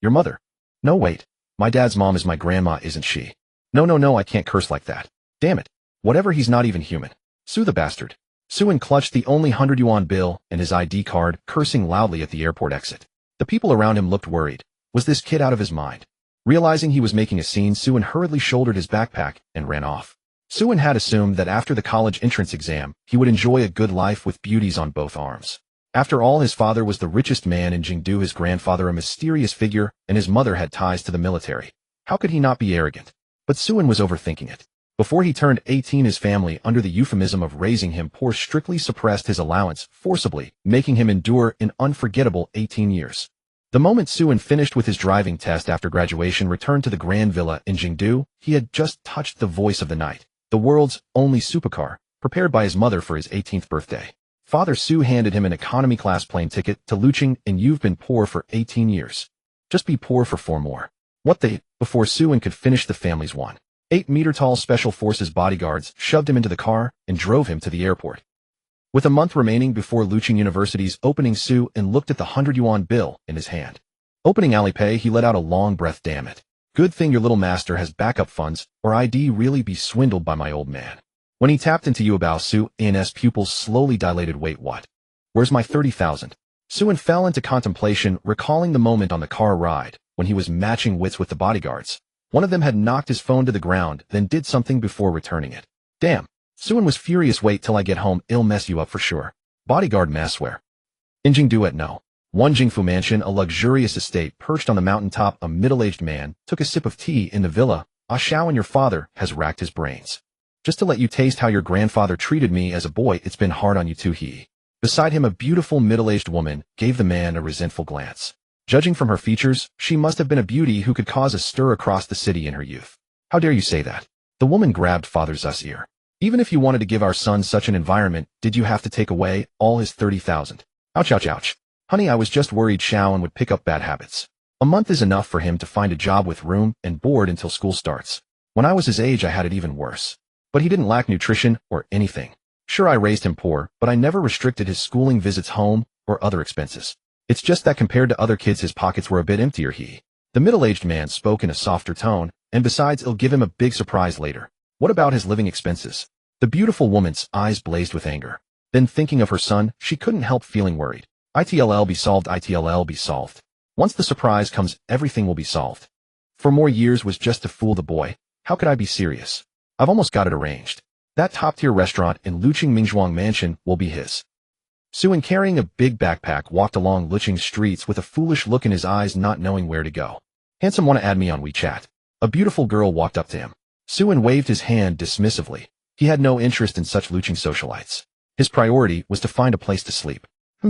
Your mother? No, wait. My dad's mom is my grandma, isn't she? No, I can't curse like that. Damn it. Whatever, he's not even human. Sue the bastard. Suen clutched the only 100 yuan bill and his ID card, cursing loudly at the airport exit. The people around him looked worried. Was this kid out of his mind? Realizing he was making a scene, Suen hurriedly shouldered his backpack and ran off. Suen had assumed that after the college entrance exam, he would enjoy a good life with beauties on both arms. After all, his father was the richest man in Jingdu, his grandfather a mysterious figure, and his mother had ties to the military. How could he not be arrogant? But Suen was overthinking it. Before he turned 18, his family, under the euphemism of raising him poor, strictly suppressed his allowance, forcibly, making him endure an unforgettable 18 years. The moment Suen finished with his driving test after graduation, returned to the grand villa in Jingdu, he had just touched the voice of the night, the world's only supercar, prepared by his mother for his 18th birthday. Father Su handed him an economy class plane ticket to Lucheng, and you've been poor for 18 years. Just be poor for 4 more. What the? Before Suen could finish, the family's 1.8-meter-tall special forces bodyguards shoved him into the car and drove him to the airport. With a month remaining before Lucheng University's opening, Suen looked at the 100 yuan bill in his hand. Opening Alipay, he let out a long breath. Damn it. Good thing your little master has backup funds, or I'd really be swindled by my old man. When he tapped into Yuebao, Suen's pupils slowly dilated. Wait, what? Where's my 30,000? Suen fell into contemplation, recalling the moment on the car ride, when he was matching wits with the bodyguards. One of them had knocked his phone to the ground, then did something before returning it. Damn. Suen was furious. Wait till I get home, it'll mess you up for sure. Bodyguard mass where? In Jingdu at No. 1 Jingfu Mansion, a luxurious estate perched on the mountaintop. A middle-aged man took a sip of tea in the villa. Ah Shao, and your father has racked his brains. Just to let you taste how your grandfather treated me as a boy, it's been hard on you too. He. Beside him, a beautiful middle-aged woman gave the man a resentful glance. Judging from her features, she must have been a beauty who could cause a stir across the city in her youth. How dare you say that? The woman grabbed Father Zu's ear. Even if you wanted to give our son such an environment, did you have to take away all his 30,000? Ouch, ouch, ouch. Honey, I was just worried Shaoan would pick up bad habits. A month is enough for him to find a job with room and board until school starts. When I was his age, I had it even worse. But he didn't lack nutrition or anything. Sure, I raised him poor, but I never restricted his schooling, visits home, or other expenses. It's just that compared to other kids, his pockets were a bit emptier. The middle-aged man spoke in a softer tone, and besides, it'll give him a big surprise later. What about his living expenses? The beautiful woman's eyes blazed with anger. Then, thinking of her son, she couldn't help feeling worried. It'll be solved, it'll be solved. Once the surprise comes, everything will be solved. 4 more years was just to fool the boy. How could I be serious? I've almost got it arranged. That top-tier restaurant in Lucheng Mingzhuang Mansion will be his. Suen, carrying a big backpack, walked along Lucheng streets with a foolish look in his eyes, not knowing where to go. Handsome, wanna add me on WeChat? A beautiful girl walked up to him. Suen waved his hand dismissively. He had no interest in such Lucheng socialites. His priority was to find a place to sleep.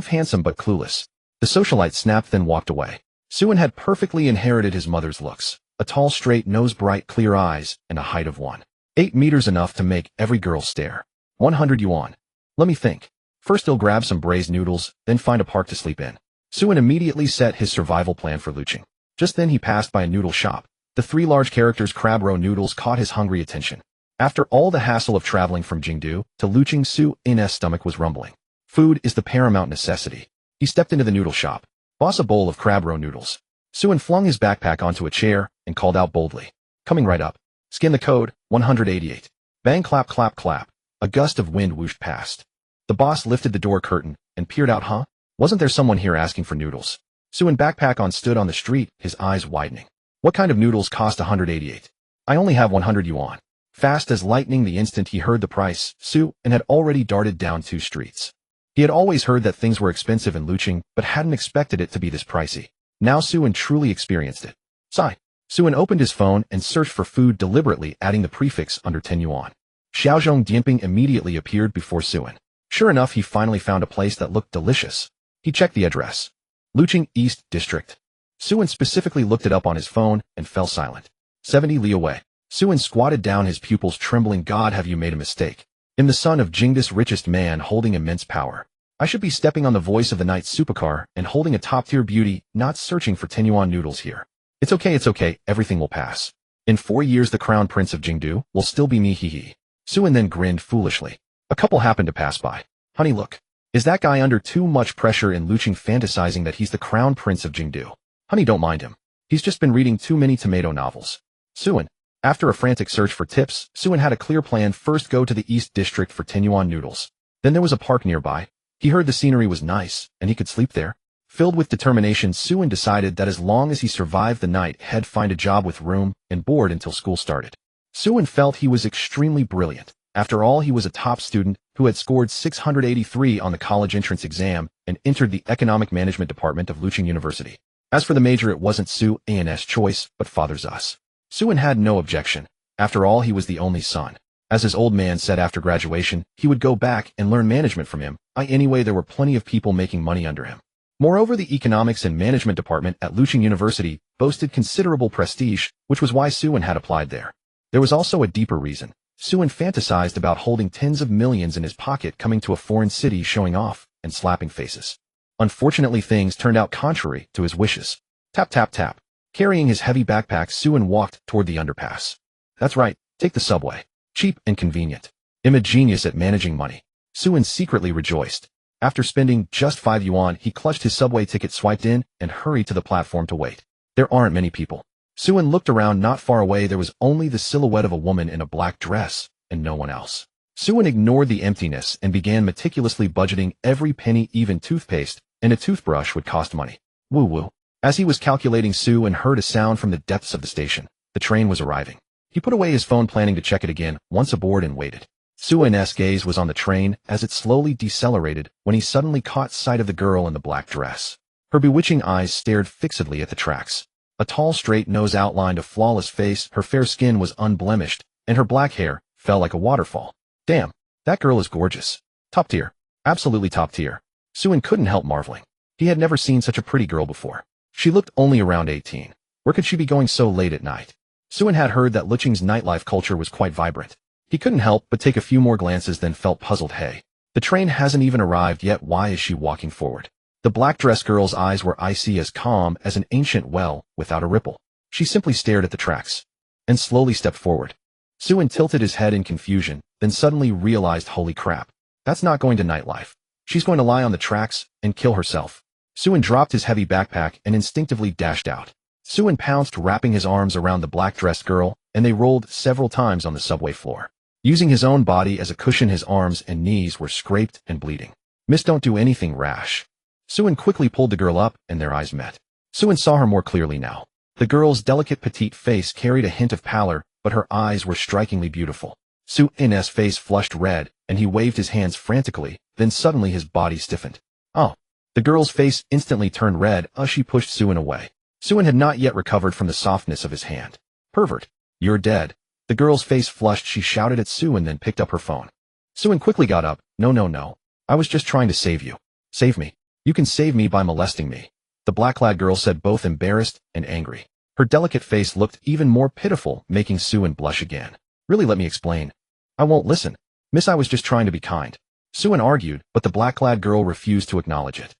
Handsome but clueless. The socialite snapped, then walked away. Suen had perfectly inherited his mother's looks. A tall, straight nose, bright, clear eyes, and a height of 1.8 meters, enough to make every girl stare. 100 yuan. Let me think. First he'll grab some braised noodles, then find a park to sleep in. Suen immediately set his survival plan for Lucheng. Just then he passed by a noodle shop. The 3 large characters crab roe noodles caught his hungry attention. After all the hassle of traveling from Jingdu to Lucheng, Suen's stomach was rumbling. Food is the paramount necessity. He stepped into the noodle shop. Boss, a bowl of crab roe noodles. Suen flung his backpack onto a chair and called out boldly. Coming right up. Scan the code, 188. Bang, clap, clap, clap. A gust of wind whooshed past. The boss lifted the door curtain and peered out. Huh? Wasn't there someone here asking for noodles? Suen, backpack on, stood on the street, his eyes widening. What kind of noodles cost 188? I only have 100 yuan. Fast as lightning, the instant he heard the price, Suen had already darted down 2 streets. He had always heard that things were expensive in Lucheng, but hadn't expected it to be this pricey. Now Suen truly experienced it. Sigh. Suen opened his phone and searched for food, deliberately adding the prefix under 10 yuan. Xiaozhong Dianping immediately appeared before Suen. Sure enough, he finally found a place that looked delicious. He checked the address. Lucheng East District. Suen specifically looked it up on his phone and fell silent. 70 li away. Suen squatted down, his pupils trembling. God, have you made a mistake? I'm the son of Jingdu's richest man, holding immense power. I should be stepping on the voice of the night supercar and holding a top-tier beauty, not searching for 10 yuan noodles here. It's okay, everything will pass. In 4 years the crown prince of Jingdu will still be me, hee. Suen then grinned foolishly. A couple happened to pass by. Honey, look. Is that guy under too much pressure in Lucheng fantasizing that he's the crown prince of Jingdu? Honey, don't mind him. He's just been reading too many tomato novels. Suin. After a frantic search for tips, Suin had a clear plan. First, go to the East District for 10 yuan noodles. Then there was a park nearby. He heard the scenery was nice, and he could sleep there. Filled with determination, Suin decided that as long as he survived the night, he'd find a job with room and board until school started. Suin felt he was extremely brilliant. After all, he was a top student who had scored 683 on the college entrance exam and entered the economic management department of Lucheng University. As for the major, it wasn't Suin's choice, but father's us. Suin had no objection. After all, he was the only son. As his old man said after graduation, he would go back and learn management from him. Anyway, there were plenty of people making money under him. Moreover, the economics and management department at Lucheng University boasted considerable prestige, which was why Suin had applied there. There was also a deeper reason. Suin fantasized about holding tens of millions in his pocket, coming to a foreign city, showing off, and slapping faces. Unfortunately, things turned out contrary to his wishes. Tap, tap, tap. Carrying his heavy backpack, Suin walked toward the underpass. That's right, take the subway. Cheap and convenient. I'm a genius at managing money. Suin secretly rejoiced. After spending just 5 yuan, he clutched his subway ticket, swiped in, and hurried to the platform to wait. There aren't many people. Suin looked around. Not far away, there was only the silhouette of a woman in a black dress, and no one else. Suin ignored the emptiness and began meticulously budgeting every penny. Even toothpaste and a toothbrush would cost money. Woo-woo. As he was calculating, Suin heard a sound from the depths of the station. The train was arriving. He put away his phone, planning to check it again once aboard, and waited. Suin's gaze was on the train as it slowly decelerated when he suddenly caught sight of the girl in the black dress. Her bewitching eyes stared fixedly at the tracks. A tall, straight nose outlined a flawless face, her fair skin was unblemished, and her black hair fell like a waterfall. Damn, that girl is gorgeous. Top tier. Absolutely top tier. Suin couldn't help marveling. He had never seen such a pretty girl before. She looked only around 18. Where could she be going so late at night? Suin had heard that Lucheng's nightlife culture was quite vibrant. He couldn't help but take a few more glances, then felt puzzled. Hey, the train hasn't even arrived yet. Why is she walking forward? The black-dressed girl's eyes were icy, as calm as an ancient well without a ripple. She simply stared at the tracks and slowly stepped forward. Suin tilted his head in confusion, then suddenly realized, holy crap, that's not going to nightlife. She's going to lie on the tracks and kill herself. Suin dropped his heavy backpack and instinctively dashed out. Suin pounced, wrapping his arms around the black-dressed girl, and they rolled several times on the subway floor. Using his own body as a cushion, his arms and knees were scraped and bleeding. Miss, don't do anything rash. Suin quickly pulled the girl up, and their eyes met. Suin saw her more clearly now. The girl's delicate petite face carried a hint of pallor, but her eyes were strikingly beautiful. Suin's face flushed red, and he waved his hands frantically, then suddenly his body stiffened. Oh. The girl's face instantly turned red as she pushed Suin away. Suin had not yet recovered from the softness of his hand. Pervert. You're dead. The girl's face flushed. She shouted at Suin, then picked up her phone. Suin quickly got up. No. I was just trying to save you. Save me. You can save me by molesting me. The black-clad girl said, both embarrassed and angry. Her delicate face looked even more pitiful, making Suin blush again. Really, let me explain. I won't listen. Miss, I was just trying to be kind. Suin argued, but the black-clad girl refused to acknowledge it.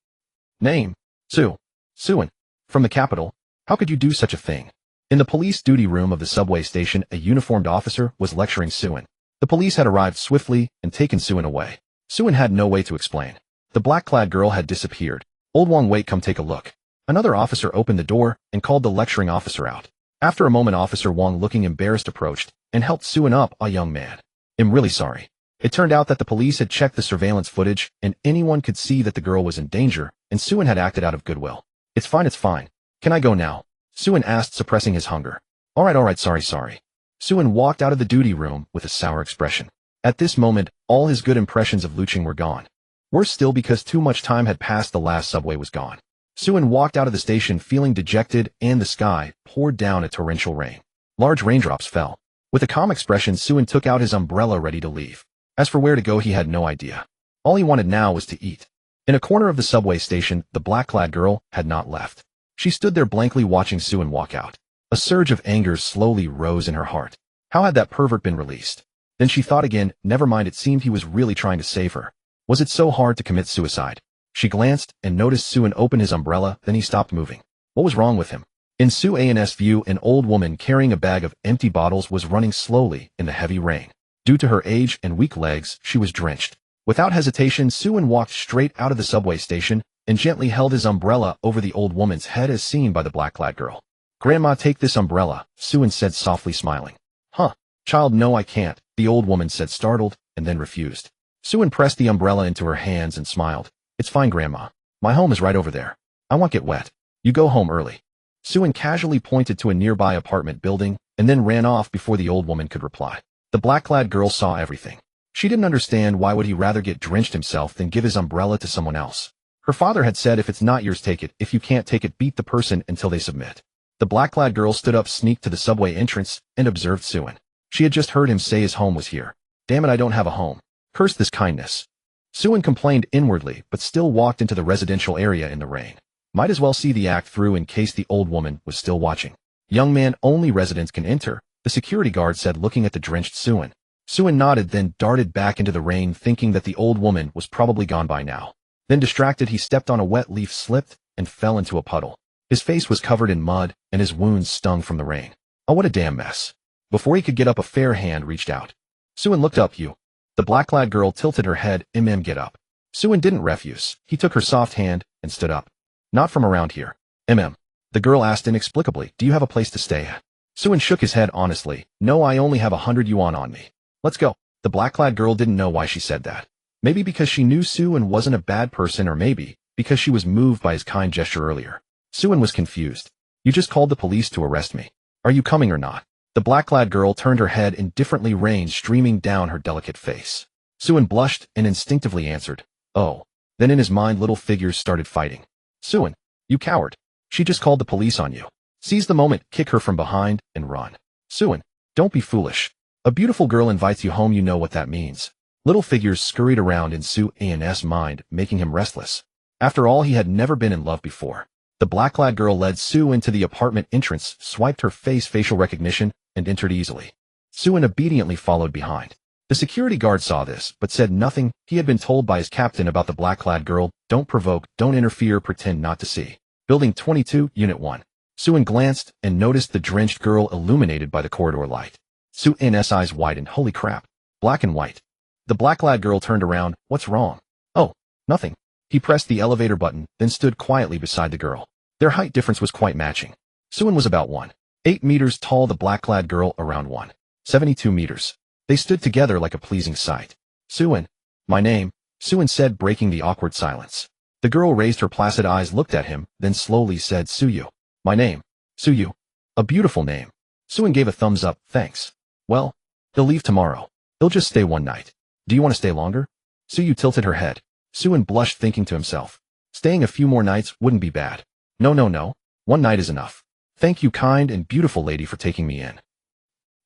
Name? Suin. From the capital. How could you do such a thing? In the police duty room of the subway station, a uniformed officer was lecturing Suin. The police had arrived swiftly and taken Suin away. Suin had no way to explain. The black-clad girl had disappeared. Old Wang, wait, come take a look. Another officer opened the door and called the lecturing officer out. After a moment, Officer Wang, looking embarrassed, approached and helped Suin up. A young man. I'm really sorry. It turned out that the police had checked the surveillance footage and anyone could see that the girl was in danger, and Suin had acted out of goodwill. It's fine. Can I go now? Suin asked, suppressing his hunger. All right, sorry. Suin walked out of the duty room with a sour expression. At this moment, all his good impressions of Lucheng were gone. Worse still, because too much time had passed, the last subway was gone. Suin walked out of the station feeling dejected, and the sky poured down a torrential rain. Large raindrops fell. With a calm expression, Suin took out his umbrella, ready to leave. As for where to go, he had no idea. All he wanted now was to eat. In a corner of the subway station, the black-clad girl had not left. She stood there blankly watching Suin walk out. A surge of anger slowly rose in her heart. How had that pervert been released? Then she thought again, never mind, it seemed he was really trying to save her. Was it so hard to commit suicide? She glanced and noticed Suin open his umbrella, then he stopped moving. What was wrong with him? In Suin's view, an old woman carrying a bag of empty bottles was running slowly in the heavy rain. Due to her age and weak legs, she was drenched. Without hesitation, Suin walked straight out of the subway station and gently held his umbrella over the old woman's head, as seen by the black-clad girl. Grandma, take this umbrella, Suan said softly, smiling. Huh? Child, no I can't, the old woman said, startled, and then refused. Suan pressed the umbrella into her hands and smiled. It's fine, Grandma. My home is right over there. I won't get wet. You go home early. Suan casually pointed to a nearby apartment building, and then ran off before the old woman could reply. The black-clad girl saw everything. She didn't understand why would he rather get drenched himself than give his umbrella to someone else. Her father had said if it's not yours, take it. If you can't take it, beat the person until they submit. The black-clad girl stood up, sneaked to the subway entrance, and observed Suan. She had just heard him say his home was here. Damn it, I don't have a home. Curse this kindness. Suan complained inwardly, but still walked into the residential area in the rain. Might as well see the act through in case the old woman was still watching. Young man, only residents can enter, the security guard said, looking at the drenched Suan. Suan nodded, then darted back into the rain, thinking that the old woman was probably gone by now. Then distracted, he stepped on a wet leaf, slipped, and fell into a puddle. His face was covered in mud, and his wounds stung from the rain. Oh, what a damn mess. Before he could get up, a fair hand reached out. Suan looked up. You. The black-clad girl tilted her head. Get up. Suan didn't refuse. He took her soft hand and stood up. Not from around here. The girl asked inexplicably. Do you have a place to stay at? Suan shook his head honestly. No, I only have 100 yuan on me. Let's go. The black-clad girl didn't know why she said that. Maybe because she knew Suan wasn't a bad person, or maybe because she was moved by his kind gesture earlier. Suan was confused. You just called the police to arrest me. Are you coming or not? The black-clad girl turned her head indifferently, rain streaming down her delicate face. Suan blushed and instinctively answered, oh. Then in his mind, little figures started fighting. Suan, you coward. She just called the police on you. Seize the moment, kick her from behind, and run. Suan, don't be foolish. A beautiful girl invites you home, you know what that means. Little figures scurried around in Suan's mind, making him restless. After all, he had never been in love before. The black-clad girl led Suan to the apartment entrance, swiped her face facial recognition, and entered easily. Suan obediently followed behind. The security guard saw this, but said nothing. He had been told by his captain about the black-clad girl. Don't provoke, don't interfere, pretend not to see. Building 22, Unit 1. Suan glanced and noticed the drenched girl illuminated by the corridor light. Suan's eyes widened. Holy crap. Black and white. The black-clad girl turned around. What's wrong? Oh, nothing. He pressed the elevator button, then stood quietly beside the girl. Their height difference was quite matching. Suan was about 1.8 meters tall, the black-clad girl around 1.72 meters. They stood together like a pleasing sight. Suan. My name, Suan said, breaking the awkward silence. The girl raised her placid eyes, looked at him, then slowly said, Suyu. My name, Suyu. A beautiful name. Suan gave a thumbs up. Thanks. Well, he'll leave tomorrow. He'll just stay one night. Do you want to stay longer? Suyu tilted her head. Suan blushed, thinking to himself. Staying a few more nights wouldn't be bad. No. 1 night is enough. Thank you, kind and beautiful lady, for taking me in.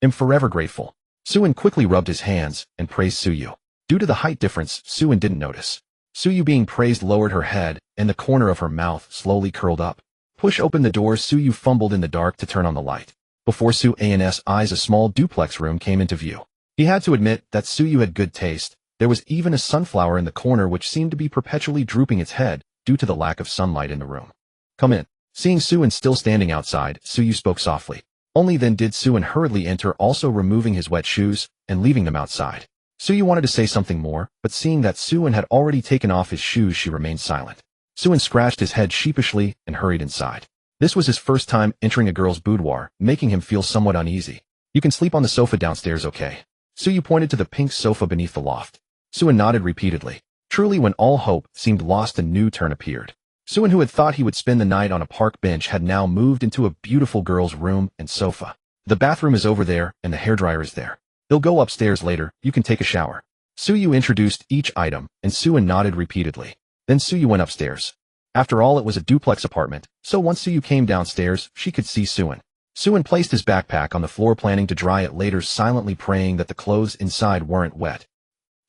I'm forever grateful. Suan quickly rubbed his hands and praised Suyu. Due to the height difference, Suan didn't notice. Suyu being praised lowered her head, and the corner of her mouth slowly curled up. Push open the door. Suyu fumbled in the dark to turn on the light. Before Suan's eyes, a small duplex room came into view. He had to admit that Suyu had good taste. There was even a sunflower in the corner which seemed to be perpetually drooping its head due to the lack of sunlight in the room. Come in. Seeing Suan still standing outside, Suyu spoke softly. Only then did Suan hurriedly enter, also removing his wet shoes and leaving them outside. Suyu wanted to say something more, but seeing that Suan had already taken off his shoes, she remained silent. Suan scratched his head sheepishly and hurried inside. This was his first time entering a girl's boudoir, making him feel somewhat uneasy. You can sleep on the sofa downstairs, okay? Suyu pointed to the pink sofa beneath the loft. Suan nodded repeatedly. Truly, when all hope seemed lost, a new turn appeared. Suan, who had thought he would spend the night on a park bench, had now moved into a beautiful girl's room and sofa. The bathroom is over there, and the hairdryer is there. They'll go upstairs later. You can take a shower. Suyu introduced each item, and Suan nodded repeatedly. Then Suyu went upstairs. After all, it was a duplex apartment, so once Suyu came downstairs, she could see Suan. Suan placed his backpack on the floor, planning to dry it later, silently praying that the clothes inside weren't wet.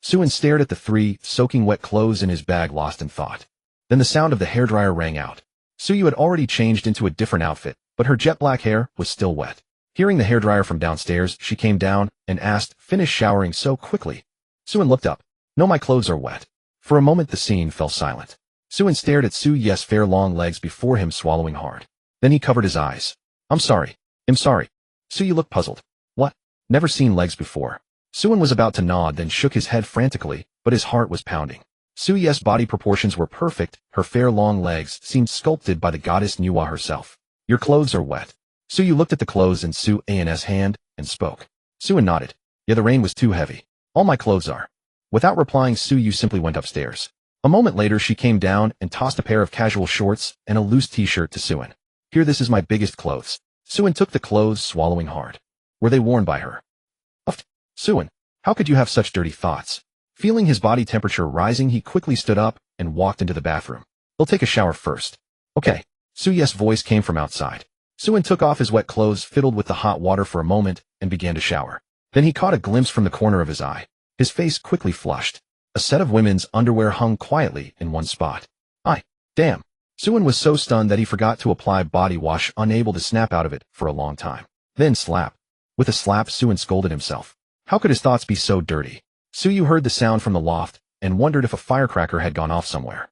Suan stared at the 3 soaking wet clothes in his bag, lost in thought. Then the sound of the hairdryer rang out. Suyu had already changed into a different outfit, but her jet black hair was still wet. Hearing the hairdryer from downstairs, she came down and asked, "Finish showering so quickly?" Suan looked up. "No, my clothes are wet." For a moment the scene fell silent. Suan stared at Suyu's fair long legs before him, swallowing hard. Then he covered his eyes. I'm sorry. Suyu looked puzzled. What? Never seen legs before. Suan was about to nod, then shook his head frantically, but his heart was pounding. Suyu's body proportions were perfect. Her fair long legs seemed sculpted by the goddess Nuwa herself. Your clothes are wet. Suyu looked at the clothes in Su-An's hand and spoke. Suan nodded. Yeah, the rain was too heavy. All my clothes are. Without replying, Suyu simply went upstairs. A moment later, she came down and tossed a pair of casual shorts and a loose t-shirt to Suan. Here, this is my biggest clothes. Suan took the clothes, swallowing hard. Were they worn by her? Uffed. Suan, how could you have such dirty thoughts? Feeling his body temperature rising, he quickly stood up and walked into the bathroom. He'll take a shower first. Okay. Suyu's voice came from outside. Suan took off his wet clothes, fiddled with the hot water for a moment, and began to shower. Then he caught a glimpse from the corner of his eye. His face quickly flushed. A set of women's underwear hung quietly in one spot. Damn. Suan was so stunned that he forgot to apply body wash, unable to snap out of it for a long time. Then slap. With a slap, Suan scolded himself. How could his thoughts be so dirty? Suyu heard the sound from the loft and wondered if a firecracker had gone off somewhere.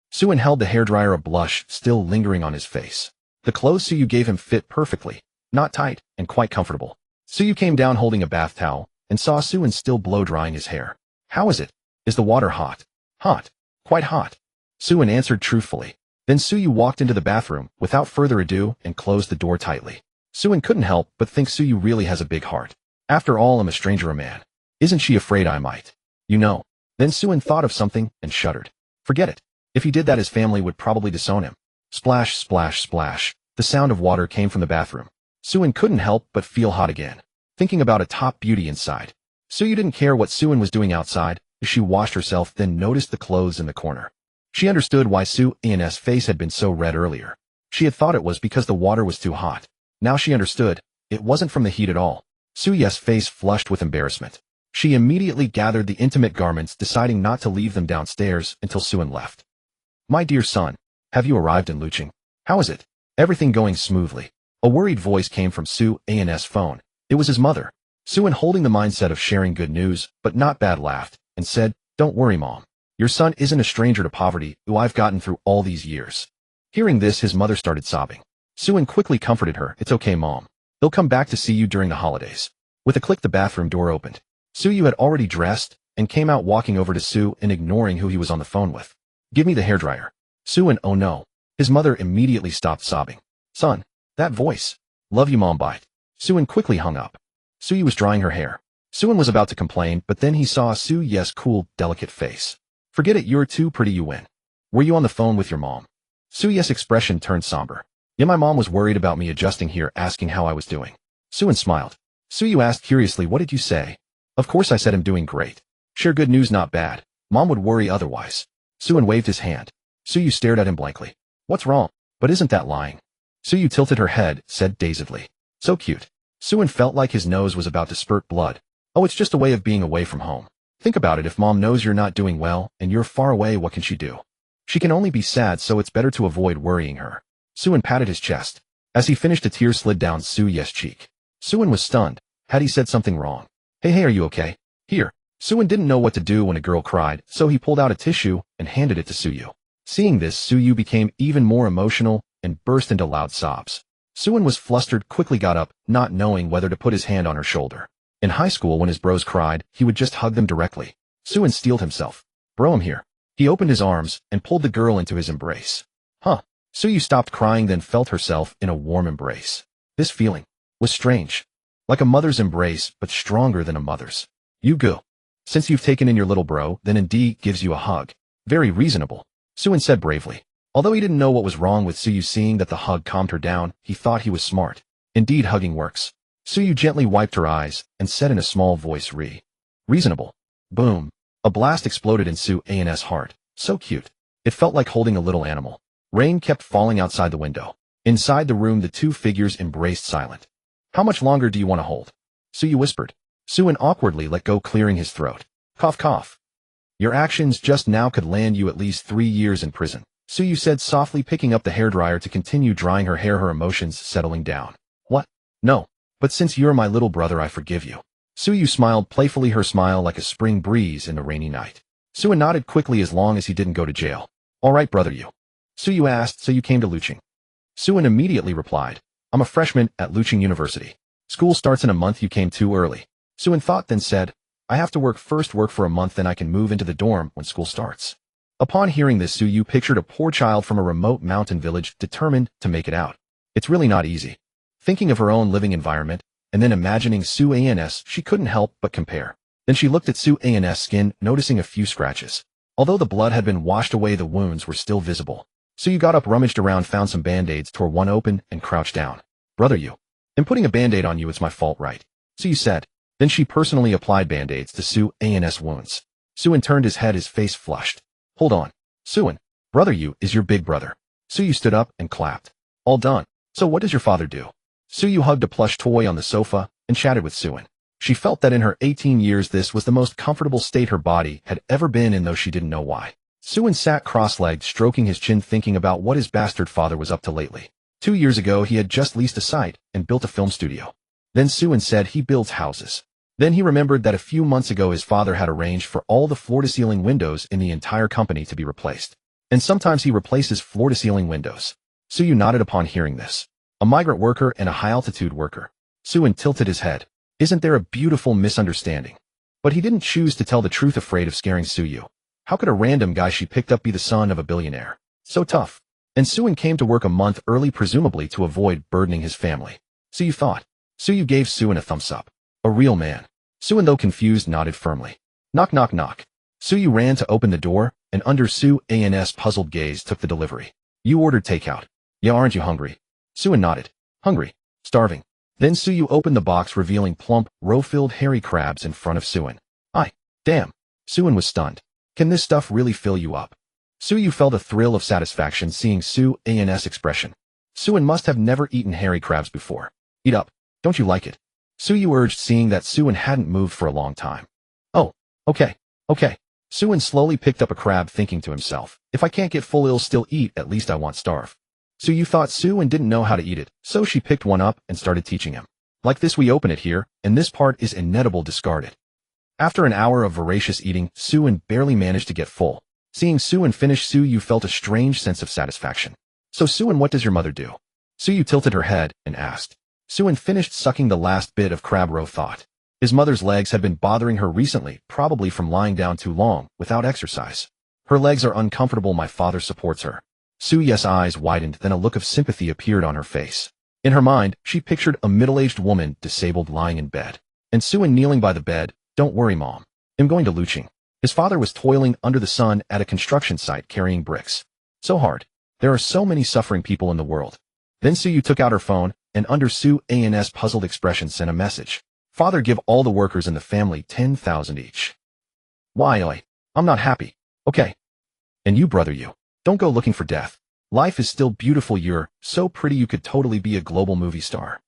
Suan held the hairdryer, a blush still lingering on his face. The clothes Suyu gave him fit perfectly, not tight, and quite comfortable. Suyu came down holding a bath towel and saw Suan still blow-drying his hair. How is it? Is the water hot? Hot. Quite hot. Suan answered truthfully. Then Suyu walked into the bathroom without further ado and closed the door tightly. Suan couldn't help but think Suyu really has a big heart. After all, I'm a stranger, a man. Isn't she afraid I might? You know. Then Suan thought of something and shuddered. Forget it. If he did that, his family would probably disown him. Splash, splash, splash. The sound of water came from the bathroom. Suan couldn't help but feel hot again, thinking about a top beauty inside. Suyu didn't care what Suan was doing outside as she washed herself, then noticed the clothes in the corner. She understood why Su-An's face had been so red earlier. She had thought it was because the water was too hot. Now she understood. It wasn't from the heat at all. Suyu's face flushed with embarrassment. She immediately gathered the intimate garments, deciding not to leave them downstairs until Suan left. My dear son, have you arrived in Lucheng? How is it? Everything going smoothly? A worried voice came from Su-An's phone. It was his mother. Suan, holding the mindset of sharing good news, but not bad, laughed and said, Don't worry, Mom. Your son isn't a stranger to poverty, who I've gotten through all these years. Hearing this, his mother started sobbing. Suan quickly comforted her. It's okay, Mom. They'll come back to see you during the holidays. With a click, the bathroom door opened. Suyu had already dressed and came out, walking over to Su and ignoring who he was on the phone with. Give me the hairdryer. Suan, oh no. His mother immediately stopped sobbing. Son, that voice. Love you, Mom, bite. Suan quickly hung up. Suyu was drying her hair. Suan was about to complain, but then he saw Suyu's cool, delicate face. Forget it, you're too pretty, you win. Were you on the phone with your mom? Suyu's expression turned somber. Yeah, my mom was worried about me adjusting here, asking how I was doing. Suan smiled. Suyu asked curiously, what did you say? Of course I said I'm doing great. Share good news, not bad. Mom would worry otherwise. Suan waved his hand. Suyu stared at him blankly. What's wrong? But isn't that lying? Suyu tilted her head, said dazedly. So cute. Suan felt like his nose was about to spurt blood. Oh, it's just a way of being away from home. Think about it, if Mom knows you're not doing well and you're far away, what can she do? She can only be sad, so it's better to avoid worrying her. Suan patted his chest. As he finished, a tear slid down Suyu's cheek. Suan was stunned. Had he said something wrong? Hey, are you okay? Here. Suan didn't know what to do when a girl cried, so he pulled out a tissue and handed it to Suyu. Seeing this, Suyu became even more emotional and burst into loud sobs. Suan was flustered, quickly got up, not knowing whether to put his hand on her shoulder. In high school, when his bros cried, he would just hug them directly. Suan steeled himself. Bro, I'm here. He opened his arms and pulled the girl into his embrace. Suyu stopped crying, then felt herself in a warm embrace. This feeling was strange. Like a mother's embrace, but stronger than a mother's. You go. Since you've taken in your little bro, then indeed gives you a hug. Very reasonable. Suan said bravely. Although he didn't know what was wrong with Suyu, seeing that the hug calmed her down, he thought he was smart. Indeed, hugging works. Suyu gently wiped her eyes and said in a small voice, reasonable. Boom. A blast exploded in Su-An's heart. So cute. It felt like holding a little animal. Rain kept falling outside the window. Inside the room, the two figures embraced, silent. How much longer do you want to hold? Suyu whispered. Suan awkwardly let go, clearing his throat. Cough, cough. Your actions just now could land you at least 3 years in prison. Suyu said softly, picking up the hairdryer to continue drying her hair, her emotions settling down. What? No. But since you're my little brother, I forgive you. Suyu smiled playfully, her smile like a spring breeze in a rainy night. Suan nodded quickly, as long as he didn't go to jail. All right, brother, you. Suyu asked, so you came to Lucheng? Suan immediately replied. I'm a freshman at Lucheng University. School starts in a month. You came too early. Suan thought, then said, I have to work first, work for a month, then I can move into the dorm when school starts. Upon hearing this, Suyu pictured a poor child from a remote mountain village determined to make it out. It's really not easy. thinking of her own living environment, and then imagining Su An's. She couldn't help but compare. Then she looked at Su An's skin, noticing a few scratches. Although the blood had been washed away, the wounds were still visible. Su got up, rummaged around, found some band-aids, tore one open, and crouched down. Brother, you. I'm putting a band-aid on you, it's my fault, right? Su said. Then she personally applied band-aids to Su An's wounds. Su turned his head, his face flushed. Hold on. Su, brother, you is your big brother. Su stood up and clapped. All done. So what does your father do? Su hugged a plush toy on the sofa and chatted with Su. She felt that in her 18 years this was the most comfortable state her body had ever been in, though she didn't know why. Su sat cross-legged, stroking his chin, thinking about what his bastard father was up to lately. 2 years ago he had just leased a site and built a film studio. Then Su said he builds houses. Then he remembered that a few months ago his father had arranged for all the floor-to-ceiling windows in the entire company to be replaced. And sometimes he replaces floor-to-ceiling windows. Su nodded upon hearing this. A migrant worker and a high-altitude worker. Su tilted his head. Isn't there a beautiful misunderstanding? But he didn't choose to tell the truth, afraid of scaring Su. How could a random guy she picked up be the son of a billionaire? So tough. And Su came to work a month early, presumably to avoid burdening his family. Su thought. Su gave Su a thumbs up. A real man. Su, though confused, nodded firmly. Knock, knock, knock. Su ran to open the door, and under Su An's puzzled gaze took the delivery. You ordered takeout. Yeah, aren't you hungry? Su nodded. Hungry. Starving. Then Su opened the box, revealing plump, roe-filled hairy crabs in front of Su. Damn. Su was stunned. Can this stuff really fill you up? Su felt a thrill of satisfaction seeing Su An's expression. Su must have never eaten hairy crabs before. Eat up. Don't you like it? Su urged, seeing that Su hadn't moved for a long time. Oh, okay. Su slowly picked up a crab, thinking to himself, if I can't get full, I'll still eat, at least I won't starve. Su thought Su didn't know how to eat it, so she picked one up and started teaching him. Like this, we open it here, and this part is inedible, discard it. After an hour of voracious eating, Su barely managed to get full. Seeing Su finish, Su felt a strange sense of satisfaction. So Su, what does your mother do? Su tilted her head and asked. Su finished sucking the last bit of crab roe, thought. His mother's legs had been bothering her recently, probably from lying down too long, without exercise. Her legs are uncomfortable, my father supports her. Su's eyes widened, then a look of sympathy appeared on her face. In her mind, she pictured a middle-aged woman, disabled, lying in bed. And Su kneeling by the bed. Don't worry, Mom. I'm going to Lucheng. His father was toiling under the sun at a construction site carrying bricks. So hard. There are so many suffering people in the world. Then Su took out her phone, and under Su An's puzzled expression sent a message. Father, give all the workers in the family 10,000 each. Why, I'm not happy. Okay. And you, brother, you. Don't go looking for death. Life is still beautiful. You're so pretty, you could totally be a global movie star.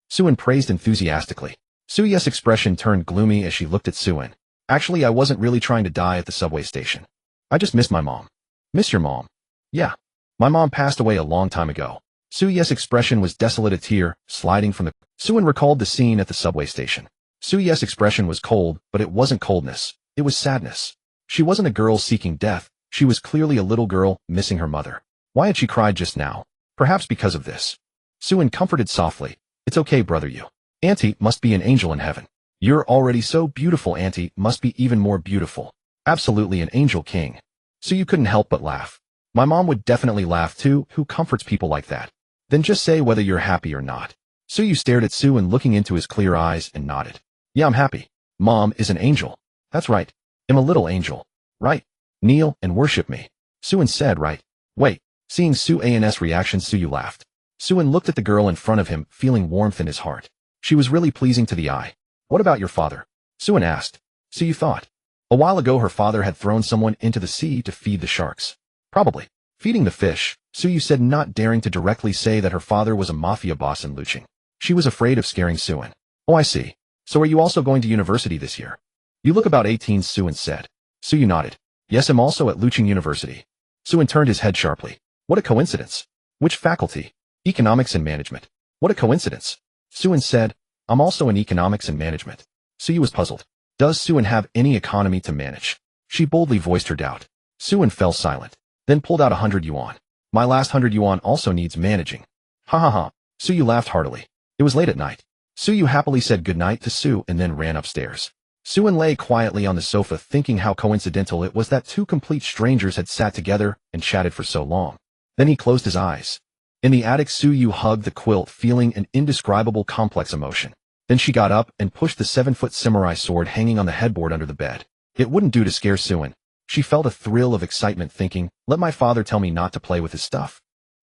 Su praised enthusiastically. Su's expression turned gloomy as she looked at Su. Actually, I wasn't really trying to die at the subway station. I just miss my mom. Miss your mom? Yeah. My mom passed away a long time ago. Su's expression was desolate, a tear sliding from the... Su recalled the scene at the subway station. Su's expression was cold, but it wasn't coldness. It was sadness. She wasn't a girl seeking death. She was clearly a little girl missing her mother. Why had she cried just now? Perhaps because of this. Su comforted softly. It's okay, brother, you. Auntie must be an angel in heaven. You're already so beautiful. Auntie must be even more beautiful. Absolutely an angel king. Su couldn't help but laugh. My mom would definitely laugh too. Who comforts people like that? Then just say whether you're happy or not. Su stared at Su looking into his clear eyes and nodded. Yeah, I'm happy. Mom is an angel. That's right. I'm a little angel. Right. Kneel and worship me. Su said, right. Wait. Seeing Su An's reaction, Su laughed. Su looked at the girl in front of him, feeling warmth in his heart. She was really pleasing to the eye. What about your father? Su asked. Su thought. A while ago her father had thrown someone into the sea to feed the sharks. Probably. Feeding the fish, Su said, not daring to directly say that her father was a mafia boss in Lucheng. She was afraid of scaring Su. Oh, I see. So are you also going to university this year? You look about 18, Su said. Su nodded. Yes, I'm also at Lucheng University. Su turned his head sharply. What a coincidence. Which faculty? Economics and management. What a coincidence. Su said, I'm also in economics and management. Su was puzzled. Does Su have any economy to manage? She boldly voiced her doubt. Su fell silent, then pulled out 100 yuan. My last 100 yuan also needs managing. Ha ha ha. Su laughed heartily. It was late at night. Su happily said goodnight to Su and then ran upstairs. Su lay quietly on the sofa, thinking how coincidental it was that two complete strangers had sat together and chatted for so long. Then he closed his eyes. In the attic, Suyu hugged the quilt, feeling an indescribable complex emotion. Then she got up and pushed the 7-foot samurai sword hanging on the headboard under the bed. It wouldn't do to scare Suin. She felt a thrill of excitement thinking, let my father tell me not to play with his stuff.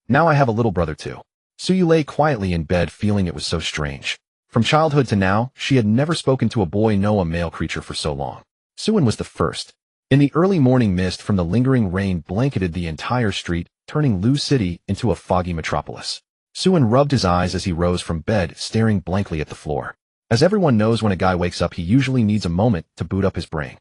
Now I have a little brother too. Suyu lay quietly in bed, feeling it was so strange. From childhood to now, she had never spoken to a boy, no a male creature, for so long. Suin was the first. In the early morning, mist from the lingering rain blanketed the entire street, turning Lu City into a foggy metropolis. Suin rubbed his eyes as he rose from bed, staring blankly at the floor. As everyone knows, when a guy wakes up, he usually needs a moment to boot up his brain.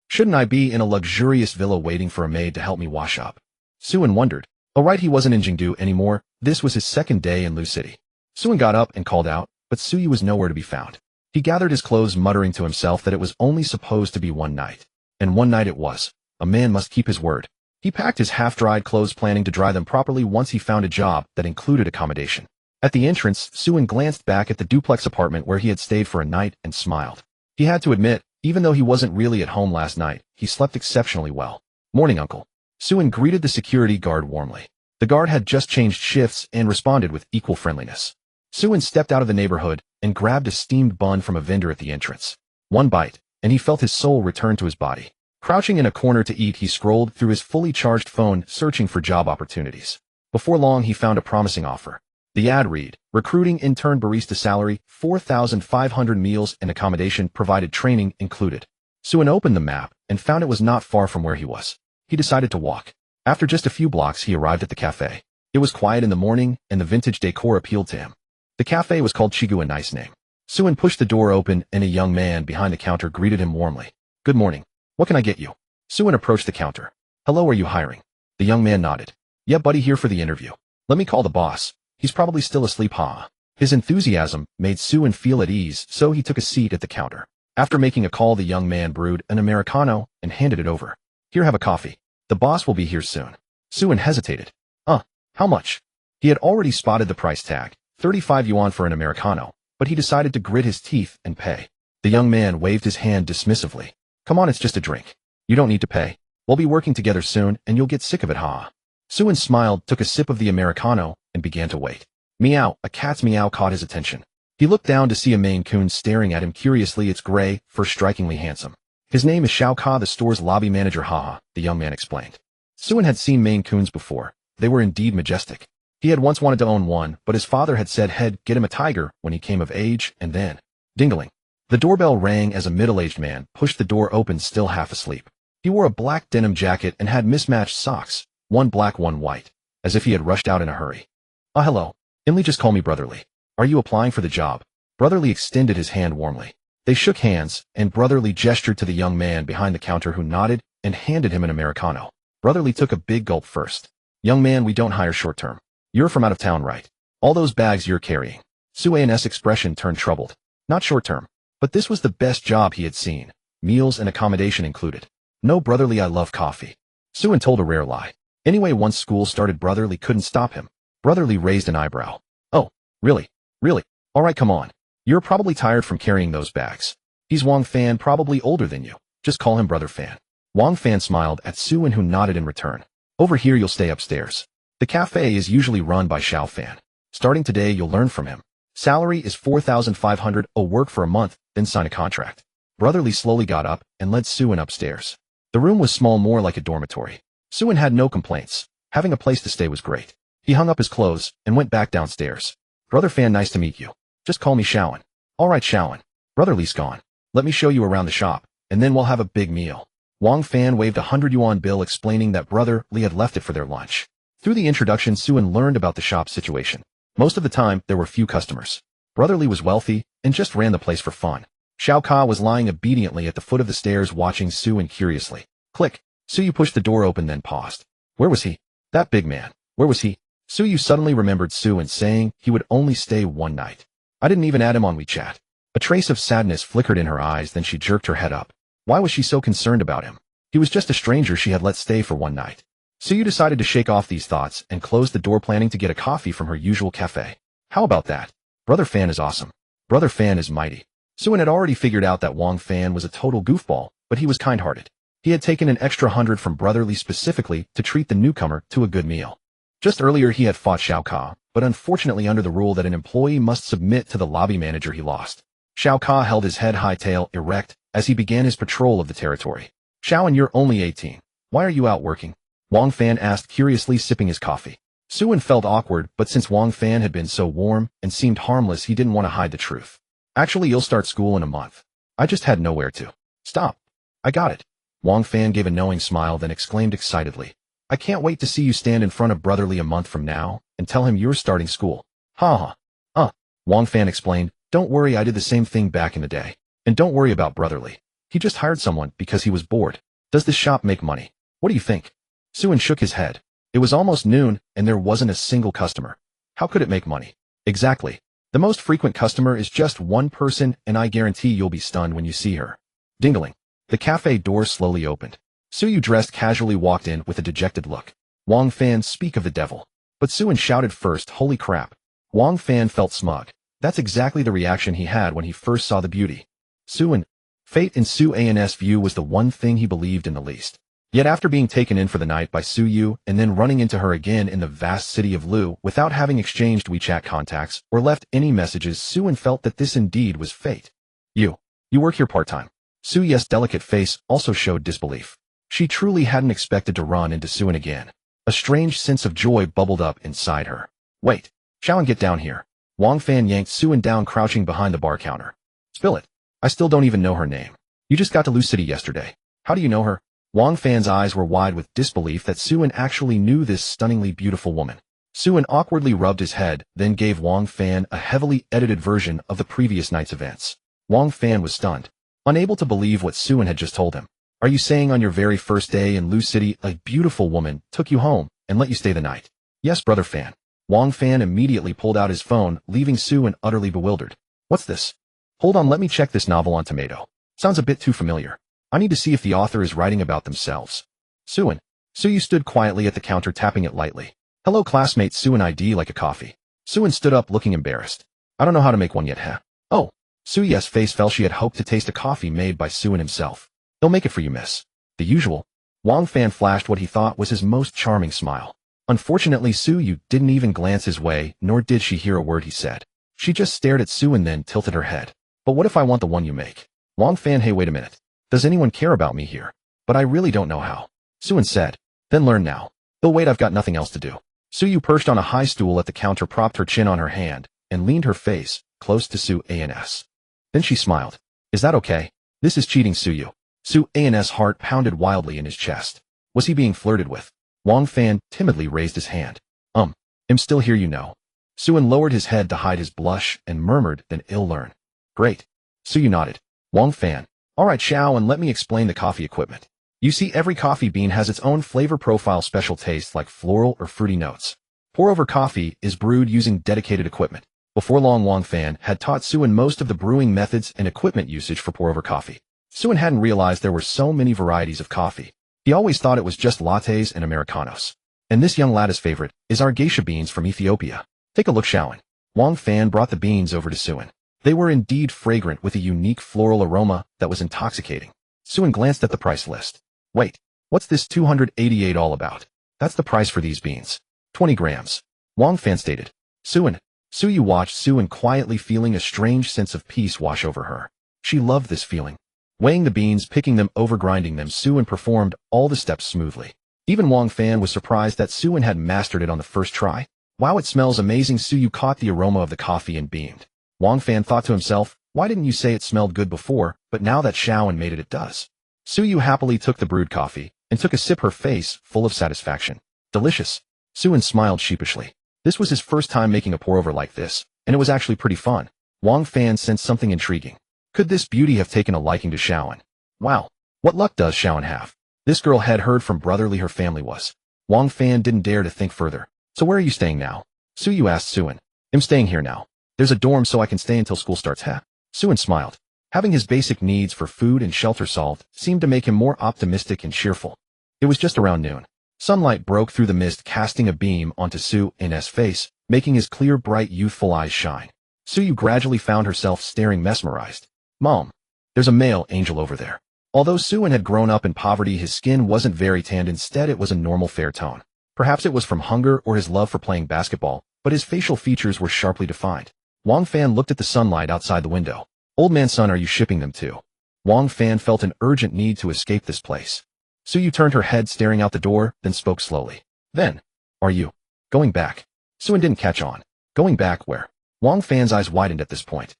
Shouldn't I be in a luxurious villa waiting for a maid to help me wash up? Suin wondered. Oh right, he wasn't in Jingdu anymore. This was his second day in Lu City. Suin got up and called out, but Suyu was nowhere to be found. He gathered his clothes, muttering to himself that it was only supposed to be one night. And one night it was. A man must keep his word. He packed his half-dried clothes, planning to dry them properly once he found a job that included accommodation. At the entrance, Suin glanced back at the duplex apartment where he had stayed for a night and smiled. He had to admit, even though he wasn't really at home last night, he slept exceptionally well. Morning, uncle. Suin greeted the security guard warmly. The guard had just changed shifts and responded with equal friendliness. Suin stepped out of the neighborhood and grabbed a steamed bun from a vendor at the entrance. One bite, and he felt his soul return to his body. Crouching in a corner to eat, he scrolled through his fully charged phone, searching for job opportunities. Before long, he found a promising offer. The ad read, recruiting intern barista, salary, 4,500, meals and accommodation provided, training included. Suin opened the map and found it was not far from where he was. He decided to walk. After just a few blocks, he arrived at the cafe. It was quiet in the morning, and the vintage decor appealed to him. The cafe was called Chigu, a nice name. Suin pushed the door open, and a young man behind the counter greeted him warmly. Good morning. What can I get you? Suin approached the counter. Hello, are you hiring? The young man nodded. Yeah, buddy, here for the interview. Let me call the boss. He's probably still asleep, huh? His enthusiasm made Suin feel at ease, so he took a seat at the counter. After making a call, the young man brewed an Americano and handed it over. Here, have a coffee. The boss will be here soon. Suin hesitated. How much? He had already spotted the price tag, 35 yuan for an Americano, but he decided to grit his teeth and pay. The young man waved his hand dismissively. Come on, it's just a drink. You don't need to pay. We'll be working together soon, and you'll get sick of it, huh? Suin smiled, took a sip of the Americano, and began to wait. Meow, a cat's meow caught his attention. He looked down to see a Maine Coon staring at him curiously. It's gray, fur, strikingly handsome. His name is Xiao Ka, the store's lobby manager, haha, the young man explained. Suin had seen Maine Coons before. They were indeed majestic. He had once wanted to own one, but his father had said he'd get him a tiger when he came of age, and then... Ding-a-ling. The doorbell rang as a middle-aged man pushed the door open, still half asleep. He wore a black denim jacket and had mismatched socks, one black, one white, as if he had rushed out in a hurry. Hello. Inly, just call me Brotherly. Are you applying for the job? Brotherly extended his hand warmly. They shook hands, and Brotherly gestured to the young man behind the counter, who nodded and handed him an Americano. Brotherly took a big gulp first. Young man, we don't hire short-term. You're from out of town, right? All those bags you're carrying. Suin's expression turned troubled. Not short-term. But this was the best job he had seen. Meals and accommodation included. No, Brotherly, I love coffee. Suin told a rare lie. Anyway, once school started, Brotherly couldn't stop him. Brotherly raised an eyebrow. Oh, really? Really? All right, come on. You're probably tired from carrying those bags. He's Wang Fan, probably older than you. Just call him Brother Fan. Wang Fan smiled at Suin, who nodded in return. Over here, you'll stay upstairs. The cafe is usually run by Xiao Fan. Starting today, you'll learn from him. Salary is 4,500, work for a month, then sign a contract. Brotherly slowly got up and led Suin upstairs. The room was small, more like a dormitory. Suin had no complaints. Having a place to stay was great. He hung up his clothes and went back downstairs. Brother Fan, nice to meet you. Just call me Shaoan. All right, Shaoan. Brotherly's gone. Let me show you around the shop, and then we'll have a big meal. Wang Fan waved a 100 yuan bill, explaining that Brotherly had left it for their lunch. Through the introduction, Suin learned about the shop's situation. Most of the time, there were few customers. Brotherly was wealthy and just ran the place for fun. Xiao Ka was lying obediently at the foot of the stairs, watching Suin curiously. Click. Suyu pushed the door open, then paused. Where was he? That big man. Where was he? Suyu suddenly remembered Suin saying he would only stay one night. I didn't even add him on WeChat. A trace of sadness flickered in her eyes, then she jerked her head up. Why was she so concerned about him? He was just a stranger she had let stay for one night. Suyu decided to shake off these thoughts and closed the door, planning to get a coffee from her usual cafe. How about that? Brother Fan is awesome. Brother Fan is mighty. Suin had already figured out that Wang Fan was a total goofball, but he was kind-hearted. He had taken an extra 100 from Brotherly specifically to treat the newcomer to a good meal. Just earlier he had fought Xiao Ka, but unfortunately under the rule that an employee must submit to the lobby manager he lost. Xiao Ka held his head high-tail erect as he began his patrol of the territory. Xiao, and you're only 18. Why are you out working? Wang Fan asked curiously, sipping his coffee. Suan felt awkward, but since Wang Fan had been so warm and seemed harmless, he didn't want to hide the truth. Actually, you'll start school in a month. I just had nowhere to. Stop. I got it. Wang Fan gave a knowing smile, then exclaimed excitedly. I can't wait to see you stand in front of Brotherly a month from now and tell him you're starting school. Ha ha. Wang Fan explained. Don't worry, I did the same thing back in the day. And don't worry about Brotherly. He just hired someone because he was bored. Does this shop make money? What do you think? Suan shook his head. It was almost noon, and there wasn't a single customer. How could it make money? Exactly. The most frequent customer is just one person, and I guarantee you'll be stunned when you see her. Ding-a-ling. The cafe door slowly opened. Suyu, dressed casually, walked in with a dejected look. Wang Fan, speak of the devil. But Suan shouted first, holy crap. Wang Fan felt smug. That's exactly the reaction he had when he first saw the beauty. Suan. Fate in Suan's view was the one thing he believed in the least. Yet after being taken in for the night by Suyu and then running into her again in the vast city of Lu without having exchanged WeChat contacts or left any messages, Suan felt that this indeed was fate. You work here part-time. Suyu's delicate face also showed disbelief. She truly hadn't expected to run into Suan again. A strange sense of joy bubbled up inside her. Wait, Xiao, and get down here. Wang Fan yanked Suan down, crouching behind the bar counter. Spill it. I still don't even know her name. You just got to Lu City yesterday. How do you know her? Wang Fan's eyes were wide with disbelief that Suan actually knew this stunningly beautiful woman. Suan awkwardly rubbed his head, then gave Wang Fan a heavily edited version of the previous night's events. Wang Fan was stunned, unable to believe what Suan had just told him. Are you saying on your very first day in Lu City, a beautiful woman took you home and let you stay the night? Yes, brother Fan. Wang Fan immediately pulled out his phone, leaving Suan utterly bewildered. What's this? Hold on, let me check this novel on Tomato. Sounds a bit too familiar. I need to see if the author is writing about themselves. Suan. Suyu stood quietly at the counter, tapping it lightly. Hello, classmate. Suan, ID like a coffee. Suan stood up, looking embarrassed. I don't know how to make one yet, huh? Oh. Suyu's face fell. She had hoped to taste a coffee made by Suan himself. They'll make it for you, miss. The usual. Wang Fan flashed what he thought was his most charming smile. Unfortunately, Suyu didn't even glance his way, nor did she hear a word he said. She just stared at Suan, then tilted her head. But what if I want the one you make? Wang Fan, hey, wait a minute. Does anyone care about me here? But I really don't know how. Suan said. Then learn now. Oh wait, I've got nothing else to do. Suyu perched on a high stool at the counter, propped her chin on her hand, and leaned her face close to Suan's. Then she smiled. Is that okay? This is cheating, Suyu. Suan's heart pounded wildly in his chest. Was he being flirted with? Wang Fan timidly raised his hand. I'm still here, you know. Suan lowered his head to hide his blush and murmured, then ill learn. Great. Suyu nodded. Wang Fan. All right, Xiao, and let me explain the coffee equipment. You see, every coffee bean has its own flavor profile, special taste like floral or fruity notes. Pour-over coffee is brewed using dedicated equipment. Before long, Wang Fan had taught Suan most of the brewing methods and equipment usage for pour-over coffee. Suan hadn't realized there were so many varieties of coffee. He always thought it was just lattes and Americanos. And this young lad's favorite is our geisha beans from Ethiopia. Take a look, Xiao. Wang Fan brought the beans over to Suan. They were indeed fragrant with a unique floral aroma that was intoxicating. Suan glanced at the price list. Wait, what's this 288 all about? That's the price for these beans. 20 grams. Wang Fan stated. Suyu watched Suan quietly, feeling a strange sense of peace wash over her. She loved this feeling. Weighing the beans, picking them, over grinding them, Suan performed all the steps smoothly. Even Wang Fan was surprised that Suan had mastered it on the first try. Wow, it smells amazing. Suyu caught the aroma of the coffee and beamed. Wang Fan thought to himself, why didn't you say it smelled good before, but now that Xiaoan made it, it does. Suyu happily took the brewed coffee and took a sip, her face full of satisfaction. Delicious. Suan smiled sheepishly. This was his first time making a pour-over like this, and it was actually pretty fun. Wang Fan sensed something intriguing. Could this beauty have taken a liking to Xiaoan? Wow. What luck does Xiaoan have? This girl had heard from Brotherly her family was. Wang Fan didn't dare to think further. So where are you staying now? Suyu asked Suan. I'm staying here now. There's a dorm so I can stay until school starts, huh? Suan smiled. Having his basic needs for food and shelter solved seemed to make him more optimistic and cheerful. It was just around noon. Sunlight broke through the mist, casting a beam onto Suan's face, making his clear, bright, youthful eyes shine. Suyu gradually found herself staring, mesmerized. Mom, there's a male angel over there. Although Suan had grown up in poverty, his skin wasn't very tanned. Instead, it was a normal fair tone. Perhaps it was from hunger or his love for playing basketball, but his facial features were sharply defined. Wang Fan looked at the sunlight outside the window. Old man son, are you shipping them too? Wang Fan felt an urgent need to escape this place. Suyu turned her head staring out the door, then spoke slowly. Then, are you going back? Suin didn't catch on. Going back where? Wang Fan's eyes widened at this point.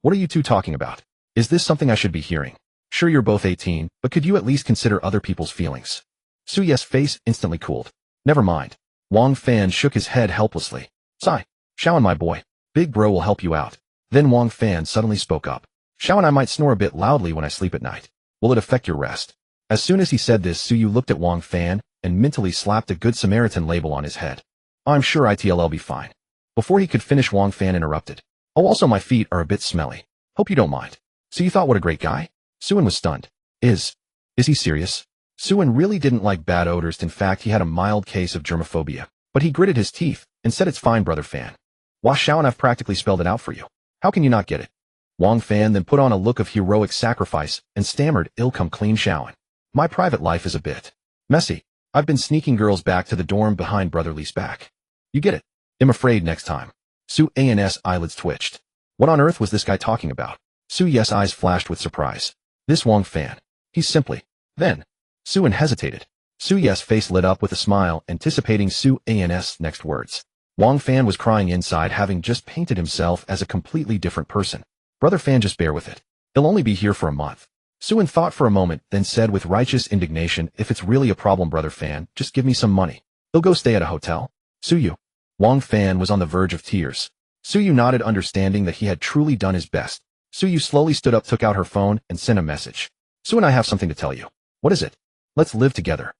What are you two talking about? Is this something I should be hearing? Sure, you're both 18, but could you at least consider other people's feelings? Suyu's face instantly cooled. Never mind. Wang Fan shook his head helplessly. Sigh. Xiaoan, my boy. Big bro will help you out. Then Wang Fan suddenly spoke up. Xiaoan, I might snore a bit loudly when I sleep at night. Will it affect your rest? As soon as he said this, Suyu looked at Wang Fan and mentally slapped a Good Samaritan label on his head. I'm sure it'll be fine. Before he could finish, Wang Fan interrupted. Oh, also my feet are a bit smelly. Hope you don't mind. So you thought what a great guy? Suin was stunned. Is he serious? Suin really didn't like bad odors. In fact, he had a mild case of germophobia. But he gritted his teeth and said, it's fine, brother Fan. Wah Xiaoan, I've practically spelled it out for you. How can you not get it? Wang Fan then put on a look of heroic sacrifice and stammered, I'll come clean, Xiaoan. My private life is a bit messy. I've been sneaking girls back to the dorm behind Brother Lee's back. You get it. I'm afraid next time. Su An's eyelids twitched. What on earth was this guy talking about? Suyu's eyes flashed with surprise. This Wang Fan. He's simply. Then. Suin hesitated. Suyu's face lit up with a smile, anticipating Su An's next words. Wang Fan was crying inside, having just painted himself as a completely different person. Brother Fan, just bear with it. He'll only be here for a month. Suin thought for a moment, then said with righteous indignation, if it's really a problem, Brother Fan, just give me some money. He'll go stay at a hotel. Suyu. Wang Fan was on the verge of tears. Suyu nodded, understanding that he had truly done his best. Suyu slowly stood up, took out her phone, and sent a message. Suin, I have something to tell you. What is it? Let's live together.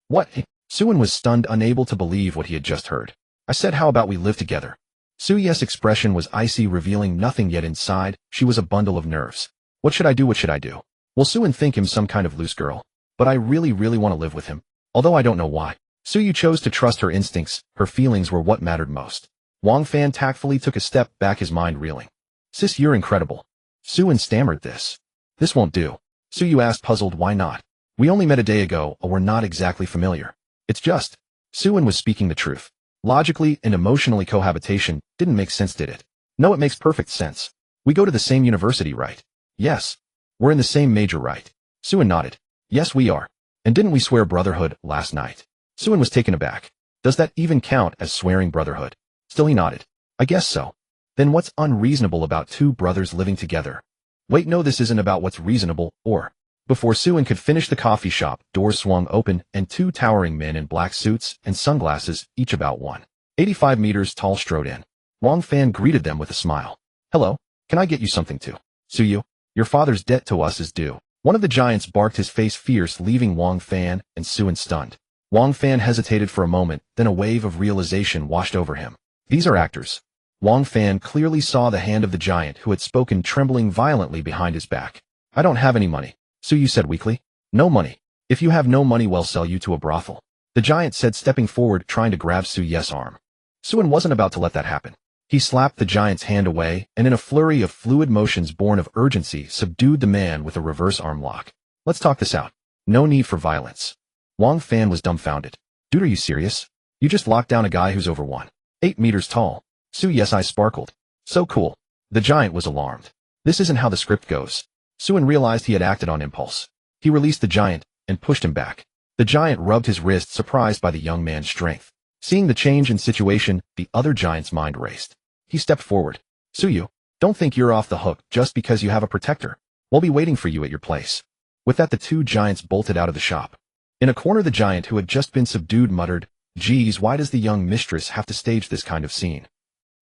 What? Suin was stunned, unable to believe what he had just heard. I said, how about we live together? Suyu's expression was icy, revealing nothing, yet inside, she was a bundle of nerves. What should I do? What should I do? Will Suin think him some kind of loose girl? But I really want to live with him. Although I don't know why. Suyu chose to trust her instincts. Her feelings were what mattered most. Wang Fan tactfully took a step back, his mind reeling. Sis, you're incredible. Suin stammered this. This won't do. Suyu asked, puzzled, why not? We only met a day ago, or we're not exactly familiar. It's just. Suin was speaking the truth. Logically and emotionally, cohabitation didn't make sense, did it? No, it makes perfect sense. We go to the same university, right? Yes. We're in the same major, right? Suin nodded. Yes, we are. And didn't we swear brotherhood last night? Suin was taken aback. Does that even count as swearing brotherhood? Still he nodded. I guess so. Then what's unreasonable about two brothers living together? Wait, no, this isn't about what's reasonable, or... Before Suin could finish, the coffee shop doors swung open and two towering men in black suits and sunglasses, each about 185 meters tall, strode in. Wang Fan greeted them with a smile. Hello, can I get you something too? Suyu, your father's debt to us is due. One of the giants barked, his face fierce, leaving Wang Fan and Suin stunned. Wang Fan hesitated for a moment, then a wave of realization washed over him. These are actors. Wang Fan clearly saw the hand of the giant who had spoken, trembling violently behind his back. I don't have any money. Suyu said weakly. No money. If you have no money, we'll sell you to a brothel. The giant said, stepping forward, trying to grab Suyu's arm. Suin wasn't about to let that happen. He slapped the giant's hand away, and in a flurry of fluid motions born of urgency, subdued the man with a reverse arm lock. Let's talk this out. No need for violence. Wang Fan was dumbfounded. Dude, are you serious? You just locked down a guy who's over 1.8 meters tall. Suyu's eyes sparkled. So cool. The giant was alarmed. This isn't how the script goes. Suin realized he had acted on impulse. He released the giant and pushed him back. The giant rubbed his wrist, surprised by the young man's strength. Seeing the change in situation, the other giant's mind raced. He stepped forward. Suyu, don't think you're off the hook just because you have a protector. We'll be waiting for you at your place. With that, the two giants bolted out of the shop. In a corner, the giant, who had just been subdued, muttered, Geez, why does the young mistress have to stage this kind of scene?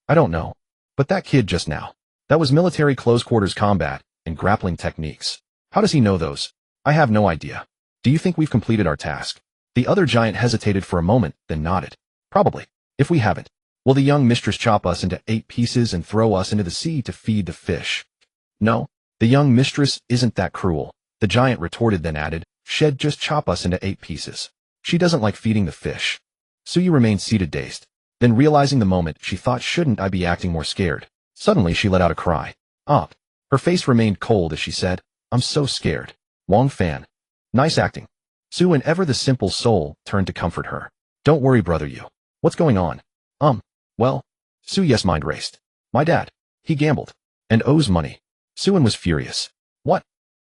I don't know. But that kid just now. That was military close quarters combat and grappling techniques. How does he know those? I have no idea. Do you think we've completed our task? The other giant hesitated for a moment, then nodded. Probably. If we haven't, will the young mistress chop us into 8 pieces and throw us into the sea to feed the fish? No, the young mistress isn't that cruel. The giant retorted, then added, She'd just chop us into 8 pieces. She doesn't like feeding the fish. Suyu remained seated, dazed. Then realizing the moment, she thought, shouldn't I be acting more scared? Suddenly she let out a cry. Ah. Her face remained cold as she said, I'm so scared. Wang Fan. Nice acting. Suin, ever the simple soul, turned to comfort her. Don't worry, brother you. What's going on? Well, Su-Yes mind raced. My dad. He gambled. And owes money. Su-In was furious. What?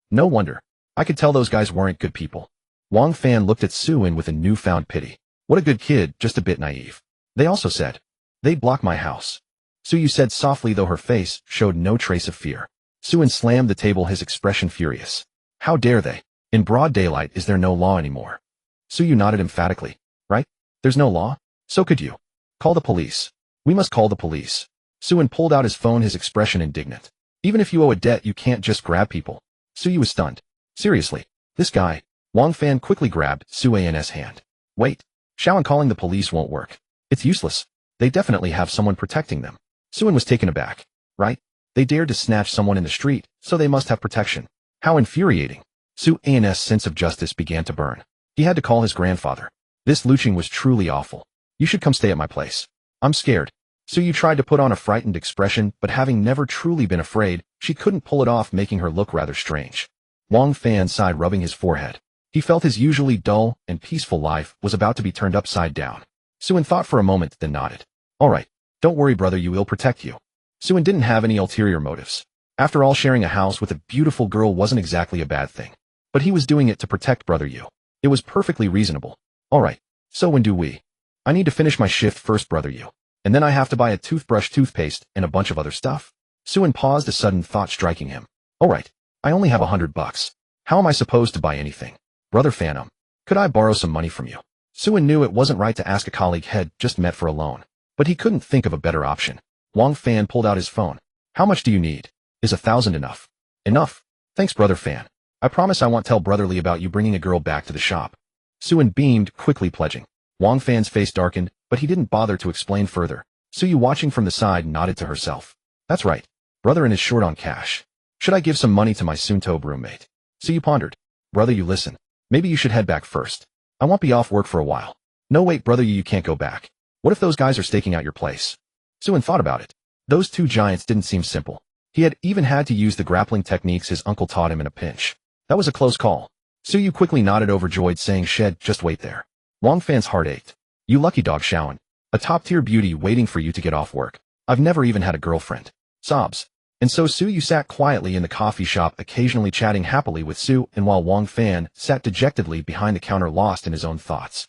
No wonder. I could tell those guys weren't good people. Wang Fan looked at Su-In with a newfound pity. What a good kid, just a bit naive. They also said, they'd block my house. Su-Yu said softly, though her face showed no trace of fear. Su-In slammed the table, his expression furious. How dare they? In broad daylight, is there no law anymore? Su-Yu nodded emphatically. Right? There's no law? So could you. Call the police. We must call the police. Su-In pulled out his phone, his expression indignant. Even if you owe a debt, you can't just grab people. Su-Yu was stunned. Seriously, this guy. Wang Fan quickly grabbed Su-An's hand. Wait. Xiaoan, calling the police won't work. It's useless. They definitely have someone protecting them. Su-In was taken aback. Right? They dared to snatch someone in the street, so they must have protection. How infuriating. Su-An's sense of justice began to burn. He had to call his grandfather. This Lucheng was truly awful. You should come stay at my place. I'm scared. Su-Yu tried to put on a frightened expression, but having never truly been afraid, she couldn't pull it off, making her look rather strange. Wang Fan sighed, rubbing his forehead. He felt his usually dull and peaceful life was about to be turned upside down. Su-In thought for a moment, then nodded. All right. Don't worry, brother, you will protect you. Su-In didn't have any ulterior motives. After all, sharing a house with a beautiful girl wasn't exactly a bad thing. But he was doing it to protect brother Yu. It was perfectly reasonable. All right. So when do we? I need to finish my shift first, brother Yu. And then I have to buy a toothbrush, toothpaste, and a bunch of other stuff. Su-In paused, a sudden thought striking him. All right. I only have $100. How am I supposed to buy anything? Brother Phantom, could I borrow some money from you? Su-In knew it wasn't right to ask a colleague had just met for a loan, but he couldn't think of a better option. Wang Fan pulled out his phone. How much do you need? Is 1,000 enough? Enough. Thanks, brother Fan. I promise I won't tell brotherly about you bringing a girl back to the shop. Su-In beamed, quickly pledging. Wang Fan's face darkened, but he didn't bother to explain further. Su-Yu, watching from the side, nodded to herself. That's right. Brother-in is short on cash. Should I give some money to my soon-to-be roommate? Su-Yu pondered. Brother, you listen. Maybe you should head back first. I won't be off work for a while. No, wait, brother, you can't go back. What if those guys are staking out your place? Su-In thought about it. Those two giants didn't seem simple. He had even had to use the grappling techniques his uncle taught him in a pinch. That was a close call. Su-Yu quickly nodded, overjoyed, saying, Shed, just wait there. Wang Fan's heart ached. You lucky dog, Xiaoan. A top-tier beauty waiting for you to get off work. I've never even had a girlfriend. Sobs. And so Su-Yu sat quietly in the coffee shop, occasionally chatting happily with Su, and while Wang Fan sat dejectedly behind the counter, lost in his own thoughts.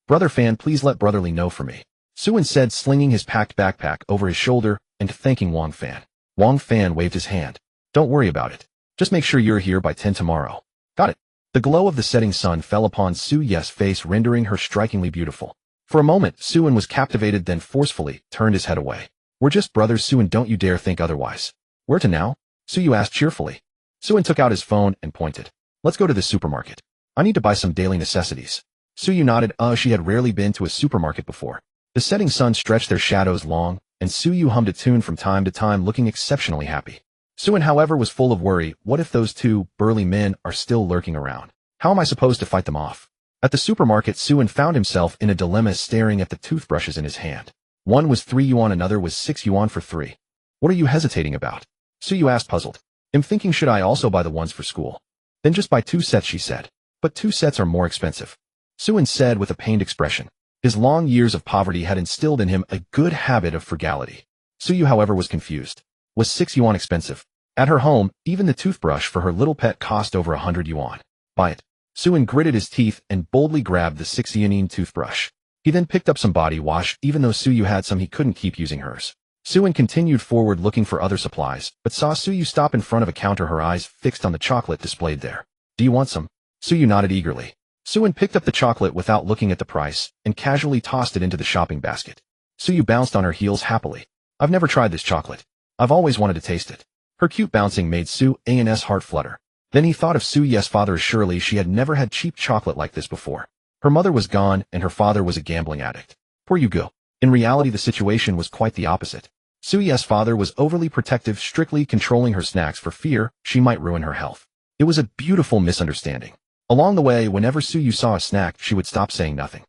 Brother Fan, please let brotherly know for me. Su-In said, slinging his packed backpack over his shoulder and thanking Wang Fan. Wang Fan waved his hand. Don't worry about it. Just make sure you're here by 10 tomorrow. Got it. The glow of the setting sun fell upon Su-Yes' face, rendering her strikingly beautiful. For a moment, Su-In was captivated, then forcefully turned his head away. We're just brothers, Su-In, don't you dare think otherwise. Where to now? Su-Yu asked cheerfully. Su-In took out his phone and pointed. Let's go to the supermarket. I need to buy some daily necessities. Su-Yu nodded. She had rarely been to a supermarket before. The setting sun stretched their shadows long, and Su-Yu hummed a tune from time to time, looking exceptionally happy. Su-In, however, was full of worry. What if those two burly men are still lurking around? How am I supposed to fight them off? At the supermarket, Su-In found himself in a dilemma, staring at the toothbrushes in his hand. One was 3 yuan, another was 6 yuan for 3. What are you hesitating about? Su-Yu asked, puzzled. I'm thinking, should I also buy the ones for school? Then just buy 2 sets, she said. But 2 sets are more expensive. Su-In said with a pained expression. His long years of poverty had instilled in him a good habit of frugality. Su-Yu, however, was confused. Was 6 yuan expensive? At her home, even the toothbrush for her little pet cost over 100 yuan. Buy it. Su-In gritted his teeth and boldly grabbed the 6 yuan toothbrush. He then picked up some body wash. Even though Su-Yu had some, he couldn't keep using hers. Su-In continued forward, looking for other supplies, but saw Su-Yu stop in front of a counter, her eyes fixed on the chocolate displayed there. Do you want some? Su-Yu nodded eagerly. Su-In picked up the chocolate without looking at the price and casually tossed it into the shopping basket. Su-Yu bounced on her heels happily. I've never tried this chocolate. I've always wanted to taste it. Her cute bouncing made Su-An's heart flutter. Then he thought of Su-Yes' father. Surely she had never had cheap chocolate like this before. Her mother was gone and her father was a gambling addict. Poor Yugo. In reality, the situation was quite the opposite. Su-Yes' father was overly protective, strictly controlling her snacks for fear she might ruin her health. It was a beautiful misunderstanding. Along the way, whenever Su-Yu saw a snack, she would stop saying nothing.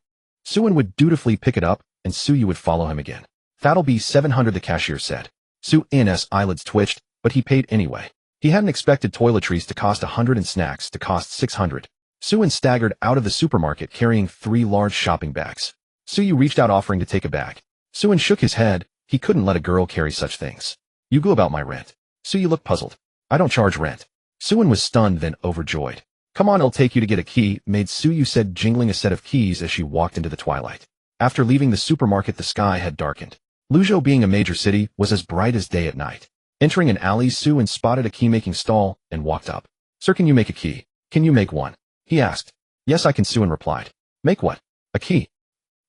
Su-In would dutifully pick it up, and Su-Yu would follow him again. That'll be 700, the cashier said. Su-In's eyelids twitched, but he paid anyway. He hadn't expected toiletries to cost 100 and snacks to cost 600. Su-In staggered out of the supermarket carrying 3 large shopping bags. Suyu reached out offering to take a bag. Suin shook his head. He couldn't let a girl carry such things. You go about my rent. Suyu looked puzzled. I don't charge rent. Suin was stunned then overjoyed. Come on, I'll take you to get a key, maid Suyu said, jingling a set of keys as she walked into the twilight. After leaving the supermarket, the sky had darkened. Luzhou, being a major city, was as bright as day at night. Entering an alley, Suin spotted a key-making stall and walked up. Sir, can you make a key? Can you make one? He asked. Yes, I can, Suin replied. Make what? A key.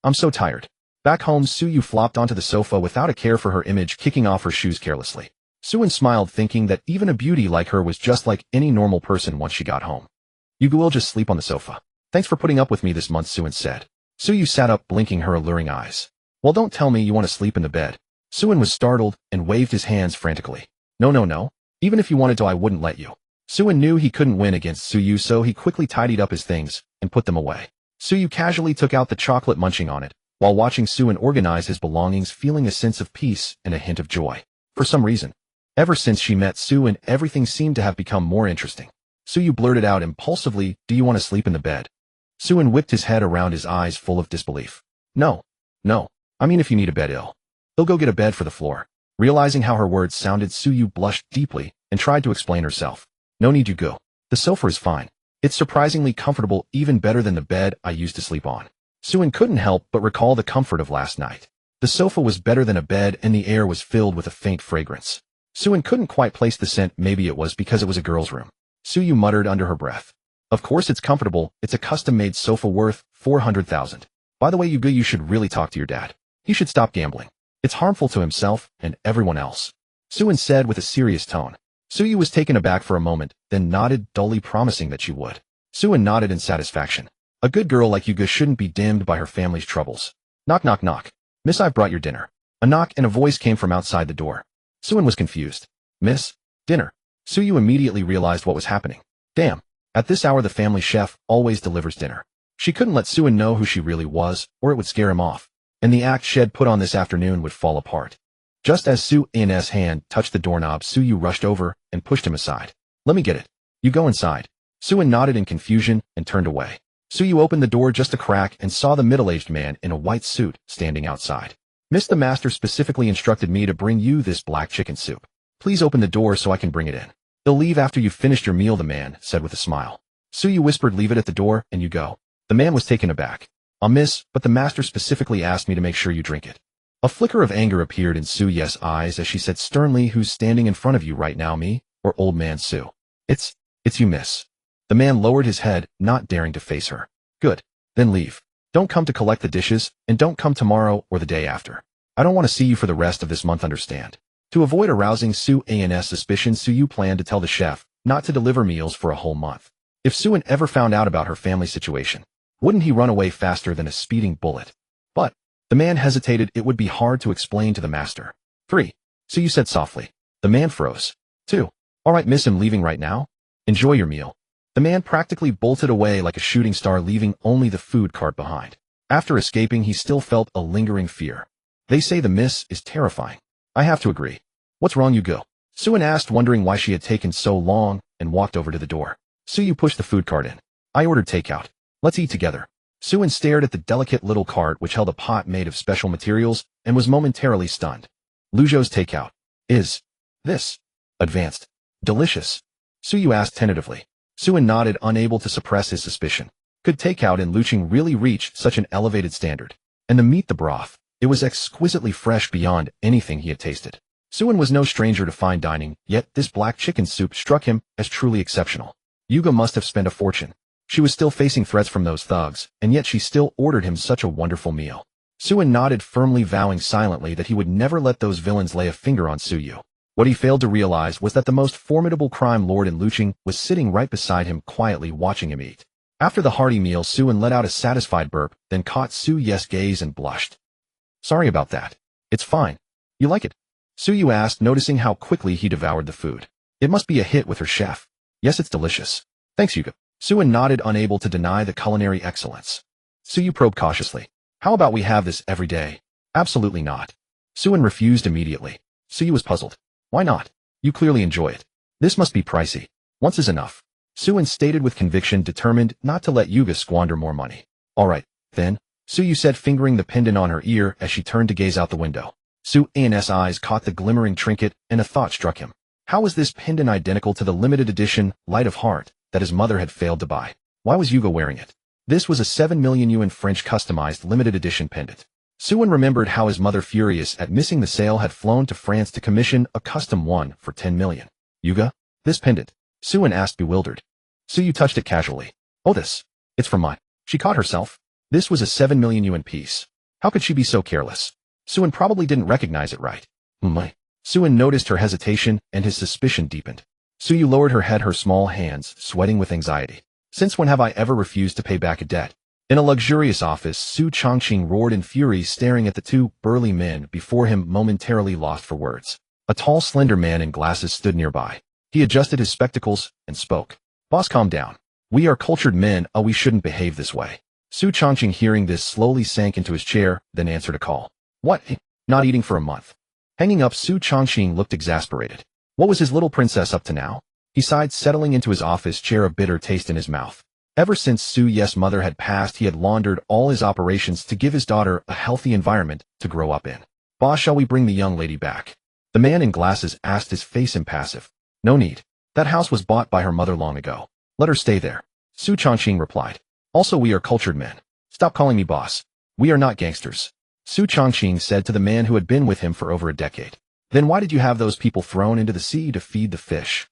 I'm so tired. Back home, Suyu flopped onto the sofa without a care for her image, kicking off her shoes carelessly. Suin smiled, thinking that even a beauty like her was just like any normal person once she got home. You will just sleep on the sofa. Thanks for putting up with me this month, Suin said. Suyu sat up, blinking her alluring eyes. Well, don't tell me you want to sleep in the bed. Suin was startled and waved his hands frantically. No. Even if you wanted to, I wouldn't let you. Suin knew he couldn't win against Suyu, so he quickly tidied up his things and put them away. Suyu casually took out the chocolate, munching on it, while watching Suin organize his belongings, feeling a sense of peace and a hint of joy. For some reason, ever since she met Suin, everything seemed to have become more interesting. Suyu blurted out impulsively, do you want to sleep in the bed? Suin whipped his head around, his eyes full of disbelief. No. I mean, if you need a bed, they'll go get a bed for the floor. Realizing how her words sounded, Suyu blushed deeply and tried to explain herself. No need, you go. The sofa is fine. It's surprisingly comfortable, even better than the bed I used to sleep on. Suin couldn't help but recall the comfort of last night. The sofa was better than a bed, and the air was filled with a faint fragrance. Suin couldn't quite place the scent. Maybe it was because it was a girl's room. Suyu muttered under her breath. Of course it's comfortable. It's a custom-made sofa worth 400,000. By the way, you should really talk to your dad. He should stop gambling. It's harmful to himself and everyone else. Suin said with a serious tone. Suyu was taken aback for a moment, then nodded dully, promising that she would. Suin nodded in satisfaction. A good girl like Yuga shouldn't be dimmed by her family's troubles. Knock, knock, knock. Miss, I've brought your dinner. A knock and a voice came from outside the door. Suin was confused. Miss? Dinner? Suyu immediately realized what was happening. Damn. At this hour, the family chef always delivers dinner. She couldn't let Suin know who she really was, or it would scare him off, and the act she had put on this afternoon would fall apart. Just as Suin's hand touched the doorknob, Suyu rushed over and pushed him aside. Let me get it. You go inside. Suin nodded in confusion and turned away. Suyu opened the door just a crack and saw the middle-aged man in a white suit standing outside. Miss, the master specifically instructed me to bring you this black chicken soup. Please open the door so I can bring it in. They'll leave after you've finished your meal, the man said with a smile. Suyu whispered, leave it at the door and you go. The man was taken aback. Miss, but the master specifically asked me to make sure you drink it. A flicker of anger appeared in Suyu's eyes as she said sternly, who's standing in front of you right now, me or old man Su? It's you, miss. The man lowered his head, not daring to face her. Good. Then leave. Don't come to collect the dishes, and don't come tomorrow or the day after. I don't want to see you for the rest of this month, understand? To avoid arousing Suin's suspicion, Suyu planned to tell the chef not to deliver meals for a whole month. If Suin ever found out about her family situation, wouldn't he run away faster than a speeding bullet? But the man hesitated. It would be hard to explain to the master. 3. Suyu said softly. The man froze. 2. All right, miss, I'm leaving right now. Enjoy your meal. The man practically bolted away like a shooting star, leaving only the food cart behind. After escaping, he still felt a lingering fear. They say the miss is terrifying. I have to agree. What's wrong, you go? Suin asked, wondering why she had taken so long, and walked over to the door. Suyu pushed the food cart in. I ordered takeout. Let's eat together. Suin stared at the delicate little cart which held a pot made of special materials and was momentarily stunned. Luzhou's takeout. Is this advanced? Delicious? Suyu asked tentatively. Suin nodded, unable to suppress his suspicion. Could takeout in Lucheng really reach such an elevated standard? And the meat, the broth, it was exquisitely fresh beyond anything he had tasted. Suin was no stranger to fine dining, yet this black chicken soup struck him as truly exceptional. Yuga must have spent a fortune. She was still facing threats from those thugs, and yet she still ordered him such a wonderful meal. Suin nodded firmly, vowing silently that he would never let those villains lay a finger on Suyu. What he failed to realize was that the most formidable crime lord in Lucheng was sitting right beside him, quietly watching him eat. After the hearty meal, Suin let out a satisfied burp, then caught Suyu's gaze and blushed. Sorry about that. It's fine. You like it? Suyu asked, noticing how quickly he devoured the food. It must be a hit with her chef. Yes, it's delicious. Thanks, Yuga. Suin nodded, unable to deny the culinary excellence. Suyu probed cautiously. How about we have this every day? Absolutely not. Suin refused immediately. Suyu was puzzled. Why not? You clearly enjoy it. This must be pricey. Once is enough. Suin stated with conviction, determined not to let Yuga squander more money. All right, then. Suyu said, fingering the pendant on her ear as she turned to gaze out the window. Su's eyes caught the glimmering trinket, and a thought struck him. How was this pendant identical to the limited edition Light of Heart that his mother had failed to buy? Why was Yuga wearing it? This was a 7 million yuan French customized limited edition pendant. Suin remembered how his mother, furious at missing the sale, had flown to France to commission a custom one for 10 million. Yuga? This pendant? Suin asked, bewildered. Suyu touched it casually. Oh, it's from mine. She caught herself. This was a 7 million yuan piece. How could she be so careless? Suin probably didn't recognize it, right? Suin noticed her hesitation, and his suspicion deepened. Suyu lowered her head, her small hands sweating with anxiety. Since when have I ever refused to pay back a debt? In a luxurious office, Su Chongqing roared in fury, staring at the two burly men before him, momentarily lost for words. A tall, slender man in glasses stood nearby. He adjusted his spectacles and spoke. Boss, calm down. We are cultured men, we shouldn't behave this way. Su Chongqing, hearing this, slowly sank into his chair, then answered a call. What? Not eating for a month. Hanging up, Su Chongqing looked exasperated. What was his little princess up to now? He sighed, settling into his office chair, a bitter taste in his mouth. Ever since Su's mother had passed, he had laundered all his operations to give his daughter a healthy environment to grow up in. Boss, shall we bring the young lady back? The man in glasses asked, his face impassive. No need. That house was bought by her mother long ago. Let her stay there. Su Chongqing replied. Also, we are cultured men. Stop calling me boss. We are not gangsters. Su Chongqing said to the man who had been with him for over a decade. Then why did you have those people thrown into the sea to feed the fish?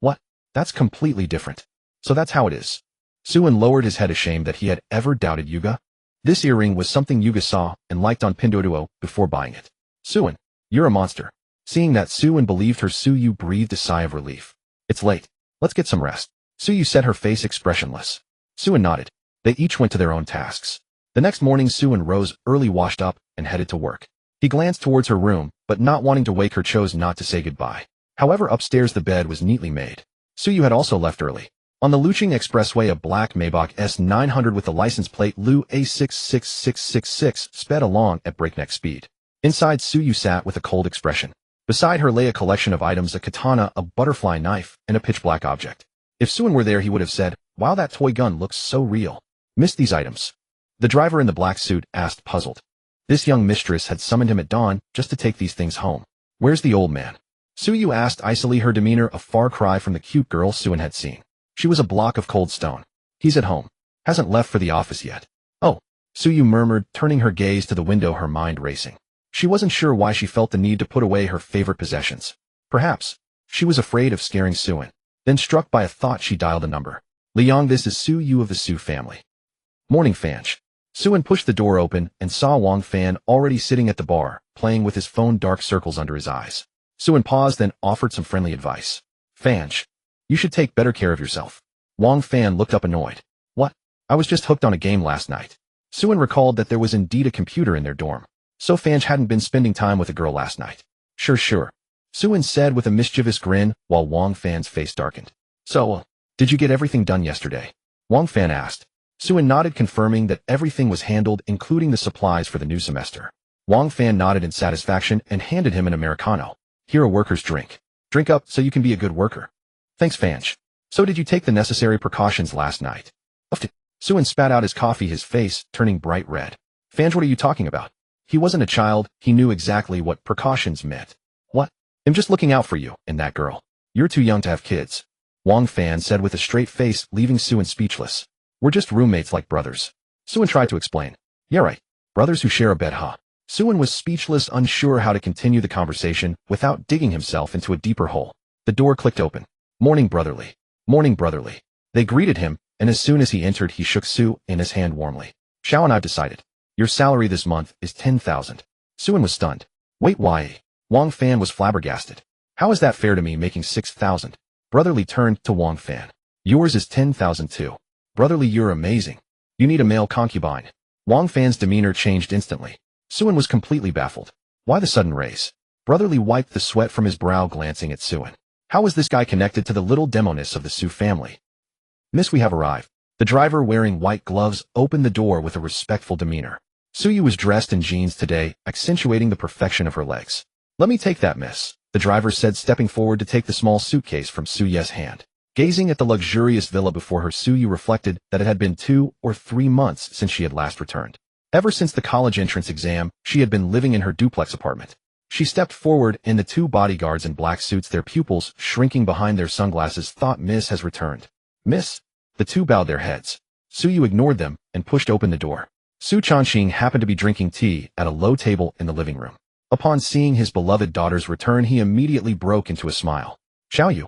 What? That's completely different. So that's how it is. Suin lowered his head, ashamed that he had ever doubted Yuga. This earring was something Yuga saw and liked on Pinduoduo before buying it. Suin, you're a monster. Seeing that Suin believed her, Suyu breathed a sigh of relief. It's late. Let's get some rest. Suyu said, her face expressionless. Suin nodded. They each went to their own tasks. The next morning, Suin rose early, washed up, and headed to work. He glanced towards her room, but not wanting to wake her, chose not to say goodbye. However, upstairs the bed was neatly made. Suyu had also left early. On the Lucheng Expressway, a black Maybach S900 with the license plate Lu A66666 sped along at breakneck speed. Inside, Suyu sat with a cold expression. Beside her lay a collection of items, a katana, a butterfly knife, and a pitch-black object. If Suin were there, he would have said, wow, that toy gun looks so real. Missed these items? The driver in the black suit asked, puzzled. This young mistress had summoned him at dawn just to take these things home. Where's the old man? Suyu asked icily, her demeanor a far cry from the cute girl Suin had seen. She was a block of cold stone. He's at home. Hasn't left for the office yet. Oh, Suyu murmured, turning her gaze to the window, her mind racing. She wasn't sure why she felt the need to put away her favorite possessions. Perhaps she was afraid of scaring Suin. Then, struck by a thought, she dialed a number. Liang, this is Suyu of the Su family. Morning, Fanch. Suin pushed the door open and saw Wang Fan already sitting at the bar, playing with his phone, dark circles under his eyes. Suin paused, then offered some friendly advice. Fanch, you should take better care of yourself. Wang Fan looked up, annoyed. What? I was just hooked on a game last night. Suin recalled that there was indeed a computer in their dorm. So Fanch hadn't been spending time with a girl last night. Sure. Suin said with a mischievous grin, while Wang Fan's face darkened. So, did you get everything done yesterday? Wang Fan asked. Suin nodded, confirming that everything was handled, including the supplies for the new semester. Wang Fan nodded in satisfaction and handed him an Americano. Here, a worker's drink. Drink up so you can be a good worker. Thanks, Fanch. So did you take the necessary precautions last night? Suin spat out his coffee, his face turning bright red. Fanch, what are you talking about? He wasn't a child, he knew exactly what precautions meant. What? I'm just looking out for you and that girl. You're too young to have kids. Wang Fan said with a straight face, leaving Suin speechless. We're just roommates like brothers. Suin tried to explain. Yeah, right. Brothers who share a bed, huh? Suin was speechless, unsure how to continue the conversation without digging himself into a deeper hole. The door clicked open. Morning, brotherly. Morning, brotherly. They greeted him, and as soon as he entered, he shook Su in his hand warmly. Xiao and I've decided. Your salary this month is 10,000. Suin was stunned. Wait, why? Wang Fan was flabbergasted. How is that fair to me, making 6,000? Brotherly turned to Wang Fan. Yours is 10,000 too. Brotherly, you're amazing. You need a male concubine. Wang Fan's demeanor changed instantly. Suin was completely baffled. Why the sudden raise? Brotherly wiped the sweat from his brow, glancing at Suin. How was this guy connected to the little demoness of the Su family? Miss, we have arrived. The driver, wearing white gloves, opened the door with a respectful demeanor. Suyu was dressed in jeans today, accentuating the perfection of her legs. Let me take that, miss, the driver said, stepping forward to take the small suitcase from Suyu's hand. Gazing at the luxurious villa before her, Suyu reflected that it had been 2 or 3 months since she had last returned. Ever since the college entrance exam, she had been living in her duplex apartment. She stepped forward, and the two bodyguards in black suits, their pupils shrinking behind their sunglasses, thought, "Miss has returned." "Miss?" The two bowed their heads. Suyu ignored them and pushed open the door. Su Changqing happened to be drinking tea at a low table in the living room. Upon seeing his beloved daughter's return, he immediately broke into a smile. "Xiaoyu,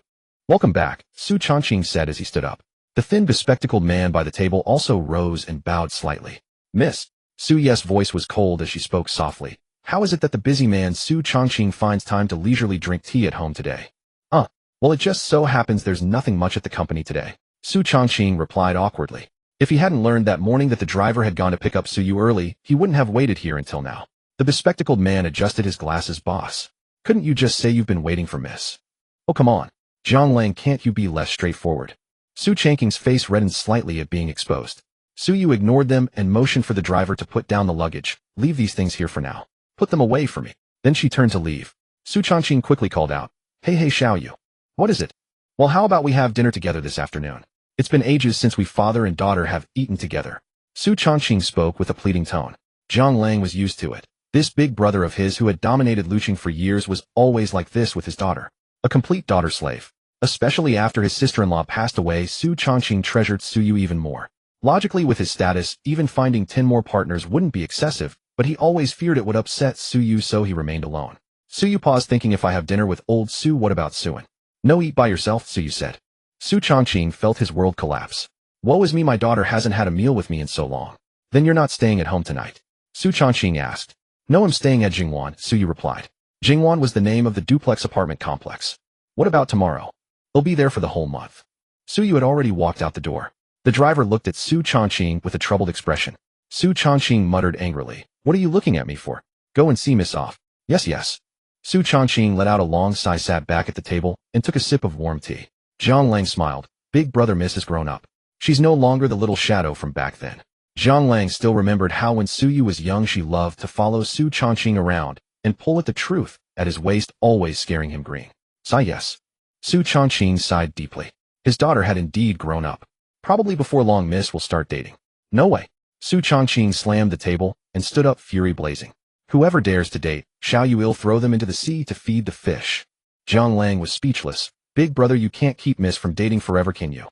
welcome back," Su Changqing said as he stood up. The thin, bespectacled man by the table also rose and bowed slightly. "Miss." Su Ye's voice was cold as she spoke softly. "How is it that the busy man Su Changqing finds time to leisurely drink tea at home today?" Well, it just so happens there's nothing much at the company today," Su Changqing replied awkwardly. If he hadn't learned that morning that the driver had gone to pick up Suyu early, he wouldn't have waited here until now. The bespectacled man adjusted his glasses. "Boss, couldn't you just say you've been waiting for Miss?" "Oh, come on, Zhang, can't you be less straightforward?" Su Changqing's face reddened slightly at being exposed. Suyu ignored them and motioned for the driver to put down the luggage. "Leave these things here for now. Put them away for me." Then she turned to leave. Su Changqing quickly called out, Hey, Xiaoyu. What is it?" "Well, how about we have dinner together this afternoon? It's been ages since we father and daughter have eaten together." Su Changqing spoke with a pleading tone. Zhang Lang was used to it. This big brother of his who had dominated Lucheng for years was always like this with his daughter. A complete daughter slave. Especially after his sister-in-law passed away, Su Changqing treasured Suyu even more. Logically, with his status, even finding 10 more partners wouldn't be excessive, but he always feared it would upset Suyu, so he remained alone. Suyu paused, thinking, if I have dinner with old Su, what about Suin? "No, eat by yourself," Suyu said. Su Changqing felt his world collapse. "Woe is me, my daughter hasn't had a meal with me in so long." "Then you're not staying at home tonight?" Su Changqing asked. "No, I'm staying at Jingwan," Suyu replied. Jingwan was the name of the duplex apartment complex. "What about tomorrow?" "I'll be there for the whole month." Suyu had already walked out the door. The driver looked at Su Changqing with a troubled expression. Su Changqing muttered angrily, "What are you looking at me for? Go and see Miss off." Yes. Su Changqing let out a long sigh, sat back at the table, and took a sip of warm tea. Zhang Lang smiled. Big brother Miss has grown up. She's no longer the little shadow from back then. Zhang Lang still remembered how when Suyu was young she loved to follow Su Changqing around and pull at the truth at his waist, always scaring him green. Sigh yes. Su Changqing sighed deeply. His daughter had indeed grown up. Probably before long Miss will start dating. No way. Su Changqing slammed the table and stood up, fury blazing. Whoever dares to date, Xiaoyu will throw them into the sea to feed the fish. Zhang Lang was speechless. Big brother, you can't keep Miss from dating forever, can you?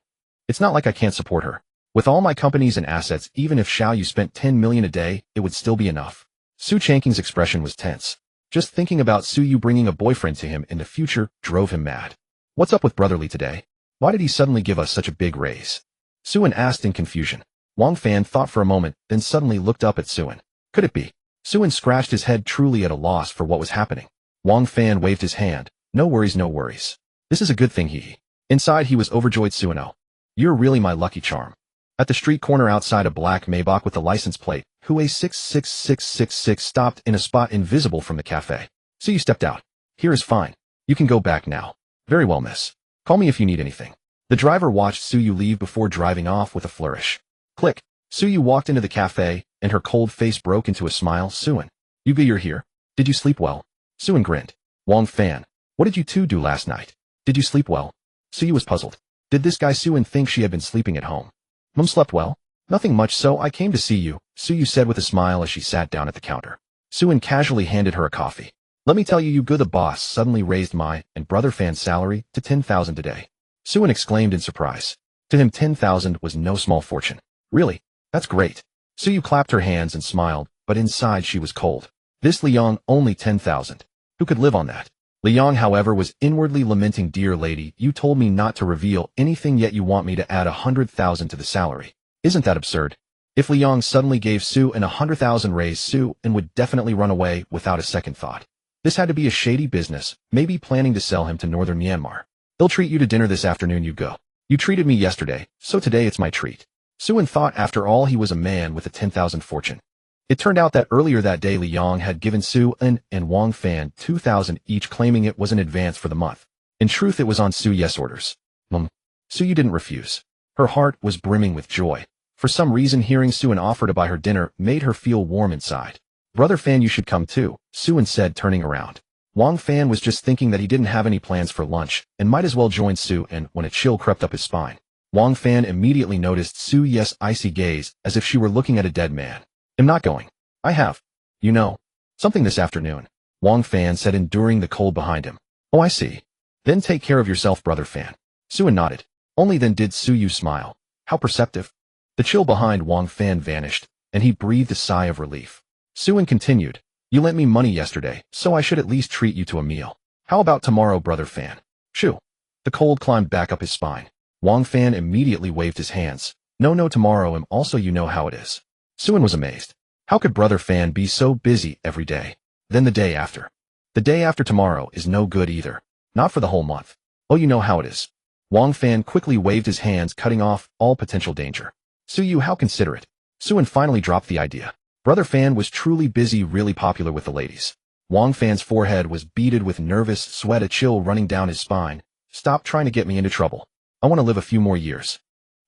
It's not like I can't support her. With all my companies and assets, even if Xiaoyu spent 10 million a day, it would still be enough. Su Changqing's expression was tense. Just thinking about Suyu bringing a boyfriend to him in the future drove him mad. What's up with brotherly today? Why did he suddenly give us such a big raise? Suin asked in confusion. Wang Fan thought for a moment, then suddenly looked up at Suin. Could it be? Suin scratched his head, truly at a loss for what was happening. Wang Fan waved his hand. No worries, no worries. This is a good thing, he. Inside he was overjoyed. Suino. You're really my lucky charm. At the street corner outside a black Maybach with a license plate, Hue 66666 stopped in a spot invisible from the cafe. Suyu stepped out. Here is fine. You can go back now. Very well, miss. Call me if you need anything. The driver watched Suyu leave before driving off with a flourish. Click. Suyu walked into the cafe, and her cold face broke into a smile. Suin. Yuga, you're here. Did you sleep well? Suin grinned. Wang Fan. What did you two do last night? Did you sleep well? Suyu was puzzled. Did this guy Suin think she had been sleeping at home? Mum slept well? Nothing much, so I came to see you, Suyu said with a smile as she sat down at the counter. Suin casually handed her a coffee. Let me tell you, Yuga, the boss suddenly raised my and brother Fan's salary to 10,000 a day. Suin exclaimed in surprise. To him 10,000 was no small fortune. Really? That's great. Suyu clapped her hands and smiled, but inside she was cold. This Liang, only 10,000. Who could live on that? Liang, however, was inwardly lamenting. Dear lady, you told me not to reveal anything, yet you want me to add 100,000 to the salary. Isn't that absurd? If Liang suddenly gave Su an 100,000 raise, Su and would definitely run away without a second thought. This had to be a shady business, maybe planning to sell him to northern Myanmar. They'll treat you to dinner this afternoon, you go. You treated me yesterday, so today it's my treat. Suin thought, after all, he was a man with a 10,000 fortune. It turned out that earlier that day Liang had given Suin and Wang Fan 2,000 each, claiming it was an advance for the month. In truth, it was on Su Yes orders. Suyu didn't refuse. Her heart was brimming with joy. For some reason, hearing Suin offer to buy her dinner made her feel warm inside. Brother Fan, you should come too, Suin said, turning around. Wang Fan was just thinking that he didn't have any plans for lunch and might as well join Su, and when a chill crept up his spine. Wang Fan immediately noticed Su Yes' icy gaze as if she were looking at a dead man. Am not going. I have. You know. Something this afternoon. Wang Fan said, enduring the cold behind him. Oh, I see. Then take care of yourself, brother Fan. Suin nodded. Only then did Su Yu smile. How perceptive. The chill behind Wang Fan vanished, and he breathed a sigh of relief. Suin continued. You lent me money yesterday, so I should at least treat you to a meal. How about tomorrow, brother Fan? Shoo. The cold climbed back up his spine. Wang Fan immediately waved his hands. No, tomorrow, and also you know how it is. Suin was amazed. How could brother Fan be so busy every day? Then the day after. The day after tomorrow is no good either. Not for the whole month. Oh, you know how it is. Wang Fan quickly waved his hands, cutting off all potential danger. Su Yu, how considerate. Suin finally dropped the idea. Brother Fan was truly busy, really popular with the ladies. Wang Fan's forehead was beaded with nervous sweat, a chill running down his spine. Stop trying to get me into trouble. I want to live a few more years.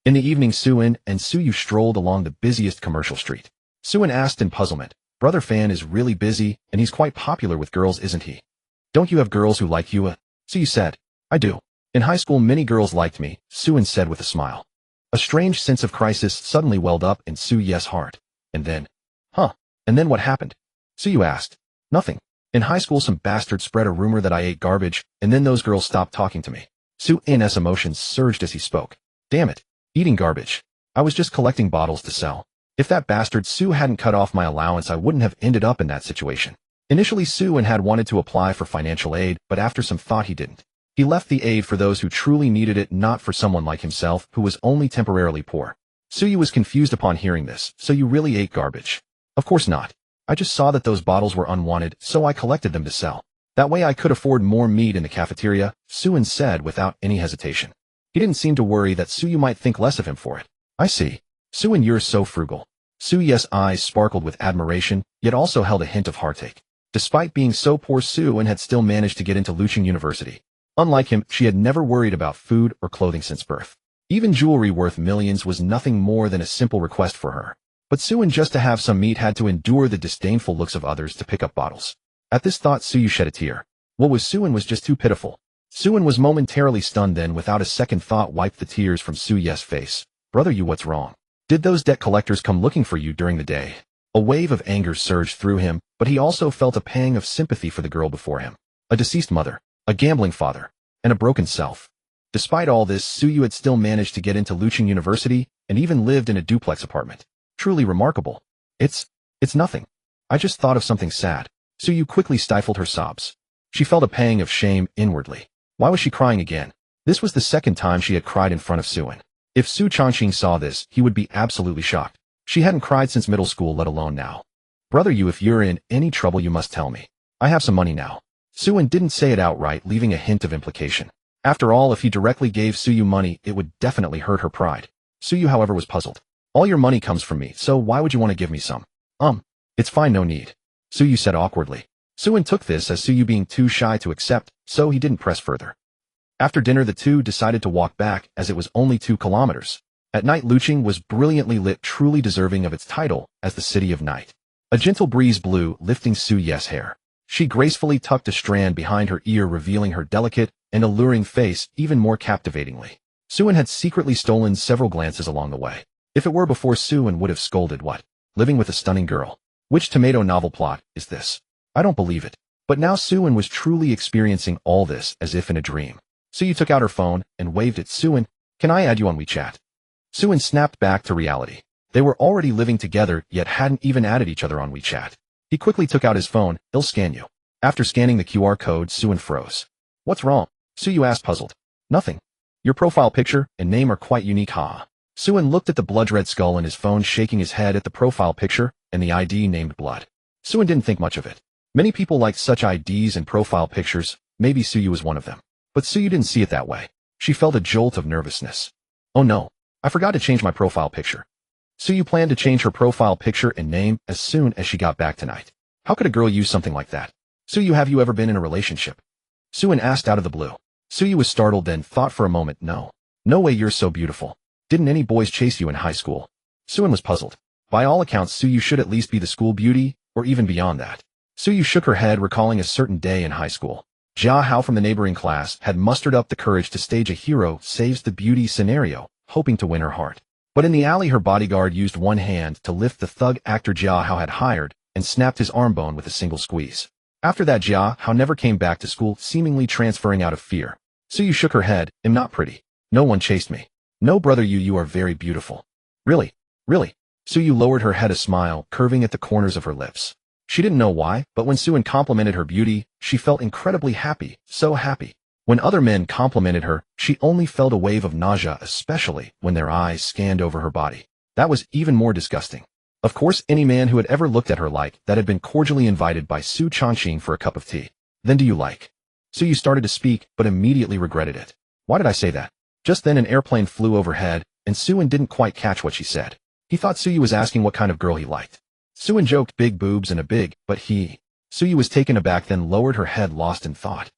In the evening, Suin and Su Yu strolled along the busiest commercial street. Suin asked in puzzlement, Brother Fan is really busy, and he's quite popular with girls, isn't he? Don't you have girls who like you? Su Yu said. I do. In high school many girls liked me, Suin said with a smile. A strange sense of crisis suddenly welled up in Su Yu's heart. And then? And then what happened? Su Yu asked. Nothing. In high school some bastard spread a rumor that I ate garbage, and then those girls stopped talking to me. Suin's emotions surged as he spoke. Damn it. Eating garbage. I was just collecting bottles to sell. If that bastard Su hadn't cut off my allowance, I wouldn't have ended up in that situation. Initially Suin had wanted to apply for financial aid, but after some thought he didn't. He left the aid for those who truly needed it, not for someone like himself who was only temporarily poor. Su Yu was confused upon hearing this. So you really ate garbage? Of course not. I just saw that those bottles were unwanted, so I collected them to sell. That way I could afford more meat in the cafeteria, Suin said without any hesitation. He didn't seem to worry that Su Yu might think less of him for it. I see. Suin, you're so frugal. Su Yu's eyes sparkled with admiration, yet also held a hint of heartache. Despite being so poor, Suin had still managed to get into Lucheng University. Unlike him, she had never worried about food or clothing since birth. Even jewelry worth millions was nothing more than a simple request for her. But Suin, just to have some meat, had to endure the disdainful looks of others to pick up bottles. At this thought, Su Yu shed a tear. What was Suin was just too pitiful. Suin was momentarily stunned, then without a second thought wiped the tears from Su Yu's face. Brother Yu, what's wrong? Did those debt collectors come looking for you during the day? A wave of anger surged through him, but he also felt a pang of sympathy for the girl before him. A deceased mother, a gambling father, and a broken self. Despite all this, Su Yu had still managed to get into Lucheng University and even lived in a duplex apartment. Truly remarkable. It's nothing. I just thought of something sad. Su Yu quickly stifled her sobs. She felt a pang of shame inwardly. Why was she crying again? This was the second time she had cried in front of Suin. If Su Changqing saw this, he would be absolutely shocked. She hadn't cried since middle school, let alone now. Brother Yu, if you're in any trouble you must tell me. I have some money now. Suin didn't say it outright, leaving a hint of implication. After all, if he directly gave Su Yu money, it would definitely hurt her pride. Su Yu, however, was puzzled. All your money comes from me, so why would you want to give me some? It's fine, no need. Su Yu said awkwardly. Suin took this as Su Yu being too shy to accept, so he didn't press further. After dinner, the two decided to walk back, as it was only 2 kilometers. At night, Lucheng was brilliantly lit, truly deserving of its title as the City of Night. A gentle breeze blew, lifting Su Yu's hair. She gracefully tucked a strand behind her ear, revealing her delicate and alluring face even more captivatingly. Suin had secretly stolen several glances along the way. If it were before, Suin would have scolded, what? Living with a stunning girl? Which tomato novel plot is this? I don't believe it. But now Suin was truly experiencing all this as if in a dream. Su Yu took out her phone and waved at Suin. Can I add you on WeChat? Suin snapped back to reality. They were already living together, yet hadn't even added each other on WeChat. He quickly took out his phone. I'll scan you. After scanning the QR code, Suin froze. What's wrong? Su Yu asked, puzzled. Nothing. Your profile picture and name are quite unique, ha. Suin looked at the blood-red skull in his phone, shaking his head at the profile picture and the ID named Blood. Suin didn't think much of it. Many people liked such IDs and profile pictures, maybe Su Yu was one of them. But Su Yu didn't see it that way. She felt a jolt of nervousness. Oh no, I forgot to change my profile picture. Su Yu planned to change her profile picture and name as soon as she got back tonight. How could a girl use something like that? Su Yu, have you ever been in a relationship? Suin asked out of the blue. Su Yu was startled, then thought for a moment. No. No way, you're so beautiful. Didn't any boys chase you in high school? Suin was puzzled. By all accounts, Su Yu should at least be the school beauty, or even beyond that. Su Yu shook her head, recalling a certain day in high school. Jia Hao from the neighboring class had mustered up the courage to stage a hero saves the beauty scenario, hoping to win her heart. But in the alley her bodyguard used one hand to lift the thug actor Jia Hao had hired and snapped his arm bone with a single squeeze. After that Jia Hao never came back to school, seemingly transferring out of fear. Suyu shook her head. I'm not pretty. No one chased me. No brother, you are very beautiful. Really? Really? Suyu lowered her head, a smile curving at the corners of her lips. She didn't know why, but when Suin complimented her beauty, she felt incredibly happy, so happy. When other men complimented her, she only felt a wave of nausea, especially when their eyes scanned over her body. That was even more disgusting. Of course, any man who had ever looked at her like that had been cordially invited by Su Changqing for a cup of tea. Then do you like? Suyu started to speak, but immediately regretted it. Why did I say that? Just then an airplane flew overhead, and Suin didn't quite catch what she said. He thought Suyu was asking what kind of girl he liked. Suin joked big boobs and a big, but Suyu was taken aback, then lowered her head, lost in thought.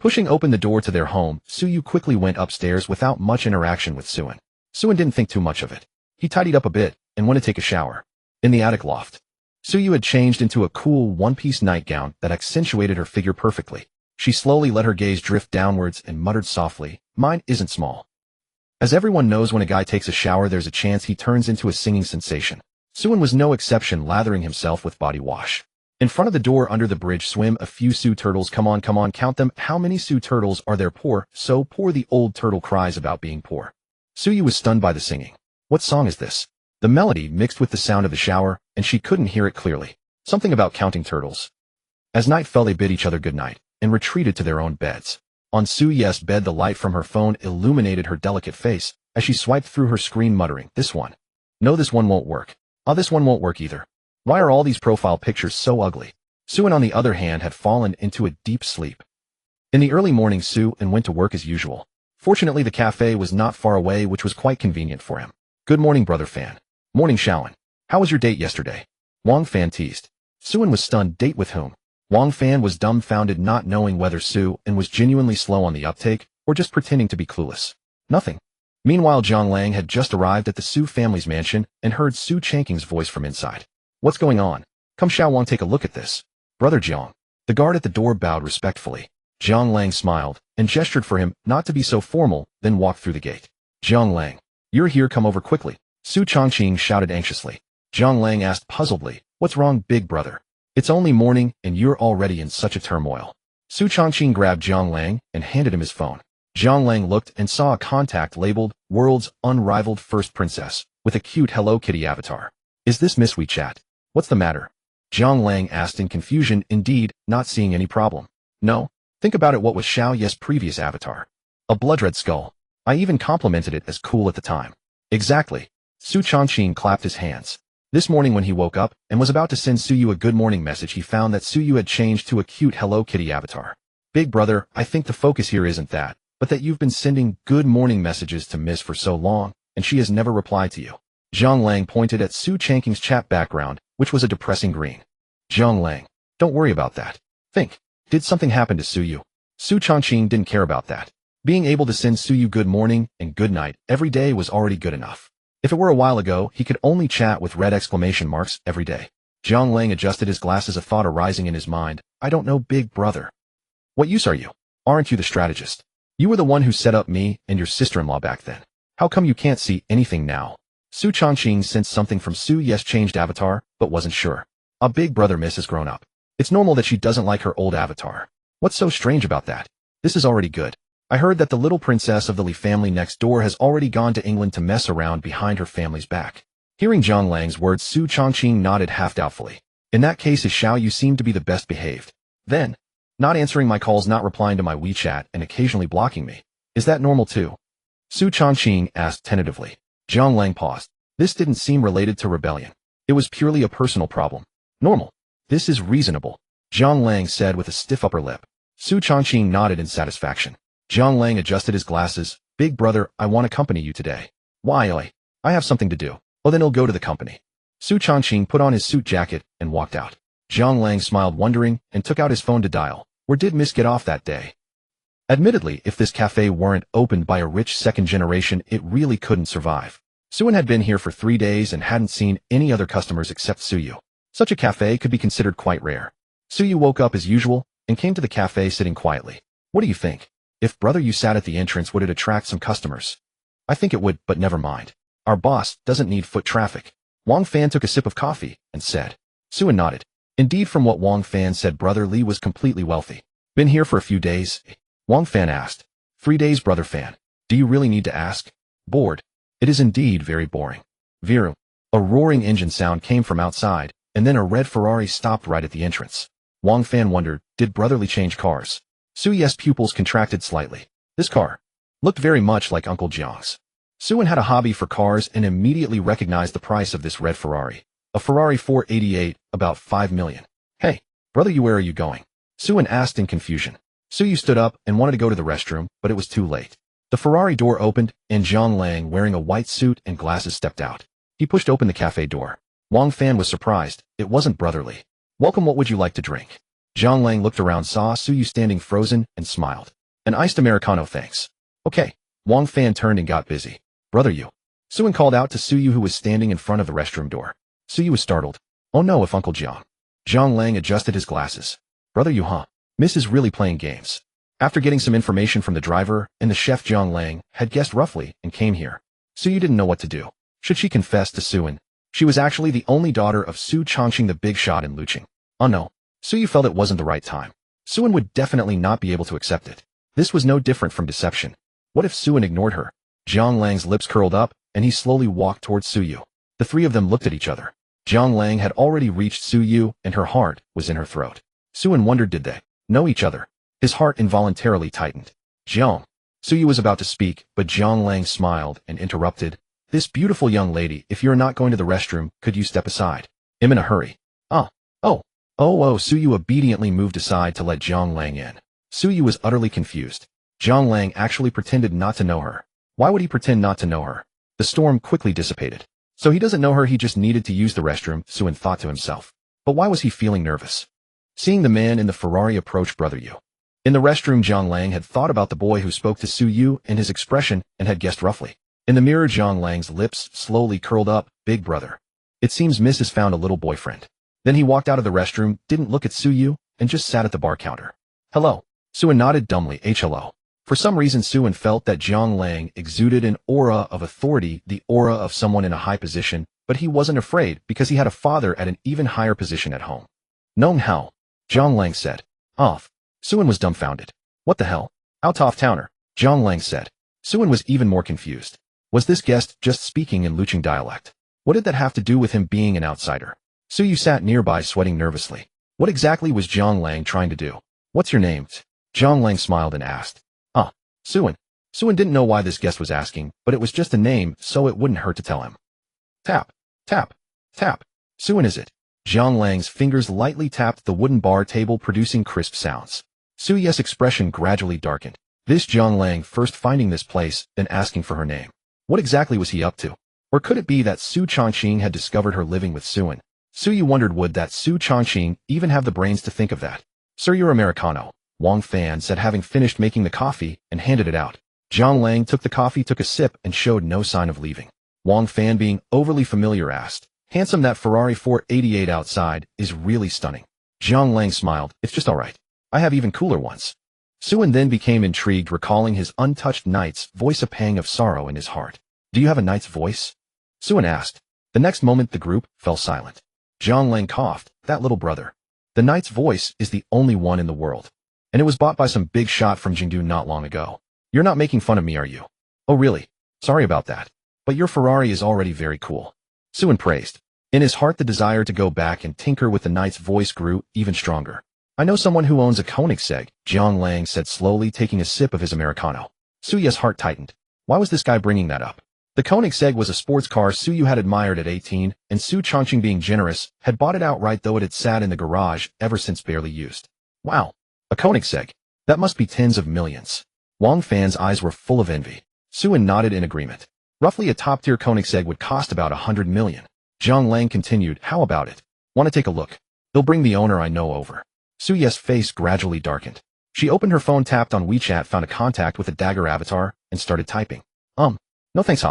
Pushing open the door to their home, Suyu quickly went upstairs without much interaction with Suin. Suin didn't think too much of it. He tidied up a bit and went to take a shower. In the attic loft, Suyu had changed into a cool one-piece nightgown that accentuated her figure perfectly. She slowly let her gaze drift downwards and muttered softly, "Mine isn't small." As everyone knows, when a guy takes a shower, there's a chance he turns into a singing sensation. Suin was no exception, lathering himself with body wash. In front of the door under the bridge swim a few Sioux turtles. Come on, count them. How many Sioux turtles are there? Poor, so poor, the old turtle cries about being poor. Suyu was stunned by the singing. What song is this? The melody mixed with the sound of the shower, and she couldn't hear it clearly. Something about counting turtles. As night fell, they bid each other good night and retreated to their own beds. On Suyu's bed, the light from her phone illuminated her delicate face as she swiped through her screen, muttering, "This one. No, this one won't work. This one won't work either. Why are all these profile pictures so ugly?" Suin, on the other hand, had fallen into a deep sleep. In the early morning, Suin went to work as usual. Fortunately, the cafe was not far away, which was quite convenient for him. "Good morning, brother Fan." "Morning, Shaolin. How was your date yesterday?" Wang Fan teased. Suin was stunned. Date with whom? Wang Fan was dumbfounded, not knowing whether Suin was genuinely slow on the uptake or just pretending to be clueless. Nothing. Meanwhile, Zhang Lang had just arrived at the Su family's mansion and heard Su Changqing's voice from inside. "What's going on? Come, Xiao Wang, take a look at this." "Brother Jiang." The guard at the door bowed respectfully. Zhang Lang smiled and gestured for him not to be so formal, then walked through the gate. "Zhang Lang, you're here, come over quickly." Su Changqing shouted anxiously. Zhang Lang asked puzzledly, "What's wrong, big brother? It's only morning and you're already in such a turmoil." Su Changqing grabbed Zhang Lang and handed him his phone. Zhang Lang looked and saw a contact labeled "World's Unrivaled First Princess" with a cute Hello Kitty avatar. "Is this Miss WeChat? What's the matter?" Zhang Lang asked in confusion, indeed, not seeing any problem. "No. Think about it, what was Xiao Ye's previous avatar? A blood-red skull. I even complimented it as cool at the time." "Exactly." Su Changqing clapped his hands. This morning when he woke up and was about to send Suyu a good morning message, he found that Suyu had changed to a cute Hello Kitty avatar. "Big brother, I think the focus here isn't that, but that you've been sending good morning messages to Miss for so long, and she has never replied to you." Zhang Lang pointed at Su Changqing's chat background, which was a depressing green. "Zhang Lang, don't worry about that. Think, did something happen to Suyu?" Su Changqing didn't care about that. Being able to send Suyu good morning and good night every day was already good enough. If it were a while ago, he could only chat with red exclamation marks every day. Zhang Lang adjusted his glasses, a thought arising in his mind. "I don't know, big brother. What use are you? Aren't you the strategist? You were the one who set up me and your sister-in-law back then. How come you can't see anything now?" Su Changqing sensed something from Su Ye's changed avatar, but wasn't sure. A big brother Miss has grown up. It's normal that she doesn't like her old avatar. What's so strange about that? This is already good. I heard that the little princess of the Li family next door has already gone to England to mess around behind her family's back. Hearing Zhang Lang's words, Su Changqing nodded half doubtfully. "In that case, is Xiao Yu seem to be the best behaved. Then, not answering my calls, not replying to my WeChat, and occasionally blocking me. Is that normal too?" Su Changqing asked tentatively. Zhang Lang paused. This didn't seem related to rebellion. It was purely a personal problem. "Normal. This is reasonable," Zhang Lang said with a stiff upper lip. Su Changqing nodded in satisfaction. Zhang Lang adjusted his glasses. "Big brother, I want to accompany you today." "Why? I have something to do." "Oh, then he'll go to the company." Su Changqing put on his suit jacket and walked out. Zhang Lang smiled, wondering, and took out his phone to dial. Where did Miss get off that day? Admittedly, if this cafe weren't opened by a rich second generation, it really couldn't survive. Suin had been here for 3 days and hadn't seen any other customers except Suyu. Such a cafe could be considered quite rare. Suyu woke up as usual and came to the cafe, sitting quietly. "What do you think? If brother you sat at the entrance, would it attract some customers?" "I think it would, but never mind." Our boss doesn't need foot traffic. Wang Fan took a sip of coffee and said. Suan nodded. Indeed, from what Wang Fan said, Brother Li was completely wealthy. Been here for a few days? Wang Fan asked. 3 days, Brother Fan. Do you really need to ask? Bored. It is indeed very boring. Viru. A roaring engine sound came from outside, and then a red Ferrari stopped right at the entrance. Wang Fan wondered, did Brother Li change cars? Suye's pupils contracted slightly. This car looked very much like Uncle Jiang's. Suan had a hobby for cars and immediately recognized the price of this red Ferrari. A Ferrari 488, about 5 million. Hey, brother, where are you going? Suan asked in confusion. Suyu stood up and wanted to go to the restroom, but it was too late. The Ferrari door opened, and Zhang Lang, wearing a white suit and glasses, stepped out. He pushed open the cafe door. Wang Fan was surprised. It wasn't Brother Li. Welcome, what would you like to drink? Zhang Lang looked around, saw Suyu standing frozen, and smiled. An iced Americano, thanks. Okay. Wang Fan turned and got busy. Brother Yu. Suan called out to Suyu, who was standing in front of the restroom door. Suyu was startled. Oh no, if Uncle Jiang. Zhang Lang adjusted his glasses. Brother Yu, huh? Miss is really playing games. After getting some information from the driver and the chef, Zhang Lang had guessed roughly and came here. Suyu didn't know what to do. Should she confess to Suan? She was actually the only daughter of Su Chongqing, the big shot in Lucheng. Oh no. Suyu felt it wasn't the right time. Suan would definitely not be able to accept it. This was no different from deception. What if Suan ignored her? Zhang Lang's lips curled up, and he slowly walked towards Suyu. The three of them looked at each other. Zhang Lang had already reached Suyu, and her heart was in her throat. Suan wondered, did they know each other? His heart involuntarily tightened. Zhang. Suyu was about to speak, but Zhang Lang smiled and interrupted. This beautiful young lady, if you're not going to the restroom, could you step aside? I'm in a hurry. Oh. Suyu obediently moved aside to let Zhang Lang in. Suyu was utterly confused. Zhang Lang actually pretended not to know her. Why would he pretend not to know her? The storm quickly dissipated. So he doesn't know her, he just needed to use the restroom, Suan thought to himself. But why was he feeling nervous? Seeing the man in the Ferrari approach Brother Yu. In the restroom, Zhang Lang had thought about the boy who spoke to Suyu and his expression and had guessed roughly. In the mirror, Zhang Lang's lips slowly curled up. Big brother. It seems Miss has found a little boyfriend. Then he walked out of the restroom, didn't look at Suyu, and just sat at the bar counter. Hello. Suan nodded dumbly. Hello. For some reason, Suan felt that Zhang Lang exuded an aura of authority, the aura of someone in a high position, but he wasn't afraid because he had a father at an even higher position at home. Nong hao. Zhang Lang said. Off. Suan was dumbfounded. What the hell? Out of towner. Zhang Lang said. Suan was even more confused. Was this guest just speaking in Lucheng dialect? What did that have to do with him being an outsider? Suyu sat nearby, sweating nervously. What exactly was Zhang Lang trying to do? What's your name? Zhang Lang smiled and asked. Suan. Suan didn't know why this guest was asking, but it was just a name, so it wouldn't hurt to tell him. Tap. Tap. Tap. Suan, is it? Zhang Lang's fingers lightly tapped the wooden bar table, producing crisp sounds. Suyu's expression gradually darkened. This Zhang Lang first finding this place, then asking for her name. What exactly was he up to? Or could it be that Su Chongqing had discovered her living with Suan? Suyu wondered, would that Su Chongqing even have the brains to think of that? Sir, your Americano, Wang Fan said, having finished making the coffee, and handed it out. Zhang Lang took the coffee, took a sip, and showed no sign of leaving. Wang Fan, being overly familiar, asked, handsome, that Ferrari 488 outside is really stunning. Zhang Lang smiled. It's just alright. I have even cooler ones. Suan then became intrigued, recalling his untouched knight's voice, a pang of sorrow in his heart. Do you have a knight's voice? Suan asked. The next moment the group fell silent. Zhang Lang coughed. That little brother. The knight's voice is the only one in the world. And it was bought by some big shot from Jingdu not long ago. You're not making fun of me, are you? Oh really? Sorry about that. But your Ferrari is already very cool. Suan praised. In his heart the desire to go back and tinker with the knight's voice grew even stronger. I know someone who owns a Koenigsegg, Zhang Lang said slowly, taking a sip of his Americano. Suyu's heart tightened. Why was this guy bringing that up? The Koenigsegg was a sports car Suyu had admired at 18, and Su Chongqing, being generous, had bought it outright, though it had sat in the garage ever since, barely used. Wow. A Koenigsegg. That must be tens of millions. Wang Fan's eyes were full of envy. Suan nodded in agreement. Roughly a top-tier Koenigsegg would cost about 100 million. Zhang Lang continued, how about it? Want to take a look? They'll bring the owner I know over. Suyu's face gradually darkened. She opened her phone, tapped on WeChat, found a contact with a dagger avatar, and started typing. No thanks,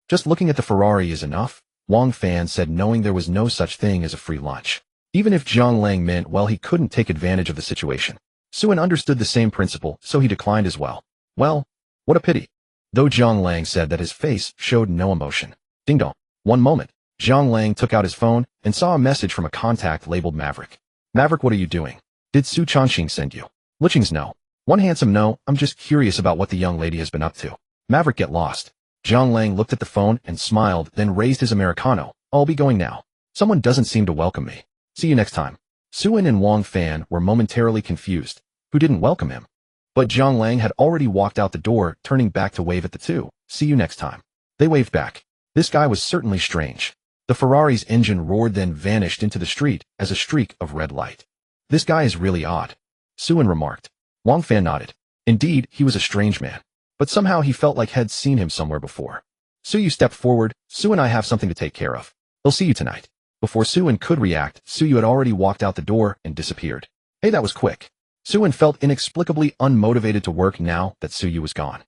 Just looking at the Ferrari is enough, Wang Fan said, knowing there was no such thing as a free lunch. Even if Zhang Lang meant well, he couldn't take advantage of the situation. Suan understood the same principle, so he declined as well. Well, what a pity. Though Zhang Lang said that his face showed no emotion. Ding dong. One moment. Zhang Lang took out his phone and saw a message from a contact labeled Maverick. Maverick, what are you doing? Did Su Changqing send you? Lucheng's no. One handsome no, I'm just curious about what the young lady has been up to. Maverick, get lost. Zhang Lang looked at the phone and smiled, then raised his Americano. I'll be going now. Someone doesn't seem to welcome me. See you next time. Suin and Wang Fan were momentarily confused. Who didn't welcome him? But Zhang Lang had already walked out the door, turning back to wave at the two. See you next time. They waved back. This guy was certainly strange. The Ferrari's engine roared, then vanished into the street as a streak of red light. This guy is really odd, Suin remarked. Wang Fan nodded. Indeed, he was a strange man. But somehow he felt like he'd seen him somewhere before. Suyu stepped forward. Su and I have something to take care of. They'll see you tonight. Before Suin could react, Suyu had already walked out the door and disappeared. Hey, that was quick. Suin felt inexplicably unmotivated to work now that Suyu was gone.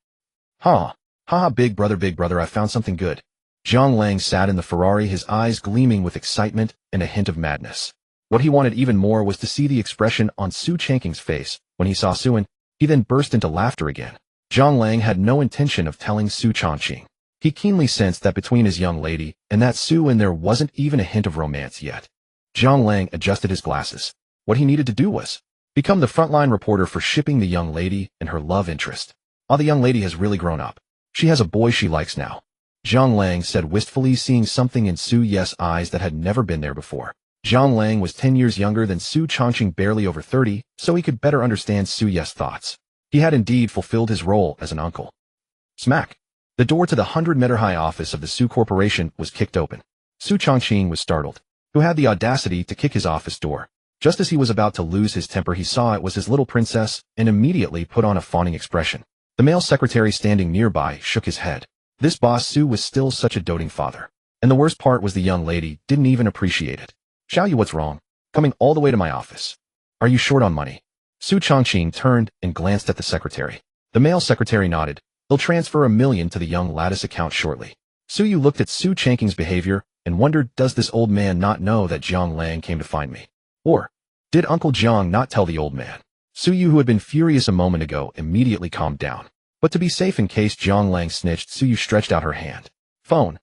Ha, big brother, I found something good. Zhang Lang sat in the Ferrari, his eyes gleaming with excitement and a hint of madness. What he wanted even more was to see the expression on Su Changqing's face when he saw Suin. He then burst into laughter again. Zhang Lang had no intention of telling Su Changqing. He keenly sensed that between his young lady and that Suin there wasn't even a hint of romance yet. Zhang Lang adjusted his glasses. What he needed to do was become the frontline reporter for shipping the young lady and her love interest. The young lady has really grown up. She has a boy she likes now. Zhang Lang said wistfully, seeing something in Su Ye's eyes that had never been there before. Zhang Lang was 10 years younger than Su Changqing, barely over 30, so he could better understand Su Ye's thoughts. He had indeed fulfilled his role as an uncle. Smack! The door to the 100-meter-high office of the Su Corporation was kicked open. Su Changqing was startled. Who had the audacity to kick his office door? Just as he was about to lose his temper, he saw it was his little princess and immediately put on a fawning expression. The male secretary standing nearby shook his head. This boss Su was still such a doting father. And the worst part was the young lady didn't even appreciate it. Xiaoyu, what's wrong? Coming all the way to my office. Are you short on money? Su Changqing turned and glanced at the secretary. The male secretary nodded. They'll transfer $1 million to the young lattice account shortly. Suyu looked at Su Changqing's behavior and wondered, does this old man not know that Zhang Lang came to find me? Or did Uncle Zhang not tell the old man? Suyu, who had been furious a moment ago, immediately calmed down. But to be safe in case Zhang Lang snitched, Suyu stretched out her hand. Phone.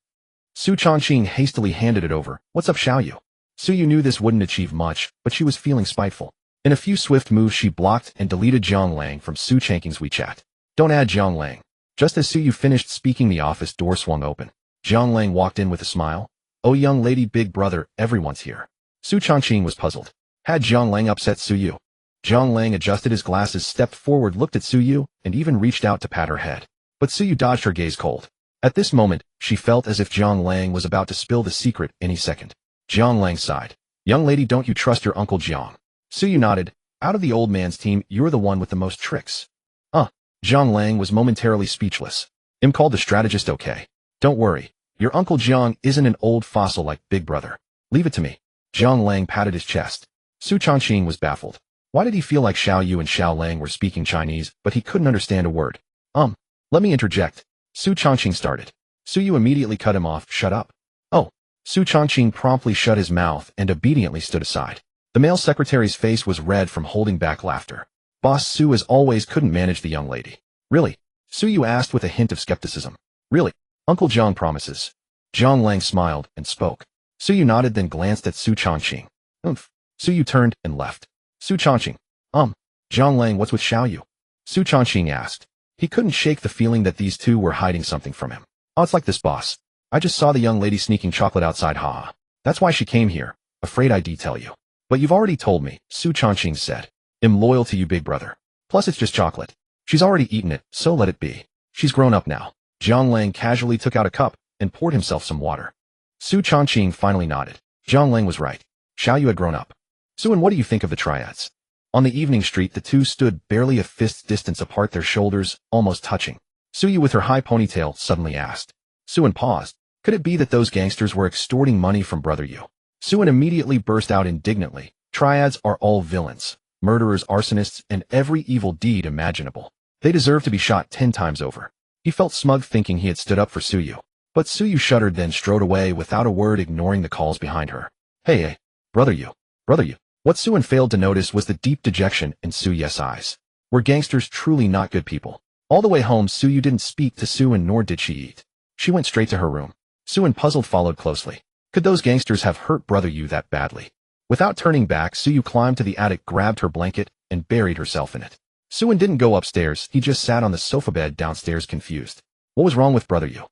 Su Changqing hastily handed it over. What's up, Xiaoyu? Suyu knew this wouldn't achieve much, but she was feeling spiteful. In a few swift moves, she blocked and deleted Zhang Lang from Su Changqing's WeChat. Don't add Zhang Lang. Just as Suyu finished speaking, the office door swung open. Zhang Lang walked in with a smile. Oh, young lady, big brother, everyone's here. Su Changqing was puzzled. Had Zhang Lang upset Suyu? Zhang Lang adjusted his glasses, stepped forward, looked at Suyu, and even reached out to pat her head. But Suyu dodged her gaze cold. At this moment, she felt as if Zhang Lang was about to spill the secret any second. Zhang Lang sighed. Young lady, don't you trust your Uncle Zhang? Suyu nodded. Out of the old man's team, you're the one with the most tricks. Zhang Lang was momentarily speechless. I'm called the strategist, okay? Don't worry. Your Uncle Zhang isn't an old fossil like Big Brother. Leave it to me. Zhang Lang patted his chest. Su Changqing was baffled. Why did he feel like Xiao Yu and Xiao Lang were speaking Chinese, but he couldn't understand a word? Let me interject. Su Changqing started. Suyu immediately cut him off. Shut up. Oh. Su Changqing promptly shut his mouth and obediently stood aside. The male secretary's face was red from holding back laughter. Boss Su, as always, couldn't manage the young lady. Really? Suyu asked with a hint of skepticism. Really? Uncle Zhang promises. Zhang Lang smiled and spoke. Suyu nodded, then glanced at Su Changqing. Suyu turned and left. Su Changqing. Zhang Lang, what's with Xiaoyu? Su Changqing asked. He couldn't shake the feeling that these two were hiding something from him. It's like this, boss. I just saw the young lady sneaking chocolate outside, haha. That's why she came here. Afraid I'd tell you. But you've already told me, Su Changqing said. I'm loyal to you, big brother. Plus it's just chocolate. She's already eaten it, so let it be. She's grown up now. Zhang Lang casually took out a cup and poured himself some water. Su Changqing finally nodded. Zhang Lang was right. Xiaoyu had grown up. Su, and what do you think of the triads? On the evening street, the two stood barely a fist's distance apart, their shoulders almost touching. Suyu, with her high ponytail, suddenly asked. Suin paused. Could it be that those gangsters were extorting money from Brother Yu? Suin immediately burst out indignantly. Triads are all villains. Murderers, arsonists, and every evil deed imaginable. They deserve to be shot 10 times over. He felt smug thinking he had stood up for Suyu. But Suyu shuddered, then strode away without a word, ignoring the calls behind her. Hey, Brother Yu. What Suin failed to notice was the deep dejection in Su Ye's eyes. Were gangsters truly not good people? All the way home, Suyu didn't speak to Suin, nor did she eat. She went straight to her room. Suyin puzzled followed closely. Could those gangsters have hurt brother Yu that badly? Without turning back, Suyu climbed to the attic, grabbed her blanket, and buried herself in it. Suyin didn't go upstairs, he just sat on the sofa bed downstairs confused. What was wrong with brother Yu?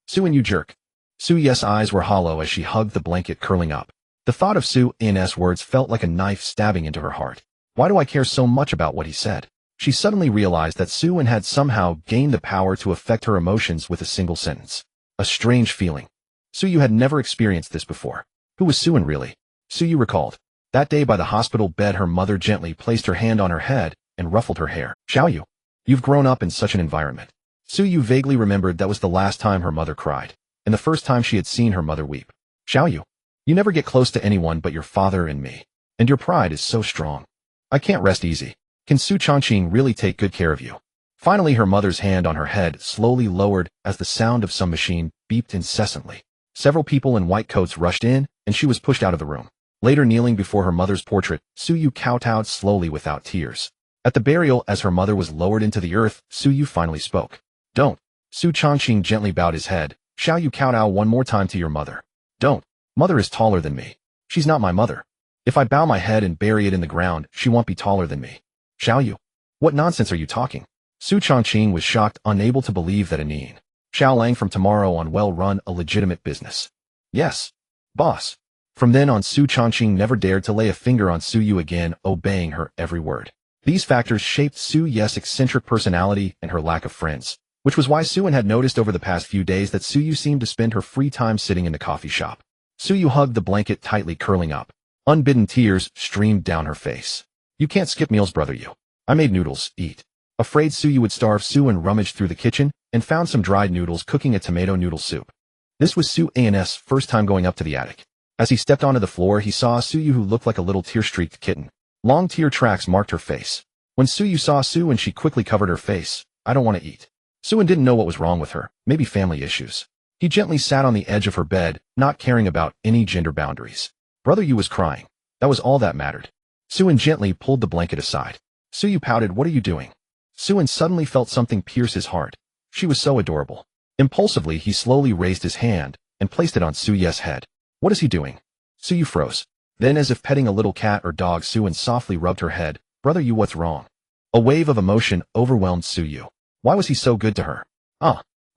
Suyin, you jerk. Suyu's eyes were hollow as she hugged the blanket, curling up. The thought of Suyin's words felt like a knife stabbing into her heart. Why do I care so much about what he said? She suddenly realized that Suyin had somehow gained the power to affect her emotions with a single sentence. A strange feeling. Suyu had never experienced this before. Who was Suyin really? Suyu recalled. That day by the hospital bed, her mother gently placed her hand on her head and ruffled her hair. Xiaoyu, you've grown up in such an environment. Suyu vaguely remembered that was the last time her mother cried, and the first time she had seen her mother weep. Xiaoyu, you never get close to anyone but your father and me, and your pride is so strong. I can't rest easy. Can Su Chongqing really take good care of you? Finally, her mother's hand on her head slowly lowered as the sound of some machine beeped incessantly. Several people in white coats rushed in, and she was pushed out of the room. Later, kneeling before her mother's portrait, Suyu kowtowed slowly without tears. At the burial, as her mother was lowered into the earth, Suyu finally spoke. Don't. Su Chongqing gently bowed his head. Shall you kowtow one more time to your mother? Don't. Mother is taller than me. She's not my mother. If I bow my head and bury it in the ground, she won't be taller than me. Shall you? What nonsense are you talking? Su Chongqing was shocked, unable to believe that Anin Xiaolang from tomorrow on well-run a legitimate business. Yes, boss. From then on, Su Chongqing never dared to lay a finger on Suyu again, obeying her every word. These factors shaped Suyu's eccentric personality and her lack of friends, which was why Suyin had noticed over the past few days that Suyu seemed to spend her free time sitting in the coffee shop. Suyu hugged the blanket tightly, curling up. Unbidden tears streamed down her face. You can't skip meals, brother Yu. I made noodles, eat. Afraid Suyu would starve, Suyin rummaged through the kitchen and found some dried noodles, cooking a tomato noodle soup. This was Suyin's first time going up to the attic. As he stepped onto the floor, he saw Suyu, who looked like a little tear-streaked kitten. Long tear tracks marked her face. When Suyu saw Suyin, she quickly covered her face. I don't want to eat. Suyin didn't know what was wrong with her, maybe family issues. He gently sat on the edge of her bed, not caring about any gender boundaries. Brother Yu was crying. That was all that mattered. Suyin gently pulled the blanket aside. Suyu pouted. What are you doing? Suyin suddenly felt something pierce his heart. She was so adorable. Impulsively, he slowly raised his hand and placed it on Suyu's head. What is he doing? Suyu froze. Then, as if petting a little cat or dog, Suyin softly rubbed her head. Brother Yu, what's wrong? A wave of emotion overwhelmed Suyu. Why was he so good to her?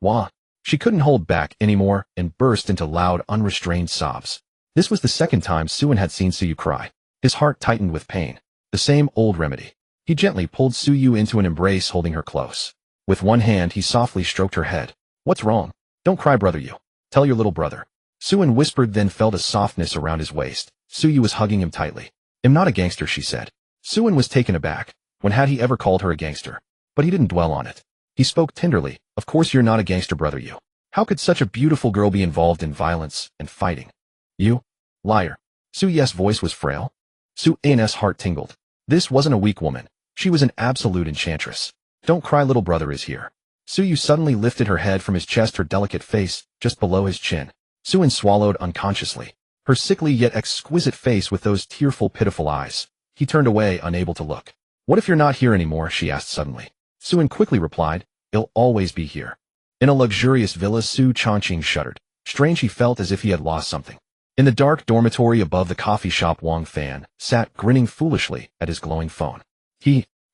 Wah. She couldn't hold back anymore and burst into loud, unrestrained sobs. This was the second time Suyin had seen Suyu cry. His heart tightened with pain. The same old remedy. He gently pulled Suyu into an embrace, holding her close. With one hand, he softly stroked her head. What's wrong? Don't cry, brother Yu. Tell your little brother. Suyin whispered, then felt a softness around his waist. Suyu was hugging him tightly. I'm not a gangster, she said. Suyin was taken aback. When had he ever called her a gangster? But he didn't dwell on it. He spoke tenderly. Of course you're not a gangster, brother Yu. How could such a beautiful girl be involved in violence and fighting? You? Liar. Suyu's voice was frail. Suyin's heart tingled. This wasn't a weak woman. She was an absolute enchantress. Don't cry, little brother is here. Suyu suddenly lifted her head from his chest, her delicate face just below his chin. Suyin swallowed unconsciously. Her sickly yet exquisite face with those tearful, pitiful eyes. He turned away, unable to look. What if you're not here anymore? She asked suddenly. Suyin quickly replied, I'll always be here. In a luxurious villa, Su Chongqing shuddered. Strange, he felt as if he had lost something. In the dark dormitory above the coffee shop, Wang Fan sat grinning foolishly at his glowing phone.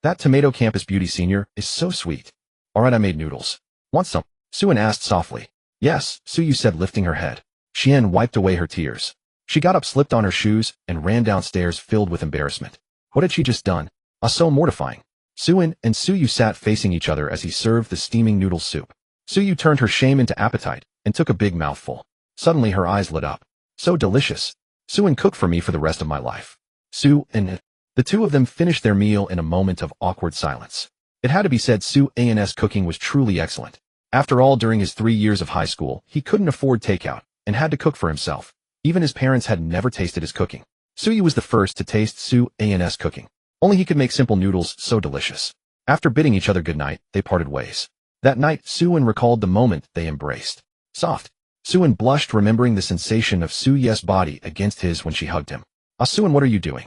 That tomato campus beauty senior is so sweet. Alright, I made noodles. Want some? Suyin asked softly. Yes, Suyu said, lifting her head. Xian wiped away her tears. She got up, slipped on her shoes, and ran downstairs, filled with embarrassment. What had she just done? So mortifying. Suyin and Suyu sat facing each other as he served the steaming noodle soup. Suyu turned her shame into appetite and took a big mouthful. Suddenly her eyes lit up. So delicious. Suyin, cook for me for the rest of my life. The two of them finished their meal in a moment of awkward silence. It had to be said, Suyin's cooking was truly excellent. After all, during his 3 years of high school, he couldn't afford takeout and had to cook for himself. Even his parents had never tasted his cooking. Suyu was the first to taste Suyin's cooking. Only he could make simple noodles so delicious. After bidding each other goodnight, they parted ways. That night, Suyin recalled the moment they embraced. Soft. Suyin blushed, remembering the sensation of Suyu's body against his when she hugged him. Suyin, what are you doing?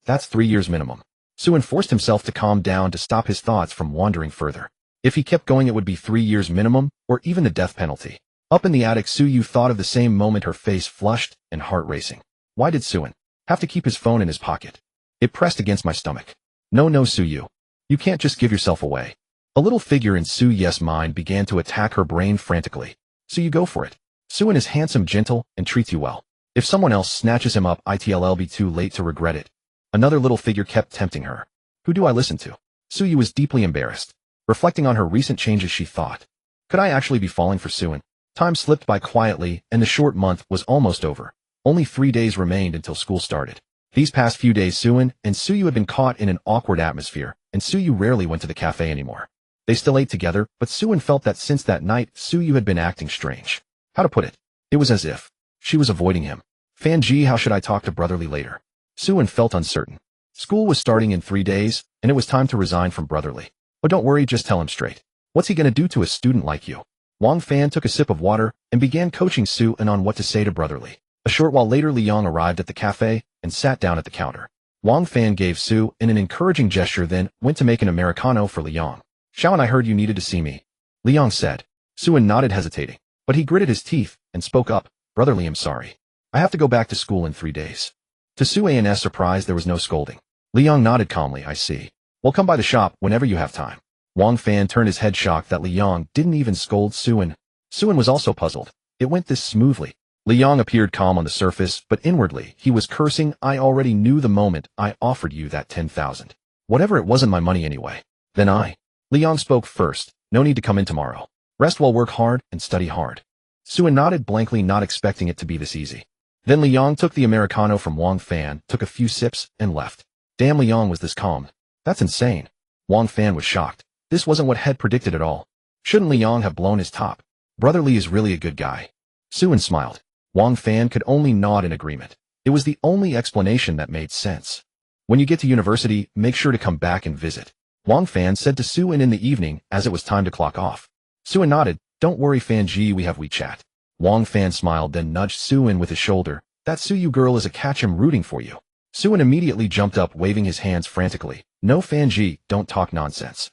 That's 3 years minimum. Suyin forced himself to calm down to stop his thoughts from wandering further. If he kept going, it would be 3 years minimum, or even the death penalty. Up in the attic, Suyu thought of the same moment, her face flushed and heart racing. Why did Suin have to keep his phone in his pocket? It pressed against my stomach. No, Suyu. You can't just give yourself away. A little figure in Suyu's mind began to attack her brain frantically. So you go for it. Suin is handsome, gentle, and treats you well. If someone else snatches him up, it'll be too late to regret it. Another little figure kept tempting her. Who do I listen to? Suyu was deeply embarrassed. Reflecting on her recent changes, she thought, could I actually be falling for Suin? Time slipped by quietly, and the short month was almost over. Only 3 days remained until school started. These past few days, Suin and Suyu had been caught in an awkward atmosphere, and Suyu rarely went to the cafe anymore. They still ate together, but Suin felt that since that night, Suyu had been acting strange. How to put it? It was as if she was avoiding him. Fanji, how should I talk to Brotherly later? Suin felt uncertain. School was starting in 3 days, and it was time to resign from Brotherly. Oh, don't worry, just tell him straight. What's he gonna do to a student like you? Wang Fan took a sip of water and began coaching Suin on what to say to Brotherly. A short while later, Liang arrived at the cafe and sat down at the counter. Wang Fan gave Suin an encouraging gesture, then went to make an Americano for Liang. Xiao, and I heard you needed to see me, Liang said. Suin nodded, hesitating, but he gritted his teeth and spoke up. Brotherly, I'm sorry. I have to go back to school in 3 days. To Suin's surprise, there was no scolding. Liang nodded calmly. I see. Well, come by the shop whenever you have time. Wang Fan turned his head, shocked that Liang didn't even scold Suin. Suin was also puzzled. It went this smoothly. Liang appeared calm on the surface, but inwardly, he was cursing. I already knew the moment I offered you that 10,000. Whatever, it wasn't my money anyway. Then Liang spoke first. No need to come in tomorrow. Rest well, work hard, and study hard. Suin nodded blankly, not expecting it to be this easy. Then Liang took the Americano from Wang Fan, took a few sips, and left. Damn, Liang was this calm. That's insane. Wang Fan was shocked. This wasn't what had predicted at all. Shouldn't Liang have blown his top? Brotherly is really a good guy. Suin smiled. Wang Fan could only nod in agreement. It was the only explanation that made sense. When you get to university, make sure to come back and visit, Wang Fan said to Suin in the evening as it was time to clock off. Suin nodded. Don't worry, Fanji, we have WeChat. Wang Fan smiled, then nudged Suin with his shoulder. That Suyu girl is a catch, I'm rooting for you. Suin immediately jumped up, waving his hands frantically. No, Fanji, don't talk nonsense.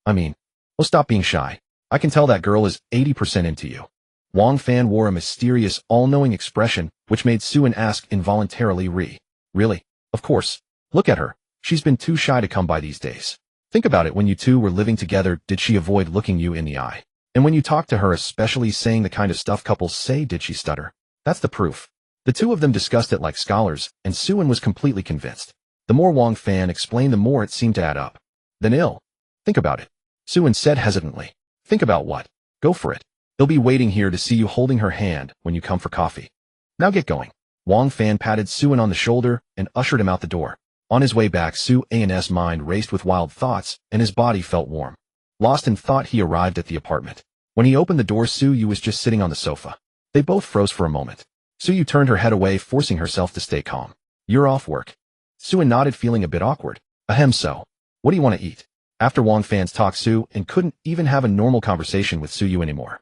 I mean, well, stop being shy. I can tell that girl is 80% into you. Wang Fan wore a mysterious, all-knowing expression, which made Suin ask involuntarily, Really? Of course. Look at her. She's been too shy to come by these days. Think about it, when you two were living together, did she avoid looking you in the eye? And when you talked to her, especially saying the kind of stuff couples say, did she stutter? That's the proof. The two of them discussed it like scholars, and Suin was completely convinced. The more Wang Fan explained, the more it seemed to add up. Then think about it, Suin said hesitantly. Think about what? Go for it. He'll be waiting here to see you holding her hand when you come for coffee. Now get going. Wang Fan patted Suin on the shoulder and ushered him out the door. On his way back, Suin's mind raced with wild thoughts, and his body felt warm. Lost in thought, he arrived at the apartment. When he opened the door, Suyu was just sitting on the sofa. They both froze for a moment. Suyu turned her head away, forcing herself to stay calm. You're off work. Suin nodded, feeling a bit awkward. Ahem, so. What do you want to eat? After Wang Fan's talk, Suin couldn't even have a normal conversation with Suyu anymore.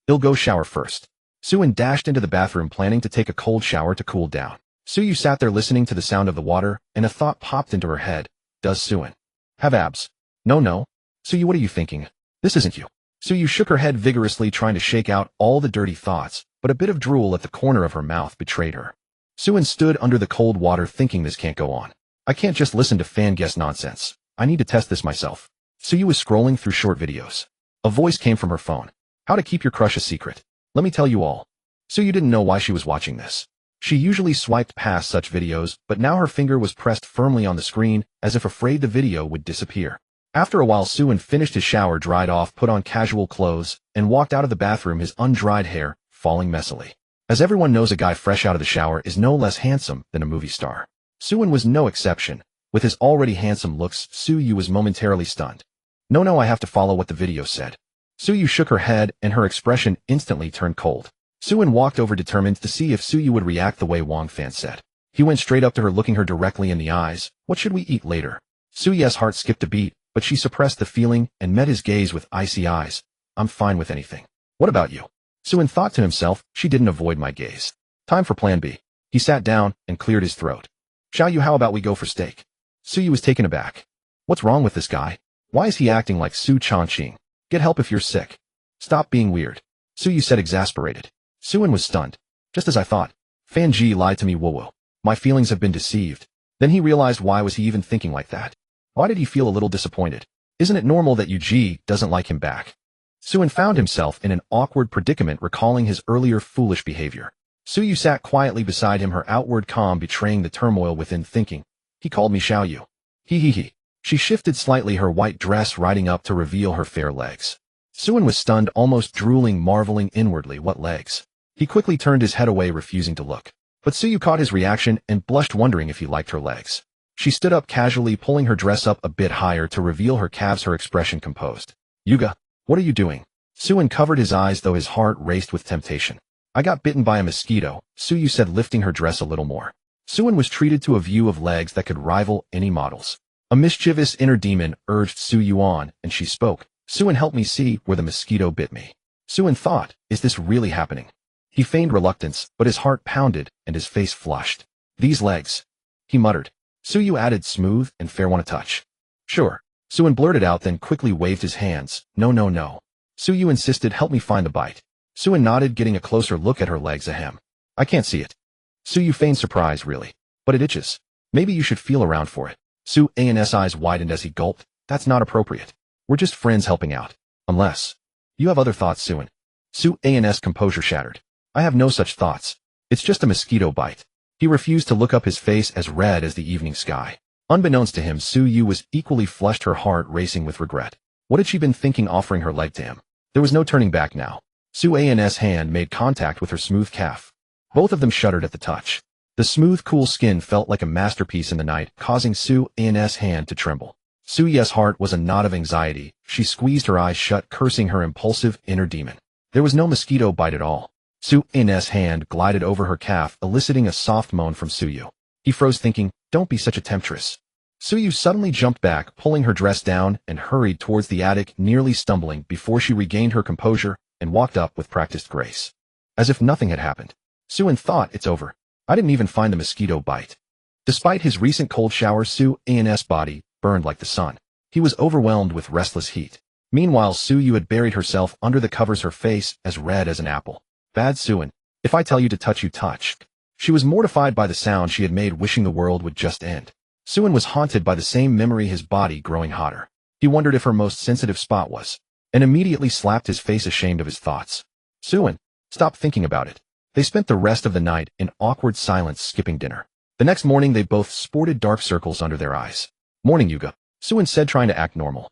He'll go shower first. Suin dashed into the bathroom, planning to take a cold shower to cool down. Suyu sat there listening to the sound of the water, and a thought popped into her head. Does Suin have abs? No. Suyu, what are you thinking? This isn't you. Suyu shook her head vigorously, trying to shake out all the dirty thoughts, but a bit of drool at the corner of her mouth betrayed her. Suin stood under the cold water, thinking this can't go on. I can't just listen to fan guess nonsense. I need to test this myself. Suyu was scrolling through short videos. A voice came from her phone. How to keep your crush a secret. Let me tell you all. Suyu didn't know why she was watching this. She usually swiped past such videos, but now her finger was pressed firmly on the screen, as if afraid the video would disappear. After a while, Suin finished his shower, dried off, put on casual clothes, and walked out of the bathroom, his undried hair falling messily. As everyone knows, a guy fresh out of the shower is no less handsome than a movie star. Suin was no exception. With his already handsome looks, Suyu was momentarily stunned. No, I have to follow what the video said. Suyu shook her head, and her expression instantly turned cold. Suin walked over, determined to see if Suyu would react the way Wang Fan said. He went straight up to her, looking her directly in the eyes. What should we eat later? Suyu's heart skipped a beat, but she suppressed the feeling and met his gaze with icy eyes. I'm fine with anything. What about you? Suin thought to himself. She didn't avoid my gaze. Time for plan B. He sat down and cleared his throat. Xiaoyu, how about we go for steak? Suyu was taken aback. What's wrong with this guy? Why is he acting like Su Chongqing? Get help if you're sick. Stop being weird. Suyu said, exasperated. Suin was stunned. Just as I thought. Fan Ji lied to me, woo-woo. My feelings have been deceived. Then he realized why was he even thinking like that. Why did he feel a little disappointed? Isn't it normal that Yuji doesn't like him back? Suin found himself in an awkward predicament recalling his earlier foolish behavior. Suyu sat quietly beside him, her outward calm betraying the turmoil within, thinking. He called me Xiaoyu. He. She shifted slightly, her white dress riding up to reveal her fair legs. Suin was stunned, almost drooling, marveling inwardly, what legs? He quickly turned his head away, refusing to look. But Suyu caught his reaction and blushed, wondering if he liked her legs. She stood up casually, pulling her dress up a bit higher to reveal her calves, her expression composed. Yuga, what are you doing? Suin covered his eyes, though his heart raced with temptation. I got bitten by a mosquito, Suyu said, lifting her dress a little more. Suin was treated to a view of legs that could rival any models. A mischievous inner demon urged Suyu on, and she spoke. Suin, help me see where the mosquito bit me. Suin thought, is this really happening? He feigned reluctance, but his heart pounded and his face flushed. These legs, he muttered. Suyu added, smooth and fair, want a touch? Sure. Suin blurted out, then quickly waved his hands. No. Suyu insisted, help me find the bite. Suin nodded, getting a closer look at her legs. Ahem. I can't see it. Suyu feigned surprise, really. But it itches. Maybe you should feel around for it. Suin's eyes widened as he gulped. That's not appropriate. We're just friends helping out. Unless you have other thoughts, Suin. Suin's composure shattered. I have no such thoughts. It's just a mosquito bite. He refused to look up, his face as red as the evening sky. Unbeknownst to him, Suyu was equally flushed, her heart racing with regret. What had she been thinking, offering her leg to him? There was no turning back now. Suin's hand made contact with her smooth calf. Both of them shuddered at the touch. The smooth, cool skin felt like a masterpiece in the night, causing Suin's hand to tremble. Suyu's heart was a knot of anxiety. She squeezed her eyes shut, cursing her impulsive inner demon. There was no mosquito bite at all. Suin's hand glided over her calf, eliciting a soft moan from Suyu. He froze, thinking, don't be such a temptress. Suyu suddenly jumped back, pulling her dress down, and hurried towards the attic, nearly stumbling before she regained her composure and walked up with practiced grace. As if nothing had happened. Suin thought, it's over. I didn't even find the mosquito bite. Despite his recent cold shower, Suin's body burned like the sun. He was overwhelmed with restless heat. Meanwhile, Suyu had buried herself under the covers, her face as red as an apple. Bad Suin. If I tell you to touch, you touch. She was mortified by the sound she had made, wishing the world would just end. Suin was haunted by the same memory, his body growing hotter. He wondered if her most sensitive spot was, and immediately slapped his face, ashamed of his thoughts. Suin, stop thinking about it. They spent the rest of the night in awkward silence, skipping dinner. The next morning, they both sported dark circles under their eyes. Morning, Yuga, Suin said, trying to act normal.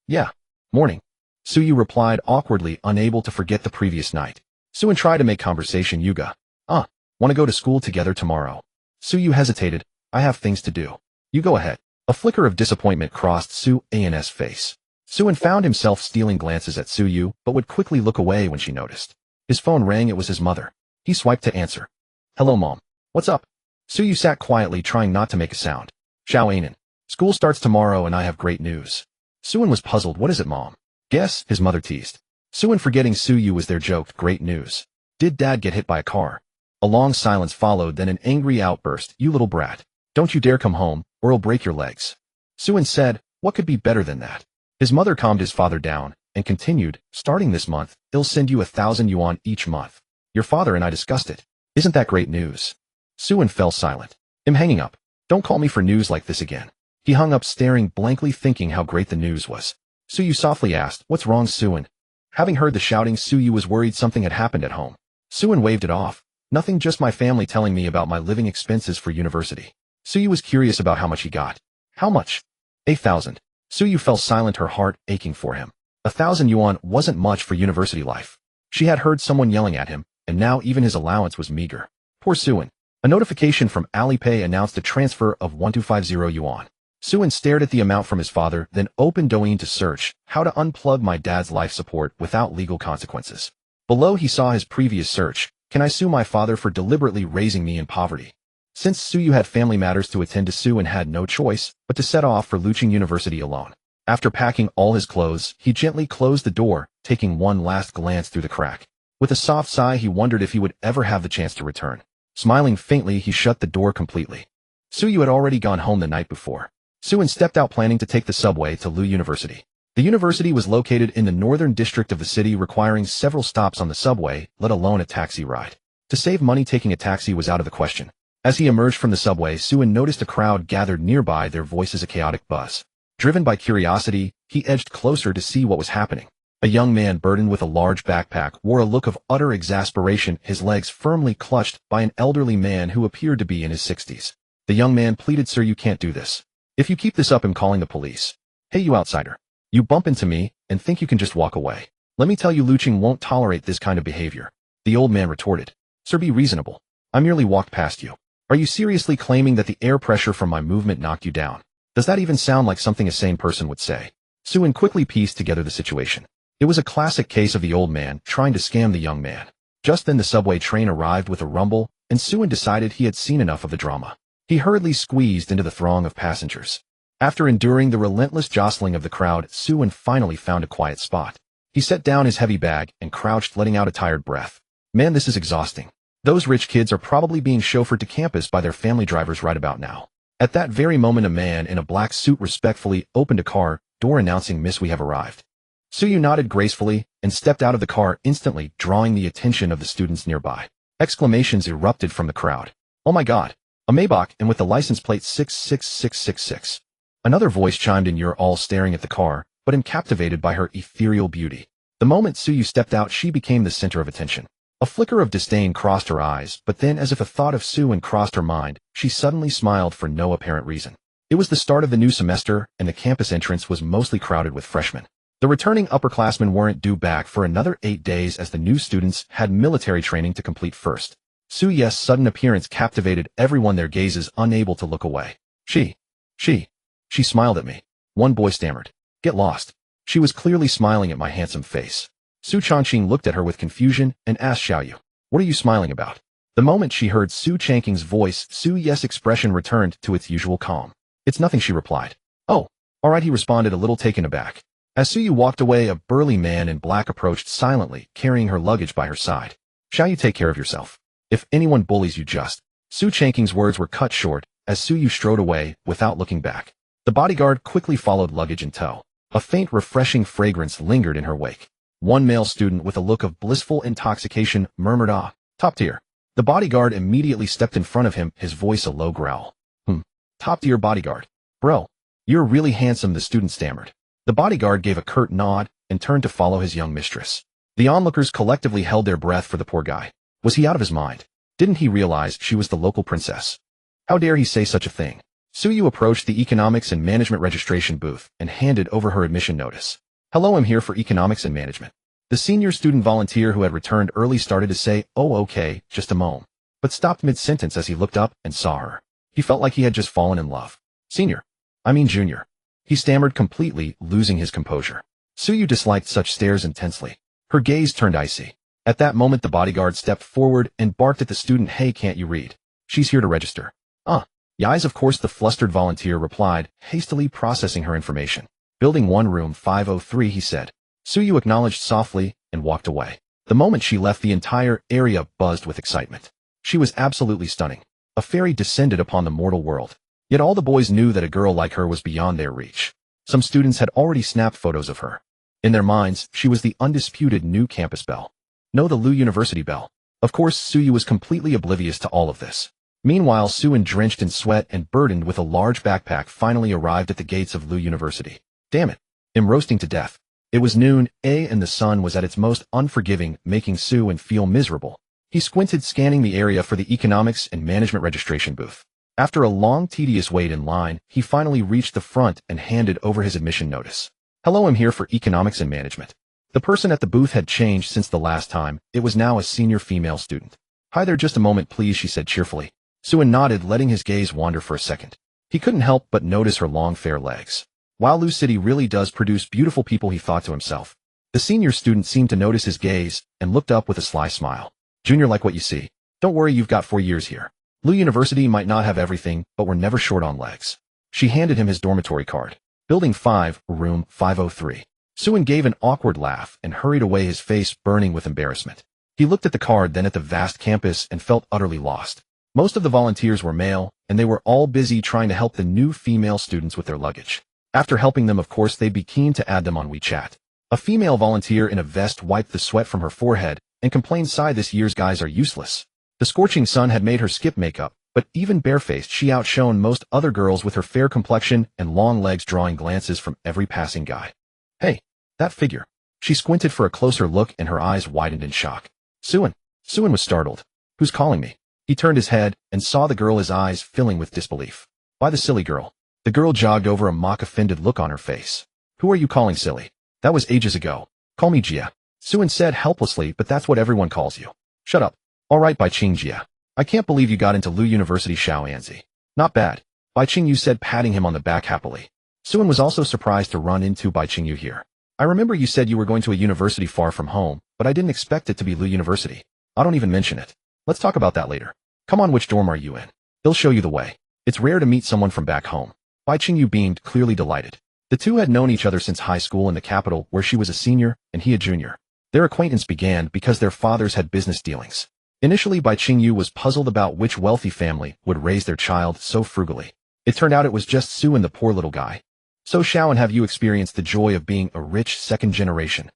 Yeah. Morning. Suyu replied awkwardly, unable to forget the previous night. Suin tried to make conversation. Yuga. Want to go to school together tomorrow? Suyu hesitated. I have things to do. You go ahead. A flicker of disappointment crossed Suin's face. Suin found himself stealing glances at Suyu, but would quickly look away when she noticed. His phone rang. It was his mother. He swiped to answer. Hello, Mom. What's up? Suyu sat quietly, trying not to make a sound. Xiaoanan. School starts tomorrow and I have great news. Suin was puzzled. What is it, Mom? Guess, his mother teased. Suin, forgetting Suyu was there, joked, great news. Did Dad get hit by a car? A long silence followed, then an angry outburst. You little brat. Don't you dare come home, or I'll break your legs. Suin said, what could be better than that? His mother calmed his father down, and continued, starting this month, I'll send you 1,000 yuan each month. Your father and I discussed it. Isn't that great news? Suin fell silent. I'm hanging up. Don't call me for news like this again. He hung up, staring blankly, thinking how great the news was. Suyu softly asked, what's wrong, Suin? Having heard the shouting, Suyu was worried something had happened at home. Suin waved it off. Nothing, just my family telling me about my living expenses for university. Suyu was curious about how much he got. How much? 8,000. Suyu fell silent, her heart aching for him. 1,000 yuan wasn't much for university life. She had heard someone yelling at him, and now even his allowance was meager. Poor Suin. A notification from Alipay announced a transfer of 1250 yuan. Suin stared at the amount from his father, then opened Douyin to search how to unplug my dad's life support without legal consequences. Below, he saw his previous search. Can I sue my father for deliberately raising me in poverty? Since Suyu had family matters to attend to, Suin had no choice but to set off for Lucheng University alone. After packing all his clothes, he gently closed the door, taking one last glance through the crack. With a soft sigh, he wondered if he would ever have the chance to return. Smiling faintly, he shut the door completely. Suyu had already gone home the night before. Suin stepped out, planning to take the subway to Lu University. The university was located in the northern district of the city, requiring several stops on the subway, let alone a taxi ride. To save money, taking a taxi was out of the question. As he emerged from the subway, Suin noticed a crowd gathered nearby, their voices a chaotic buzz. Driven by curiosity, he edged closer to see what was happening. A young man burdened with a large backpack wore a look of utter exasperation, his legs firmly clutched by an elderly man who appeared to be in his 60s. The young man pleaded, "Sir, you can't do this. If you keep this up, I'm calling the police." "Hey, you outsider. You bump into me and think you can just walk away. Let me tell you, Lucheng won't tolerate this kind of behavior." The old man retorted. "Sir, be reasonable. I merely walked past you. Are you seriously claiming that the air pressure from my movement knocked you down? Does that even sound like something a sane person would say?" Suin quickly pieced together the situation. It was a classic case of the old man trying to scam the young man. Just then the subway train arrived with a rumble, and Suin decided he had seen enough of the drama. He hurriedly squeezed into the throng of passengers. After enduring the relentless jostling of the crowd, Suin finally found a quiet spot. He set down his heavy bag and crouched, letting out a tired breath. "Man, this is exhausting. Those rich kids are probably being chauffeured to campus by their family drivers right about now." At that very moment, a man in a black suit respectfully opened a car door, announcing, "Miss, we have arrived." Suyu nodded gracefully and stepped out of the car, instantly drawing the attention of the students nearby. Exclamations erupted from the crowd. "Oh my God! A Maybach, and with the license plate 66666. Another voice chimed in. "You're all staring at the car, but am captivated by her ethereal beauty." The moment Suyu stepped out, she became the center of attention. A flicker of disdain crossed her eyes, but then, as if a thought of Suin crossed her mind, she suddenly smiled for no apparent reason. It was the start of the new semester, and the campus entrance was mostly crowded with freshmen. The returning upperclassmen weren't due back for another 8 days, as the new students had military training to complete first. Suyu's sudden appearance captivated everyone, their gazes unable to look away. She smiled at me. One boy stammered. "Get lost." She was clearly smiling at my handsome face. Su Changqing looked at her with confusion and asked, "Xiaoyu, what are you smiling about?" The moment she heard Su Changqing's voice, Suyu's expression returned to its usual calm. "It's nothing," she replied. "Oh, all right," he responded, a little taken aback. As Suyu walked away, a burly man in black approached silently, carrying her luggage by her side. "Shall you take care of yourself? If anyone bullies you, just..." Su Changqing's words were cut short as Suyu strode away without looking back. The bodyguard quickly followed, luggage in tow. A faint, refreshing fragrance lingered in her wake. One male student with a look of blissful intoxication murmured, "Ah, top tier." The bodyguard immediately stepped in front of him, his voice a low growl. Top tier bodyguard. "Bro, you're really handsome," the student stammered. The bodyguard gave a curt nod and turned to follow his young mistress. The onlookers collectively held their breath for the poor guy. Was he out of his mind? Didn't he realize she was the local princess? How dare he say such a thing? Suyu approached the economics and management registration booth and handed over her admission notice. "Hello, I'm here for economics and management." The senior student volunteer who had returned early started to say, "Oh, okay, just a moment," but stopped mid-sentence as he looked up and saw her. He felt like he had just fallen in love. Junior. He stammered, completely losing his composure. Suyu disliked such stares intensely. Her gaze turned icy. At that moment, the bodyguard stepped forward and barked at the student, "Hey, can't you read? She's here to register." Yes, of course," the flustered volunteer replied, hastily processing her information. "Building 1, room 503, he said. Suyu acknowledged softly and walked away. The moment she left, the entire area buzzed with excitement. She was absolutely stunning. A fairy descended upon the mortal world. Yet all the boys knew that a girl like her was beyond their reach. Some students had already snapped photos of her. In their minds, she was the undisputed new campus belle. No, the Lu University belle. Of course, Suyu was completely oblivious to all of this. Meanwhile, Suin, drenched in sweat and burdened with a large backpack, finally arrived at the gates of Lu University. Damn it. I'm roasting to death. It was noon, and the sun was at its most unforgiving, making Suin feel miserable. He squinted, scanning the area for the economics and management registration booth. After a long, tedious wait in line, he finally reached the front and handed over his admission notice. "Hello, I'm here for economics and management." The person at the booth had changed since the last time. It was now a senior female student. "Hi there, just a moment please," she said cheerfully. Suin nodded, letting his gaze wander for a second. He couldn't help but notice her long, fair legs. Wow, Lu City really does produce beautiful people, he thought to himself. The senior student seemed to notice his gaze and looked up with a sly smile. "Junior, like what you see. Don't worry, you've got 4 years here. Lu University might not have everything, but we're never short on legs." She handed him his dormitory card. "Building 5, room 503. Suin gave an awkward laugh and hurried away, his face burning with embarrassment. He looked at the card, then at the vast campus, and felt utterly lost. Most of the volunteers were male, and they were all busy trying to help the new female students with their luggage. After helping them, of course, they'd be keen to add them on WeChat. A female volunteer in a vest wiped the sweat from her forehead and complained, "Sigh, this year's guys are useless." The scorching sun had made her skip makeup, but even barefaced she outshone most other girls with her fair complexion and long legs, drawing glances from every passing guy. "Hey, that figure." She squinted for a closer look and her eyes widened in shock. "Suin." Suin was startled. "Who's calling me?" He turned his head and saw the girl, his eyes filling with disbelief. "Why, the silly girl." The girl jogged over, a mock-offended look on her face. "Who are you calling silly? That was ages ago. Call me Jia." Suin said helplessly, "But that's what everyone calls you." "Shut up." "All right, Bai Qing Jia. I can't believe you got into Lu University, Xiao Anzi." "Not bad," Bai Qingyu said, patting him on the back happily. Suin was also surprised to run into Bai Qingyu here. "I remember you said you were going to a university far from home, but I didn't expect it to be Lu University. I don't even mention it. Let's talk about that later. Come on, which dorm are you in? He'll show you the way. It's rare to meet someone from back home." Bai Qingyu beamed, clearly delighted. The two had known each other since high school in the capital, where she was a senior and he a junior. Their acquaintance began because their fathers had business dealings. Initially, Bai Qingyu was puzzled about which wealthy family would raise their child so frugally. It turned out it was just Suin, the poor little guy. "So Xiao, have you experienced the joy of being a rich second generation?"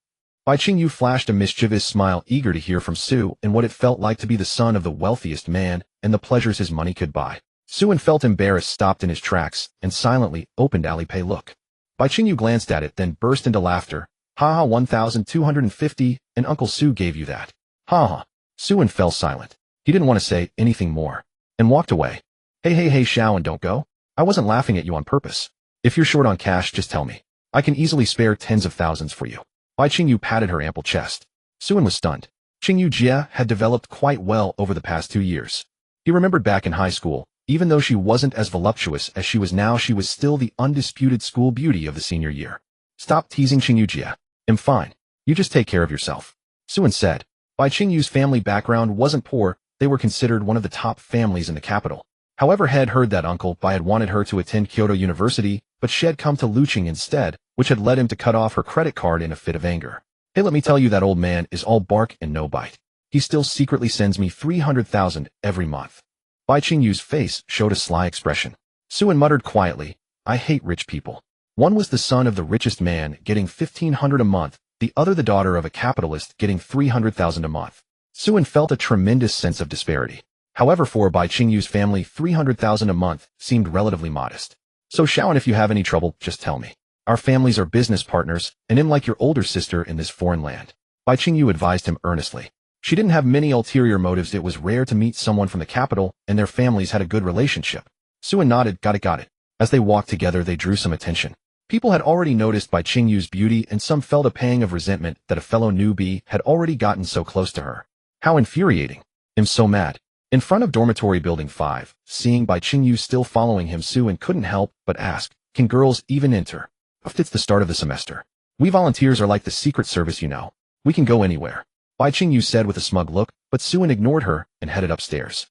Bai Qingyu flashed a mischievous smile, eager to hear from Su and what it felt like to be the son of the wealthiest man and the pleasures his money could buy. Suin felt embarrassed, stopped in his tracks, and silently opened Alipay. "Look." Bai Qingyu glanced at it, then burst into laughter. "Ha ha, 1,250, and Uncle Su gave you that. Ha ha." Suin fell silent. He didn't want to say anything more, and walked away. Hey, Xiao, and don't go. I wasn't laughing at you on purpose. If you're short on cash, just tell me. I can easily spare tens of thousands for you." Bai Qingyu patted her ample chest. Suin was stunned. Qingyu Jia had developed quite well over the past 2 years. He remembered back in high school, even though she wasn't as voluptuous as she was now, she was still the undisputed school beauty of the senior year. "Stop teasing, Qingyu Jia. I'm fine. You just take care of yourself," Suin said. Bai Qingyu's family background wasn't poor. They were considered one of the top families in the capital. However, had heard that Uncle Bai had wanted her to attend Kyoto University, but she had come to Lucheng instead, which had led him to cut off her credit card in a fit of anger. "Hey, let me tell you, that old man is all bark and no bite. He still secretly sends me 300,000 every month." Bai Qingyu's face showed a sly expression. Suin muttered quietly, "I hate rich people." One was the son of the richest man, getting 1,500 a month, the other the daughter of a capitalist, getting 300,000 a month. Suin felt a tremendous sense of disparity. However, for Bai Qingyu's family, 300,000 a month seemed relatively modest. "So Xiao, if you have any trouble, just tell me. Our families are business partners, and I'm like your older sister in this foreign land," Bai Qingyu advised him earnestly. She didn't have many ulterior motives. It was rare to meet someone from the capital, and their families had a good relationship. Suin nodded, got it. As they walked together, they drew some attention. People had already noticed Bai Qingyu's beauty, and some felt a pang of resentment that a fellow newbie had already gotten so close to her. How infuriating. I'm so mad. In front of dormitory building 5, seeing Bai Qingyu still following him, Suin couldn't help but ask, "Can girls even enter?" "It's the start of the semester. We volunteers are like the secret service, you know. We can go anywhere," Bai Qingyu said with a smug look, but Suin ignored her and headed upstairs.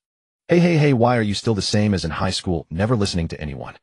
Hey, why are you still the same as in high school, never listening to anyone?"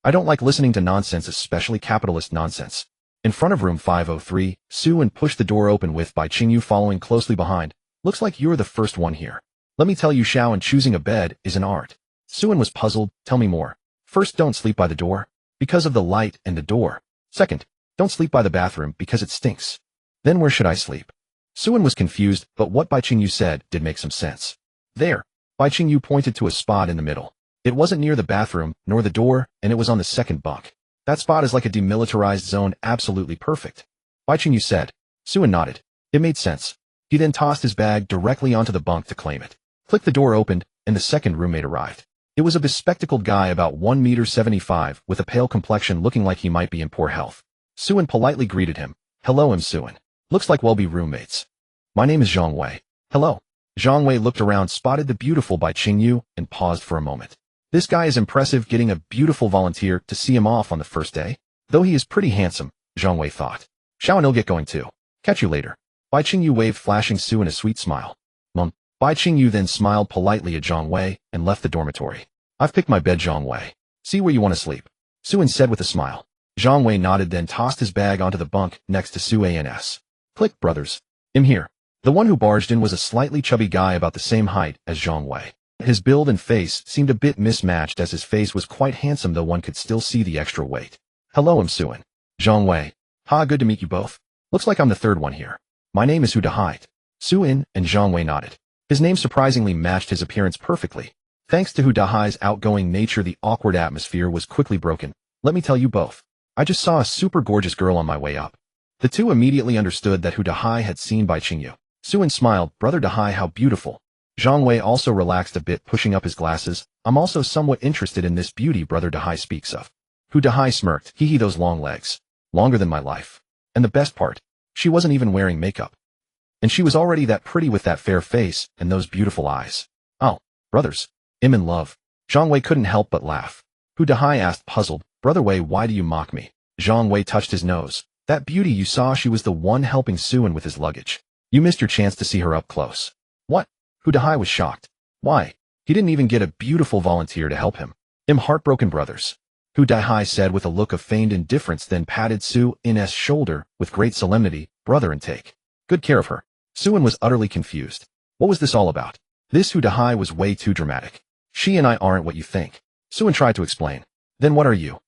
"I don't like listening to nonsense, especially capitalist nonsense." In front of room 503, Suin pushed the door open with Bai Qingyu following closely behind. "Looks like you're the first one here. Let me tell you, Xiao, and choosing a bed is an art." Suin was puzzled. "Tell me more." "First, don't sleep by the door, because of the light and the door. Second, don't sleep by the bathroom because it stinks. Then where should I sleep?" Suin was confused, but what Bai Qingyu said did make some sense. "There." Bai Qingyu pointed to a spot in the middle. It wasn't near the bathroom, nor the door, and it was on the second bunk. "That spot is like a demilitarized zone, absolutely perfect," Bai Qingyu said. Suin nodded. It made sense. He then tossed his bag directly onto the bunk to claim it. Click, the door opened, and the second roommate arrived. It was a bespectacled guy about 1.75 m, with a pale complexion, looking like he might be in poor health. Suin politely greeted him. "Hello, I'm Suin. Looks like we'll be roommates. My name is Zhang Wei." "Hello." Zhang Wei looked around, spotted the beautiful Bai Qingyu, and paused for a moment. This guy is impressive, getting a beautiful volunteer to see him off on the first day. Though he is pretty handsome, Zhang Wei thought. "Xiao, and he'll get going too. Catch you later." Bai Qingyu waved, flashing Suin a sweet smile. Bai Qingyu then smiled politely at Zhang Wei and left the dormitory. "I've picked my bed, Zhang Wei. See where you want to sleep," Suin said with a smile. Zhang Wei nodded, then tossed his bag onto the bunk next to Suan's. "Click, brothers. I'm here." The one who barged in was a slightly chubby guy about the same height as Zhang Wei. His build and face seemed a bit mismatched, as his face was quite handsome, though one could still see the extra weight. Hello, I'm Suin. Zhang Wei. Ha, good to meet you both. Looks like I'm the third one here. My name is Hu Dahai. Suin and Zhang Wei nodded. His name surprisingly matched his appearance perfectly. Thanks to Hu Dahai's outgoing nature, the awkward atmosphere was quickly broken. Let me tell you both. I just saw a super gorgeous girl on my way up. The two immediately understood that Hu Dahai had seen Bai Qingyu. Suin smiled. Brother Dahai, how beautiful. Zhang Wei also relaxed a bit, pushing up his glasses. I'm also somewhat interested in this beauty Brother Dahai speaks of. Hu Dahai smirked. Hee, those long legs. Longer than my life. And the best part, she wasn't even wearing makeup. And she was already that pretty with that fair face and those beautiful eyes. Oh, brothers. I'm in love. Zhang Wei couldn't help but laugh. Hu Dahai asked, puzzled, Brother Wei, why do you mock me? Zhang Wei touched his nose. That beauty you saw, she was the one helping Suin with his luggage. You missed your chance to see her up close. What? Hu Dahai was shocked. Why? He didn't even get a beautiful volunteer to help him. I'm heartbroken, brothers. Hu Dahai said with a look of feigned indifference, then patted Suin's shoulder with great solemnity. Brother, and take good care of her. Suin was utterly confused. What was this all about? This Hu Dahai was way too dramatic. She and I aren't what you think. Suin tried to explain. Then what are you?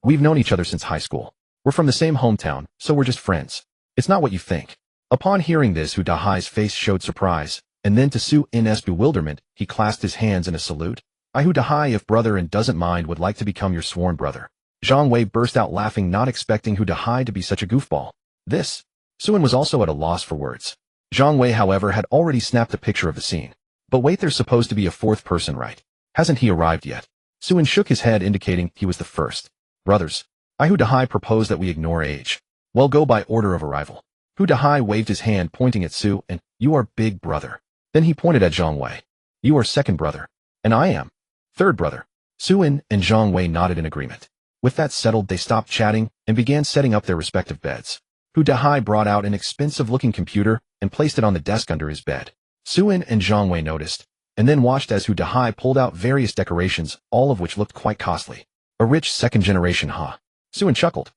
We've known each other since high school. We're from the same hometown, so we're just friends. It's not what you think. Upon hearing this, Hu Dahai's face showed surprise, and then to Suin's bewilderment, he clasped his hands in a salute. I, Hu Dahai, if brother and doesn't mind, would like to become your sworn brother. Zhang Wei burst out laughing, not expecting Hu Dahai to be such a goofball. This? Suin was also at a loss for words. Zhang Wei, however, had already snapped a picture of the scene. But wait, there's supposed to be a fourth person, right? Hasn't he arrived yet? Suin shook his head, indicating he was the first. Brothers, I, Hu Dahai, propose that we ignore age. Well, go by order of arrival. Hu Dahai waved his hand, pointing at Su, and you are big brother. Then he pointed at Zhang Wei. You are second brother. And I am third brother. Suin and Zhang Wei nodded in agreement. With that settled, they stopped chatting and began setting up their respective beds. Hu Dahai brought out an expensive-looking computer and placed it on the desk under his bed. Suin and Zhang Wei noticed, and then watched as Hu Dahai pulled out various decorations, all of which looked quite costly. A rich second-generation, huh? Suin chuckled.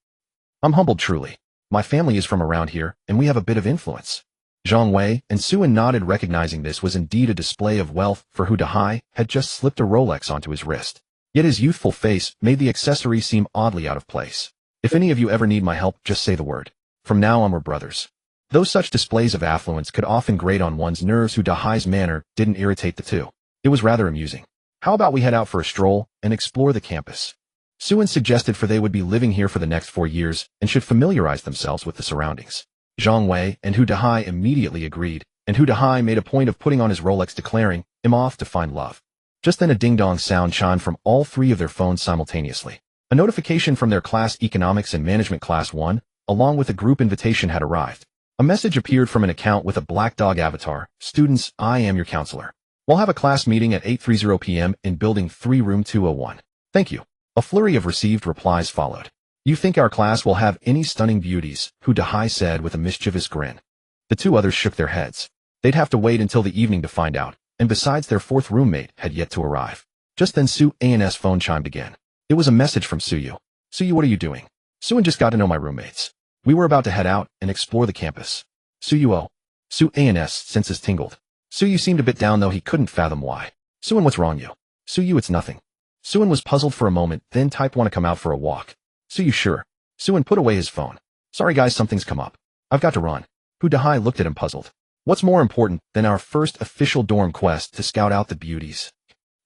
I'm humbled truly. My family is from around here, and we have a bit of influence. Zhang Wei and Suin nodded, recognizing this was indeed a display of wealth, for Hu Dahai had just slipped a Rolex onto his wrist. Yet his youthful face made the accessory seem oddly out of place. If any of you ever need my help, just say the word. From now on, we're brothers. Though such displays of affluence could often grate on one's nerves, Hu Dahai's manner didn't irritate the two. It was rather amusing. How about we head out for a stroll and explore the campus? Suin suggested, for they would be living here for the next 4 years and should familiarize themselves with the surroundings. Zhang Wei and Hu Dahai immediately agreed, and Hu Dahai made a point of putting on his Rolex, declaring, I'm off to find love. Just then a ding-dong sound chimed from all three of their phones simultaneously. A notification from their class Economics and Management Class 1, along with a group invitation, had arrived. A message appeared from an account with a black dog avatar. Students, I am your counselor. We'll have a class meeting at 8:30 p.m. in Building 3, Room 201. Thank you. A flurry of received replies followed. You think our class will have any stunning beauties? Hu Dahai said with a mischievous grin. The two others shook their heads. They'd have to wait until the evening to find out, and besides, their fourth roommate had yet to arrive. Just then Suin's phone chimed again. It was a message from Suyu. Suyu, what are you doing? Suin just got to know my roommates. We were about to head out and explore the campus. Suyu, oh. Suin's senses tingled. Suyu seemed a bit down, though he couldn't fathom why. Suin, what's wrong, you? Suyu, it's nothing. Suin was puzzled for a moment, then typed, want to come out for a walk. Suyu, sure. Suin put away his phone. Sorry guys, something's come up. I've got to run. Hu Dahai looked at him, puzzled. What's more important than our first official dorm quest to scout out the beauties?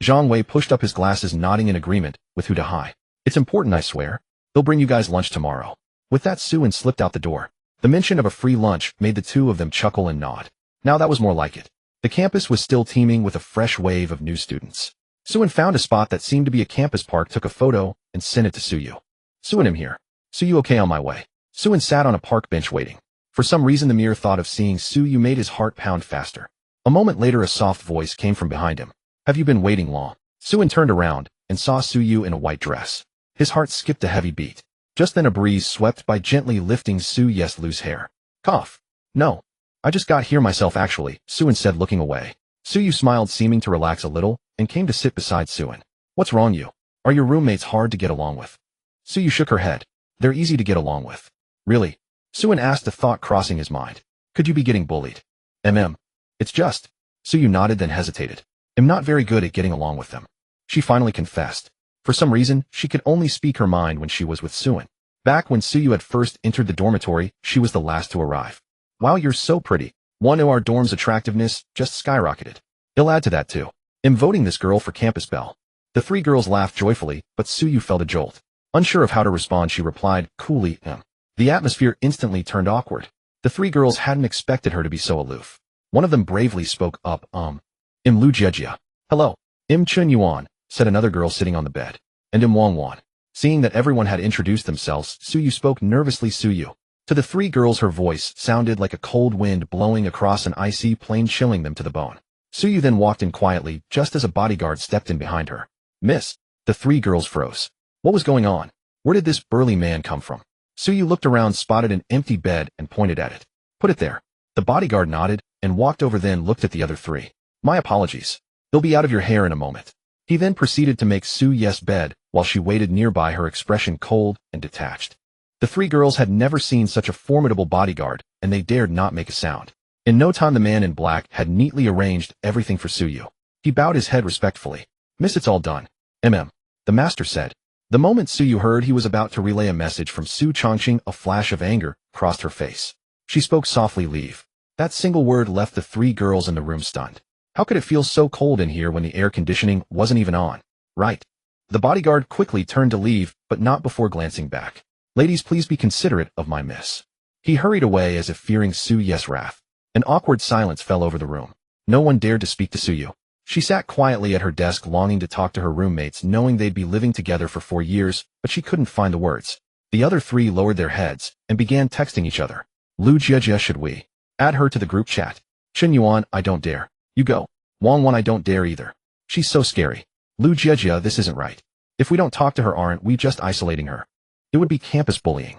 Zhang Wei pushed up his glasses, nodding in agreement with Hu Dahai. It's important, I swear. They'll bring you guys lunch tomorrow. With that, Suin slipped out the door. The mention of a free lunch made the two of them chuckle and nod. Now that was more like it. The campus was still teeming with a fresh wave of new students. Suin found a spot that seemed to be a campus park, took a photo, and sent it to Suyu. Suin, I'm here. Suyu, okay, on my way. Suin sat on a park bench waiting. For some reason, the mere thought of seeing Suyu made his heart pound faster. A moment later, a soft voice came from behind him. Have you been waiting long? Suin turned around and saw Suyu in a white dress. His heart skipped a heavy beat. Just then a breeze swept by, gently lifting Suyu's loose hair. Cough. No. I just got here myself, actually, Suin said, looking away. Suyu smiled, seeming to relax a little, and came to sit beside Suin. What's wrong, you? Are your roommates hard to get along with? Suyu shook her head. They're easy to get along with. Really? Suin asked, a thought crossing his mind. Could you be getting bullied? It's just. Suyu nodded, then hesitated. I'm not very good at getting along with them. She finally confessed. For some reason, she could only speak her mind when she was with Suin. Back when Suyu had first entered the dormitory, she was the last to arrive. Wow, you're so pretty. One, our dorm's attractiveness just skyrocketed. He'll add to that too. I'm voting this girl for campus belle. The three girls laughed joyfully, but Suyu felt a jolt. Unsure of how to respond, she replied, coolly, The atmosphere instantly turned awkward. The three girls hadn't expected her to be so aloof. One of them bravely spoke up, Lu Jejia. Hello. Chun Yuan, said another girl sitting on the bed. And Wang Wan. Seeing that everyone had introduced themselves, Suyu spoke nervously. Suyu. To the three girls her voice sounded like a cold wind blowing across an icy plain, chilling them to the bone. Suyu then walked in quietly, just as a bodyguard stepped in behind her. Miss. The three girls froze. What was going on? Where did this burly man come from? Suyu looked around, spotted an empty bed, and pointed at it. Put it there. The bodyguard nodded, and walked over, then looked at the other three. My apologies. They'll be out of your hair in a moment. He then proceeded to make Suyu's bed, while she waited nearby, her expression cold and detached. The three girls had never seen such a formidable bodyguard, and they dared not make a sound. In no time the man in black had neatly arranged everything for Suyu. He bowed his head respectfully. Miss, it's all done. The master said. The moment Suyu heard he was about to relay a message from Su Chongqing, a flash of anger crossed her face. She spoke softly, leave. That single word left the three girls in the room stunned. How could it feel so cold in here when the air conditioning wasn't even on? Right. The bodyguard quickly turned to leave, but not before glancing back. Ladies, please be considerate of my miss. He hurried away as if fearing Suyu's wrath. An awkward silence fell over the room. No one dared to speak to Suyu. She sat quietly at her desk, longing to talk to her roommates, knowing they'd be living together for 4 years, but she couldn't find the words. The other three lowered their heads and began texting each other. Lu Jejia, should we add her to the group chat? Chen Yuan, I don't dare. You go. Wang Wan, I don't dare either. She's so scary. Lu Jejia, this isn't right. If we don't talk to her, aren't we just isolating her? It would be campus bullying.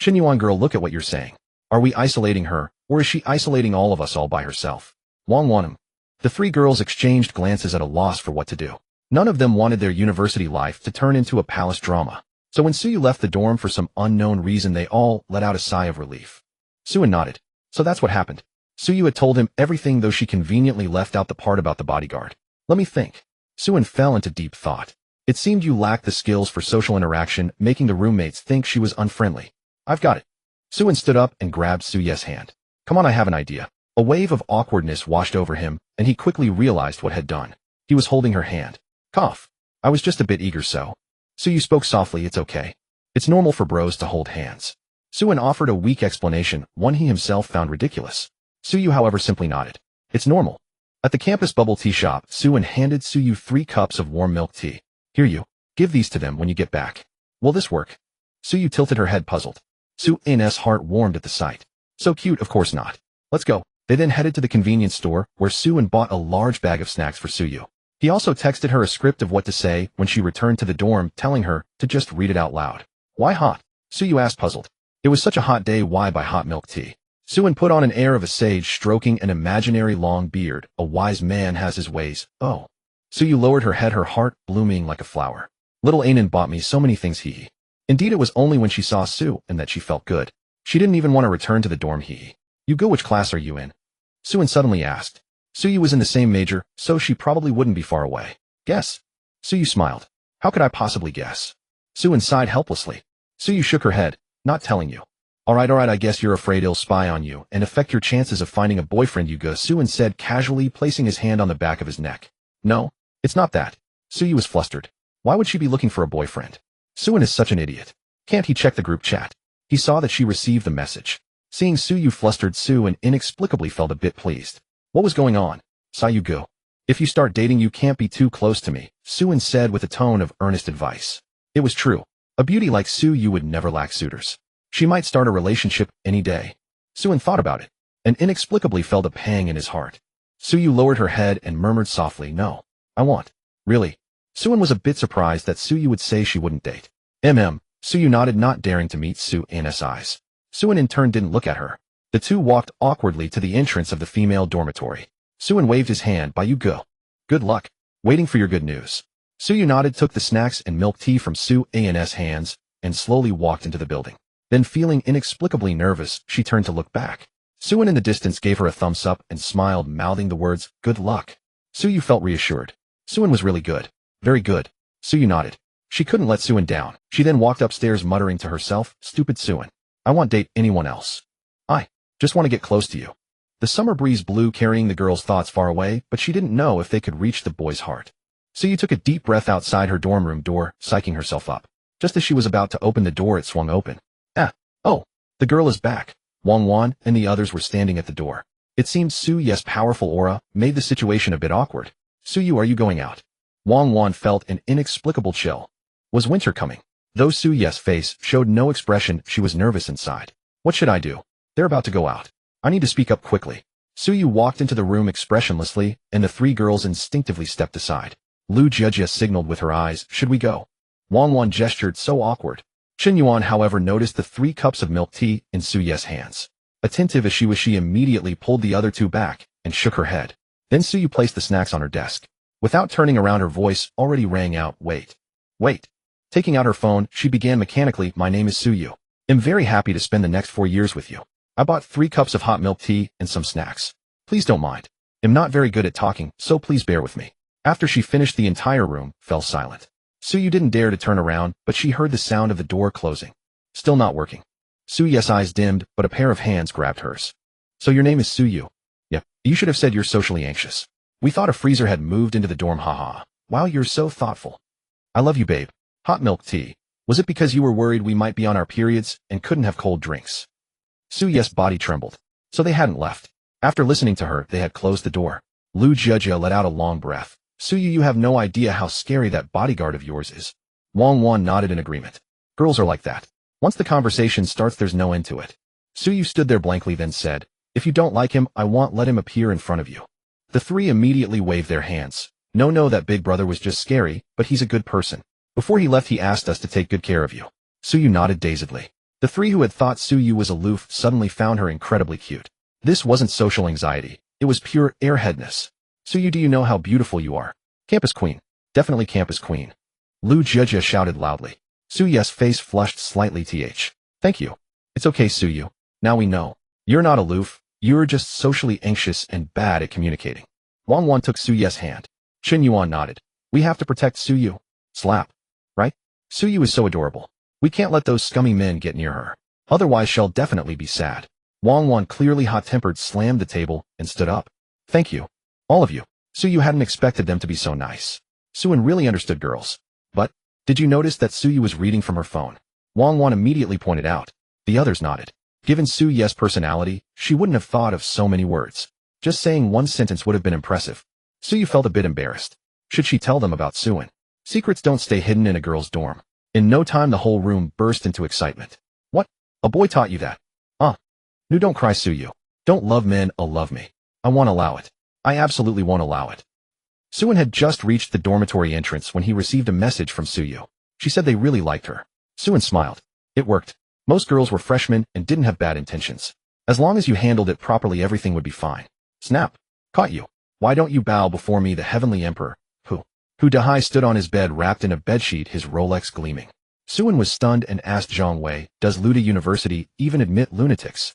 Chen Yuan, girl, look at what you're saying. Are we isolating her, or is she isolating all of us all by herself? Wang Wan. The three girls exchanged glances at a loss for what to do. None of them wanted their university life to turn into a palace drama. So when Suyu left the dorm for some unknown reason, they all let out a sigh of relief. Suyu nodded. So that's what happened. Suyu had told him everything, though she conveniently left out the part about the bodyguard. Let me think. Suyu fell into deep thought. It seemed you lacked the skills for social interaction, making the roommates think she was unfriendly. I've got it. Suyu stood up and grabbed Suyu's hand. Come on, I have an idea. A wave of awkwardness washed over him, and he quickly realized what had done. He was holding her hand. Cough. I was just a bit eager, so. Suyu spoke softly. It's okay. It's normal for bros to hold hands. Suyu offered a weak explanation, one he himself found ridiculous. Suyu, however, simply nodded. It's normal. At the campus bubble tea shop, Suyu handed Suyu 3 cups of warm milk tea. Here you. Give these to them when you get back. Will this work? Suyu tilted her head, puzzled. Suyu's heart warmed at the sight. So cute, of course not. Let's go. They then headed to the convenience store, where Suyu bought a large bag of snacks for Suyu. He also texted her a script of what to say when she returned to the dorm, telling her to just read it out loud. Why hot? Suyu asked, puzzled. It was such a hot day, why buy hot milk tea? Suyu put on an air of a sage stroking an imaginary long beard. A wise man has his ways. Oh. Suyu lowered her head, her heart blooming like a flower. Little Anan bought me so many things, hee. Indeed, it was only when she saw Suyu and that she felt good. She didn't even want to return to the dorm, hee. You go, which class are you in? Suyu suddenly asked. Suyu was in the same major, so she probably wouldn't be far away. Guess. Suyu smiled. How could I possibly guess? Suyu sighed helplessly. Suyu shook her head. Not telling you. Alright, I guess you're afraid he'll spy on you and affect your chances of finding a boyfriend, you go, Suyu said casually, placing his hand on the back of his neck. No, it's not that. Suyu was flustered. Why would she be looking for a boyfriend? Suyu is such an idiot. Can't he check the group chat? He saw that she received the message. Seeing Suyu flustered, Suyu inexplicably felt a bit pleased. What was going on? Suyu go. If you start dating, you can't be too close to me, Suyu said with a tone of earnest advice. It was true. A beauty like Suyu would never lack suitors. She might start a relationship any day. Suyu thought about it, and inexplicably felt a pang in his heart. Suyu lowered her head and murmured softly, no. I want. Really? Suyu was a bit surprised that Suyu would say she wouldn't date. Suyu nodded, not daring to meet Suyu's eyes. Suyu in turn didn't look at her. The two walked awkwardly to the entrance of the female dormitory. Suyu waved his hand, by you go. Good luck. Waiting for your good news. Suyu nodded, took the snacks and milk tea from Suyu's hands, and slowly walked into the building. Then, feeling inexplicably nervous, she turned to look back. Suyu in the distance gave her a thumbs up and smiled, mouthing the words, good luck. Suyu felt reassured. Suyu was really good. Very good. Suyu nodded. She couldn't let Suin down. She then walked upstairs muttering to herself, "Stupid Suin. I won't date anyone else. I just want to get close to you." The summer breeze blew, carrying the girl's thoughts far away, but she didn't know if they could reach the boy's heart. Suyu took a deep breath outside her dorm room door, psyching herself up. Just as she was about to open the door, it swung open. Oh, the girl is back. Wang and the others were standing at the door. It seemed Suye's powerful aura made the situation a bit awkward. "Suyu, are you going out?" Wang felt an inexplicable chill. Was winter coming? Though Suye's face showed no expression, she was nervous inside. "What should I do? They're about to go out. I need to speak up quickly." Suyu walked into the room expressionlessly, and the three girls instinctively stepped aside. Lu Jia signaled with her eyes, "Should we go?" Wang gestured, so awkward. Chen Yuan, however, noticed the 3 cups of milk tea in Suye's hands. Attentive as she immediately pulled the other 2 back and shook her head. Then Suyu placed the snacks on her desk. Without turning around, her voice already rang out, Wait. Taking out her phone, she began mechanically, "My name is Suyu. I'm very happy to spend the next 4 years with you. I bought 3 cups of hot milk tea and some snacks. Please don't mind. I'm not very good at talking, so please bear with me." After she finished, the entire room fell silent. Suyu didn't dare to turn around, but she heard the sound of the door closing. Still not working. Suyu's eyes dimmed, but a pair of hands grabbed hers. "So your name is Suyu? Yep, you should have said you're socially anxious. We thought a freezer had moved into the dorm, haha. Wow, you're so thoughtful. I love you, babe. Hot milk tea. Was it because you were worried we might be on our periods and couldn't have cold drinks?" Suyu's body trembled. So they hadn't left. After listening to her, they had closed the door. Lu Jia let out a long breath. "Suyu, you have no idea how scary that bodyguard of yours is." Wang nodded in agreement. Girls are like that. Once the conversation starts, there's no end to it. Suyu stood there blankly, then said, "If you don't like him, I won't let him appear in front of you." The 3 immediately waved their hands. No, that big brother was just scary, but he's a good person. Before he left, he asked us to take good care of you. Suyu nodded dazedly. The 3 who had thought Suyu was aloof suddenly found her incredibly cute. This wasn't social anxiety. It was pure airheadness. "Suyu, do you know how beautiful you are? Campus queen. Definitely campus queen." Lu Jia shouted loudly. Suyu's face flushed slightly. "Thank you. It's okay, Suyu. Now we know. You're not aloof. You're just socially anxious and bad at communicating." Wang took Suyu's hand. Chen Yuan nodded. "We have to protect Suyu. Slap. Right? Suyu is so adorable. We can't let those scummy men get near her. Otherwise she'll definitely be sad." Wang, clearly hot-tempered, slammed the table and stood up. "Thank you. All of you." Suyu hadn't expected them to be so nice. Suin really understood girls. "But, did you notice that Suyu was reading from her phone?" Wang immediately pointed out. The others nodded. Given Suyu's personality, she wouldn't have thought of so many words. Just saying one sentence would have been impressive. Suyu felt a bit embarrassed. Should she tell them about Suin? Secrets don't stay hidden in a girl's dorm. In no time, the whole room burst into excitement. "What? A boy taught you that? No, don't cry, Suyu. Don't love men, love me. I won't allow it. I absolutely won't allow it." Suin had just reached the dormitory entrance when he received a message from Suyu. She said they really liked her. Suin smiled. It worked. Most girls were freshmen and didn't have bad intentions. As long as you handled it properly, everything would be fine. Snap. Caught you. Why don't you bow before me, the heavenly emperor? Hu Dahai stood on his bed wrapped in a bedsheet, his Rolex gleaming. Suin was stunned and asked Zhang Wei, "Does Luda University even admit lunatics?"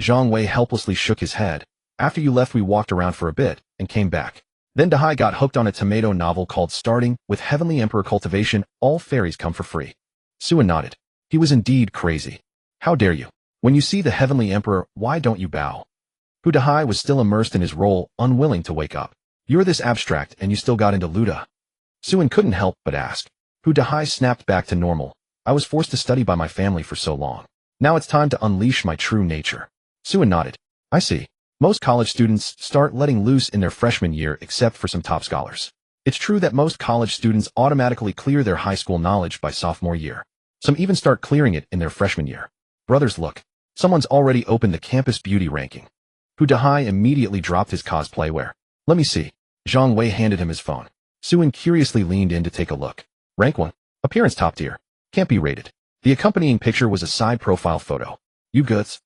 Zhang Wei helplessly shook his head. "After you left, we walked around for a bit and came back. Then Dahai got hooked on a tomato novel called Starting with Heavenly Emperor Cultivation. All fairies come for free." Suin nodded. He was indeed crazy. "How dare you? When you see the Heavenly Emperor, why don't you bow?" Hu Dahai was still immersed in his role, unwilling to wake up. "You're this abstract and you still got into Luda?" Suin couldn't help but ask. Hu Dahai snapped back to normal. "I was forced to study by my family for so long. Now it's time to unleash my true nature." Suin nodded. "I see. Most college students start letting loose in their freshman year, except for some top scholars. It's true that most college students automatically clear their high school knowledge by sophomore year. Some even start clearing it in their freshman year. Brothers, look. Someone's already opened the campus beauty ranking." Hu Dahai immediately dropped his cosplay wear. "Let me see." Zhang Wei handed him his phone. Suin curiously leaned in to take a look. Rank 1. Appearance top tier. Can't be rated. The accompanying picture was a side profile photo. "You goods?"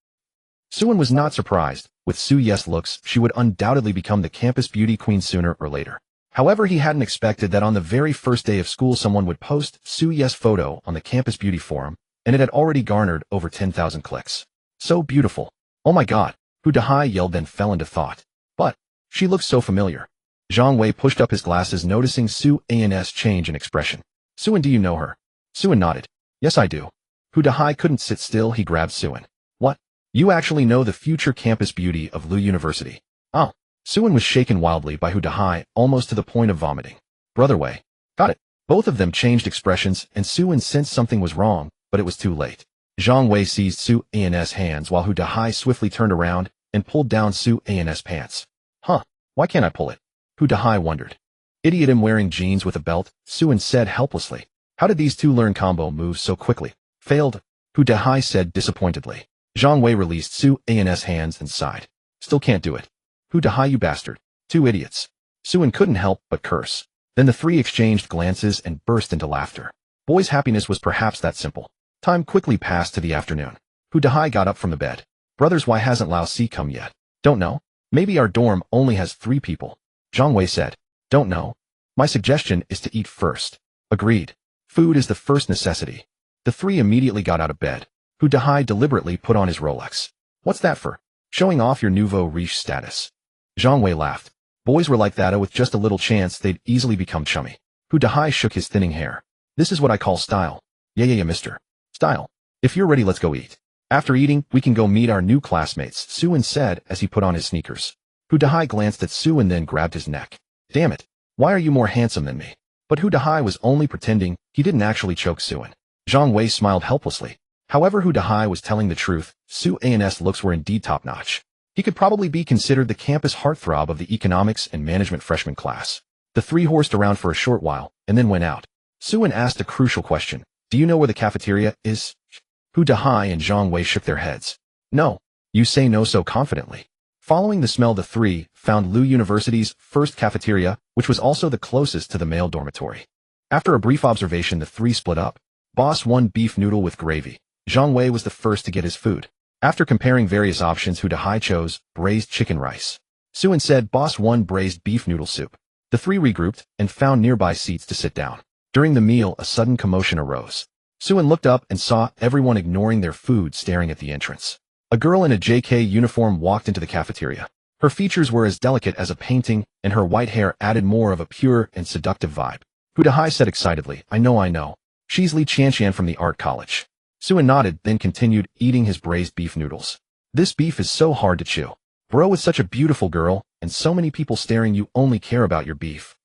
Suin was not surprised. With Suyu's looks, she would undoubtedly become the campus beauty queen sooner or later. However, he hadn't expected that on the very first day of school someone would post Suyu's photo on the campus beauty forum, and it had already garnered over 10,000 clicks. So beautiful. "Oh my god," Hu Dahai yelled, then fell into thought. "But, she looks so familiar." Zhang Wei pushed up his glasses, noticing Su An's change in expression. Suin, do you know her? Suin nodded. Yes, I do. Hu Dahai couldn't sit still. He grabbed Suin. What? You actually know the future campus beauty of Lu University? Oh. Suin was shaken wildly by Hu Dahai, almost to the point of vomiting. Brother Wei. Got it. Both of them changed expressions, and Suin sensed something was wrong, but it was too late. Zhang Wei seized Su An's hands while Hu Dahai swiftly turned around and pulled down Su An's pants. Huh, why can't I pull it? Hu Dahai wondered. Idiot, I'm wearing jeans with a belt, Suin said helplessly. How did these two learn combo moves so quickly? Failed, Hu Dahai said disappointedly. Zhang Wei released Su An's hands and sighed. Still can't do it. Hu Dahai, you bastard. Two idiots. Suin couldn't help but curse. Then the three exchanged glances and burst into laughter. Boys' happiness was perhaps that simple. Time quickly passed to the afternoon. Hu Dahai got up from the bed. Brothers, why hasn't Lao Si come yet? Don't know. Maybe our dorm only has 3 people. Zhang Wei said. Don't know. My suggestion is to eat first. Agreed. Food is the first necessity. The 3 immediately got out of bed. Hu Dahai deliberately put on his Rolex. What's that for? Showing off your nouveau riche status. Zhang Wei laughed. Boys were like that, with just a little chance they'd easily become chummy. Hu Dahai shook his thinning hair. This is what I call style. Yeah, mister. Style. If you're ready, let's go eat. After eating, we can go meet our new classmates, Suin said as he put on his sneakers. Hu Dahai glanced at Suin, then grabbed his neck. Damn it. Why are you more handsome than me? But Hu Dahai was only pretending. He didn't actually choke Suin. Zhang Wei smiled helplessly. However, Hu Dahai was telling the truth. Su An's looks were indeed top-notch. He could probably be considered the campus heartthrob of the economics and management freshman class. The 3 horsed around for a short while, and then went out. Suin asked a crucial question. Do you know where the cafeteria is? Hu Dahai and Zhang Wei shook their heads. No. You say no so confidently. Following the smell, the 3 found Lu University's first cafeteria, which was also the closest to the male dormitory. After a brief observation, the 3 split up. Boss 1 beef noodle with gravy. Zhang Wei was the first to get his food. After comparing various options, Hu Dahai chose braised chicken rice. Suin said Boss 1 braised beef noodle soup. The 3 regrouped and found nearby seats to sit down. During the meal, a sudden commotion arose. Suin looked up and saw everyone ignoring their food, staring at the entrance. A girl in a JK uniform walked into the cafeteria. Her features were as delicate as a painting, and her white hair added more of a pure and seductive vibe. Hu Dahai said excitedly, I know. She's Li Qianxian from the art college. Suin nodded, then continued eating his braised beef noodles. This beef is so hard to chew. Bro, with such a beautiful girl, and so many people staring, you only care about your beef.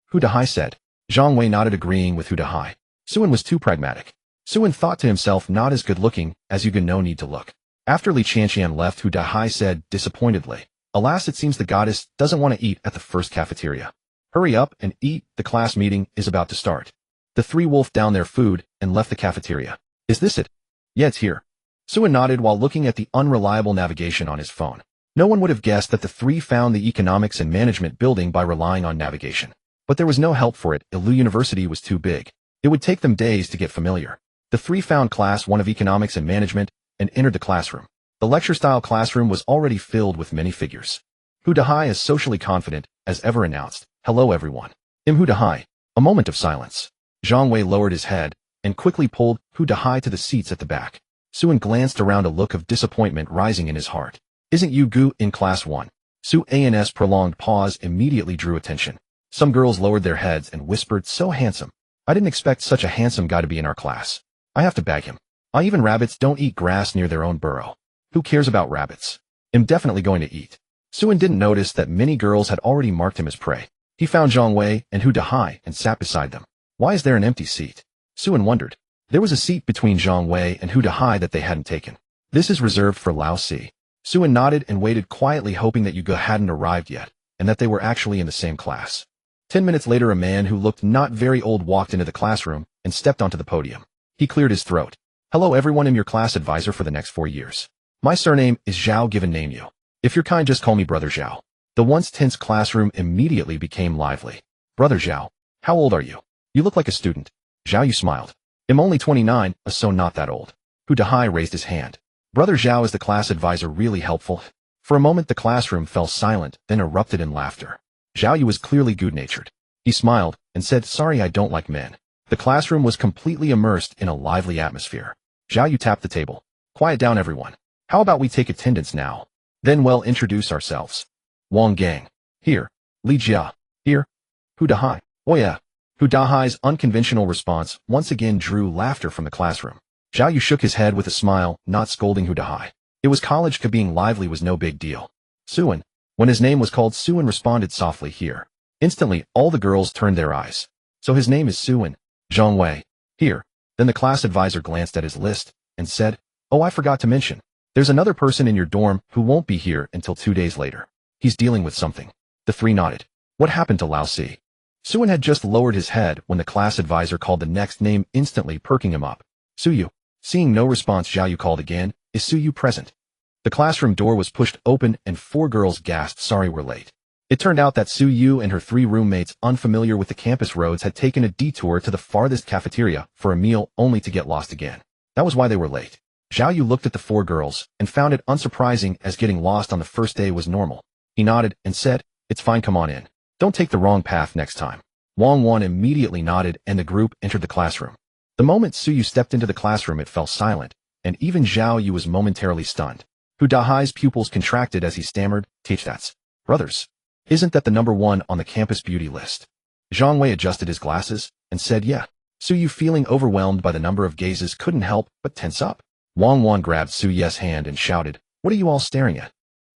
Hu Dahai said. Zhang Wei nodded, agreeing with Hu Dahai. Suin was too pragmatic. Suin thought to himself, not as good looking as you can no need to look. After Li Qianxian left, Hu Dahai said disappointedly, alas, it seems the goddess doesn't want to eat at the first cafeteria. Hurry up and eat, the class meeting is about to start. The 3 wolfed down their food and left the cafeteria. Is this it? Yeah, it's here. Suin nodded while looking at the unreliable navigation on his phone. No one would have guessed that the 3 found the economics and management building by relying on navigation. But there was no help for it. Lu University was too big. It would take them days to get familiar. The 3 found class 1 of economics and management and entered the classroom. The lecture-style classroom was already filled with many figures. Hu Dahai, as socially confident as ever, announced, hello everyone. I'm Hu Dahai. A moment of silence. Zhang Wei lowered his head and quickly pulled Hu Dahai to the seats at the back. Suin glanced around, a look of disappointment rising in his heart. Isn't you Gu in class 1? Su An's prolonged pause immediately drew attention. Some girls lowered their heads and whispered, so handsome. I didn't expect such a handsome guy to be in our class. I have to bag him. Even rabbits don't eat grass near their own burrow. Who cares about rabbits? I'm definitely going to eat. Suin didn't notice that many girls had already marked him as prey. He found Zhang Wei and Hu Dahai and sat beside them. Why is there an empty seat? Suin wondered. There was a seat between Zhang Wei and Hu Dahai that they hadn't taken. This is reserved for Lao Si. Suin nodded and waited quietly, hoping that Yuge hadn't arrived yet, and that they were actually in the same class. 10 minutes later, a man who looked not very old walked into the classroom and stepped onto the podium. He cleared his throat. Hello everyone, I'm your class advisor for the next 4 years. My surname is Zhao, given name you. If you're kind, just call me Brother Zhao. The once tense classroom immediately became lively. Brother Zhao, how old are you? You look like a student. Zhao, you smiled. I'm only 29, so not that old. Hu Dahai raised his hand. Brother Zhao, is the class advisor really helpful? For a moment the classroom fell silent, then erupted in laughter. Zhao Yu was clearly good-natured. He smiled and said, sorry, I don't like men. The classroom was completely immersed in a lively atmosphere. Zhao Yu tapped the table. Quiet down everyone. How about we take attendance now? Then we'll introduce ourselves. Wang Gang. Here. Li Jia. Here. Hu Dahai. Oh yeah. Hu Hu Dahai's unconventional response once again drew laughter from the classroom. Zhao Yu shook his head with a smile, not scolding Hu Dahai. It was college, being lively was no big deal. Suan. When his name was called, Suan responded softly, here. Instantly, all the girls turned their eyes. So his name is Suan. Zhang Wei. Here. Then the class advisor glanced at his list and said, oh, I forgot to mention. There's another person in your dorm who won't be here until 2 days later. He's dealing with something. The three nodded. What happened to Lao Si? Suan had just lowered his head when the class advisor called the next name, instantly perking him up. Suyu. Seeing no response, Zhao Yu called again, is Suyu present? The classroom door was pushed open and 4 girls gasped, sorry we're late. It turned out that Suyu and her 3 roommates, unfamiliar with the campus roads, had taken a detour to the farthest cafeteria for a meal only to get lost again. That was why they were late. Zhao Yu looked at the 4 girls and found it unsurprising, as getting lost on the first day was normal. He nodded and said, it's fine, come on in. Don't take the wrong path next time. Wang Wan immediately nodded and the group entered the classroom. The moment Suyu stepped into the classroom, it fell silent, and even Zhao Yu was momentarily stunned. Hu Dahai's pupils contracted as he stammered, teach that's brothers. Isn't that the number 1 on the campus beauty list? Zhang Wei adjusted his glasses and said, yeah. Suyu, feeling overwhelmed by the number of gazes, couldn't help but tense up. Wang Wan grabbed Suyu's hand and shouted, what are you all staring at?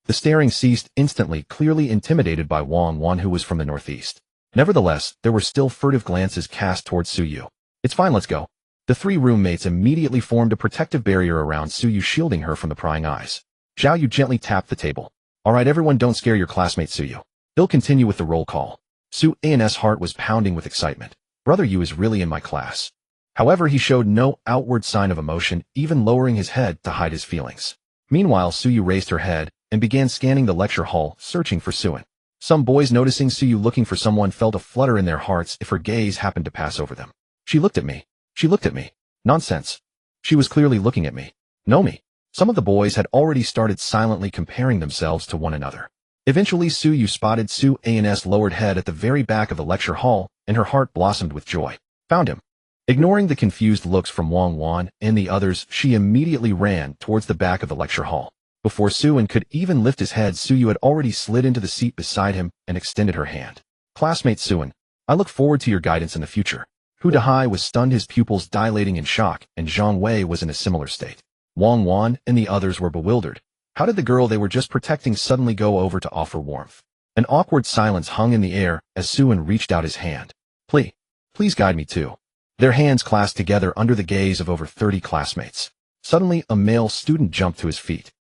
The staring ceased instantly, clearly intimidated by Wang Wan, who was from the northeast. Nevertheless, there were still furtive glances cast towards Suyu. It's fine, let's go. The 3 roommates immediately formed a protective barrier around Suyu, shielding her from the prying eyes. Zhao Yu gently tapped the table. All right, everyone, don't scare your classmate Suyu. He'll continue with the roll call. Suan's heart was pounding with excitement. Brother Yu is really in my class. However, he showed no outward sign of emotion, even lowering his head to hide his feelings. Meanwhile, Suyu raised her head and began scanning the lecture hall, searching for Suan. Some boys, noticing Suyu looking for someone, felt a flutter in their hearts if her gaze happened to pass over them. She looked at me. She looked at me. Nonsense. She was clearly looking at me. No, me. Some of the boys had already started silently comparing themselves to one another. Eventually, Suyu spotted Suan's lowered head at the very back of the lecture hall, and her heart blossomed with joy. Found him. Ignoring the confused looks from Wang Wan and the others, she immediately ran towards the back of the lecture hall. Before Suan could even lift his head, Suyu had already slid into the seat beside him and extended her hand. Classmate Suan, I look forward to your guidance in the future. Hu Dahai was stunned, his pupils dilating in shock, and Zhang Wei was in a similar state. Wang Wan and the others were bewildered. How did the girl they were just protecting suddenly go over to offer warmth? An awkward silence hung in the air as Suan reached out his hand. Please guide me too. Their hands clasped together under the gaze of over 30 classmates. Suddenly, a male student jumped to his feet.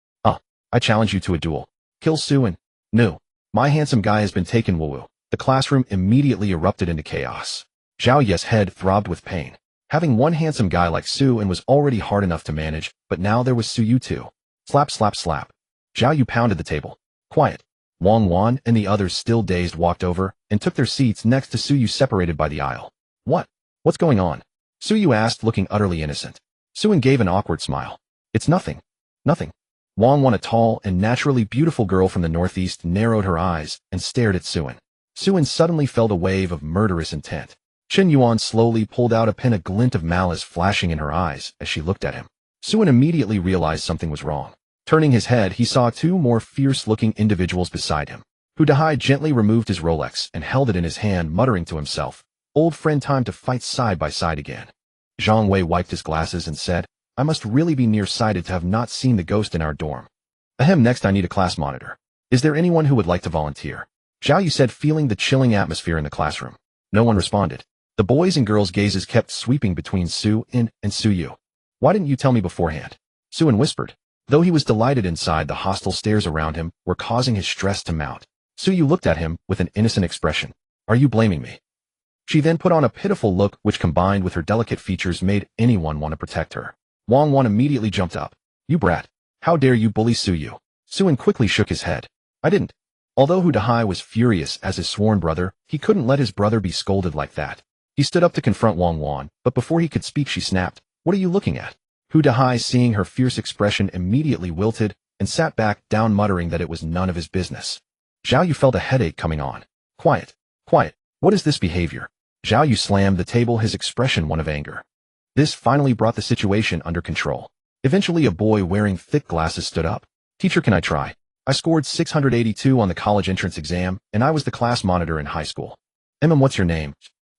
I challenge you to a duel. Kill Suan. No. My handsome guy has been taken, woo-woo. The classroom immediately erupted into chaos. Zhao Ye's head throbbed with pain. Having one handsome guy like Suan was already hard enough to manage, but now there was Suyu too. Slap, slap, slap. Zhao Yu pounded the table. Quiet. Wang Wan and the others, still dazed, walked over and took their seats next to Suyu, separated by the aisle. What's going on? Suyu asked, looking utterly innocent. Suan gave an awkward smile. It's nothing. Nothing. Wang Wan, a tall and naturally beautiful girl from the northeast, narrowed her eyes and stared at Suan. Suan suddenly felt a wave of murderous intent. Chen Yuan slowly pulled out a pen, a glint of malice flashing in her eyes as she looked at him. Suan immediately realized something was wrong. Turning his head, he saw 2 more fierce-looking individuals beside him. Hu Dahai gently removed his Rolex and held it in his hand, muttering to himself, old friend, time to fight side by side again. Zhang Wei wiped his glasses and said, I must really be nearsighted to have not seen the ghost in our dorm. Ahem, next I need a class monitor. Is there anyone who would like to volunteer? Zhao Yu said, feeling the chilling atmosphere in the classroom. No one responded. The boys' and girls' gazes kept sweeping between Suan and Suyu. Why didn't you tell me beforehand? Suan whispered. Though he was delighted inside, the hostile stares around him were causing his stress to mount. Suyu looked at him with an innocent expression. Are you blaming me? She then put on a pitiful look which, combined with her delicate features, made anyone want to protect her. Wang Wan immediately jumped up. You brat. How dare you bully Suyu? Suan quickly shook his head. I didn't. Although Hu Dahai was furious as his sworn brother, he couldn't let his brother be scolded like that. He stood up to confront Wang Wan, but before he could speak, she snapped. What are you looking at? Hu Dahai, seeing her fierce expression, immediately wilted and sat back down, muttering that it was none of his business. Zhao Yu felt a headache coming on. Quiet. Quiet. What is this behavior? Zhao Yu slammed the table, his expression one of anger. This finally brought the situation under control. Eventually, a boy wearing thick glasses stood up. Teacher, can I try? I scored 682 on the college entrance exam, and I was the class monitor in high school. What's your name?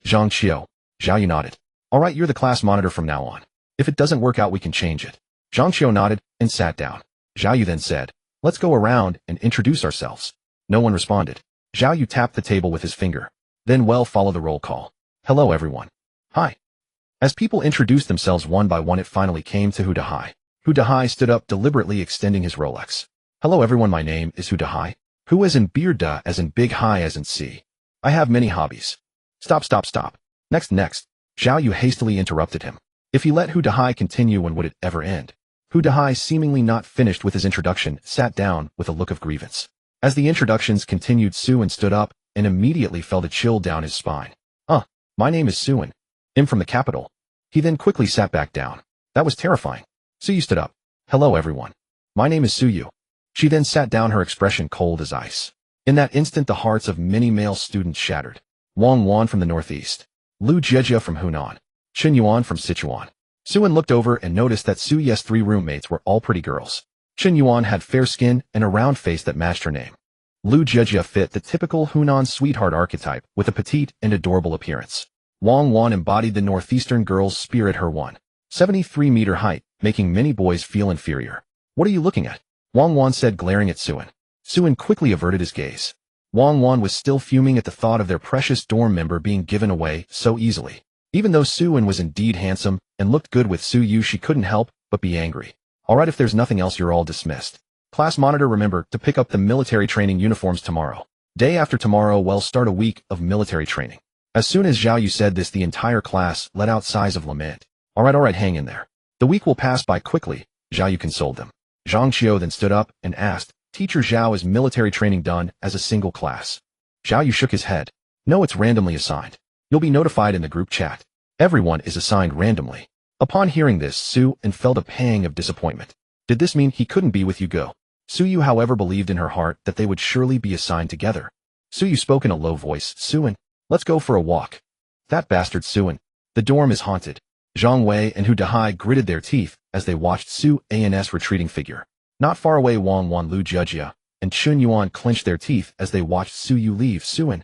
Zhang Qiu. Zhao Yu nodded. All right, you're the class monitor from now on. If it doesn't work out, we can change it. Zhang Qiu nodded and sat down. Zhao Yu then said, let's go around and introduce ourselves. No one responded. Zhao Yu tapped the table with his finger. Then follow the roll call. Hello everyone. Hi. As people introduced themselves one by one, it finally came to Hu Dahai. Hu Dahai stood up, deliberately extending his Rolex. Hello everyone, my name is Hu Dahai. Hu as in beard, Da as in big, Hai as in sea. I have many hobbies. Stop. Next. Zhao Yu hastily interrupted him. If he let Hu Dahai continue, when would it ever end? Hu Dahai, seemingly not finished with his introduction, sat down with a look of grievance. As the introductions continued, Suin stood up and immediately felt a chill down his spine. My name is Suin. I'm from the capital. He then quickly sat back down. That was terrifying. Suyu stood up. Hello everyone. My name is Suyu. She then sat down, her expression cold as ice. In that instant, the hearts of many male students shattered. Wang Wan from the northeast. Lu Jejia from Hunan. Chen Yuan from Sichuan. Suin looked over and noticed that Suyu's 3 roommates were all pretty girls. Chen Yuan had fair skin and a round face that matched her name. Lu Jejia fit the typical Hunan sweetheart archetype with a petite and adorable appearance. Wang Wan embodied the northeastern girl's spirit, her 173-meter height, making many boys feel inferior. What are you looking at? Wang Wan said, glaring at Suin. Suin quickly averted his gaze. Wang Wan was still fuming at the thought of their precious dorm member being given away so easily. Even though Suin was indeed handsome and looked good with Suyu, she couldn't help but be angry. Alright, if there's nothing else, you're all dismissed. Class monitor, remember to pick up the military training uniforms tomorrow. Day after tomorrow, start a week of military training. As soon as Zhao Yu said this, the entire class let out sighs of lament. Alright, hang in there. The week will pass by quickly, Zhao Yu consoled them. Zhang Qiu then stood up and asked, Teacher Zhao, is military training done as a single class? Zhao Yu shook his head. No, it's randomly assigned. You'll be notified in the group chat. Everyone is assigned randomly. Upon hearing this, Suin felt a pang of disappointment. Did this mean he couldn't be with Yugo? Suyu, however, believed in her heart that they would surely be assigned together. Suyu spoke in a low voice. Suin, let's go for a walk. That bastard Suin. The dorm is haunted. Zhang Wei and Hu Dahai gritted their teeth as they watched Suin's retreating figure. Not far away, Wang Wan, Lu Jejia, and Chen Yuan clenched their teeth as they watched Suyu leave Suin.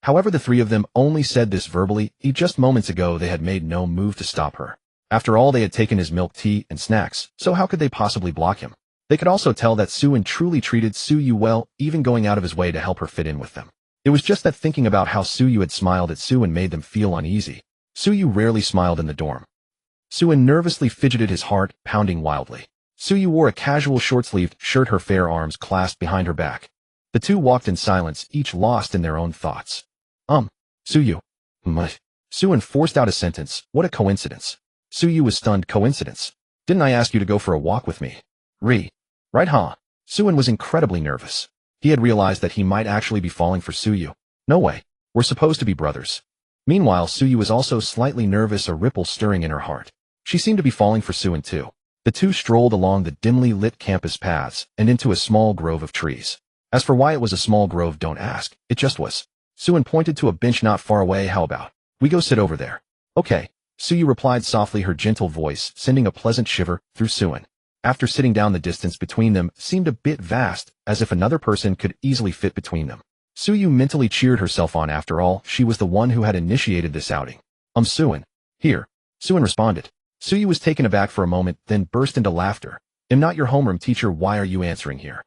However, the 3 of them only said this verbally. Just moments ago, they had made no move to stop her. After all, they had taken his milk tea and snacks, so how could they possibly block him? They could also tell that Suin truly treated Suyu well, even going out of his way to help her fit in with them. It was just that thinking about how Suyu had smiled at Suin made them feel uneasy. Suyu rarely smiled in the dorm. Suin nervously fidgeted, his heart pounding wildly. Suyu wore a casual short-sleeved shirt, her fair arms clasped behind her back. The 2 walked in silence, each lost in their own thoughts. Suyu. Suin forced out a sentence. What a coincidence. Suyu was stunned. Coincidence? Didn't I ask you to go for a walk with me? Right, huh? Suin was incredibly nervous. He had realized that he might actually be falling for Suyu. No way. We're supposed to be brothers. Meanwhile, Suyu was also slightly nervous, a ripple stirring in her heart. She seemed to be falling for Suin too. The 2 strolled along the dimly lit campus paths and into a small grove of trees. As for why it was a small grove, don't ask. It just was. Suin pointed to a bench not far away. How about we go sit over there? Okay, Suyu replied softly, her gentle voice sending a pleasant shiver through Suin. After sitting down, the distance between them seemed a bit vast, as if another person could easily fit between them. Suyu mentally cheered herself on. After all, she was the one who had initiated this outing. Suin. Here. Suin responded. Suyu was taken aback for a moment, then burst into laughter. I'm not your homeroom teacher. Why are you answering here?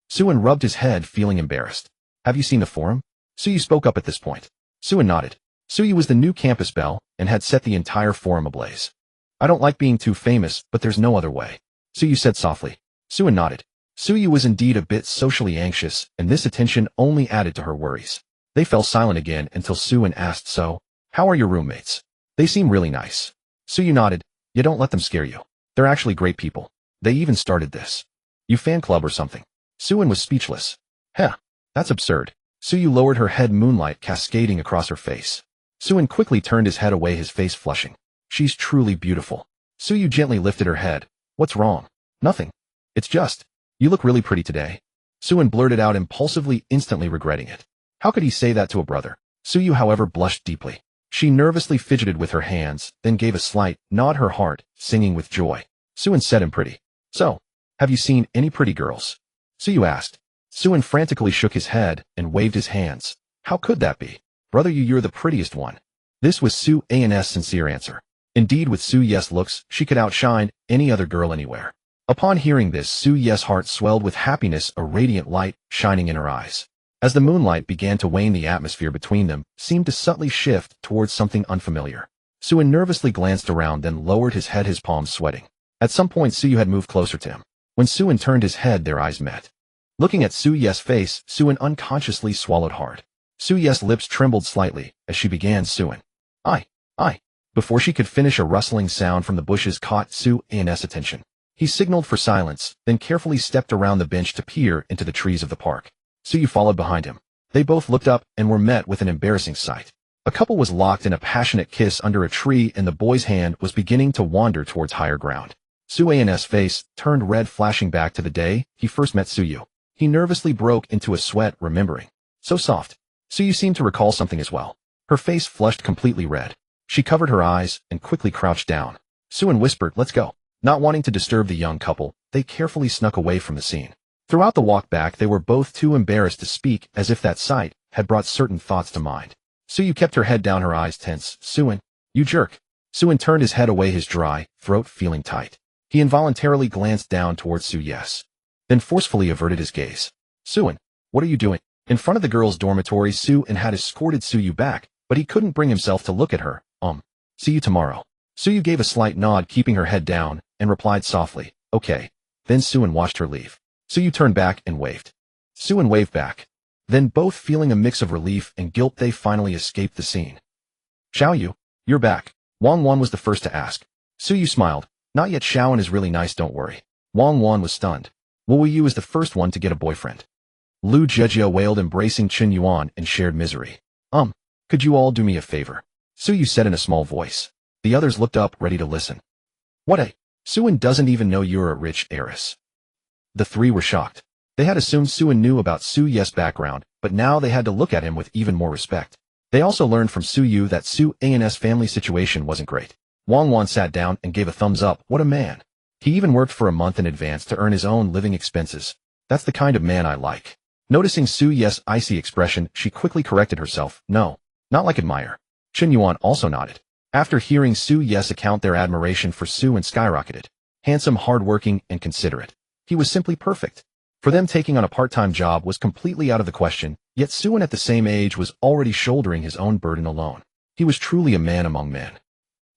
Suin rubbed his head, feeling embarrassed. Have you seen the forum? Suyu spoke up at this point. Suin nodded. Suyu was the new campus belle and had set the entire forum ablaze. I don't like being too famous, but there's no other way, Suyu said softly. Suin nodded. Suyu was indeed a bit socially anxious, and this attention only added to her worries. They fell silent again until Suin asked, So, how are your roommates? They seem really nice. Suyu nodded. You don't let them scare you. They're actually great people. They even started this fan club or something. Suin was speechless. That's absurd. Suyu lowered her head, moonlight cascading across her face. Suin quickly turned his head away, his face flushing. She's truly beautiful. Suyu gently lifted her head. What's wrong? Nothing. It's just, you look really pretty today. Suin blurted out impulsively, instantly regretting it. How could he say that to a brother? Suyu, however, blushed deeply. She nervously fidgeted with her hands, then gave a slight nod, her heart singing with joy. Suin said, I'm pretty. So, have you seen any pretty girls? Suyu asked. Suin frantically shook his head and waved his hands. How could that be? Brother Yu, you're the prettiest one. This was Su An's sincere answer. Indeed, with Su Ye's looks, she could outshine any other girl anywhere. Upon hearing this, Su Ye's heart swelled with happiness, a radiant light shining in her eyes. As the moonlight began to wane, the atmosphere between them seemed to subtly shift towards something unfamiliar. Suin nervously glanced around, then lowered his head, his palms sweating. At some point, Suyu had moved closer to him. When Suin turned his head, their eyes met. Looking at Su Ye's face, Suin unconsciously swallowed hard. Su Ye's lips trembled slightly as she began, Suin. I. Before she could finish, a rustling sound from the bushes caught Su An's attention. He signaled for silence, then carefully stepped around the bench to peer into the trees of the park. Suyu followed behind him. They both looked up and were met with an embarrassing sight. A couple was locked in a passionate kiss under a tree, and the boy's hand was beginning to wander towards higher ground. Su An's face turned red, flashing back to the day he first met Suyu. He nervously broke into a sweat, remembering. So soft. Suyu seemed to recall something as well. Her face flushed completely red. She covered her eyes and quickly crouched down. Suin whispered, "Let's go." Not wanting to disturb the young couple, they carefully snuck away from the scene. Throughout the walk back, they were both too embarrassed to speak, as if that sight had brought certain thoughts to mind. Suyu kept her head down, her eyes tense. "Suin, you jerk." Suin turned his head away, his dry throat feeling tight. He involuntarily glanced down towards Su Yes, then forcefully averted his gaze. "Suin, what are you doing?" In front of the girls' dormitory, Suin had escorted Suyu back, but he couldn't bring himself to look at her. See you tomorrow." Suyu gave a slight nod, keeping her head down, and replied softly, "Okay." Then Suin watched her leave. Suyu turned back and waved. Suin waved back. Then, both feeling a mix of relief and guilt, they finally escaped the scene. "Xiaoyu, you're back." Wang Wan was the first to ask. Suyu smiled. "Not yet. Xiaoyan is really nice, don't worry." Wang Wan was stunned. "Wu Yu is the first one to get a boyfriend." Lu Zhejia wailed, embracing Chen Yuan in shared misery. Could you all do me a favor?" Suyu said in a small voice. The others looked up, ready to listen. "What? Suin doesn't even know you're a rich heiress." The three were shocked. They had assumed Suin knew about Su Ye's background, but now they had to look at him with even more respect. They also learned from Suyu that Su An's family situation wasn't great. Wang Wan sat down and gave a thumbs up. "What a man. He even worked for a month in advance to earn his own living expenses. That's the kind of man I like." Noticing Su Ye's icy expression, she quickly corrected herself. "No, not like admire." Chen Yuan also nodded. After hearing Su Ye's account, their admiration for Suin skyrocketed. Handsome, hardworking, and considerate. He was simply perfect. For them, taking on a part-time job was completely out of the question, yet Suin at the same age was already shouldering his own burden alone. He was truly a man among men.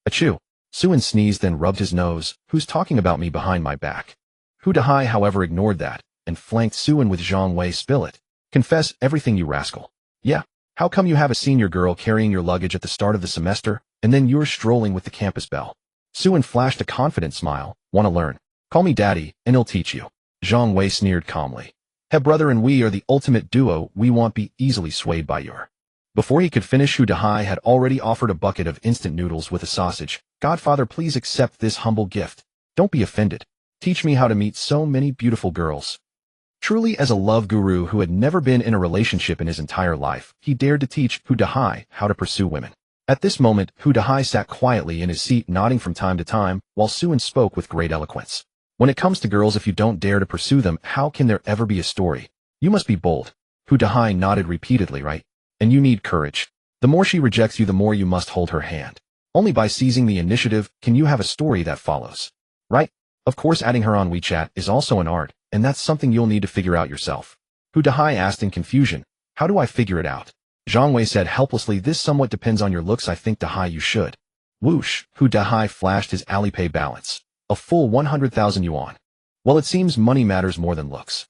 "Achoo." Suin sneezed, then rubbed his nose. "Who's talking about me behind my back?" Hu Dahai, however, ignored that, and flanked Suin with Zhang Wei. "Spill it. Confess everything, you rascal." "Yeah. How come you have a senior girl carrying your luggage at the start of the semester, and then you're strolling with the campus belle?" Suin flashed a confident smile. "Want to learn? Call me daddy, and he'll teach you." Zhang Wei sneered calmly. "He brother and we are the ultimate duo. We won't be easily swayed by your..." Before he could finish, Hu Dahai had already offered a bucket of instant noodles with a sausage. "Godfather, please accept this humble gift. Don't be offended. Teach me how to meet so many beautiful girls." Truly, as a love guru who had never been in a relationship in his entire life, he dared to teach Hu Dahai how to pursue women. At this moment, Hu Dahai sat quietly in his seat, nodding from time to time, while Suin spoke with great eloquence. "When it comes to girls, if you don't dare to pursue them, how can there ever be a story? You must be bold." Hu Dahai nodded repeatedly. "Right? And you need courage. The more she rejects you, the more you must hold her hand. Only by seizing the initiative can you have a story that follows. Right? Of course, adding her on WeChat is also an art, and that's something you'll need to figure out yourself." Hu Dahai asked in confusion. "How do I figure it out?" Zhang Wei said helplessly, "This somewhat depends on your looks. I think Dahai you should." Whoosh! Hu Dahai flashed his Alipay balance. A full 100,000 yuan. Well, it seems money matters more than looks.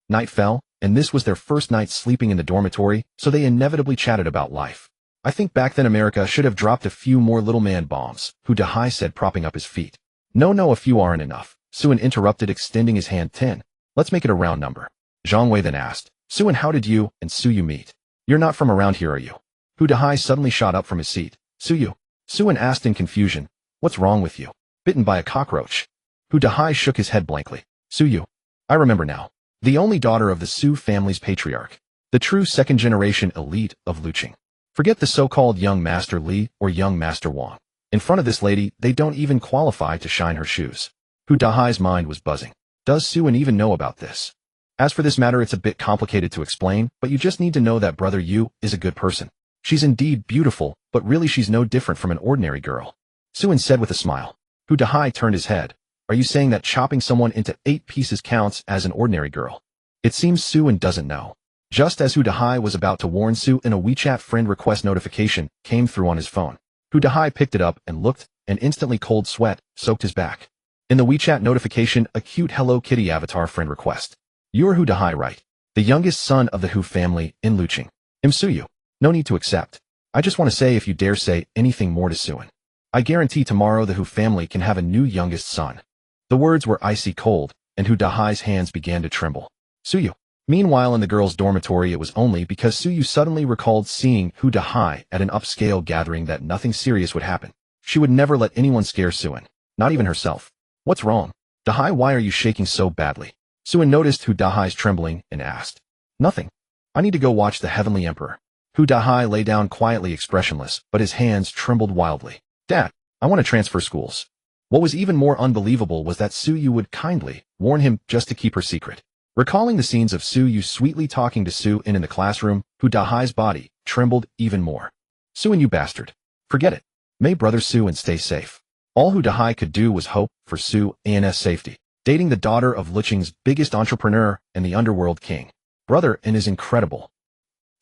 Night fell, and this was their first night sleeping in the dormitory, so they inevitably chatted about life. "I think back then America should have dropped a few more little man bombs," Hu Dahai said, propping up his feet. No, a few aren't enough," Suin interrupted, extending his hand. 10. Let's make it a round number." Zhang Wei then asked. "Suin, how did you and Suyu meet? You're not from around here, are you?" Hu Dahai suddenly shot up from his seat. "Suyu?" Suin asked in confusion. "What's wrong with you? Bitten by a cockroach?" Hu Dahai shook his head blankly. "Suyu. I remember now. The only daughter of the Su family's patriarch. The true second-generation elite of Lucheng. Forget the so-called young Master Li or young Master Wang. In front of this lady, they don't even qualify to shine her shoes." Hu Dahai's mind was buzzing. Does Suin even know about this? As for this matter, it's a bit complicated to explain, but you just need to know that Brother Yu is a good person. She's indeed beautiful, but really she's no different from an ordinary girl. Suin said with a smile. Hu Dahai turned his head. Are you saying that chopping someone into 8 pieces counts as an ordinary girl? It seems Suin doesn't know. Just as Hu Dahai was about to warn Suin, a WeChat friend request notification came through on his phone. Hu Dahai picked it up and looked, and instantly cold sweat soaked his back. In the WeChat notification, a cute Hello Kitty avatar friend request. You're Hu Dahai, right? The youngest son of the Hu family in Lucheng. Suyu. No need to accept. I just want to say if you dare say anything more to Suin, I guarantee tomorrow the Hu family can have a new youngest son. The words were icy cold, and Hu Dahai's hands began to tremble. Suyu. Meanwhile, in the girls' dormitory, it was only because Suyu suddenly recalled seeing Hu Dahai at an upscale gathering that nothing serious would happen. She would never let anyone scare Suin, not even herself. What's wrong? Dahai, why are you shaking so badly? Suin noticed Hu Dahai's trembling and asked. Nothing. I need to go watch the Heavenly Emperor. Hu Dahai lay down quietly expressionless, but his hands trembled wildly. Dad, I want to transfer schools. What was even more unbelievable was that Suyu would kindly warn him just to keep her secret. Recalling the scenes of Suyu sweetly talking to Suin in the classroom, Hu Dahai's body trembled even more. Suin, you bastard. Forget it. May brother Suin stay safe. All Hu Dahai could do was hope for Suin's safety. Dating the daughter of Lucheng's biggest entrepreneur and the underworld king. Brother and is incredible.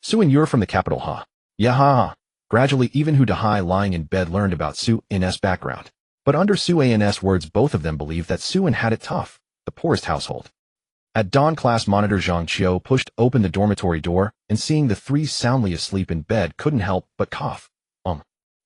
Suin, you're from the capital, huh? Yeah, ha. Gradually, even Hu Dahai lying in bed learned about Suin's background. But under Suin's words, both of them believed that Suin had it tough, the poorest household. At dawn, class monitor Zhang Qiu pushed open the dormitory door, and seeing the 3 soundly asleep in bed couldn't help but cough.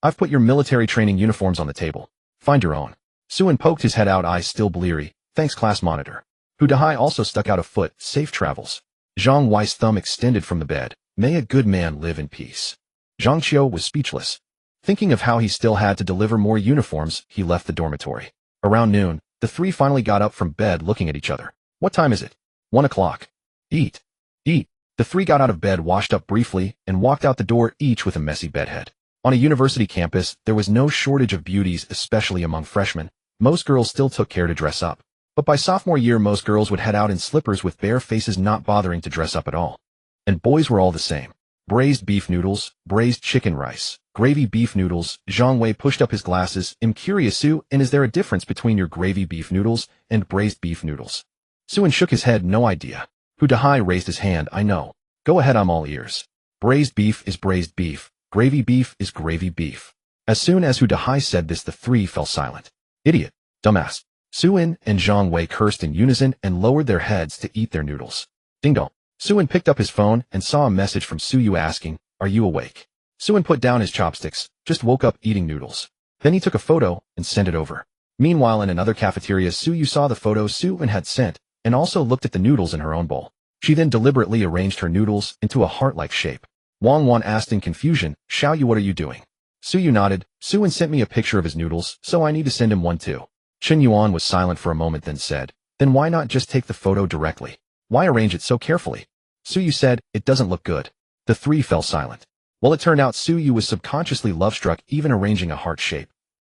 I've put your military training uniforms on the table. Find your own. Suin poked his head out, eyes still bleary. Thanks, class monitor. Hu Dahai also stuck out a foot. Safe travels. Zhang Wei's thumb extended from the bed. May a good man live in peace. Zhang Qiu was speechless. Thinking of how he still had to deliver more uniforms, he left the dormitory. Around noon, the 3 finally got up from bed looking at each other. What time is it? 1 o'clock. Eat. Eat. The 3 got out of bed, washed up briefly, and walked out the door, each with a messy bedhead. On a university campus, there was no shortage of beauties, especially among freshmen. Most girls still took care to dress up. But by sophomore year, most girls would head out in slippers with bare faces, not bothering to dress up at all. And boys were all the same. Braised beef noodles, braised chicken rice, gravy beef noodles. Zhang Wei pushed up his glasses. I'm curious, Su, and is there a difference between your gravy beef noodles and braised beef noodles? Suin shook his head, no idea. Hu Dahai raised his hand. I know. Go ahead, I'm all ears. Braised beef is braised beef. Gravy beef is gravy beef. As soon as Hu Dahai said this, the 3 fell silent. Idiot. Dumbass. Suin and Zhang Wei cursed in unison and lowered their heads to eat their noodles. Ding dong. Suin picked up his phone and saw a message from Suyu asking, are you awake? Suin put down his chopsticks, just woke up eating noodles. Then he took a photo and sent it over. Meanwhile, in another cafeteria, Suyu saw the photo Suin had sent and also looked at the noodles in her own bowl. She then deliberately arranged her noodles into a heart-like shape. Wang Wan asked in confusion, Xiaoyu, what are you doing? Suyu nodded. Suin sent me a picture of his noodles, so I need to send him one too. Chen Yuan was silent for a moment, then said, then why not just take the photo directly? Why arrange it so carefully? Suyu said, it doesn't look good. The 3 fell silent. Well, it turned out Suyu was subconsciously love-struck, even arranging a heart shape.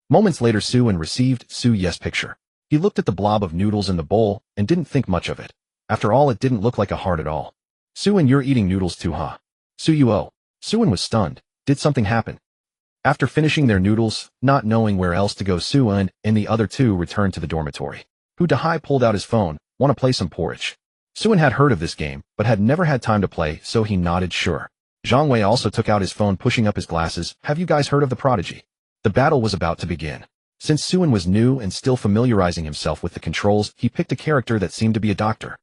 Moments later, Suin received Suyu's picture. He looked at the blob of noodles in the bowl and didn't think much of it. After all, it didn't look like a heart at all. Suin, you're eating noodles too, huh? Suyu, oh. Suin was stunned. Did something happen? After finishing their noodles, not knowing where else to go, Suin and the other 2 returned to the dormitory. Hu Dahai pulled out his phone. Want to play some porridge? Suin had heard of this game, but had never had time to play, so he nodded sure. Zhang Wei also took out his phone, pushing up his glasses. Have you guys heard of the prodigy? The battle was about to begin. Since Suin was new and still familiarizing himself with the controls, he picked a character that seemed to be a doctor.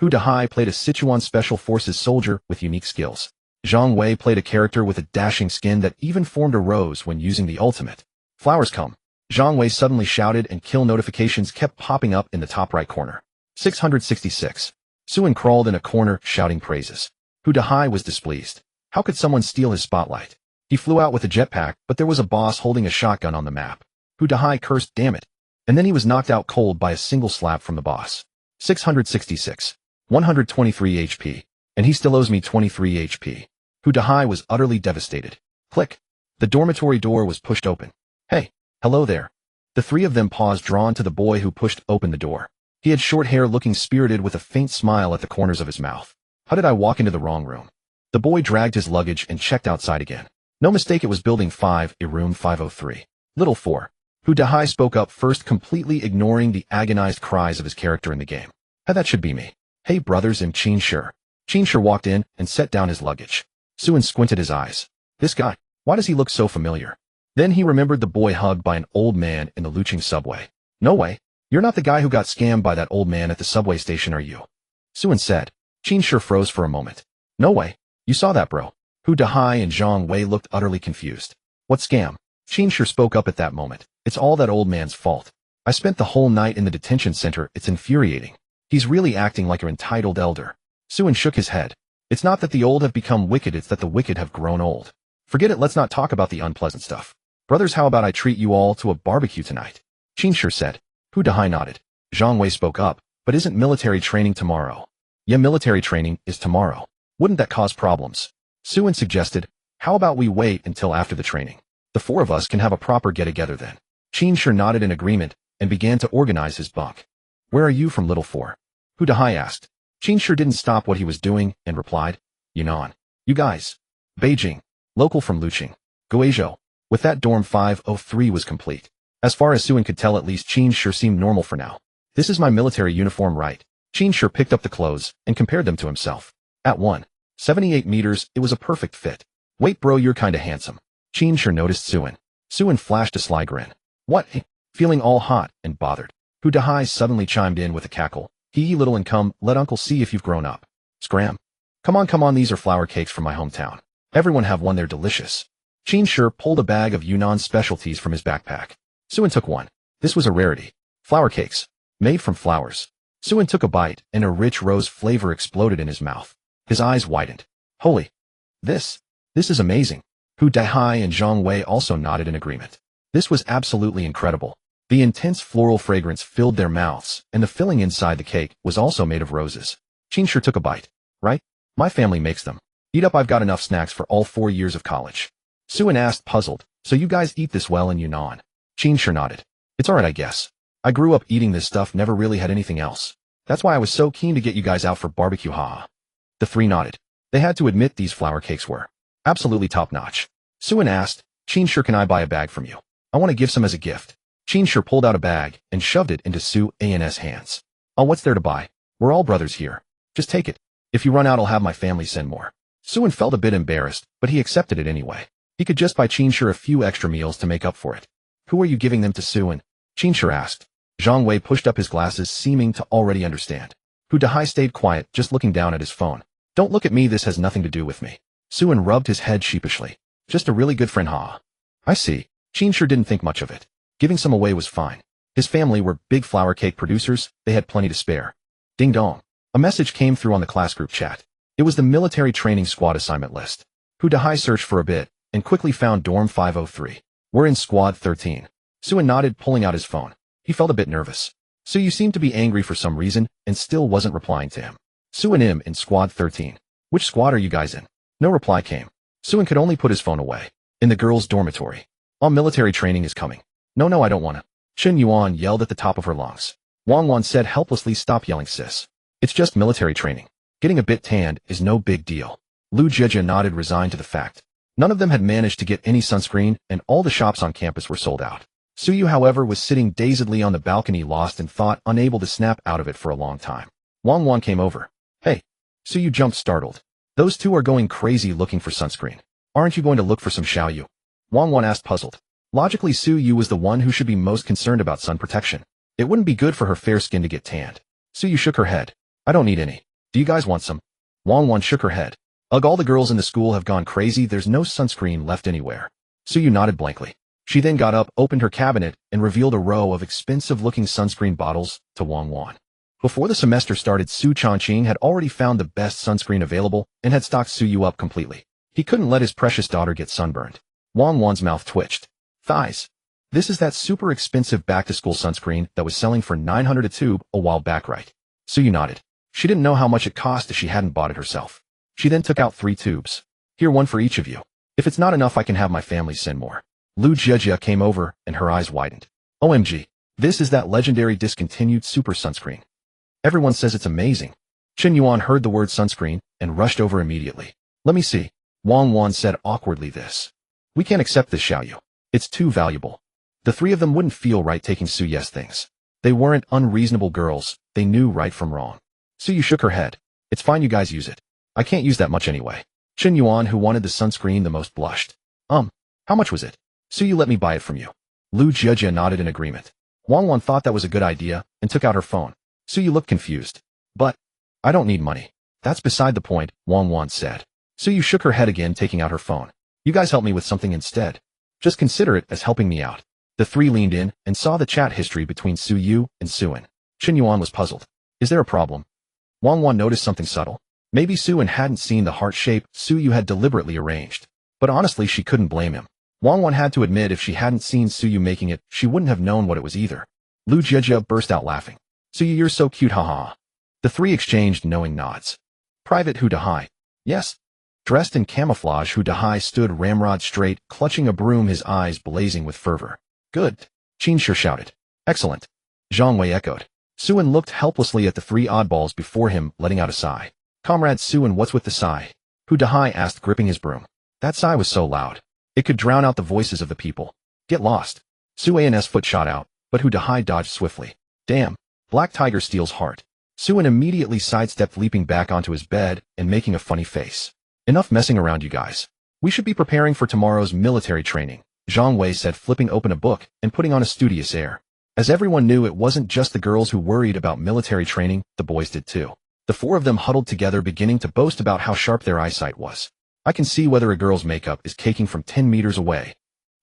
Hu Dahai played a Sichuan Special Forces soldier with unique skills. Zhang Wei played a character with a dashing skin that even formed a rose when using the ultimate. Flowers come. Zhang Wei suddenly shouted, and kill notifications kept popping up in the top right corner. 666. Suin crawled in a corner, shouting praises. Hu Dahai was displeased. How could someone steal his spotlight? He flew out with a jetpack, but there was a boss holding a shotgun on the map. Hu Dahai cursed, damn it. And then he was knocked out cold by a single slap from the boss. 666. 123 HP. And he still owes me 23 HP. Hu Dahai was utterly devastated. Click. The dormitory door was pushed open. Hey, hello there. The 3 of them paused, drawn to the boy who pushed open the door. He had short hair, looking spirited with a faint smile at the corners of his mouth. How did I walk into the wrong room? The boy dragged his luggage and checked outside again. No mistake, it was Building 5, a room 503. Little 4. Hu Dahai spoke up first, completely ignoring the agonized cries of his character in the game. Hey, that should be me. Hey brothers, I'm Qin Shi. Qin Shi walked in and set down his luggage. Suin squinted his eyes. This guy, why does he look so familiar? Then he remembered the boy hugged by an old man in the Lucheng subway. No way. You're not the guy who got scammed by that old man at the subway station, are you? Suin said. Qin Shi froze for a moment. No way. You saw that, bro. Hu Dahai and Zhang Wei looked utterly confused. What scam? Qin Shi spoke up at that moment. It's all that old man's fault. I spent the whole night in the detention center. It's infuriating. He's really acting like an entitled elder. Suin shook his head. It's not that the old have become wicked, it's that the wicked have grown old. Forget it, let's not talk about the unpleasant stuff. Brothers, how about I treat you all to a barbecue tonight? Qin Shi said. Hu Dahai nodded. Zhang Wei spoke up. But isn't military training tomorrow? Yeah, military training is tomorrow. Wouldn't that cause problems? Suin suggested. How about we wait until after the training? The four of us can have a proper get-together then. Qin Shi nodded in agreement and began to organize his bunk. Where are you from, Little 4? Hu Dahai asked. Qin Shi didn't stop what he was doing and replied. Yunnan. You guys. Beijing. Local from Lucheng. Guizhou. With that, dorm 503 was complete. As far as Suin could tell, at least Qin Shi seemed normal for now. This is my military uniform, right? Qin Shi picked up the clothes and compared them to himself. At 1.78 meters, it was a perfect fit. Wait bro, you're kinda handsome. Qin Shi noticed Suin. Suin flashed a sly grin. What? Feeling all hot and bothered. Hu Dahai suddenly chimed in with a cackle. Hee little and come, let uncle see if you've grown up. Scram. Come on, these are flour cakes from my hometown. Everyone have one, they're delicious. Qin Shi pulled a bag of Yunnan specialties from his backpack. Suin took one. This was a rarity. Flour cakes. Made from flowers. Suin took a bite, and a rich rose flavor exploded in his mouth. His eyes widened. Holy. This is amazing. Hu Dahai and Zhang Wei also nodded in agreement. This was absolutely incredible. The intense floral fragrance filled their mouths, and the filling inside the cake was also made of roses. Qin Shi took a bite. Right? My family makes them. Eat up, I've got enough snacks for all 4 years of college. Suin asked, puzzled. So you guys eat this well in Yunnan? Qin Shi nodded. It's alright, I guess. I grew up eating this stuff, never really had anything else. That's why I was so keen to get you guys out for barbecue, haha. The three nodded. They had to admit these flour cakes were absolutely top-notch. Suin asked, Qin Shi, can I buy a bag from you? I want to give some as a gift. Qin Shi pulled out a bag and shoved it into Suin's hands. Oh, what's there to buy? We're all brothers here. Just take it. If you run out, I'll have my family send more. Suin felt a bit embarrassed, but he accepted it anyway. He could just buy Qin Shi a few extra meals to make up for it. Who are you giving them to, Suin? Qin Shi asked. Zhang Wei pushed up his glasses, seeming to already understand. Hu Dahai stayed quiet, just looking down at his phone. Don't look at me, this has nothing to do with me. Suin rubbed his head sheepishly. Just a really good friend, ha. I see. Qin Shi didn't think much of it. Giving some away was fine. His family were big flour cake producers, they had plenty to spare. Ding dong. A message came through on the class group chat. It was the military training squad assignment list. Hu Dahai searched for a bit, and quickly found dorm 503. We're in squad 13. Suin nodded, pulling out his phone. He felt a bit nervous. So you seemed to be angry for some reason, and still wasn't replying to him. Suin in squad 13. Which squad are you guys in? No reply came. Suin could only put his phone away. In the girls' dormitory. All military training is coming. No, I don't wanna. Chen Yuan yelled at the top of her lungs. Wang Wan said helplessly, stop yelling, sis. It's just military training. Getting a bit tanned is no big deal. Lu Jejia nodded, resigned to the fact. None of them had managed to get any sunscreen, and all the shops on campus were sold out. Suyu, however, was sitting dazedly on the balcony, lost in thought, unable to snap out of it for a long time. Wang Wan came over. Hey. Suyu jumped, startled. Those two are going crazy looking for sunscreen. Aren't you going to look for some, Xiaoyu? Wang Wan asked, puzzled. Logically, Suyu was the one who should be most concerned about sun protection. It wouldn't be good for her fair skin to get tanned. Suyu shook her head. I don't need any. Do you guys want some? Wang Wan shook her head. Ugh, all the girls in the school have gone crazy, there's no sunscreen left anywhere. Suyu nodded blankly. She then got up, opened her cabinet, and revealed a row of expensive-looking sunscreen bottles to Wang Wan. Before the semester started, Su Changqing had already found the best sunscreen available and had stocked Suyu up completely. He couldn't let his precious daughter get sunburned. Wang Wan's mouth twitched. Thighs. This is that super expensive back-to-school sunscreen that was selling for 900 a tube a while back, right? Suyu nodded. She didn't know how much it cost if she hadn't bought it herself. She then took out 3 tubes. Here, one for each of you. If it's not enough, I can have my family send more. Lu Jejia came over, and her eyes widened. OMG. This is that legendary discontinued super sunscreen. Everyone says it's amazing. Chen Yuan heard the word sunscreen and rushed over immediately. Let me see. Wang Wan said awkwardly this. We can't accept this, Xiaoyu. It's too valuable. The three of them wouldn't feel right taking Su Ye's things. They weren't unreasonable girls. They knew right from wrong. Su Yu shook her head. It's fine, you guys use it. I can't use that much anyway. Chen Yuan, who wanted the sunscreen the most, blushed. How much was it? Su Yu, let me buy it from you. Lu Jia nodded in agreement. Wang Wan thought that was a good idea and took out her phone. Su Yu looked confused. But I don't need money. That's beside the point, Wang Wan said. Su Yu shook her head again, taking out her phone. You guys help me with something instead. Just consider it as helping me out. The three leaned in and saw the chat history between Su Yu and Suin. Chen Yuan was puzzled. Is there a problem? Wang Wan noticed something subtle. Maybe Suin hadn't seen the heart shape Su Yu had deliberately arranged. But honestly, she couldn't blame him. Wang Wan had to admit if she hadn't seen Su Yu making it, she wouldn't have known what it was either. Lu Jia burst out laughing. Su Yu, you're so cute, haha. The three exchanged knowing nods. Private Hu Dahai. Yes. Dressed in camouflage, Hu Dahai stood ramrod straight, clutching a broom, his eyes blazing with fervor. Good. Qin Shi shouted. Excellent. Zhang Wei echoed. Suin looked helplessly at the three oddballs before him, letting out a sigh. Comrade Suin, what's with the sigh? Hu Dahai asked, gripping his broom. That sigh was so loud. It could drown out the voices of the people. Get lost. Suan's foot shot out, but Hu Dahai dodged swiftly. Damn. Black Tiger steals heart. Suin immediately sidestepped, leaping back onto his bed and making a funny face. Enough messing around, you guys. We should be preparing for tomorrow's military training, Zhang Wei said, flipping open a book and putting on a studious air. As everyone knew, it wasn't just the girls who worried about military training, the boys did too. The four of them huddled together, beginning to boast about how sharp their eyesight was. I can see whether a girl's makeup is caking from 10 meters away,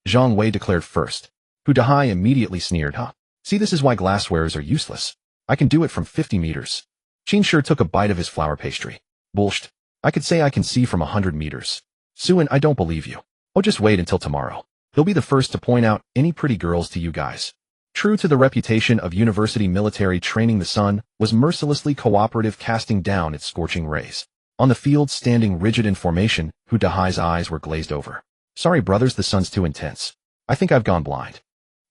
Zhang Wei declared first. Hu Dahai immediately sneered, huh? See, this is why glasswares are useless. I can do it from 50 meters. Qin Shi took a bite of his flour pastry. Bullshit. I could say I can see from 100 meters. Suin, I don't believe you. Oh, just wait until tomorrow. He'll be the first to point out any pretty girls to you guys. True to the reputation of university military training, the sun was mercilessly cooperative, casting down its scorching rays. On the field, standing rigid in formation, Hu Dahai's eyes were glazed over. Sorry, brothers, the sun's too intense. I think I've gone blind.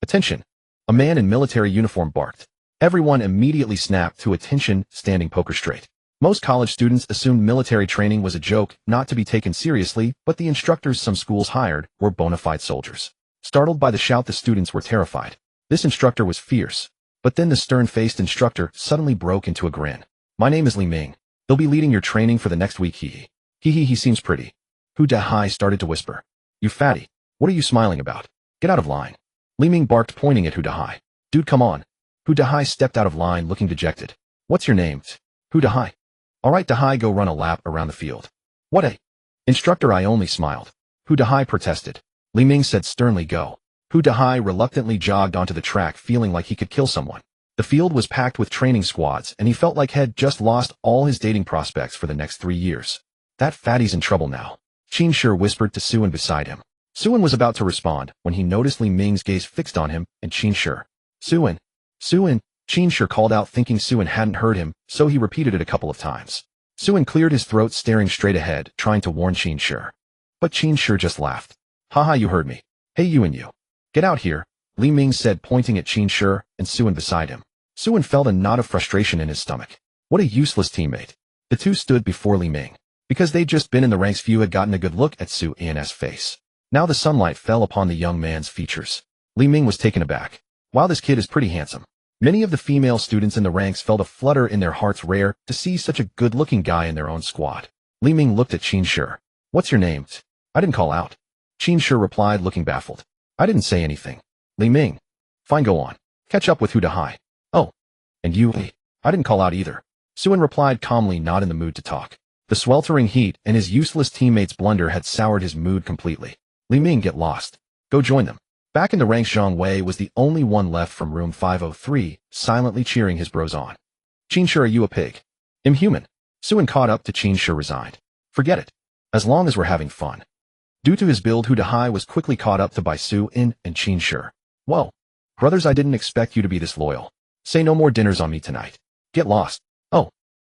Attention. A man in military uniform barked. Everyone immediately snapped to attention, standing poker straight. Most college students assumed military training was a joke, not to be taken seriously, but the instructors some schools hired were bona fide soldiers. Startled by the shout, the students were terrified. This instructor was fierce. But then the stern-faced instructor suddenly broke into a grin. My name is Li Ming. He'll be leading your training for the next week, hee. He seems pretty. Hu Dahai started to whisper. You fatty. What are you smiling about? Get out of line. Li Ming barked, pointing at Hu Dahai. Dude, come on. Hu Dahai stepped out of line, looking dejected. What's your name? Hu Dahai. All right, Dahai, go run a lap around the field. What a... Instructor, I only smiled. Hu Dahai protested. Li Ming said sternly, go. Hu Dahai reluctantly jogged onto the track, feeling like he could kill someone. The field was packed with training squads, and he felt like he'd just lost all his dating prospects for the next 3 years. That fatty's in trouble now. Qin Shi whispered to Suin beside him. Suin was about to respond when he noticed Li Ming's gaze fixed on him and Qin Shi. Suin. Qin Shi called out, thinking Suin hadn't heard him, so he repeated it a couple of times. Suin cleared his throat, staring straight ahead, trying to warn Qin Shi. But Qin Shi just laughed. Haha, you heard me. Hey, you and you. Get out here, Li Ming said, pointing at Qin Shi and Suin beside him. Suin felt a knot of frustration in his stomach. What a useless teammate. The two stood before Li Ming. Because they'd just been in the ranks, few had gotten a good look at Suin's face. Now the sunlight fell upon the young man's features. Li Ming was taken aback. Wow, this kid is pretty handsome. Many of the female students in the ranks felt a flutter in their hearts, rare to see such a good-looking guy in their own squad. Li Ming looked at Qin Shi. What's your name? I didn't call out. Qin Shi replied, looking baffled. I didn't say anything. Li Ming. Fine, go on. Catch up with Hu Dahai. Oh. And you? I didn't call out either. Suin replied calmly, not in the mood to talk. The sweltering heat and his useless teammates' blunder had soured his mood completely. Li Ming, get lost. Go join them. Back in the ranks, Zhang Wei was the only one left from room 503, silently cheering his bros on. Qin Shi, are you a pig? I'm human. Suin caught up to Qin Shi, resigned. Forget it. As long as we're having fun. Due to his build, Hu Dahai was quickly caught up to by Suin and Qin Shi. Whoa. Brothers, I didn't expect you to be this loyal. Say no more dinners on me tonight. Get lost. Oh.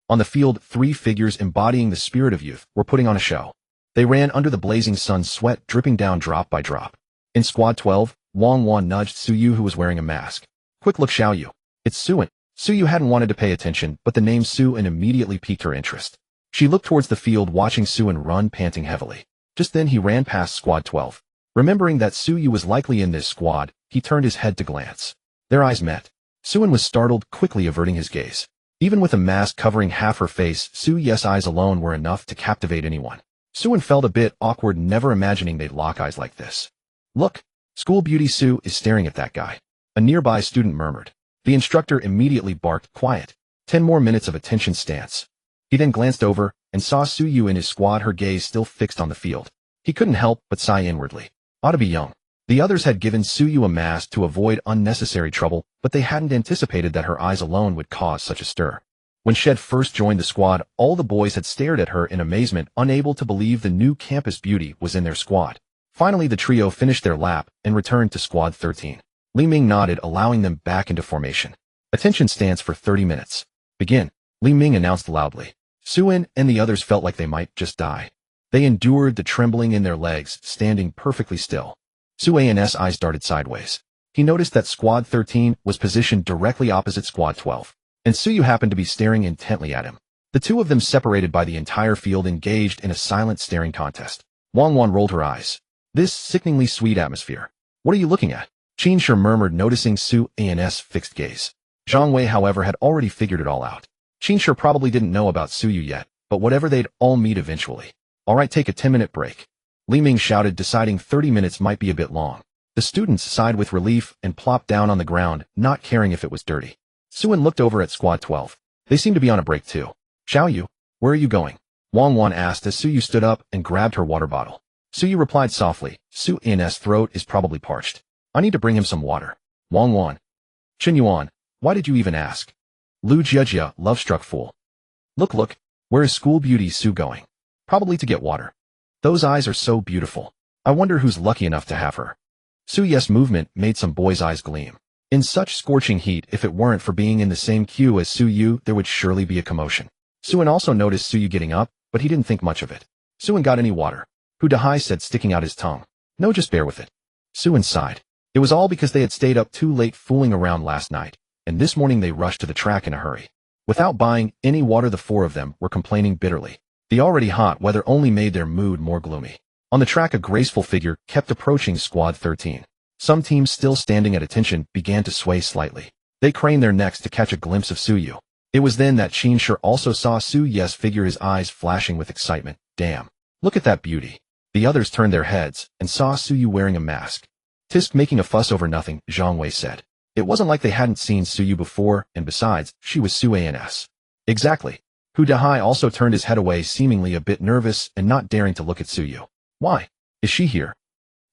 On the field, 3 figures embodying the spirit of youth were putting on a show. They ran under the blazing sun, sweat dripping down drop by drop. In Squad 12, Wang Wan nudged Su Yu, who was wearing a mask. Quick look, Xiaoyu. It's Suin. Su Yu hadn't wanted to pay attention, but the name Suin immediately piqued her interest. She looked towards the field, watching Suin run, panting heavily. Just then he ran past Squad 12. Remembering that Suyu was likely in this squad, he turned his head to glance. Their eyes met. Suin was startled, quickly averting his gaze. Even with a mask covering half her face, Suyu's eyes alone were enough to captivate anyone. Suin felt a bit awkward, never imagining they'd lock eyes like this. Look! School beauty Su is staring at that guy. A nearby student murmured. The instructor immediately barked, quiet. 10 more minutes of attention stance. He then glanced over and saw Suyu and his squad, her gaze still fixed on the field. He couldn't help but sigh inwardly. Ought to be young. The others had given Suyu a mask to avoid unnecessary trouble, but they hadn't anticipated that her eyes alone would cause such a stir. When Shed first joined the squad, all the boys had stared at her in amazement, unable to believe the new campus beauty was in their squad. Finally, the trio finished their lap and returned to Squad 13. Li Ming nodded, allowing them back into formation. Attention stance for 30 minutes. Begin, Li Ming announced loudly. Suin and the others felt like they might just die. They endured the trembling in their legs, standing perfectly still. Suan's eyes darted sideways. He noticed that Squad 13 was positioned directly opposite Squad 12, and Suyu happened to be staring intently at him. The two of them, separated by the entire field, engaged in a silent staring contest. Wang Wan rolled her eyes. This sickeningly sweet atmosphere. What are you looking at? Qin Shi murmured, noticing Suan's fixed gaze. Zhang Wei, however, had already figured it all out. Qin Shi probably didn't know about Suyu yet, but whatever, they'd all meet eventually. All right, take a 10-minute break. Li Ming shouted, deciding 30 minutes might be a bit long. The students sighed with relief and plopped down on the ground, not caring if it was dirty. Suin looked over at Squad 12. They seemed to be on a break too. Xiaoyu, where are you going? Wang Wan asked as Suyu stood up and grabbed her water bottle. Suyu replied softly, Suin's throat is probably parched. I need to bring him some water. Wang Wan. Chen Yuan, why did you even ask? Lu Jiejia, love-struck fool. Look, where is school beauty Su going? Probably to get water. Those eyes are so beautiful. I wonder who's lucky enough to have her. Suyu's movement made some boys' eyes gleam. In such scorching heat, if it weren't for being in the same queue as Suyu, there would surely be a commotion. Suin also noticed Suyu getting up, but he didn't think much of it. Suin got any water? Hu Dahai said, sticking out his tongue. No, just bear with it. Suin sighed. It was all because they had stayed up too late fooling around last night, and this morning they rushed to the track in a hurry. Without buying any water, the four of them were complaining bitterly. The already hot weather only made their mood more gloomy. On the track, a graceful figure kept approaching Squad 13. Some teams, still standing at attention, began to sway slightly. They craned their necks to catch a glimpse of Suyu. It was then that Qin Shi also saw Suyu's figure, his eyes flashing with excitement. Damn. Look at that beauty. The others turned their heads and saw Suyu wearing a mask. Tisk, making a fuss over nothing, Zhang Wei said. It wasn't like they hadn't seen Suyu before, and besides, she was Suan's. Exactly. Hu Dahai also turned his head away, seemingly a bit nervous and not daring to look at Suyu. Why? Is she here?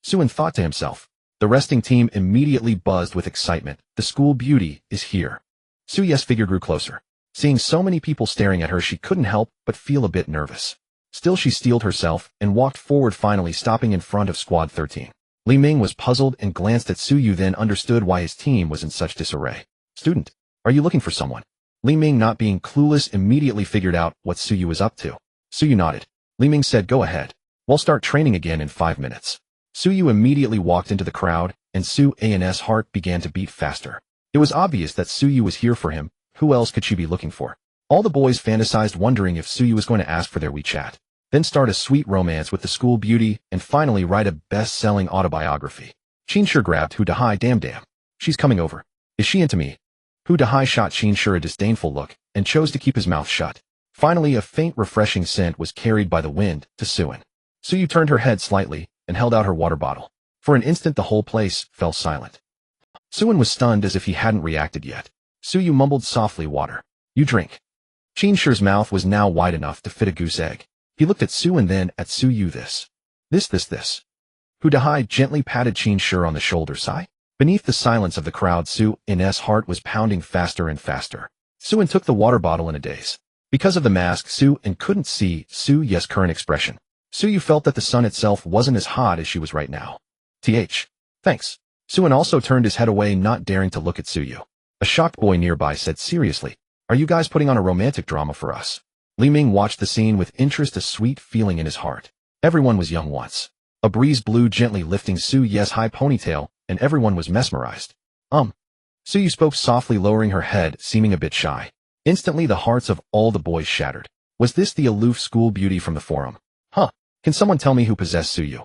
Suin thought to himself. The resting team immediately buzzed with excitement. The school beauty is here. Suyu's figure grew closer. Seeing so many people staring at her, she couldn't help but feel a bit nervous. Still, she steeled herself and walked forward, finally stopping in front of Squad 13. Li Ming was puzzled and glanced at Suyu, then understood why his team was in such disarray. Student, are you looking for someone? Li Ming, not being clueless, immediately figured out what Suyu was up to. Suyu nodded. Li Ming said, go ahead. We'll start training again in 5 minutes. Suyu immediately walked into the crowd, and Suan's heart began to beat faster. It was obvious that Suyu was here for him. Who else could she be looking for? All the boys fantasized, wondering if Suyu was going to ask for their WeChat, then start a sweet romance with the school beauty, and finally write a best-selling autobiography. Qin Shi grabbed Hu Dahai. Damn. She's coming over. Is she into me? Hu Dahai shot Qin Shi a disdainful look and chose to keep his mouth shut. Finally, a faint, refreshing scent was carried by the wind to Suin. Suyu turned her head slightly and held out her water bottle. For an instant, the whole place fell silent. Suin was stunned, as if he hadn't reacted yet. Suyu mumbled softly, water. You drink. Qin Shi's mouth was now wide enough to fit a goose egg. He looked at Suin, then at Suyu. This. Hu Dahai gently patted Qin Shi on the shoulder. Sigh. Beneath the silence of the crowd, Suin's heart was pounding faster and faster. Suin took the water bottle in a daze. Because of the mask, Suin couldn't see Suyu's current expression. Suyu felt that the sun itself wasn't as hot as she was right now. Thanks. Suin also turned his head away, not daring to look at Suyu. A shocked boy nearby said seriously, are you guys putting on a romantic drama for us? Li Ming watched the scene with interest, a sweet feeling in his heart. Everyone was young once. A breeze blew gently, lifting Suyu's high ponytail, and everyone was mesmerized. Suyu spoke softly, lowering her head, seeming a bit shy. Instantly, the hearts of all the boys shattered. Was this the aloof school beauty from the forum? Can someone tell me who possessed Suyu?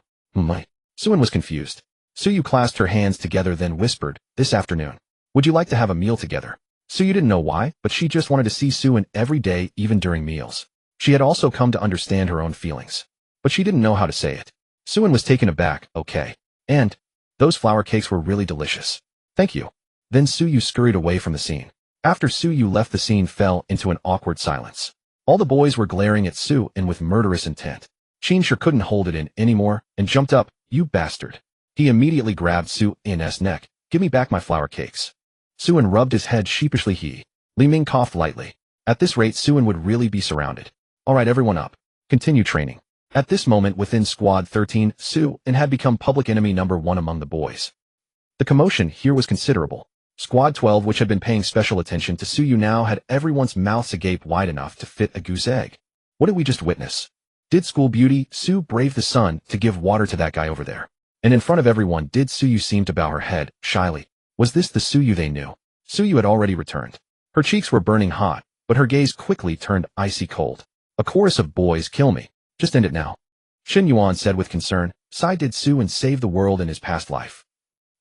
Suin was confused. Suyu clasped her hands together then whispered, "This afternoon. Would you like to have a meal together?" Suyu didn't know why, but she just wanted to see Suin every day, even during meals. She had also come to understand her own feelings. But she didn't know how to say it. Suin was taken aback. "Okay. And those flour cakes were really delicious. Thank you." Then Suyu scurried away from the scene. After Suyu left, the scene fell into an awkward silence. All the boys were glaring at Suin with murderous intent. Qinsher couldn't hold it in anymore and jumped up. "You bastard." He immediately grabbed Suin's neck. "Give me back my flour cakes." Suin rubbed his head sheepishly. Li Ming coughed lightly. At this rate, Suin would really be surrounded. "All right, everyone up. Continue training." At this moment, within Squad 13, Suin had become public enemy number 1 among the boys. The commotion here was considerable. Squad 12, which had been paying special attention to Suyu, now had everyone's mouths agape wide enough to fit a goose egg. What did we just witness? Did School Beauty Su brave the sun to give water to that guy over there? And in front of everyone, did Suyu seem to bow her head, shyly? Was this the Suyu they knew? Suyu had already returned. Her cheeks were burning hot, but her gaze quickly turned icy cold. A chorus of boys, "Kill me. Just end it now." Shin Yuan said with concern, "Sai did Suin save the world in his past life?"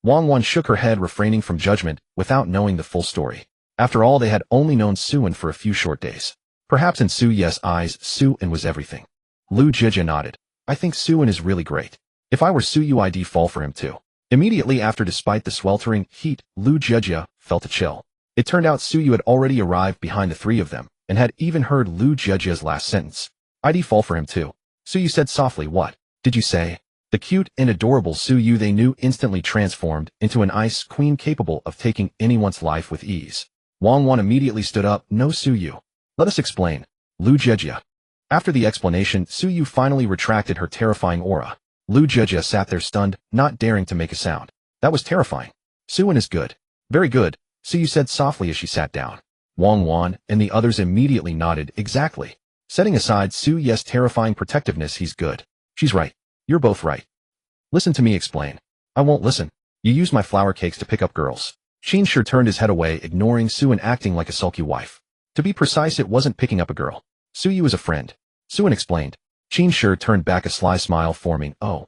Wang Wan shook her head, refraining from judgment, without knowing the full story. After all, they had only known Suin for a few short days. Perhaps in Suyu's eyes, Suin was everything. Lu Jijia nodded. "I think Suin is really great. If I were Suyu, I'd fall for him too." Immediately after, despite the sweltering heat, Lu Jijia felt a chill. It turned out Suyu had already arrived behind the 3 of them, and had even heard Lu Jijia's last sentence. "I'd fall for him too." Suyu said softly. "What did you say?" The cute and adorable Suyu they knew instantly transformed into an ice queen capable of taking anyone's life with ease. Wang Wan immediately stood up. "No, Suyu. Let us explain." Lu Jijia. After the explanation, Suyu finally retracted her terrifying aura. Lu Jijia sat there stunned, not daring to make a sound. "That was terrifying. Suin is good. Very good," Suyu said softly as she sat down. Wang Wan and the others immediately nodded. "Exactly. Setting aside Suyu's terrifying protectiveness, he's good." "She's right. You're both right. Listen to me explain." "I won't listen. You use my flour cakes to pick up girls." Qinsher turned his head away, ignoring Suin, acting like a sulky wife. To be precise, it wasn't picking up a girl. Suyu is a friend. Suin explained. Qinsher turned back, a sly smile forming. "Oh.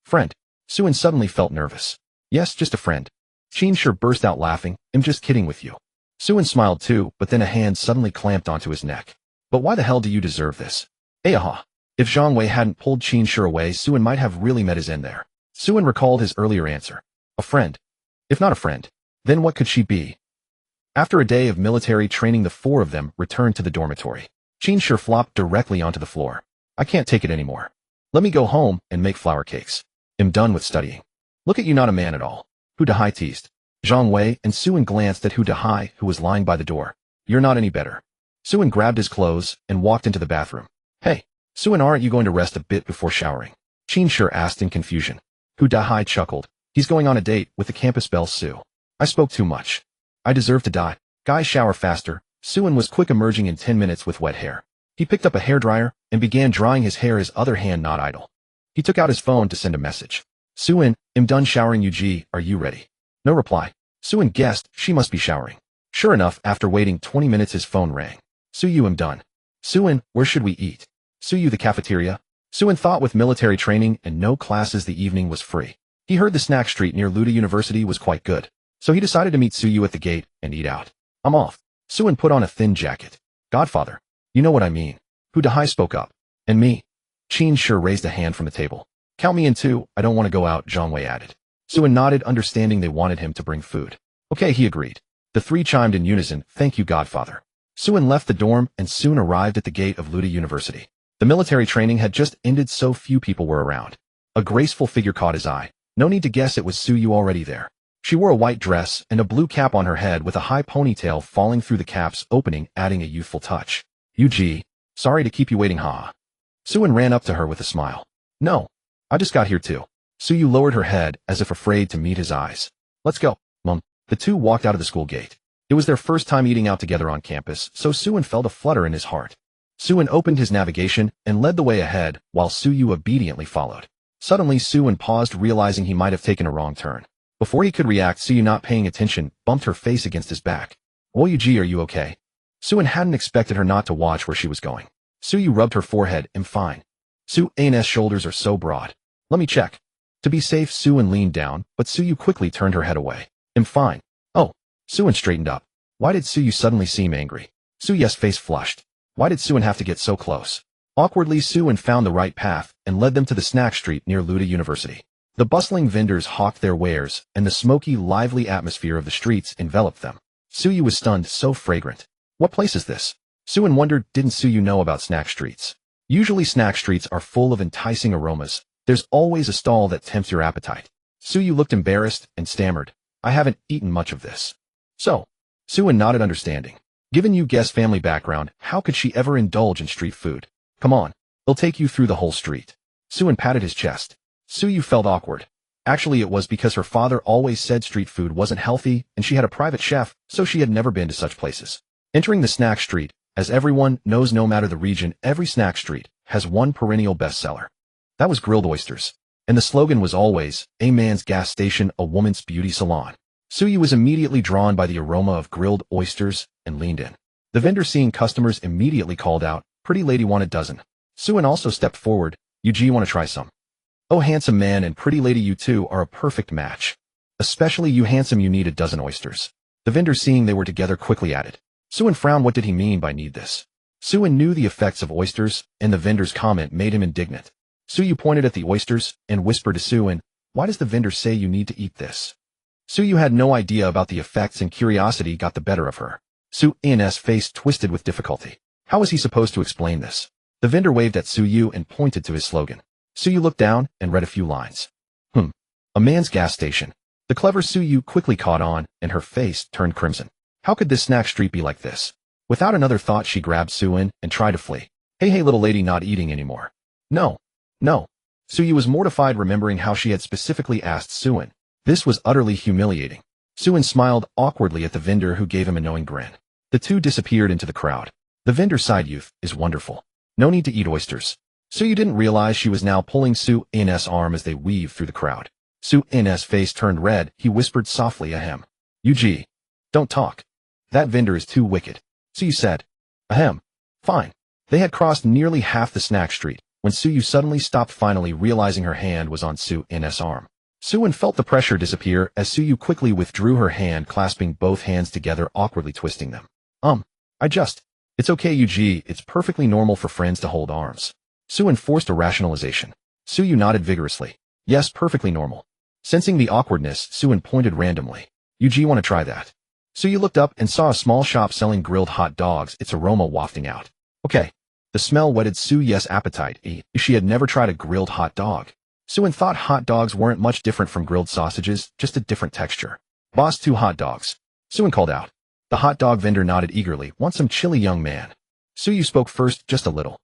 Friend." Suin suddenly felt nervous. "Yes, just a friend." Qinsher burst out laughing. "I'm just kidding with you." Suin smiled too, but then a hand suddenly clamped onto his neck. "But why the hell do you deserve this?" "Aha." If Zhang Wei hadn't pulled Qinsher away, Suin might have really met his end there. Suin recalled his earlier answer. A friend. If not a friend, then what could she be? After a day of military training, the 4 of them returned to the dormitory. Qinsher flopped directly onto the floor. "I can't take it anymore. Let me go home and make flour cakes. I'm done with studying." "Look at you, not a man at all." Hu Dahai teased. Zhang Wei and Suin glanced at Hu Dahai, who was lying by the door. "You're not any better." Suin grabbed his clothes and walked into the bathroom. "Hey, Suin, aren't you going to rest a bit before showering?" Qinsher asked in confusion. Hu Dahai chuckled. "He's going on a date with the campus belle Su. I spoke too much. I deserve to die. Guys, shower faster." Suin was quick, emerging in 10 minutes with wet hair. He picked up a hairdryer and began drying his hair, his other hand not idle. He took out his phone to send a message. "Suin, I'm done showering. Yuji, are you ready?" No reply. Suin guessed she must be showering. Sure enough, after waiting 20 minutes, his phone rang. "Suyu, I'm done." "Suin, where should we eat?" "Suyu, the cafeteria." Suin thought with military training and no classes, the evening was free. He heard the snack street near Luda University was quite good, so he decided to meet Suyu at the gate and eat out. "I'm off." Suin put on a thin jacket. "Godfather, you know what I mean." Hu Dahai spoke up. "And me?" Qinsher raised a hand from the table. "Count me in too. I don't want to go out," Zhang Wei added. Suin nodded, understanding they wanted him to bring food. "Okay," he agreed. The 3 chimed in unison. "Thank you, Godfather." Suin left the dorm and soon arrived at the gate of Luda University. The military training had just ended, so few people were around. A graceful figure caught his eye. No need to guess, it was Suyu already there. She wore a white dress and a blue cap on her head, with a high ponytail falling through the cap's opening, adding a youthful touch. "Yuji, sorry to keep you waiting, haha." Suin ran up to her with a smile. "No, I just got here too." Suyu lowered her head as if afraid to meet his eyes. "Let's go, Mom." The 2 walked out of the school gate. It was their first time eating out together on campus, so Suin felt a flutter in his heart. Suin opened his navigation and led the way ahead, while Suyu obediently followed. Suddenly, Suin paused, realizing he might have taken a wrong turn. Before he could react, Suyu, not paying attention, bumped her face against his back. "Oh, Yuji, are you okay?" Suin hadn't expected her not to watch where she was going. Suyu rubbed her forehead. "I'm fine." Suin's shoulders are so broad. "Let me check." To be safe, Suan leaned down, but Suyu quickly turned her head away. I'm fine. Oh. Suan straightened up. Why did Suyu suddenly seem angry? Suyu's face flushed. Why did Suan have to get so close? Awkwardly, Suan found the right path and led them to the snack street near Luda University. The bustling vendors hawked their wares, and the smoky, lively atmosphere of the streets enveloped them. Suyu was stunned, so fragrant. What place is this? Suan wondered, didn't Suyu know about snack streets? Usually snack streets are full of enticing aromas. There's always a stall that tempts your appetite. Suyu looked embarrassed and stammered, I haven't eaten much of this. So, Suan nodded understanding. Given Yu Guest's family background, how could she ever indulge in street food? Come on, they'll take you through the whole street. Suan patted his chest. Suyu felt awkward. Actually, it was because her father always said street food wasn't healthy and she had a private chef, so she had never been to such places. Entering the snack street, as everyone knows, no matter the region, every snack street has one perennial bestseller. That was grilled oysters. And the slogan was always, a man's gas station, a woman's beauty salon. Suyu was immediately drawn by the aroma of grilled oysters and leaned in. The vendor, seeing customers, immediately called out, pretty lady, want a dozen. Suan also stepped forward, Yuji, want to try some? Oh, handsome man and pretty lady, you two are a perfect match. Especially you, handsome, you need a dozen oysters. The vendor, seeing they were together, quickly added. Suan frowned. What did he mean by need this? Suan knew the effects of oysters, and the vendor's comment made him indignant. Suyu pointed at the oysters and whispered to Suan, why does the vendor say you need to eat this? Suyu had no idea about the effects and curiosity got the better of her. Suan's face twisted with difficulty. How was he supposed to explain this? The vendor waved at Suyu and pointed to his slogan. Suyu looked down and read a few lines. A man's gas station. The clever Suyu quickly caught on, and her face turned crimson. How could this snack street be like this? Without another thought, she grabbed Suan and tried to flee. Hey, little lady, not eating anymore. No. Suyu was mortified, remembering how she had specifically asked Suan. This was utterly humiliating. Suan smiled awkwardly at the vendor, who gave him a knowing grin. The two disappeared into the crowd. The vendor sighed, youth is wonderful. No need to eat oysters. Suyu didn't realize she was now pulling Suan's arm as they weaved through the crowd. Suan's face turned red. He whispered softly, ahem. Yuji. Don't talk. That vendor is too wicked. Suyu said. Ahem. Fine. They had crossed nearly half the snack street when Suyu suddenly stopped, finally realizing her hand was on Suan's arm. Suan felt the pressure disappear as Suyu quickly withdrew her hand, clasping both hands together, awkwardly twisting them. It's okay, Yuji, it's perfectly normal for friends to hold arms. Suan forced a rationalization. Suyu nodded vigorously. Yes, perfectly normal. Sensing the awkwardness, Suan pointed randomly. Yuji, want to try that? Suyu looked up and saw a small shop selling grilled hot dogs, its aroma wafting out. Okay. The smell whetted Suyu's appetite. She had never tried a grilled hot dog. Suan thought hot dogs weren't much different from grilled sausages, just a different texture. Boss, 2 hot dogs. Suan called out. The hot dog vendor nodded eagerly. Want some chili, young man? Suyu spoke first, just a little.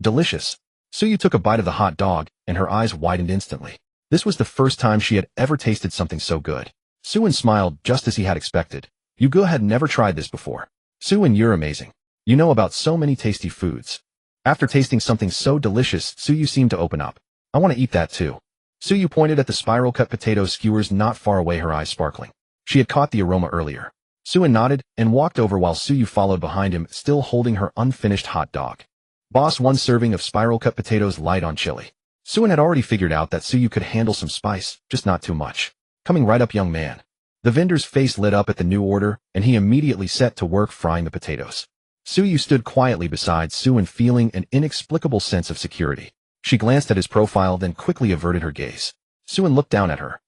Delicious. Suyu took a bite of the hot dog, and her eyes widened instantly. This was the first time she had ever tasted something so good. Suan smiled, just as he had expected. Yugo had never tried this before. Suan, you're amazing. You know about so many tasty foods. After tasting something so delicious, Suyu seemed to open up. I want to eat that too. Suyu pointed at the spiral-cut potato skewers not far away, her eyes sparkling. She had caught the aroma earlier. Suan nodded and walked over while Suyu followed behind him, still holding her unfinished hot dog. Boss, 1 serving of spiral-cut potatoes, light on chili. Suan had already figured out that Suyu could handle some spice, just not too much. Coming right up, young man. The vendor's face lit up at the new order, and he immediately set to work frying the potatoes. Suyu stood quietly beside Suan, feeling an inexplicable sense of security. She glanced at his profile, then quickly averted her gaze. Suan looked down at her.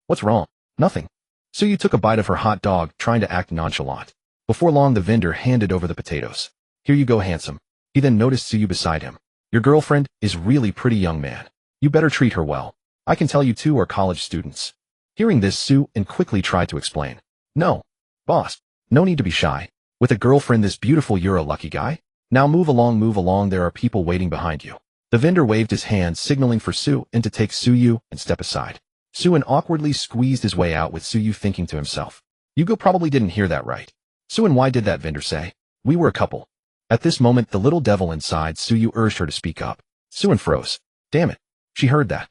What's wrong? Nothing. Suyu took a bite of her hot dog, trying to act nonchalant. Before long, the vendor handed over the potatoes. Here you go, handsome. He then noticed Suyu beside him. Your girlfriend is really pretty, young man. You better treat her well. I can tell you two are college students. Hearing this, Suan quickly tried to explain. No. Boss. No need to be shy. With a girlfriend this beautiful, you're a lucky guy. Now move along, there are people waiting behind you. The vendor waved his hand, signaling for Suan to take Suyu and step aside. Suan awkwardly squeezed his way out, with Suyu thinking to himself. Yugo probably didn't hear that right. Suan, why did that vendor say? We were a couple. At this moment, the little devil inside Suyu urged her to speak up. Suan froze. Damn it. She heard that.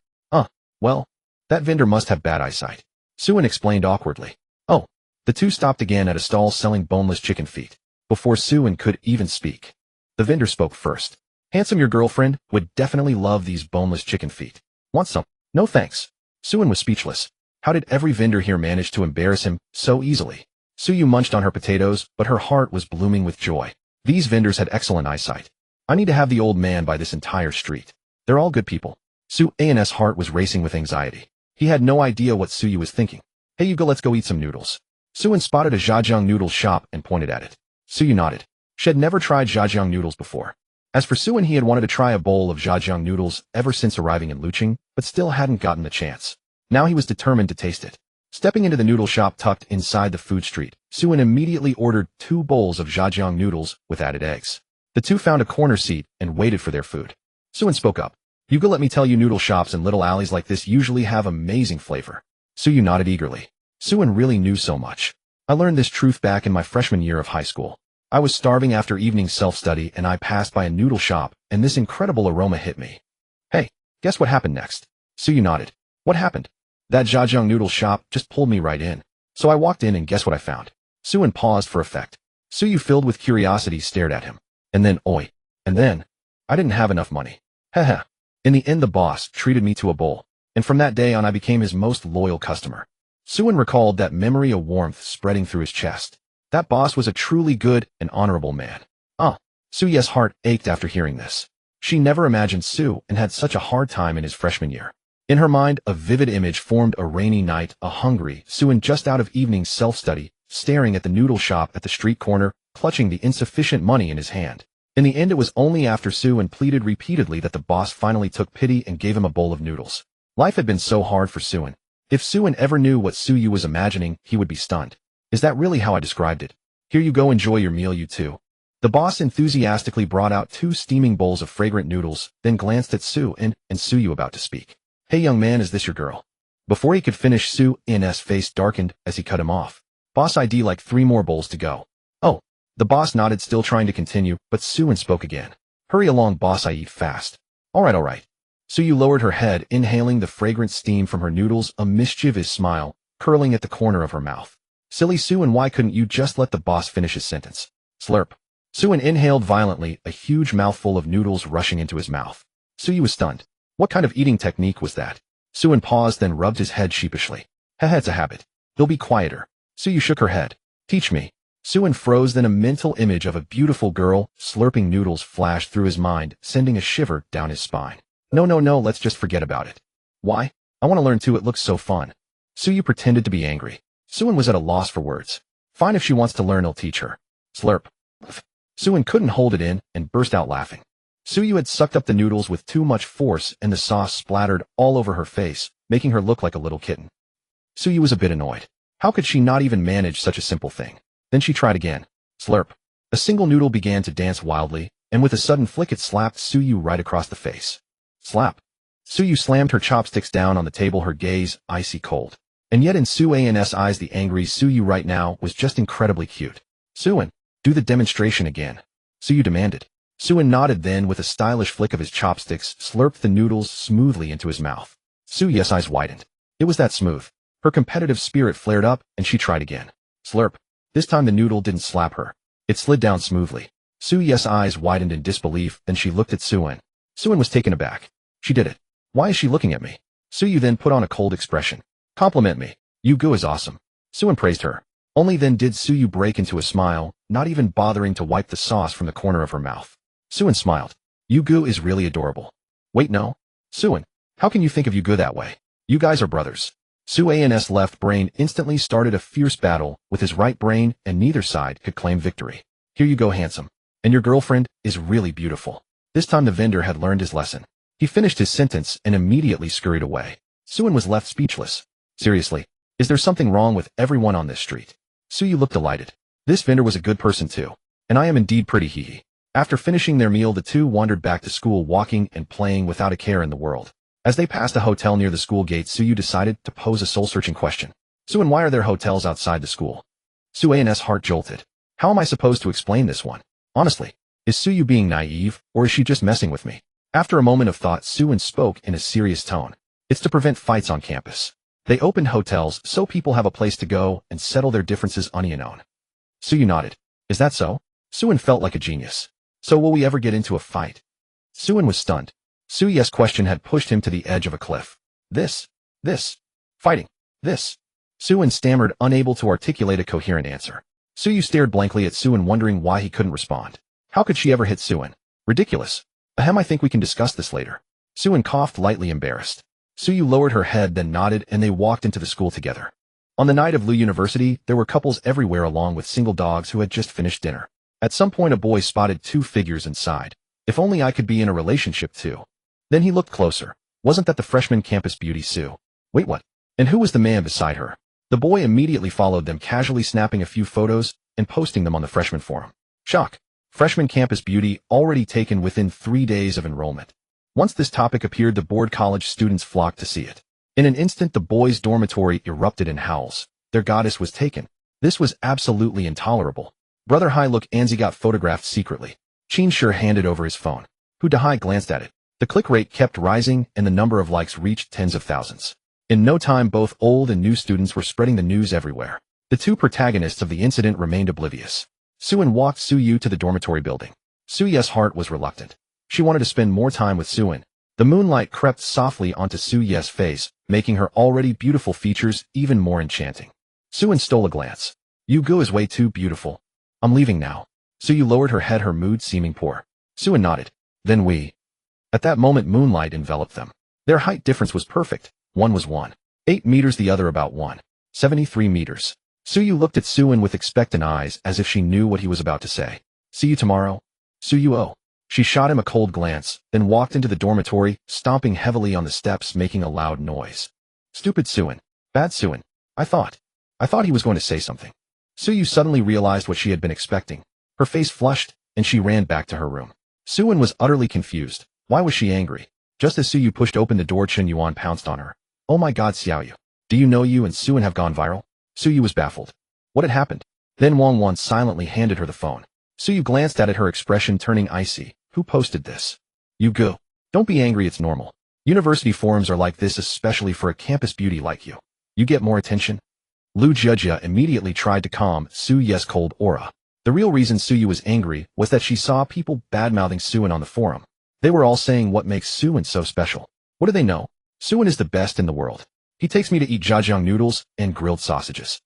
Well, that vendor must have bad eyesight. Suan explained awkwardly. Oh. The two stopped again at a stall selling boneless chicken feet. Before Suan could even speak, the vendor spoke first. Handsome, your girlfriend would definitely love these boneless chicken feet. Want some? No thanks. Suin was speechless. How did every vendor here manage to embarrass him so easily? Suyu munched on her potatoes, but her heart was blooming with joy. These vendors had excellent eyesight. I need to have the old man buy this entire street. They're all good people. Suan's heart was racing with anxiety. He had no idea what Suyu was thinking. Hey Yuga, let's go eat some noodles. Suin spotted a jajang noodle shop and pointed at it. Suyu nodded. She had never tried jajang noodles before. As for Suin, he had wanted to try a bowl of jajang noodles ever since arriving in Lucheng, but still hadn't gotten the chance. Now he was determined to taste it. Stepping into the noodle shop tucked inside the food street, Suin immediately ordered 2 bowls of jajang noodles with added eggs. The two found a corner seat and waited for their food. Suin spoke up. Yuga, let me tell you, noodle shops in little alleys like this usually have amazing flavor. Suyu nodded eagerly. Suin really knew so much. I learned this truth back in my freshman year of high school. I was starving after evening self-study and I passed by a noodle shop and this incredible aroma hit me. Hey, guess what happened next? Suyu nodded. What happened? That jajang noodle shop just pulled me right in. So I walked in and guess what I found? Suin paused for effect. Suyu, filled with curiosity, stared at him. And then, I didn't have enough money. Haha. In the end, the boss treated me to a bowl. And from that day on, I became his most loyal customer. Suin recalled that memory, a warmth spreading through his chest. That boss was a truly good and honorable man. Suyu's heart ached after hearing this. She never imagined Su and had such a hard time in his freshman year. In her mind, a vivid image formed: a rainy night, a hungry Suin just out of evening self-study, staring at the noodle shop at the street corner, clutching the insufficient money in his hand. In the end, it was only after Suin pleaded repeatedly that the boss finally took pity and gave him a bowl of noodles. Life had been so hard for Suin. If Suin ever knew what Suyu was imagining, he would be stunned. Is that really how I described it? Here you go, enjoy your meal, you two. The boss enthusiastically brought out 2 steaming bowls of fragrant noodles, then glanced at Su and Suyu about to speak. Hey young man, is this your girl? Before he could finish, Su's face darkened as he cut him off. Boss, ID like 3 more bowls to go. Oh. The boss nodded, still trying to continue, but Suin spoke again. Hurry along, boss, I eat fast. Alright. Suyu lowered her head, inhaling the fragrant steam from her noodles, a mischievous smile curling at the corner of her mouth. Silly Suin, why couldn't you just let the boss finish his sentence? Slurp. Suin inhaled violently, a huge mouthful of noodles rushing into his mouth. Suyu was stunned. What kind of eating technique was that? Suin paused, then rubbed his head sheepishly. Haha, it's a habit. He'll be quieter. Suyu shook her head. Teach me. Suin froze, then a mental image of a beautiful girl slurping noodles flashed through his mind, sending a shiver down his spine. No, let's just forget about it. Why? I want to learn too, it looks so fun. Suyu pretended to be angry. Suin was at a loss for words. Fine, if she wants to learn, I'll teach her. Slurp. Suin couldn't hold it in and burst out laughing. Suyu had sucked up the noodles with too much force and the sauce splattered all over her face, making her look like a little kitten. Suyu was a bit annoyed. How could she not even manage such a simple thing? Then she tried again. Slurp. A single noodle began to dance wildly, and with a sudden flick it slapped Suyu right across the face. Slap. Suyu slammed her chopsticks down on the table, her gaze icy cold. And yet in Suan's eyes, the angry Suyu right now was just incredibly cute. Suin, do the demonstration again. Suyu demanded. Suin nodded, then with a stylish flick of his chopsticks, slurped the noodles smoothly into his mouth. Suyu's eyes widened. It was that smooth. Her competitive spirit flared up, and she tried again. Slurp. This time the noodle didn't slap her. It slid down smoothly. Suyu's eyes widened in disbelief, then she looked at Suin. Suin was taken aback. She did it. Why is she looking at me? Suyu then put on a cold expression. Compliment me. You goo is awesome. Suin praised her. Only then did Suyu break into a smile, not even bothering to wipe the sauce from the corner of her mouth. Suin smiled. Yugu is really adorable. Wait, no? Suin, how can you think of Yugu that way? You guys are brothers. Suan's left brain instantly started a fierce battle with his right brain, and neither side could claim victory. Here you go, handsome. And your girlfriend is really beautiful. This time the vendor had learned his lesson. He finished his sentence and immediately scurried away. Suin was left speechless. Seriously, is there something wrong with everyone on this street? Suyu looked delighted. This vendor was a good person too. And I am indeed pretty, hee. After finishing their meal, the two wandered back to school, walking and playing without a care in the world. As they passed a hotel near the school gate, Suyu decided to pose a soul-searching question. Suin, why are there hotels outside the school? Suan's heart jolted. How am I supposed to explain this one? Honestly, is Suyu being naive, or is she just messing with me? After a moment of thought, Suin spoke in a serious tone. It's to prevent fights on campus. They opened hotels so people have a place to go and settle their differences unknown. Suyu nodded. Is that so? Suin felt like a genius. So will we ever get into a fight? Suin was stunned. Suyu's question had pushed him to the edge of a cliff. This. Fighting. This. Suin stammered, unable to articulate a coherent answer. Suyu stared blankly at Suin, wondering why he couldn't respond. How could she ever hit Suin? Ridiculous. Ahem, I think we can discuss this later. Suin coughed, lightly embarrassed. Suyu lowered her head, then nodded, and they walked into the school together. On the night of Lu University, there were couples everywhere along with single dogs who had just finished dinner. At some point a boy spotted two figures and sighed. If only I could be in a relationship too. Then he looked closer. Wasn't that the freshman campus beauty Sue? Wait, what? And who was the man beside her? The boy immediately followed them, casually snapping a few photos and posting them on the freshman forum. Shock. Freshman campus beauty already taken within 3 days of enrollment. Once this topic appeared, the bored college students flocked to see it. In an instant, the boys' dormitory erupted in howls. Their goddess was taken. This was absolutely intolerable. Brother Hai Look Anzi got photographed secretly. Qin Shi handed over his phone. Hu Dahai glanced at it. The click rate kept rising and the number of likes reached tens of thousands. In no time, both old and new students were spreading the news everywhere. The two protagonists of the incident remained oblivious. Suin walked Suyu to the dormitory building. Suyu's heart was reluctant. She wanted to spend more time with Suin. The moonlight crept softly onto Suyu's face, making her already beautiful features even more enchanting. Suin stole a glance. Yu Gu is way too beautiful. I'm leaving now. Suyu lowered her head, her mood seeming poor. Suin nodded. Then we. At that moment, moonlight enveloped them. Their height difference was perfect. One was 1.8 meters, the other about 1.73 meters. Suyu looked at Suin with expectant eyes, as if she knew what he was about to say. See you tomorrow? Suyu, oh. She shot him a cold glance, then walked into the dormitory, stomping heavily on the steps, making a loud noise. Stupid Suin. Bad Suin. I thought he was going to say something. Suyu suddenly realized what she had been expecting. Her face flushed, and she ran back to her room. Suin was utterly confused. Why was she angry? Just as Suyu pushed open the door, Chen Yuan pounced on her. Oh my god, Xiaoyu. Do you know you and Suin have gone viral? Suyu was baffled. What had happened? Then Wang Wan silently handed her the phone. Suyu glanced at it, her expression turning icy. Who posted this? Yu Gu. Don't be angry, it's normal. University forums are like this, especially for a campus beauty like you. You get more attention? Lu Jia immediately tried to calm Suyu's cold aura. The real reason Suyu was angry was that she saw people badmouthing Suin on the forum. They were all saying what makes Suin so special. What do they know? Suin is the best in the world. He takes me to eat jajang noodles and grilled sausages.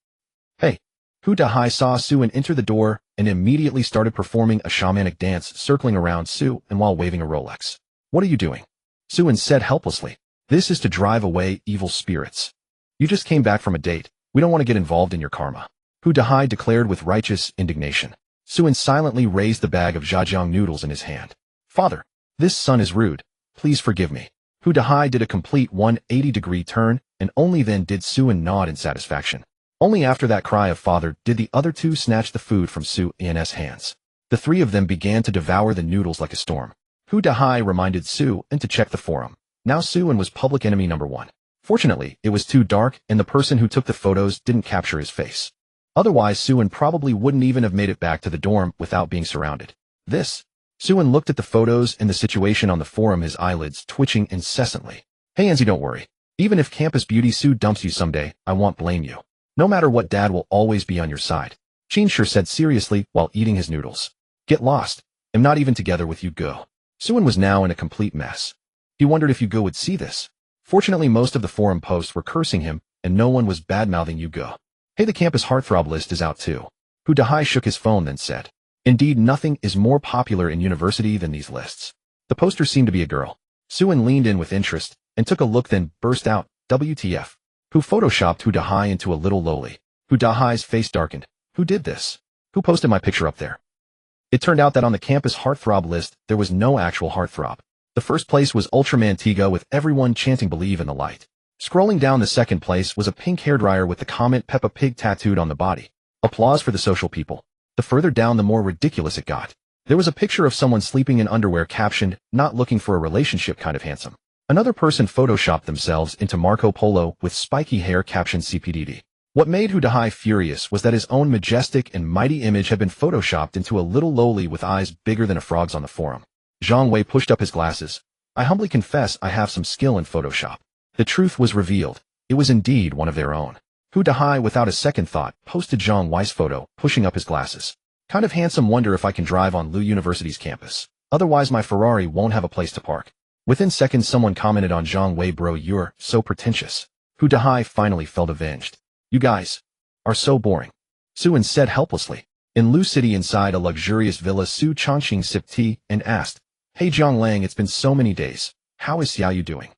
Hey. Hu Dahai saw Suin enter the door and immediately started performing a shamanic dance, circling around Su and while waving a Rolex. What are you doing? Suin said helplessly. This is to drive away evil spirits. You just came back from a date. We don't want to get involved in your karma. Hu Dahai declared with righteous indignation. Suin silently raised the bag of jajang noodles in his hand. Father, this son is rude. Please forgive me. Hu Dahai did a complete 180-degree turn, and only then did Suin nod in satisfaction. Only after that cry of father did the other two snatch the food from Suin's hands. The three of them began to devour the noodles like a storm. Hu Dahai reminded Suin to check the forum. Now Suin was public enemy number 1. Fortunately, it was too dark, and the person who took the photos didn't capture his face. Otherwise, Suin probably wouldn't even have made it back to the dorm without being surrounded. Suin looked at the photos and the situation on the forum, his eyelids twitching incessantly. Hey Anzi, don't worry. Even if campus beauty Su dumps you someday, I won't blame you. No matter what, Dad will always be on your side. Qin Shi said seriously while eating his noodles. Get lost. I'm not even together with Yu Gu. Suin was now in a complete mess. He wondered if Yu Gu would see this. Fortunately, most of the forum posts were cursing him, and no one was badmouthing Yu Gu. Hey, the campus heartthrob list is out too. Hu Dahai shook his phone, then said. Indeed, nothing is more popular in university than these lists. The poster seemed to be a girl. Suin leaned in with interest, and took a look, then burst out, WTF. Who photoshopped Hu Dahai into a little lowly? Hu Dahai's face darkened. Who did this? Who posted my picture up there? It turned out that on the campus heartthrob list, there was no actual heartthrob. The first place was Ultraman Tiga, with everyone chanting Believe in the Light. Scrolling down, the second place was a pink hairdryer with the comment Peppa Pig tattooed on the body. Applause for the social people. The further down, the more ridiculous it got. There was a picture of someone sleeping in underwear captioned, not looking for a relationship, kind of handsome. Another person photoshopped themselves into Marco Polo with spiky hair captioned CPDD. What made Hu Dahai furious was that his own majestic and mighty image had been photoshopped into a little lowly with eyes bigger than a frog's on the forum. Zhang Wei pushed up his glasses. I humbly confess I have some skill in Photoshop. The truth was revealed. It was indeed one of their own. Hu Dahai, without a second thought, posted Zhang Wei's photo, pushing up his glasses. Kind of handsome, wonder if I can drive on Lu University's campus. Otherwise my Ferrari won't have a place to park. Within seconds someone commented on Zhang Wei, bro, you're so pretentious. Hu Dahai finally felt avenged. You guys are so boring. Suan said helplessly. In Lu City inside a luxurious villa, Su Chongqing sipped tea and asked, Hey Zhang Lang, it's been so many days. How is Xiaoyu doing?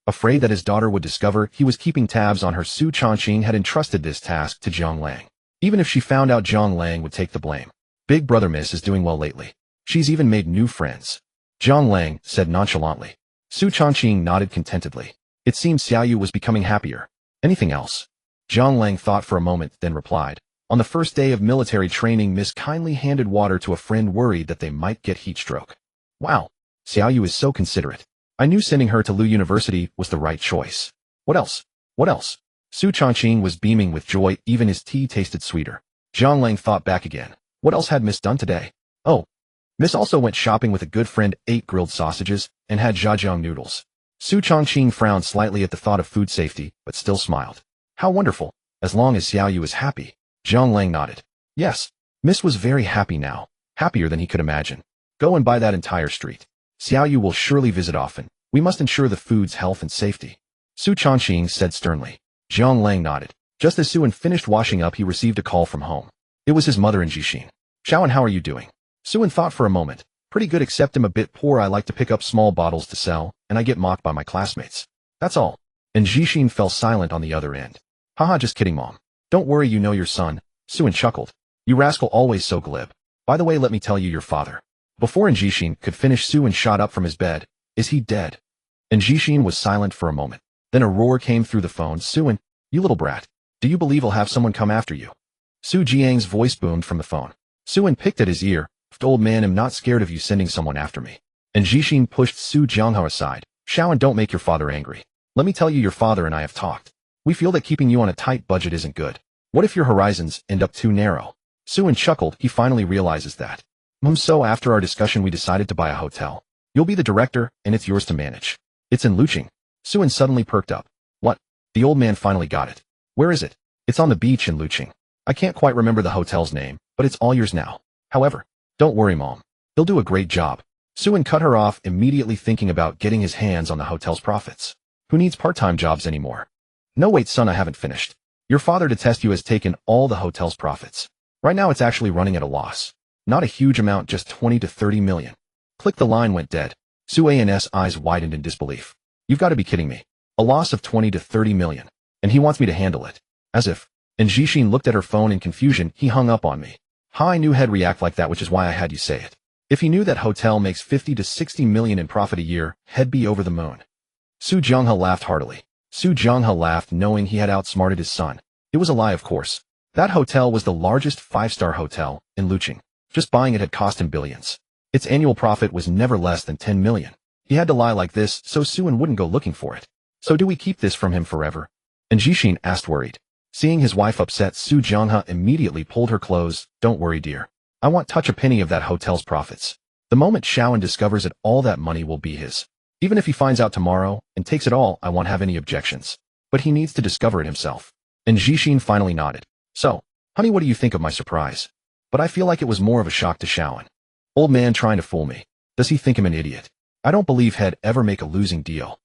Afraid that his daughter would discover he was keeping tabs on her, Su Chongqing had entrusted this task to Zhang Lang. Even if she found out, Zhang Lang would take the blame. Big brother miss is doing well lately. She's even made new friends. Zhang Lang said nonchalantly. Su Chongqing nodded contentedly. It seemed Xiaoyu was becoming happier. Anything else? Zhang Lang thought for a moment, then replied. On the first day of military training, Miss kindly handed water to a friend worried that they might get heat stroke. Wow, Xiaoyu is so considerate. I knew sending her to Lu University was the right choice. What else? What else? Su Chongqing was beaming with joy, even his tea tasted sweeter. Zhang Lang thought back again. What else had Miss done today? Oh, Miss also went shopping with a good friend, ate grilled sausages, and had zhajiang noodles. Su Chongqing frowned slightly at the thought of food safety, but still smiled. How wonderful, as long as Xiaoyu is happy. Zhang Lang nodded. Yes, Miss was very happy now, happier than he could imagine. Go and buy that entire street. Xiaoyu will surely visit often. We must ensure the food's health and safety. Su Chongqing said sternly. Zhang Lang nodded. Just as Suan finished washing up, he received a call from home. It was his mother and Jixin. Xiaoan, how are you doing? Suan thought for a moment. Pretty good, except I'm a bit poor. I like to pick up small bottles to sell, and I get mocked by my classmates. That's all. And Jixin fell silent on the other end. Haha, just kidding, Mom. Don't worry, you know your son. Suan chuckled. You rascal, always so glib. By the way, let me tell you your father. Before Jixin could finish, Suan shot up from his bed. Is he dead? And Jixin was silent for a moment. Then a roar came through the phone. Suan, you little brat. Do you believe I'll have someone come after you? Su Jiang's voice boomed from the phone. Suan picked at his ear. Old man, I'm not scared of you sending someone after me. And Jixin pushed Su Jianghe aside. Xiaoan, don't make your father angry. Let me tell you, your father and I have talked. We feel that keeping you on a tight budget isn't good. What if your horizons end up too narrow? Suan chuckled. He finally realizes that. So after our discussion, we decided to buy a hotel. You'll be the director, and it's yours to manage. It's in Lucheng. Suan suddenly perked up. What? The old man finally got it. Where is it? It's on the beach in Lucheng. I can't quite remember the hotel's name, but it's all yours now. However, don't worry, Mom. He'll do a great job. Suan cut her off, immediately thinking about getting his hands on the hotel's profits. Who needs part-time jobs anymore? No, wait, son, I haven't finished. Your father to test you has taken all the hotel's profits. Right now it's actually running at a loss. Not a huge amount, just 20 to 30 million. Click, the line went dead. Suan's eyes widened in disbelief. You've got to be kidding me. A loss of 20 to 30 million. And he wants me to handle it. As if. And Jixin looked at her phone in confusion. He hung up on me. I knew he'd react like that, which is why I had you say it. If he knew that hotel makes 50 to 60 million in profit a year, he'd be over the moon. Su Jianghe laughed heartily. Su Jianghe laughed knowing he had outsmarted his son. It was a lie, of course. That hotel was the largest 5-star hotel in Lucheng. Just buying it had cost him billions. Its annual profit was never less than 10 million. He had to lie like this so Suan wouldn't go looking for it. So do we keep this from him forever? And Jixin asked, worried. Seeing his wife upset, Su Jianghe immediately pulled her clothes. Don't worry, dear. I won't touch a penny of that hotel's profits. The moment Xiaoan discovers it, all that money will be his. Even if he finds out tomorrow and takes it all, I won't have any objections. But he needs to discover it himself. And Jixin finally nodded. So, honey, what do you think of my surprise? But I feel like it was more of a shock to Xiaoan. Old man trying to fool me. Does he think I'm an idiot? I don't believe he'd ever make a losing deal.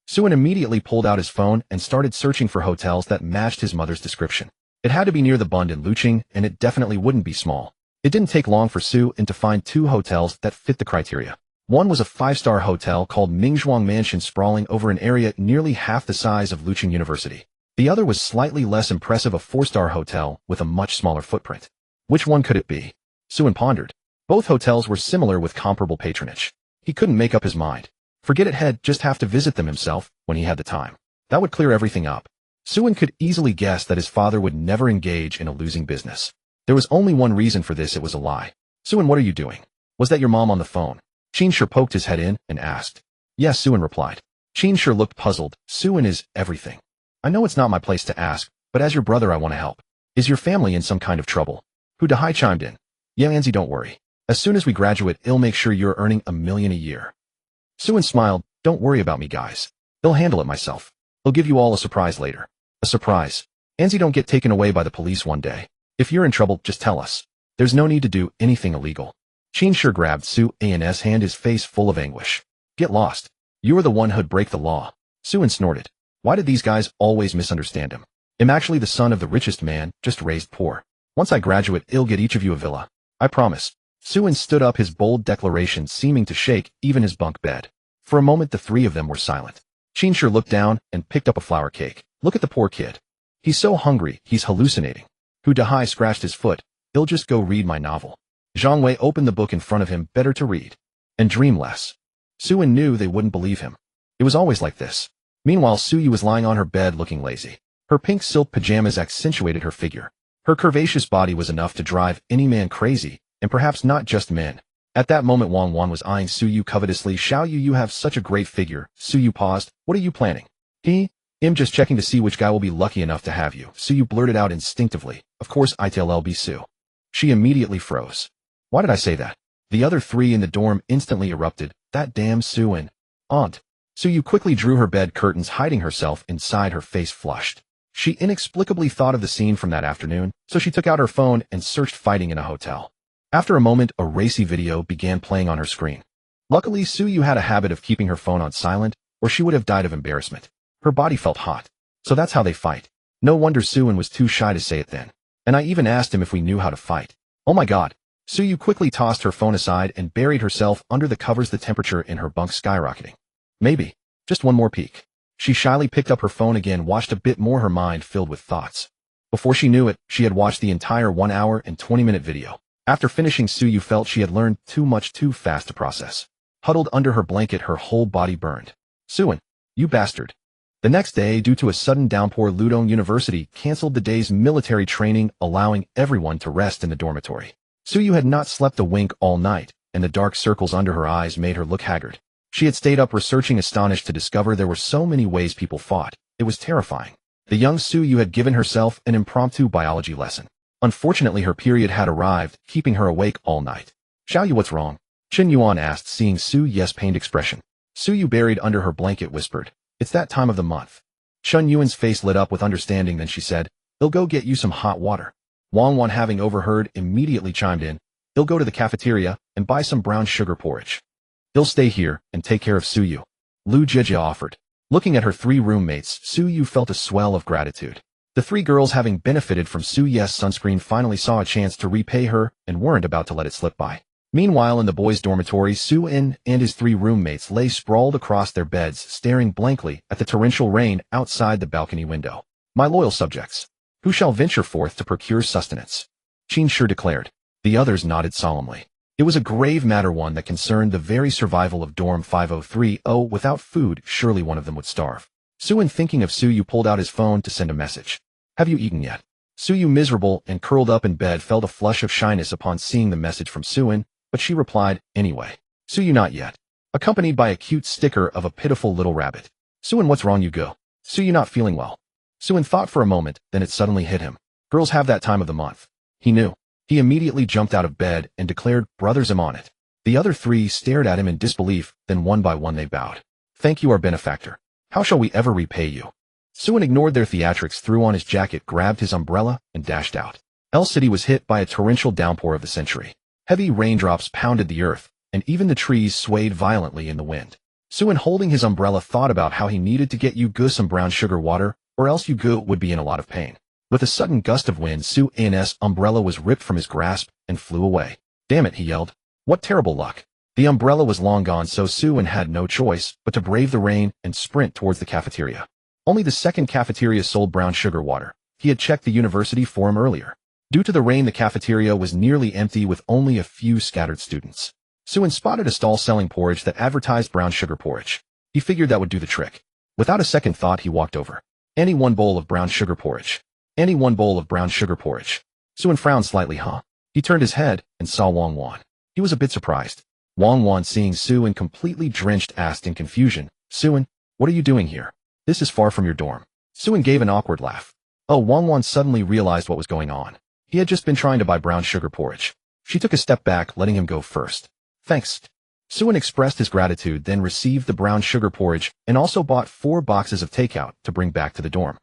Suan immediately pulled out his phone and started searching for hotels that matched his mother's description. It had to be near the Bund in Lucheng, and it definitely wouldn't be small. It didn't take long for Suan to find 2 hotels that fit the criteria. One was a 5-star hotel called Mingzhuang Mansion, sprawling over an area nearly half the size of Lucheng University. The other was slightly less impressive, a 4-star hotel with a much smaller footprint. Which one could it be? Suan pondered. Both hotels were similar with comparable patronage. He couldn't make up his mind. Forget it, he'd just have to visit them himself when he had the time. That would clear everything up. Suan could easily guess that his father would never engage in a losing business. There was only one reason for this, it was a lie. Suan, what are you doing? Was that your mom on the phone? Qinsher poked his head in and asked. Yes, Suan replied. Qinsher looked puzzled. Suan is everything. I know it's not my place to ask, but as your brother I want to help. Is your family in some kind of trouble? Hu Dahai chimed in. Yeah, Anzi, don't worry. As soon as we graduate, I'll make sure you're earning $1 million a year. Suan smiled. Don't worry about me, guys. I'll handle it myself. I'll give you all a surprise later. A surprise. Anzi, don't get taken away by the police one day. If you're in trouble, just tell us. There's no need to do anything illegal. Qinsher grabbed Suan's hand, his face full of anguish. Get lost. You are the one who'd break the law. Suin snorted. Why did these guys always misunderstand him? I'm actually the son of the richest man, just raised poor. Once I graduate, I'll get each of you a villa. I promise. Suin stood up, his bold declaration seeming to shake even his bunk bed. For a moment the three of them were silent. Qinshu looked down and picked up a flour cake. Look at the poor kid. He's so hungry, he's hallucinating. Hu Dahai scratched his foot. He'll just go read my novel. Zhang Wei opened the book in front of him, better to read. And dream less. Suin knew they wouldn't believe him. It was always like this. Meanwhile, Suyu was lying on her bed looking lazy. Her pink silk pajamas accentuated her figure. Her curvaceous body was enough to drive any man crazy, and perhaps not just men. At that moment Wang Wan was eyeing Suyu covetously. Xiao Yu, you have such a great figure. Suyu paused. What are you planning? I'm just checking to see which guy will be lucky enough to have you. Suyu blurted out instinctively. Of course I'll be Su. She immediately froze. Why did I say that? The other three in the dorm instantly erupted. That damn Suin. Aunt. Suyu quickly drew her bed curtains, hiding herself inside, her face flushed. She inexplicably thought of the scene from that afternoon, so she took out her phone and searched fighting in a hotel. After a moment, a racy video began playing on her screen. Luckily, Suyu had a habit of keeping her phone on silent, or she would have died of embarrassment. Her body felt hot. So that's how they fight. No wonder Suin was too shy to say it then. And I even asked him if we knew how to fight. Oh my god. Suyu quickly tossed her phone aside and buried herself under the covers, the temperature in her bunk skyrocketing. Maybe. Just one more peek. She shyly picked up her phone again, watched a bit more, her mind filled with thoughts. Before she knew it, she had watched the entire 1 hour and 20-minute video. After finishing, Suyu felt she had learned too much too fast to process. Huddled under her blanket, her whole body burned. Suin, you bastard. The next day, due to a sudden downpour, Lucheng University canceled the day's military training, allowing everyone to rest in the dormitory. Suyu had not slept a wink all night, and the dark circles under her eyes made her look haggard. She had stayed up researching, astonished to discover there were so many ways people fought. It was terrifying. The young Suyu had given herself an impromptu biology lesson. Unfortunately, her period had arrived, keeping her awake all night. Xiaoyu, what's wrong? Chen Yuan asked, seeing Suyu's pained expression. Suyu, buried under her blanket, whispered, it's that time of the month. Chen Yuan's face lit up with understanding, then she said, they'll go get you some hot water. Wang Wan, having overheard, immediately chimed in, they'll go to the cafeteria and buy some brown sugar porridge. They'll stay here and take care of Suyu. Lu Jijia offered. Looking at her three roommates, Suyu felt a swell of gratitude. The three girls, having benefited from Suyu's sunscreen, finally saw a chance to repay her and weren't about to let it slip by. Meanwhile, in the boys' dormitory, Suin and his three roommates lay sprawled across their beds, staring blankly at the torrential rain outside the balcony window. My loyal subjects, who shall venture forth to procure sustenance? Qinshu declared. The others nodded solemnly. It was a grave matter, one that concerned the very survival of Dorm 503. Oh, without food, surely one of them would starve. Suin, thinking of Suyu, pulled out his phone to send a message. Have you eaten yet? Suyu, miserable and curled up in bed, felt a flush of shyness upon seeing the message from Suin, but she replied, anyway. Suyu, not yet. Accompanied by a cute sticker of a pitiful little rabbit. Suin, what's wrong, you go? Suyu, not feeling well. Suin thought for a moment, then it suddenly hit him. Girls have that time of the month. He knew. He immediately jumped out of bed and declared, brothers, I'm on it. The other three stared at him in disbelief, then one by one they bowed. Thank you, our benefactor. How shall we ever repay you? Suin ignored their theatrics, threw on his jacket, grabbed his umbrella, and dashed out. El City was hit by a torrential downpour of the century. Heavy raindrops pounded the earth, and even the trees swayed violently in the wind. Suin, holding his umbrella, thought about how he needed to get Yugu some brown sugar water, or else Yugu would be in a lot of pain. With a sudden gust of wind, Suin's umbrella was ripped from his grasp and flew away. Damn it, he yelled. What terrible luck. The umbrella was long gone, so Suin had no choice but to brave the rain and sprint towards the cafeteria. Only the second cafeteria sold brown sugar water. He had checked the university for him earlier. Due to the rain, the cafeteria was nearly empty with only a few scattered students. Suin spotted a stall selling porridge that advertised brown sugar porridge. He figured that would do the trick. Without a second thought, he walked over. Any one bowl of brown sugar porridge. Any one bowl of brown sugar porridge. Suin frowned slightly, He turned his head and saw Wang Wan. He was a bit surprised. Wang Wan, seeing Suin completely drenched, asked in confusion, Suin, what are you doing here? This is far from your dorm. Suin gave an awkward laugh. Oh, Wang Wan suddenly realized what was going on. He had just been trying to buy brown sugar porridge. She took a step back, letting him go first. Thanks. Suin expressed his gratitude, then received the brown sugar porridge and also bought 4 boxes of takeout to bring back to the dorm.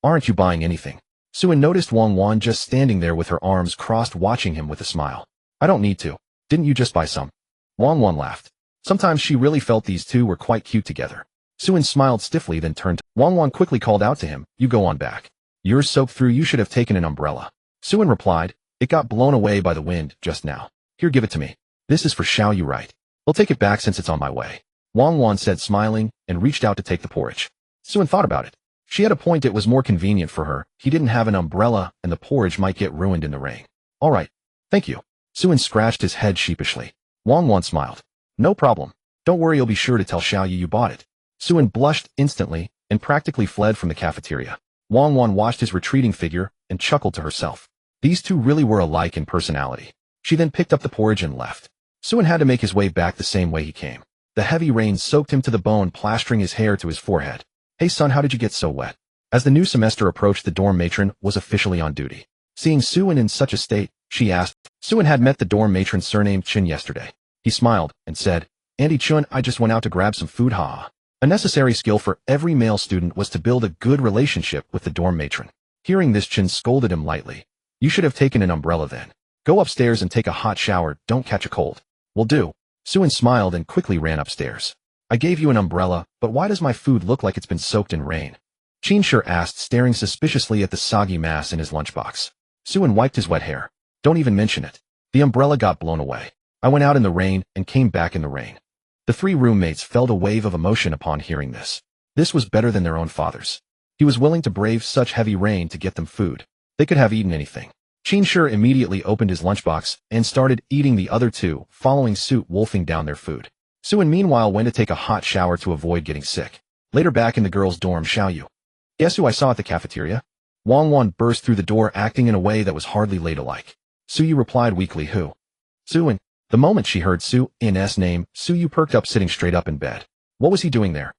Aren't you buying anything? Suin noticed Wang Wan just standing there with her arms crossed, watching him with a smile. I don't need to. Didn't you just buy some? Wang Wan laughed. Sometimes she really felt these two were quite cute together. Suin smiled stiffly, then turned. Wang Wan quickly called out to him, "You go on back. You're soaked through, you should have taken an umbrella." Suin replied, "It got blown away by the wind just now. Here, give it to me. This is for Xiao Yu, right? I'll take it back since it's on my way." Wang Wan said, smiling, and reached out to take the porridge. Suin thought about it. She had a point, it was more convenient for her. He didn't have an umbrella, and the porridge might get ruined in the rain. "All right. Thank you." Suin scratched his head sheepishly. Wang Wan smiled. "No problem. Don't worry, you'll be sure to tell Xiao Yu you bought it." Suin blushed instantly and practically fled from the cafeteria. Wang Wan watched his retreating figure and chuckled to herself. These two really were alike in personality. She then picked up the porridge and left. Suin had to make his way back the same way he came. The heavy rain soaked him to the bone, plastering his hair to his forehead. "Hey son, how did you get so wet?" As the new semester approached, the dorm matron was officially on duty. Seeing Suin in such a state, she asked. Suin had met the dorm matron surnamed Chen yesterday. He smiled and said, "Auntie Chun, I just went out to grab some food, haha." A necessary skill for every male student was to build a good relationship with the dorm matron. Hearing this, Chen scolded him lightly. "You should have taken an umbrella then. Go upstairs and take a hot shower, don't catch a cold." "Will do." Suin smiled and quickly ran upstairs. "I gave you an umbrella, but why does my food look like it's been soaked in rain?" Qinshi asked, staring suspiciously at the soggy mass in his lunchbox. Suin wiped his wet hair. "Don't even mention it. The umbrella got blown away. I went out in the rain and came back in the rain." The three roommates felt a wave of emotion upon hearing this. This was better than their own fathers. He was willing to brave such heavy rain to get them food. They could have eaten anything. Qinshi immediately opened his lunchbox and started eating the other two, following suit, wolfing down their food. Suin meanwhile went to take a hot shower to avoid getting sick. Later, back in the girls' dorm, Xiao Yu. "Guess who I saw at the cafeteria?" Wang Wan burst through the door, acting in a way that was hardly ladylike. Suyu replied weakly, "Who?" "Suin." The moment she heard Suin's name, Suyu perked up, sitting straight up in bed. What was he doing there?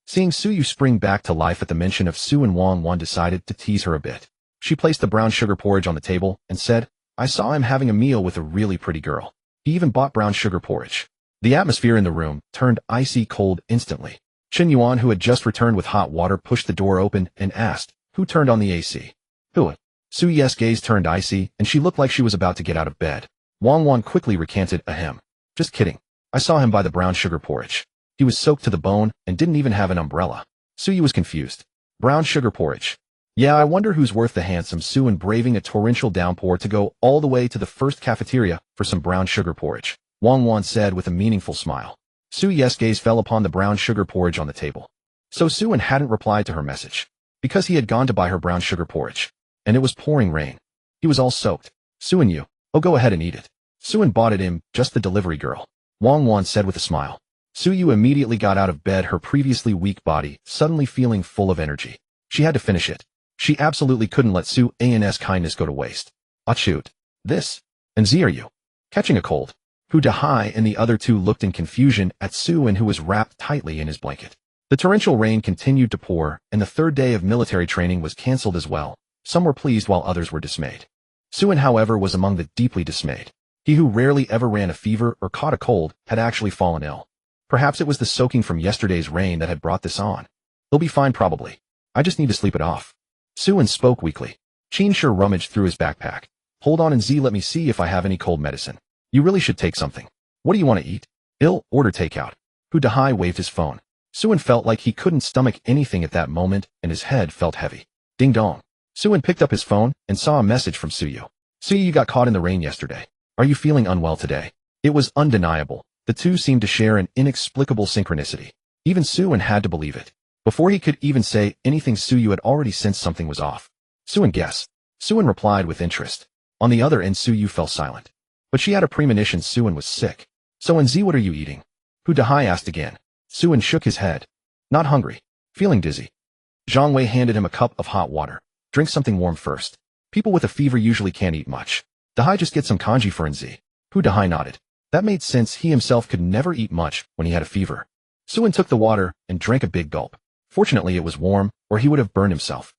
Seeing Suyu spring back to life at the mention of Suin, Wang Wan decided to tease her a bit. She placed the brown sugar porridge on the table and said, "I saw him having a meal with a really pretty girl. He even bought brown sugar porridge." The atmosphere in the room turned icy cold instantly. Chen Yuan, who had just returned with hot water, pushed the door open and asked, "Who turned on the AC?" "Who?" Suyu's gaze turned icy, and she looked like she was about to get out of bed. Wang Wan quickly recanted, "Ahem. Just kidding. I saw him buy the brown sugar porridge. He was soaked to the bone and didn't even have an umbrella." Suyu was confused. Brown sugar porridge. Yeah, I wonder who's worth the handsome Suin braving a torrential downpour to go all the way to the first cafeteria for some brown sugar porridge, Wang Wan said with a meaningful smile. Suyu's gaze fell upon the brown sugar porridge on the table. So Suin hadn't replied to her message, because he had gone to buy her brown sugar porridge, and it was pouring rain. He was all soaked. "Suin, you. Oh, go ahead and eat it." Suin bought it in, just the delivery girl, Wang Wan said with a smile. Suyu immediately got out of bed, her previously weak body suddenly feeling full of energy. She had to finish it. She absolutely couldn't let Suin's kindness go to waste. "Achut. This. And Z, are you catching a cold?" Hu Dahai and the other two looked in confusion at Suin, who was wrapped tightly in his blanket. The torrential rain continued to pour, and the third day of military training was cancelled as well. Some were pleased while others were dismayed. Suin, however, was among the deeply dismayed. He, who rarely ever ran a fever or caught a cold, had actually fallen ill. Perhaps it was the soaking from yesterday's rain that had brought this on. "He'll be fine probably. I just need to sleep it off." Suin spoke weakly. Qinshi rummaged through his backpack. "Hold on, and Z, let me see if I have any cold medicine. You really should take something. What do you want to eat?" "I'll order takeout." Hu Dahai waved his phone. Suin felt like he couldn't stomach anything at that moment, and his head felt heavy. Ding dong. Suin picked up his phone and saw a message from Suyu. "Suyu, you got caught in the rain yesterday. Are you feeling unwell today?" It was undeniable. The two seemed to share an inexplicable synchronicity. Even Suin had to believe it. Before he could even say anything, Suyu had already sensed something was off. "Suin, guess." Suin replied with interest. On the other end, Suyu fell silent. But she had a premonition Suin was sick. "So, and Z, what are you eating?" Hu Dahai asked again. Suin shook his head. "Not hungry. Feeling dizzy." Zhang Wei handed him a cup of hot water. "Drink something warm first. People with a fever usually can't eat much. Dahai, just get some kanji for NZ." Hu Dahai nodded. That made sense. He himself could never eat much when he had a fever. Suin took the water and drank a big gulp. Fortunately, it was warm, or he would have burned himself.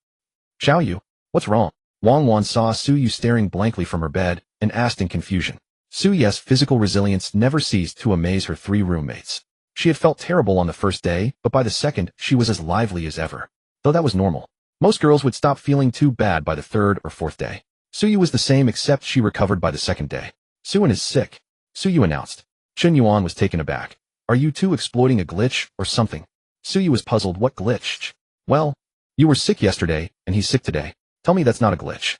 "Xiao Yu, what's wrong?" Wang Wan saw Suyu staring blankly from her bed and asked in confusion. Suyu's physical resilience never ceased to amaze her three roommates. She had felt terrible on the first day, but by the second, she was as lively as ever. Though that was normal. Most girls would stop feeling too bad by the third or fourth day. Suyu was the same, except she recovered by the second day. "Suin is sick," Suyu announced. Chen Yuan was taken aback. Are you two exploiting a glitch or something? Suyu was puzzled. What glitch? Well, you were sick yesterday, and he's sick today. Tell me that's not a glitch.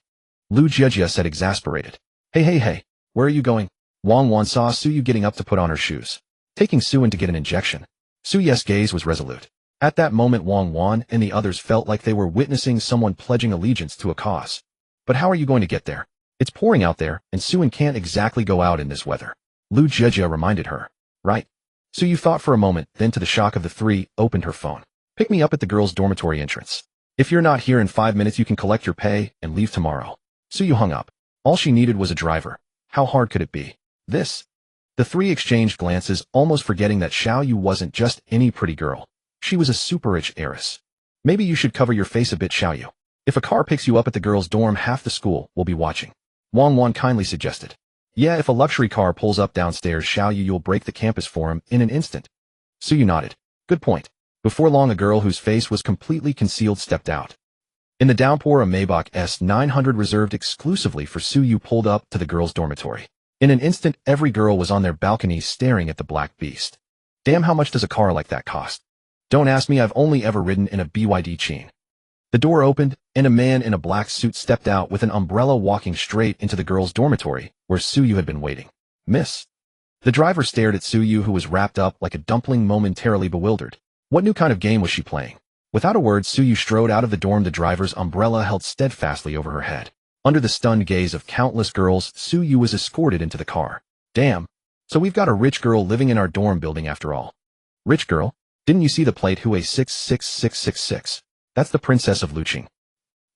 Lucheng said, exasperated. Hey, where are you going? Wang Wan saw Suyu getting up to put on her shoes, taking Suin to get an injection. Suyu's gaze was resolute. At that moment, Wang Wan and the others felt like they were witnessing someone pledging allegiance to a cause. But how are you going to get there? It's pouring out there, and Suin can't exactly go out in this weather. Lucheng reminded her. Right. Suyu thought for a moment, then to the shock of the three, opened her phone. Pick me up at the girls' dormitory entrance. If you're not here in 5 minutes, you can collect your pay and leave tomorrow. Suyu hung up. All she needed was a driver. How hard could it be? This? The three exchanged glances, almost forgetting that Xiaoyu wasn't just any pretty girl. She was a super-rich heiress. Maybe you should cover your face a bit, Xiaoyu. If a car picks you up at the girls' dorm, half the school will be watching. Wang Wan kindly suggested. Yeah, if a luxury car pulls up downstairs, Xiaoyu, you'll break the campus for him in an instant. Suyu nodded. Good point. Before long, a girl whose face was completely concealed stepped out. In the downpour, a Maybach S900 reserved exclusively for Suyu pulled up to the girls' dormitory. In an instant, every girl was on their balconies staring at the black beast. Damn, how much does a car like that cost? Don't ask me, I've only ever ridden in a BYD Qin. The door opened, and a man in a black suit stepped out with an umbrella, walking straight into the girls' dormitory, where Suyu had been waiting. Miss? The driver stared at Suyu, who was wrapped up like a dumpling, momentarily bewildered. What new kind of game was she playing? Without a word, Suyu strode out of the dorm, the driver's umbrella held steadfastly over her head. Under the stunned gaze of countless girls, Suyu was escorted into the car. Damn. So we've got a rich girl living in our dorm building after all. Rich girl? Didn't you see the plate? Hue 66666. That's the princess of Lucheng.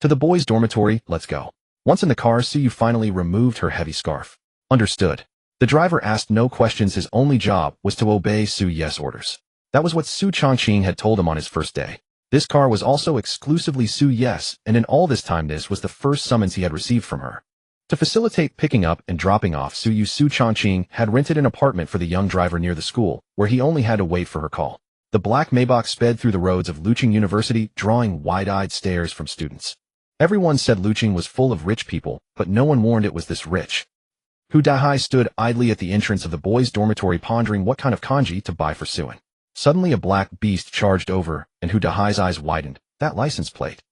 To the boys' dormitory, let's go. Once in the car, Suyu finally removed her heavy scarf. Understood. The driver asked no questions. His only job was to obey Suyu's orders. That was what Su Chongqing had told him on his first day. This car was also exclusively Suyu's, and in all this time this was the first summons he had received from her. To facilitate picking up and dropping off Su Chongqing had rented an apartment for the young driver near the school, where he only had to wait for her call. The black Maybach sped through the roads of Lucheng University, drawing wide-eyed stares from students. Everyone said Lucheng was full of rich people, but no one warned it was this rich. Hu Dahai stood idly at the entrance of the boys' dormitory, pondering what kind of kanji to buy for Suin. Suddenly a black beast charged over, and Hu Dahai's eyes widened. That license plate.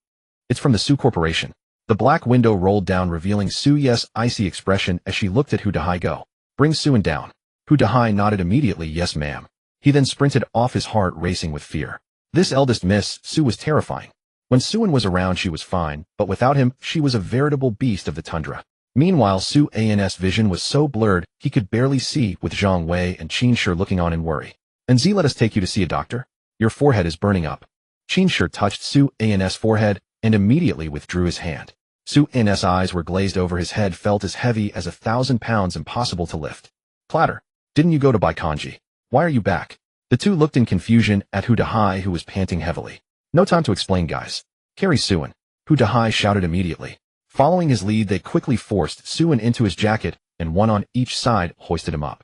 It's from the Su Corporation. The black window rolled down, revealing Suyu's icy expression as she looked at Hu Dahai. Go. Bring Suin down. Hu Dahai nodded immediately. Yes, ma'am. He then sprinted off, his heart racing with fear. This eldest Miss Su was terrifying. When Suin was around, she was fine, but without him, she was a veritable beast of the tundra. Meanwhile, Suan's vision was so blurred, he could barely see, with Zhang Wei and Qin Shi looking on in worry. And Z, let us take you to see a doctor? Your forehead is burning up. Qin Shi touched Suan's forehead and immediately withdrew his hand. Suan's eyes were glazed over, his head felt as heavy as 1,000 pounds, impossible to lift. Clatter. Didn't you go to buy kanji? Why are you back? The two looked in confusion at Hu Dahai, who was panting heavily. No time to explain, guys. Carry Suin. Hu Dahai shouted immediately. Following his lead, they quickly forced Suin into his jacket, and one on each side hoisted him up.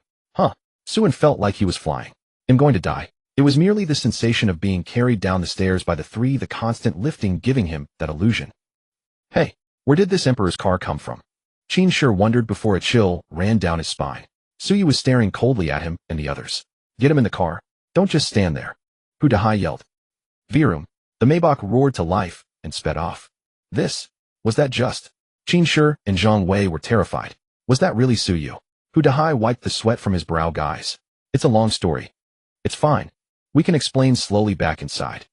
Suin felt like he was flying. I'm going to die. It was merely the sensation of being carried down the stairs by the three, the constant lifting giving him that illusion. Hey, where did this emperor's car come from? Qin Shi wondered before a chill ran down his spine. Suyu was staring coldly at him and the others. Get him in the car. Don't just stand there. Hu Dahai yelled. Virum. The Maybach roared to life and sped off. Was that just? Qin Shi and Zhang Wei were terrified. Was that really Suyu? Hu Dahai wiped the sweat from his brow. Guys, it's a long story. It's fine. We can explain slowly. Back inside.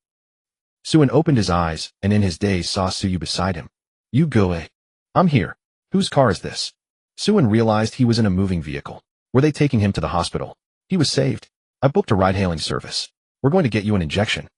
Suin opened his eyes and in his daze saw Suyu beside him. You go, eh? I'm here. Whose car is this? Suin realized he was in a moving vehicle. Were they taking him to the hospital? He was saved. I booked a ride-hailing service. We're going to get you an injection.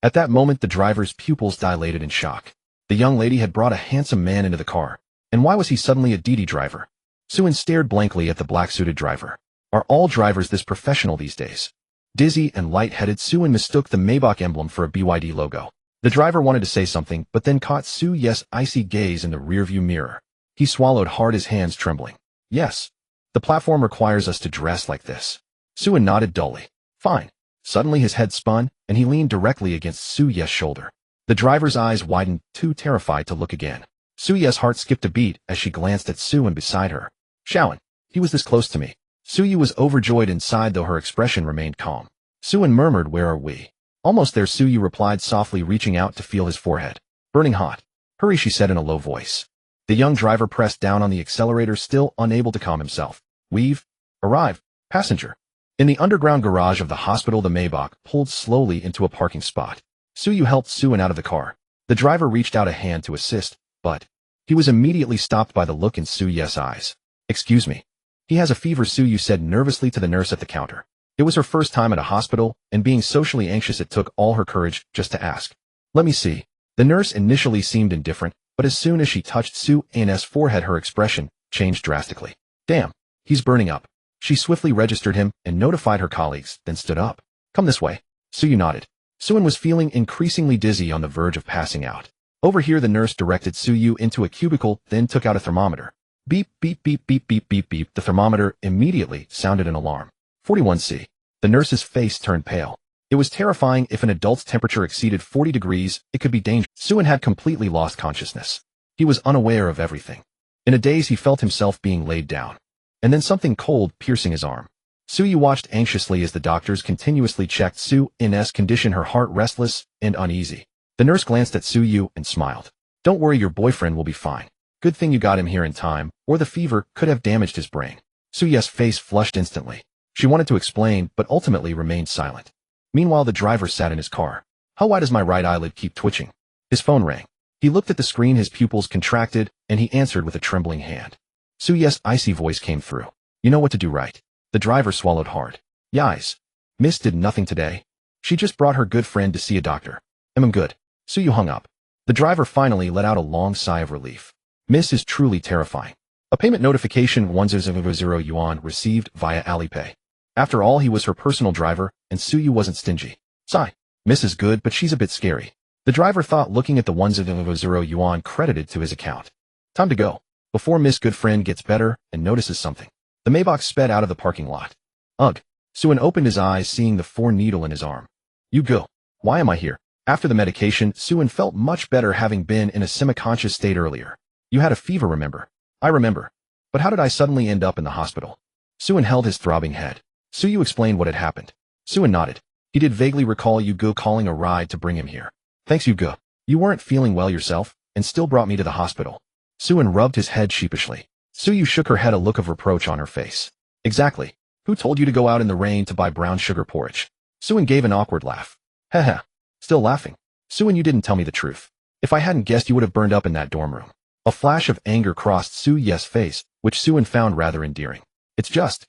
At that moment, the driver's pupils dilated in shock. The young lady had brought a handsome man into the car. And why was he suddenly a Didi driver? Suin stared blankly at the black-suited driver. Are all drivers this professional these days? Dizzy and light-headed, Suin mistook the Maybach emblem for a BYD logo. The driver wanted to say something, but then caught Suyu's icy gaze in the rearview mirror. He swallowed hard, his hands trembling. Yes. The platform requires us to dress like this. Suin nodded dully. Fine. Suddenly his head spun, and he leaned directly against Suyu's shoulder. The driver's eyes widened, too terrified to look again. Suyu's heart skipped a beat as she glanced at Suin beside her. Shaoan. He was this close to me. Suyu was overjoyed inside though her expression remained calm. Suin murmured, "Where are we?" "Almost there," Suyu replied softly, reaching out to feel his forehead. "Burning hot." "Hurry," she said in a low voice. The young driver pressed down on the accelerator, still unable to calm himself. "We've arrived, passenger." In the underground garage of the hospital, the Maybach pulled slowly into a parking spot. Suyu helped Suin out of the car. The driver reached out a hand to assist, but he was immediately stopped by the look in Suyu's eyes. "Excuse me." "He has a fever," Suyu said nervously to the nurse at the counter. It was her first time at a hospital, and being socially anxious, it took all her courage just to ask. "Let me see." The nurse initially seemed indifferent, but as soon as she touched Suin's forehead, her expression changed drastically. "Damn, he's burning up." She swiftly registered him and notified her colleagues, then stood up. "Come this way." Suyu nodded. Suin was feeling increasingly dizzy, on the verge of passing out. "Over here," the nurse directed Suyu into a cubicle, then took out a thermometer. Beep, beep, beep, beep, beep, beep, beep. The thermometer immediately sounded an alarm. 41°C. The nurse's face turned pale. It was terrifying. If an adult's temperature exceeded 40 degrees, it could be dangerous. Suin had completely lost consciousness. He was unaware of everything. In a daze, he felt himself being laid down. And then something cold piercing his arm. Suyu watched anxiously as the doctors continuously checked Suin's condition, her heart restless and uneasy. The nurse glanced at Suyu and smiled. "Don't worry, your boyfriend will be fine. Good thing you got him here in time, or the fever could have damaged his brain." Suyu's face flushed instantly. She wanted to explain, but ultimately remained silent. Meanwhile, the driver sat in his car. "How why does my right eyelid keep twitching?" His phone rang. He looked at the screen, his pupils contracted, and he answered with a trembling hand. Suyu's icy voice came through. "You know what to do, right?" The driver swallowed hard. "Yes. Miss did nothing today. She just brought her good friend to see a doctor." "I'm good." Suyu hung up. The driver finally let out a long sigh of relief. "Miss is truly terrifying." A payment notification, 100 yuan, received via Alipay. After all, he was her personal driver, and Suyu wasn't stingy. Sigh. "Miss is good, but she's a bit scary." The driver thought, looking at the 100 yuan credited to his account. "Time to go, before Miss good friend gets better and notices something." The Maybach sped out of the parking lot. "Ugh." Suin opened his eyes, seeing the 4-needle in his arm. "You go. Why am I here?" After the medication, Suin felt much better, having been in a semi-conscious state earlier. "You had a fever, remember?" "I remember. But how did I suddenly end up in the hospital?" Suin held his throbbing head. Suyu explained what had happened. Suin nodded. He did vaguely recall Yugo calling a ride to bring him here. "Thanks, Yugo. You weren't feeling well yourself, and still brought me to the hospital." Suin rubbed his head sheepishly. Suyu shook her head, a look of reproach on her face. "Exactly. Who told you to go out in the rain to buy brown sugar porridge?" Suin gave an awkward laugh. "Heh. Still laughing. Suin, you didn't tell me the truth. If I hadn't guessed, you would have burned up in that dorm room." A flash of anger crossed Suyu's face, which Suin found rather endearing. It's just.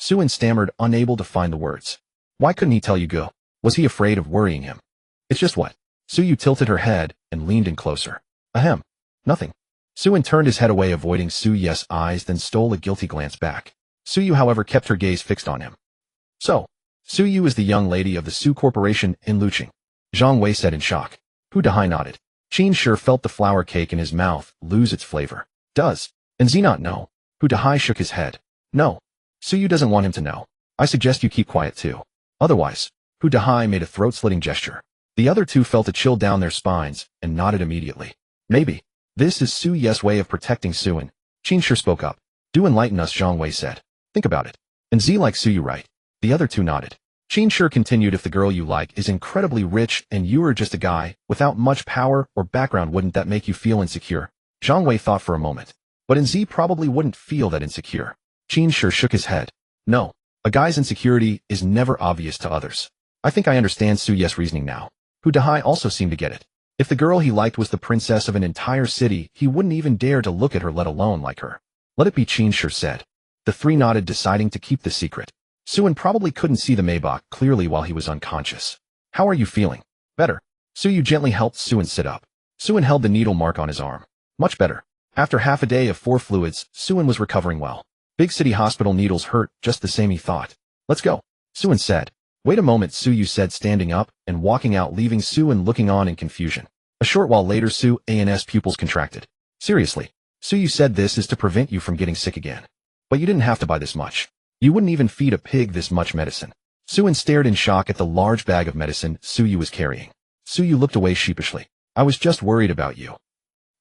Suin stammered, unable to find the words. Why couldn't he tell Yugo? Was he afraid of worrying him? "It's just what?" Suyu tilted her head and leaned in closer. "Ahem. Nothing." Suin turned his head away, avoiding Suyu's eyes, then stole a guilty glance back. Suyu, however, kept her gaze fixed on him. "So, Suyu is the young lady of the Su Corporation in Lucheng?" Zhang Wei said in shock. Hu Dahai nodded. Qin sure felt the flour cake in his mouth lose its flavor. "Does Enzi not know?" Hu Dahai shook his head. "No. Suyu doesn't want him to know. I suggest you keep quiet too. Otherwise." Hu Dahai made a throat-slitting gesture. The other two felt a chill down their spines and nodded immediately. "Maybe. This is Suyu's way of protecting Suin." Qin sure spoke up. "Do enlighten us," Zhang Wei said. "Think about it. And Z likes Suyu, right?" The other two nodded. Qin sure continued. "If the girl you like is incredibly rich and you are just a guy without much power or background, wouldn't that make you feel insecure?" Zhang Wei thought for a moment. "But Nz probably wouldn't feel that insecure." Qin sure shook his head. "No. A guy's insecurity is never obvious to others." "I think I understand Suyu's reasoning now." Hu Dahai also seemed to get it. If the girl he liked was the princess of an entire city, he wouldn't even dare to look at her, let alone like her. "Let it be," Qin sure said. The three nodded, deciding to keep the secret. Suin probably couldn't see the Maybach clearly while he was unconscious. "How are you feeling?" "Better." Suyu gently helped Suin sit up. Suin held the needle mark on his arm. "Much better." After half a day of 4 fluids, Suin was recovering well. Big city hospital needles hurt just the same, he thought. "Let's go," Suin said. "Wait a moment," Suyu said, standing up and walking out, leaving Suin looking on in confusion. A short while later, Suin's pupils contracted. "Seriously?" Suyu said, "This is to prevent you from getting sick again. But you didn't have to buy this much. You wouldn't even feed a pig this much medicine." Suin stared in shock at the large bag of medicine Suyu was carrying. Suyu looked away sheepishly. "I was just worried about you."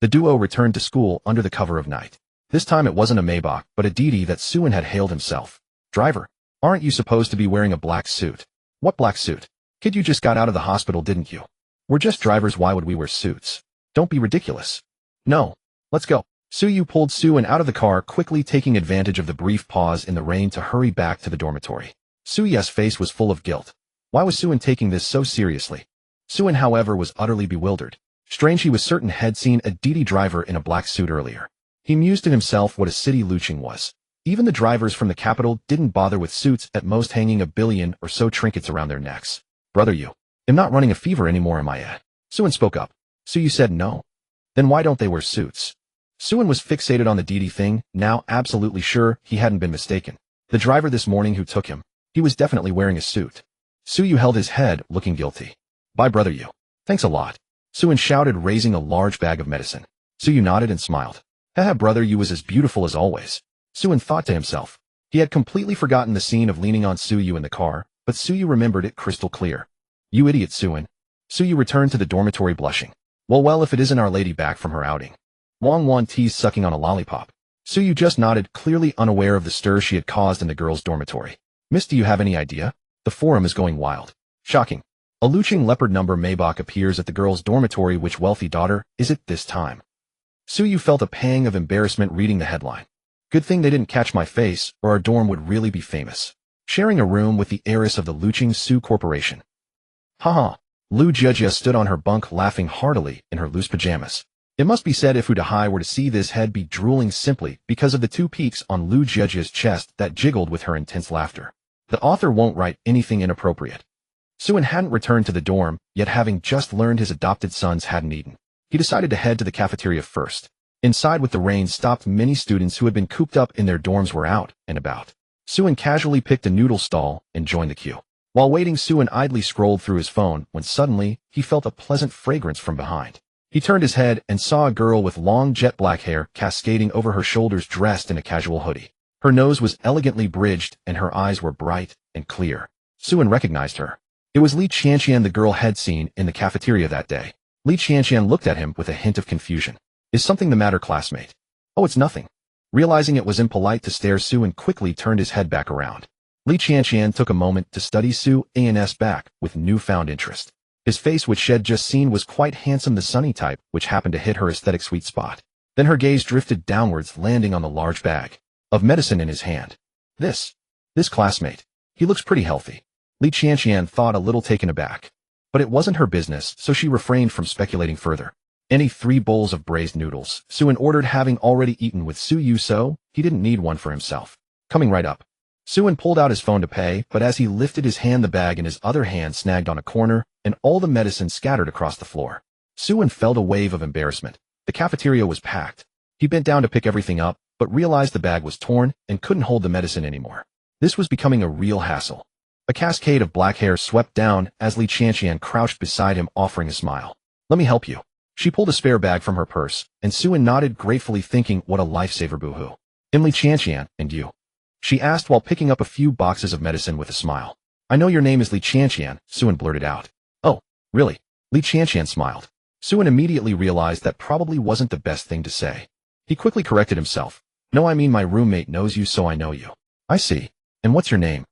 The duo returned to school under the cover of night. This time it wasn't a Maybach, but a Didi that Suin had hailed himself. Driver, aren't you supposed to be wearing a black suit? What black suit? Kid, you just got out of the hospital, didn't you? We're just drivers, why would we wear suits? Don't be ridiculous. No. Let's go. Suyu pulled Suin out of the car, quickly taking advantage of the brief pause in the rain to hurry back to the dormitory. Suyu's face was full of guilt. Why was Suin taking this so seriously? Suin, however, was utterly bewildered. Strange, he was certain had seen a Didi driver in a black suit earlier. He mused to himself what a city Lucheng was. Even the drivers from the capital didn't bother with suits, at most hanging a billion or so trinkets around their necks. Brother, you. I'm not running a fever anymore, am I at? Suin spoke up. Suyu said no. Then why don't they wear suits? Suin was fixated on the Didi thing, now absolutely sure he hadn't been mistaken. The driver this morning who took him, he was definitely wearing a suit. Suyu held his head, looking guilty. Bye, brother, you. Thanks a lot. Suin shouted, raising a large bag of medicine. Suyu nodded and smiled. Haha, brother, you was as beautiful as always. Suin thought to himself. He had completely forgotten the scene of leaning on Suyu in the car, but Suyu remembered it crystal clear. You idiot, Suin. Suyu returned to the dormitory blushing. Well, if it isn't Our Lady back from her outing. Wang teased, sucking on a lollipop. Suyu just nodded, clearly unaware of the stir she had caused in the girls' dormitory. Miss, do you have any idea? The forum is going wild. Shocking. A Lucheng leopard number Maybach appears at the girls' dormitory. Which wealthy daughter is it this time? Suyu felt a pang of embarrassment reading the headline. Good thing they didn't catch my face, or our dorm would really be famous. Sharing a room with the heiress of the Lucheng Su Corporation. Haha. Lu Jia stood on her bunk laughing heartily in her loose pajamas. It must be said if Udahai were to see this, he'd be drooling simply because of the two peaks on Lu Jia's chest that jiggled with her intense laughter. The author won't write anything inappropriate. Suin hadn't returned to the dorm, yet having just learned his adopted sons hadn't eaten. He decided to head to the cafeteria first. Inside, with the rain stopped, many students who had been cooped up in their dorms were out and about. Suin casually picked a noodle stall and joined the queue. While waiting, Suin idly scrolled through his phone when suddenly he felt a pleasant fragrance from behind. He turned his head and saw a girl with long jet black hair cascading over her shoulders, dressed in a casual hoodie. Her nose was elegantly bridged and her eyes were bright and clear. Suin recognized her. It was Li Qianqian the girl had seen in the cafeteria that day. Li Qianqian looked at him with a hint of confusion. Is something the matter, classmate? Oh, it's nothing. Realizing it was impolite to stare, Suin quickly turned his head back around. Li Qianqian took a moment to study Suin's back with newfound interest. His face, which she had just seen, was quite handsome, the sunny type, which happened to hit her aesthetic sweet spot. Then her gaze drifted downwards, landing on the large bag of medicine in his hand. This classmate. He looks pretty healthy. Li Qianqian thought, a little taken aback. But it wasn't her business, so she refrained from speculating further. Any 3 bowls of braised noodles, Suin ordered, having already eaten with Suyu, so he didn't need one for himself. Coming right up. Suin pulled out his phone to pay, but as he lifted his hand, the bag in his other hand snagged on a corner, and all the medicine scattered across the floor. Suin felt a wave of embarrassment. The cafeteria was packed. He bent down to pick everything up, but realized the bag was torn and couldn't hold the medicine anymore. This was becoming a real hassle. A cascade of black hair swept down as Li Qianqian crouched beside him, offering a smile. Let me help you. She pulled a spare bag from her purse, and Suin nodded gratefully, thinking, what a lifesaver, boohoo. I'm Li Qianqian, and you? She asked while picking up a few boxes of medicine with a smile. I know your name is Li Qianqian, Suin blurted out. Oh, really? Li Qianqian smiled. Suin immediately realized that probably wasn't the best thing to say. He quickly corrected himself. No, I mean my roommate knows you, so I know you. I see. And what's your name?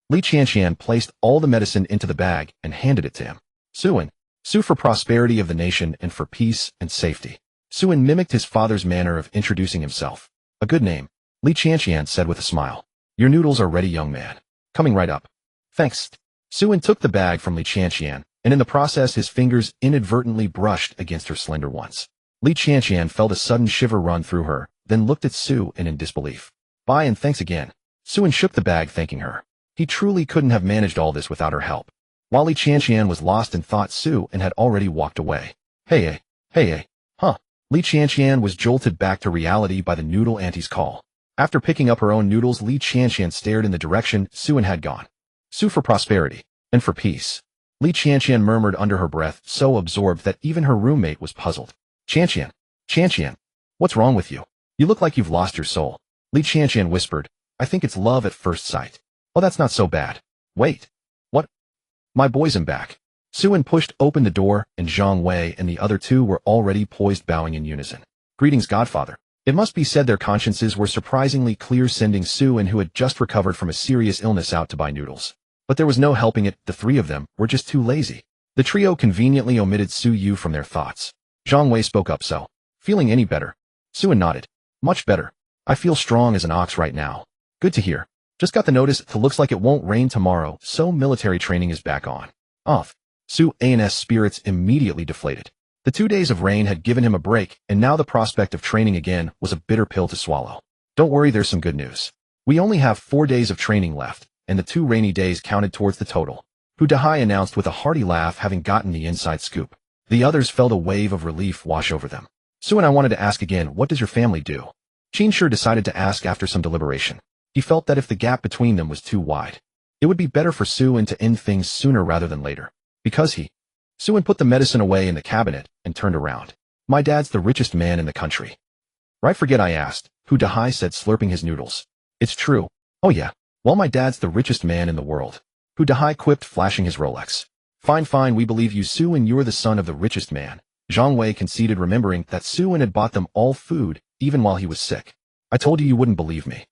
Li Qianqian placed all the medicine into the bag and handed it to him. Suin. Su, for prosperity of the nation and for peace and safety. Suin mimicked his father's manner of introducing himself. A good name, Li Qianqian said with a smile. Your noodles are ready, young man. Coming right up. Thanks. Suin took the bag from Li Qianqian, and in the process his fingers inadvertently brushed against her slender ones. Li Qianqian felt a sudden shiver run through her, then looked at Suin in disbelief. Bye and thanks again. Suin shook the bag, thanking her. He truly couldn't have managed all this without her help. While Li Qianqian was lost in thought, Suin had already walked away. Hey. Huh. Li Qianqian was jolted back to reality by the noodle auntie's call. After picking up her own noodles, Li Qianqian stared in the direction Suin had gone. Su, for prosperity and for peace. Li Qianqian murmured under her breath, so absorbed that even her roommate was puzzled. Qianqian, what's wrong with you? You look like you've lost your soul. Li Qianqian whispered. I think it's love at first sight. Oh, that's not so bad. Wait. What? My boys, am back. Suin pushed open the door, and Zhang Wei and the other two were already poised, bowing in unison. Greetings, Godfather. It must be said their consciences were surprisingly clear, sending Su-in, who had just recovered from a serious illness, out to buy noodles. But there was no helping it, the three of them were just too lazy. The trio conveniently omitted Su-yu from their thoughts. Zhang Wei spoke up. So, feeling any better? Su-in nodded. Much better. I feel strong as an ox right now. Good to hear. Just got the notice, it looks like it won't rain tomorrow, so military training is back on. Off. Su-in's spirits immediately deflated. The 2 days of rain had given him a break, and now the prospect of training again was a bitter pill to swallow. Don't worry, there's some good news. We only have 4 days of training left, and the 2 rainy days counted towards the total. Hu Dahai announced with a hearty laugh, having gotten the inside scoop. The others felt a wave of relief wash over them. Su-in, I wanted to ask again, what does your family do? Qin decided to ask after some deliberation. He felt that if the gap between them was too wide, it would be better for Su-in to end things sooner rather than later. Because Su-in put the medicine away in the cabinet and turned around. My dad's the richest man in the country. Right, forget I asked, Hu Dahai said, slurping his noodles. It's true. Oh yeah. Well, my dad's the richest man in the world. Hu Dahai quipped, flashing his Rolex. Fine, we believe you, Su-in, you're the son of the richest man. Zhang Wei conceded, remembering that Su-in had bought them all food, even while he was sick. I told you wouldn't believe me.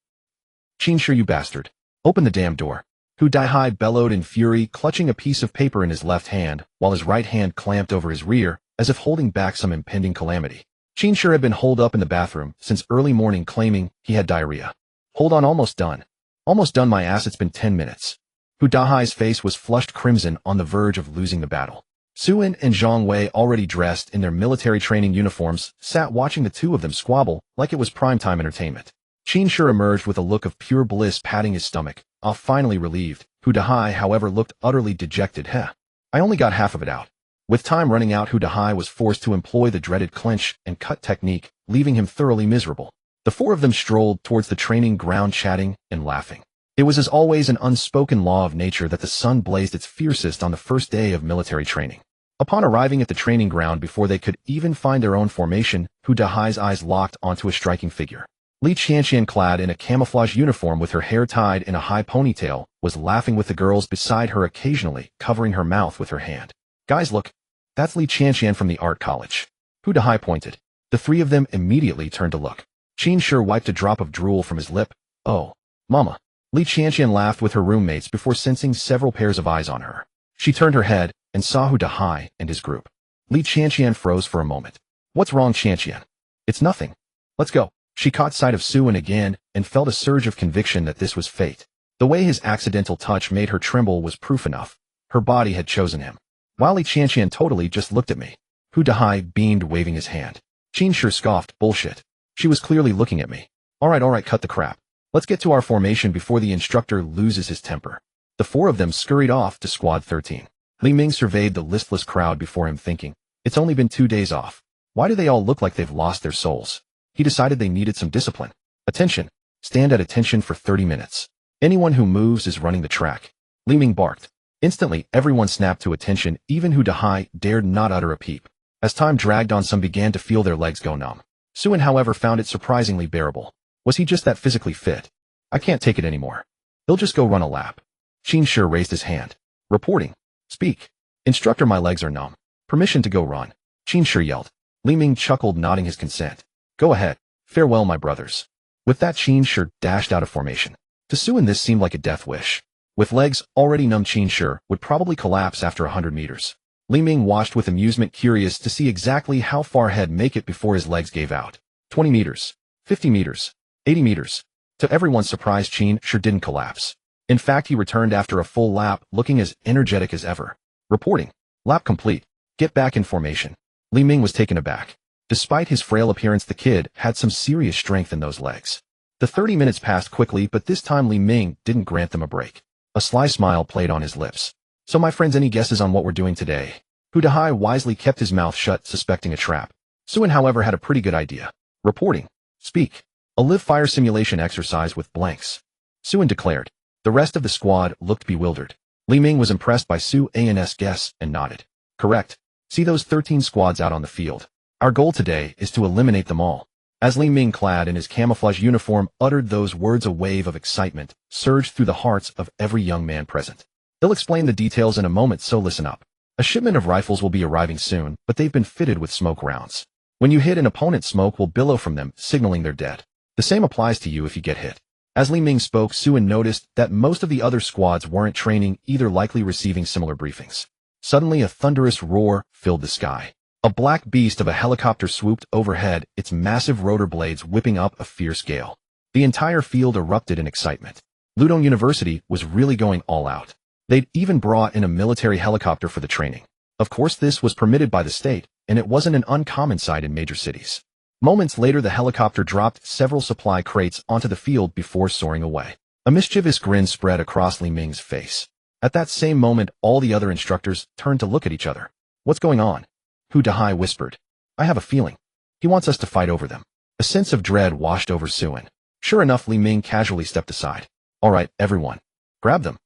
Qin, you bastard. Open the damn door. Hu Dahai bellowed in fury, clutching a piece of paper in his left hand, while his right hand clamped over his rear, as if holding back some impending calamity. Qin had been holed up in the bathroom since early morning, claiming he had diarrhea. Hold on, almost done. Almost done, my ass, it's been 10 minutes. Hu Dahai's face was flushed crimson, on the verge of losing the battle. Su-in and Zhang Wei, already dressed in their military training uniforms, sat watching the two of them squabble like it was primetime entertainment. Qin emerged with a look of pure bliss, patting his stomach, off, finally relieved. Hu Dahai, however, looked utterly dejected. I only got half of it out. With time running out, Hu Dahai was forced to employ the dreaded clinch and cut technique, leaving him thoroughly miserable. The four of them strolled towards the training ground, chatting and laughing. It was, as always, an unspoken law of nature that the sun blazed its fiercest on the first day of military training. Upon arriving at the training ground, before they could even find their own formation, Hu Dahai's eyes locked onto a striking figure. Li Qianqian, clad in a camouflage uniform with her hair tied in a high ponytail, was laughing with the girls beside her, occasionally covering her mouth with her hand. Guys, look. That's Li Qianqian from the art college. Hu Dahai pointed. The three of them immediately turned to look. Qin wiped a drop of drool from his lip. Oh, mama. Li Qianqian laughed with her roommates before sensing several pairs of eyes on her. She turned her head and saw Hu Dahai and his group. Li Qianqian froze for a moment. What's wrong, Qianqian? It's nothing. Let's go. She caught sight of Su-in again and felt a surge of conviction that this was fate. The way his accidental touch made her tremble was proof enough. Her body had chosen him. While Li Qianqian totally just looked at me. Hu Dahai beamed, waving his hand. Qin scoffed, bullshit. She was clearly looking at me. All right, cut the crap. Let's get to our formation before the instructor loses his temper. The four of them scurried off to Squad 13. Li Ming surveyed the listless crowd before him, thinking, it's only been 2 days off. Why do they all look like they've lost their souls? He decided they needed some discipline. Attention. Stand at attention for 30 minutes. Anyone who moves is running the track. Li Ming barked. Instantly, everyone snapped to attention, even Hu Dahai dared not utter a peep. As time dragged on, some began to feel their legs go numb. Su-in, however, found it surprisingly bearable. Was he just that physically fit? I can't take it anymore. He'll just go run a lap. Qin raised his hand. Reporting. Speak. Instructor, my legs are numb. Permission to go run. Qin yelled. Li Ming chuckled, nodding his consent. Go ahead. Farewell, my brothers. With that, Qin dashed out of formation. To Su-in, this seemed like a death wish. With legs already numb, Qin would probably collapse after 100 meters. Li Ming watched with amusement, curious to see exactly how far he'd make it before his legs gave out. 20 meters. 50 meters. 80 meters. To everyone's surprise, Qin didn't collapse. In fact, he returned after a full lap, looking as energetic as ever. Reporting. Lap complete. Get back in formation. Li Ming was taken aback. Despite his frail appearance, the kid had some serious strength in those legs. The 30 minutes passed quickly, but this time Li Ming didn't grant them a break. A sly smile played on his lips. So, my friends, any guesses on what we're doing today? Hu Dahai wisely kept his mouth shut, suspecting a trap. Su-in, however, had a pretty good idea. Reporting. Speak. A live fire simulation exercise with blanks. Su-in declared. The rest of the squad looked bewildered. Li Ming was impressed by Su-in's guess and nodded. Correct. See those 13 squads out on the field. Our goal today is to eliminate them all. As Li Ming, clad in his camouflage uniform, uttered those words, a wave of excitement surged through the hearts of every young man present. They'll explain the details in a moment, so listen up. A shipment of rifles will be arriving soon, but they've been fitted with smoke rounds. When you hit an opponent, smoke will billow from them, signaling they're dead. The same applies to you if you get hit. As Li Ming spoke, Suin noticed that most of the other squads weren't training either, likely receiving similar briefings. Suddenly, a thunderous roar filled the sky. A black beast of a helicopter swooped overhead, its massive rotor blades whipping up a fierce gale. The entire field erupted in excitement. Lucheng University was really going all out. They'd even brought in a military helicopter for the training. Of course, this was permitted by the state, and it wasn't an uncommon sight in major cities. Moments later, the helicopter dropped several supply crates onto the field before soaring away. A mischievous grin spread across Li Ming's face. At that same moment, all the other instructors turned to look at each other. What's going on? Hu Dahai whispered. I have a feeling. He wants us to fight over them. A sense of dread washed over Suin. Sure enough, Li Ming casually stepped aside. All right, everyone. Grab them,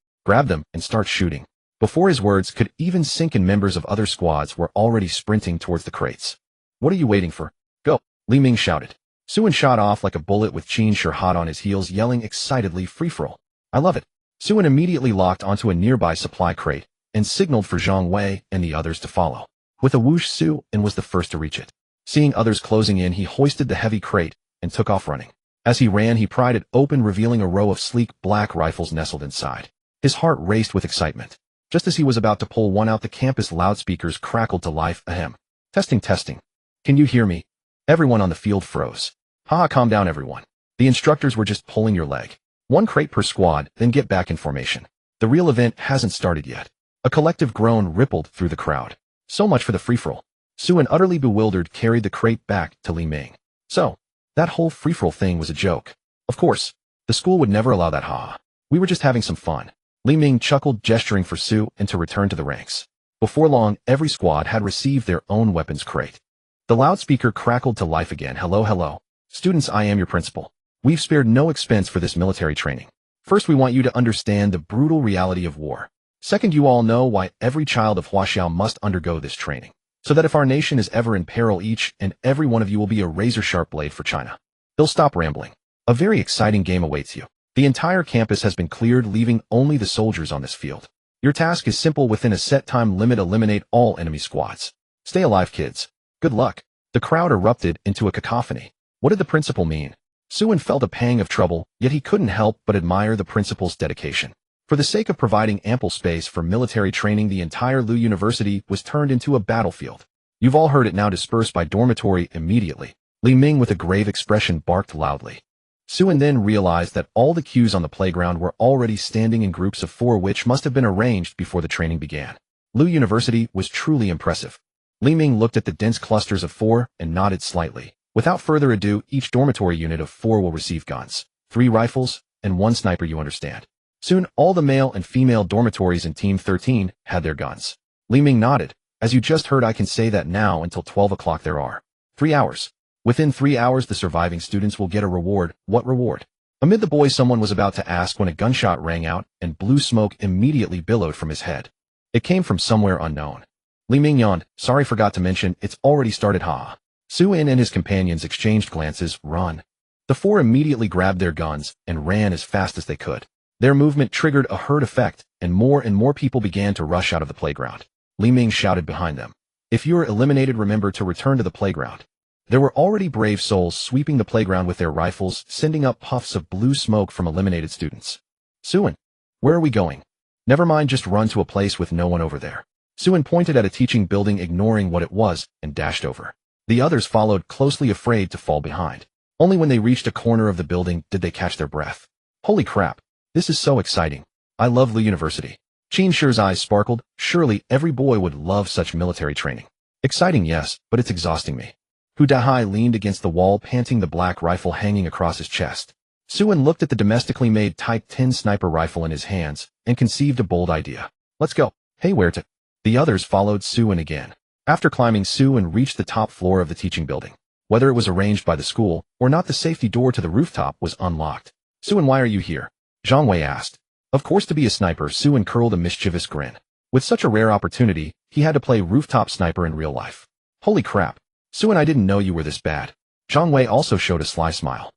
and start shooting. Before his words could even sink in, members of other squads were already sprinting towards the crates. What are you waiting for? Go, Li Ming shouted. Suin shot off like a bullet with Qin Shi hot on his heels, yelling excitedly, free-for-all. I love it. Suin immediately locked onto a nearby supply crate and signaled for Zhang Wei and the others to follow. With a whoosh, Suin was the first to reach it. Seeing others closing in, he hoisted the heavy crate and took off running. As he ran, he pried it open, revealing a row of sleek black rifles nestled inside. His heart raced with excitement. Just as he was about to pull one out, the campus loudspeakers crackled to life. Ahem. Testing. Can you hear me? Everyone on the field froze. Haha, calm down, everyone. The instructors were just pulling your leg. One crate per squad, then get back in formation. The real event hasn't started yet. A collective groan rippled through the crowd. So much for the free-for-all. Suin, utterly bewildered, carried the crate back to Li Ming. So, that whole free-for-all thing was a joke. Of course, the school would never allow that, haha. We were just having some fun. Li Ming chuckled, gesturing for Suin to return to the ranks. Before long, every squad had received their own weapons crate. The loudspeaker crackled to life again. Hello. Students, I am your principal. We've spared no expense for this military training. First, we want you to understand the brutal reality of war. Second, you all know why every child of Huaxiao must undergo this training. So that if our nation is ever in peril, each and every one of you will be a razor-sharp blade for China. They'll stop rambling. A very exciting game awaits you. The entire campus has been cleared, leaving only the soldiers on this field. Your task is simple. Within a set time limit, eliminate all enemy squads. Stay alive, kids. Good luck. The crowd erupted into a cacophony. What did the principal mean? Suin felt a pang of trouble, yet he couldn't help but admire the principal's dedication. For the sake of providing ample space for military training, the entire Lu University was turned into a battlefield. You've all heard it now. Disperse by dormitory immediately. Li Ming, with a grave expression, barked loudly. Suin then realized that all the cues on the playground were already standing in groups of 4, which must have been arranged before the training began. Lu University was truly impressive. Li Ming looked at the dense clusters of 4 and nodded slightly. Without further ado, each dormitory unit of 4 will receive guns, 3 rifles, and 1 sniper, you understand. Soon, all the male and female dormitories in Team 13 had their guns. Li Ming nodded. As you just heard, I can say that now until 12 o'clock there are 3 hours. Within 3 hours, the surviving students will get a reward. What reward? Amid the boys, someone was about to ask when a gunshot rang out and blue smoke immediately billowed from his head. It came from somewhere unknown. Li Ming yawned. Sorry, forgot to mention, it's already started, ha. Suin and his companions exchanged glances. Run. The 4 immediately grabbed their guns and ran as fast as they could. Their movement triggered a herd effect, and more people began to rush out of the playground. Li Ming shouted behind them. If you are eliminated, remember to return to the playground. There were already brave souls sweeping the playground with their rifles, sending up puffs of blue smoke from eliminated students. Suin, where are we going? Never mind, just run to a place with no one over there. Suin pointed at a teaching building, ignoring what it was, and dashed over. The others followed closely, afraid to fall behind. Only when they reached a corner of the building did they catch their breath. Holy crap. This is so exciting. I love Lu University. Qin Shi's eyes sparkled. Surely every boy would love such military training. Exciting, yes, but it's exhausting me. Hu Dahai leaned against the wall, panting, the black rifle hanging across his chest. Suin looked at the domestically made Type 10 sniper rifle in his hands and conceived a bold idea. Let's go. Hey, where to? The others followed Suin again. After climbing, Suin reached the top floor of the teaching building. Whether it was arranged by the school or not, the safety door to the rooftop was unlocked. Suin, why are you here? Zhang Wei asked. Of course, to be a sniper. Suin curled a mischievous grin. With such a rare opportunity, he had to play rooftop sniper in real life. Holy crap. Suin, I didn't know you were this bad. Zhang Wei also showed a sly smile.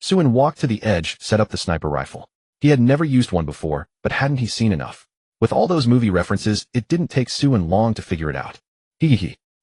Suin walked to the edge, set up the sniper rifle. He had never used one before, but hadn't he seen enough? With all those movie references, it didn't take Suin long to figure it out.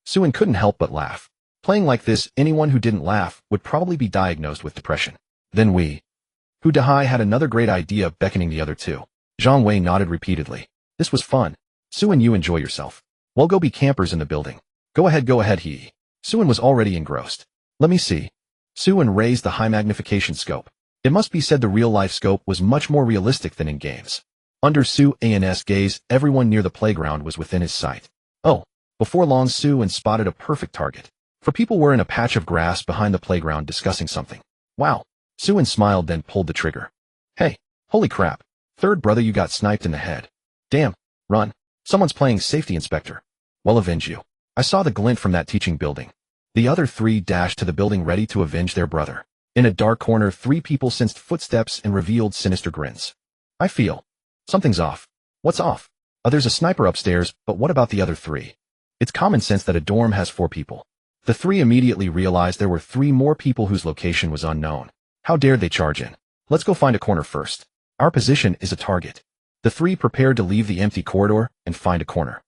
Suin couldn't help but laugh. Playing like this, anyone who didn't laugh would probably be diagnosed with depression. Then Hu Dahai had another great idea, beckoning the other two. Zhang Wei nodded repeatedly. This was fun. Su and you enjoy yourself. Well, go be campers in the building. Go ahead, he. Suan was already engrossed. Let me see. Suan raised the high magnification scope. It must be said the real-life scope was much more realistic than in games. Under Suan's gaze, everyone near the playground was within his sight. Oh, before long Suan spotted a perfect target. For people were in a patch of grass behind the playground discussing something. Wow. Suan smiled, then pulled the trigger. Hey, holy crap. Third brother, you got sniped in the head. Damn, run. Someone's playing safety inspector. Well, avenge you. I saw the glint from that teaching building. The other three dashed to the building ready to avenge their brother. In a dark corner, three people sensed footsteps and revealed sinister grins. I feel something's off. What's off? There's a sniper upstairs, but what about the other three? It's common sense that a dorm has 4 people. The three immediately realized there were 3 more people whose location was unknown. How dared they charge in? Let's go find a corner first. Our position is a target. The 3 prepared to leave the empty corridor and find a corner.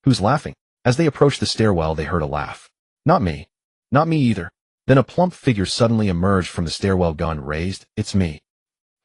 Who's laughing? As they approached the stairwell, they heard a laugh. Not me. Not me either. Then a plump figure suddenly emerged from the stairwell, gun raised. It's me.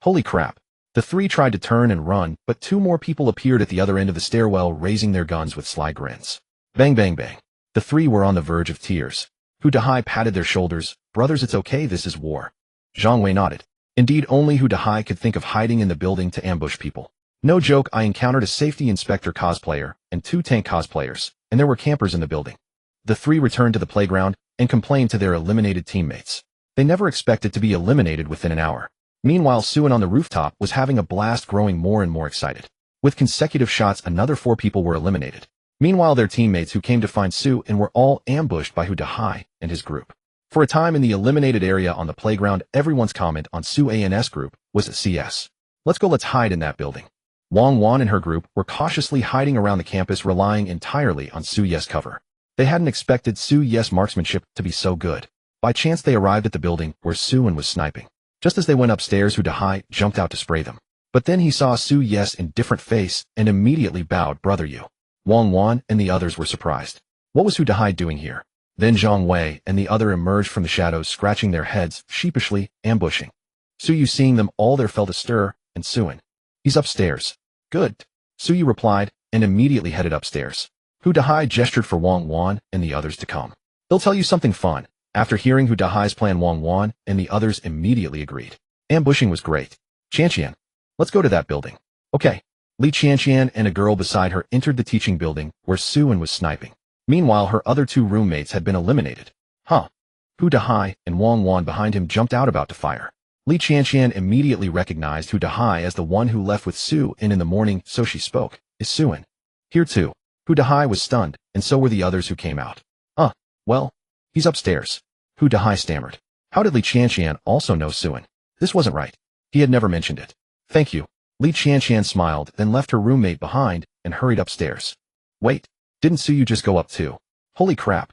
Holy crap. The 3 tried to turn and run, but 2 more people appeared at the other end of the stairwell, raising their guns with sly grins. Bang, bang, bang. The 3 were on the verge of tears. Hu Dahai patted their shoulders. Brothers, it's okay, this is war. Zhang Wei nodded. Indeed, only Hu Dahai could think of hiding in the building to ambush people. No joke, I encountered a safety inspector cosplayer and 2 tank cosplayers, and there were campers in the building. The 3 returned to the playground and complained to their eliminated teammates. They never expected to be eliminated within an hour. Meanwhile, Suan on the rooftop was having a blast, growing more and more excited. With consecutive shots, another 4 people were eliminated. Meanwhile, their teammates who came to find Suan were all ambushed by Hu Dahai and his group. For a time in the eliminated area on the playground, everyone's comment on Suan's group was CS. Let's hide in that building. Wang Wan and her group were cautiously hiding around the campus, relying entirely on Su's cover. They hadn't expected Su's marksmanship to be so good. By chance, they arrived at the building where Suan was sniping. Just as they went upstairs, Hu Dahai jumped out to spray them. But then he saw Su's indifferent face and immediately bowed. Brother, you. Wang Wan and the others were surprised. What was Hu Dahai doing here? Then Zhang Wei and the other emerged from the shadows, scratching their heads, sheepishly ambushing. Suyu, seeing them all there, felt a stir, and Suan. He's upstairs. Good. Suyu replied, and immediately headed upstairs. Hu Dahai gestured for Wang Wan and the others to come. They'll tell you something fun. After hearing Hu Dahai's plan, Wang Wan and the others immediately agreed. Ambushing was great. Qianqian, let's go to that building. Okay. Li Qianqian and a girl beside her entered the teaching building where Suan was sniping. Meanwhile, her other 2 roommates had been eliminated. Huh. Hu Dahai and Wang Wan behind him jumped out, about to fire. Li Qianqian immediately recognized Hu Dahai as the one who left with Suan in the morning, so she spoke. Is Suan here too? Hu Dahai was stunned, and so were the others who came out. Well, he's upstairs. Hu Dahai stammered. How did Li Qianqian also know Suan? This wasn't right. He had never mentioned it. Thank you. Li Qianqian smiled, then left her roommate behind and hurried upstairs. Wait, didn't Suyu just go up too? Holy crap.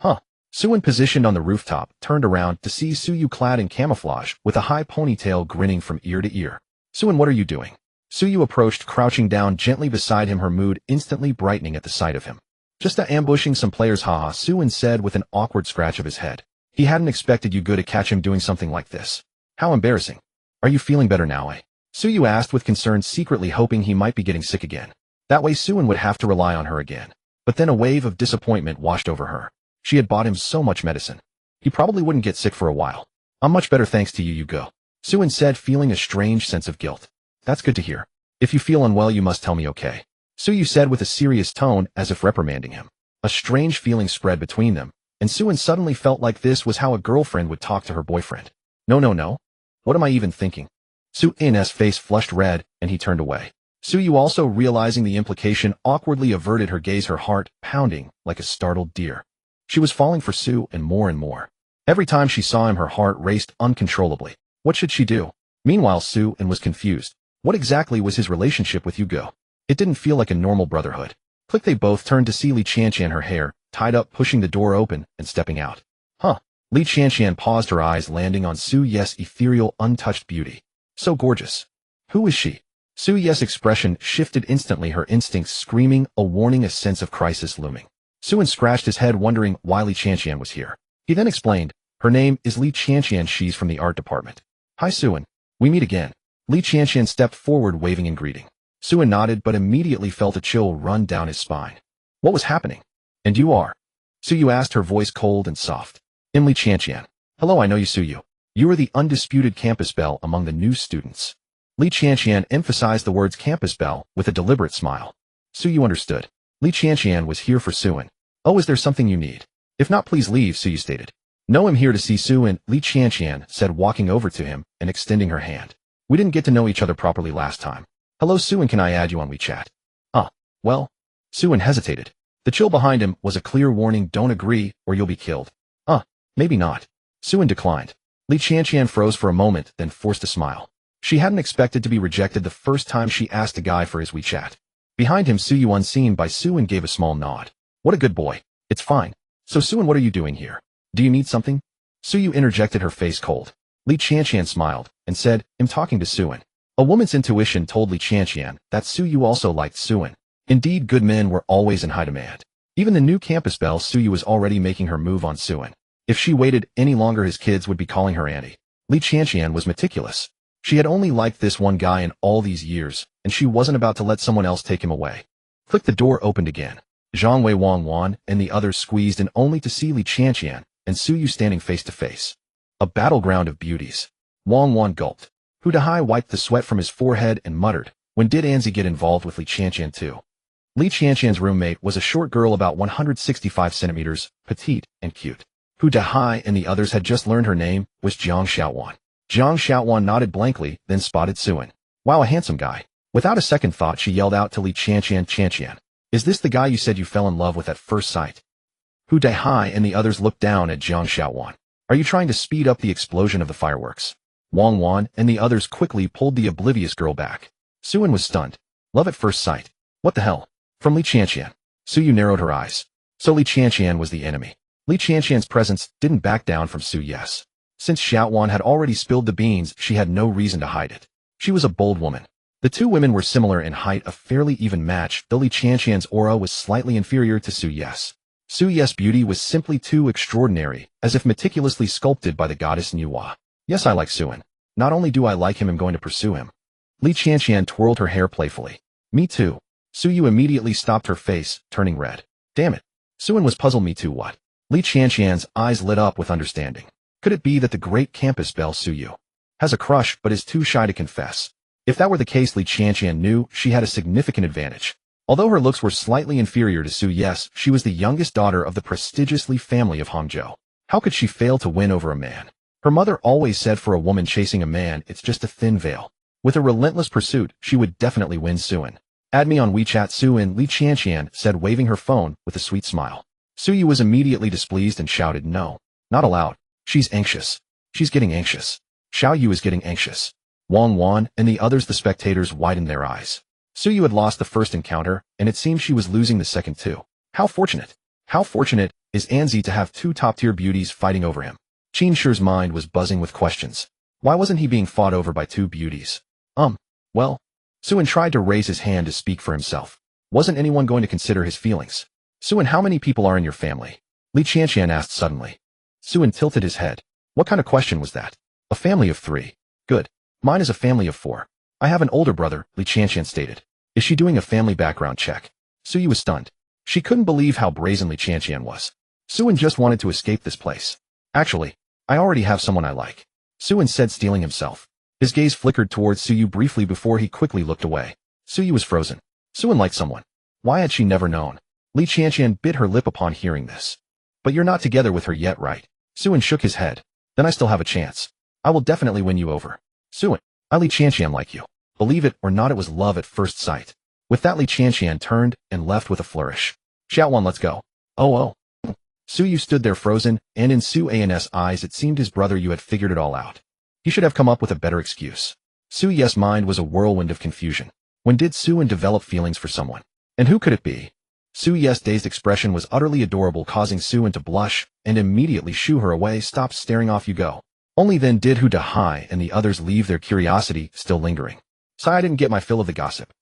Huh. Suan, positioned on the rooftop, turned around to see Suyu clad in camouflage with a high ponytail, grinning from ear to ear. Suan, what are you doing? Suyu approached, crouching down gently beside him, her mood instantly brightening at the sight of him. Just ambushing some players, haha, Suan said with an awkward scratch of his head. He hadn't expected Yugo to catch him doing something like this. How embarrassing. Are you feeling better now, eh? Suyu asked with concern, secretly hoping he might be getting sick again. That way Suan would have to rely on her again. But then a wave of disappointment washed over her. She had bought him so much medicine. He probably wouldn't get sick for a while. I'm much better thanks to you, Yugo. Suan said, feeling a strange sense of guilt. That's good to hear. If you feel unwell, you must tell me, okay? Suyu said with a serious tone, as if reprimanding him. A strange feeling spread between them, and Suan suddenly felt like this was how a girlfriend would talk to her boyfriend. No. What am I even thinking? Suan's face flushed red, and he turned away. Suyu, also realizing the implication, awkwardly averted her gaze, her heart pounding like a startled deer. She was falling for Su and more. Every time she saw him, her heart raced uncontrollably. What should she do? Meanwhile, Suan was confused. What exactly was his relationship with Yugo? It didn't feel like a normal brotherhood. Click, they both turned to see Li Qianqian, her hair tied up, pushing the door open and stepping out. Huh. Li Qianqian paused, her eyes landing on Su's ethereal, untouched beauty. So gorgeous. Who is she? Su's expression shifted instantly, her instincts screaming a warning, a sense of crisis looming. Suin scratched his head wondering why Li Qianqian was here. He then explained, her name is Li Qianqian, she's from the art department. Hi Suin. We meet again. Li Qianqian stepped forward waving in greeting. Suin nodded but immediately felt a chill run down his spine. What was happening? And you are? Suyu asked, her voice cold and soft. I'm Li Qianqian. Hello, I know you Suyu. You are the undisputed campus belle among the new students. Li Qianqian emphasized the words campus belle with a deliberate smile. Suyu understood. Li Qianqian was here for Suin. Oh, is there something you need? If not, please leave, Suyu stated. No, I'm here to see Suin, Li Qianqian said, walking over to him and extending her hand. We didn't get to know each other properly last time. Hello Suin, can I add you on WeChat? Well. Suin hesitated. The chill behind him was a clear warning, don't agree or you'll be killed. Maybe not. Suin declined. Li Qianqian froze for a moment, then forced a smile. She hadn't expected to be rejected the first time she asked a guy for his WeChat. Behind him, Suyu, unseen by Suin, gave a small nod. What a good boy. It's fine. So Suin, what are you doing here? Do you need something? Suyu interjected, her face cold. Li Qianqian smiled and said, I'm talking to Suin. A woman's intuition told Li Qianqian that Suyu also liked Suin. Indeed, good men were always in high demand. Even the new campus belle Suyu was already making her move on Suin. If she waited any longer, his kids would be calling her auntie. Li Qianqian was meticulous. She had only liked this one guy in all these years, and she wasn't about to let someone else take him away. Click, the door opened again. Zhang Wei, Wang Wan, and the others squeezed in only to see Li Qianqian and Suyu standing face to face. A battleground of beauties. Wang Wan gulped. Hu Dahai wiped the sweat from his forehead and muttered, when did Anzi get involved with Li Qianqian too? Li Qianqian's roommate was a short girl about 165 centimeters, petite and cute. Hu Dahai and the others had just learned her name was Jiang Xiaowan. Jiang Xiaowan nodded blankly, then spotted Suin. Wow, a handsome guy. Without a second thought, she yelled out to Li Qianqian, is this the guy you said you fell in love with at first sight? Hu Dahai and the others looked down at Jiang Xiaowan. Are you trying to speed up the explosion of the fireworks? Wang Wan and the others quickly pulled the oblivious girl back. Suin was stunned. Love at first sight. What the hell? From Li Qianqian. Suyu narrowed her eyes. So Li Qianqian was the enemy. Li Qianqian's presence didn't back down from Su. Yes. Since Xiaowan had already spilled the beans, she had no reason to hide it. She was a bold woman. The two women were similar in height, a fairly even match, though Li Qianqian's aura was slightly inferior to Su Yes. Su Yes' beauty was simply too extraordinary, as if meticulously sculpted by the goddess Nuwa. Yes, I like Suin. Not only do I like him, I'm going to pursue him. Li Qianqian twirled her hair playfully. Me too. Suyu immediately stopped, her face turning red. Damn it. Suin was puzzled. Me too, what? Li Qianqian's eyes lit up with understanding. Could it be that the great campus belle Suyu has a crush but is too shy to confess? If that were the case, Li Qianqian knew she had a significant advantage. Although her looks were slightly inferior to Su Yes, she was the youngest daughter of the prestigious Li family of Hangzhou. How could she fail to win over a man? Her mother always said for a woman chasing a man, it's just a thin veil. With a relentless pursuit, she would definitely win Suin. Add me on WeChat, Suin, Li Qianqian said, waving her phone with a sweet smile. Suyu was immediately displeased and shouted, no, not allowed. She's anxious. She's getting anxious. Xiao Yu is getting anxious. Wang Wan and the others, the spectators, widened their eyes. Suyu had lost the first encounter, and it seemed she was losing the second too. How fortunate. How fortunate is Anzi to have two top-tier beauties fighting over him. Qin Shi's mind was buzzing with questions. Why wasn't he being fought over by two beauties? Well. Suin tried to raise his hand to speak for himself. Wasn't anyone going to consider his feelings? Suin, how many people are in your family? Li Qianqian asked suddenly. Suin tilted his head. What kind of question was that? A family of 3. Good. Mine is a family of 4. I have an older brother, Li Qianqian stated. Is she doing a family background check? Suyu was stunned. She couldn't believe how brazen Li Qianqian was. Suin just wanted to escape this place. Actually, I already have someone I like. Suin said, steeling himself. His gaze flickered towards Suyu briefly before he quickly looked away. Suyu was frozen. Suin liked someone. Why had she never known? Li Qianqian bit her lip upon hearing this. But you're not together with her yet, right? Suin shook his head. Then I still have a chance. I will definitely win you over. Suin, I Li Qianqian like you. Believe it or not, it was love at first sight. With that, Li Qianqian turned and left with a flourish. Xiaowan, let's go. Oh. Suyu stood there frozen, and in Su An's eyes it seemed his brother Yu had figured it all out. He should have come up with a better excuse. Su Yes' mind was a whirlwind of confusion. When did Suin develop feelings for someone? And who could it be? Su Yes' dazed expression was utterly adorable, causing Suin to blush and immediately shoo her away. Stop staring, off you go. Only then did Hu Dahai and the others leave, their curiosity still lingering. Sorry, I didn't get my fill of the gossip.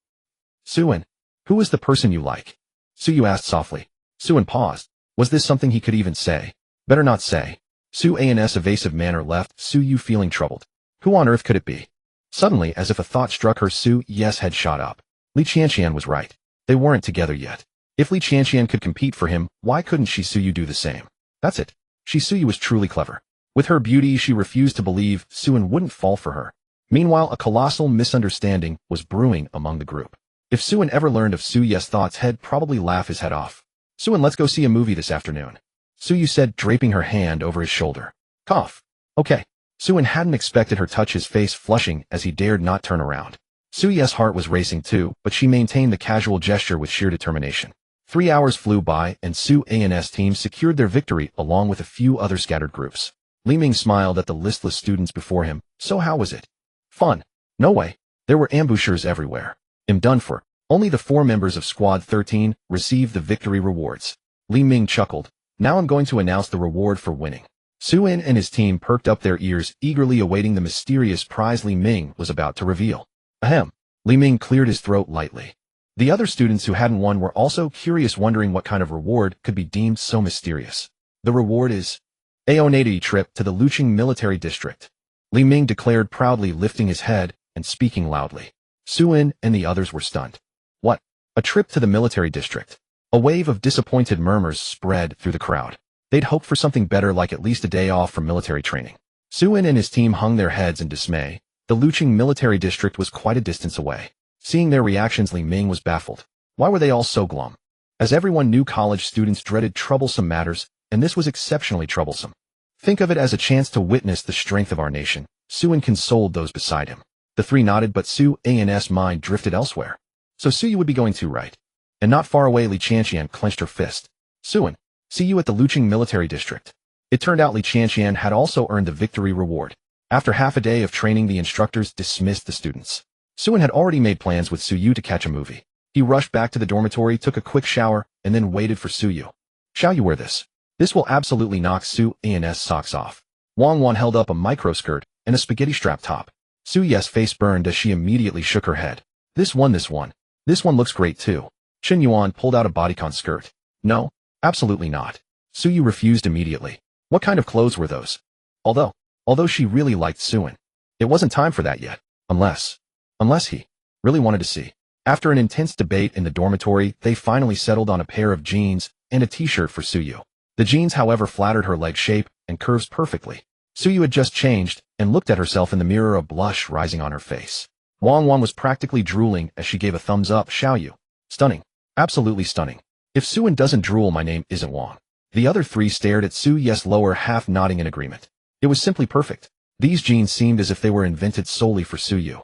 Suin, who is the person you like? Suyu asked softly. Suin paused. Was this something he could even say? Better not say. Su An's evasive manner left Su Yu feeling troubled. Who on earth could it be? Suddenly, as if a thought struck her, Su Yes head shot up. Li Qianqian was right. They weren't together yet. If Li Qianqian could compete for him, why couldn't Shi Suyu do the same? That's it. Shi Suyu was truly clever. With her beauty, she refused to believe Suin wouldn't fall for her. Meanwhile, a colossal misunderstanding was brewing among the group. If Suin ever learned of Su Yes' thoughts, he'd probably laugh his head off. Suin, let's go see a movie this afternoon. Su Yu said, draping her hand over his shoulder. Cough. Okay. Suin hadn't expected her touch, his face flushing as he dared not turn around. Su Yes' heart was racing too, but she maintained the casual gesture with sheer determination. 3 hours flew by and Su An's team secured their victory along with a few other scattered groups. Li Ming smiled at the listless students before him. So how was it? Fun. No way. There were ambushers everywhere. I'm done for. Only the 4 members of Squad 13 received the victory rewards. Li Ming chuckled. Now I'm going to announce the reward for winning. Suin and his team perked up their ears, eagerly awaiting the mysterious prize Li Ming was about to reveal. Ahem. Li Ming cleared his throat lightly. The other students who hadn't won were also curious, wondering what kind of reward could be deemed so mysterious. The reward is a onati trip to the Lucheng military district. Li Ming declared proudly, lifting his head and speaking loudly. Suin and the others were stunned. What? A trip to the military district? A wave of disappointed murmurs spread through the crowd. They'd hoped for something better, like at least a day off from military training. Suin and his team hung their heads in dismay. The Lucheng military district was quite a distance away. Seeing their reactions, Li Ming was baffled. Why were they all so glum? As everyone knew, college students dreaded troublesome matters, and this was exceptionally troublesome. Think of it as a chance to witness the strength of our nation. Suin consoled those beside him. The 3 nodded, but Su An's mind drifted elsewhere. So Su Yu would be going too, right? And not far away, Li Qianqian clenched her fist. Suin, see you at the Lucheng military district. It turned out Li Qianqian had also earned the victory reward. After half a day of training, the instructors dismissed the students. Suin had already made plans with Su Yu to catch a movie. He rushed back to the dormitory, took a quick shower, and then waited for Su Yu. Shall you wear this? This will absolutely knock Su An's socks off. Wang Wan held up a microskirt and a spaghetti strap top. Su Yes' face burned as she immediately shook her head. This one looks great too. Chen Yuan pulled out a bodycon skirt. No, absolutely not. Su Yu refused immediately. What kind of clothes were those? Although she really liked Suin, it wasn't time for that yet. Unless he really wanted to see. After an intense debate in the dormitory, they finally settled on a pair of jeans and a t-shirt for Su Yu. The jeans, however, flattered her leg shape and curves perfectly. Su Yu had just changed and looked at herself in the mirror, a blush rising on her face. Wang Wan was practically drooling as she gave a thumbs up. Xiao Yu. Stunning. Absolutely stunning. If Suin doesn't drool, my name isn't Wang. The other 3 stared at Su Yes' lower half, nodding in agreement. It was simply perfect. These jeans seemed as if they were invented solely for Su Yu.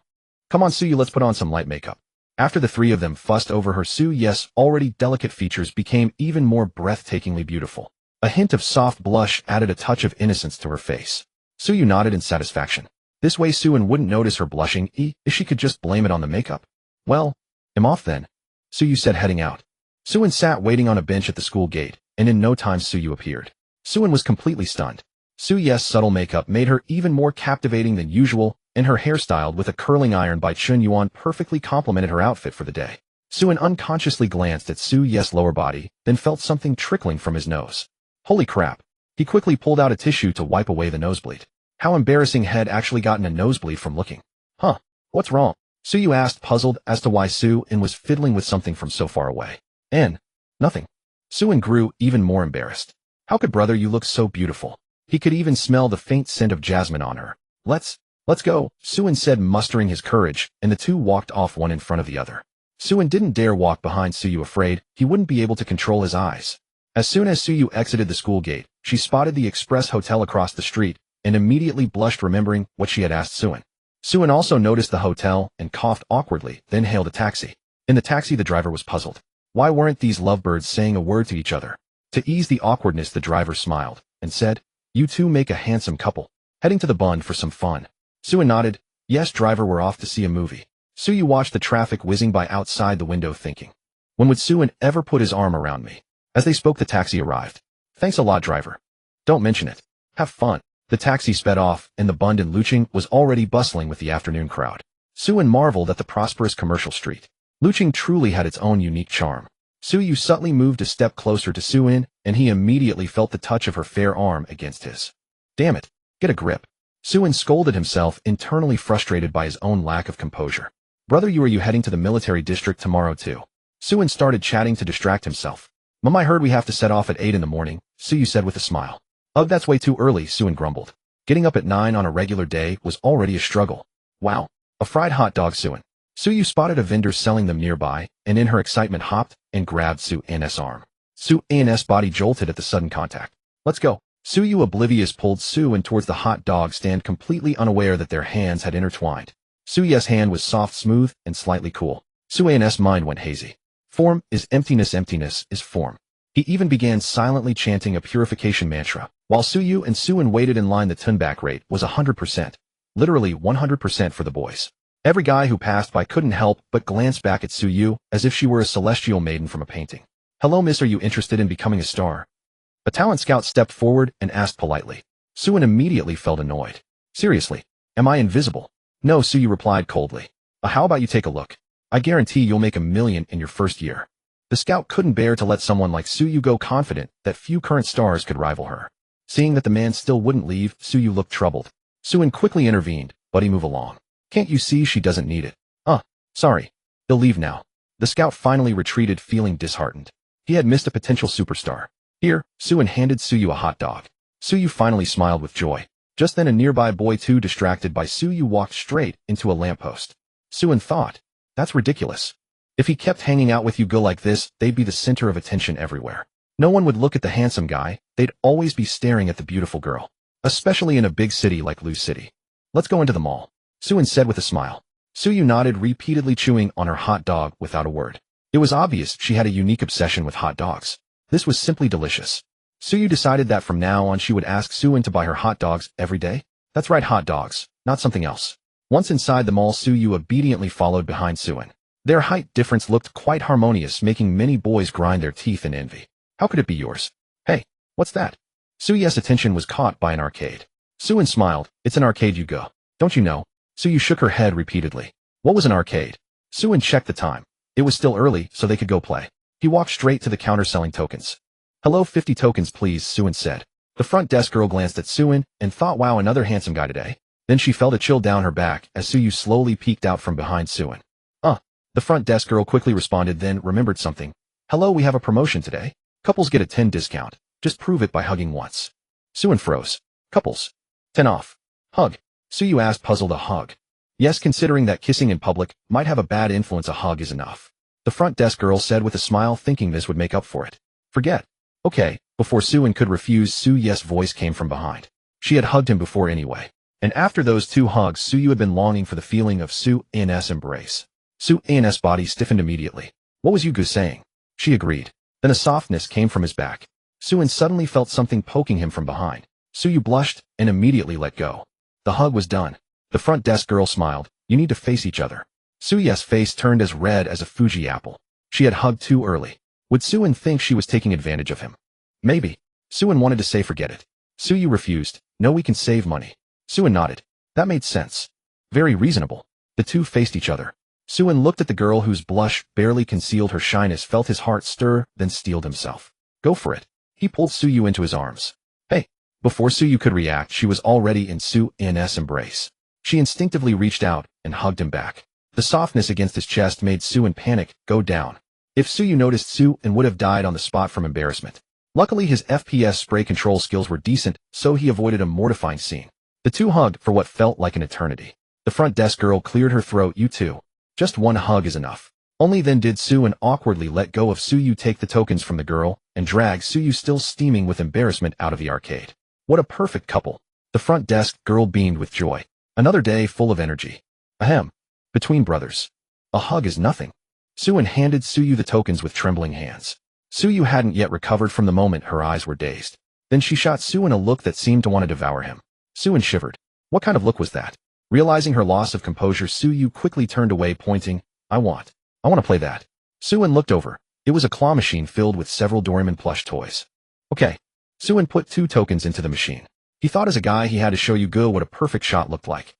Come on, Su Yu, let's put on some light makeup. After the 3 of them fussed over her, Su Yes' already delicate features became even more breathtakingly beautiful. A hint of soft blush added a touch of innocence to her face. Su Yu nodded in satisfaction. This way Suin wouldn't notice her blushing, if she could just blame it on the makeup. Well, I'm off then, Su Yu said, heading out. Suin sat waiting on a bench at the school gate, and in no time Su Yu appeared. Suin was completely stunned. Su Yes' subtle makeup made her even more captivating than usual, and her hair, styled with a curling iron by Chen Yuan, perfectly complemented her outfit for the day. Suin unconsciously glanced at Su Yes' lower body, then felt something trickling from his nose. Holy crap. He quickly pulled out a tissue to wipe away the nosebleed. How embarrassing, had actually gotten a nosebleed from looking. Huh, what's wrong? Su Yu asked, puzzled as to why Suin was fiddling with something from so far away. Nothing. Suin grew even more embarrassed. How could brother, you look so beautiful? He could even smell the faint scent of jasmine on her. Let's go, Suin said, mustering his courage, and the 2 walked off, one in front of the other. Suin didn't dare walk behind Su Yu, afraid he wouldn't be able to control his eyes. As soon as Su Yu exited the school gate, she spotted the Express Hotel across the street and immediately blushed, remembering what she had asked Suin. Suin also noticed the hotel and coughed awkwardly, then hailed a taxi. In the taxi, the driver was puzzled. Why weren't these lovebirds saying a word to each other? To ease the awkwardness, the driver smiled and said, "You 2 make a handsome couple. Heading to the Bund for some fun?" Suin nodded. Yes, driver, we're off to see a movie. Su Yu watched the traffic whizzing by outside the window, thinking, when would Suin ever put his arm around me? As they spoke, the taxi arrived. Thanks a lot, driver. Don't mention it. Have fun. The taxi sped off, and the Bund in Lucheng was already bustling with the afternoon crowd. Suin marveled at the prosperous commercial street. Lucheng truly had its own unique charm. Suyu subtly moved a step closer to Suin, and he immediately felt the touch of her fair arm against his. Damn it, get a grip. Suin scolded himself, internally frustrated by his own lack of composure. Brother, are you heading to the military district tomorrow too? Suin started chatting to distract himself. Mom, I heard we have to set off at 8 in the morning, Suyu said with a smile. Ugh, that's way too early, Suin grumbled. Getting up at 9 on a regular day was already a struggle. Wow, a fried hot dog, Suin. Suyu spotted a vendor selling them nearby, and in her excitement hopped and grabbed Suin's arm. Suin's body jolted at the sudden contact. Let's go. Suyu, oblivious, pulled Suin towards the hot dog stand, completely unaware that their hands had intertwined. Suyu's hand was soft, smooth, and slightly cool. Suin's mind went hazy. Form is emptiness, emptiness is form. He even began silently chanting a purification mantra. While Suyu and Suin waited in line, the turn-back rate was 100%. Literally 100% for the boys. Every guy who passed by couldn't help but glance back at Suyu, as if she were a celestial maiden from a painting. Hello miss, are you interested in becoming a star? A talent scout stepped forward and asked politely. Suin immediately felt annoyed. Seriously, am I invisible? No, Suyu replied coldly. How about you take a look? I guarantee you'll make $1 million in your first year. The scout couldn't bear to let someone like Suyu go, confident that few current stars could rival her. Seeing that the man still wouldn't leave, Suyu looked troubled. Suin quickly intervened. Buddy, move along. Can't you see she doesn't need it? Sorry. He'll leave now. The scout finally retreated, feeling disheartened. He had missed a potential superstar. Here, Suin handed Suyu a hot dog. Suyu finally smiled with joy. Just then a nearby boy, too distracted by Suyu, walked straight into a lamppost. Suin thought, that's ridiculous. If he kept hanging out with Yugo like this, they'd be the center of attention everywhere. No one would look at the handsome guy, they'd always be staring at the beautiful girl. Especially in a big city like Lu City. Let's go into the mall, Suin said with a smile. Suyu nodded, repeatedly chewing on her hot dog without a word. It was obvious she had a unique obsession with hot dogs. This was simply delicious. Suyu decided that from now on she would ask Suin to buy her hot dogs every day. That's right, hot dogs, not something else. Once inside the mall, Suyu obediently followed behind Suin. Their height difference looked quite harmonious, making many boys grind their teeth in envy. How could it be yours? Hey, what's that? Suyu's attention was caught by an arcade. Suin smiled. It's an arcade, Yugo. Don't you know? Suyu shook her head repeatedly. What was an arcade? Suin checked the time. It was still early, so they could go play. He walked straight to the counter selling tokens. Hello, 50 tokens please, Suin said. The front desk girl glanced at Suin and thought, wow, another handsome guy today. Then she felt a chill down her back as Suyu slowly peeked out from behind Suin. The front desk girl quickly responded, then remembered something. Hello, we have a promotion today. Couples get a 10 discount. Just prove it by hugging once. Suin froze. Couples. 10 off. Hug. Suyu asked, puzzled. A hug? Yes, considering that kissing in public might have a bad influence, a hug is enough. The front desk girl said with a smile, thinking this would make up for it. Forget. Okay. Before Suin could refuse, Suyu's voice came from behind. She had hugged him before anyway. And after those 2 hugs, Suyu had been longing for the feeling of Suin's embrace. Suin's body stiffened immediately. What was Yugo saying? She agreed. Then a softness came from his back. Suin suddenly felt something poking him from behind. Suyu blushed and immediately let go. The hug was done. The front desk girl smiled. You need to face each other. Suyu's face turned as red as a Fuji apple. She had hugged too early. Would Suin think she was taking advantage of him? Maybe. Suin wanted to say forget it. Suyu refused. No, we can save money. Suin nodded. That made sense. Very reasonable. The two faced each other. Suin looked at the girl whose blush barely concealed her shyness, felt his heart stir, then steeled himself. Go for it. He pulled Suyu into his arms. Hey. Before Suyu could react, she was already in Suin's embrace. She instinctively reached out and hugged him back. The softness against his chest made Suin panic, go down. If Suyu noticed, Suin would have died on the spot from embarrassment. Luckily, his FPS spray control skills were decent, so he avoided a mortifying scene. The two hugged for what felt like an eternity. The front desk girl cleared her throat. You two. Just one hug is enough. Only then did Suin awkwardly let go of Suyu, take the tokens from the girl, and drag Suyu, still steaming with embarrassment, out of the arcade. What a perfect couple. The front desk girl beamed with joy. Another day full of energy. Ahem. Between brothers. A hug is nothing. Suin handed Suyu the tokens with trembling hands. Suyu hadn't yet recovered from the moment, her eyes were dazed. Then she shot Suin a look that seemed to want to devour him. Suin shivered. What kind of look was that? Realizing her loss of composure, Suyu quickly turned away, pointing, I want to play that. Suin looked over. It was a claw machine filled with several Doraemon plush toys. Okay. Suin put 2 tokens into the machine. He thought as a guy he had to show Yugo what a perfect shot looked like.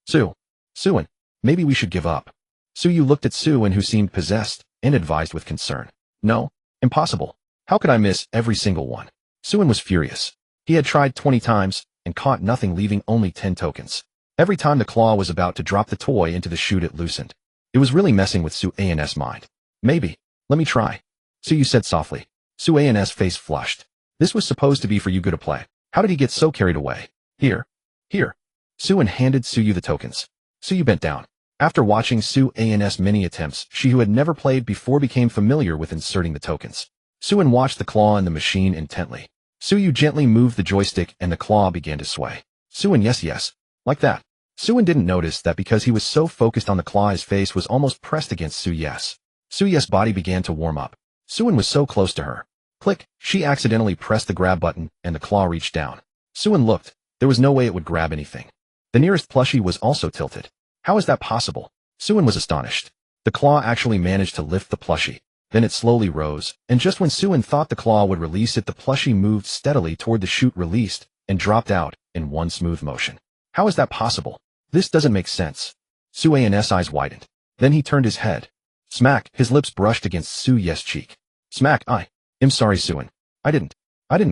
Suin, maybe we should give up. Suyu looked at Suin, who seemed possessed, and advised with concern. No, impossible. How could I miss every single one? Suin was furious. He had tried 20 times and caught nothing, leaving only 10 tokens. Every time the claw was about to drop the toy into the chute, it loosened. It was really messing with Suan's mind. Maybe. Let me try. Suyu said softly. Suan's face flushed. This was supposed to be for Yuga to play. How did he get so carried away? Here. Here. Suin handed Suyu the tokens. Suyu bent down. After watching Suan's many attempts, she who had never played before became familiar with inserting the tokens. Suin watched the claw in the machine intently. Suyu gently moved the joystick and the claw began to sway. Suin, yes. Like that. Suin didn't notice that because he was so focused on the claw, his face was almost pressed against Suyes. Suyes' body began to warm up. Suin was so close to her. Click, she accidentally pressed the grab button and the claw reached down. Suin looked. There was no way it would grab anything. The nearest plushie was also tilted. How is that possible? Suin was astonished. The claw actually managed to lift the plushie. Then it slowly rose, and just when Suin thought the claw would release it, the plushie moved steadily toward the chute, released, and dropped out in one smooth motion. How is that possible? This doesn't make sense. Suan's eyes widened. Then he turned his head. Smack, his lips brushed against Suyes' cheek. Smack, I'm sorry, Suin. I didn't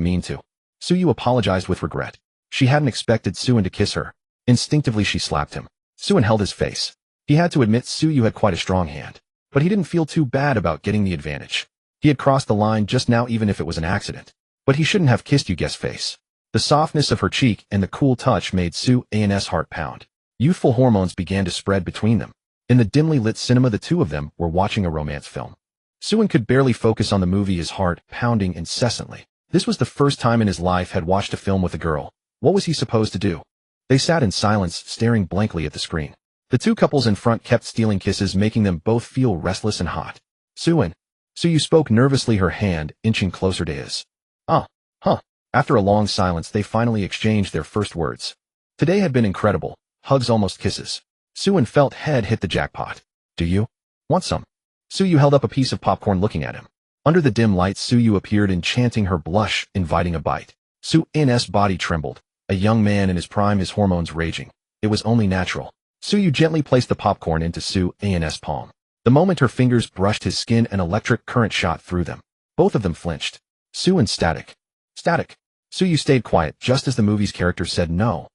mean to. Suyu apologized with regret. She hadn't expected Suin to kiss her. Instinctively she slapped him. Suin held his face. He had to admit Suyu had quite a strong hand. But he didn't feel too bad about getting the advantage. He had crossed the line just now, even if it was an accident. But he shouldn't have kissed Yuga's face. The softness of her cheek and the cool touch made Suan's heart pound. Youthful hormones began to spread between them. In the dimly lit cinema, the two of them were watching a romance film. Suin could barely focus on the movie, his heart pounding incessantly. This was the first time in his life had watched a film with a girl. What was he supposed to do? They sat in silence, staring blankly at the screen. The two couples in front kept stealing kisses, making them both feel restless and hot. Suin. Suyu spoke nervously, her hand inching closer to his. After a long silence, they finally exchanged their first words. Today had been incredible. Hugs, almost kisses. Suin felt head hit the jackpot. Do you want some? Suyu held up a piece of popcorn, looking at him. Under the dim lights, Suyu appeared, enchanting, her blush inviting a bite. Suin's body trembled. A young man in his prime, his hormones raging. It was only natural. Suyu gently placed the popcorn into Suin's palm. The moment her fingers brushed his skin, an electric current shot through them. Both of them flinched. Suin static. Suyu stayed quiet, just as the movie's character said no.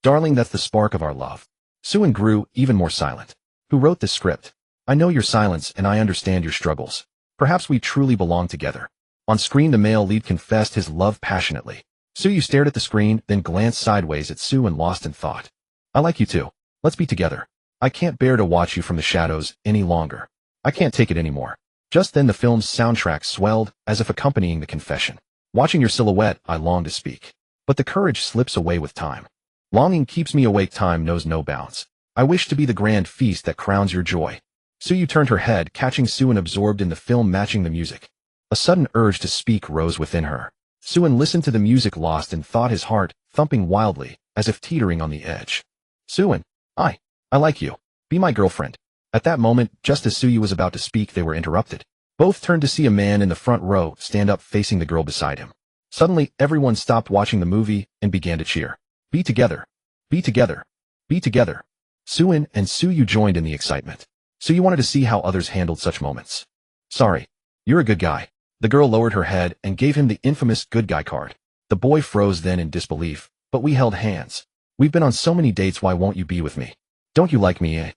Darling, that's the spark of our love. Suin grew even more silent. Who wrote this script? I know your silence and I understand your struggles. Perhaps we truly belong together. On screen, the male lead confessed his love passionately. Suyu stared at the screen, then glanced sideways at Suin, lost in thought. I like you too. Let's be together. I can't bear to watch you from the shadows any longer. I can't take it anymore. Just then the film's soundtrack swelled, as if accompanying the confession. Watching your silhouette, I long to speak. But the courage slips away with time. Longing keeps me awake, time knows no bounds. I wish to be the grand feast that crowns your joy. Suyu turned her head, catching Suin absorbed in the film, matching the music. A sudden urge to speak rose within her. Suin listened to the music, lost in thought, his heart thumping wildly, as if teetering on the edge. Suin, I like you. Be my girlfriend. At that moment, just as Suyu was about to speak, they were interrupted. Both turned to see a man in the front row stand up, facing the girl beside him. Suddenly, everyone stopped watching the movie and began to cheer. Be together. Be together. Be together. Suin and Suyu joined in the excitement. Suyu wanted to see how others handled such moments. Sorry. You're a good guy. The girl lowered her head and gave him the infamous good guy card. The boy froze then in disbelief, but we held hands. We've been on so many dates, why won't you be with me? Don't you like me, eh?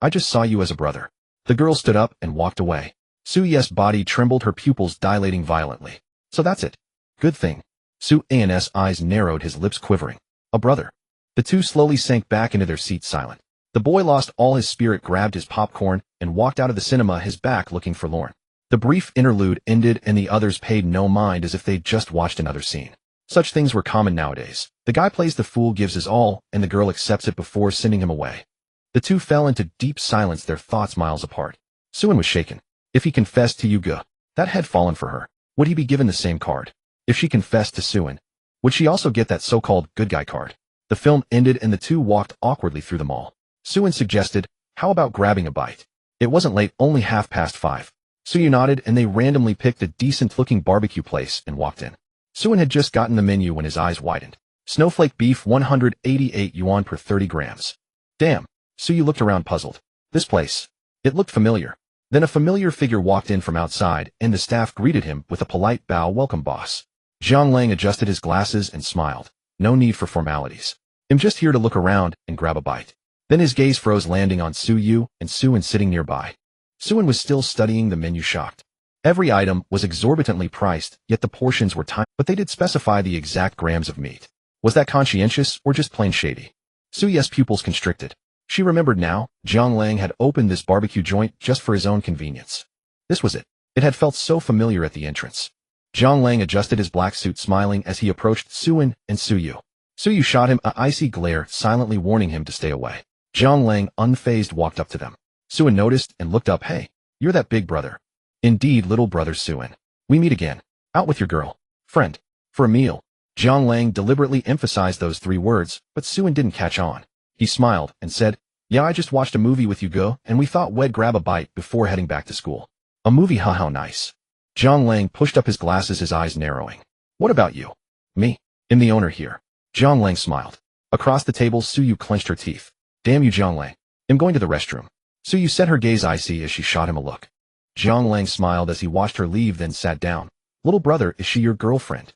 I just saw you as a brother. The girl stood up and walked away. Suyes' body trembled, her pupils dilating violently. So that's it. Good thing. Suin's eyes narrowed, his lips quivering. A brother. The two slowly sank back into their seats, silent. The boy lost all his spirit, grabbed his popcorn, and walked out of the cinema, his back looking forlorn. The brief interlude ended and the others paid no mind, as if they'd just watched another scene. Such things were common nowadays. The guy plays the fool, gives his all, and the girl accepts it before sending him away. The two fell into deep silence, their thoughts miles apart. Suin was shaken. If he confessed to Yuga, that had fallen for her. Would he be given the same card? If she confessed to Suin, would she also get that so-called good guy card? The film ended and the two walked awkwardly through the mall. Suin suggested, how about grabbing a bite? It wasn't late, only 5:30. Suyu nodded and they randomly picked a decent-looking barbecue place and walked in. Suin had just gotten the menu when his eyes widened. Snowflake beef, 188 yuan per 30 grams. Damn. Suyu looked around, puzzled. This place. It looked familiar. Then a familiar figure walked in from outside, and the staff greeted him with a polite bow. Welcome, boss. Zhang Lang adjusted his glasses and smiled. No need for formalities. I'm just here to look around and grab a bite. Then his gaze froze, landing on Su Yu and Suan sitting nearby. Suan was still studying the menu, shocked. Every item was exorbitantly priced, yet the portions were tiny, but they did specify the exact grams of meat. Was that conscientious or just plain shady? Su Yu's pupils constricted. She remembered now, Zhang Lang had opened this barbecue joint just for his own convenience. This was it. It had felt so familiar at the entrance. Zhang Lang adjusted his black suit, smiling as he approached Suan and Su Yu. Su Yu shot him an icy glare, silently warning him to stay away. Zhang Lang, unfazed, walked up to them. Suan noticed and looked up. Hey, you're that big brother. Indeed, little brother Suan. We meet again. Out with your girl. Friend. For a meal. Zhang Lang deliberately emphasized those 3 words, but Suan didn't catch on. He smiled and said, yeah, I just watched a movie with you, go, and we thought we'd grab a bite before heading back to school. A movie, huh? How nice. Zhang Lang pushed up his glasses, his eyes narrowing. What about you? Me? I'm the owner here. Zhang Lang smiled. Across the table, Su Yu clenched her teeth. Damn you, Zhang Lang. I'm going to the restroom. Su Yu set her gaze icy as she shot him a look. Zhang Lang smiled as he watched her leave, then sat down. Little brother, is she your girlfriend?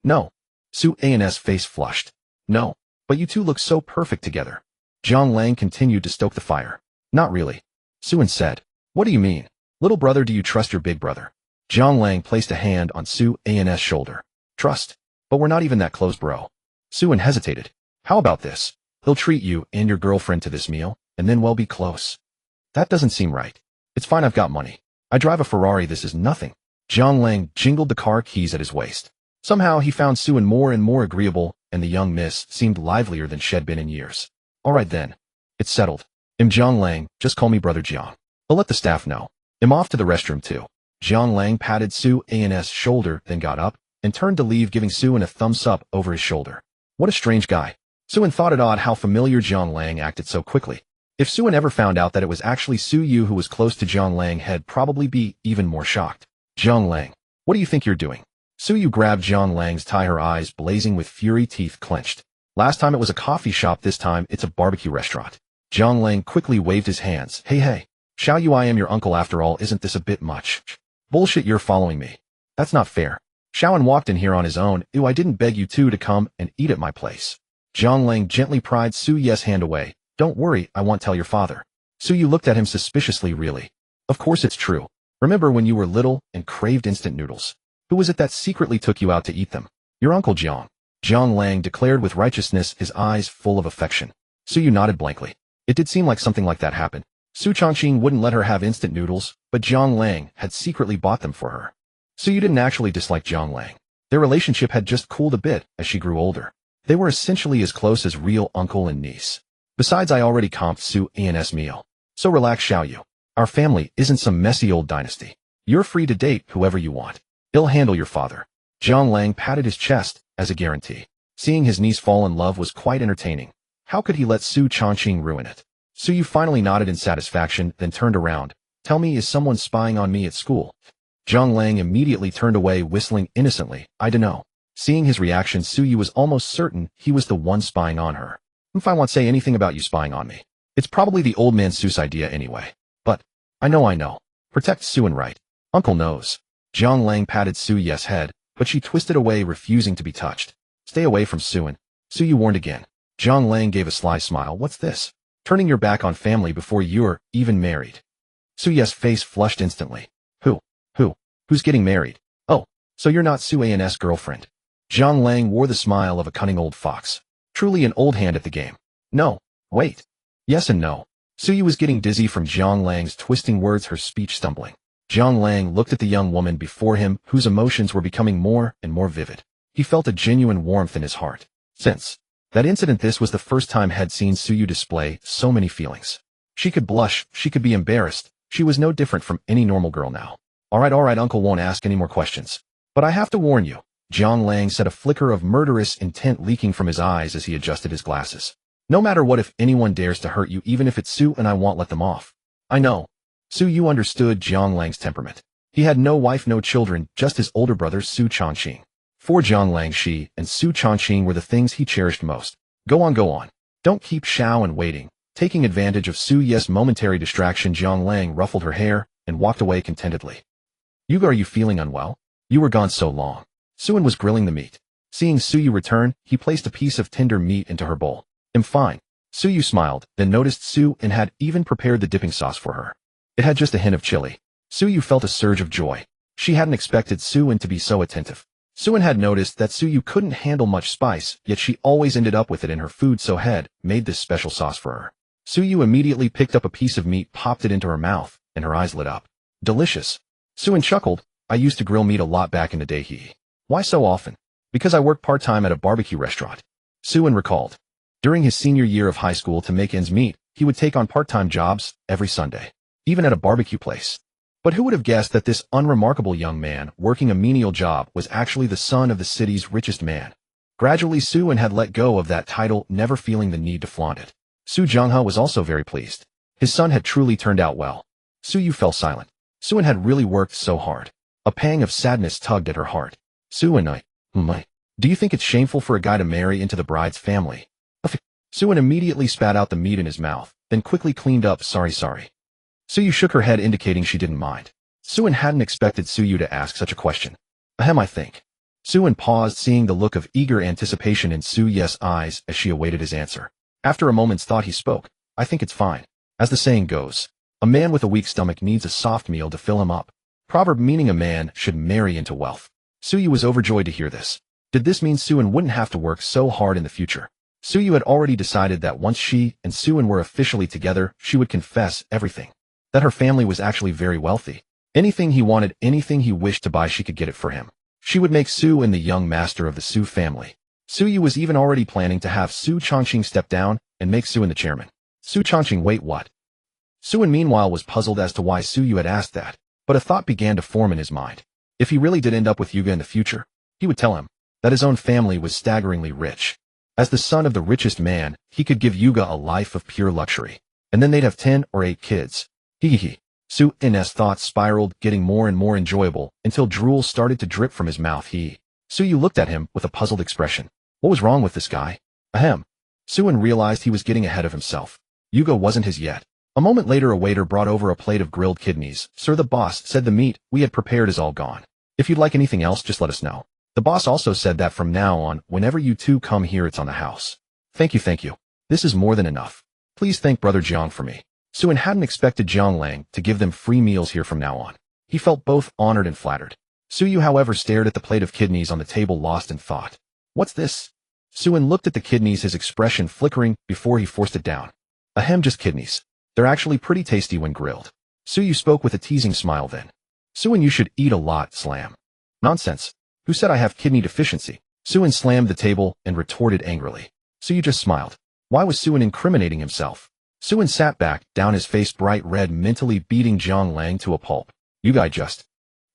No. Suan's face flushed. No, but you two look so perfect together. Zhang Lang continued to stoke the fire. Not really. Suan said. What do you mean? Little brother, do you trust your big brother? Zhang Lang placed a hand on Suan's shoulder. Trust? But we're not even that close, bro. Suan hesitated. How about this? He'll treat you and your girlfriend to this meal, and then we'll be close. That doesn't seem right. It's fine, I've got money. I drive a Ferrari, this is nothing. Zhang Lang jingled the car keys at his waist. Somehow he found Suan more and more agreeable, and the young miss seemed livelier than she'd been in years. All right then. It's settled. I'm Zhang Lang, just call me Brother Jiang. I'll let the staff know. I'm off to the restroom too. Zhang Lang patted Suan's shoulder, then got up, and turned to leave, giving Suan a thumbs up over his shoulder. What a strange guy. Suan thought it odd how familiar Zhang Lang acted so quickly. If Suan ever found out that it was actually Su Yu who was close to Zhang Lang, he'd probably be even more shocked. Zhang Lang, what do you think you're doing? Su Yu grabbed Zhang Lang's tie, her eyes blazing with fury, teeth clenched. Last time it was a coffee shop, this time it's a barbecue restaurant. Zhang Lang quickly waved his hands. Hey, Xiao Yu, I am your uncle after all, isn't this a bit much? Bullshit, you're following me. That's not fair. Xiaoan walked in here on his own. Ew, I didn't beg you two to come and eat at my place. Zhang Lang gently pried Su Yu's hand away. Don't worry, I won't tell your father. Su Yu looked at him suspiciously. Really? Of course it's true. Remember when you were little and craved instant noodles? Who was it that secretly took you out to eat them? Your Uncle Jiang. Zhang Lang declared with righteousness, his eyes full of affection. Su Yu nodded blankly. It did seem like something like that happened. Su Chongqing wouldn't let her have instant noodles, but Zhang Lang had secretly bought them for her. Su Yu didn't actually dislike Zhang Lang. Their relationship had just cooled a bit as she grew older. They were essentially as close as real uncle and niece. Besides, I already comped Suan's meal. So relax, Xiao Yu. Our family isn't some messy old dynasty. You're free to date whoever you want. He'll handle your father. Zhang Lang patted his chest as a guarantee. Seeing his niece fall in love was quite entertaining. How could he let Su Chongqing ruin it? Su Yu finally nodded in satisfaction, then turned around. Tell me, is someone spying on me at school? Zhang Lang immediately turned away, whistling innocently. I dunno. Seeing his reaction, Su Yu was almost certain he was the one spying on her. If I won't say anything about you spying on me. It's probably the old man Su's idea anyway. But, I know. Protect Suan, right? Uncle knows. Zhang Lang patted Su Yu's head, but she twisted away, refusing to be touched. Stay away from Suan. Su Yu warned again. Zhang Lang gave a sly smile. What's this? Turning your back on family before you're even married. Su Yu's face flushed instantly. Who's getting married? Oh, so you're not Suan's girlfriend. Zhang Lang wore the smile of a cunning old fox. Truly an old hand at the game. No, wait. Yes and no. Su Yu was getting dizzy from Zhang Lang's twisting words, her speech stumbling. Zhang Lang looked at the young woman before him, whose emotions were becoming more and more vivid. He felt a genuine warmth in his heart. Since that incident, this was the first time he'd seen Su Yu display so many feelings. She could blush, she could be embarrassed. She was no different from any normal girl now. All right, uncle won't ask any more questions. But I have to warn you. Zhang Lang said, a flicker of murderous intent leaking from his eyes as he adjusted his glasses. No matter what, if anyone dares to hurt you, even if it's Su, and I won't let them off. I know. Su Yu understood Zhang Lang's temperament. He had no wife, no children, just his older brother Su Chongqing. For Zhang Lang, she and Su Chongqing were the things he cherished most. Go on. Don't keep Xiaoan waiting. Taking advantage of Su Ye's momentary distraction, Jiang Lang ruffled her hair and walked away contentedly. Yuga, are you feeling unwell? You were gone so long. Suin was grilling the meat. Seeing Suyu return, he placed a piece of tender meat into her bowl. I'm fine. Suyu smiled, then noticed Su and had even prepared the dipping sauce for her. It had just a hint of chili. Suyu felt a surge of joy. She hadn't expected Suin to be so attentive. Suin had noticed that Suyu couldn't handle much spice, yet she always ended up with it in her food, so had made this special sauce for her. Suyu immediately picked up a piece of meat, popped it into her mouth, and her eyes lit up. Delicious. Suin chuckled. I used to grill meat a lot back in the day. Why so often? Because I worked part-time at a barbecue restaurant. Suin recalled. During his senior year of high school, to make ends meet, he would take on part-time jobs every Sunday, even at a barbecue place. But who would have guessed that this unremarkable young man working a menial job was actually the son of the city's richest man? Gradually, Suin had let go of that title, never feeling the need to flaunt it. Su Zhenghe was also very pleased. His son had truly turned out well. Suyu fell silent. Suin had really worked so hard. A pang of sadness tugged at her heart. Suin, do you think it's shameful for a guy to marry into the bride's family? Suin immediately spat out the meat in his mouth, then quickly cleaned up. Sorry. Suyu shook her head, indicating she didn't mind. Suin hadn't expected Suyu to ask such a question. I think. Suin paused, seeing the look of eager anticipation in Su Ye's eyes as she awaited his answer. After a moment's thought, he spoke. I think it's fine. As the saying goes, a man with a weak stomach needs a soft meal to fill him up. Proverb meaning a man should marry into wealth. Suyu was overjoyed to hear this. Did this mean Suin wouldn't have to work so hard in the future? Suyu had already decided that once she and Suin were officially together, she would confess everything. That her family was actually very wealthy. Anything he wanted, anything he wished to buy, she could get it for him. She would make Suin the young master of the Su family. Suyu was even already planning to have Su Chongqing step down and make Suin the chairman. Su Chongqing, wait, what? Suin meanwhile was puzzled as to why Suyu had asked that, but a thought began to form in his mind. If he really did end up with Yuga in the future, he would tell him that his own family was staggeringly rich. As the son of the richest man, he could give Yuga a life of pure luxury, and then they'd have 10 or 8 kids. Suin's thoughts spiraled, getting more and more enjoyable, until drool started to drip from his mouth. Suyu looked at him with a puzzled expression. What was wrong with this guy? Suin realized he was getting ahead of himself. Yuga wasn't his yet. A moment later, a waiter brought over a plate of grilled kidneys. Sir, the boss said the meat we had prepared is all gone. If you'd like anything else, just let us know. The boss also said that from now on, whenever you two come here, it's on the house. Thank you. This is more than enough. Please thank Brother Jiang for me. Suin hadn't expected Jiang Lang to give them free meals here from now on. He felt both honored and flattered. Suyu, however, stared at the plate of kidneys on the table, lost in thought. What's this? Suin looked at the kidneys, his expression flickering before he forced it down. Just kidneys. They're actually pretty tasty when grilled. Suyu spoke with a teasing smile then. Suin, you should eat a lot, slam. Nonsense. Who said I have kidney deficiency? Suin slammed the table and retorted angrily. Suyu just smiled. Why was Suin incriminating himself? Suin sat back, down, his face bright red, mentally beating Jiang Lang to a pulp. You guys just...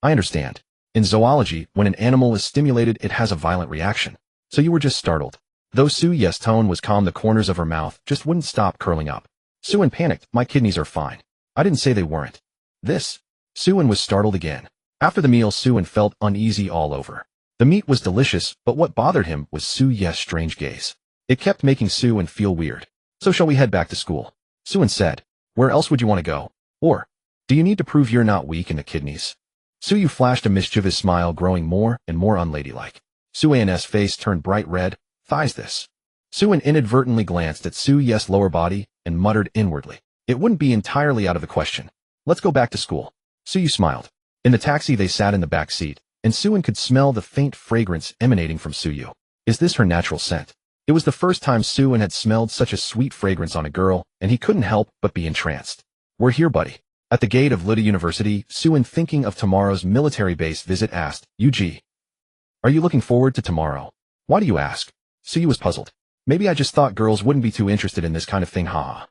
I understand. In zoology, when an animal is stimulated, it has a violent reaction. So you were just startled. Though Su Ye's tone was calm, the corners of her mouth just wouldn't stop curling up. Suin panicked. My kidneys are fine. I didn't say they weren't. This? Suin was startled again. After the meal, Suin felt uneasy all over. The meat was delicious, but what bothered him was Su Ye's strange gaze. It kept making Suin feel weird. So shall we head back to school? Suin said. Where else would you want to go? Or, do you need to prove you're not weak in the kidneys? Suyu flashed a mischievous smile, growing more and more unladylike. Suin's face turned bright red. Thighs this. Suin inadvertently glanced at Su Ye's lower body and muttered inwardly. It wouldn't be entirely out of the question. Let's go back to school. Suyu smiled. In the taxi, they sat in the back seat, and Suin could smell the faint fragrance emanating from Suyu. Is this her natural scent? It was the first time Suin had smelled such a sweet fragrance on a girl, and he couldn't help but be entranced. We're here, buddy. At the gate of Lida University, Suin, thinking of tomorrow's military base visit, asked, Yuji, are you looking forward to tomorrow? Why do you ask? Suyu was puzzled. Maybe I just thought girls wouldn't be too interested in this kind of thing, haha.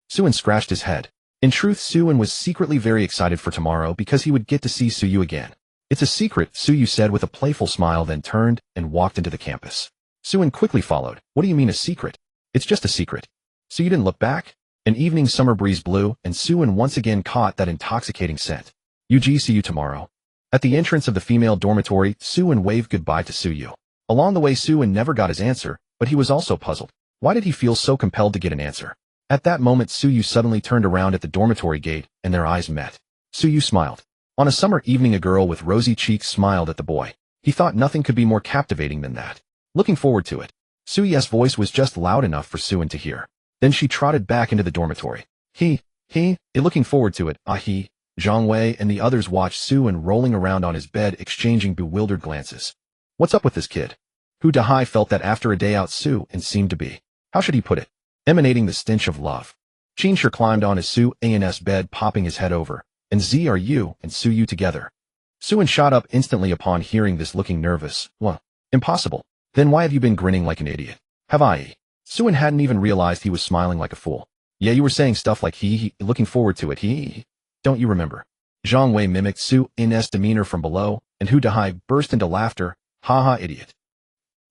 Suin scratched his head. In truth, Suin was secretly very excited for tomorrow because he would get to see Suyu again. It's a secret, Suyu said with a playful smile, then turned and walked into the campus. Suin quickly followed. What do you mean a secret? It's just a secret. So you didn't look back? An evening summer breeze blew, and Suin once again caught that intoxicating scent. Yuji, see you tomorrow. At the entrance of the female dormitory, Suin waved goodbye to Suyu. Along the way, Suin never got his answer, but he was also puzzled. Why did he feel so compelled to get an answer? At that moment, Suyu suddenly turned around at the dormitory gate, and their eyes met. Suyu smiled. On a summer evening, a girl with rosy cheeks smiled at the boy. He thought nothing could be more captivating than that. Looking forward to it. Suyu's voice was just loud enough for Suin to hear. Then she trotted back into the dormitory. Looking forward to it, he. Zhang Wei and the others watched Suin rolling around on his bed, exchanging bewildered glances. What's up with this kid? Hu Dahai felt that after a day out, Suin seemed to be, how should he put it, emanating the stench of love. Qinshi climbed on his Suin's bed, popping his head over, and Zru and Suyu together. Suin shot up instantly upon hearing this, looking nervous. What? Impossible. Then why have you been grinning like an idiot? Have I? Suin hadn't even realized he was smiling like a fool. Yeah, you were saying stuff like he looking forward to it, Don't you remember? Zhang Wei mimicked Suin's demeanor from below, and Hu Dahai burst into laughter. Ha, idiot.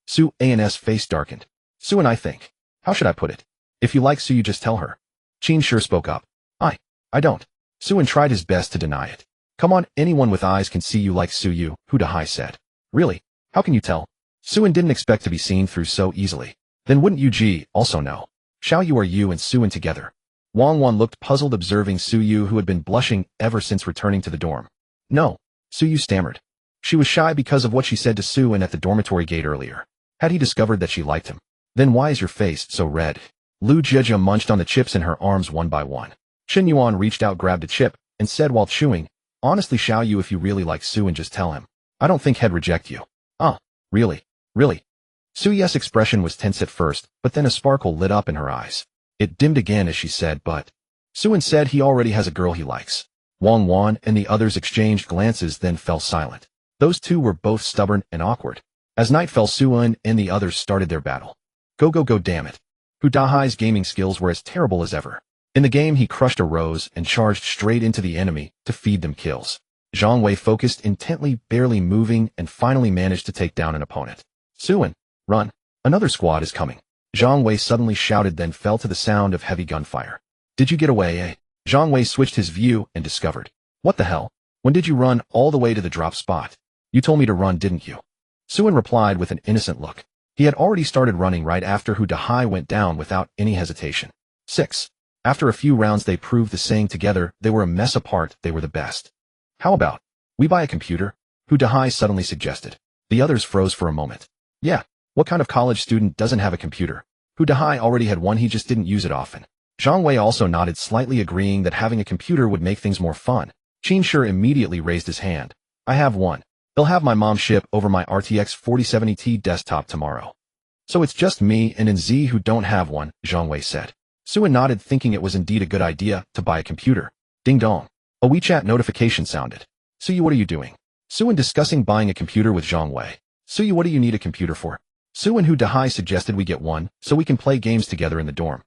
Suin's face darkened. Suin, I think. How should I put it? If you like Suyu, just tell her. Qinshi spoke up. I don't. Suin tried his best to deny it. Come on, anyone with eyes can see you like Suyu, Hu Dahai said. Really? How can you tell? Suin didn't expect to be seen through so easily. Then wouldn't you also know? Xiao Yu, are you and Suin together? Wang Wan looked puzzled, observing Suyu, who had been blushing ever since returning to the dorm. No. Suyu stammered. She was shy because of what she said to Suin at the dormitory gate earlier. Had he discovered that she liked him? Then why is your face so red? Lu Jieja munched on the chips in her arms one by one. Chen Yuan reached out, grabbed a chip, and said while chewing, honestly, Xiao Yu, if you really like Suin, just tell him. I don't think he'd reject you. Really? Really? Suyu's expression was tense at first, but then a sparkle lit up in her eyes. It dimmed again as she said, but... Suin said he already has a girl he likes. Wang Wan and the others exchanged glances, then fell silent. Those two were both stubborn and awkward. As night fell, Suin and the others started their battle. Go, damn it. Hu Dahai's gaming skills were as terrible as ever. In the game, he crushed a rose and charged straight into the enemy to feed them kills. Zhang Wei focused intently, barely moving, and finally managed to take down an opponent. Suin, run. Another squad is coming. Zhang Wei suddenly shouted, then fell to the sound of heavy gunfire. Did you get away, Zhang Wei switched his view and discovered. What the hell? When did you run all the way to the drop spot? You told me to run, didn't you? Suin replied with an innocent look. He had already started running right after Hu Dahai went down without any hesitation. 6. After a few rounds, they proved the saying together, they were a mess apart, they were the best. How about, we buy a computer? Hu Dahai suddenly suggested. The others froze for a moment. Yeah, what kind of college student doesn't have a computer? Hu Dahai already had one, he just didn't use it often. Zhang Wei also nodded, slightly agreeing that having a computer would make things more fun. Qinshi immediately raised his hand. I have one. They'll have my mom ship over my RTX 4070 Ti desktop tomorrow. So it's just me and Z who don't have one, Zhang Wei said. Suin nodded, thinking it was indeed a good idea to buy a computer. Ding dong. A WeChat notification sounded. Suyu, what are you doing? Suin discussing buying a computer with Zhang Wei. Suyu, what do you need a computer for? Suin Hu Dahai suggested we get one, so we can play games together in the dorm.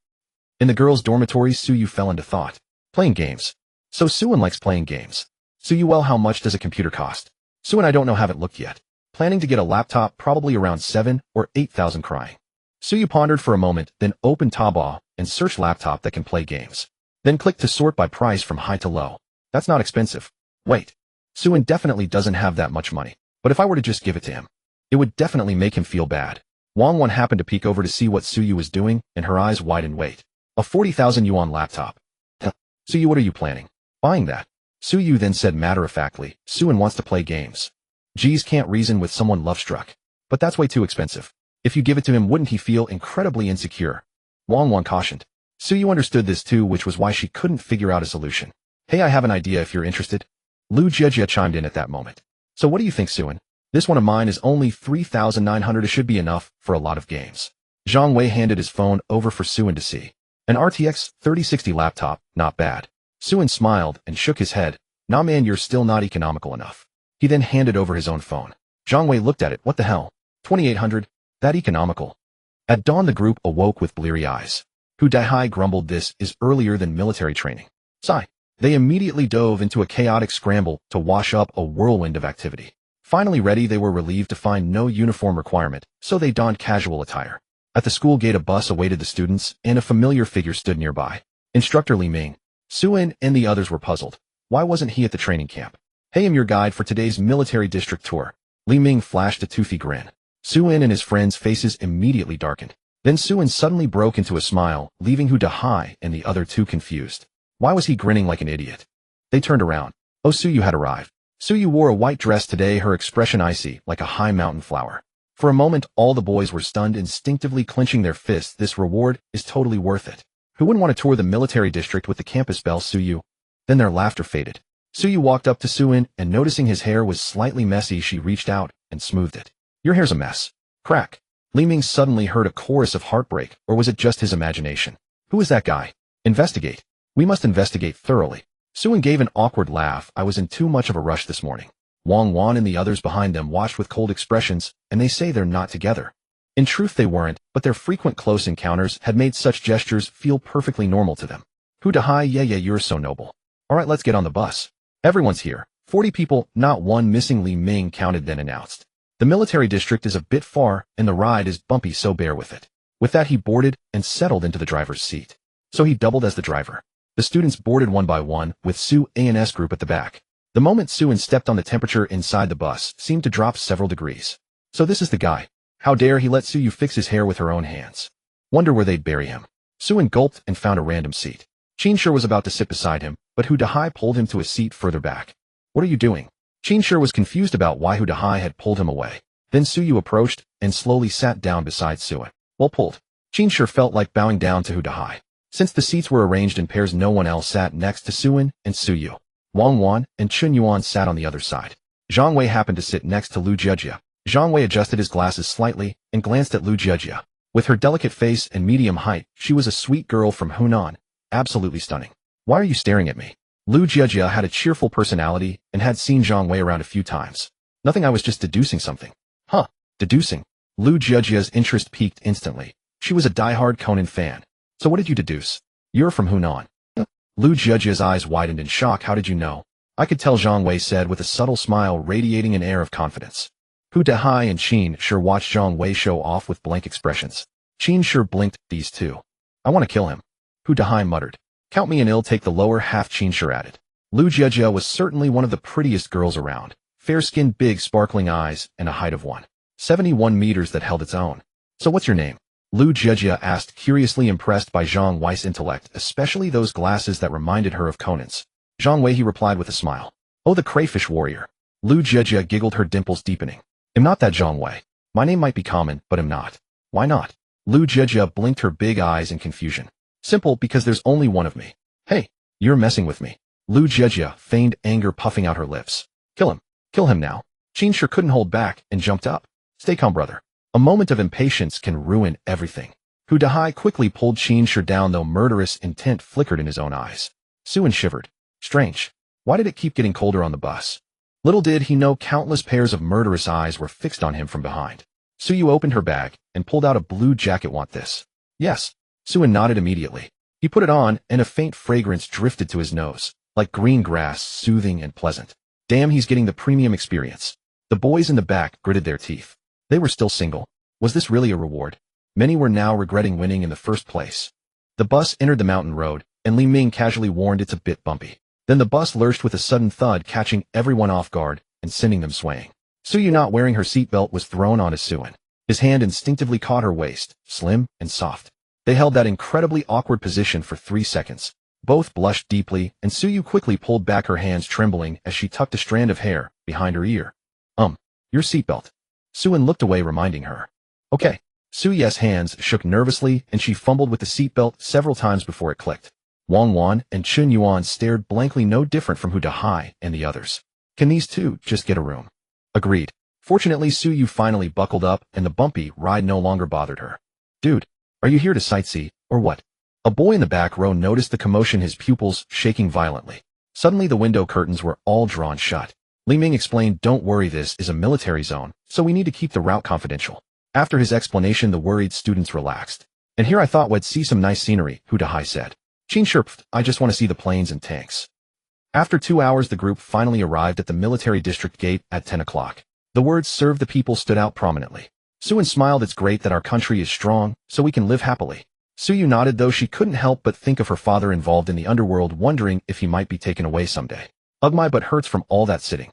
In the girls' dormitories, Suyu fell into thought. Playing games. So Suin likes playing games. Suyu, well, how much does a computer cost? Suin, I don't know, haven't looked yet. Planning to get a laptop, probably around 7 or 8,000 crying. Suyu pondered for a moment, then opened Taobao and searched laptop that can play games. Then clicked to sort by price from high to low. That's not expensive. Wait. Suin definitely doesn't have that much money. But if I were to just give it to him, it would definitely make him feel bad. Wang Wan happened to peek over to see what Suyu was doing, and her eyes widened. Wait. A 40,000 yuan laptop. Suyu, what are you planning? Buying that. Suyu then said matter-of-factly, Suin wants to play games. Geez, can't reason with someone love-struck. But that's way too expensive. If you give it to him, wouldn't he feel incredibly insecure? Wang Wan cautioned. Suyu understood this too, which was why she couldn't figure out a solution. Hey, I have an idea if you're interested. Lu Jieja chimed in at that moment. So what do you think, Suin? This one of mine is only 3,900. It should be enough for a lot of games. Zhang Wei handed his phone over for Suin to see. An RTX 3060 laptop, not bad. Suin smiled and shook his head. Nah man, you're still not economical enough. He then handed over his own phone. Zhang Wei looked at it. What the hell? 2,800? That economical? At dawn, the group awoke with bleary eyes. Hu Dahai grumbled, this is earlier than military training. Sigh. They immediately dove into a chaotic scramble to wash up a whirlwind of activity. Finally ready, they were relieved to find no uniform requirement, so they donned casual attire. At the school gate, a bus awaited the students, and a familiar figure stood nearby. Instructor Li Ming. Suin and the others were puzzled. Why wasn't he at the training camp? Hey, I'm your guide for today's military district tour. Li Ming flashed a toothy grin. Suin and his friends' faces immediately darkened. Then Suin suddenly broke into a smile, leaving Hu Dahai and the other two confused. Why was he grinning like an idiot? They turned around. Oh, Suyu had arrived. Suyu wore a white dress today, her expression icy, like a high mountain flower. For a moment, all the boys were stunned, instinctively clenching their fists. This reward is totally worth it. Who wouldn't want to tour the military district with the campus belle, Suyu? Then their laughter faded. Suyu walked up to Suin, and noticing his hair was slightly messy, she reached out and smoothed it. Your hair's a mess. Crack. Li Ming suddenly heard a chorus of heartbreak, or was it just his imagination? Who is that guy? Investigate. We must investigate thoroughly. Suin gave an awkward laugh. I was in too much of a rush this morning. Wang Wan and the others behind them watched with cold expressions, and they say they're not together. In truth they weren't, but their frequent close encounters had made such gestures feel perfectly normal to them. Hu Dahai, yeah, you're so noble. Alright, let's get on the bus. Everyone's here. 40 people, not one missing, Li Ming counted, then announced. The military district is a bit far, and the ride is bumpy, so bear with it. With that he boarded and settled into the driver's seat. So he doubled as the driver. The students boarded one by one, with Su An's group at the back. The moment Suin stepped on, the temperature inside the bus seemed to drop several degrees. So this is the guy. How dare he let Suyu fix his hair with her own hands. Wonder where they'd bury him. Suin gulped and found a random seat. Qinshi was about to sit beside him, but Hu Dahai pulled him to a seat further back. What are you doing? Qinshi was confused about why Hu Dahai had pulled him away. Then Suyu approached and slowly sat down beside Suin. Well pulled. Qinshi felt like bowing down to Hu Dahai. Since the seats were arranged in pairs, no one else sat next to Suin and Suyu. Wang Wan and Chun Yuan sat on the other side. Zhang Wei happened to sit next to Lu Jiejia. Zhang Wei adjusted his glasses slightly and glanced at Lu Jiejia. With her delicate face and medium height, she was a sweet girl from Hunan. Absolutely stunning. Why are you staring at me? Lu Jiejia had a cheerful personality and had seen Zhang Wei around a few times. Nothing, I was just deducing something. Huh, deducing. Lu Jiejia's interest peaked instantly. She was a die-hard Conan fan. So what did you deduce? You're from Hunan. Lu Jiejia's eyes widened in shock. How did you know? I could tell, Zhang Wei said with a subtle smile radiating an air of confidence. Hu Dahai and Qin Shi watched Zhang Wei show off with blank expressions. Qin Shi blinked. These two. I want to kill him. Hu Dahai muttered. Count me in, I'll take the lower half, Qin Shi added. Lu Jiejia was certainly one of the prettiest girls around. Fair-skinned, big sparkling eyes, and a height of 171 meters that held its own. So what's your name? Lu Jiejia asked, curiously impressed by Zhang Wei's intellect, especially those glasses that reminded her of Conan's. Zhang Wei, he replied with a smile. Oh, the crayfish warrior. Lu Jiejia giggled, her dimples deepening. I'm not that, Zhang Wei. My name might be common, but I'm not. Why not? Lu Jiejia blinked her big eyes in confusion. Simple, because there's only one of me. Hey, you're messing with me. Lu Jiejia feigned anger, puffing out her lips. Kill him. Kill him now. Qin Shi couldn't hold back and jumped up. Stay calm, brother. A moment of impatience can ruin everything. Hu Dahai quickly pulled Qin Shi down, though murderous intent flickered in his own eyes. Suin shivered. Strange. Why did it keep getting colder on the bus? Little did he know countless pairs of murderous eyes were fixed on him from behind. Suyu opened her bag and pulled out a blue jacket. Want this? Yes. Suin nodded immediately. He put it on, and a faint fragrance drifted to his nose, like green grass, soothing and pleasant. Damn, he's getting the premium experience. The boys in the back gritted their teeth. They were still single. Was this really a reward? Many were now regretting winning in the first place. The bus entered the mountain road, and Li Ming casually warned, it's a bit bumpy. Then the bus lurched with a sudden thud, catching everyone off guard and sending them swaying. Suyu, not wearing her seatbelt, was thrown onto Suin. His hand instinctively caught her waist, slim and soft. They held that incredibly awkward position for 3 seconds. Both blushed deeply, and Suyu quickly pulled back, her hands trembling as she tucked a strand of hair behind her ear. Your seatbelt. Suin looked away, reminding her. Okay. Suyu's hands shook nervously, and she fumbled with the seatbelt several times before it clicked. Wang Wan and Chun Yuan stared blankly, no different from Hu Dahai and the others. Can these two just get a room? Agreed. Fortunately, Suyu finally buckled up, and the bumpy ride no longer bothered her. Dude, are you here to sightsee, or what? A boy in the back row noticed the commotion, his pupils shaking violently. Suddenly the window curtains were all drawn shut. Li Ming explained, don't worry, this is a military zone, so we need to keep the route confidential. After his explanation, the worried students relaxed. And here I thought we'd see some nice scenery, Hu Dahai said. Qin Shi, I just want to see the planes and tanks. After 2 hours, the group finally arrived at the military district gate at 10 o'clock. The words "serve the people" stood out prominently. Suin smiled. It's great that our country is strong, so we can live happily. Suyu nodded, though she couldn't help but think of her father involved in the underworld, wondering if he might be taken away someday. Ugh, my butt hurts from all that sitting.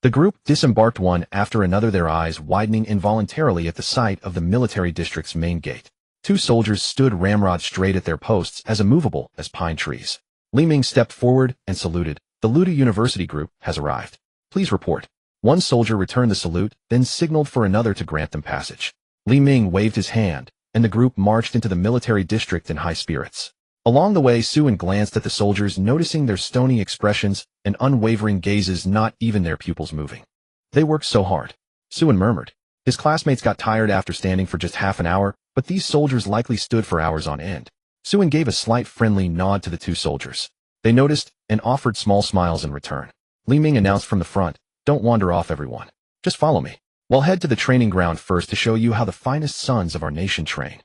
The group disembarked one after another, their eyes widening involuntarily at the sight of the military district's main gate. Two soldiers stood ramrod straight at their posts as immovable as pine trees. Li Ming stepped forward and saluted. The Luda University group has arrived. Please report. One soldier returned the salute, then signaled for another to grant them passage. Li Ming waved his hand, and the group marched into the military district in high spirits. Along the way, Suen glanced at the soldiers, noticing their stony expressions and unwavering gazes, not even their pupils moving. They worked so hard. Suen murmured. His classmates got tired after standing for just half an hour, but these soldiers likely stood for hours on end. Suen gave a slight friendly nod to the two soldiers. They noticed and offered small smiles in return. Li Ming announced from the front, "Don't wander off, everyone. Just follow me. We'll head to the training ground first to show you how the finest sons of our nation train."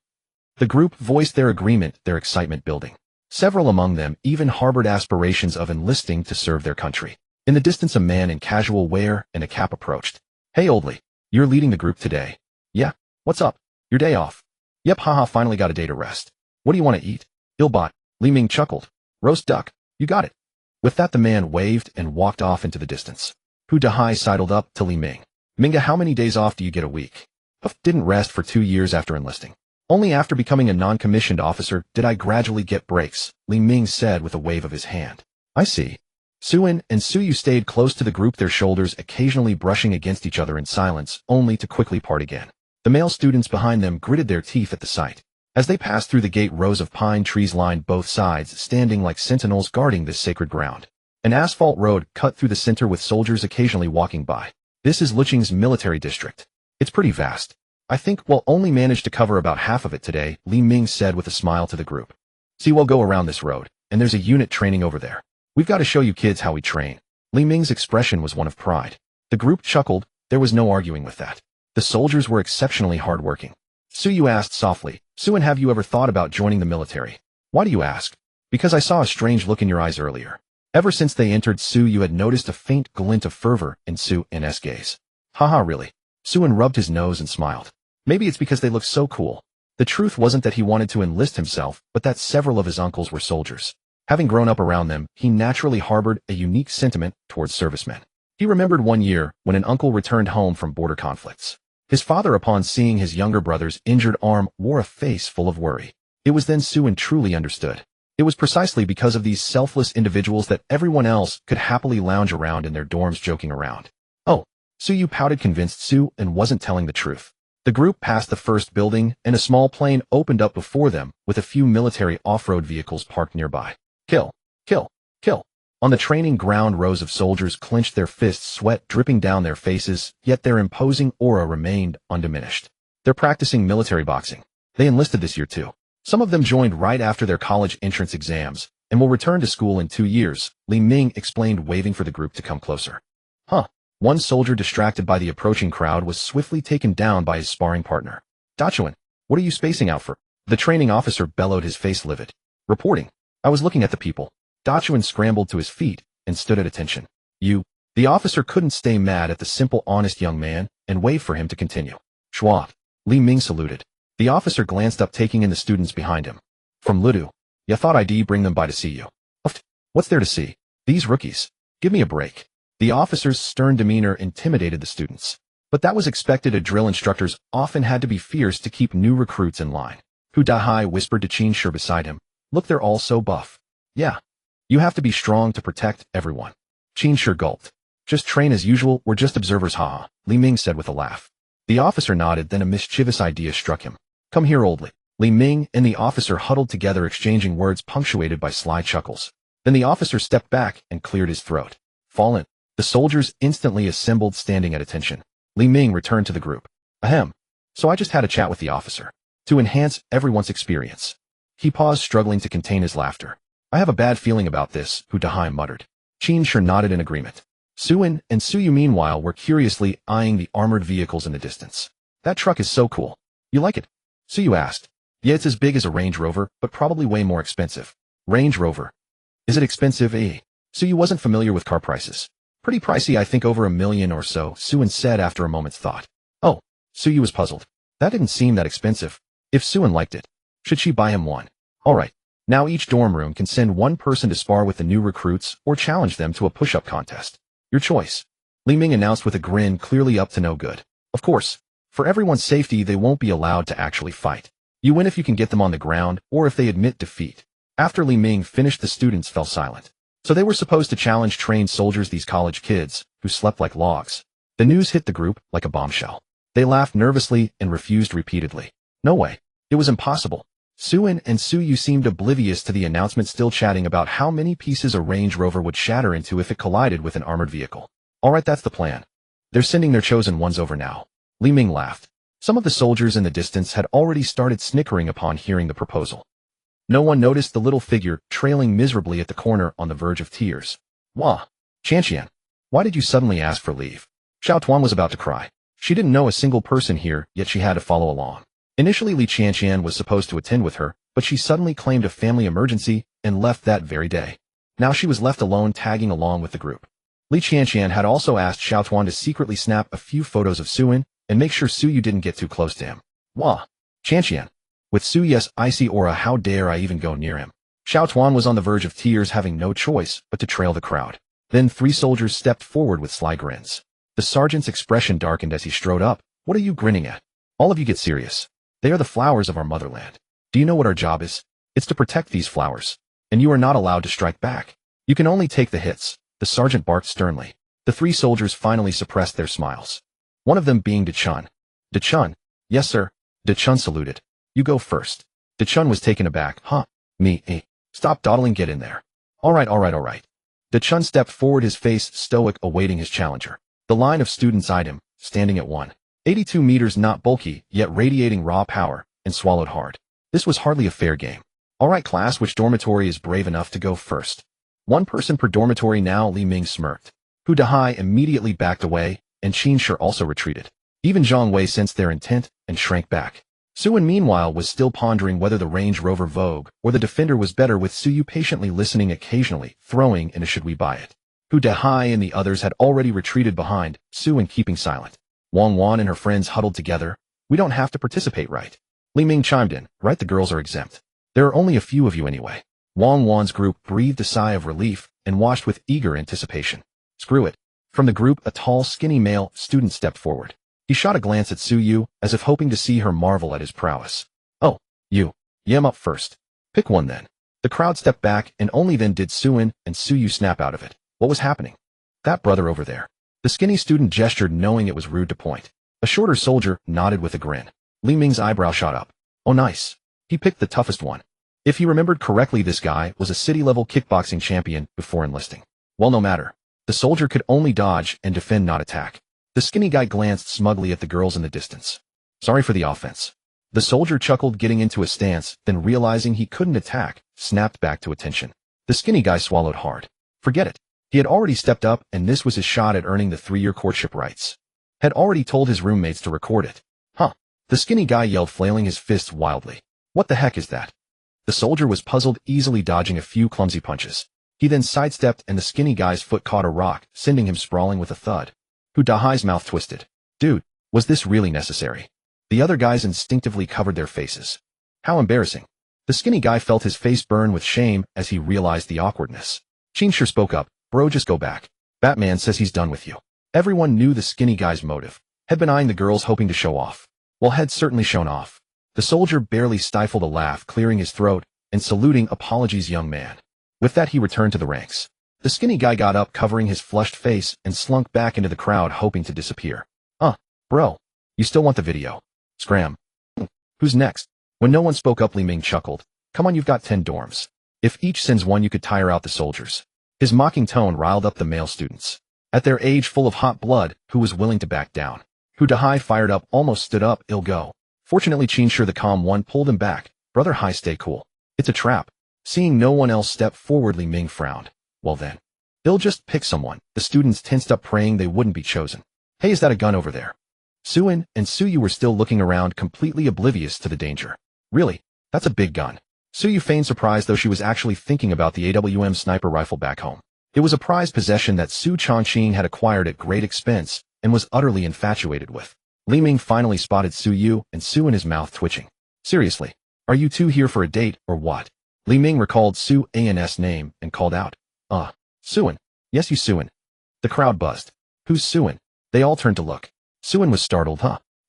The group voiced their agreement, their excitement building. Several among them even harbored aspirations of enlisting to serve their country. In the distance, a man in casual wear and a cap approached. "Hey, Oldly, you're leading the group today." "Yeah, what's up? Your day off?" "Yep, haha, finally got a day to rest." "What do you want to eat?" "Ilbot." Li Ming chuckled. "Roast duck. You got it." With that, the man waved and walked off into the distance. Hu Dahai sidled up to Li Ming. "Minga, how many days off do you get a week?" "Huff, didn't rest for 2 years after enlisting. Only after becoming a non-commissioned officer did I gradually get breaks," Li Ming said with a wave of his hand. "I see." Suen and Suyu stayed close to the group, their shoulders occasionally brushing against each other in silence, only to quickly part again. The male students behind them gritted their teeth at the sight. As they passed through the gate, rows of pine trees lined both sides, standing like sentinels guarding this sacred ground. An asphalt road cut through the center with soldiers occasionally walking by. "This is Lucheng's military district. It's pretty vast. I think we'll only manage to cover about half of it today," Li Ming said with a smile to the group. "See, we'll go around this road, and there's a unit training over there. We've got to show you kids how we train." Li Ming's expression was one of pride. The group chuckled. There was no arguing with that. The soldiers were exceptionally hardworking. Suyu asked softly, "Suen, have you ever thought about joining the military?" "Why do you ask?" "Because I saw a strange look in your eyes earlier." Ever since they entered, Suyu had noticed a faint glint of fervor in Suen's gaze. "Haha, really?" Suen rubbed his nose and smiled. "Maybe it's because they look so cool." The truth wasn't that he wanted to enlist himself, but that several of his uncles were soldiers. Having grown up around them, he naturally harbored a unique sentiment towards servicemen. He remembered one year when an uncle returned home from border conflicts. His father, upon seeing his younger brother's injured arm, wore a face full of worry. It was then Suen truly understood. It was precisely because of these selfless individuals that everyone else could happily lounge around in their dorms joking around. "Oh." Suyu pouted, convinced Sue and wasn't telling the truth. The group passed the first building, and a small plain opened up before them, with a few military off-road vehicles parked nearby. "Kill! Kill! Kill!" On the training ground, rows of soldiers clenched their fists, sweat dripping down their faces, yet their imposing aura remained undiminished. "They're practicing military boxing. They enlisted this year too. Some of them joined right after their college entrance exams, and will return to school in 2 years," Li Ming explained, waving for the group to come closer. "Huh." One soldier, distracted by the approaching crowd, was swiftly taken down by his sparring partner. "Dachuan, what are you spacing out for?" The training officer bellowed, his face livid. "Reporting. I was looking at the people." Dachuan scrambled to his feet and stood at attention. "You." The officer couldn't stay mad at the simple, honest young man and waved for him to continue. "Schwa." Li Ming saluted. The officer glanced up, taking in the students behind him. "From Ludu. Ya thought I'd bring them by to see you." "What's there to see? These rookies. Give me a break." The officer's stern demeanor intimidated the students. But that was expected. Drill instructors often had to be fierce to keep new recruits in line. Hu Dahai whispered to Qin beside him. "Look, they're all so buff." "Yeah. You have to be strong to protect everyone." Qin gulped. "Just train as usual, we're just observers, haha," Li Ming said with a laugh. The officer nodded, then a mischievous idea struck him. "Come here, Oldly." Li Ming and the officer huddled together, exchanging words punctuated by sly chuckles. Then the officer stepped back and cleared his throat. "Fall in." The soldiers instantly assembled, standing at attention. Li Ming returned to the group. "Ahem. So I just had a chat with the officer. To enhance everyone's experience." He paused, struggling to contain his laughter. "I have a bad feeling about this," Hu Dahai muttered. Qin nodded in agreement. Suen and Suyu, meanwhile, were curiously eyeing the armored vehicles in the distance. "That truck is so cool. You like it?" Suyu asked. "Yeah, it's as big as a Range Rover, but probably way more expensive." "Range Rover? Is it expensive, eh?" Suyu wasn't familiar with car prices. "Pretty pricey, I think over $1 million or so," Suen said after a moment's thought. "Oh." Suyu was puzzled. That didn't seem that expensive. If Suen liked it, should she buy him one? All right. Now each dorm room can send one person to spar with the new recruits or challenge them to a push-up contest. Your choice. Li Ming announced with a grin, clearly up to no good. Of course, for everyone's safety, they won't be allowed to actually fight. You win if you can get them on the ground or if they admit defeat. After Li Ming finished, the students fell silent. So they were supposed to challenge trained soldiers, these college kids, who slept like logs. The news hit the group like a bombshell. They laughed nervously and refused repeatedly. No way. It was impossible. Suin and Su Yu seemed oblivious to the announcement, still chatting about how many pieces a Range Rover would shatter into if it collided with an armored vehicle. Alright, that's the plan. They're sending their chosen ones over now. Li Ming laughed. Some of the soldiers in the distance had already started snickering upon hearing the proposal. No one noticed the little figure trailing miserably at the corner on the verge of tears. Wah! Chanqian, why did you suddenly ask for leave? Xiao Tuan was about to cry. She didn't know a single person here, yet she had to follow along. Initially, Li Chanqian was supposed to attend with her, but she suddenly claimed a family emergency and left that very day. Now she was left alone, tagging along with the group. Li Chanqian had also asked Xiao Tuan to secretly snap a few photos of Suin and make sure Su Yu didn't get too close to him. Wah! Chanqian. With Su Yu's icy aura, how dare I even go near him? Xiao Tuan was on the verge of tears, having no choice but to trail the crowd. Then 3 soldiers stepped forward with sly grins. The sergeant's expression darkened as he strode up. What are you grinning at? All of you get serious. They are the flowers of our motherland. Do you know what our job is? It's to protect these flowers. And you are not allowed to strike back. You can only take the hits, the sergeant barked sternly. The 3 soldiers finally suppressed their smiles. One of them being Ducheng. Ducheng? Yes, sir. Ducheng saluted. You go first. Ducheng was taken aback. Huh? Me? Stop dawdling, get in there. Alright. Ducheng stepped forward, his face stoic, awaiting his challenger. The line of students eyed him, standing at 182 meters, not bulky, yet radiating raw power, and swallowed hard. This was hardly a fair game. Alright class, which dormitory is brave enough to go first? 1 person per dormitory now, Li Ming smirked. Hu Dahai immediately backed away, and Qin Shi also retreated. Even Zhang Wei sensed their intent and shrank back. Suin meanwhile was still pondering whether the Range Rover Vogue or the Defender was better, with Su Yu patiently listening, occasionally throwing in a should we buy it. Hu Dahai and the others had already retreated behind, Suin keeping silent. Wang Wan and her friends huddled together. We don't have to participate, right? Li Ming chimed in. Right, the girls are exempt. There are only a few of you anyway. Wang Wan's group breathed a sigh of relief and watched with eager anticipation. Screw it. From the group, a tall, skinny male student stepped forward. He shot a glance at Su Yu, as if hoping to see her marvel at his prowess. Oh, you. Yeah, I'm up first. Pick one then. The crowd stepped back, and only then did Suin and Su Yu snap out of it. What was happening? That brother over there. The skinny student gestured, knowing it was rude to point. A shorter soldier nodded with a grin. Li Ming's eyebrow shot up. Oh nice. He picked the toughest one. If he remembered correctly, this guy was a city-level kickboxing champion before enlisting. Well, no matter. The soldier could only dodge and defend, not attack. The skinny guy glanced smugly at the girls in the distance. Sorry for the offense. The soldier chuckled, getting into a stance, then realizing he couldn't attack, snapped back to attention. The skinny guy swallowed hard. Forget it. He had already stepped up, and this was his shot at earning the 3-year courtship rights. Had already told his roommates to record it. Huh. The skinny guy yelled, flailing his fists wildly. What the heck is that? The soldier was puzzled, easily dodging a few clumsy punches. He then sidestepped, and the skinny guy's foot caught a rock, sending him sprawling with a thud. Hu Dahai's mouth twisted. Dude, was this really necessary? The other guys instinctively covered their faces. How embarrassing. The skinny guy felt his face burn with shame as he realized the awkwardness. Qin Shi spoke up. Bro, just go back. Batman says he's done with you. Everyone knew the skinny guy's motive. Had been eyeing the girls, hoping to show off. Well, had certainly shown off. The soldier barely stifled a laugh, clearing his throat and saluting. Apologies, young man. With that, he returned to the ranks. The skinny guy got up, covering his flushed face, and slunk back into the crowd, hoping to disappear. Bro. You still want the video? Scram. Who's next? When no one spoke up, Li Ming chuckled. Come on, you've got 10 dorms. If each sends one, you could tire out the soldiers. His mocking tone riled up the male students. At their age, full of hot blood, who was willing to back down? Hu Dahai fired up, almost stood up. Ill go. Fortunately, Qin Shi, the calm one, pulled him back. Brother Hai, stay cool. It's a trap. Seeing no one else step forward, Li Ming frowned. Well then. They'll just pick someone. The students tensed up, praying they wouldn't be chosen. Hey, is that a gun over there? Suin and Su Yu were still looking around, completely oblivious to the danger. Really? That's a big gun. Su Yu feigned surprise, though she was actually thinking about the AWM sniper rifle back home. It was a prized possession that Su Chongqing had acquired at great expense and was utterly infatuated with. Li Ming finally spotted Su Yu and Suin, his mouth twitching. Seriously, are you two here for a date or what? Li Ming recalled Su An's name and called out. Suin. Yes, you Suin. The crowd buzzed. Who's Suin? They all turned to look. Suin was startled.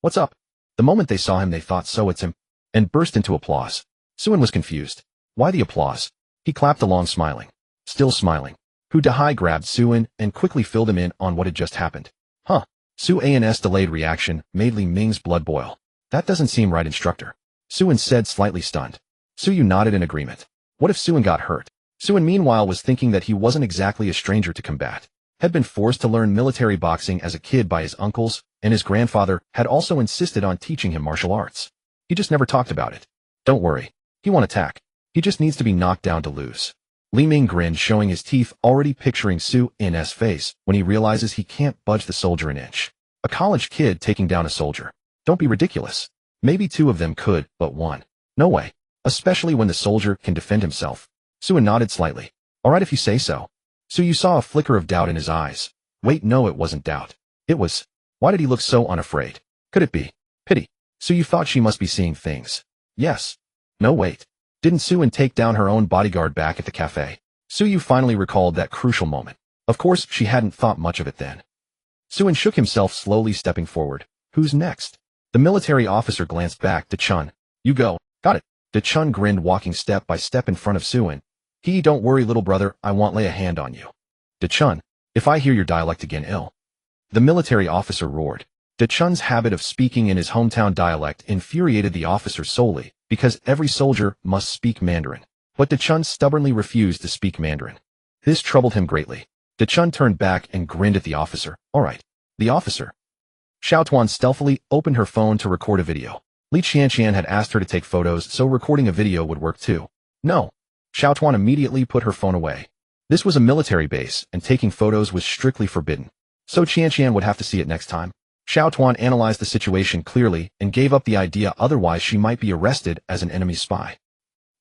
What's up? The moment they saw him, they thought, so it's him. and burst into applause. Suin was confused. Why the applause? He clapped along smiling. Still smiling. Hu Dahai grabbed Suin and quickly filled him in on what had just happened. Huh. Suin's delayed reaction made Li Ming's blood boil. That doesn't seem right, instructor. Suin said, slightly stunned. Suyu nodded in agreement. What if Suin got hurt? Suin meanwhile was thinking that he wasn't exactly a stranger to combat. Had been forced to learn military boxing as a kid by his uncles, and his grandfather had also insisted on teaching him martial arts. He just never talked about it. Don't worry. He won't attack. He just needs to be knocked down to lose. Li Ming grinned, showing his teeth, already picturing Suin's face when he realizes he can't budge the soldier an inch. A college kid taking down a soldier. Don't be ridiculous. Maybe two of them could, but one. No way. Especially when the soldier can defend himself. Suin nodded slightly. All right if you say so. Suyu saw a flicker of doubt in his eyes. Wait, no, it wasn't doubt. It was. Why did he look so unafraid? Could it be pity? Suyu thought she must be seeing things. Yes. No, wait. Didn't Suin take down her own bodyguard back at the cafe? Suyu finally recalled that crucial moment. Of course, she hadn't thought much of it then. Suin shook himself, slowly stepping forward. Who's next? The military officer glanced back. Chun. You go. Got it. Chun grinned, walking step by step in front of Suin. Don't worry, little brother, I won't lay a hand on you. Chun, if I hear your dialect again, ill. The military officer roared. Chun's habit of speaking in his hometown dialect infuriated the officer solely because every soldier must speak Mandarin. But Chun stubbornly refused to speak Mandarin. This troubled him greatly. Chun turned back and grinned at the officer. All right. The officer. Xiaotuan stealthily opened her phone to record a video. Li Qianqian had asked her to take photos, so recording a video would work too. No. Xiaotuan immediately put her phone away. This was a military base, and taking photos was strictly forbidden. So Qianqian would have to see it next time. Xiaotuan analyzed the situation clearly and gave up the idea, otherwise she might be arrested as an enemy spy.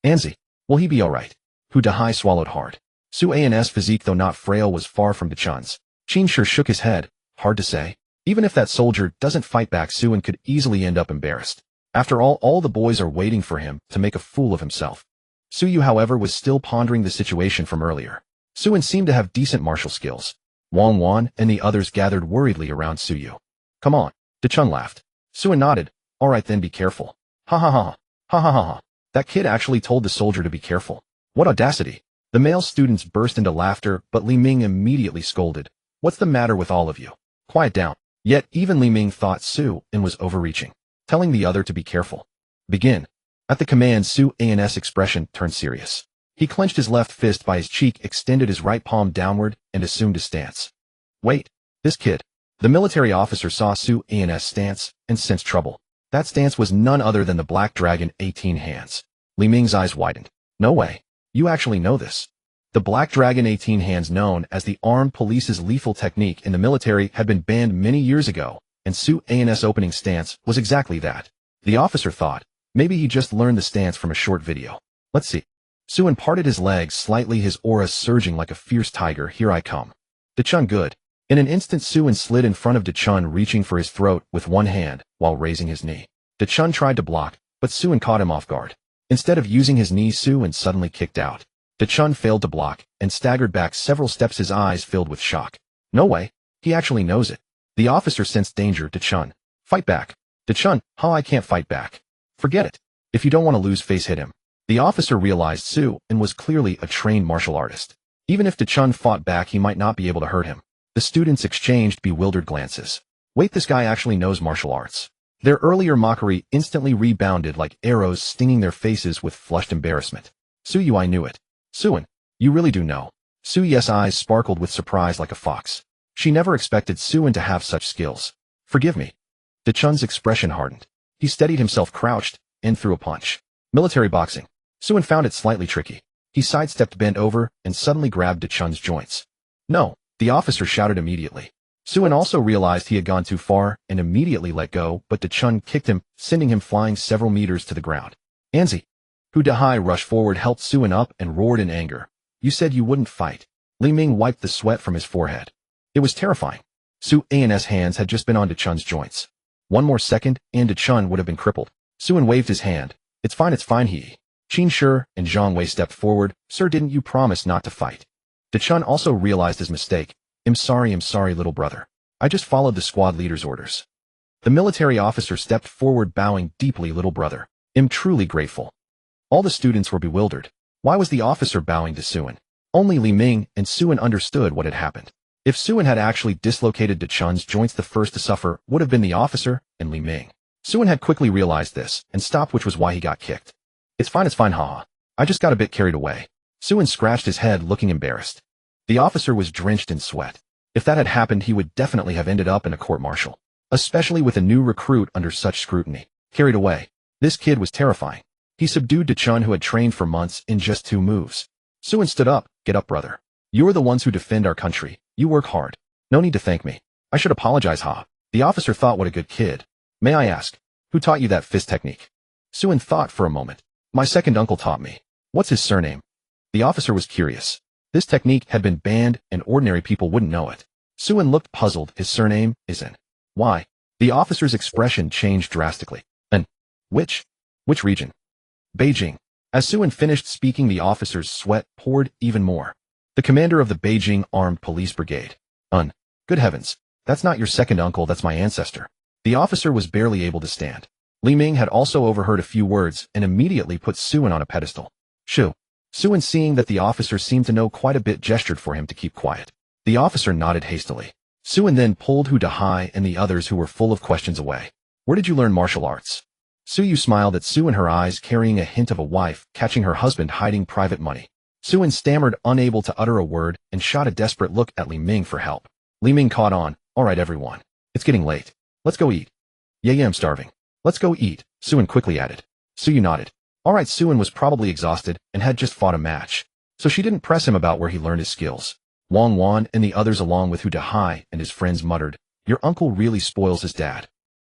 Anzi, will he be alright? Hu Dahai swallowed hard. Suin's physique, though not frail, was far from Chun's. Qin Shi shook his head. Hard to say. Even if that soldier doesn't fight back, Suin could easily end up embarrassed. After all the boys are waiting for him to make a fool of himself. Suyu, however, was still pondering the situation from earlier. Suin seemed to have decent martial skills. Wang Wan and the others gathered worriedly around Suyu. Come on. Chun laughed. Suin nodded. All right then, be careful. Ha ha ha. Ha ha ha ha. That kid actually told the soldier to be careful. What audacity. The male students burst into laughter, but Li Ming immediately scolded. What's the matter with all of you? Quiet down. Yet even Li Ming thought Suin was overreaching, telling the other to be careful. Begin. At the command, Suin's expression turned serious. He clenched his left fist by his cheek, extended his right palm downward, and assumed a stance. Wait. This kid. The military officer saw Suin's stance and sensed trouble. That stance was none other than the Black Dragon 18 hands. Li Ming's eyes widened. No way. You actually know this. The Black Dragon 18 hands, known as the armed police's lethal technique in the military, had been banned many years ago, and Suin's opening stance was exactly that. The officer thought, maybe he just learned the stance from a short video. Let's see. Suin parted his legs slightly, his aura surging like a fierce tiger. Here I come. Chun, good. In an instant, Suin slid in front of Chun, reaching for his throat with one hand while raising his knee. Chun tried to block, but Suin caught him off guard. Instead of using his knee, Suin suddenly kicked out. Chun failed to block and staggered back several steps, his eyes filled with shock. No way. He actually knows it. The officer sensed danger. Chun, fight back. Chun, how I can't fight back. Forget it. If you don't want to lose face, hit him. The officer realized Suin was clearly a trained martial artist. Even if Chun fought back, he might not be able to hurt him. The students exchanged bewildered glances. Wait, this guy actually knows martial arts. Their earlier mockery instantly rebounded like arrows, stinging their faces with flushed embarrassment. Suyu, I knew it. Suin, you really do know. Suyu's eyes sparkled with surprise like a fox. She never expected Suin to have such skills. Forgive me. Chun's expression hardened. He steadied himself, crouched, and threw a punch. Military boxing. Suin found it slightly tricky. He sidestepped, bent over, and suddenly grabbed Chun's joints. No, the officer shouted immediately. Suin also realized he had gone too far and immediately let go, but Chun kicked him, sending him flying several meters to the ground. Anzi. Hu Dahai rushed forward, helped Suin up, and roared in anger. You said you wouldn't fight. Li Ming wiped the sweat from his forehead. It was terrifying. Suin's hands had just been on Chun's joints. One more second, and Chun would have been crippled. Suin waved his hand. It's fine, he. Qin Shi and Zhang Wei stepped forward. Sir, didn't you promise not to fight? Chun also realized his mistake. I'm sorry, little brother. I just followed the squad leader's orders. The military officer stepped forward, bowing deeply. Little brother, Am truly grateful. All the students were bewildered. Why was the officer bowing to Suan? Only Li Ming and Suan understood what had happened. If Suan had actually dislocated Duchun's joints, the first to suffer would have been the officer and Li Ming. Suan had quickly realized this and stopped, which was why he got kicked. It's fine, haha. I just got a bit carried away. Suan scratched his head, looking embarrassed. The officer was drenched in sweat. If that had happened, he would definitely have ended up in a court-martial, especially with a new recruit under such scrutiny. Carried away. This kid was terrifying. He subdued Duchun, who had trained for months, in just 2 moves. Suan stood up. Get up, brother. You are the ones who defend our country. You work hard. No need to thank me. I should apologize, ha. The officer thought, what a good kid. May I ask, who taught you that fist technique? Suan thought for a moment. My second uncle taught me. What's his surname? The officer was curious. This technique had been banned and ordinary people wouldn't know it. Suan looked puzzled. His surname isn't. Why? The officer's expression changed drastically. And which region? Beijing. As Suan finished speaking, the officer's sweat poured even more. The commander of the Beijing Armed Police Brigade. Good heavens. That's not your second uncle, that's my ancestor. The officer was barely able to stand. Li Ming had also overheard a few words and immediately put Suan on a pedestal. Shoo. Suan, seeing that the officer seemed to know quite a bit, gestured for him to keep quiet. The officer nodded hastily. Suan then pulled Hu Dahai and the others, who were full of questions, away. Where did you learn martial arts? Suyu smiled at Suan, her eyes carrying a hint of a wife catching her husband hiding private money. Suan stammered, unable to utter a word, and shot a desperate look at Li Ming for help. Li Ming caught on. All right, everyone. It's getting late. Let's go eat. Yeah, I'm starving. Let's go eat, Suan quickly added. Suyu nodded. All right, Suan was probably exhausted and had just fought a match, so she didn't press him about where he learned his skills. Wang Wan and the others, along with Hu Dahai and his friends, muttered, your uncle really spoils his dad.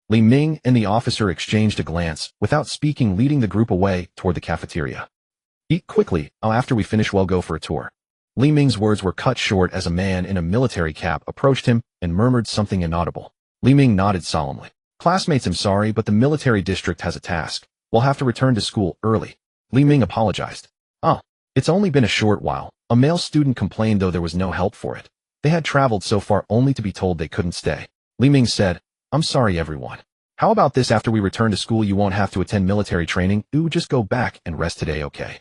Li Ming and the officer exchanged a glance, without speaking, leading the group away toward the cafeteria. Eat quickly, after we finish we'll go for a tour. Li Ming's words were cut short as a man in a military cap approached him and murmured something inaudible. Li Ming nodded solemnly. Classmates, I'm sorry, but the military district has a task. We'll have to return to school early. Li Ming apologized. It's only been a short while. A male student complained, though there was no help for it. They had traveled so far only to be told they couldn't stay. Li Ming said, I'm sorry, everyone. How about this? After we return to school, you won't have to attend military training. Just go back and rest today, okay?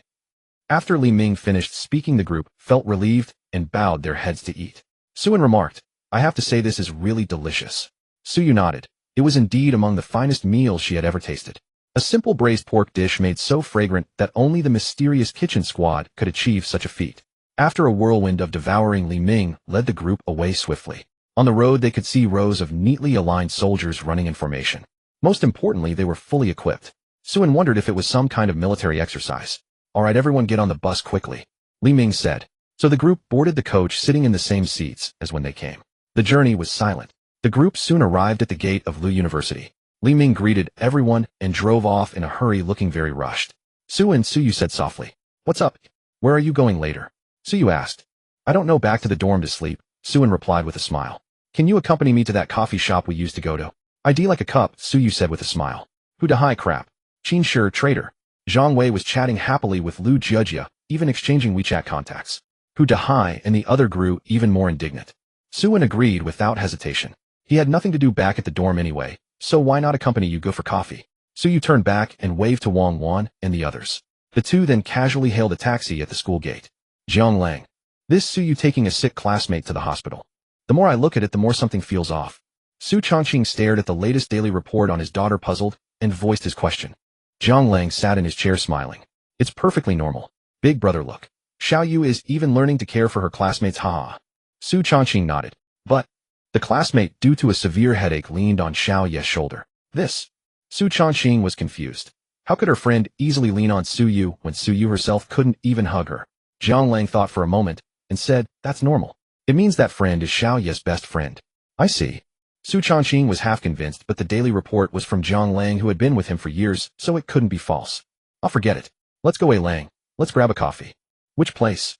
After Li Ming finished speaking, the group felt relieved and bowed their heads to eat. Suan remarked, I have to say this is really delicious. Suyu nodded. It was indeed among the finest meals she had ever tasted. A simple braised pork dish made so fragrant that only the mysterious kitchen squad could achieve such a feat. After a whirlwind of devouring, Li Ming led the group away swiftly. On the road, they could see rows of neatly aligned soldiers running in formation. Most importantly, they were fully equipped. Suan wondered if it was some kind of military exercise. All right, everyone, get on the bus quickly, Li Ming said. So the group boarded the coach, sitting in the same seats as when they came. The journey was silent. The group soon arrived at the gate of Lu University. Li Ming greeted everyone and drove off in a hurry, looking very rushed. Suyu said softly, What's up? Where are you going later? Suyu asked. I don't know, back to the dorm to sleep, Suan replied with a smile. Can you accompany me to that coffee shop we used to go to? I'd like a cup, Suyu said with a smile. Hu Dahai crap. Qin Shi traitor. Zhang Wei was chatting happily with Lu Jiejia, even exchanging WeChat contacts. Hu Dahai and the other grew even more indignant. Suan agreed without hesitation. He had nothing to do back at the dorm anyway, so why not accompany you go for coffee? Suyu turned back and waved to Wang Wan and the others. The two then casually hailed a taxi at the school gate. Jiang Lang. This Suyu taking a sick classmate to the hospital. The more I look at it, the more something feels off. Su Chongqing stared at the latest daily report on his daughter, puzzled, and voiced his question. Jiang Lang sat in his chair smiling. It's perfectly normal. Big brother look. Xiao Yu is even learning to care for her classmates, haha. Su Chongqing nodded. But the classmate, due to a severe headache, leaned on Xiao Ye's shoulder. This. Su Chongqing was confused. How could her friend easily lean on Su Yu when Su Yu herself couldn't even hug her? Jiang Lang thought for a moment and said, That's normal. It means that friend is Xiao Ye's best friend. I see. Su Chongqing was half convinced, but the daily report was from Jiang Lang, who had been with him for years, so it couldn't be false. I'll forget it. Let's go, Lang. Let's grab a coffee. Which place?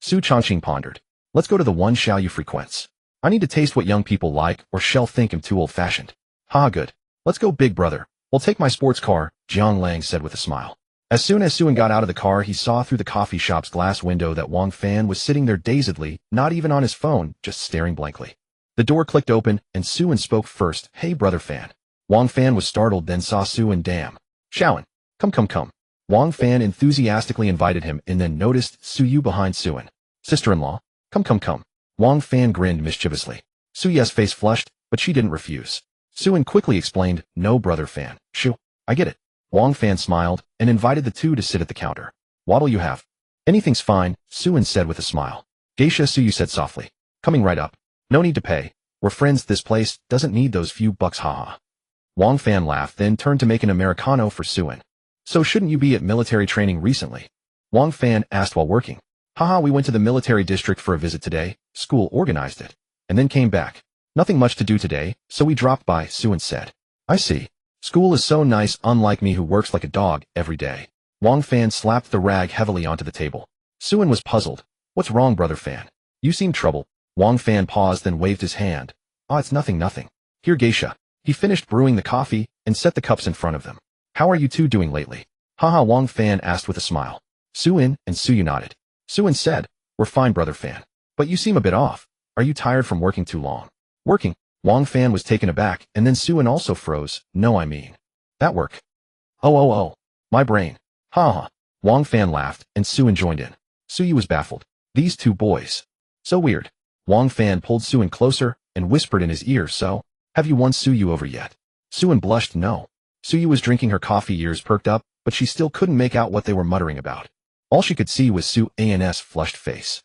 Su Chongqing pondered. Let's go to the one Xiao Yu frequents. I need to taste what young people like, or she'll think I'm too old-fashioned. Ha, good. Let's go, big brother. We'll take my sports car, Jiang Lang said with a smile. As soon as Suan got out of the car, he saw through the coffee shop's glass window that Wang Fan was sitting there dazedly, not even on his phone, just staring blankly. The door clicked open, and Suan spoke first. Hey, brother Fan. Wang Fan was startled, then saw Suan. Damn. Xiaoan. Come, come, come. Wang Fan enthusiastically invited him and then noticed Suyu behind Suin. Sister-in-law? Come, come, come. Wang Fan grinned mischievously. Suyu's face flushed, but she didn't refuse. Suin quickly explained, no, brother Fan. Shoo, I get it. Wang Fan smiled and invited the two to sit at the counter. What'll you have? Anything's fine, Suin said with a smile. Geisha, Suyu said softly. Coming right up. No need to pay. We're friends, this place doesn't need those few bucks, haha. Wang Fan laughed, then turned to make an Americano for Suin. So shouldn't you be at military training recently? Wang Fan asked while working. Haha, we went to the military district for a visit today, school organized it, and then came back. Nothing much to do today, so we dropped by, Suin said. I see. School is so nice, unlike me who works like a dog every day. Wang Fan slapped the rag heavily onto the table. Suin was puzzled. What's wrong, brother Fan? You seem troubled. Wang Fan paused, then waved his hand. Ah, it's nothing, nothing. Here, geisha. He finished brewing the coffee and set the cups in front of them. How are you two doing lately? Haha, Wang Fan asked with a smile. Suin and Suyu nodded. Suin said, we're fine, brother Fan. But you seem a bit off. Are you tired from working too long? Working? Wang Fan was taken aback, and then Suin also froze. No, I mean. That work. Oh. My brain. Haha. Wang Fan laughed, and Suin joined in. Suyu was baffled. These two boys. So weird. Wang Fan pulled Suin closer and whispered in his ear, so, have you won Suyu over yet? Suin blushed no. Suyu was drinking her coffee, ears perked up, but she still couldn't make out what they were muttering about. All she could see was Suan's flushed face.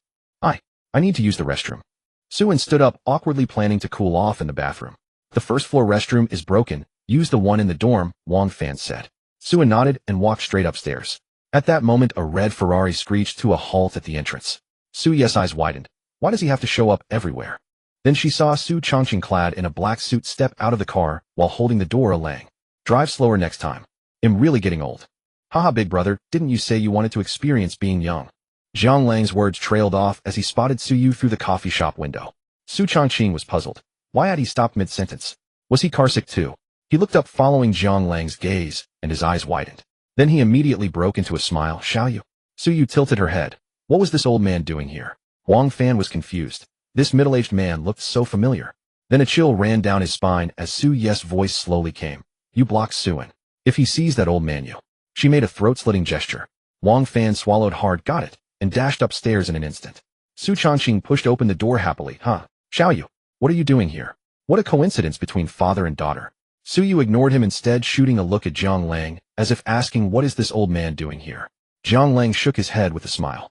I need to use the restroom. Suin stood up, awkwardly planning to cool off in the bathroom. The first floor restroom is broken. Use the one in the dorm, Wang Fan said. Suin nodded and walked straight upstairs. At that moment, a red Ferrari screeched to a halt at the entrance. Suyu's eyes widened. Why does he have to show up everywhere? Then she saw Su Chongqing clad in a black suit step out of the car while holding the door Lang. Drive slower next time. I'm really getting old. Haha, big brother, didn't you say you wanted to experience being young? Zhang Lang's words trailed off as he spotted Suyu through the coffee shop window. Su Chongqing was puzzled. Why had he stopped mid-sentence? Was he carsick too? He looked up following Zhang Lang's gaze, and his eyes widened. Then he immediately broke into a smile. Shall you? Suyu tilted her head. What was this old man doing here? Wang Fan was confused. This middle-aged man looked so familiar. Then a chill ran down his spine as Suyu's voice slowly came. You block Suin. If he sees that old man, you. She made a throat-slitting gesture. Wang Fan swallowed hard, got it, and dashed upstairs in an instant. Su Chongqing pushed open the door happily. Huh? Shall you? What are you doing here? What a coincidence between father and daughter. Suyu ignored him, instead shooting a look at Zhang Lang, as if asking, what is this old man doing here? Zhang Lang shook his head with a smile.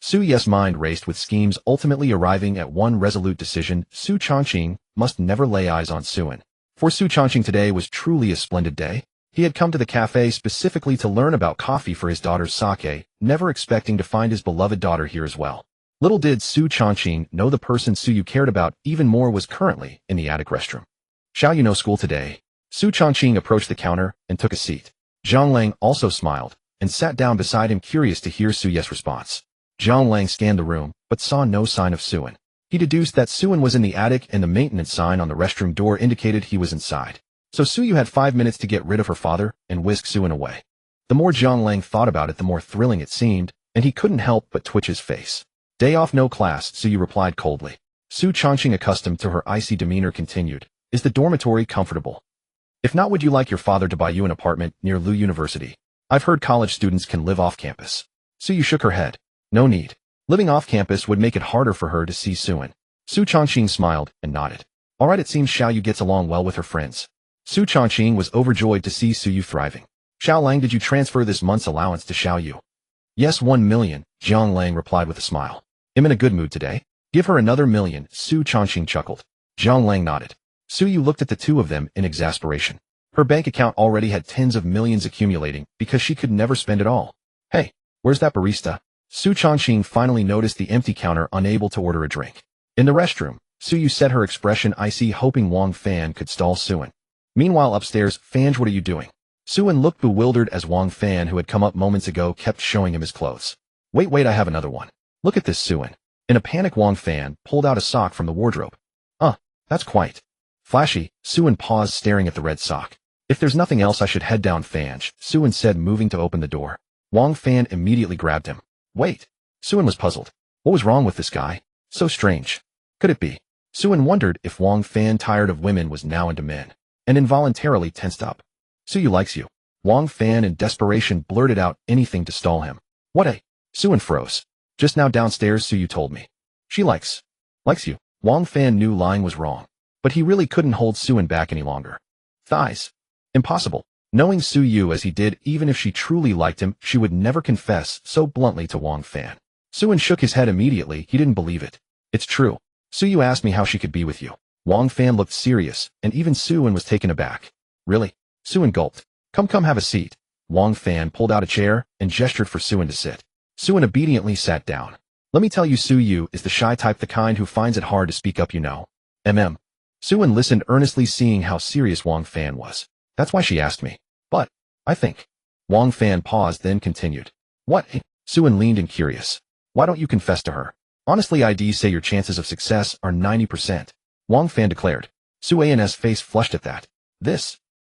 Suyu's mind raced with schemes, ultimately arriving at one resolute decision. Su Chongqing must never lay eyes on Suin. For Su Chongqing, today was truly a splendid day. He had come to the cafe specifically to learn about coffee for his daughter's sake, never expecting to find his beloved daughter here as well. Little did Su Chongqing know the person Suyu cared about even more was currently in the attic restroom. Shall you know school today? Su Chongqing approached the counter and took a seat. Zhang Lang also smiled and sat down beside him, curious to hear Suyu's response. Zhang Lang scanned the room, but saw no sign of Suin. He deduced that Suin was in the attic, and the maintenance sign on the restroom door indicated he was inside. So Suyu had 5 minutes to get rid of her father and whisk Suin away. The more Zhang Lang thought about it, the more thrilling it seemed, and he couldn't help but twitch his face. Day off, no class, Suyu replied coldly. Su Chongqing, accustomed to her icy demeanor, continued. Is the dormitory comfortable? If not, would you like your father to buy you an apartment near Lu University? I've heard college students can live off campus. Suyu shook her head. No need. Living off campus would make it harder for her to see Suin. Su Chongqing smiled and nodded. All right, it seems Xiaoyu gets along well with her friends. Su Chongqing was overjoyed to see Suyu thriving. Xiao Lang, did you transfer this month's allowance to Xiaoyu? Yes, 1 million, Zhang Lang replied with a smile. I'm in a good mood today. Give her another million, Su Chongqing chuckled. Zhang Lang nodded. Suyu looked at the two of them in exasperation. Her bank account already had tens of millions accumulating because she could never spend it all. Hey, where's that barista? Su Chongqing finally noticed the empty counter, unable to order a drink. In the restroom, Suyu set her expression icy, hoping Wang Fan could stall Suin. Meanwhile, upstairs, Fanj, what are you doing? Suin looked bewildered as Wang Fan, who had come up moments ago, kept showing him his clothes. Wait, I have another one. Look at this, Suin. In a panic, Wang Fan pulled out a sock from the wardrobe. That's quite flashy. Suin paused, staring at the red sock. If there's nothing else, I should head down, Fanj, Suin said, moving to open the door. Wang Fan immediately grabbed him. Wait. Suin was puzzled. What was wrong with this guy? So strange. Could it be? Suin wondered if Wang Fan, tired of women, was now into men, and involuntarily tensed up. Suyu likes you. Wang Fan in desperation blurted out anything to stall him. What a... Suan froze. Just now downstairs Suyu told me. She likes you. Wang Fan knew lying was wrong, but he really couldn't hold Suan back any longer. Thighs. Impossible. Knowing Suyu as he did, even if she truly liked him, she would never confess so bluntly to Wang Fan. Suan shook his head immediately. He didn't believe it. It's true. Suyu asked me how she could be with you. Wang Fan looked serious, and even Suan was taken aback. Really? Suan gulped. Come have a seat. Wang Fan pulled out a chair and gestured for Suan to sit. Suan obediently sat down. Let me tell you, Suyu is the shy type, the kind who finds it hard to speak up, you know. Suan listened earnestly, seeing how serious Wang Fan was. That's why she asked me. But, I think. Wang Fan paused, then continued. What? Suan leaned in, curious. Why don't you confess to her? Honestly, I'd say your chances of success are 90%. Wang Fan declared. Suan's face flushed at that.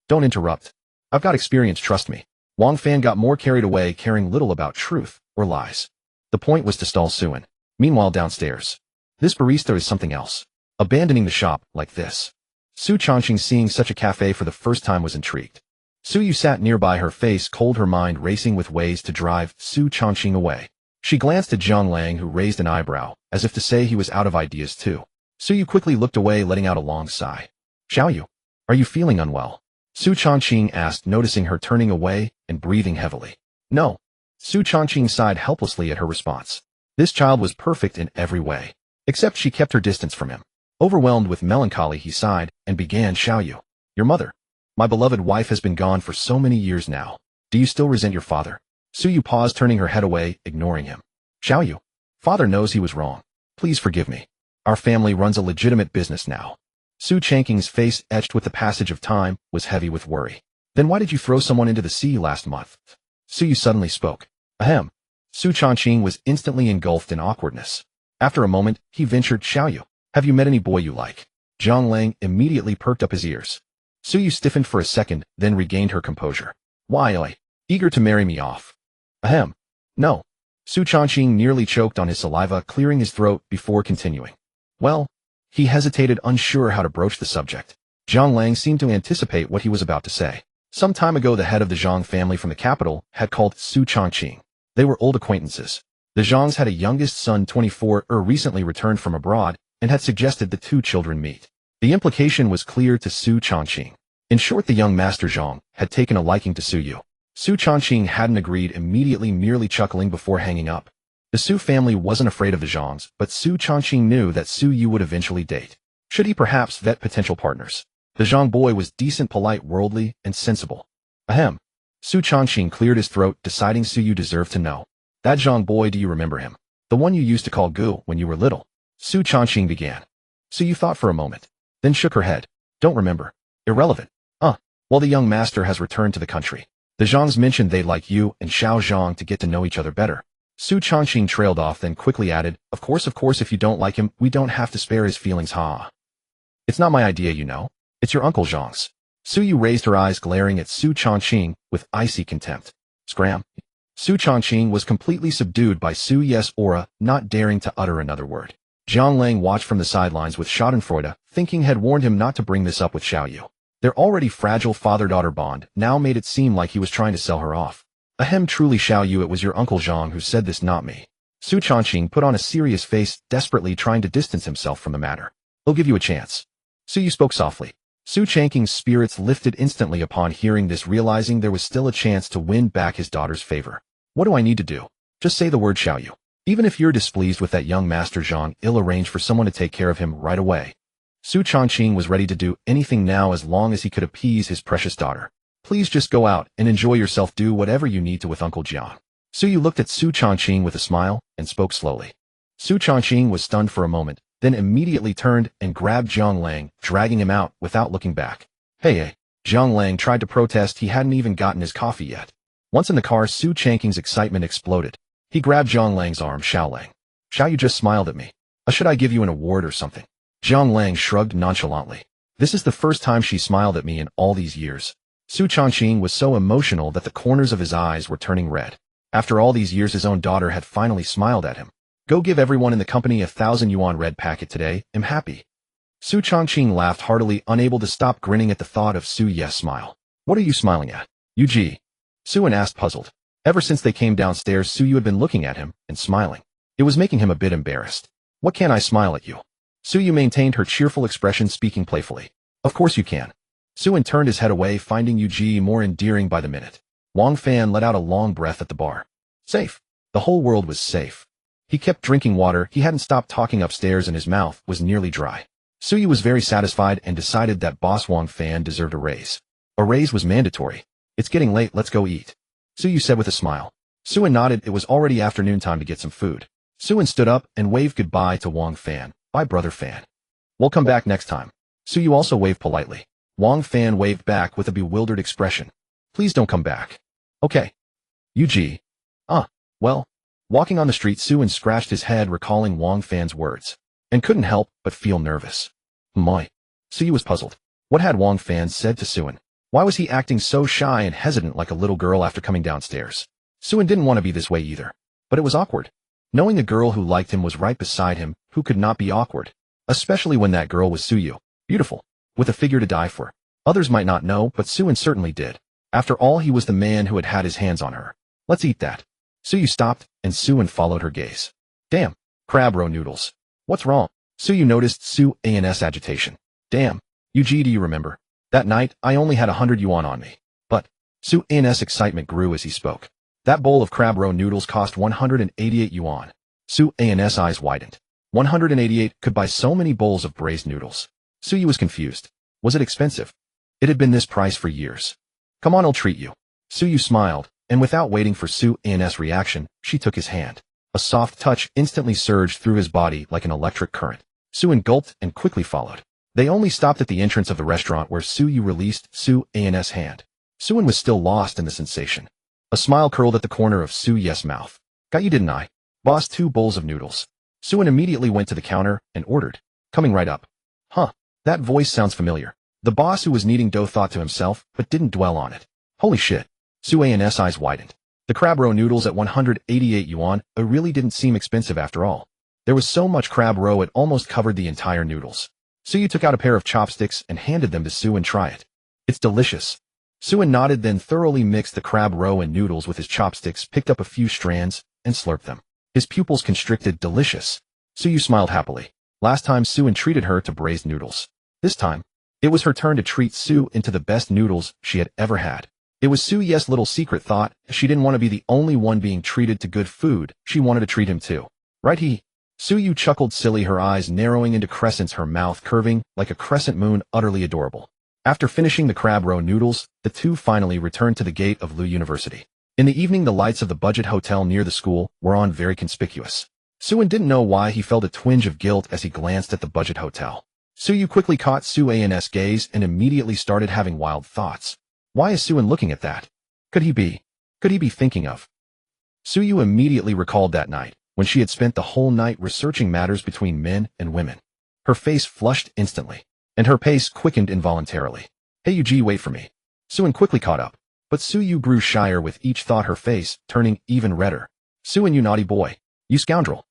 Don't interrupt. I've got experience, trust me. Wang Fan got more carried away, caring little about truth or lies. The point was to stall Suan. Meanwhile, downstairs. This barista is something else. Abandoning the shop like this. Su Changqing, seeing such a cafe for the first time, was intrigued. Suyu sat nearby, her face cold, her mind racing with ways to drive Su Changqing away. She glanced at Zhang Lang, who raised an eyebrow, as if to say he was out of ideas too. Suyu quickly looked away, letting out a long sigh. Xiaoyu, are you feeling unwell? Su Changqing asked, noticing her turning away and breathing heavily. No. Su Changqing sighed helplessly at her response. This child was perfect in every way, except she kept her distance from him. Overwhelmed with melancholy, he sighed and began. Xiaoyu, your mother, my beloved wife, has been gone for so many years now. Do you still resent your father? Suyu paused, turning her head away, ignoring him. Xiaoyu, father knows he was wrong. Please forgive me. Our family runs a legitimate business now. Su Changqing's face, etched with the passage of time, was heavy with worry. Then why did you throw someone into the sea last month? Suyu suddenly spoke. Ahem. Su Changqing was instantly engulfed in awkwardness. After a moment, he ventured. Xiaoyu, have you met any boy you like? Zhang Lang immediately perked up his ears. Suyu stiffened for a second, then regained her composure. Why, eager to marry me off? Ahem. No. Su Changqing nearly choked on his saliva, clearing his throat before continuing. Well, he hesitated, unsure how to broach the subject. Zhang Lang seemed to anticipate what he was about to say. Some time ago, the head of the Zhang family from the capital had called Su Changqing. They were old acquaintances. The Zhangs had a youngest son, 24, recently returned from abroad, and had suggested the two children meet. The implication was clear to Su Changqing. In short, the young master Zhang had taken a liking to Suyu. Su Changqing hadn't agreed immediately, merely chuckling before hanging up. The Su family wasn't afraid of the Zhangs, but Su Changqing knew that Suyu would eventually date. Should he perhaps vet potential partners? The Zhang boy was decent, polite, worldly, and sensible. Ahem. Su Changqing cleared his throat, deciding Suyu deserved to know. That Zhang boy, do you remember him? The one you used to call Gu when you were little? Su Changqing began. Suyu thought for a moment, then shook her head. Don't remember. Irrelevant. Well, the young master has returned to the country. The Zhangs mentioned they'd like you and Xiao Zhang to get to know each other better. Su Changqing trailed off, then quickly added, Of course, if you don't like him, we don't have to spare his feelings, ha. It's not my idea, you know. It's your Uncle Zhang's. Suyu raised her eyes, glaring at Su Changqing with icy contempt. Scram. Su Changqing was completely subdued by Suyu's aura, not daring to utter another word. Zhang Lang watched from the sidelines with schadenfreude, thinking had warned him not to bring this up with Xiaoyu. Their already fragile father-daughter bond now made it seem like he was trying to sell her off. Ahem, truly Xiaoyu, it was your Uncle Zhang who said this, not me. Su Changqing put on a serious face, desperately trying to distance himself from the matter. He'll give you a chance. Suyu spoke softly. Su Changqing's spirits lifted instantly upon hearing this, realizing there was still a chance to win back his daughter's favor. What do I need to do? Just say the word, Xiaoyu. Even if you're displeased with that young master Zhang, I'll arrange for someone to take care of him right away. Su Changqing was ready to do anything now as long as he could appease his precious daughter. Please just go out and enjoy yourself. Do whatever you need to with Uncle Jiang. Suyu looked at Su Changqing with a smile and spoke slowly. Su Changqing was stunned for a moment, then immediately turned and grabbed Zhang Lang, dragging him out without looking back. Hey. Zhang Lang tried to protest. He hadn't even gotten his coffee yet. Once in the car, Su Changqing's excitement exploded. He grabbed Zhang Lang's arm. Xiaoyu just smiled at me. Should I give you an award or something? Zhang Lang shrugged nonchalantly. This is the first time she smiled at me in all these years. Su Changqing was so emotional that the corners of his eyes were turning red. After all these years, his own daughter had finally smiled at him. Go give everyone in the company 1,000 yuan red packet today. I'm happy. Su Changqing laughed heartily, unable to stop grinning at the thought of Su Ye's smile. What are you smiling at? Yuji. Suin asked, puzzled. Ever since they came downstairs, Suyu had been looking at him and smiling. It was making him a bit embarrassed. What can I smile at you? Suyu maintained her cheerful expression, speaking playfully. Of course you can. Suin turned his head away, finding Yuji more endearing by the minute. Wang Fan let out a long breath at the bar. Safe. The whole world was safe. He kept drinking water. He hadn't stopped talking upstairs and his mouth was nearly dry. Suyu was very satisfied and decided that boss Wang Fan deserved a raise. A raise was mandatory. It's getting late, let's go eat. Suyu said with a smile. Suin nodded. It was already afternoon time to get some food. Suin stood up and waved goodbye to Wang Fan. Bye, brother Fan. We'll come back next time. Suyu also waved politely. Wang Fan waved back with a bewildered expression. Please don't come back. Okay. Yuji. Well. Walking on the street, Suin scratched his head, recalling Wang Fan's words, and couldn't help but feel nervous. My. Suyu was puzzled. What had Wang Fan said to Suin? Why was he acting so shy and hesitant like a little girl after coming downstairs? Suin didn't want to be this way either. But it was awkward. Knowing a girl who liked him was right beside him, who could not be awkward? Especially when that girl was Suyu. Beautiful. With a figure to die for. Others might not know, but Suin certainly did. After all, he was the man who had had his hands on her. Let's eat that. Suyu stopped, and Suin followed her gaze. Damn. Crab roe noodles. What's wrong? Suyu noticed Suin's agitation. Damn. Yuji, do you remember? That night, I only had 100 yuan on me. But Suin's excitement grew as he spoke. That bowl of crab roe noodles cost 188 yuan. Suin's eyes widened. 188 could buy so many bowls of braised noodles. Suyu was confused. Was it expensive? It had been this price for years. Come on, I'll treat you. Suyu smiled, and without waiting for Suin's reaction, she took his hand. A soft touch instantly surged through his body like an electric current. Suin gulped and quickly followed. They only stopped at the entrance of the restaurant where Suyu released Suin's hand. Suin was still lost in the sensation. A smile curled at the corner of Suyu's mouth. Got you, didn't I? Boss, 2 bowls of noodles. Suin immediately went to the counter and ordered. Coming right up. Huh. That voice sounds familiar. The boss who was kneading dough thought to himself, but didn't dwell on it. Holy shit. Suin's eyes widened. The crab roe noodles at 188 yuan, really didn't seem expensive after all. There was so much crab roe it almost covered the entire noodles. Suyu took out a pair of chopsticks and handed them to Suin. Try it. It's delicious. Suin nodded, then thoroughly mixed the crab roe and noodles with his chopsticks, picked up a few strands, and slurped them. His pupils constricted. Delicious. Suyu smiled happily. Last time Suin treated her to braised noodles. This time, it was her turn to treat Suin to the best noodles she had ever had. It was Suyu's little secret thought. She didn't want to be the only one being treated to good food. She wanted to treat him too. Right? Suyu chuckled silly, her eyes narrowing into crescents, her mouth curving like a crescent moon, utterly adorable. After finishing the crab roe noodles, the two finally returned to the gate of Lu University. In the evening, the lights of the budget hotel near the school were on, very conspicuous. Suin didn't know why he felt a twinge of guilt as he glanced at the budget hotel. Suyu quickly caught Suin's gaze and immediately started having wild thoughts. Why is Suin looking at that? Could he be thinking of? Suyu immediately recalled that night, when she had spent the whole night researching matters between men and women. Her face flushed instantly, and her pace quickened involuntarily. Hey Yuji, wait for me. Suin quickly caught up, but Suyu grew shyer with each thought, her face turning even redder. Suin, you naughty boy. You scoundrel.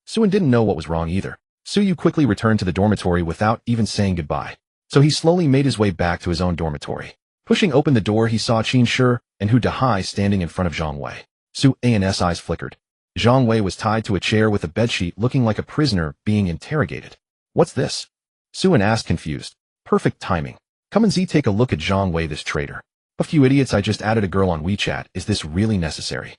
Suin didn't know what was wrong either. Suyu quickly returned to the dormitory without even saying goodbye, so he slowly made his way back to his own dormitory. Pushing open the door, he saw Qin Shi and Hu Dahai standing in front of Zhang Wei. Suin's eyes flickered. Zhang Wei was tied to a chair with a bedsheet, looking like a prisoner being interrogated. What's this? Suin asked, confused. Perfect timing. Come and take a look at Zhang Wei, this traitor. A few idiots, I just added a girl on WeChat. Is this really necessary?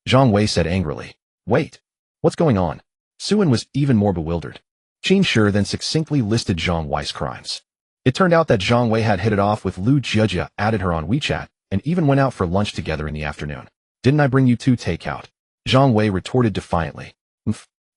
Zhang Wei said angrily. Wait. What's going on? Suin was even more bewildered. Qin Shi then succinctly listed Zhang Wei's crimes. It turned out that Zhang Wei had hit it off with Lu Jia, added her on WeChat, and even went out for lunch together in the afternoon. Didn't I bring you 2 takeout? Zhang Wei retorted defiantly.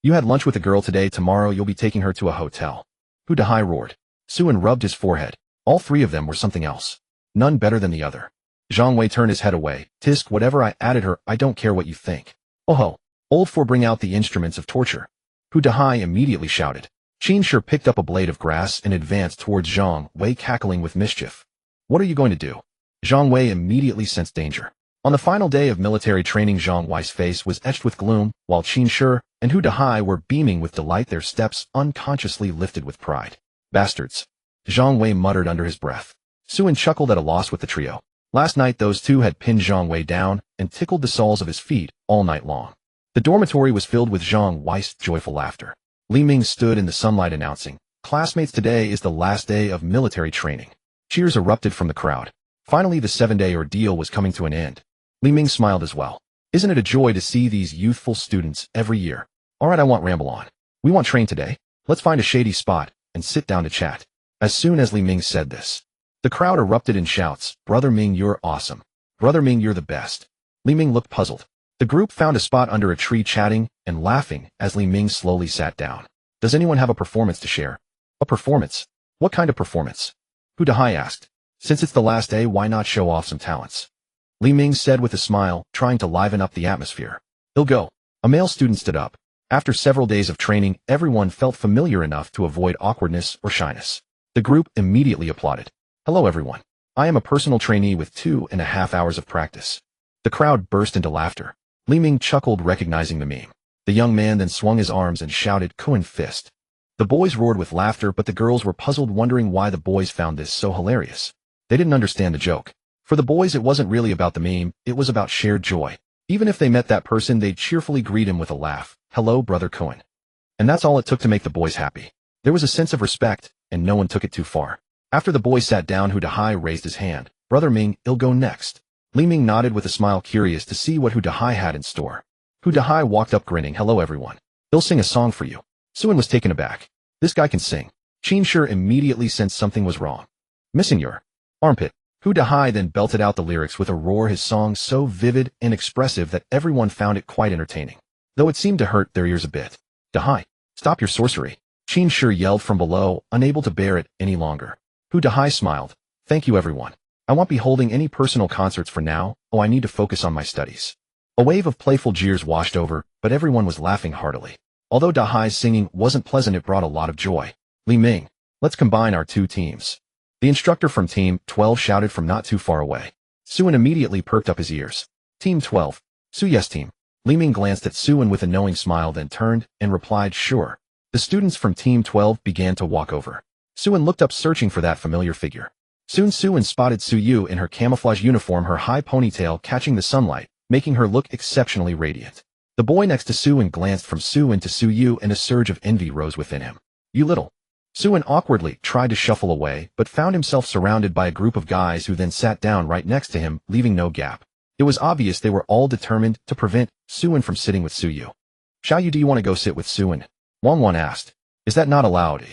You had lunch with a girl today, tomorrow you'll be taking her to a hotel. Hu Dahai roared. Suin rubbed his forehead. All 3 of them were something else. None better than the other. Zhang Wei turned his head away. Tisk, whatever I added her, I don't care what you think. Oh ho. Old 4, bring out the instruments of torture. Hu Dahai immediately shouted. Qin Shi picked up a blade of grass and advanced towards Zhang Wei, cackling with mischief. What are you going to do? Zhang Wei immediately sensed danger. On the final day of military training, Zhang Wei's face was etched with gloom, while Qin Shi and Hu Dahai were beaming with delight, their steps unconsciously lifted with pride. Bastards. Zhang Wei muttered under his breath. Suin chuckled at a loss with the trio. Last night those two had pinned Zhang Wei down and tickled the soles of his feet all night long. The dormitory was filled with Zhang Wei's joyful laughter. Li Ming stood in the sunlight announcing, "Classmates, today is the last day of military training." Cheers erupted from the crowd. Finally, the 7-day ordeal was coming to an end. Li Ming smiled as well. Isn't it a joy to see these youthful students every year? All right, I won't ramble on. We won't train today. Let's find a shady spot and sit down to chat. As soon as Li Ming said this, the crowd erupted in shouts. Brother Ming, you're awesome. Brother Ming, you're the best. Li Ming looked puzzled. The group found a spot under a tree chatting and laughing as Li Ming slowly sat down. Does anyone have a performance to share? A performance? What kind of performance? Hu Dahai asked. Since it's the last day, why not show off some talents? Li Ming said with a smile, trying to liven up the atmosphere. He'll go. A male student stood up. After several days of training, everyone felt familiar enough to avoid awkwardness or shyness. The group immediately applauded. Hello everyone. I am a personal trainee with 2.5 hours of practice. The crowd burst into laughter. Li Ming chuckled, recognizing the meme. The young man then swung his arms and shouted, "Kuan fist." The boys roared with laughter, but the girls were puzzled, wondering why the boys found this so hilarious. They didn't understand the joke. For the boys, it wasn't really about the meme, it was about shared joy. Even if they met that person, they'd cheerfully greet him with a laugh. Hello, Brother Kuan. And that's all it took to make the boys happy. There was a sense of respect, and no one took it too far. After the boys sat down, Hu Dahai raised his hand. Brother Ming, I'll go next. Li Ming nodded with a smile, curious to see what Hu Dahai had in store. Hu Dahai walked up grinning. Hello everyone. I'll sing a song for you. Suan was taken aback. This guy can sing. Qin Shi immediately sensed something was wrong. Missing your armpit. Hu Dahai then belted out the lyrics with a roar, his song so vivid and expressive that everyone found it quite entertaining, though it seemed to hurt their ears a bit. Dahai, stop your sorcery. Qin Shi yelled from below, unable to bear it any longer. Hu Dahai smiled. Thank you everyone. I won't be holding any personal concerts for now. I need to focus on my studies. A wave of playful jeers washed over, but everyone was laughing heartily. Although Dahai's singing wasn't pleasant, it brought a lot of joy. Li Ming, let's combine our two teams. The instructor from Team 12 shouted from not too far away. Suan immediately perked up his ears. Team 12. Yes team. Li Ming glanced at Suan with a knowing smile, then turned and replied, sure. The students from Team 12 began to walk over. Suan looked up, searching for that familiar figure. Soon Suan spotted Su Yu in her camouflage uniform, her high ponytail catching the sunlight, making her look exceptionally radiant. The boy next to Suan glanced from Suan to Su Yu, and a surge of envy rose within him. You little. Suan awkwardly tried to shuffle away, but found himself surrounded by a group of guys who then sat down right next to him, leaving no gap. It was obvious they were all determined to prevent Suan from sitting with Su Yu. Xiao Yu, do you want to go sit with Suan? Wang Wan asked. Is that not allowed?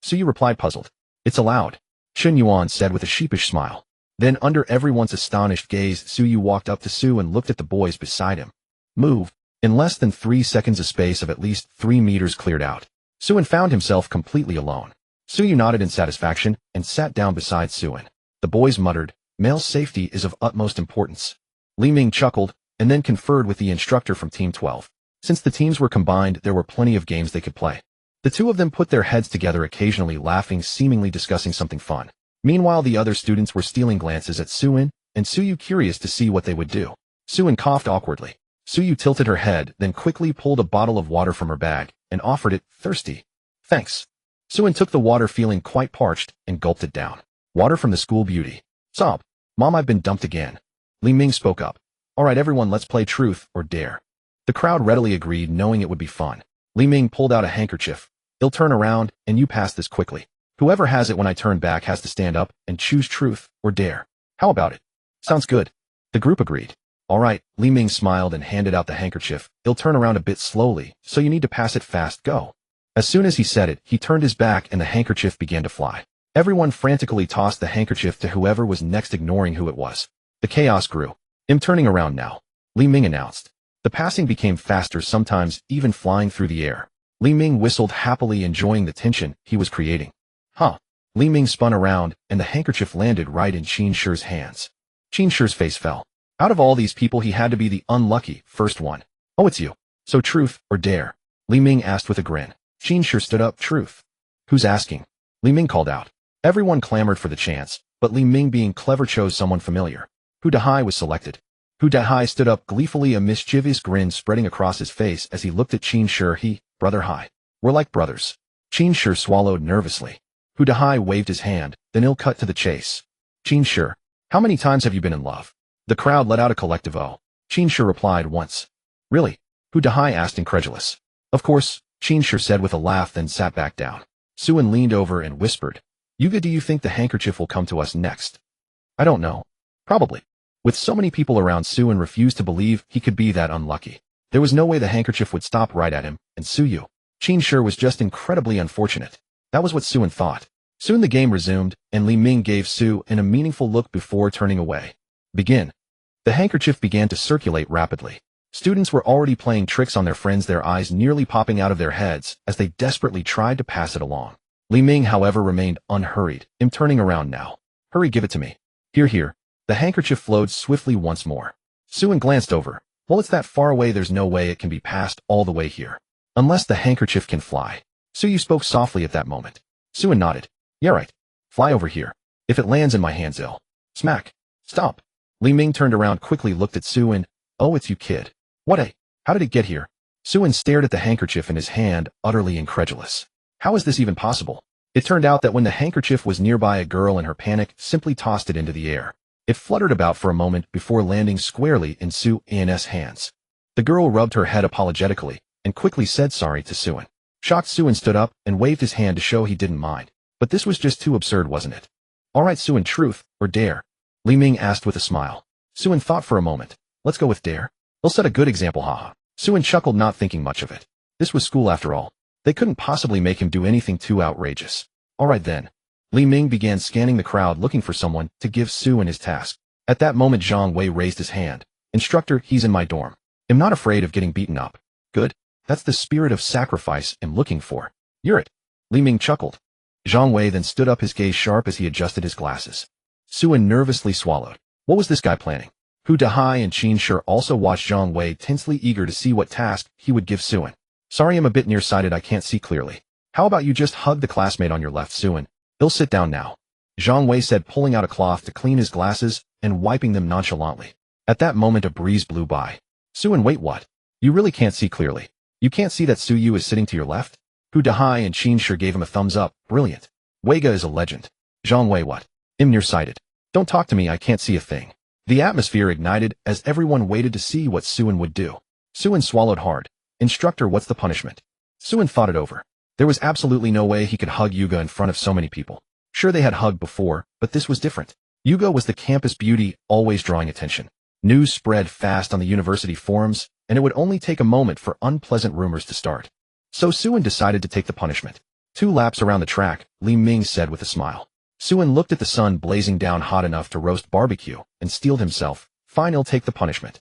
Su Yu replied, puzzled. It's allowed. Chen Yuan said with a sheepish smile. Then, under everyone's astonished gaze, Su Yu walked up to Su and looked at the boys beside him. Move. In less than 3 seconds, a space of at least 3 meters cleared out. Suan found himself completely alone. Su Yu nodded in satisfaction and sat down beside Suan. The boys muttered, male safety is of utmost importance. Li Ming chuckled and then conferred with the instructor from Team 12. Since the teams were combined, there were plenty of games they could play. The two of them put their heads together, occasionally laughing, seemingly discussing something fun. Meanwhile, the other students were stealing glances at Suan and Su Yu, curious to see what they would do. Suan coughed awkwardly. Su Yu tilted her head, then quickly pulled a bottle of water from her bag and offered it. Thirsty? Thanks. Suan took the water, feeling quite parched, and gulped it down. Water from the school beauty. Sob. Mom, I've been dumped again. Li Ming spoke up. All right, everyone, let's play truth or dare. The crowd readily agreed, knowing it would be fun. Li Ming pulled out a handkerchief. He'll turn around, and you pass this quickly. Whoever has it when I turn back has to stand up and choose truth or dare. How about it? Sounds good. The group agreed. All right, Li Ming smiled and handed out the handkerchief. He'll turn around a bit slowly, so you need to pass it fast. Go. As soon as he said it, he turned his back and the handkerchief began to fly. Everyone frantically tossed the handkerchief to whoever was next, ignoring who it was. The chaos grew. I'm turning around now, Li Ming announced. The passing became faster, sometimes even flying through the air. Li Ming whistled happily, enjoying the tension he was creating. Huh. Li Ming spun around, and the handkerchief landed right in Qin Shi's hands. Qin Shi's face fell. Out of all these people, he had to be the unlucky first one. Oh, it's you. So truth or dare? Li Ming asked with a grin. Qin Shi stood up. Truth. Who's asking? Li Ming called out. Everyone clamored for the chance, but Li Ming, being clever, chose someone familiar. Hu Dahai was selected. Hu Dahai stood up gleefully, a mischievous grin spreading across his face as he looked at Qin Shi. Brother Hai. We're like brothers. Qin Shi swallowed nervously. Hu Dahai waved his hand, then he'll cut to the chase. Qin Shi. How many times have you been in love? The crowd let out a collective "oh." Qinshe replied once. Really? Hu Dahai asked incredulous. Of course, Qinshe said with a laugh, then sat back down. Suan leaned over and whispered, Yuga, do you think the handkerchief will come to us next? I don't know. Probably. With so many people around, Suan refused to believe he could be that unlucky. There was no way the handkerchief would stop right at him, and Suyu. Qinshe was just incredibly unfortunate. That was what Suan thought. Soon the game resumed, and Li Ming gave Su a meaningful look before turning away. Begin. The handkerchief began to circulate rapidly. Students were already playing tricks on their friends, their eyes nearly popping out of their heads as they desperately tried to pass it along. Li Ming, however, remained unhurried. I'm turning around now. Hurry, give it to me. Here, here. The handkerchief flowed swiftly once more. Suan glanced over. Well, it's that far away, there's no way it can be passed all the way here. Unless the handkerchief can fly. Suyu spoke softly at that moment. Suan nodded. Yeah, right. Fly over here. If it lands in my hands, ill. Smack. Stop. Li Ming turned around quickly, looked at Suan. Oh, it's you, kid. What how did it get here? Suan stared at the handkerchief in his hand, utterly incredulous. How is this even possible? It turned out that when the handkerchief was nearby, a girl in her panic simply tossed it into the air. It fluttered about for a moment before landing squarely in Suan's hands. The girl rubbed her head apologetically and quickly said sorry to Suan. Shocked, Suan stood up and waved his hand to show he didn't mind. But this was just too absurd, wasn't it? All right, Suan, truth or dare? Li Ming asked with a smile. Suan thought for a moment. Let's go with dare. They'll set a good example, haha. Suan chuckled, not thinking much of it. This was school after all. They couldn't possibly make him do anything too outrageous. All right then. Li Ming began scanning the crowd, looking for someone to give Suan his task. At that moment, Zhang Wei raised his hand. Instructor, he's in my dorm. I'm not afraid of getting beaten up. Good. That's the spirit of sacrifice I'm looking for. You're it. Li Ming chuckled. Zhang Wei then stood up, his gaze sharp as he adjusted his glasses. Suan nervously swallowed. What was this guy planning? Hu Dahai and Qinshe also watched Zhang Wei, tensely eager to see what task he would give Suan. Sorry, I'm a bit nearsighted, I can't see clearly. How about you just hug the classmate on your left, Suan? He'll sit down now. Zhang Wei said, pulling out a cloth to clean his glasses and wiping them nonchalantly. At that moment, a breeze blew by. Suan, wait, what? You really can't see clearly. You can't see that Suyu is sitting to your left? Hu Dahai and Qinshe gave him a thumbs up. Brilliant. Weiga is a legend. Zhang Wei, what? I'm nearsighted. Don't talk to me, I can't see a thing. The atmosphere ignited as everyone waited to see what Suan would do. Suan swallowed hard. Instructor, what's the punishment? Suan thought it over. There was absolutely no way he could hug Yuga in front of so many people. Sure, they had hugged before, but this was different. Yuga was the campus beauty, always drawing attention. News spread fast on the university forums, and it would only take a moment for unpleasant rumors to start. So Suan decided to take the punishment. 2 laps around the track, Li Ming said with a smile. Suan looked at the sun blazing down hot enough to roast barbecue and steeled himself. Fine, he'll take the punishment.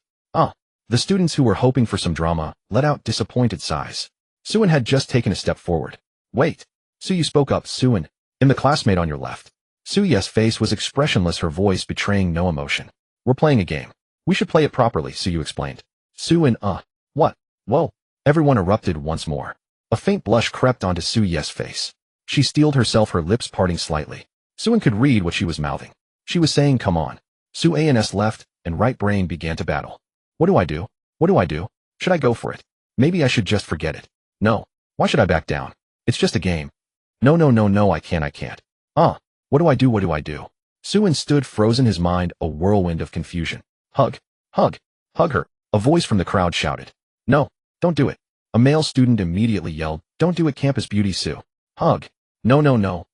The students who were hoping for some drama let out disappointed sighs. Suan had just taken a step forward. Wait. Suyu spoke up. Suan, I'm the classmate on your left. Suyu's face was expressionless, her voice betraying no emotion. We're playing a game. We should play it properly, Suyu explained. Suan, what? Whoa. Everyone erupted once more. A faint blush crept onto Suyu's face. She steeled herself, her lips parting slightly. Suan could read what she was mouthing. She was saying, come on. Suan's left and right brain began to battle. What do I do? What do I do? Should I go for it? Maybe I should just forget it. No. Why should I back down? It's just a game. No, I can't. What do I do? What do I do? Suan stood frozen, his mind a whirlwind of confusion. Hug her. A voice from the crowd shouted. No, don't do it. A male student immediately yelled, don't do it, campus beauty Su. Hug. No.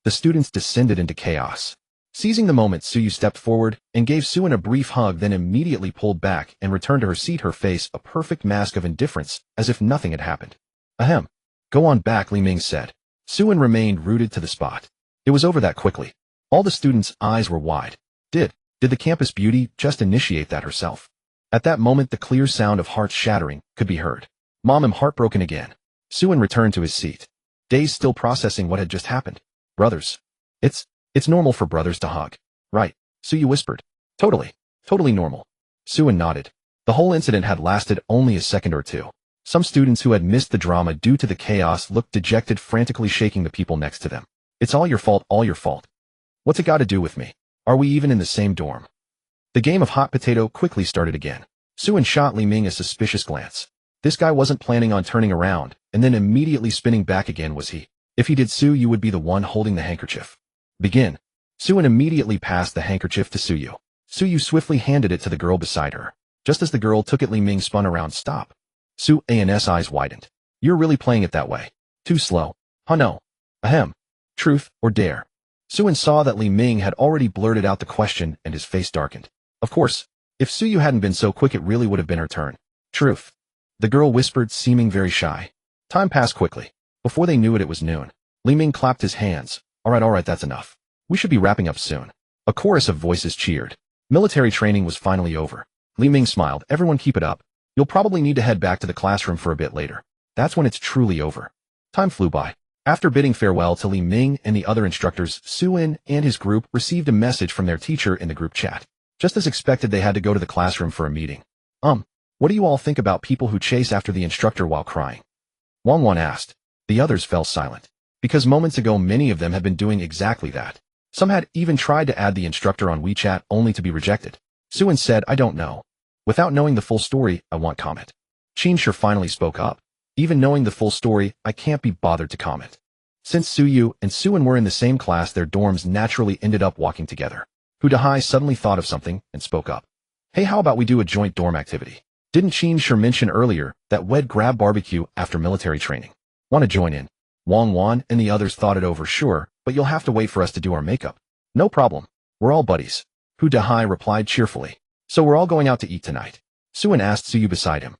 The students descended into chaos. Seizing the moment, Suyu stepped forward and gave Suan a brief hug, then immediately pulled back and returned to her seat, her face a perfect mask of indifference, as if nothing had happened. Ahem. Go on back, Li Ming said. Suan remained rooted to the spot. It was over that quickly. All the students' eyes were wide. Did the campus beauty just initiate that herself? At that moment, the clear sound of hearts shattering could be heard. Mom, I'm heartbroken again. Suan returned to his seat. Dazed, still processing what had just happened. Brothers. It's normal for brothers to hug. Right, Suyu whispered. Totally normal. Suan nodded. The whole incident had lasted only a second or two. Some students who had missed the drama due to the chaos looked dejected, frantically shaking the people next to them. It's all your fault, all your fault. What's it got to do with me? Are we even in the same dorm? The game of hot potato quickly started again. Suan shot Li Ming a suspicious glance. This guy wasn't planning on turning around and then immediately spinning back again, was he? If he did, Su, you would be the one holding the handkerchief. Begin. Suan immediately passed the handkerchief to Suyu. Suyu swiftly handed it to the girl beside her. Just as the girl took it, Li Ming spun around. Stop. Suan's eyes widened. You're really playing it that way. Too slow. Huh, no. Ahem. Truth or dare? Suan saw that Li Ming had already blurted out the question and his face darkened. Of course, if Suyu hadn't been so quick, it really would have been her turn. Truth. The girl whispered, seeming very shy. Time passed quickly. Before they knew it, it was noon. Li Ming clapped his hands. All right, that's enough. We should be wrapping up soon. A chorus of voices cheered. Military training was finally over. Li Ming smiled. Everyone keep it up. You'll probably need to head back to the classroom for a bit later. That's when it's truly over. Time flew by. After bidding farewell to Li Ming and the other instructors, Suan and his group received a message from their teacher in the group chat. Just as expected, they had to go to the classroom for a meeting. What do you all think about people who chase after the instructor while crying? Wang asked. The others fell silent. Because moments ago, many of them had been doing exactly that. Some had even tried to add the instructor on WeChat only to be rejected. Suan said, I don't know. Without knowing the full story, I won't comment. Qinshi finally spoke up. Even knowing the full story, I can't be bothered to comment. Since Suyu and Suan were in the same class, their dorms naturally ended up walking together. Hu Dahai suddenly thought of something and spoke up. Hey, how about we do a joint dorm activity? Didn't Qinshi mention earlier that we'd grab barbecue after military training? Want to join in? Wang and the others thought it over. Sure, but you'll have to wait for us to do our makeup. No problem. We're all buddies. Hu Dahai replied cheerfully. So we're all going out to eat tonight? Suan asked Suyu beside him.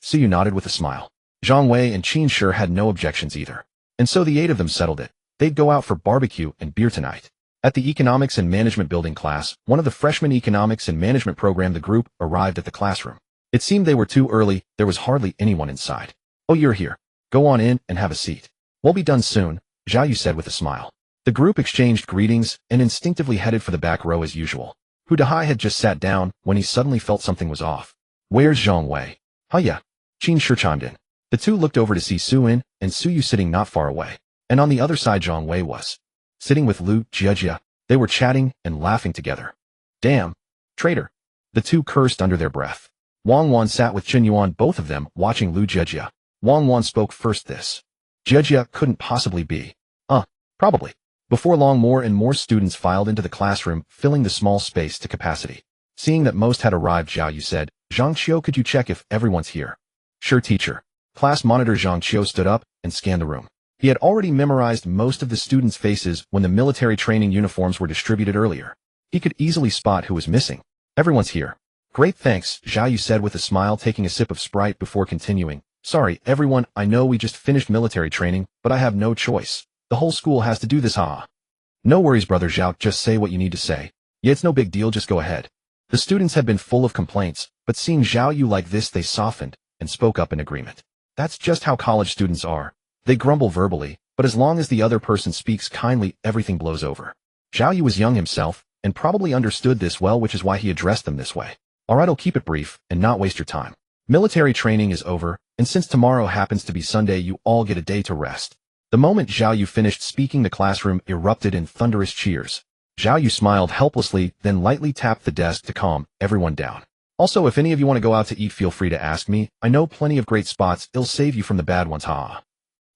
Suyu nodded with a smile. Zhang Wei and Qinshi had no objections either. And so the 8 of them settled it. They'd go out for barbecue and beer tonight. At the Economics and Management Building class, one of the freshman Economics and Management program, the group arrived at the classroom. It seemed they were too early. There was hardly anyone inside. Oh, you're here. Go on in and have a seat. We'll be done soon, Zhao Yu said with a smile. The group exchanged greetings and instinctively headed for the back row as usual. Hu Dahai had just sat down when he suddenly felt something was off. Where's Zhang Wei? Yeah. Qinshi chimed in. The two looked over to see Suan and Suyu sitting not far away. And on the other side, Zhang Wei was sitting with Lu Jia. They were chatting and laughing together. Damn. Traitor. The two cursed under their breath. Wang sat with Chen Yuan, both of them watching Lu Jia. Wang spoke first. This Jia couldn't possibly be. Probably. Before long, more and more students filed into the classroom, filling the small space to capacity. Seeing that most had arrived, Zhao Yu said, Zhang Qiu, could you check if everyone's here? Sure, teacher. Class monitor Zhang Qiu stood up and scanned the room. He had already memorized most of the students' faces when the military training uniforms were distributed earlier. He could easily spot who was missing. Everyone's here. Great, thanks, Zhao Yu said with a smile, taking a sip of Sprite before continuing. Sorry, everyone, I know we just finished military training, but I have no choice. The whole school has to do this, No worries, brother Zhao, just say what you need to say. Yeah, it's no big deal, just go ahead. The students had been full of complaints, but seeing Zhao Yu like this, they softened and spoke up in agreement. That's just how college students are. They grumble verbally, but as long as the other person speaks kindly, everything blows over. Zhao Yu was young himself, and probably understood this well, which is why he addressed them this way. Alright, I'll keep it brief, and not waste your time. Military training is over, and since tomorrow happens to be Sunday, you all get a day to rest. The moment Zhao Yu finished speaking, the classroom erupted in thunderous cheers. Zhao Yu smiled helplessly, then lightly tapped the desk to calm everyone down. Also, if any of you want to go out to eat, feel free to ask me. I know plenty of great spots. It'll save you from the bad ones,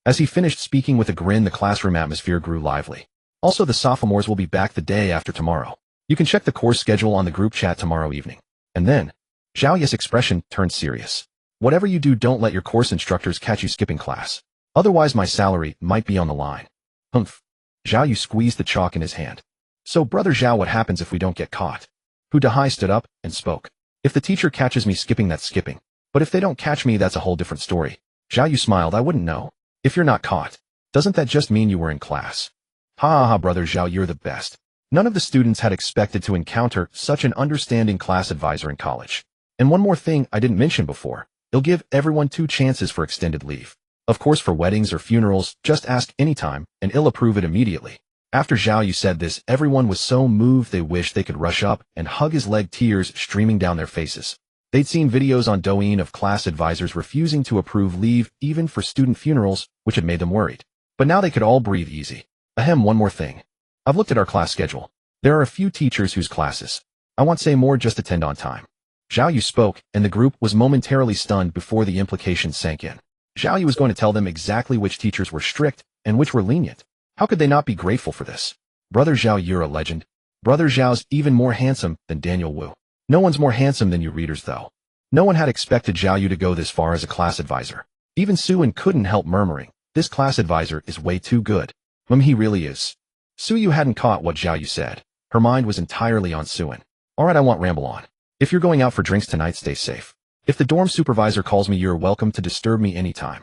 As he finished speaking with a grin, the classroom atmosphere grew lively. Also, the sophomores will be back the day after tomorrow. You can check the course schedule on the group chat tomorrow evening. And then, Zhao Yu's expression turned serious. Whatever you do, don't let your course instructors catch you skipping class. Otherwise, my salary might be on the line. Humph. Zhao Yu squeezed the chalk in his hand. So, brother Zhao, what happens if we don't get caught? Hu Dahai stood up and spoke. If the teacher catches me skipping, that's skipping. But if they don't catch me, that's a whole different story. Zhao Yu smiled. I wouldn't know. If you're not caught, doesn't that just mean you were in class? Ha, brother Zhao, you're the best. None of the students had expected to encounter such an understanding class advisor in college. And one more thing I didn't mention before. It'll give everyone 2 chances for extended leave. Of course, for weddings or funerals, just ask anytime, and he'll approve it immediately. After Zhao Yu said this, everyone was so moved they wished they could rush up and hug his leg, tears streaming down their faces. They'd seen videos on Douyin of class advisors refusing to approve leave even for student funerals, which had made them worried. But now they could all breathe easy. One more thing. I've looked at our class schedule. There are a few teachers whose classes I won't say more, just attend on time. Zhao Yu spoke, and the group was momentarily stunned before the implications sank in. Zhao Yu was going to tell them exactly which teachers were strict and which were lenient. How could they not be grateful for this? Brother Zhao, you're a legend. Brother Zhao's even more handsome than Daniel Wu. No one's more handsome than you readers though. No one had expected Zhao Yu to go this far as a class advisor. Even Su-Yin couldn't help murmuring, this class advisor is way too good. He really is. Su-Yu hadn't caught what Zhao Yu said. Her mind was entirely on Su-Yin. Alright, I won't ramble on. If you're going out for drinks tonight, stay safe. If the dorm supervisor calls me, you're welcome to disturb me anytime.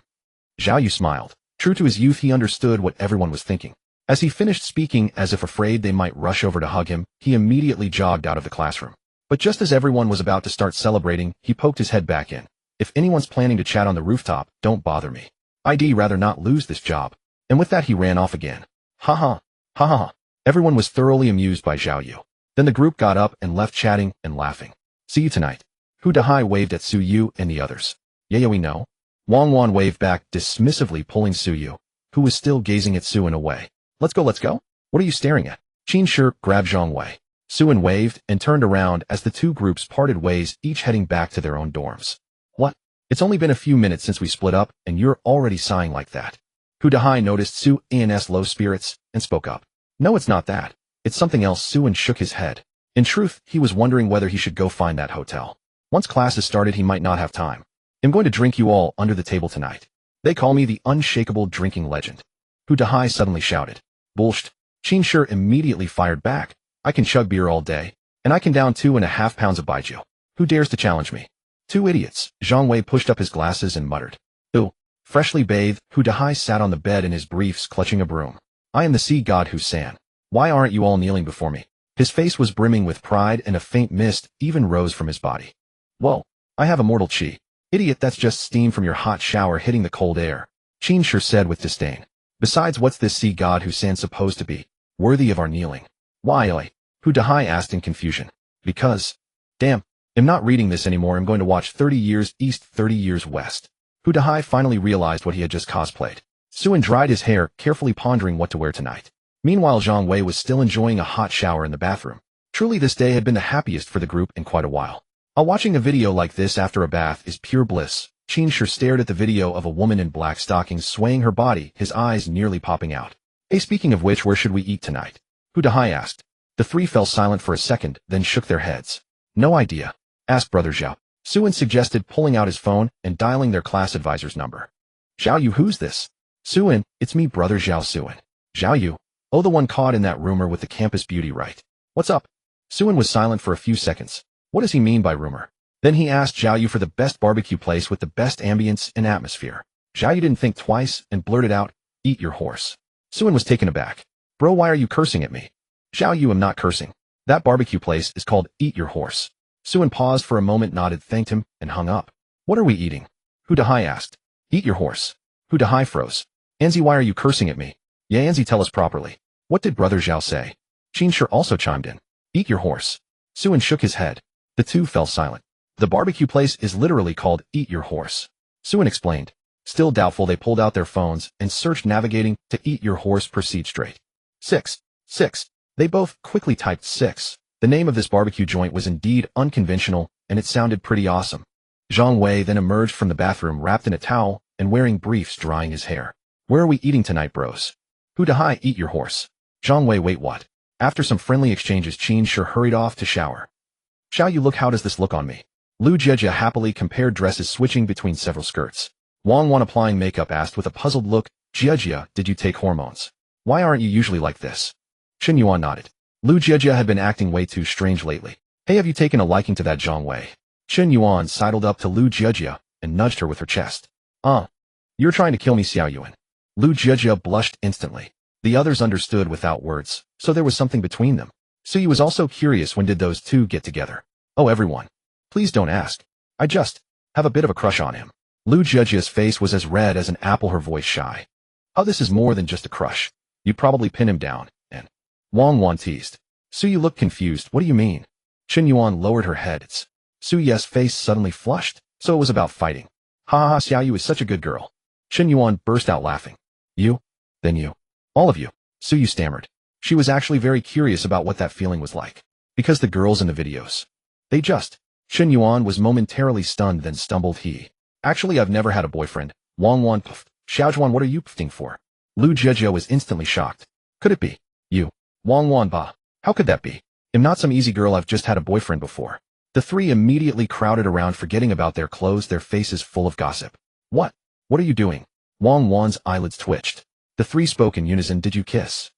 Zhao Yu smiled. True to his youth, he understood what everyone was thinking. As he finished speaking, as if afraid they might rush over to hug him, he immediately jogged out of the classroom. But just as everyone was about to start celebrating, he poked his head back in. If anyone's planning to chat on the rooftop, don't bother me. I'd rather not lose this job. And with that he ran off again. Ha ha. Ha ha ha. Everyone was thoroughly amused by Zhao Yu. Then the group got up and left chatting and laughing. See you tonight. Hu Dahai waved at Su Yu and the others. Yeah, we know. Wang Wan waved back, dismissively pulling Su Yu, who was still gazing at Su-Yin away. Let's go. What are you staring at? Qin Shi grabbed Zhang Wei. Su-Yin waved and turned around as the two groups parted ways, each heading back to their own dorms. What? It's only been a few minutes since we split up, and you're already sighing like that. Hu Dahai noticed Su-Yin's low spirits and spoke up. No, it's not that. It's something else. Su-Yin shook his head. In truth, he was wondering whether he should go find that hotel. Once classes started, he might not have time. I'm going to drink you all under the table tonight. They call me the unshakable drinking legend. Hu Dahai suddenly shouted. Bullshit. Qin Shi immediately fired back. I can chug beer all day, and I can down 2.5 pounds of baijiu. Who dares to challenge me? Two idiots. Zhang Wei pushed up his glasses and muttered. Ooh. Freshly bathed, Hu Dahai sat on the bed in his briefs clutching a broom. I am the sea god Hu-san. Why aren't you all kneeling before me? His face was brimming with pride and a faint mist even rose from his body. Whoa. I have immortal chi. Idiot, that's just steam from your hot shower hitting the cold air. Qin Shi said with disdain. Besides, what's this sea god Hu-san supposed to be? Worthy of our kneeling. Why, oi? Hu Dahai asked in confusion. Because. Damn. I'm not reading this anymore. I'm going to watch 30 Years East, 30 Years West. Hu Dahai finally realized what he had just cosplayed. Su-Yin dried his hair, carefully pondering what to wear tonight. Meanwhile, Zhang Wei was still enjoying a hot shower in the bathroom. Truly, this day had been the happiest for the group in quite a while. Watching a video like this after a bath is pure bliss. Qin Shi stared at the video of a woman in black stockings swaying her body, his eyes nearly popping out. Hey, speaking of which, where should we eat tonight? Hu Dahai asked. The three fell silent for a second, then shook their heads. No idea. Ask Brother Zhao. Su-Yin suggested, pulling out his phone and dialing their class advisor's number. Zhao Yu, who's this? Su-Yin, it's me, Brother Zhao. Su-Yin. Zhao Yu. Oh, the one caught in that rumor with the campus beauty, right? What's up? Su-Yin was silent for a few seconds. What does he mean by rumor? Then he asked Zhao Yu for the best barbecue place with the best ambience and atmosphere. Zhao Yu didn't think twice and blurted out, eat your horse. Su-Yin was taken aback. Bro, why are you cursing at me? Zhao Yu, I'm not cursing. That barbecue place is called Eat Your Horse. Su-Yin paused for a moment, nodded, thanked him, and hung up. What are we eating? Hu Dahai asked. Eat your horse. Hu Dahai froze. Anzi, why are you cursing at me? Yeah, Anzi, tell us properly. What did Brother Zhao say? Qin Shi also chimed in. Eat your horse. Su-Yin shook his head. The two fell silent. The barbecue place is literally called Eat Your Horse. Su-Yin explained. Still doubtful, they pulled out their phones and searched, navigating to Eat Your Horse. Proceed straight. 6. They both quickly typed 6. The name of this barbecue joint was indeed unconventional, and it sounded pretty awesome. Zhang Wei then emerged from the bathroom wrapped in a towel and wearing briefs, drying his hair. Where are we eating tonight, bros? Hu Dahai, Eat Your Horse. Zhang Wei, wait, what? After some friendly exchanges, Qin Shi hurried off to shower. Zhao Yu, look, how does this look on me? Lu Jejia happily compared dresses, switching between several skirts. Wang Wan, applying makeup, asked with a puzzled look, Jejia, did you take hormones? Why aren't you usually like this? Chen Yuan nodded. Lu Jejia had been acting way too strange lately. Hey, have you taken a liking to that Zhang Wei? Chen Yuan sidled up to Lu Jejia and nudged her with her chest. You're trying to kill me, Xiao Yuan. Lu Jejia blushed instantly. The others understood without words, so there was something between them. Suyi was also curious, when did those two get together? Oh, everyone. Please don't ask. I just have a bit of a crush on him. Lu Jejia's face was as red as an apple, her voice shy. Oh, this is more than just a crush. You'd probably pin him down, and Wang Wan teased. Suyi looked confused. What do you mean? Chen Yuan lowered her head. Suyi's face suddenly flushed, so it was about fighting. Ha ha ha, Xiaoyu is such a good girl. Chen Yuan burst out laughing. You? Then you. All of you. Suyi stammered. She was actually very curious about what that feeling was like. Because the girls in the videos. They just. Chen Yuan was momentarily stunned, then stumbled. Actually, I've never had a boyfriend. Wang Wan puffed. Xiaojuan, what are you puffing for? Lu Jejia was instantly shocked. Could it be you? Wang Wan ba. How could that be? I'm not some easy girl, I've just had a boyfriend before. The three immediately crowded around, forgetting about their clothes, their faces full of gossip. What? What are you doing? Wang Wan's eyelids twitched. The three spoke in unison. Did you kiss?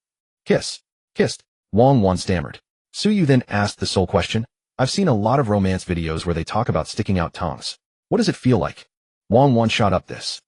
Kiss. Kissed. Wang Wan stammered. Su Yu then asked the sole question. I've seen a lot of romance videos where they talk about sticking out tongues. What does it feel like? Wang Wan shot up. This.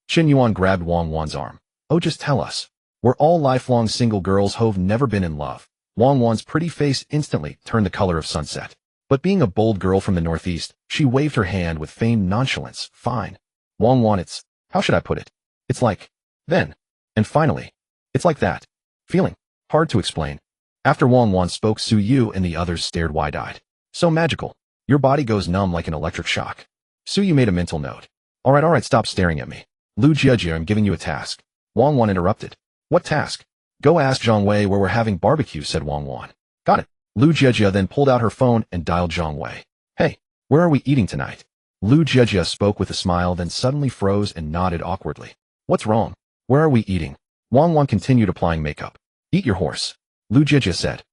Qin Yuan grabbed Wang Wan's arm. Oh, just tell us. We're all lifelong single girls who've never been in love. Wang Wan's pretty face instantly turned the color of sunset. But being a bold girl from the Northeast, she waved her hand with feigned nonchalance. Fine. Wang Wan, how should I put it? It's like, then. And finally. It's like that. Feeling. Hard to explain. After Wang Wan spoke, Su Yu and the others stared wide-eyed. So magical. Your body goes numb like an electric shock. Su Yu made a mental note. Alright, stop staring at me. Lu Jiejie, I'm giving you a task. Wang Wan interrupted. What task? Go ask Zhang Wei where we're having barbecue, said Wang Wan. Got it. Lu Jiejie then pulled out her phone and dialed Zhang Wei. Hey, where are we eating tonight? Lu Jiejie spoke with a smile, then suddenly froze and nodded awkwardly. What's wrong? Where are we eating? Wang Wan continued applying makeup. Eat your horse. Lu Jiejie said.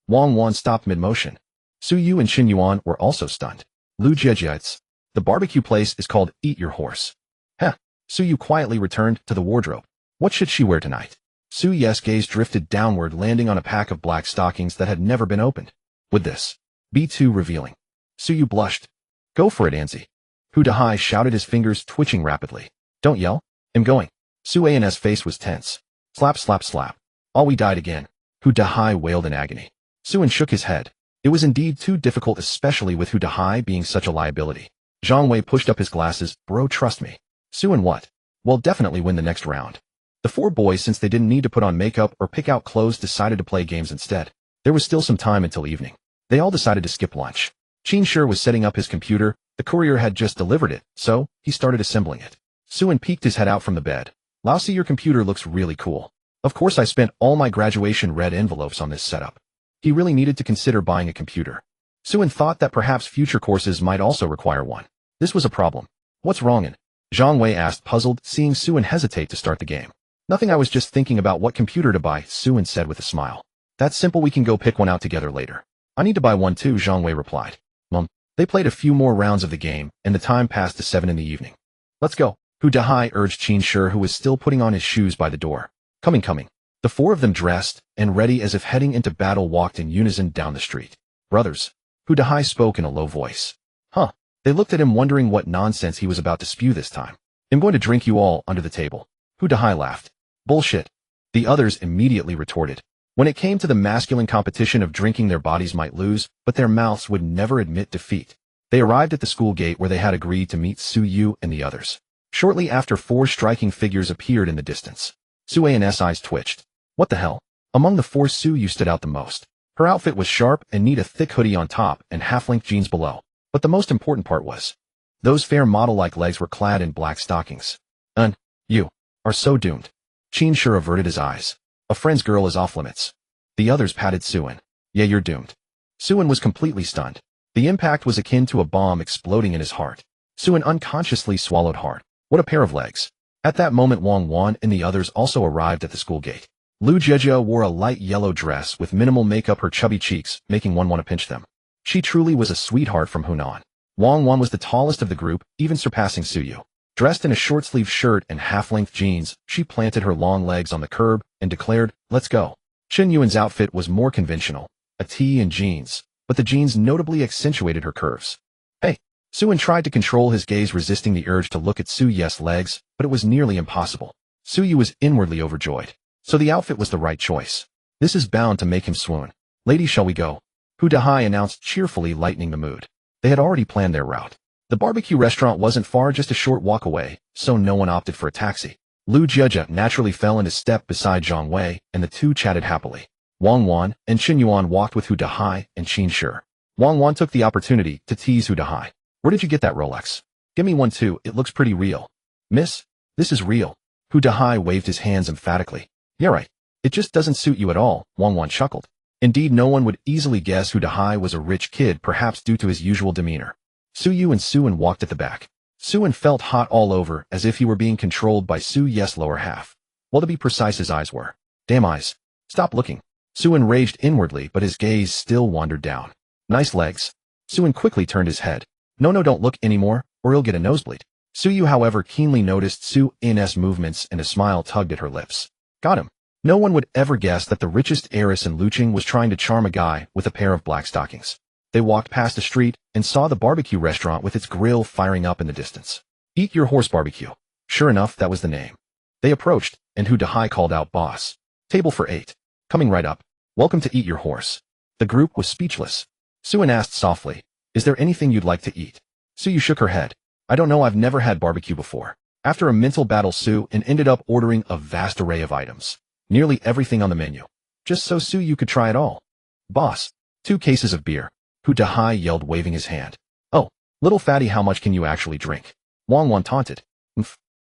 Wang Wan stopped mid-motion. Su Yu and Qin Yuan were also stunned. Lu Jiejie, the barbecue place is called Eat Your Horse. Heh. Su Yu quietly returned to the wardrobe. What should she wear tonight? Su Yu's gaze drifted downward, landing on a pack of black stockings that had never been opened. Would this be too revealing? Su Yu blushed. Go for it, Anzi. Hu Dahai shouted, his fingers twitching rapidly. Don't yell. I'm going. Su An's face was tense. Slap, slap, slap. All we died again. Hu Dahai wailed in agony. Suan shook his head. It was indeed too difficult, especially with Hu Dahai being such a liability. Zhang Wei pushed up his glasses. Bro, trust me. Suan what? Well, definitely win the next round. The four boys, since they didn't need to put on makeup or pick out clothes, decided to play games instead. There was still some time until evening. They all decided to skip lunch. Qin Shi was setting up his computer. The courier had just delivered it, so he started assembling it. Suan peeked his head out from the bed. Lousy, your computer looks really cool. Of course I spent all my graduation red envelopes on this setup. He really needed to consider buying a computer. Suan thought that perhaps future courses might also require one. This was a problem. What's wrong in? Zhang Wei asked, puzzled, seeing Suan hesitate to start the game. Nothing, I was just thinking about what computer to buy, Suan said with a smile. That's simple, we can go pick one out together later. I need to buy one too, Zhang Wei replied. They played a few more rounds of the game, and the time passed to 7 in the evening. Let's go. Hu Dahai urged Qin Shi, who was still putting on his shoes by the door. Coming. The four of them, dressed and ready as if heading into battle, walked in unison down the street. Brothers. Hu Dahai spoke in a low voice. Huh. They looked at him, wondering what nonsense he was about to spew this time. I'm going to drink you all under the table. Hu Dahai laughed. Bullshit. The others immediately retorted. When it came to the masculine competition of drinking, their bodies might lose, but their mouths would never admit defeat. They arrived at the school gate where they had agreed to meet Su Yu and the others. Shortly after, 4 striking figures appeared in the distance. Su An's eyes twitched. What the hell? Among the 4, Su Yu stood out the most. Her outfit was sharp and neat, a thick hoodie on top and half-length jeans below. But the most important part was, those fair model-like legs were clad in black stockings. You are so doomed. Qin Shi averted his eyes. A friend's girl is off limits. The others patted Suan. Yeah, you're doomed. Suan was completely stunned. The impact was akin to a bomb exploding in his heart. Suan unconsciously swallowed hard. What a pair of legs. At that moment, Wang Wan and the others also arrived at the school gate. Lu Jiejie wore a light yellow dress with minimal makeup, her chubby cheeks making one want to pinch them. She truly was a sweetheart from Hunan. Wang Wan was the tallest of the group, even surpassing Su Yu. Dressed in a short-sleeved shirt and half-length jeans, she planted her long legs on the curb and declared, let's go. Qin Yuan's outfit was more conventional, a tee and jeans, but the jeans notably accentuated her curves. Hey, Suan tried to control his gaze, resisting the urge to look at Su Yu's legs, but it was nearly impossible. Su Yu was inwardly overjoyed. So the outfit was the right choice. This is bound to make him swoon. Ladies, shall we go? Hu Dahai announced cheerfully, lightening the mood. They had already planned their route. The barbecue restaurant wasn't far, just a short walk away, so no one opted for a taxi. Lu Jiejie naturally fell into step beside Zhang Wei, and the two chatted happily. Wang Wan and Qin Yuan walked with Hu Dahai and Qin Shi. Wang Wan took the opportunity to tease Hu Dahai. Where did you get that Rolex? Give me one too, it looks pretty real. Miss, this is real. Hu Dahai waved his hands emphatically. Yeah, right. It just doesn't suit you at all, Wang Wan chuckled. Indeed, no one would easily guess Hu Dahai was a rich kid, perhaps due to his usual demeanor. Su Yu and Suan walked at the back. Suan felt hot all over, as if he were being controlled by Su Yu's lower half. Well, to be precise, his eyes were. Damn eyes. Stop looking. Suin raged inwardly, but his gaze still wandered down. Nice legs. Suin quickly turned his head. No, don't look anymore, or you'll get a nosebleed. Suyu, however, keenly noticed Su-in's movements and a smile tugged at her lips. Got him. No one would ever guess that the richest heiress in Lucheng was trying to charm a guy with a pair of black stockings. They walked past a street and saw the barbecue restaurant with its grill firing up in the distance. Eat Your Horse Barbecue. Sure enough, that was the name. They approached, and Hu Dahai called out, "Boss. Table for 8. Coming right up. Welcome to Eat Your Horse." The group was speechless. Suin asked softly, "Is there anything you'd like to eat?" Suyu shook her head. "I don't know, I've never had barbecue before." After a mental battle, Suin ended up ordering a vast array of items. Nearly everything on the menu. Just so Suyu could try it all. "Boss. 2 cases of beer." Hu Dahai yelled, waving his hand. "Oh, little fatty, how much can you actually drink?" Wang Wan taunted.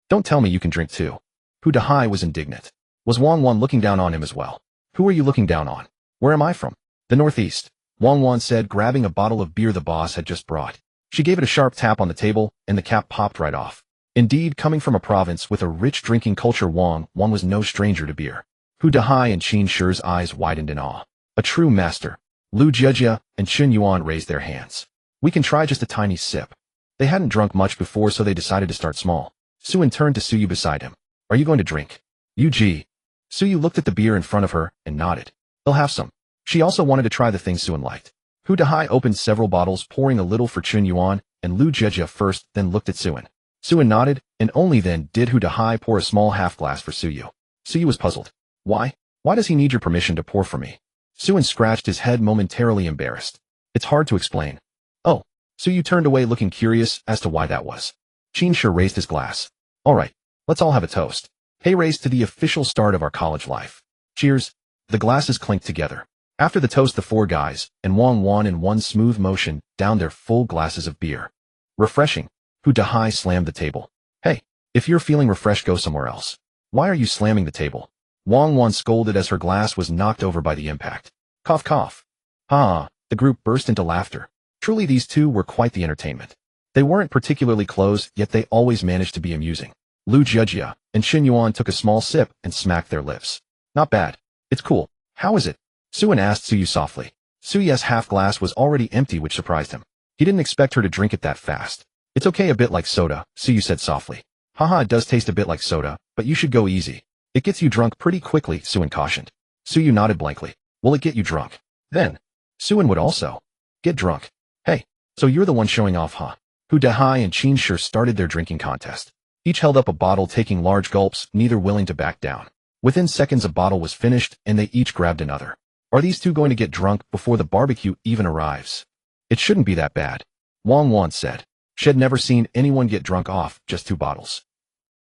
Don't tell me you can drink too." Hu Dahai was indignant. Was Wang Wan looking down on him as well? "Who are you looking down on?" "Where am I from?" "The Northeast," Wang Wan said, grabbing a bottle of beer the boss had just brought. She gave it a sharp tap on the table, and the cap popped right off. Indeed, coming from a province with a rich drinking culture, Wang Wan was no stranger to beer. Hu Dahai and Qin Shi's eyes widened in awe. A true master. Lu Jejia and Chun Yuan raised their hands. "We can try just a tiny sip." They hadn't drunk much before, so they decided to start small. Suin turned to Suyu beside him. "Are you going to drink?" "Yu-ji." Suyu looked at the beer in front of her and nodded. "They'll have some." She also wanted to try the things Suin liked. Hu Dahai opened several bottles, pouring a little for Chun Yuan and Lu Jejia first, then looked at Suin. Suin nodded, and only then did Hu Dahai pour a small half glass for Suyu. Suyu was puzzled. "Why? Why does he need your permission to pour for me?" Suin scratched his head, momentarily embarrassed. "It's hard to explain." "Oh." Suyu turned away, looking curious as to why that was. Qin Shi raised his glass. "All right, let's all have a toast. Heiress to the official start of our college life. Cheers." The glasses clinked together. After the toast, the 4 guys, and Wang Wan in one smooth motion, downed their full glasses of beer. "Refreshing." Hu Dahai slammed the table. "Hey, if you're feeling refreshed, go somewhere else. Why are you slamming the table?" Wang Wan scolded as her glass was knocked over by the impact. Cough, cough. "Ha!" The group burst into laughter. Truly, these two were quite the entertainment. They weren't particularly close, yet they always managed to be amusing. Lu Jejia and Qin Yuan took a small sip and smacked their lips. "Not bad. It's cool. How is it?" Suin asked Suyu softly. Suyu's half glass was already empty, which surprised him. He didn't expect her to drink it that fast. "It's okay, a bit like soda," Suyu said softly. "Haha, it does taste a bit like soda, but you should go easy. It gets you drunk pretty quickly," Suin cautioned. Suyu nodded blankly. "Will it get you drunk?" Then, Suin would also get drunk. "Hey, so you're the one showing off, huh?" Hu Dahai and Qin Shi started their drinking contest. Each held up a bottle, taking large gulps, neither willing to back down. Within seconds, a bottle was finished, and they each grabbed another. Are these two going to get drunk before the barbecue even arrives? "It shouldn't be that bad," Wang Wan said. She had never seen anyone get drunk off just 2 bottles.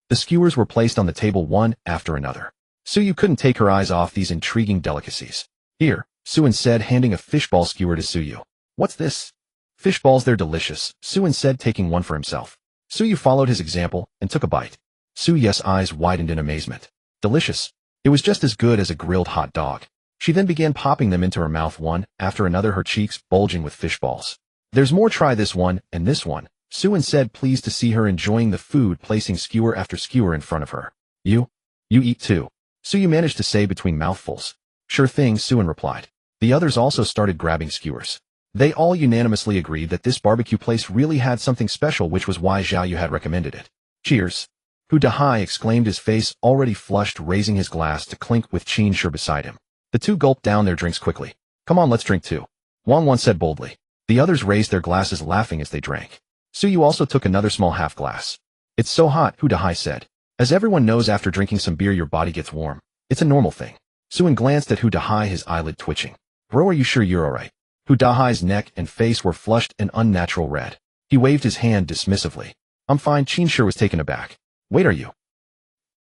The skewers were placed on the table one after another. Suyu couldn't take her eyes off these intriguing delicacies. "Here," Suin said, handing a fishball skewer to Suyu. "What's this?" "Fishballs, they're delicious," Suin said, taking one for himself. Suyu followed his example and took a bite. Suyu's eyes widened in amazement. Delicious. It was just as good as a grilled hot dog. She then began popping them into her mouth one after another, her cheeks bulging with fishballs. "There's more, try this one and this one," Suin said, pleased to see her enjoying the food, placing skewer after skewer in front of her. You eat too," Suyu managed to say between mouthfuls. "Sure thing," Suin replied. The others also started grabbing skewers. They all unanimously agreed that this barbecue place really had something special, which was why Zhao Yu had recommended it. "Cheers!" Hu Dahai exclaimed, his face already flushed, raising his glass to clink with Qin Shi beside him. The two gulped down their drinks quickly. "Come on, let's drink too," Wang Wan said boldly. The others raised their glasses, laughing as they drank. Suyu also took another small half glass. "It's so hot," Hu Dahai said. "As everyone knows, after drinking some beer your body gets warm. It's a normal thing." Suin glanced at Hu Dahai, his eyelid twitching. "Bro, are you sure you're alright?" Hu Dahai's neck and face were flushed an unnatural red. He waved his hand dismissively. "I'm fine." Qin Shi was taken aback. "Wait, are you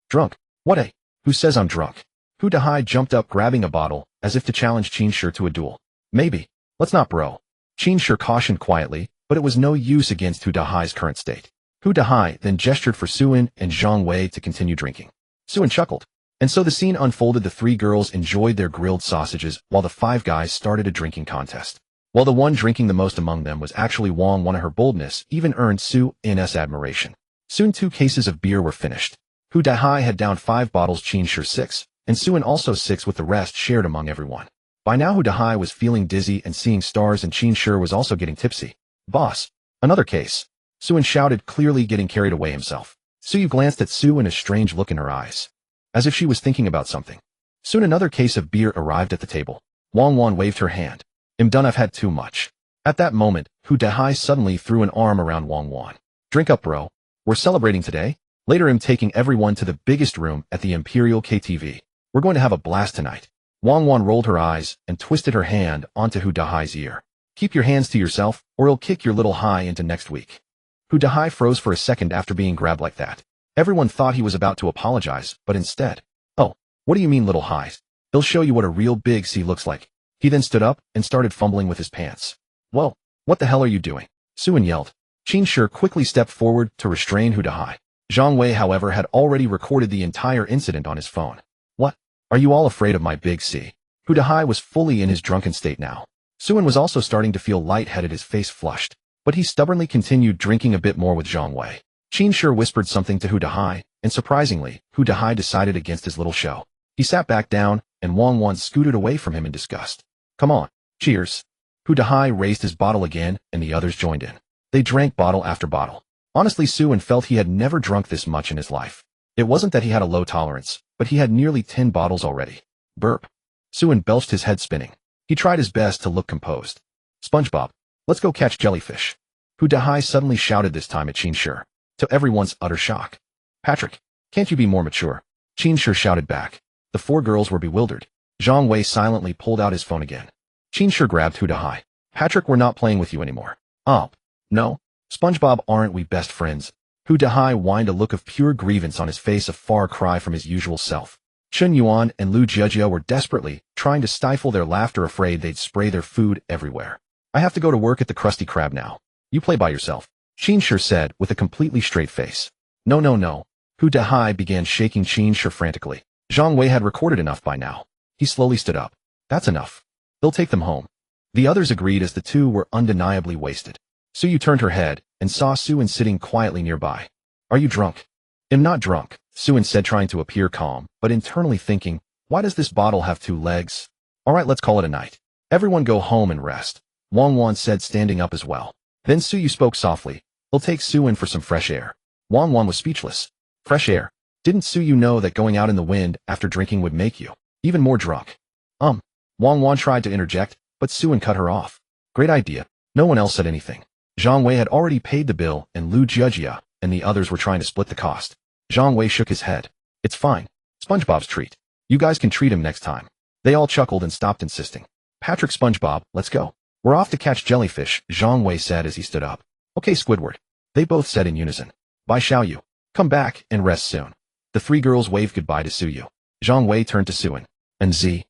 drunk?" "What Who says I'm drunk?" Hu Dahai jumped up, grabbing a bottle, as if to challenge Qin Shi to a duel. "Maybe. Let's not, bro." Qin Shi cautioned quietly, but it was no use against Hu Dahai's current state. Hu Dahai then gestured for Suin and Zhang Wei to continue drinking. Suin chuckled. And so the scene unfolded. The 3 girls enjoyed their grilled sausages, while the 5 guys started a drinking contest. While the one drinking the most among them was actually Wang Wan. Her boldness even earned Suin's admiration. Soon 2 cases of beer were finished. Hu Dahai had downed 5 bottles, Qin Shi 6, and Suin also 6 with the rest shared among everyone. By now Hu Dahai was feeling dizzy and seeing stars, and Qin Shi was also getting tipsy. Boss, another case. Suin shouted, clearly getting carried away himself. Suyu glanced at Su and a strange look in her eyes, as if she was thinking about something. Soon another case of beer arrived at the table. Wang Wan waved her hand. I'm done, I've had too much. At that moment, Hu Dahai suddenly threw an arm around Wang Wan. Drink up, bro. We're celebrating today. Later I'm taking everyone to the biggest room at the Imperial KTV. We're going to have a blast tonight. Wang Wan rolled her eyes and twisted her hand onto Hu Dahai's ear. Keep your hands to yourself, or I'll kick your little high into next week. Hu Dahai froze for a second after being grabbed like that. Everyone thought he was about to apologize, but instead, oh, what do you mean little highs? He'll show you what a real big C looks like. He then stood up and started fumbling with his pants. Whoa, what the hell are you doing? Suin yelled. Qin Shi quickly stepped forward to restrain Hu Dahai. Zhang Wei, however, had already recorded the entire incident on his phone. What? Are you all afraid of my big C? Hu Dahai was fully in his drunken state now. Suin was also starting to feel lightheaded, his face flushed, but he stubbornly continued drinking a bit more with Zhang Wei. Qin Shi whispered something to Hu Dahai, and surprisingly, Hu Dahai decided against his little show. He sat back down, and Wang Wan scooted away from him in disgust. Come on, cheers. Hu Dahai raised his bottle again, and the others joined in. They drank bottle after bottle. Honestly, Suin felt he had never drunk this much in his life. It wasn't that he had a low tolerance, but he had nearly 10 bottles already. Burp. Suin belched, his head spinning. He tried his best to look composed. SpongeBob, let's go catch jellyfish. Hu Dahai suddenly shouted, this time at Qin Shi, to everyone's utter shock. Patrick, can't you be more mature? Qin Shi shouted back. The 4 girls were bewildered. Zhang Wei silently pulled out his phone again. Qin Shi grabbed Hu Dahai. Patrick, we're not playing with you anymore. Oh, no. SpongeBob, aren't we best friends? Hu Dahai whined, a look of pure grievance on his face, a far cry from his usual self. Chen Yuan and Lu Jejia were desperately trying to stifle their laughter, afraid they'd spray their food everywhere. I have to go to work at the Krusty Krab now. You play by yourself, Qin Shi said with a completely straight face. No, no, no. Hu Dahai began shaking Qin Shi frantically. Zhang Wei had recorded enough by now. He slowly stood up. That's enough. They'll take them home. The others agreed, as the two were undeniably wasted. Suyu turned her head and saw Suin sitting quietly nearby. Are you drunk? I'm not drunk, Suin said, trying to appear calm, but internally thinking, why does this bottle have 2 legs? All right, let's call it a night. Everyone go home and rest, Wang Wan said, standing up as well. Then Suyu spoke softly. We'll take Suin for some fresh air. Wang Wan was speechless. Fresh air? Didn't Suyu know that going out in the wind after drinking would make you even more drunk? Wang Wan tried to interject, but Suin cut her off. Great idea. No one else said anything. Zhang Wei had already paid the bill, and Lu Jejia and the others were trying to split the cost. Zhang Wei shook his head. It's fine. SpongeBob's treat. You guys can treat him next time. They all chuckled and stopped insisting. Patrick, SpongeBob, let's go. We're off to catch jellyfish, Zhang Wei said as he stood up. Okay, Squidward. They both said in unison. Bye, Xiaoyu. Come back and rest soon. The 3 girls waved goodbye to Suyu. Zhang Wei turned to Suin. And Z?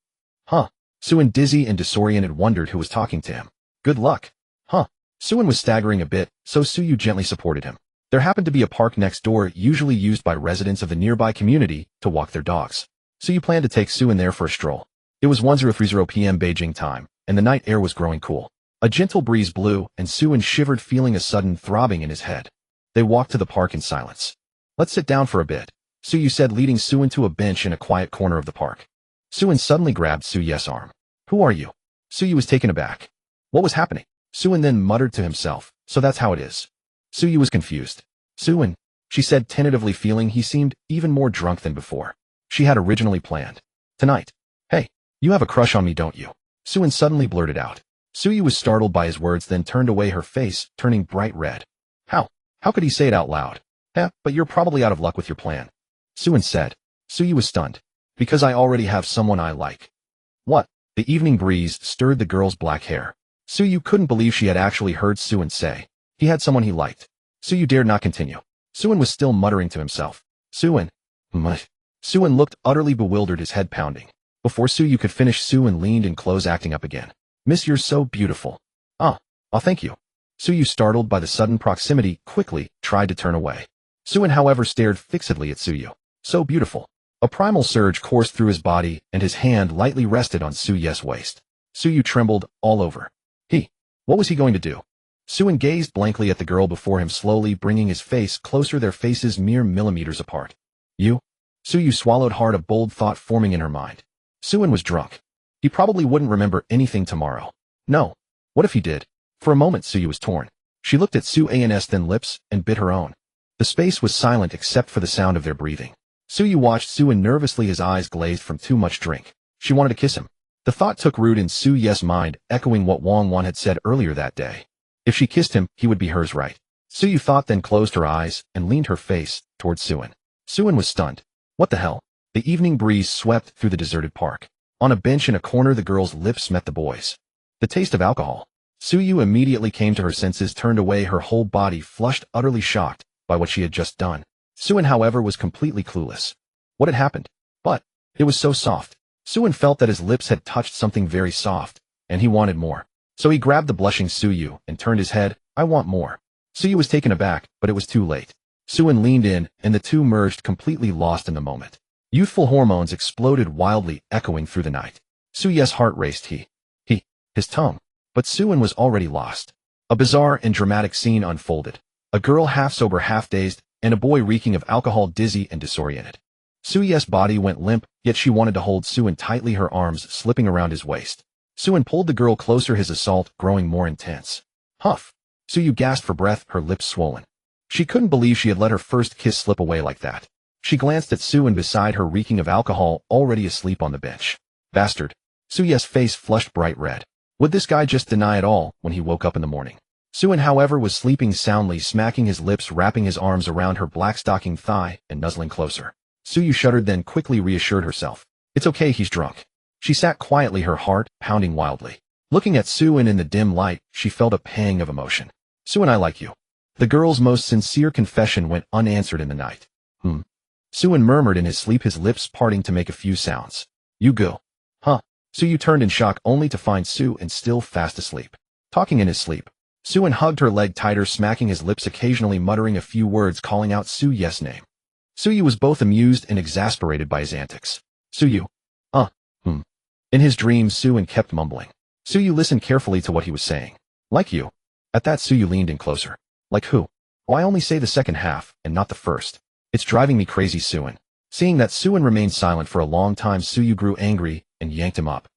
Huh? Suin, dizzy and disoriented, wondered who was talking to him. Good luck. Huh? Suin was staggering a bit, so Suyu gently supported him. There happened to be a park next door, usually used by residents of the nearby community to walk their dogs. Suyu planned to take Suin there for a stroll. It was 10:30 p.m. Beijing time, and the night air was growing cool. A gentle breeze blew, and Suin shivered, feeling a sudden throbbing in his head. They walked to the park in silence. Let's sit down for a bit, Suyu said, leading Suin to a bench in a quiet corner of the park. Suin suddenly grabbed Suyu's arm. Who are you? Suyu was taken aback. What was happening? Suin then muttered to himself, so that's how it is. Suyu was confused. Suin, she said tentatively, feeling he seemed even more drunk than before. She had originally planned. Tonight. Hey, you have a crush on me, don't you? Suin suddenly blurted out. Suyu was startled by his words, then turned away, her face turning bright red. How could he say it out loud? But you're probably out of luck with your plan, Suin said. Suyu was stunned. Because I already have someone I like. What? The evening breeze stirred the girl's black hair. Suyu couldn't believe she had actually heard Suin say he had someone he liked. Suyu dared not continue. Suin was still muttering to himself. Suin. Suin looked utterly bewildered, his head pounding. Before Suyu could finish, Suin leaned in close, acting up again. Miss, you're so beautiful. Thank you. Suyu, startled by the sudden proximity, quickly tried to turn away. Suin, however, stared fixedly at Suyu. So beautiful. A primal surge coursed through his body, and his hand lightly rested on Suyu's waist. Suyu trembled all over. What was he going to do? Suin gazed blankly at the girl before him, slowly bringing his face closer, their faces mere millimeters apart. You? Suyu swallowed hard, a bold thought forming in her mind. Suin was drunk. He probably wouldn't remember anything tomorrow. No. What if he did? For a moment Suyu was torn. She looked at Suan's thin lips and bit her own. The space was silent except for the sound of their breathing. Suyu watched Suin nervously, his eyes glazed from too much drink. She wanted to kiss him. The thought took root in Suye's mind, echoing what Wang Wan had said earlier that day. If she kissed him, he would be hers, right? Suyu thought, then closed her eyes and leaned her face towards Suin. Suin was stunned. What the hell? The evening breeze swept through the deserted park. On a bench in a corner, the girl's lips met the boy's. The taste of alcohol. Suyu immediately came to her senses, turned away, her whole body flushed, utterly shocked by what she had just done. Suin, however, was completely clueless. What had happened? But it was so soft. Suin felt that his lips had touched something very soft, and he wanted more. So he grabbed the blushing Suyu and turned his head. I want more. Suyu was taken aback, but it was too late. Suin leaned in, and the two merged, completely lost in the moment. Youthful hormones exploded wildly, echoing through the night. Suye's heart raced. His tongue. But Suin was already lost. A bizarre and dramatic scene unfolded. A girl half sober, half dazed, and a boy reeking of alcohol, dizzy and disoriented. Suye's body went limp, yet she wanted to hold Suin tightly, her arms slipping around his waist. Suin pulled the girl closer, his assault growing more intense. Huff. Suyu gasped for breath, her lips swollen. She couldn't believe she had let her first kiss slip away like that. She glanced at Suin beside her, reeking of alcohol, already asleep on the bench. Bastard. Suye's face flushed bright red. Would this guy just deny it all when he woke up in the morning? Suin, however, was sleeping soundly, smacking his lips, wrapping his arms around her black stocking thigh and nuzzling closer. Suyu shuddered, then quickly reassured herself. It's okay, he's drunk. She sat quietly, her heart pounding wildly. Looking at Suin in the dim light, she felt a pang of emotion. Suin, I like you. The girl's most sincere confession went unanswered in the night. Suin murmured in his sleep, his lips parting to make a few sounds. You go. Huh. Suyu turned in shock, only to find Suin still fast asleep. Talking in his sleep. Suin hugged her leg tighter, smacking his lips, occasionally muttering a few words, calling out Suye's name. Suyu was both amused and exasperated by his antics. Suyu. In his dreams, Suin kept mumbling. Suyu listened carefully to what he was saying. Like you. At that, Suyu leaned in closer. Like who? Why only say the second half, and not the first? It's driving me crazy, Suin. Seeing that Suin remained silent for a long time, Suyu grew angry and yanked him up.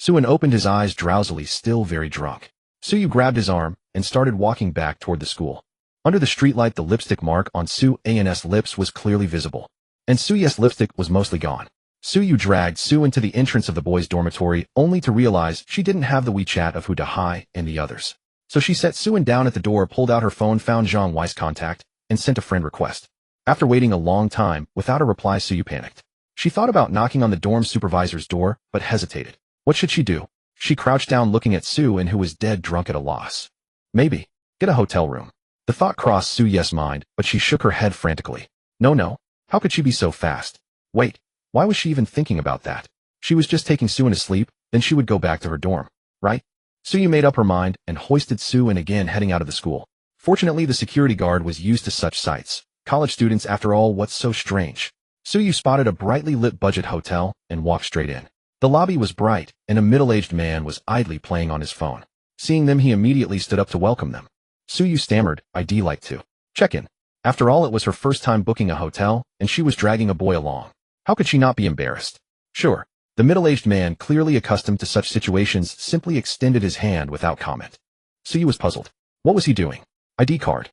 Suin opened his eyes drowsily, still very drunk. Suyu grabbed his arm and started walking back toward the school. Under the streetlight, the lipstick mark on Suan's lips was clearly visible, and Suye's lipstick was mostly gone. Suyu dragged Suin to the entrance of the boys' dormitory, only to realize she didn't have the WeChat of Hu Dahai and the others. So she set Suin down at the door, pulled out her phone, found Zhang Wei's contact, and sent a friend request. After waiting a long time, without a reply, Suyu panicked. She thought about knocking on the dorm supervisor's door, but hesitated. What should she do? She crouched down, looking at Suin, who was dead drunk, at a loss. Maybe get a hotel room. The thought crossed Suye's mind, but she shook her head frantically. No. How could she be so fast? Wait, why was she even thinking about that? She was just taking Suin to sleep, then she would go back to her dorm, right? Suyu made up her mind and hoisted Suin again, heading out of the school. Fortunately, the security guard was used to such sights. College students, after all, what's so strange? Suyu spotted a brightly lit budget hotel and walked straight in. The lobby was bright, and a middle-aged man was idly playing on his phone. Seeing them, he immediately stood up to welcome them. Suyu stammered, I'd like to check in. After all, it was her first time booking a hotel, and she was dragging a boy along. How could she not be embarrassed? Sure. The middle-aged man, clearly accustomed to such situations, simply extended his hand without comment. Suyu was puzzled. What was he doing? ID card.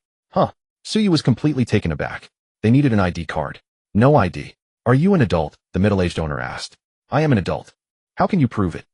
Suyu was completely taken aback. They needed an ID card. No ID. Are you an adult? The middle-aged owner asked. I am an adult. How can you prove it?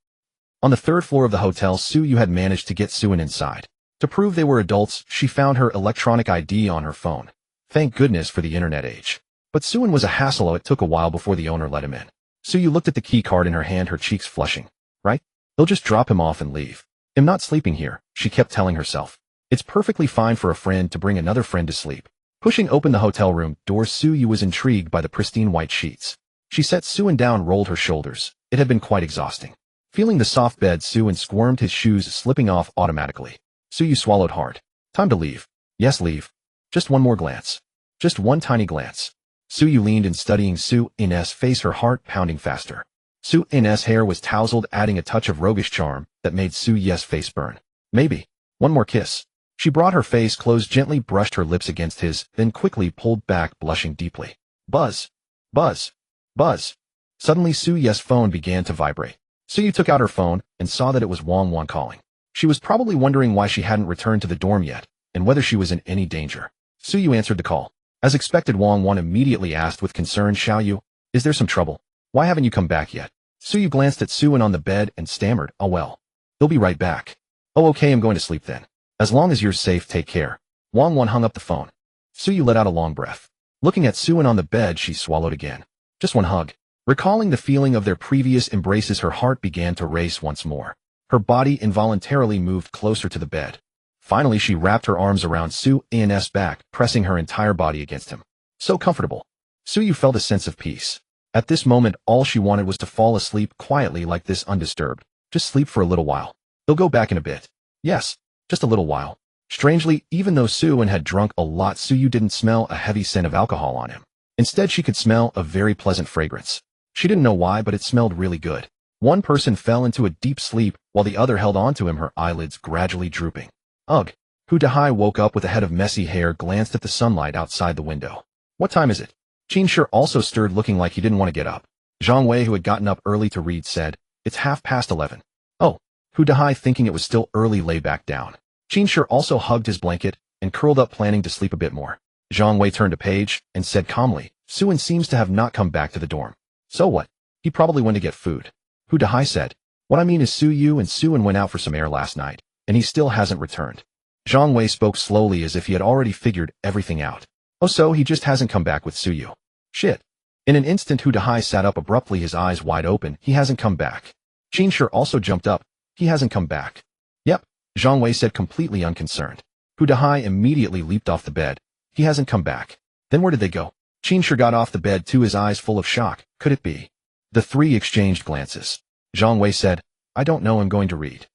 On the third floor of the hotel, Suyu had managed to get Suin inside. To prove they were adults, she found her electronic ID on her phone. Thank goodness for the internet age. But Suin was a hassle. It took a while before the owner let him in. Suyu looked at the key card in her hand, her cheeks flushing. Right? They'll just drop him off and leave. I'm not sleeping here, she kept telling herself. It's perfectly fine for a friend to bring another friend to sleep. Pushing open the hotel room door, Suyu was intrigued by the pristine white sheets. She set Suin down, rolled her shoulders. It had been quite exhausting. Feeling the soft bed, Suin squirmed, his shoes slipping off automatically. Suyu swallowed hard. Time to leave. Yes, leave. Just one more glance. Just one tiny glance. Suyu leaned in, studying Suin's face, her heart pounding faster. Suin's hair was tousled, adding a touch of roguish charm that made Suye's face burn. Maybe. One more kiss. She brought her face close, gently brushed her lips against his, then quickly pulled back, blushing deeply. Buzz. Buzz. Buzz. Suddenly Su-Ye's phone began to vibrate. Su-Ye took out her phone and saw that it was Wang Wan calling. She was probably wondering why she hadn't returned to the dorm yet, and whether she was in any danger. Su-Ye answered the call. As expected, Wang Wan immediately asked with concern, Xiaoyu, is there some trouble? Why haven't you come back yet? Su-Ye glanced at Su-Yin on the bed and stammered, oh well. They'll be right back. Oh okay, I'm going to sleep then. As long as you're safe, take care. Wang Wan hung up the phone. Su-Ye let out a long breath. Looking at Su-Yin on the bed, she swallowed again. Just one hug. Recalling the feeling of their previous embraces, her heart began to race once more. Her body involuntarily moved closer to the bed. Finally, she wrapped her arms around Su-Yin's back, pressing her entire body against him. So comfortable. Su-Yin felt a sense of peace. At this moment, all she wanted was to fall asleep quietly like this, undisturbed. Just sleep for a little while. They'll go back in a bit. Yes, just a little while. Strangely, even though Su-Yin had drunk a lot, Su-Yin didn't smell a heavy scent of alcohol on him. Instead, she could smell a very pleasant fragrance. She didn't know why, but it smelled really good. One person fell into a deep sleep, while the other held onto him, her eyelids gradually drooping. Ugh. Hu Dahai woke up with a head of messy hair, glanced at the sunlight outside the window. What time is it? Qin Shi also stirred, looking like he didn't want to get up. Zhang Wei, who had gotten up early to read, said, it's 11:30. Oh. Hu Dahai, thinking it was still early, lay back down. Qin Shi also hugged his blanket and curled up, planning to sleep a bit more. Zhang Wei turned a page and said calmly, Su-Yin seems to have not come back to the dorm. So what? He probably went to get food. Hu Dahai said, what I mean is Su-Yu and Su-Yin went out for some air last night, and he still hasn't returned. Zhang Wei spoke slowly as if he had already figured everything out. Oh, so he just hasn't come back with Su-Yu. Shit. In an instant, Hu Dahai sat up abruptly, his eyes wide open. He hasn't come back. Qin Shi also jumped up. He hasn't come back. Yep, Zhang Wei said, completely unconcerned. Hu Dahai immediately leaped off the bed. He hasn't come back. Then where did they go? Qin Shi got off the bed too, his eyes full of shock. Could it be? The three exchanged glances. Zhang Wei said, I don't know, I'm going to read.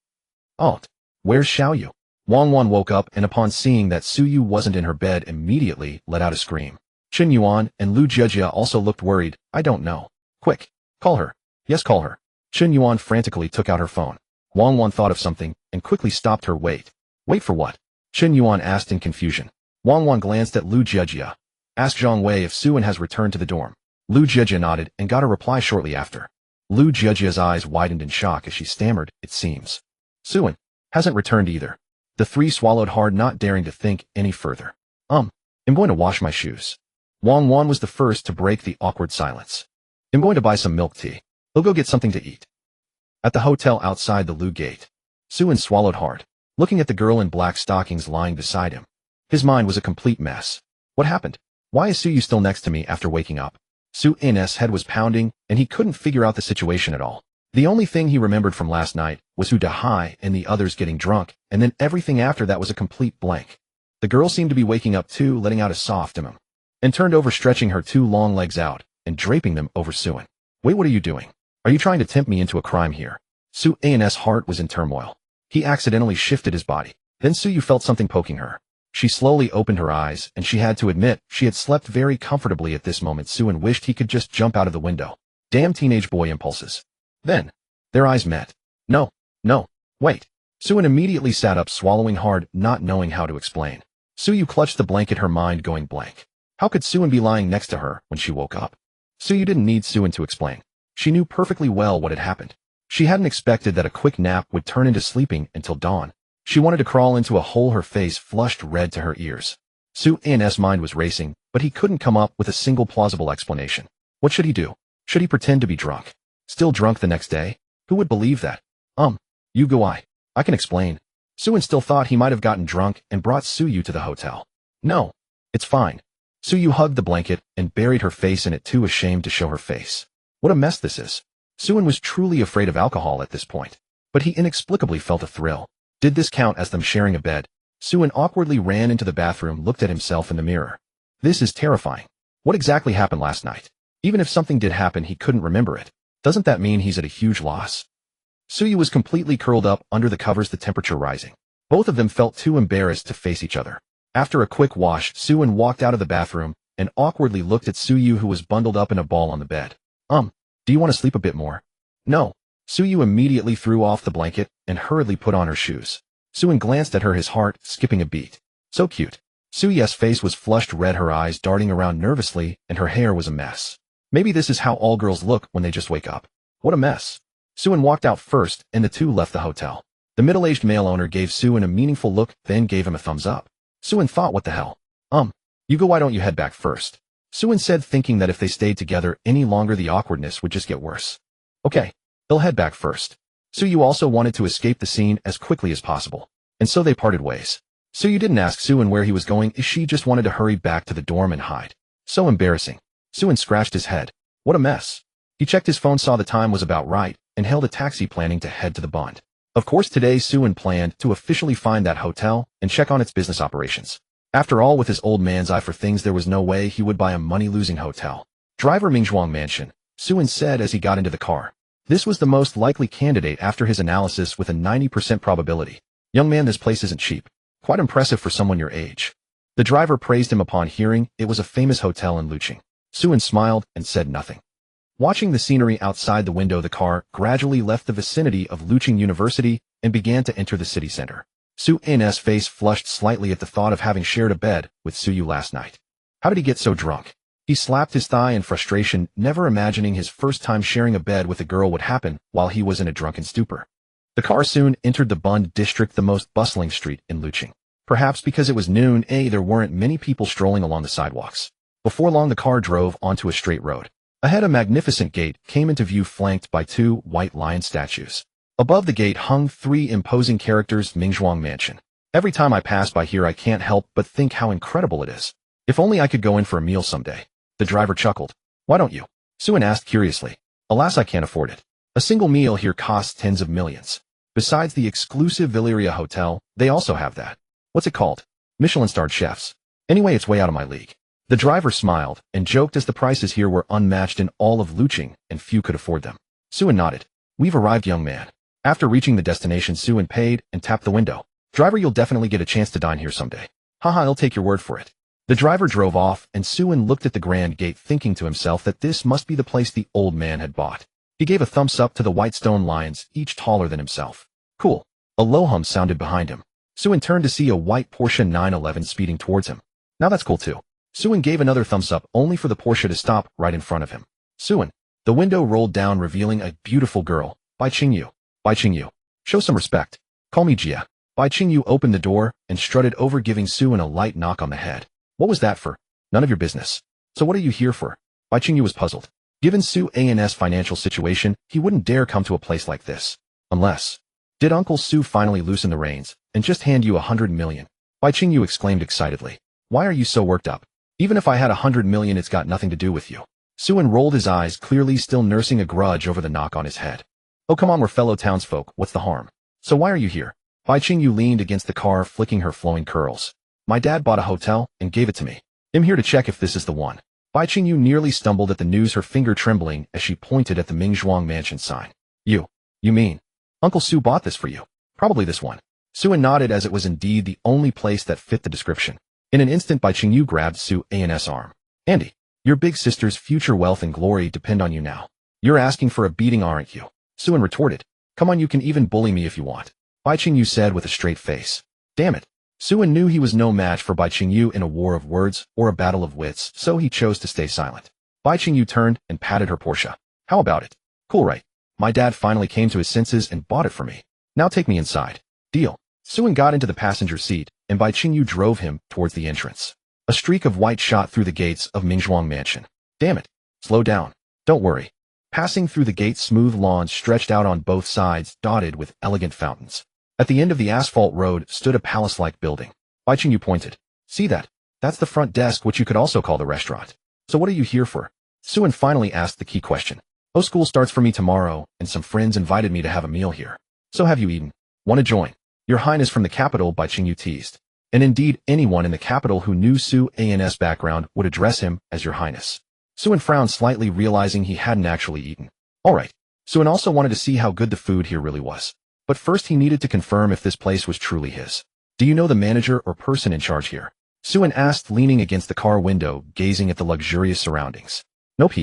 Alt. Where's Xiaoyu? Wang Wan woke up and upon seeing that Su-Yu wasn't in her bed immediately let out a scream. Chen Yuan and Lu Jejia also looked worried. I don't know. Quick. Call her. Yes, call her. Chen Yuan frantically took out her phone. Wang Wan thought of something and quickly stopped her. Wait. Wait for what? Chen Yuan asked in confusion. Wang Wan glanced at Lu Jejia. Ask Zhang Wei if Su-Yin has returned to the dorm. Lu Jejia nodded and got a reply shortly after. Lu Jejia's eyes widened in shock as she stammered, it seems. Su-Yin hasn't returned either. The three swallowed hard, not daring to think any further. I'm going to wash my shoes. Wang Wan was the first to break the awkward silence. I'm going to buy some milk tea. We'll go get something to eat. At the hotel outside the Lu gate, Su-Yin swallowed hard, looking at the girl in black stockings lying beside him. His mind was a complete mess. What happened? Why is Su-Yu still next to me after waking up? Su-Yin's head was pounding, and he couldn't figure out the situation at all. The only thing he remembered from last night was Hu Dahai and the others getting drunk, and then everything after that was a complete blank. The girl seemed to be waking up too, letting out a soft and turned over, stretching her two long legs out and draping them over Su-Yin. Wait, what are you doing? Are you trying to tempt me into a crime here? Su-Yin's heart was in turmoil. He accidentally shifted his body. Then Su-Yu felt something poking her. She slowly opened her eyes, and she had to admit she had slept very comfortably at this moment. Su-Yin wished he could just jump out of the window. Damn teenage boy impulses. Then, their eyes met. No, wait. Su-Yin immediately sat up, swallowing hard, not knowing how to explain. Su-Yu clutched the blanket, her mind going blank. How could Su-Yin be lying next to her when she woke up? Su-Yu didn't need Su-Yin to explain. She knew perfectly well what had happened. She hadn't expected that a quick nap would turn into sleeping until dawn. She wanted to crawl into a hole, her face flushed red to her ears. Su-Yin's mind was racing, but he couldn't come up with a single plausible explanation. What should he do? Should he pretend to be drunk? Still drunk the next day? Who would believe that? You go I can explain. Su-Yin still thought he might have gotten drunk and brought Su-Yu to the hotel. No, it's fine. Su-Yu hugged the blanket and buried her face in it, too ashamed to show her face. What a mess this is. Su-Yin was truly afraid of alcohol at this point, but he inexplicably felt a thrill. Did this count as them sharing a bed? Su-Yin awkwardly ran into the bathroom, looked at himself in the mirror. This is terrifying. What exactly happened last night? Even if something did happen, he couldn't remember it. Doesn't that mean he's at a huge loss? Su-Yu was completely curled up under the covers, the temperature rising. Both of them felt too embarrassed to face each other. After a quick wash, Su-Yin walked out of the bathroom and awkwardly looked at Su-Yu, who was bundled up in a ball on the bed. Do you want to sleep a bit more? No. Su-Yu immediately threw off the blanket and hurriedly put on her shoes. Su-Yin glanced at her, his heart skipping a beat. So cute. Su-Ye's face was flushed red, her eyes darting around nervously, and her hair was a mess. Maybe this is how all girls look when they just wake up. What a mess. Suin walked out first, and the two left the hotel. The middle-aged male owner gave Suin a meaningful look, then gave him a thumbs up. Suin thought, what the hell? You go, why don't you head back first? Suin said, thinking that if they stayed together any longer the awkwardness would just get worse. Okay, they'll head back first. Suyu also wanted to escape the scene as quickly as possible, and so they parted ways. Suyu didn't ask Suin where he was going, as she just wanted to hurry back to the dorm and hide. So embarrassing. Suin scratched his head. What a mess. He checked his phone, saw the time was about right, and hailed a taxi, planning to head to the Bund. Of course, today Suin planned to officially find that hotel and check on its business operations. After all, with his old man's eye for things, there was no way he would buy a money-losing hotel. Driver Mingzhuang Mansion, Suin said as he got into the car. This was the most likely candidate after his analysis, with a 90% probability. Young man, this place isn't cheap. Quite impressive for someone your age. The driver praised him upon hearing it was a famous hotel in Lucheng. Suin smiled and said nothing. Watching the scenery outside the window, the car gradually left the vicinity of Lucheng University and began to enter the city center. Suin's face flushed slightly at the thought of having shared a bed with Suyu last night. How did he get so drunk? He slapped his thigh in frustration, never imagining his first time sharing a bed with a girl would happen while he was in a drunken stupor. The car soon entered the Bund district, the most bustling street in Lucheng. Perhaps because it was noon, there weren't many people strolling along the sidewalks. Before long, the car drove onto a straight road. Ahead, a magnificent gate came into view, flanked by two white lion statues. Above the gate hung three imposing characters, Mingzhuang Mansion. Every time I pass by here, I can't help but think how incredible it is. If only I could go in for a meal someday. The driver chuckled. Why don't you? Suin asked curiously. Alas, I can't afford it. A single meal here costs tens of millions. Besides the exclusive Billionaire hotel, they also have that. What's it called? Michelin-starred chefs. Anyway, it's way out of my league. The driver smiled and joked, as the prices here were unmatched in all of Lucheng and few could afford them. Suin nodded. We've arrived, young man. After reaching the destination, Suin paid and tapped the window. Driver, you'll definitely get a chance to dine here someday. Haha, I'll take your word for it. The driver drove off, and Suin looked at the grand gate, thinking to himself that this must be the place the old man had bought. He gave a thumbs up to the white stone lions, each taller than himself. Cool. A low hum sounded behind him. Suin turned to see a white Porsche 911 speeding towards him. Now that's cool too. Suin gave another thumbs up, only for the Porsche to stop right in front of him. Suin. The window rolled down, revealing a beautiful girl. Bai Qingyu. Bai Qingyu. Show some respect. Call me Jia. Bai Qingyu opened the door and strutted over, giving Suin a light knock on the head. What was that for? None of your business. So what are you here for? Bai Qingyu was puzzled. Given Suin's financial situation, he wouldn't dare come to a place like this. Unless... Did Uncle Su finally loosen the reins and just hand you 100 million? Bai Qingyu exclaimed excitedly. Why are you so worked up? Even if I had 100 million, it's got nothing to do with you. Suin rolled his eyes, clearly still nursing a grudge over the knock on his head. Oh, come on, we're fellow townsfolk, what's the harm? So why are you here? Bai Qingyu leaned against the car, flicking her flowing curls. My dad bought a hotel and gave it to me. I'm here to check if this is the one. Bai Qingyu nearly stumbled at the news, her finger trembling as she pointed at the Mingzhuang Mansion sign. You mean? Uncle Su bought this for you? Probably this one. Suin nodded, as it was indeed the only place that fit the description. In an instant, Bai Qingyu grabbed Suin's arm. Andy, your big sister's future wealth and glory depend on you now. You're asking for a beating, aren't you? Suin retorted. Come on, you can even bully me if you want. Bai Qingyu said with a straight face. Damn it. Suin knew he was no match for Bai Qingyu in a war of words or a battle of wits, so he chose to stay silent. Bai Qingyu turned and patted her Porsche. How about it? Cool, right? My dad finally came to his senses and bought it for me. Now take me inside. Deal. Suin got into the passenger seat, and Bai Qingyu drove him towards the entrance. A streak of white shot through the gates of Mingzhuang Mansion. Damn it. Slow down. Don't worry. Passing through the gate, smooth lawns stretched out on both sides, dotted with elegant fountains. At the end of the asphalt road stood a palace-like building. Bai Qingyu pointed. See that? That's the front desk, which you could also call the restaurant. So what are you here for? Suin finally asked the key question. Oh, school starts for me tomorrow, and some friends invited me to have a meal here. So have you eaten? Want to join? Your Highness from the capital, Bai Qingyu teased. And indeed, anyone in the capital who knew Suin's background would address him as Your Highness. Suin frowned slightly, realizing he hadn't actually eaten. All right. Suin also wanted to see how good the food here really was. But first he needed to confirm if this place was truly his. Do you know the manager or person in charge here? Suin asked, leaning against the car window, gazing at the luxurious surroundings. Nope,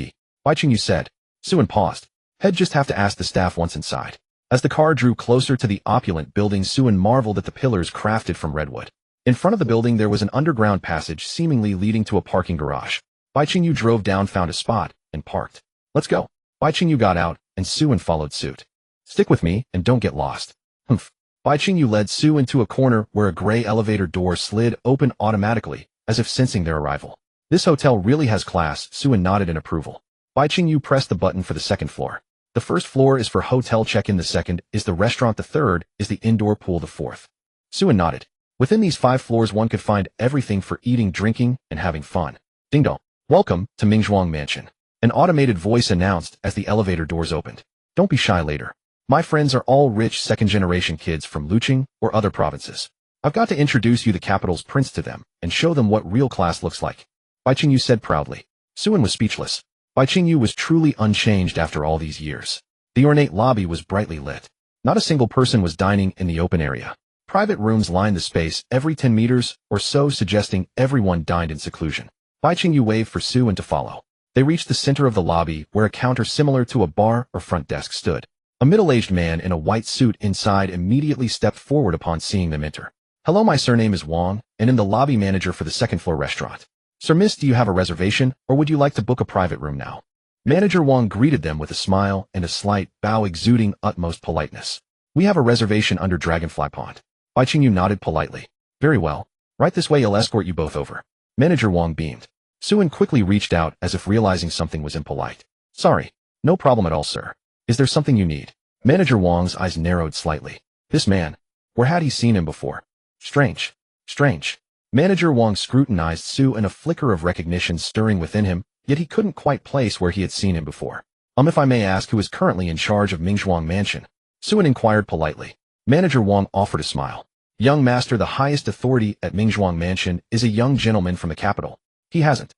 Bai Qingyu said. Suin paused. He'd just have to ask the staff once inside. As the car drew closer to the opulent building, Suin marveled at the pillars crafted from redwood. In front of the building there was an underground passage, seemingly leading to a parking garage. Bai Qingyu drove down, found a spot, and parked. Let's go. Bai Qingyu got out, and Su-in followed suit. Stick with me, and don't get lost. Humph. Bai Qingyu led Su into a corner where a gray elevator door slid open automatically, as if sensing their arrival. This hotel really has class, Su-in nodded in approval. Bai Qingyu pressed the button for the second floor. The first floor is for hotel check-in, the second is the restaurant, the third is the indoor pool, the fourth. Su-in nodded. Within these 5 floors one could find everything for eating, drinking, and having fun. Ding dong. Welcome to Mingzhuang Mansion. An automated voice announced as the elevator doors opened. Don't be shy later. My friends are all rich second-generation kids from Lucheng or other provinces. I've got to introduce you the capital's prince to them and show them what real class looks like. Bai Qingyu said proudly. Su-in was speechless. Bai Qingyu was truly unchanged after all these years. The ornate lobby was brightly lit. Not a single person was dining in the open area. Private rooms lined the space every 10 meters or so, suggesting everyone dined in seclusion. Bai Qingyu waved for Su-in to follow. They reached the center of the lobby where a counter similar to a bar or front desk stood. A middle-aged man in a white suit inside immediately stepped forward upon seeing them enter. Hello, my surname is Wang, and I'm the lobby manager for the second-floor restaurant. Sir, miss, do you have a reservation, or would you like to book a private room now? Manager Wang greeted them with a smile and a slight bow exuding utmost politeness. We have a reservation under Dragonfly Pond. Bai Qingyu nodded politely. Very well. Right this way, I'll escort you both over. Manager Wang beamed. Su-in quickly reached out as if realizing something was impolite. Sorry. No problem at all, sir. Is there something you need? Manager Wang's eyes narrowed slightly. This man. Where had he seen him before? Strange. Strange. Manager Wang scrutinized Su-in, a flicker of recognition stirring within him, yet he couldn't quite place where he had seen him before. If I may ask, who is currently in charge of Mingzhuang Mansion? Su-in inquired politely. Manager Wang offered a smile. Young master, the highest authority at Mingzhuang Mansion is a young gentleman from the capital. He hasn't.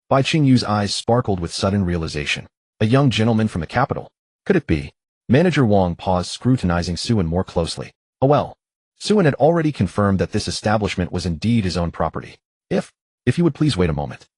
Bai Qingyu's eyes sparkled with sudden realization. A young gentleman from the capital? Could it be? Manager Wang paused, scrutinizing Su-in more closely. Oh well. Su-in had already confirmed that this establishment was indeed his own property. If you would please wait a moment.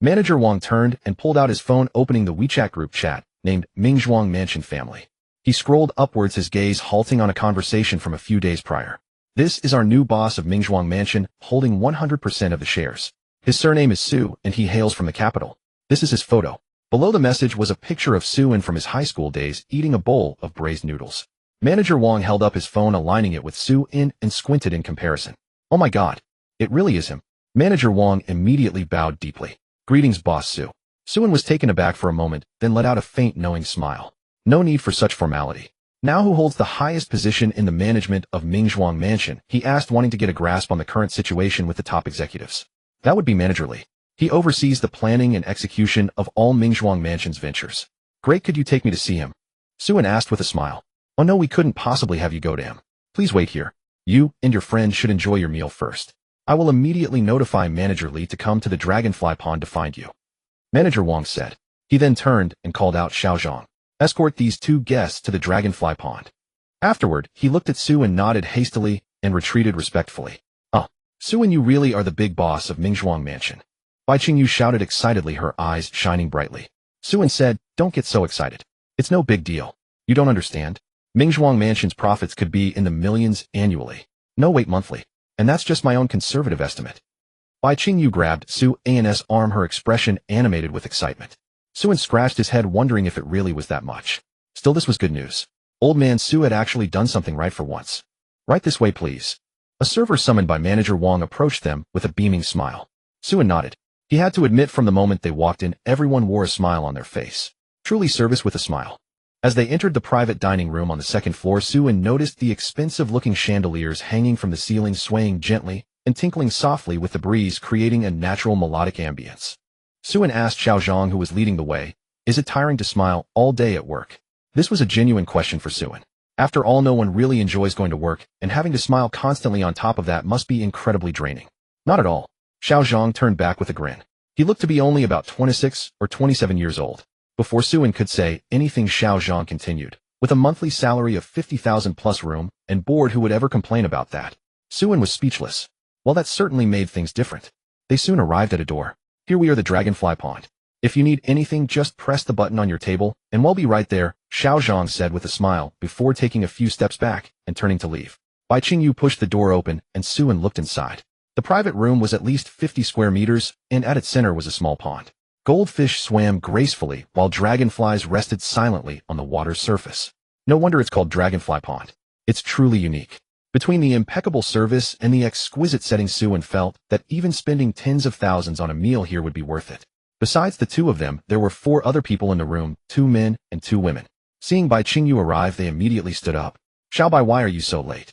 Manager Wang turned and pulled out his phone, opening the WeChat group chat, named Mingzhuang Mansion Family. He scrolled upwards, his gaze halting on a conversation from a few days prior. This is our new boss of Mingzhuang Mansion, holding 100% of the shares. His surname is Su, and he hails from the capital. This is his photo. Below the message was a picture of Su-in from his high school days eating a bowl of braised noodles. Manager Wang held up his phone, aligning it with Su-in, and squinted in comparison. Oh my god. It really is him. Manager Wang immediately bowed deeply. Greetings, boss Su. Su-in was taken aback for a moment, then let out a faint knowing smile. No need for such formality. Now who holds the highest position in the management of Mingzhuang Mansion? He asked, wanting to get a grasp on the current situation with the top executives. That would be Manager Li. He oversees the planning and execution of all Mingzhuang Mansion's ventures. Great, could you take me to see him? Su-in asked with a smile. Oh no, we couldn't possibly have you go to him. Please wait here. You and your friend should enjoy your meal first. I will immediately notify Manager Li to come to the Dragonfly Pond to find you. Manager Wang said. He then turned and called out Xiaozhang. Escort these 2 guests to the Dragonfly Pond. Afterward, he looked at Su and nodded hastily and retreated respectfully. Su-in, you really are the big boss of Mingzhuang Mansion. Bai Qingyu shouted excitedly, her eyes shining brightly. Su-in said, don't get so excited. It's no big deal. You don't understand. Mingzhuang Mansion's profits could be in the millions annually. No, wait, monthly. And that's just my own conservative estimate. Bai Qingyu grabbed Su-in's arm, her expression animated with excitement. Su-in scratched his head, wondering if it really was that much. Still, this was good news. Old man Su had actually done something right for once. Right this way, please. A server summoned by Manager Wang approached them with a beaming smile. Su-in nodded. He had to admit, from the moment they walked in, everyone wore a smile on their face. Truly service with a smile. As they entered the private dining room on the second floor, Su-in noticed the expensive-looking chandeliers hanging from the ceiling, swaying gently and tinkling softly with the breeze, creating a natural melodic ambience. Su-in asked Xiaozhang, who was leading the way, is it tiring to smile all day at work? This was a genuine question for Su-in. After all, no one really enjoys going to work, and having to smile constantly on top of that must be incredibly draining. Not at all. Xiaozhang turned back with a grin. He looked to be only about 26 or 27 years old. Before Su-in could say anything, Xiaozhang continued. With a monthly salary of 50,000 plus room and board, who would ever complain about that? Su-in was speechless. Well, that certainly made things different. They soon arrived at a door. Here we are, the Dragonfly Pond. If you need anything, just press the button on your table, and we'll be right there, Xiaozhang said with a smile, before taking a few steps back and turning to leave. Bai Qingyu pushed the door open, and Su-in looked inside. The private room was at least 50 square meters, and at its center was a small pond. Goldfish swam gracefully while dragonflies rested silently on the water's surface. No wonder it's called Dragonfly Pond. It's truly unique. Between the impeccable service and the exquisite setting, Suen felt that even spending tens of thousands on a meal here would be worth it. Besides the two of them, there were 4 other people in the room, 2 men and 2 women. Seeing Bai Qingyu arrive, they immediately stood up. Xiaobai, why are you so late?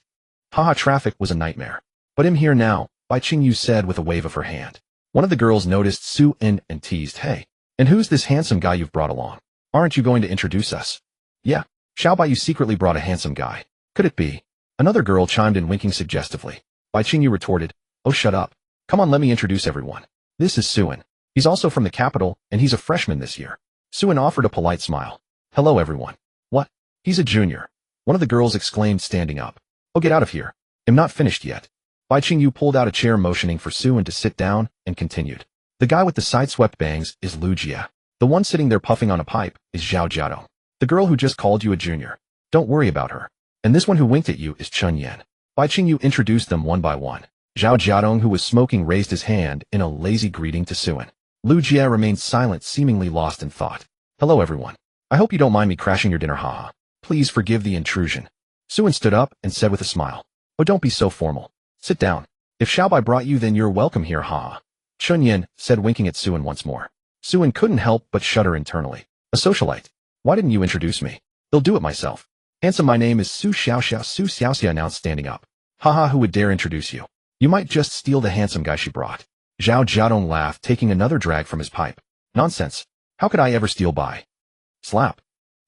Haha, traffic was a nightmare. But I'm here now, Bai Qingyu said with a wave of her hand. One of the girls noticed Suen and teased, hey, and who's this handsome guy you've brought along? Aren't you going to introduce us? Yeah, Xiaobai, you secretly brought a handsome guy. Could it be? Another girl chimed in, winking suggestively. Bai Qingyu retorted, oh, shut up. Come on, let me introduce everyone. This is Suen. He's also from the capital, and he's a freshman this year. Suen offered a polite smile. Hello, everyone. What? He's a junior. One of the girls exclaimed, standing up. Oh, get out of here. I'm not finished yet. Bai Qingyu pulled out a chair, motioning for Suen to sit down, and continued. The guy with the side-swept bangs is Lu Jie. The one sitting there puffing on a pipe is Zhao Jiadong. The girl who just called you a junior. Don't worry about her. And this one who winked at you is Chun Yan. Bai Qingyu introduced them one by one. Zhao Jiadong, who was smoking, raised his hand in a lazy greeting to Suen. Lu Jie remained silent, seemingly lost in thought. Hello, everyone. I hope you don't mind me crashing your dinner, haha. Please forgive the intrusion. Suen stood up and said with a smile. Oh, don't be so formal. Sit down. If Xiaobai brought you, then you're welcome here, haha. Chun Yan said, winking at Suen once more. Suen couldn't help but shudder internally. A socialite. Why didn't you introduce me? I'll do it myself. Handsome, my name is Su Xiaoxiao. Su Xiaoxia announced, standing up. Haha, who would dare introduce you? You might just steal the handsome guy she brought. Zhao Jiadong laughed, taking another drag from his pipe. Nonsense. How could I ever steal Bai? Slap.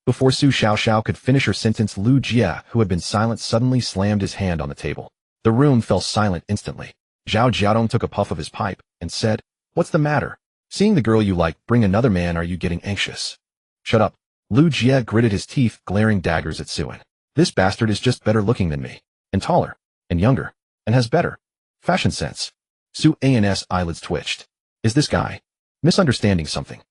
Before Su Xiaoxiao could finish her sentence, Lu Jie, who had been silent, suddenly slammed his hand on the table. The room fell silent instantly. Zhao Jiadong took a puff of his pipe and said, What's the matter? Seeing the girl you like bring another man, are you getting anxious? Shut up. Lu Jie gritted his teeth, glaring daggers at Suen. This bastard is just better looking than me, and taller, and younger, and has better fashion sense. Suan's eyelids twitched. Is this guy misunderstanding something?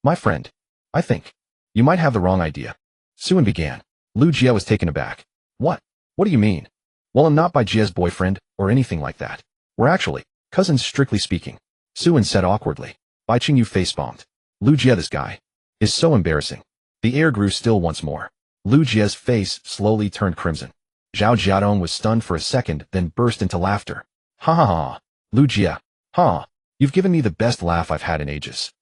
My friend, I think you might have the wrong idea. Suen began. Lu Jie was taken aback. What? What do you mean? Well, I'm not Bai Jie's boyfriend, or anything like that. We're actually cousins, strictly speaking. Suen said awkwardly. Bai Qingyu face-bombed. Lu Jie, this guy is so embarrassing. The air grew still once more. Lu Jie's face slowly turned crimson. Zhao Jiadong was stunned for a second, then burst into laughter. Ha ha ha. Lu Jie. Ha. You've given me the best laugh I've had in ages.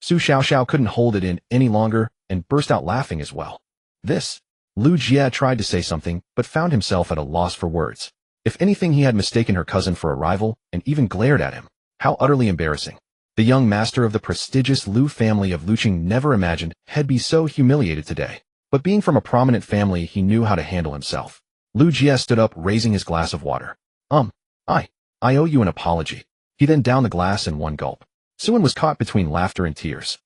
Su Xiaoxiao couldn't hold it in any longer and burst out laughing as well. This. Lu Jie tried to say something, but found himself at a loss for words. If anything, he had mistaken her cousin for a rival and even glared at him. How utterly embarrassing. The young master of the prestigious Lu family of Lucheng never imagined he'd be so humiliated today. But being from a prominent family, he knew how to handle himself. Lu Jie stood up, raising his glass of water. I owe you an apology. He then downed the glass in one gulp. Suen was caught between laughter and tears.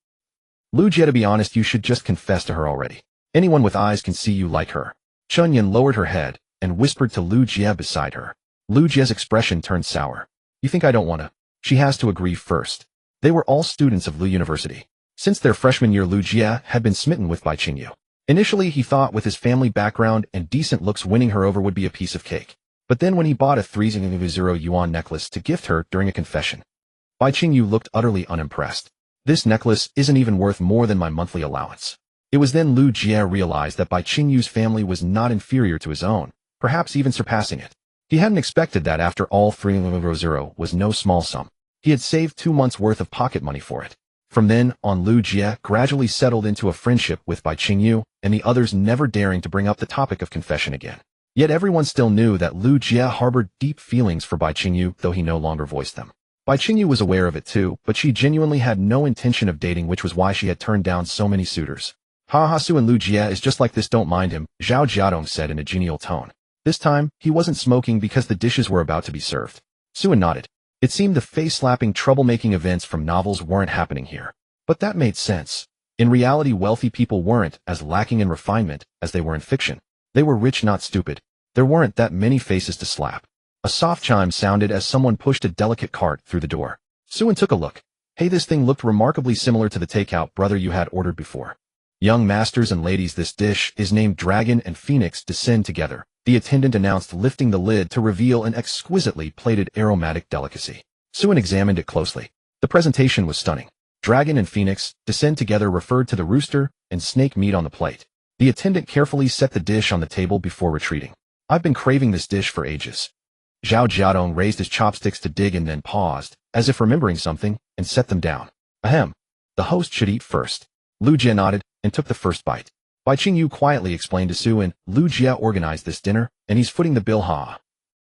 Lu Jie, to be honest, you should just confess to her already. Anyone with eyes can see you like her. Chun Yan lowered her head and whispered to Lu Jie beside her. Lu Jie's expression turned sour. You think I don't want to? She has to agree first. They were all students of Lu University. Since their freshman year, Lu Jie had been smitten with Bai Qingyu. Initially, he thought with his family background and decent looks, winning her over would be a piece of cake. But then when he bought a 300 yuan necklace to gift her during a confession, Bai Qingyu looked utterly unimpressed. This necklace isn't even worth more than my monthly allowance. It was then Lu Jie realized that Bai Qingyu's family was not inferior to his own, perhaps even surpassing it. He hadn't expected that. After all, 300 was no small sum. He had saved 2 months' worth of pocket money for it. From then on, Lu Jie gradually settled into a friendship with Bai Qingyu, and the others never daring to bring up the topic of confession again. Yet everyone still knew that Lu Jie harbored deep feelings for Bai Qingyu, though he no longer voiced them. Bai Qingyu was aware of it too, but she genuinely had no intention of dating, which was why she had turned down so many suitors. Su and Lu Jie is just like this, don't mind him, Zhao Jiadong said in a genial tone. This time, he wasn't smoking because the dishes were about to be served. Suen nodded. It seemed the face-slapping, troublemaking events from novels weren't happening here. But that made sense. In reality, wealthy people weren't as lacking in refinement as they were in fiction. They were rich, not stupid. There weren't that many faces to slap. A soft chime sounded as someone pushed a delicate cart through the door. Suen took a look. Hey, this thing looked remarkably similar to the takeout brother you had ordered before. Young masters and ladies, this dish is named Dragon and Phoenix Descend Together, the attendant announced, lifting the lid to reveal an exquisitely plated aromatic delicacy. Suen examined it closely. The presentation was stunning. Dragon and Phoenix, descend together referred to the rooster and snake meat on the plate. The attendant carefully set the dish on the table before retreating. I've been craving this dish for ages. Zhao Jiadong raised his chopsticks to dig and then paused, as if remembering something, and set them down. Ahem. The host should eat first. Lu Jie nodded and took the first bite. Bai Qingyu quietly explained to Suan, Lu Jie organized this dinner, and he's footing the bill, ha.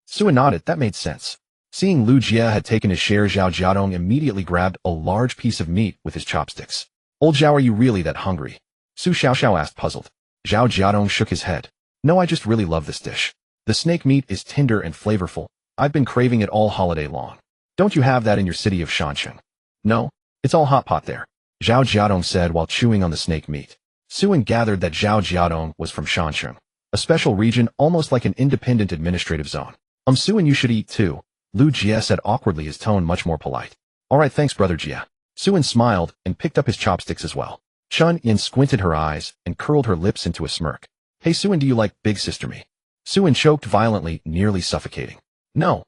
Suan nodded, that made sense. Seeing Lu Jie had taken his share, Zhao Jiadong immediately grabbed a large piece of meat with his chopsticks. Old Zhao, are you really that hungry? Su Xiaoxiao asked, puzzled. Zhao Jiadong shook his head. No, I just really love this dish. The snake meat is tender and flavorful. I've been craving it all holiday long. Don't you have that in your city of Shansheng? No, it's all hot pot there, Zhao Jiadong said while chewing on the snake meat. Suan gathered that Zhao Jiadong was from Shansheng, a special region almost like an independent administrative zone. Suan, you should eat too, Lu Jie said awkwardly, his tone much more polite. All right, thanks, brother Jie. Suan smiled and picked up his chopsticks as well. Chun Yin squinted her eyes and curled her lips into a smirk. Hey Suan, do you like big sister me? Suan choked violently, nearly suffocating. No.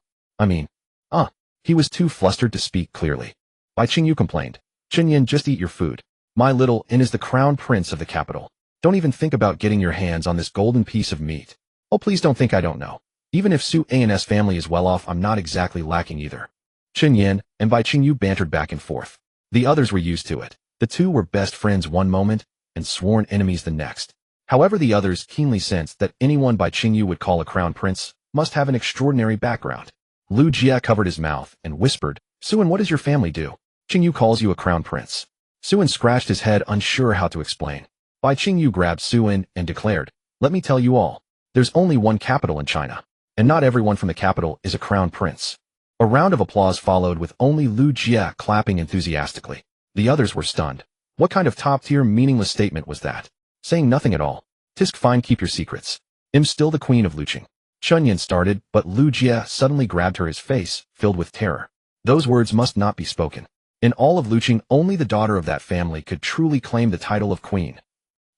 He was too flustered to speak clearly. Bai Qingyu complained. Chun Yin, just eat your food. My little In is the crown prince of the capital. Don't even think about getting your hands on this golden piece of meat. Oh, please don't think I don't know. Even if Su An's family is well off, I'm not exactly lacking either. Chun Yin and Bai Qingyu bantered back and forth. The others were used to it. The two were best friends one moment and sworn enemies the next. However, the others keenly sensed that anyone Bai Qingyu would call a crown prince must have an extraordinary background. Lu Jie covered his mouth and whispered, Suan, what does your family do? Qingyu calls you a crown prince. Suan scratched his head, unsure how to explain. Bai Qingyu grabbed Suan and declared, let me tell you all. There's only one capital in China, and not everyone from the capital is a crown prince. A round of applause followed, with only Lu Jie clapping enthusiastically. The others were stunned. What kind of top-tier meaningless statement was that? Saying nothing at all. Tisk, fine, keep your secrets. I'm still the queen of Lucheng. Chun Yin started, but Lu Jie suddenly grabbed her, his face filled with terror. Those words must not be spoken. In all of Lucheng, only the daughter of that family could truly claim the title of queen.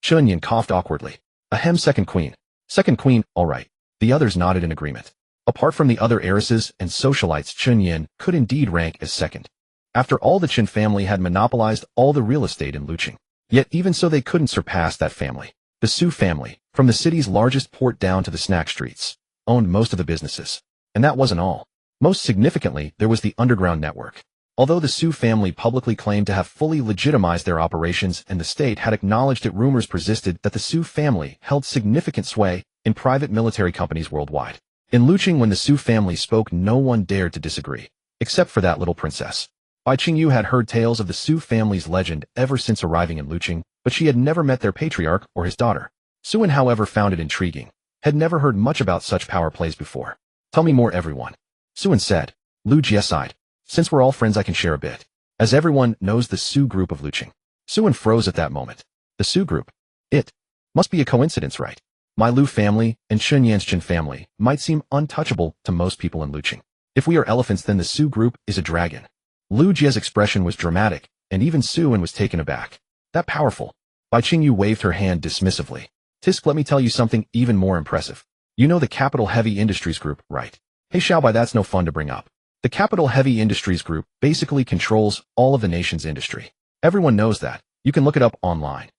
Chun Yin coughed awkwardly. Ahem, second queen. Second queen, all right. The others nodded in agreement. Apart from the other heiresses and socialites, Chun Yin could indeed rank as second. After all, the Chen family had monopolized all the real estate in Lucheng. Yet even so, they couldn't surpass that family. The Su family, from the city's largest port down to the snack streets, owned most of the businesses. And that wasn't all. Most significantly, there was the underground network. Although the Su family publicly claimed to have fully legitimized their operations and the state had acknowledged it, rumors persisted that the Su family held significant sway in private military companies worldwide. In Lucheng, when the Su family spoke, no one dared to disagree, except for that little princess. Bai Qingyu had heard tales of the Su family's legend ever since arriving in Lucheng, but she had never met their patriarch or his daughter. Suan, however, found it intriguing. Had never heard much about such power plays before. Tell me more, everyone. Suan said. Lu Jie sighed. Since we're all friends, I can share a bit. As everyone knows, the Su group of Lucheng. Suan froze at that moment. The Su group? It must be a coincidence, right? My Lu family and Chun Yan's Chen family might seem untouchable to most people in Lucheng. If we are elephants, then the Su group is a dragon. Lu Jie's expression was dramatic, and even Suan was taken aback. That powerful. Bai Qingyu waved her hand dismissively. Tisk, let me tell you something even more impressive. You know the Capital Heavy Industries Group, right? Hey Xiaobai, that's no fun to bring up. The Capital Heavy Industries Group basically controls all of the nation's industry. Everyone knows that. You can look it up online.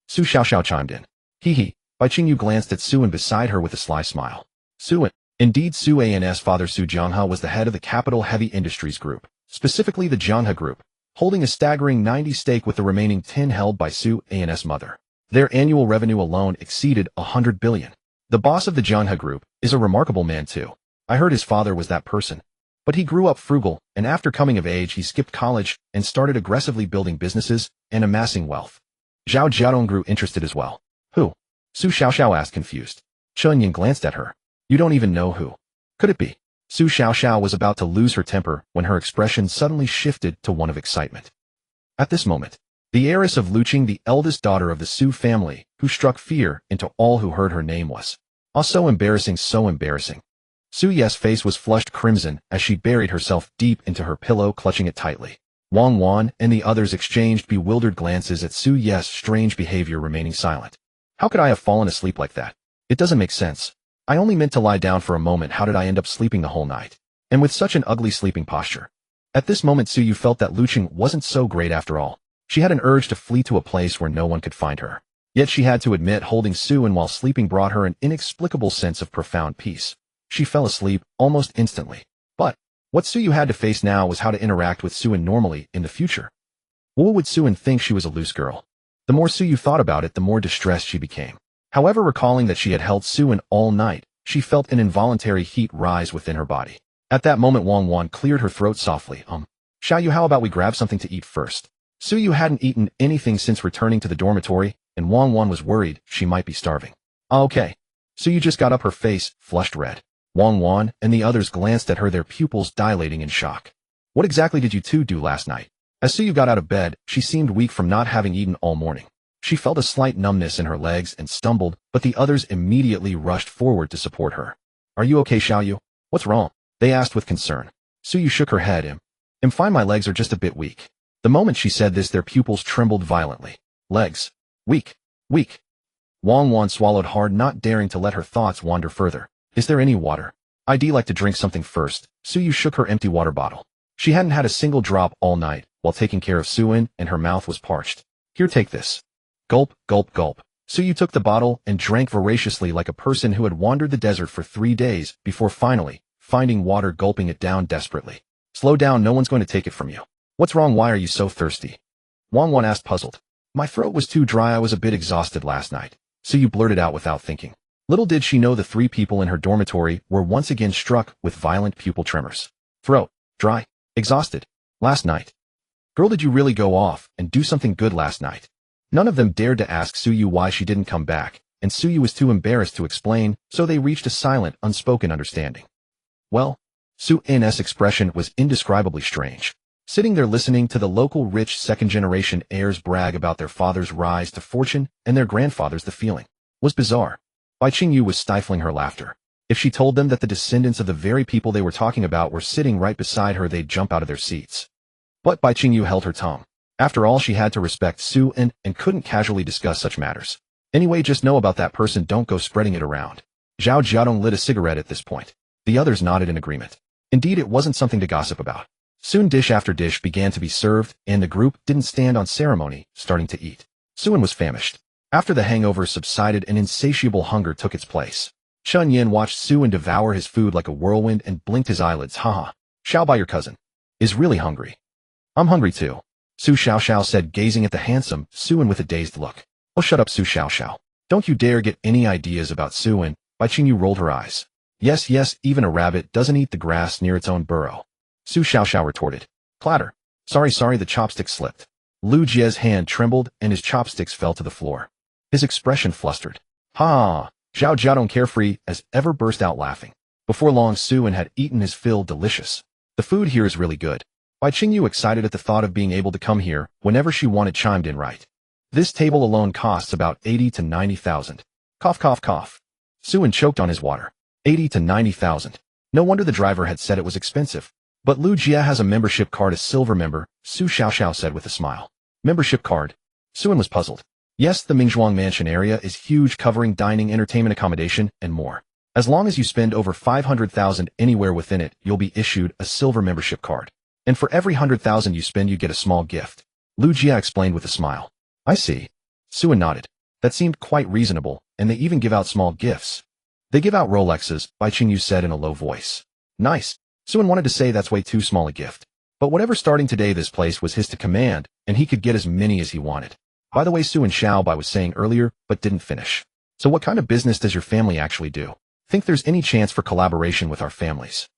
Su Xiaoxiao chimed in. Hee. Bai Qingyu glanced at Suan beside her with a sly smile. Suan. Indeed, Su An's father Su Jianghe was the head of the Capital Heavy Industries Group, specifically the Jianghe Group, holding a staggering 90% stake with the remaining 10% held by Su An's mother. Their annual revenue alone exceeded 100 billion. The boss of the Jianghe Group is a remarkable man too. I heard his father was that person. But he grew up frugal, and after coming of age he skipped college and started aggressively building businesses and amassing wealth. Zhao Jiadong grew interested as well. Who? Su Xiaoxiao asked, confused. Chun Yin glanced at her. You don't even know who. Could it be? Su Xiaoxiao was about to lose her temper when her expression suddenly shifted to one of excitement. At this moment, the heiress of Lucheng, the eldest daughter of the Su family, who struck fear into all who heard her name, was. Oh, so embarrassing, so embarrassing. Su Ye's face was flushed crimson as she buried herself deep into her pillow, clutching it tightly. Wang Wan and the others exchanged bewildered glances at Su Ye's strange behavior, remaining silent. How could I have fallen asleep like that? It doesn't make sense. I only meant to lie down for a moment. How did I end up sleeping the whole night? And with such an ugly sleeping posture? At this moment Suyu felt that Lucheng wasn't so great after all. She had an urge to flee to a place where no one could find her. Yet she had to admit holding Suan while sleeping brought her an inexplicable sense of profound peace. She fell asleep almost instantly. But what Suyu had to face now was how to interact with Suan normally in the future. What would Suan think she was a loose girl? The more Suyu thought about it, the more distressed she became. However, recalling that she had held Suan all night, she felt an involuntary heat rise within her body. At that moment Wang Wan cleared her throat softly. Xiaoyu, how about we grab something to eat first? Suyu hadn't eaten anything since returning to the dormitory, and Wang Wan was worried she might be starving. Okay. Suyu just got up, her face flushed red. Wang Wan and the others glanced at her, their pupils dilating in shock. What exactly did you two do last night? As Suyu got out of bed, she seemed weak from not having eaten all morning. She felt a slight numbness in her legs and stumbled, but the others immediately rushed forward to support her. Are you okay, Xiaoyu? What's wrong? They asked with concern. Suyu shook her head. I'm fine, my legs are just a bit weak. The moment she said this, their pupils trembled violently. Legs. Weak. Weak. Wang Wan swallowed hard, not daring to let her thoughts wander further. Is there any water? I'd like to drink something first. Suyu shook her empty water bottle. She hadn't had a single drop all night, while taking care of Suan, and her mouth was parched. Here, take this. Gulp, gulp, gulp. Suyu took the bottle and drank voraciously like a person who had wandered the desert for 3 days before finally finding water, gulping it down desperately. Slow down, no one's going to take it from you. What's wrong? Why are you so thirsty? Wang Wan asked, puzzled. My throat was too dry, I was a bit exhausted last night. Suyu blurted out without thinking. Little did she know the 3 people in her dormitory were once again struck with violent pupil tremors. Throat. Dry. Exhausted. Last night. Girl, did you really go off and do something good last night? None of them dared to ask Suyu why she didn't come back, and Suyu was too embarrassed to explain, so they reached a silent, unspoken understanding. Well, Suan's expression was indescribably strange. Sitting there listening to the local rich second-generation heirs brag about their father's rise to fortune and their grandfather's, the feeling was bizarre. Bai Qingyu was stifling her laughter. If she told them that the descendants of the very people they were talking about were sitting right beside her, they'd jump out of their seats. But Bai Qingyu held her tongue. After all, she had to respect Suan and couldn't casually discuss such matters. Anyway, just know about that person, don't go spreading it around. Zhao Jiadong lit a cigarette at this point. The others nodded in agreement. Indeed, it wasn't something to gossip about. Soon dish after dish began to be served, and the group didn't stand on ceremony, starting to eat. Suan was famished. After the hangover subsided, an insatiable hunger took its place. Chun Yin watched Suan devour his food like a whirlwind and blinked his eyelids. Haha. Xiaobai, your cousin, is really hungry. I'm hungry too. Su Xiaoxiao said, gazing at the handsome Suan with a dazed look. Oh, shut up, Su Xiaoxiao. Don't you dare get any ideas about Suan. Bai Qingyu rolled her eyes. Yes, yes, even a rabbit doesn't eat the grass near its own burrow. Su Xiaoxiao retorted. Clatter. Sorry, the chopstick slipped. Lu Jie's hand trembled and his chopsticks fell to the floor. His expression flustered. Ha! Zhao Jiadong, carefree as ever, burst out laughing. Before long, Suan had eaten his fill. Delicious. The food here is really good. Bai Qingyu, excited at the thought of being able to come here whenever she wanted, chimed in. Right. This table alone costs about 80 to 90,000. Cough, cough, cough. Suan choked on his water. 80 to 90,000. No wonder the driver had said it was expensive. But Lu Jie has a membership card, a silver member, Su Xiaoxiao said with a smile. Membership card? Suan was puzzled. Yes, the Mingzhuang mansion area is huge, covering dining, entertainment, accommodation, and more. As long as you spend over 500,000 anywhere within it, you'll be issued a silver membership card. And for every 100,000 you spend, you get a small gift. Lu Jie explained with a smile. I see. Suan nodded. That seemed quite reasonable, and they even give out small gifts. They give out Rolexes, Bai Qingyu said in a low voice. Nice. Suan wanted to say that's way too small a gift. But whatever, starting today this place was his to command, and he could get as many as he wanted. By the way, Suan Xiaobai was saying earlier, but didn't finish. So what kind of business does your family actually do? Think there's any chance for collaboration with our families?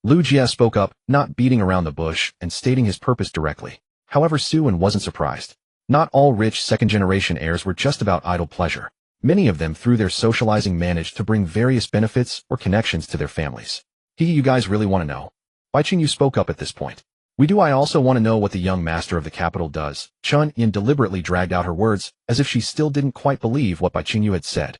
Lu Jie spoke up, not beating around the bush, and stating his purpose directly. However, Suan wasn't surprised. Not all rich second-generation heirs were just about idle pleasure. Many of them, through their socializing, managed to bring various benefits or connections to their families. You guys really want to know? Bai Qingyu spoke up at this point. We do. I also want to know what the young master of the capital does. Chun Yin deliberately dragged out her words, as if she still didn't quite believe what Bai Qingyu had said.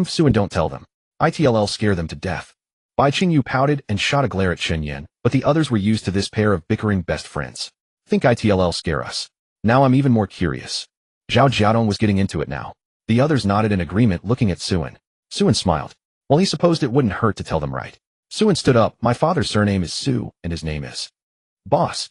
Suan, don't tell them. It'll scare them to death. Bai Qingyu pouted and shot a glare at Chen Yin, but the others were used to this pair of bickering best friends. Think it'll scare us? Now I'm even more curious. Zhao Jiadong was getting into it now. The others nodded in agreement, looking at Suan. Suan smiled. Well, he supposed it wouldn't hurt to tell them, right? Suan stood up. My father's surname is Su, and his name is Boss.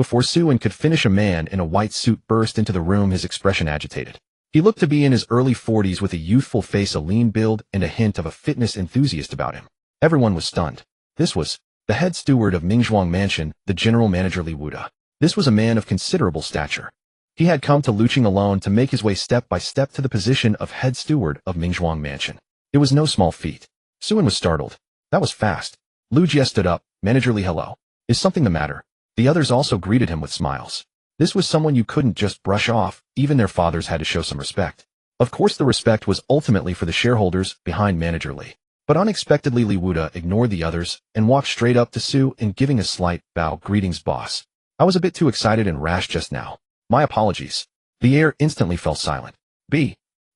Before Suen could finish, a man in a white suit burst into the room, his expression agitated. He looked to be in his early 40s with a youthful face, a lean build, and a hint of a fitness enthusiast about him. Everyone was stunned. This was the head steward of Mingzhuang Mansion, the general manager Li Wuda. This was a man of considerable stature. He had come to Lucheng alone to make his way step by step to the position of head steward of Mingzhuang Mansion. It was no small feat. Suen was startled. That was fast. Lu Jie stood up. Manager Li, hello. Is something the matter? The others also greeted him with smiles. This was someone you couldn't just brush off. Even their fathers had to show some respect. Of course, the respect was ultimately for the shareholders behind Manager Li. But unexpectedly, Li Wuda ignored the others and walked straight up to Su and giving a slight bow. Greetings, boss. I was a bit too excited and rash just now. My apologies. The heir instantly fell silent.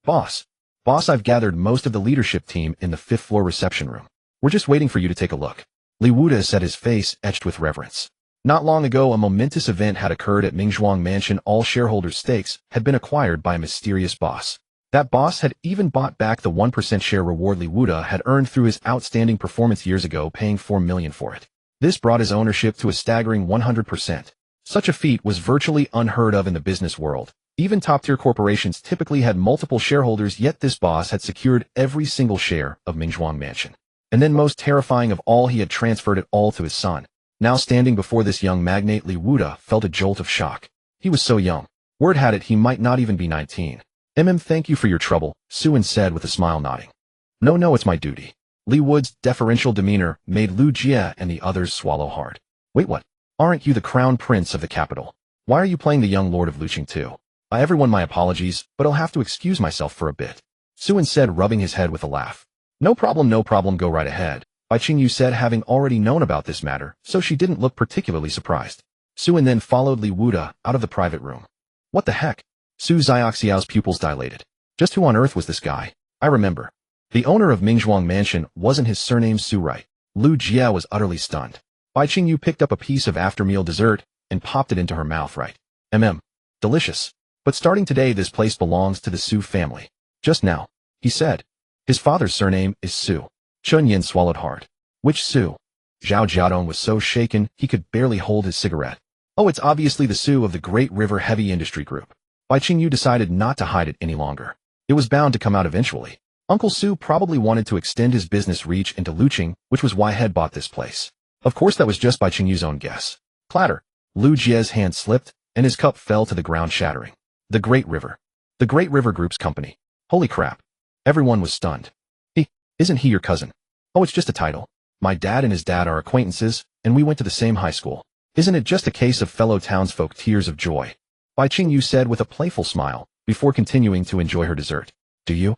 Boss. Boss, I've gathered most of the leadership team in the 5th floor reception room. We're just waiting for you to take a look. Li Wuda said, his face etched with reverence. Not long ago, a momentous event had occurred at Mingzhuang Mansion. All shareholders' stakes had been acquired by a mysterious boss. That boss had even bought back the 1% share reward Li Wuda had earned through his outstanding performance years ago, paying $4 million for it. This brought his ownership to a staggering 100%. Such a feat was virtually unheard of in the business world. Even top-tier corporations typically had multiple shareholders, yet this boss had secured every single share of Mingzhuang Mansion. And then, most terrifying of all, he had transferred it all to his son. Now standing before this young magnate, Li Wuda felt a jolt of shock. He was so young. Word had it he might not even be 19. Thank you for your trouble, Suen said with a smile, nodding. No, it's my duty. Li Wuda's deferential demeanor made Lu Jie and the others swallow hard. Wait, what? Aren't you the crown prince of the capital? Why are you playing the young lord of Lucheng too? Everyone, my apologies, but I'll have to excuse myself for a bit. Suen said, rubbing his head with a laugh. No problem, go right ahead. Bai Qingyu said, having already known about this matter, so she didn't look particularly surprised. Suen then followed Li Wuda out of the private room. What the heck? Su Xiaoxiao's pupils dilated. Just who on earth was this guy? I remember. The owner of Mingzhuang Mansion, wasn't his surname Su, right? Lu Jie was utterly stunned. Bai Qingyu picked up a piece of after-meal dessert and popped it into her mouth, right? Delicious. But starting today, this place belongs to the Su family. Just now, he said. His father's surname is Su. Chun Yin swallowed hard. Which Su? Zhao Jiadong was so shaken he could barely hold his cigarette. Oh, it's obviously the Su of the Great River Heavy Industry Group. Bai Qingyu decided not to hide it any longer. It was bound to come out eventually. Uncle Su probably wanted to extend his business reach into Lucheng, which was why he had bought this place. Of course, that was just Bai Qingyu's own guess. Clatter. Lu Jie's hand slipped, and his cup fell to the ground, shattering. The Great River. The Great River Group's company. Holy crap. Everyone was stunned. Isn't he your cousin? Oh, it's just a title. My dad and his dad are acquaintances, and we went to the same high school. Isn't it just a case of fellow townsfolk tears of joy? Bai Qingyu said with a playful smile, before continuing to enjoy her dessert. Do you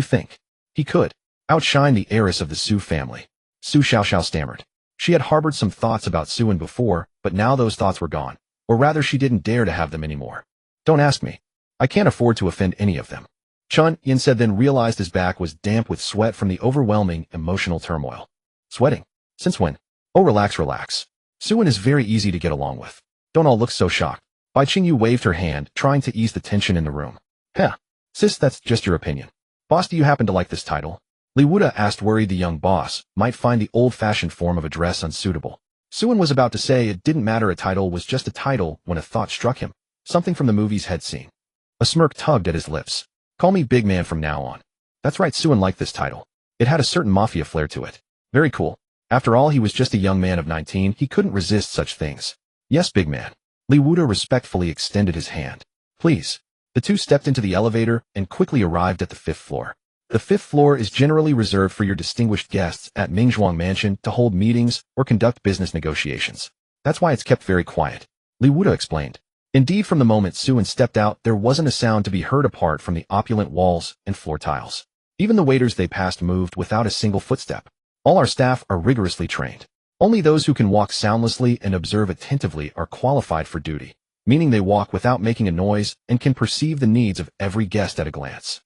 think he could outshine the heiress of the Su family? Su Xiaoxiao stammered. She had harbored some thoughts about Suen before, but now those thoughts were gone. Or rather, she didn't dare to have them anymore. Don't ask me. I can't afford to offend any of them. Chun Yin said, then realized his back was damp with sweat from the overwhelming emotional turmoil. Sweating? Since when? Oh, relax. Suen is very easy to get along with. Don't all look so shocked. Bai Qingyu waved her hand, trying to ease the tension in the room. Sis, that's just your opinion. Boss, do you happen to like this title? Li Wuda asked, worried the young boss might find the old-fashioned form of address unsuitable. Suen was about to say it didn't matter, a title was just a title, when a thought struck him. Something from the movies he'd seen. A smirk tugged at his lips. Call me Big Man from now on. That's right, Suen liked this title. It had a certain mafia flair to it. Very cool. After all, he was just a young man of 19, he couldn't resist such things. Yes, Big Man. Li Wuda respectfully extended his hand. Please. The two stepped into the elevator and quickly arrived at the 5th floor. The 5th floor is generally reserved for your distinguished guests at Mingzhuang Mansion to hold meetings or conduct business negotiations. That's why it's kept very quiet. Li Wuda explained. Indeed, from the moment Suen stepped out, there wasn't a sound to be heard apart from the opulent walls and floor tiles. Even the waiters they passed moved without a single footstep. All our staff are rigorously trained. Only those who can walk soundlessly and observe attentively are qualified for duty, meaning they walk without making a noise and can perceive the needs of every guest at a glance.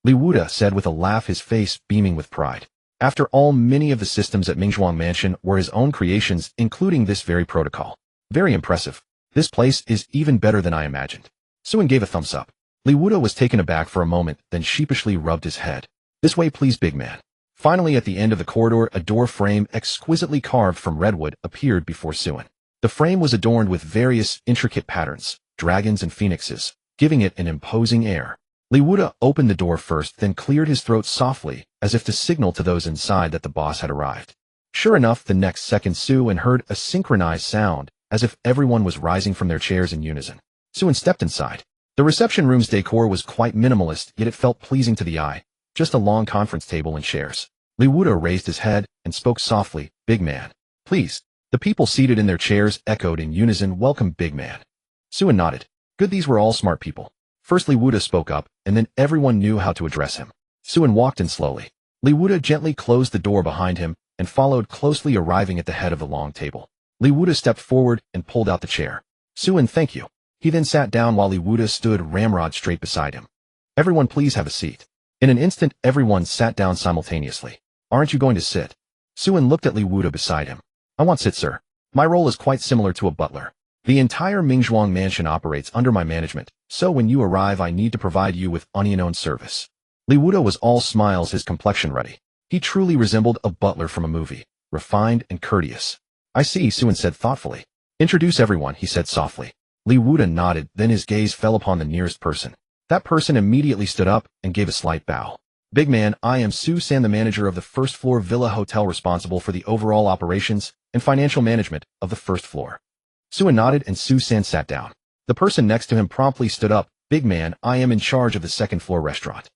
Li Wuda said with a laugh, his face beaming with pride. After all, many of the systems at Mingzhuang Mansion were his own creations, including this very protocol. Very impressive. This place is even better than I imagined. Suen gave a thumbs up. Li Wuda was taken aback for a moment, then sheepishly rubbed his head. This way, please, Big Man. Finally, at the end of the corridor, a door frame exquisitely carved from redwood appeared before Suen. The frame was adorned with various intricate patterns, dragons and phoenixes, giving it an imposing air. Li Wuda opened the door first, then cleared his throat softly, as if to signal to those inside that the boss had arrived. Sure enough, the next second Su-in heard a synchronized sound, as if everyone was rising from their chairs in unison. Su-in stepped inside. The reception room's decor was quite minimalist, yet it felt pleasing to the eye. Just a long conference table and chairs. Li Wuda raised his head and spoke softly, "Big man, please." The people seated in their chairs echoed in unison, "Welcome, big man." Su-in nodded. Good, these were all smart people. First Li Wuda spoke up, and then everyone knew how to address him. Su-in walked in slowly. Li Wuda gently closed the door behind him and followed closely, arriving at the head of the long table. Li Wuda stepped forward and pulled out the chair. "Su-in, thank you." He then sat down while Li Wuda stood ramrod straight beside him. "Everyone please have a seat." In an instant, everyone sat down simultaneously. "Aren't you going to sit?" Su-in looked at Li Wuda beside him. "I want sit, sir. My role is quite similar to a butler. The entire Mingzhuang mansion operates under my management, so when you arrive I need to provide you with onion-owned service." Li Wuda was all smiles, his complexion ruddy. He truly resembled a butler from a movie, refined and courteous. "I see," Su-in said thoughtfully. "Introduce everyone," he said softly. Li Wuda nodded, then his gaze fell upon the nearest person. That person immediately stood up and gave a slight bow. "Big man, I am Su-san, the manager of the first floor villa hotel, responsible for the overall operations and financial management of the first floor." Su-in nodded and Su-san sat down. The person next to him promptly stood up. "Big man, I am in charge of the second floor restaurant."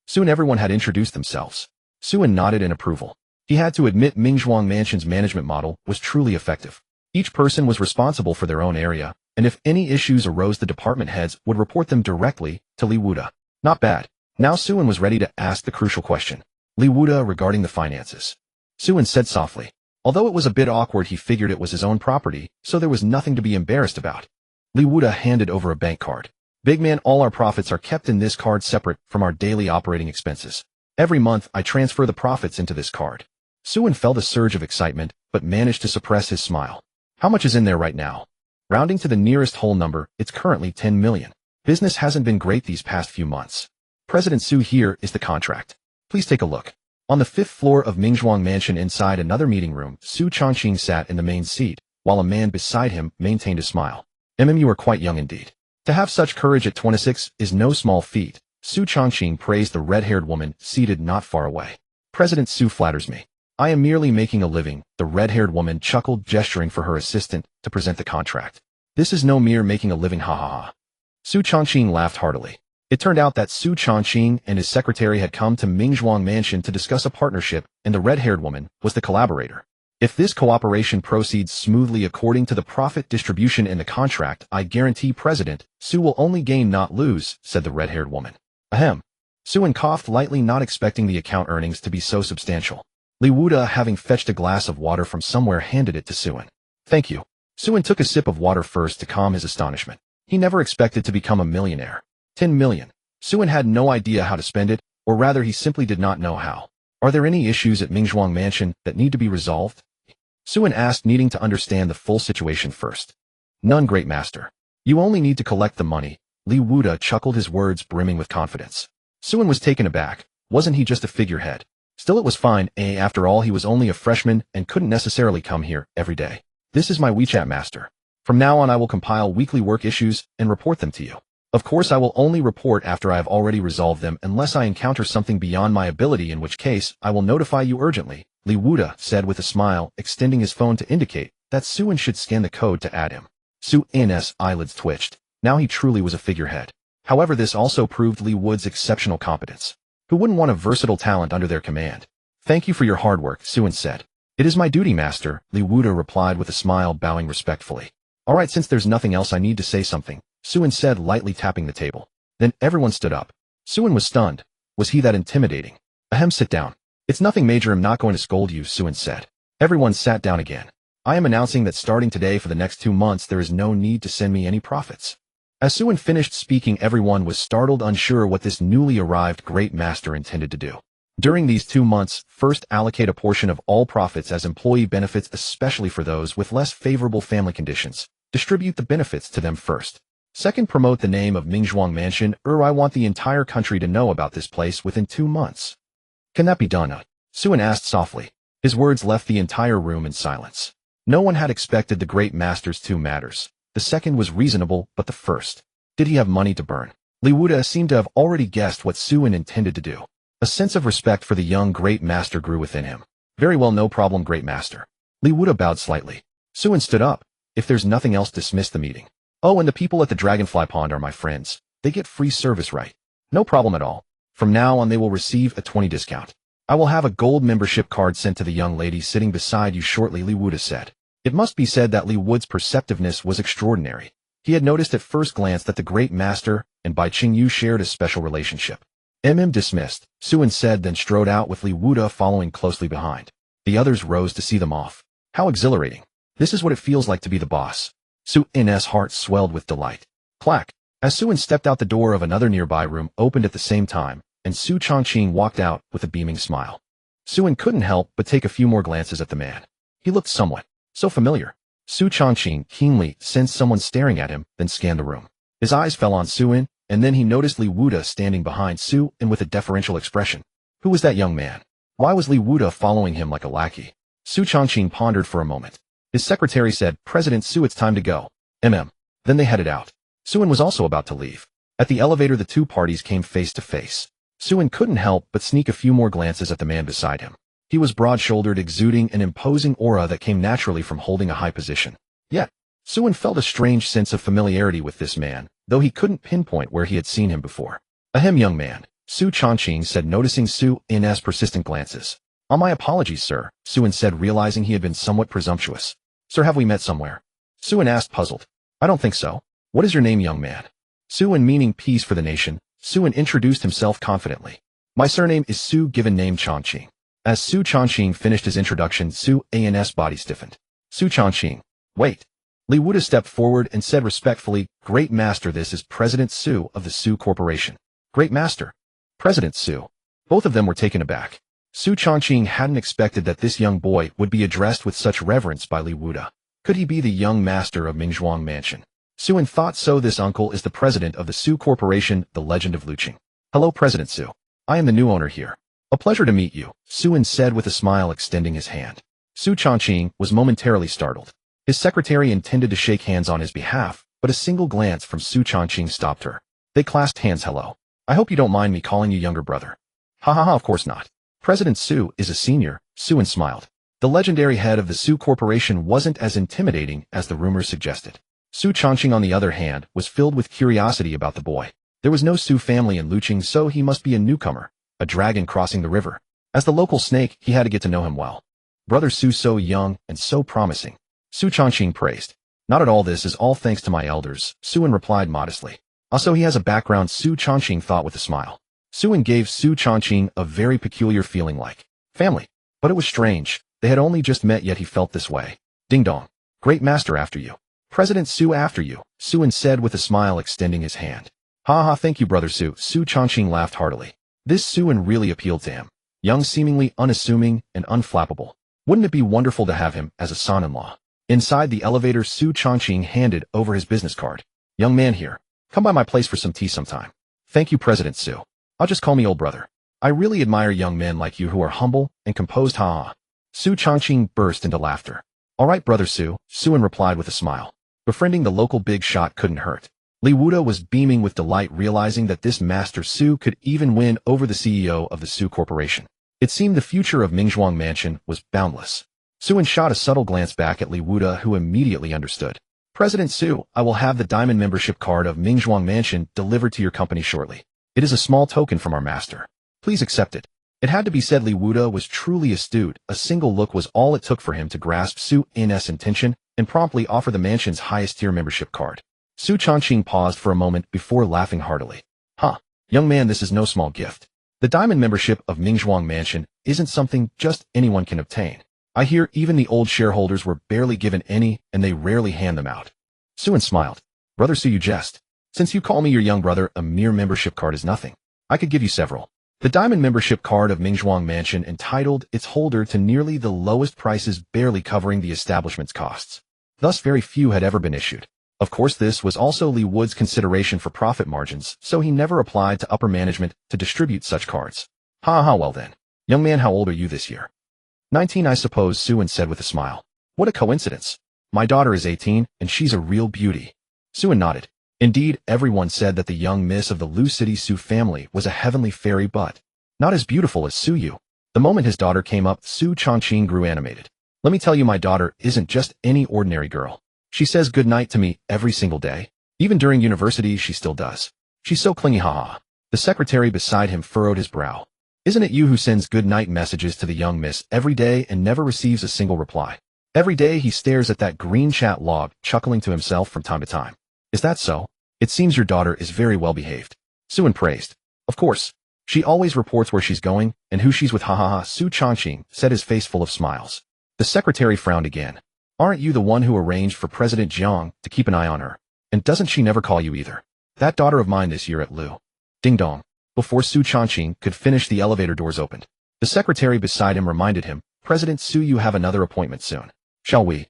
Soon everyone had introduced themselves. Su-in nodded in approval. He had to admit Mingzhuang Mansion's management model was truly effective. Each person was responsible for their own area, and if any issues arose, the department heads would report them directly to Li Wuda. Not bad. Now Su-in was ready to ask the crucial question. "Li Wuda, regarding the finances." Su-in said softly. Although it was a bit awkward, he figured it was his own property, so there was nothing to be embarrassed about. Li Wuda handed over a bank card. "Big man, all our profits are kept in this card separate from our daily operating expenses. Every month, I transfer the profits into this card." Su-in felt a surge of excitement, but managed to suppress his smile. "How much is in there right now?" Rounding to the nearest whole number, it's currently 10 million. Business hasn't been great these past few months. President Su, here is the contract. Please take a look. On the 5th floor of Mingzhuang Mansion, inside another meeting room, Su Changqing sat in the main seat, while a man beside him maintained a smile. You are quite young indeed. To have such courage at 26 is no small feat." Su Changqing praised the red-haired woman seated not far away. "President Su flatters me. I am merely making a living," the red-haired woman chuckled, gesturing for her assistant to present the contract. "This is no mere making a living, ha ha ha." Su Changqing laughed heartily. It turned out that Su Changqing and his secretary had come to Mingzhuang Mansion to discuss a partnership, and the red-haired woman was the collaborator. "If this cooperation proceeds smoothly according to the profit distribution in the contract, I guarantee President Su will only gain not lose," said the red-haired woman. "Ahem." Su-in coughed lightly, not expecting the account earnings to be so substantial. Li Wuda, having fetched a glass of water from somewhere, handed it to Su-in. "Thank you." Su-in took a sip of water first to calm his astonishment. He never expected to become a millionaire. 10 million. Su-in had no idea how to spend it, or rather he simply did not know how. "Are there any issues at Mingzhuang Mansion that need to be resolved?" Su-in asked, needing to understand the full situation first. "None, great master. You only need to collect the money." Li Wuda chuckled, his words brimming with confidence. Su-in was taken aback. Wasn't he just a figurehead? Still, it was fine. After all, he was only a freshman and couldn't necessarily come here every day. "This is my WeChat master. From now on I will compile weekly work issues and report them to you. Of course, I will only report after I have already resolved them, unless I encounter something beyond my ability, in which case I will notify you urgently," Li Wuda said with a smile, extending his phone to indicate that Su-in should scan the code to add him. Su-in's eyelids twitched. Now he truly was a figurehead. However, this also proved Li Wuda's exceptional competence. Who wouldn't want a versatile talent under their command? "Thank you for your hard work," Su-in said. "It is my duty, master," Li Wuda replied with a smile, bowing respectfully. "All right, since there's nothing else, I need to say something," Su-in said, lightly tapping the table. Then everyone stood up. Su-in was stunned. Was he that intimidating? "Ahem, sit down. It's nothing major, I'm not going to scold you," Su-in said. Everyone sat down again. "I am announcing that starting today for the next 2 months, there is no need to send me any profits." As Su-in finished speaking, everyone was startled, unsure what this newly arrived great master intended to do. During these 2 months, first, allocate a portion of all profits as employee benefits, especially for those with less favorable family conditions. Distribute the benefits to them first. Second, promote the name of Mingzhuang Mansion, I want the entire country to know about this place within 2 months. "Can that be done?" Su-in asked softly. His words left the entire room in silence. No one had expected the great master's two matters. The second was reasonable, but the first. Did he have money to burn? Li Wuda seemed to have already guessed what Suin intended to do. A sense of respect for the young great master grew within him. Very well, no problem, great master. Li Wuda bowed slightly. Suin stood up. If there's nothing else, dismiss the meeting. Oh, and the people at the Dragonfly Pond are my friends. They get free service, right? No problem at all. From now on they will receive a 20% discount. I will have a gold membership card sent to the young lady sitting beside you shortly, Li Wuda said. It must be said that Li Wuda's perceptiveness was extraordinary. He had noticed at first glance that the great master and Bai Qingyu shared a special relationship. Dismissed, Suin said, then strode out with Li Wuda following closely behind. The others rose to see them off. How exhilarating. This is what it feels like to be the boss. Suin's heart swelled with delight. Clack. As Suin stepped out, the door of another nearby room opened at the same time, and Su Changqing walked out with a beaming smile. Suin couldn't help but take a few more glances at the man. He looked so familiar. Su Changqing keenly sensed someone staring at him, then scanned the room. His eyes fell on Suin, and then he noticed Li Wuda standing behind Su and with a deferential expression. Who was that young man? Why was Li Wuda following him like a lackey? Su Changqing pondered for a moment. His secretary said, President Su, it's time to go. Then they headed out. Suin was also about to leave. At the elevator, the two parties came face to face. Suin couldn't help but sneak a few more glances at the man beside him. He was broad-shouldered, exuding an imposing aura that came naturally from holding a high position. Yet, Suin felt a strange sense of familiarity with this man, though he couldn't pinpoint where he had seen him before. Ahem, young man, Su Changqing said, noticing Suin's persistent glances. My apologies, sir, Suin said, realizing he had been somewhat presumptuous. Sir, have we met somewhere? Suin asked, puzzled. I don't think so. What is your name, young man? Suin, meaning peace for the nation, Suin introduced himself confidently. My surname is Su, given name Changqing. As Su Changqing finished his introduction, Suin's body stiffened. Su Changqing. Wait. Li Wuda stepped forward and said respectfully, Great Master, this is President Su of the Su Corporation. Great Master. President Su. Both of them were taken aback. Su Changqing hadn't expected that this young boy would be addressed with such reverence by Li Wuda. Could he be the young master of Mingzhuang Mansion? Suin thought so. This uncle is the president of the Su Corporation, the legend of Lucheng. Hello, President Su. I am the new owner here. A pleasure to meet you, Suin said with a smile, extending his hand. Su Changqing was momentarily startled. His secretary intended to shake hands on his behalf, but a single glance from Su Changqing stopped her. They clasped hands. Hello. I hope you don't mind me calling you younger brother. Ha ha ha, of course not. President Su is a senior, Suin smiled. The legendary head of the Su Corporation wasn't as intimidating as the rumors suggested. Su Changqing, on the other hand, was filled with curiosity about the boy. There was no Su family in Lucheng, so he must be a newcomer, a dragon crossing the river. As the local snake, he had to get to know him well. Brother Su, so young and so promising, Su Changqing praised. Not at all, this is all thanks to my elders, Suin replied modestly. Also, he has a background, Su Changqing thought with a smile. Suin gave Su Changqing a very peculiar feeling, like family. But it was strange. They had only just met, yet he felt this way. Ding dong. Great Master, after you. President Su, after you, Suin said with a smile, extending his hand. Ha ha, thank you, brother Su. Su Changqing laughed heartily. This Suin really appealed to him. Young, seemingly unassuming, and unflappable. Wouldn't it be wonderful to have him as a son-in-law? Inside the elevator, Su Changqing handed over his business card. Young man here. Come by my place for some tea sometime. Thank you, President Su. I'll just call me old brother. I really admire young men like you who are humble and composed. Ha ha. Su Changqing burst into laughter. All right, brother Su, Suin replied with a smile. Befriending the local big shot couldn't hurt. Li Wuda was beaming with delight, realizing that this Master Su could even win over the CEO of the Su Corporation. It seemed the future of Mingzhuang Mansion was boundless. Suin shot a subtle glance back at Li Wuda, who immediately understood. President Su, I will have the diamond membership card of Mingzhuang Mansion delivered to your company shortly. It is a small token from our master. Please accept it. It had to be said, Li Wuda was truly astute. A single look was all it took for him to grasp Suin's intention and promptly offer the mansion's highest-tier membership card. Su Changqing paused for a moment before laughing heartily. Huh, young man, this is no small gift. The diamond membership of Mingzhuang Mansion isn't something just anyone can obtain. I hear even the old shareholders were barely given any, and they rarely hand them out. Suin smiled. Brother Su, you jest. Since you call me your young brother, a mere membership card is nothing. I could give you several. The diamond membership card of Mingzhuang Mansion entitled its holder to nearly the lowest prices, barely covering the establishment's costs. Thus, very few had ever been issued. Of course, this was also Li Wuda's consideration for profit margins, so he never applied to upper management to distribute such cards. Ha ha, well then. Young man, how old are you this year? 19, I suppose, Suin said with a smile. What a coincidence. My daughter is 18, and she's a real beauty. Suin nodded. Indeed, everyone said that the young miss of the Lu City Su family was a heavenly fairy, but not as beautiful as Su Yu. The moment his daughter came up, Su Changqing grew animated. Let me tell you, my daughter isn't just any ordinary girl. She says good night to me every single day. Even during university, she still does. She's so clingy, haha. The secretary beside him furrowed his brow. Isn't it you who sends good night messages to the young miss every day and never receives a single reply? Every day he stares at that green chat log, chuckling to himself from time to time. Is that so? It seems your daughter is very well behaved. Suin praised. Of course. She always reports where she's going and who she's with, hahaha. Su Changqing said, his face full of smiles. The secretary frowned again. Aren't you the one who arranged for President Jiang to keep an eye on her? And doesn't she never call you either? That daughter of mine this year at Lu. Ding dong. Before Su Changqing could finish, the elevator doors opened. The secretary beside him reminded him, President Su, you have another appointment soon. Shall we?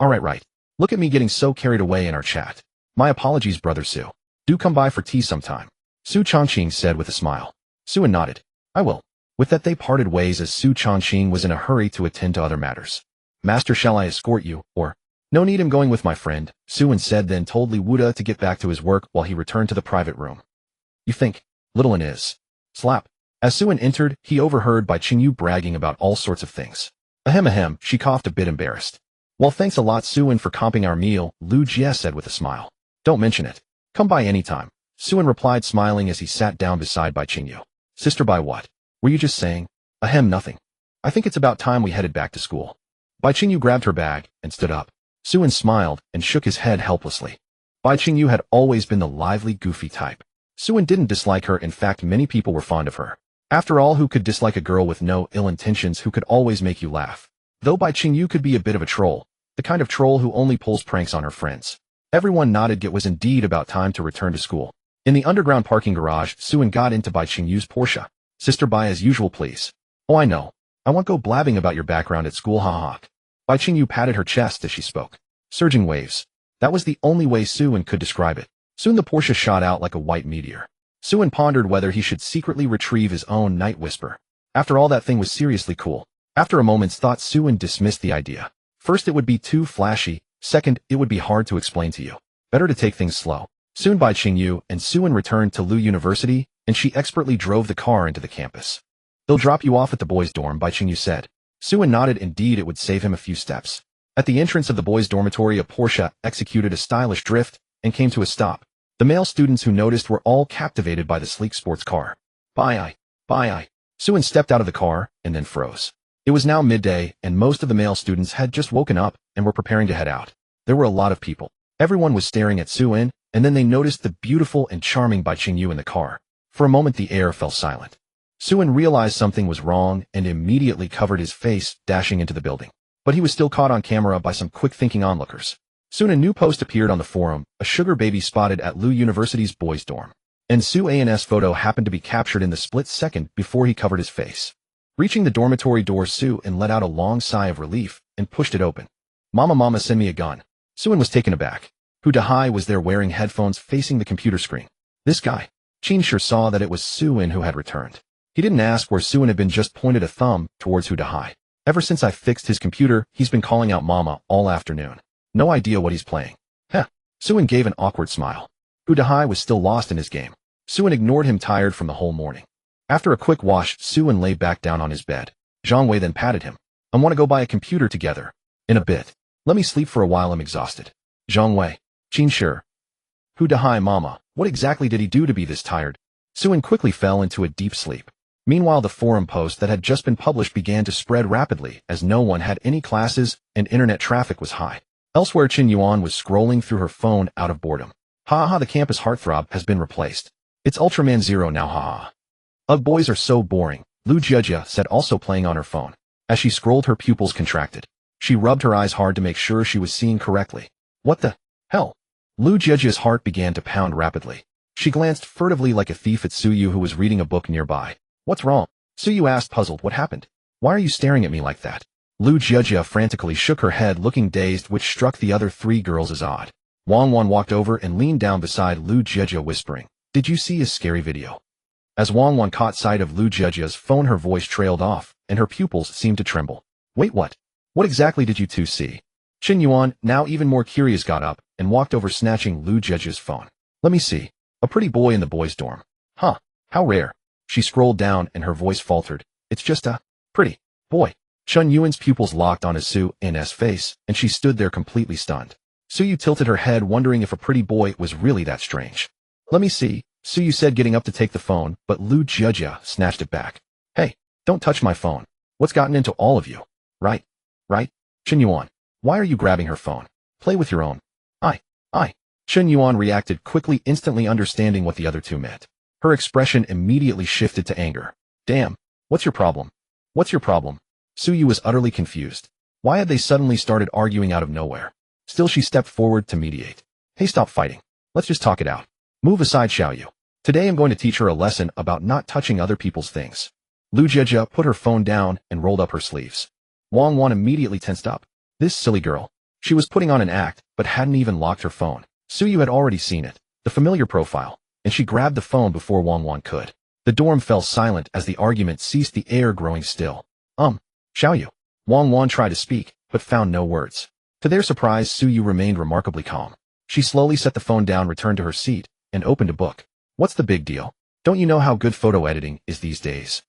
Right. Look at me getting so carried away in our chat. My apologies, brother Su. Do come by for tea sometime. Su Changqing said with a smile. Suin nodded. I will. With that they parted ways as Su Changqing was in a hurry to attend to other matters. Master, shall I escort you, or? No need, I'm going with my friend, Suin said, then told Li Wuda to get back to his work while he returned to the private room. You think? Little in is. Slap. As Suin entered, he overheard Bai Qingyu bragging about all sorts of things. Ahem, she coughed a bit embarrassed. Well, thanks a lot, Suin, for comping our meal, Lu Jie said with a smile. Don't mention it. Come by anytime, Suin replied, smiling as he sat down beside Bai Qingyu. Sister, by what? Were you just saying? Ahem, nothing. I think it's about time we headed back to school. Bai Qingyu grabbed her bag and stood up. Suin smiled and shook his head helplessly. Bai Qingyu had always been the lively, goofy type. Suin didn't dislike her, in fact many people were fond of her. After all, who could dislike a girl with no ill intentions who could always make you laugh? Though Bai Qingyu could be a bit of a troll, the kind of troll who only pulls pranks on her friends. Everyone nodded. It was indeed about time to return to school. In the underground parking garage, Suin got into Bai Qingyu's Porsche. Sister, Bai, as usual, please. Oh, I know. I won't go blabbing about your background at school, haha. Bai Qingyu patted her chest as she spoke. Surging waves. That was the only way Suin could describe it. Soon the Porsche shot out like a white meteor. Suin pondered whether he should secretly retrieve his own night whisper. After all, that thing was seriously cool. After a moment's thought, Suin dismissed the idea. First, it would be too flashy. Second, it would be hard to explain to you. Better to take things slow. Soon Bai Qingyu and Suin returned to Lu University, and she expertly drove the car into the campus. They'll drop you off at the boys' dorm, Bai Qingyu said. Suin nodded. Indeed, it would save him a few steps. At the entrance of the boys' dormitory, a Porsche executed a stylish drift and came to a stop. The male students who noticed were all captivated by the sleek sports car. Bye. Suin stepped out of the car and then froze. It was now midday, and most of the male students had just woken up and were preparing to head out. There were a lot of people. Everyone was staring at Suin, and then they noticed the beautiful and charming Bai Qingyu in the car. For a moment the air fell silent. Suin realized something was wrong and immediately covered his face, dashing into the building. But he was still caught on camera by some quick-thinking onlookers. Soon a new post appeared on the forum, a sugar baby spotted at Lu University's boys' dorm. And Su An's photo happened to be captured in the split second before he covered his face. Reaching the dormitory door, Suin let out a long sigh of relief and pushed it open. Mama, send me a gun. Suin was taken aback. Hu Dahai was there wearing headphones facing the computer screen. This guy. Qin sure saw that it was Suin who had returned. He didn't ask where Suin had been, just pointed a thumb towards Hu Dahai. Ever since I fixed his computer, he's been calling out Mama all afternoon. No idea what he's playing. Heh. Suin gave an awkward smile. Hu Dahai was still lost in his game. Suin ignored him, tired from the whole morning. After a quick wash, Suin lay back down on his bed. Zhang Wei then patted him. I want to go buy a computer together. In a bit. Let me sleep for a while, I'm exhausted. Zhang Wei. Qin sure. Hu Dahai, Mama, what exactly did he do to be this tired? Suin quickly fell into a deep sleep. Meanwhile, the forum post that had just been published began to spread rapidly as no one had any classes and internet traffic was high. Elsewhere, Qin Yuan was scrolling through her phone out of boredom. The campus heartthrob has been replaced. It's Ultraman Zero now, Ugh, boys are so boring, Lu Jie said, also playing on her phone. As she scrolled, her pupils contracted. She rubbed her eyes hard to make sure she was seeing correctly. What the hell? Lu Jie's heart began to pound rapidly. She glanced furtively like a thief at Suyu, who was reading a book nearby. What's wrong? Suyu asked, puzzled. What happened? Why are you staring at me like that? Lu Jie frantically shook her head, looking dazed, which struck the other three girls as odd. Wang Wan walked over and leaned down beside Lu Jie, whispering, Did you see his scary video? As Wang Wan caught sight of Lu Jie's phone, her voice trailed off, and her pupils seemed to tremble. Wait, what? What exactly did you two see? Qin Yuan, now even more curious, got up and walked over, snatching Lu Jiejia's phone. Let me see. A pretty boy in the boys' dorm. Huh, how rare. She scrolled down and her voice faltered. It's just a pretty boy. Chun Yuan's pupils locked on Su Yun's face, and she stood there completely stunned. Su Yu tilted her head, wondering if a pretty boy was really that strange. Let me see, Su Yu said, getting up to take the phone, but Lu Jiejia snatched it back. Hey, don't touch my phone. What's gotten into all of you? Right? Qin Yuan, why are you grabbing her phone? Play with your own. Qin Yuan reacted quickly, instantly understanding what the other two meant. Her expression immediately shifted to anger. Damn, what's your problem? What's your problem? Su Yu was utterly confused. Why had they suddenly started arguing out of nowhere? Still, she stepped forward to mediate. Hey, stop fighting. Let's just talk it out. Move aside, Xiaoyu. Today I'm going to teach her a lesson about not touching other people's things. Lu Jiejia put her phone down and rolled up her sleeves. Wang Wan immediately tensed up. This silly girl. She was putting on an act, but hadn't even locked her phone. Su Yu had already seen it, the familiar profile, and she grabbed the phone before Wang Wan could. The dorm fell silent as the argument ceased, the air growing still. Xiaoyu. Wang Wan tried to speak, but found no words. To their surprise, Su Yu remained remarkably calm. She slowly set the phone down, returned to her seat, and opened a book. What's the big deal? Don't you know how good photo editing is these days?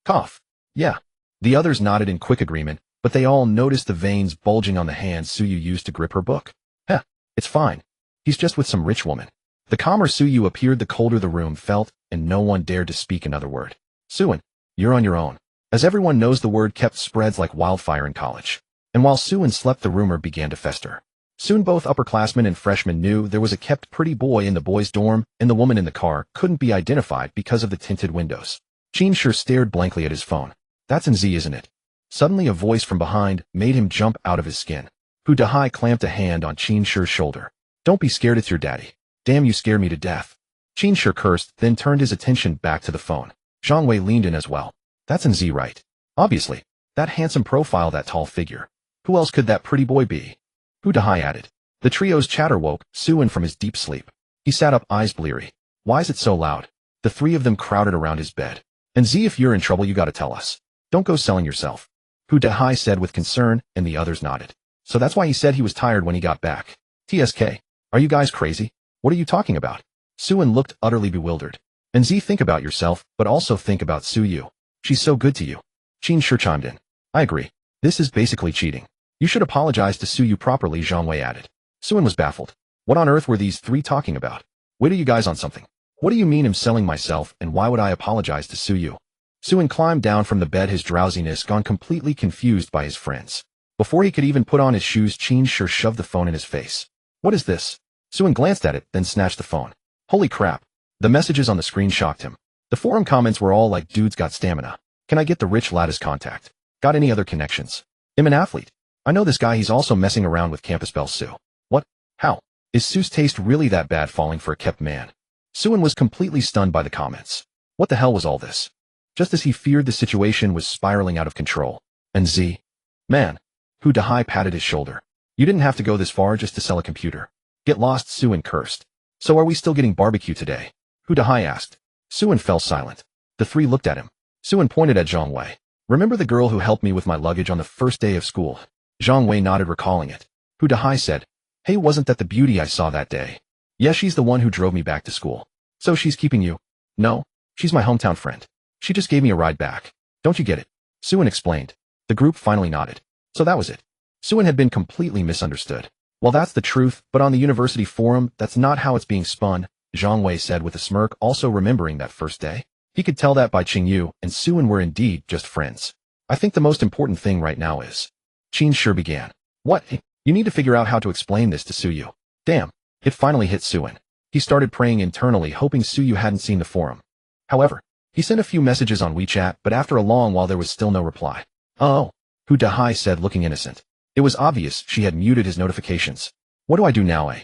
Cough. Yeah. The others nodded in quick agreement, but they all noticed the veins bulging on the hands Su Yu used to grip her book. Heh, it's fine. He's just with some rich woman. The calmer Su Yu appeared, the colder the room felt, and no one dared to speak another word. Suin, you're on your own. As everyone knows, the word kept spreads like wildfire in college. And while Suin slept, the rumor began to fester. Soon both upperclassmen and freshmen knew there was a kept pretty boy in the boys' dorm, and the woman in the car couldn't be identified because of the tinted windows. Qin Shi stared blankly at his phone. That's Z, isn't it? Suddenly a voice from behind made him jump out of his skin. Hu Dahai clamped a hand on Qin Shi's shoulder. Don't be scared, it's your daddy. Damn, you scared me to death. Qin Shi cursed, then turned his attention back to the phone. Zhang Wei leaned in as well. That's Z, right? Obviously. That handsome profile, that tall figure. Who else could that pretty boy be? Hu Dahai added. The trio's chatter woke Suin from his deep sleep. He sat up, eyes bleary. Why is it so loud? The three of them crowded around his bed. And Z, if you're in trouble, you gotta tell us. Don't go selling yourself. Hu Dahai said with concern, and the others nodded. So that's why he said he was tired when he got back. TSK. Are you guys crazy? What are you talking about? Suin looked utterly bewildered. And Z, think about yourself, but also think about Su Yu. She's so good to you. Qin Shi chimed in. I agree. This is basically cheating. You should apologize to Su Yu properly, Zhang Wei added. Suin was baffled. What on earth were these three talking about? Wait, are you guys on something? What do you mean I'm selling myself, and why would I apologize to Su Yu? Suin climbed down from the bed, his drowsiness gone, completely confused by his friends. Before he could even put on his shoes, Qin Shi shoved the phone in his face. What is this? Suin glanced at it, then snatched the phone. Holy crap. The messages on the screen shocked him. The forum comments were all like, dude's got stamina. Can I get the rich lattice contact? Got any other connections? I'm an athlete. I know this guy, he's also messing around with Campus Belle Su. What? How? Is Su's taste really that bad, falling for a kept man? Suin was completely stunned by the comments. What the hell was all this? Just as he feared, the situation was spiraling out of control. And Z? Man. Hu Dahai patted his shoulder. You didn't have to go this far just to sell a computer. Get lost, Suin cursed. So are we still getting barbecue today? Hu Dahai asked. Suin fell silent. The three looked at him. Suin pointed at Zhang Wei. Remember the girl who helped me with my luggage on the first day of school? Zhang Wei nodded, recalling it. Hu Dahai said, hey, wasn't that the beauty I saw that day? Yeah, she's the one who drove me back to school. So she's keeping you? No, she's my hometown friend. She just gave me a ride back. Don't you get it? Suin explained. The group finally nodded. So that was it. Suin had been completely misunderstood. Well, that's the truth, but on the university forum, that's not how it's being spun, Zhang Wei said with a smirk, also remembering that first day. He could tell that by Qingyu and Suin were indeed just friends. I think the most important thing right now is... Qin Shi began. What? You need to figure out how to explain this to Su Yu. Damn. It finally hit Suin. He started praying internally, hoping Su Yu hadn't seen the forum. However, he sent a few messages on WeChat, but after a long while there was still no reply. Oh, Hu Dahai said, looking innocent. It was obvious she had muted his notifications. What do I do now, eh?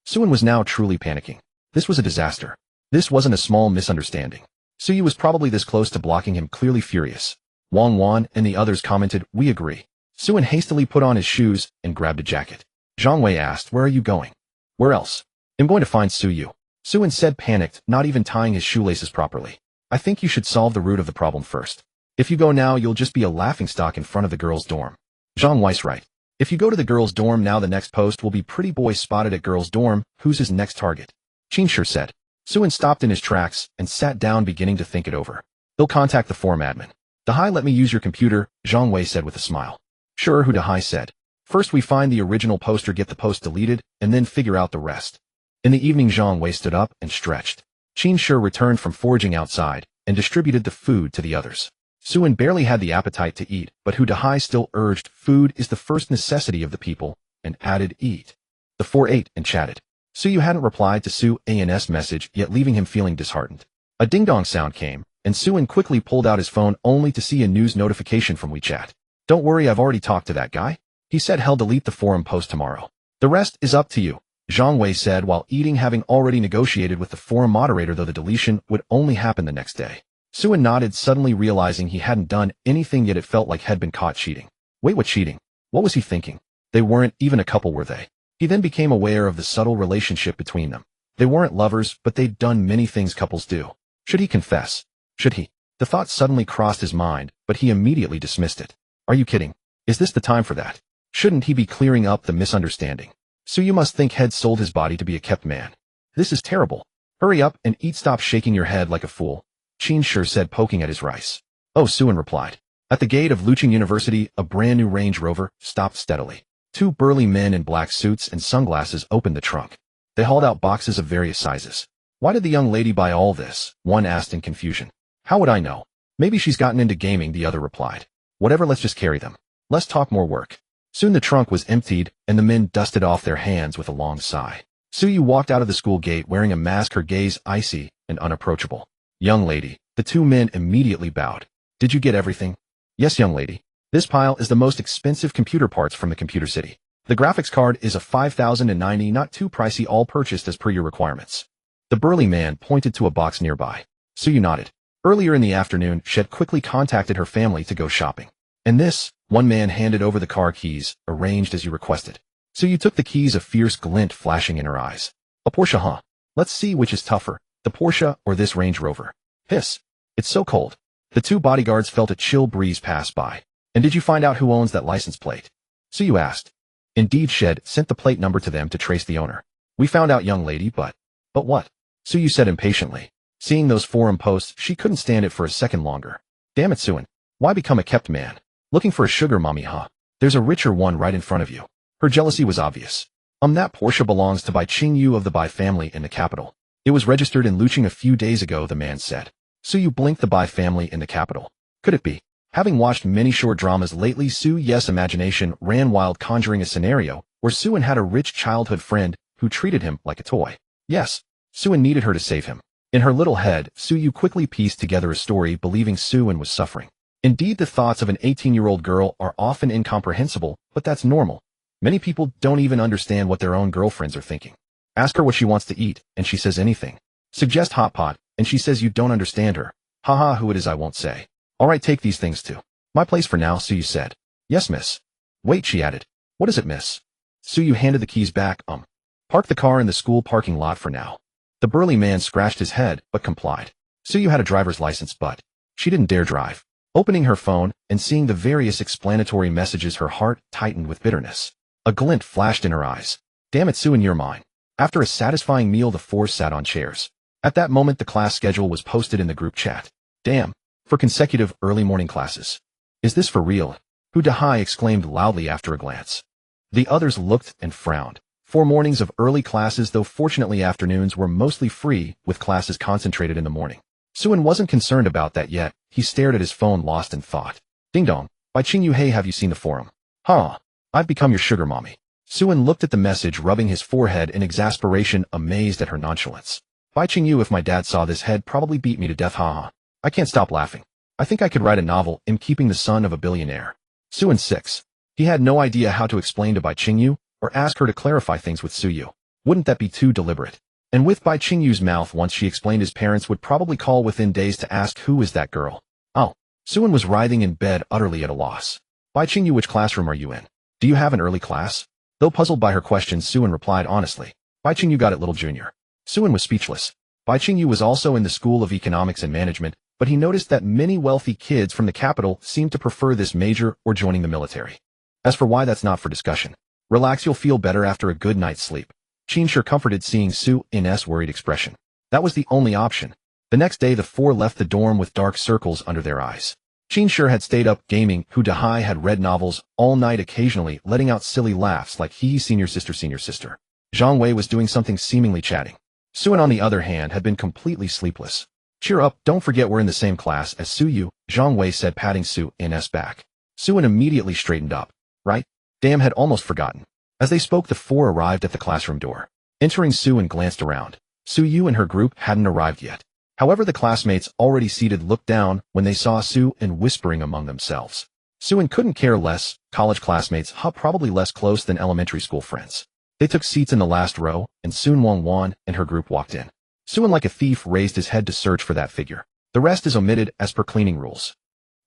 Suin was now truly panicking. This was a disaster. This wasn't a small misunderstanding. Su Yu was probably this close to blocking him, clearly furious. Wang Wan and the others commented, we agree. Suin hastily put on his shoes and grabbed a jacket. Zhang Wei asked, where are you going? Where else? I'm going to find Su Yu. Suin said, panicked, not even tying his shoelaces properly. I think you should solve the root of the problem first. If you go now, you'll just be a laughingstock in front of the girls' dorm. Zhang Weiss right. If you go to the girls' dorm now, the next post will be pretty boy spotted at girls' dorm. Who's his next target? Qin sure said. Suin stopped in his tracks and sat down, beginning to think it over. They'll contact the forum admin. Dahai, let me use your computer, Zhang Wei said with a smile. Sure, Hu Dahai said. First we find the original poster, get the post deleted, and then figure out the rest. In the evening, Zhang Wei stood up and stretched. Qin Shi returned from foraging outside and distributed the food to the others. Suin barely had the appetite to eat, but Hu Dahai still urged food is the first necessity of the people, and added eat. The four ate and chatted. Suyu hadn't replied to Su An's message yet, leaving him feeling disheartened. A ding-dong sound came, and Suin quickly pulled out his phone only to see a news notification from WeChat. Don't worry, I've already talked to that guy. He said he'll delete the forum post tomorrow. The rest is up to you, Zhang Wei said while eating, having already negotiated with the forum moderator, though the deletion would only happen the next day. Suin nodded, suddenly realizing he hadn't done anything yet. It felt like had been caught cheating. Wait, what cheating? What was he thinking? They weren't even a couple, were they? He then became aware of the subtle relationship between them. They weren't lovers, but they'd done many things couples do. Should he confess? Should he? The thought suddenly crossed his mind, but he immediately dismissed it. Are you kidding? Is this the time for that? Shouldn't he be clearing up the misunderstanding? So you must think he'd sold his body to be a kept man. This is terrible. Hurry up and eat. Stop shaking your head like a fool, Qin Shi said, poking at his rice. Oh, Suin replied. At the gate of Lucheng University, a brand new Range Rover stopped steadily. Two burly men in black suits and sunglasses opened the trunk. They hauled out boxes of various sizes. Why did the young lady buy all this? One asked in confusion. How would I know? Maybe she's gotten into gaming, the other replied. Whatever, let's just carry them. Less talk, more work. Soon the trunk was emptied, and the men dusted off their hands with a long sigh. Suyu walked out of the school gate wearing a mask, her gaze icy and unapproachable. Young lady, the two men immediately bowed. Did you get everything? Yes, young lady. This pile is the most expensive computer parts from the computer city. The graphics card is a 5,090, not too pricey, all purchased as per your requirements. The burly man pointed to a box nearby. Suyu nodded. Earlier in the afternoon, Shed quickly contacted her family to go shopping. And this, one man handed over the car keys, arranged as you requested. Suyu took the keys, a fierce glint flashing in her eyes. A Porsche, huh? Let's see which is tougher, the Porsche or this Range Rover. Hiss. It's so cold. The two bodyguards felt a chill breeze pass by. And did you find out who owns that license plate? Suyu asked. Indeed, Shed sent the plate number to them to trace the owner. We found out, young lady, but what? Suyu said impatiently. Seeing those forum posts, she couldn't stand it for a second longer. Damn it, Suin. Why become a kept man? Looking for a sugar mommy, huh? There's a richer one right in front of you. Her jealousy was obvious. That Porsche belongs to Bai Qingyu of the Bai family in the capital. It was registered in Lucheng a few days ago, the man said. Suyu blinked. The Bai family in the capital. Could it be? Having watched many short dramas lately, Suyu's imagination ran wild, conjuring a scenario where Suin had a rich childhood friend who treated him like a toy. Yes, Suin needed her to save him. In her little head, Suyu quickly pieced together a story, believing Suin was suffering. Indeed, the thoughts of an 18-year-old girl are often incomprehensible, but that's normal. Many people don't even understand what their own girlfriends are thinking. Ask her what she wants to eat, and she says anything. Suggest hot pot, and she says you don't understand her. Haha, who it is I won't say. All right, take these things to my place for now, Suyu said. Yes, miss. Wait, she added. What is it, miss? Suyu handed the keys back. Park the car in the school parking lot for now. The burly man scratched his head, but complied. Suyu had a driver's license, but she didn't dare drive. Opening her phone and seeing the various explanatory messages, her heart tightened with bitterness. A glint flashed in her eyes. Damn it, Suin, you're mine. After a satisfying meal, the four sat on chairs. At that moment, the class schedule was posted in the group chat. Damn. For consecutive early morning classes. Is this for real? Hu Dahai exclaimed loudly after a glance. The others looked and frowned. 4 mornings of early classes, though fortunately afternoons were mostly free, with classes concentrated in the morning. Suin wasn't concerned about that yet. He stared at his phone, lost in thought. Ding dong. By Qingyu, hey, have you seen the forum? Huh. I've become your sugar mommy. Suin looked at the message, rubbing his forehead in exasperation, amazed at her nonchalance. By Qingyu, if my dad saw this, he'd probably beat me to death, haha. I can't stop laughing. I think I could write a novel, in keeping the son of a billionaire. Suin 6. He had no idea how to explain to Bai Qingyu, or ask her to clarify things with Suyu. Wouldn't that be too deliberate? And with Bai Qingyu's mouth, once she explained, his parents would probably call within days to ask who is that girl. Oh. Suin was writhing in bed, utterly at a loss. Bai Qingyu, which classroom are you in? Do you have an early class? Though puzzled by her question, Suin replied honestly. Bai Qingyu got it, little junior. Suin was speechless. Bai Qingyu was also in the School of Economics and Management, but he noticed that many wealthy kids from the capital seemed to prefer this major or joining the military. As for why, that's not for discussion. Relax, you'll feel better after a good night's sleep. Qin comforted, seeing Su-in's worried expression. That was the only option. The next day the four left the dorm with dark circles under their eyes. Qin had stayed up gaming. Hu Dahai had read novels all night, occasionally letting out silly laughs like hee senior sister. Zhang Wei was doing something, seemingly chatting. Suan, on the other hand, had been completely sleepless. Cheer up, don't forget we're in the same class as Su-yu, Zhang Wei said, patting Su-in's back. Suan immediately straightened up. Right? Damn, had almost forgotten. As they spoke, the four arrived at the classroom door. Entering, Suan glanced around. Su-yu and her group hadn't arrived yet. However, the classmates already seated looked down when they saw Su-in whispering among themselves. Suan couldn't care less. College classmates, probably less close than elementary school friends. They took seats in the last row, and soon Wang and her group walked in. Suan, like a thief, raised his head to search for that figure. The rest is omitted as per cleaning rules.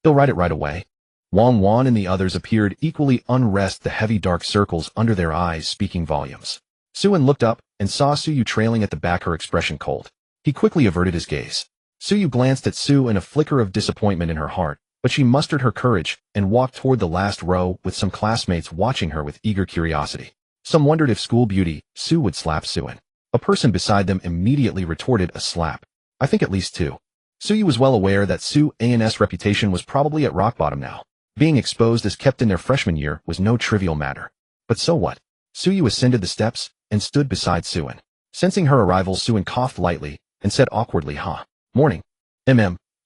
They'll write it right away. Wang and the others appeared equally unrest, the heavy dark circles under their eyes speaking volumes. Suan looked up and saw Su-yu trailing at the back, her expression cold. He quickly averted his gaze. Su-yu glanced at Su in a flicker of disappointment in her heart, but she mustered her courage and walked toward the last row, with some classmates watching her with eager curiosity. Some wondered if school beauty, Su, would slap Suan. A person beside them immediately retorted a slap. I think at least two. Su-yu was well aware that Su-an's reputation was probably at rock bottom now. Being exposed as kept in their freshman year was no trivial matter. But so what? Su-yu ascended the steps and stood beside Suan. Sensing her arrival, Suan coughed lightly and said awkwardly, Morning.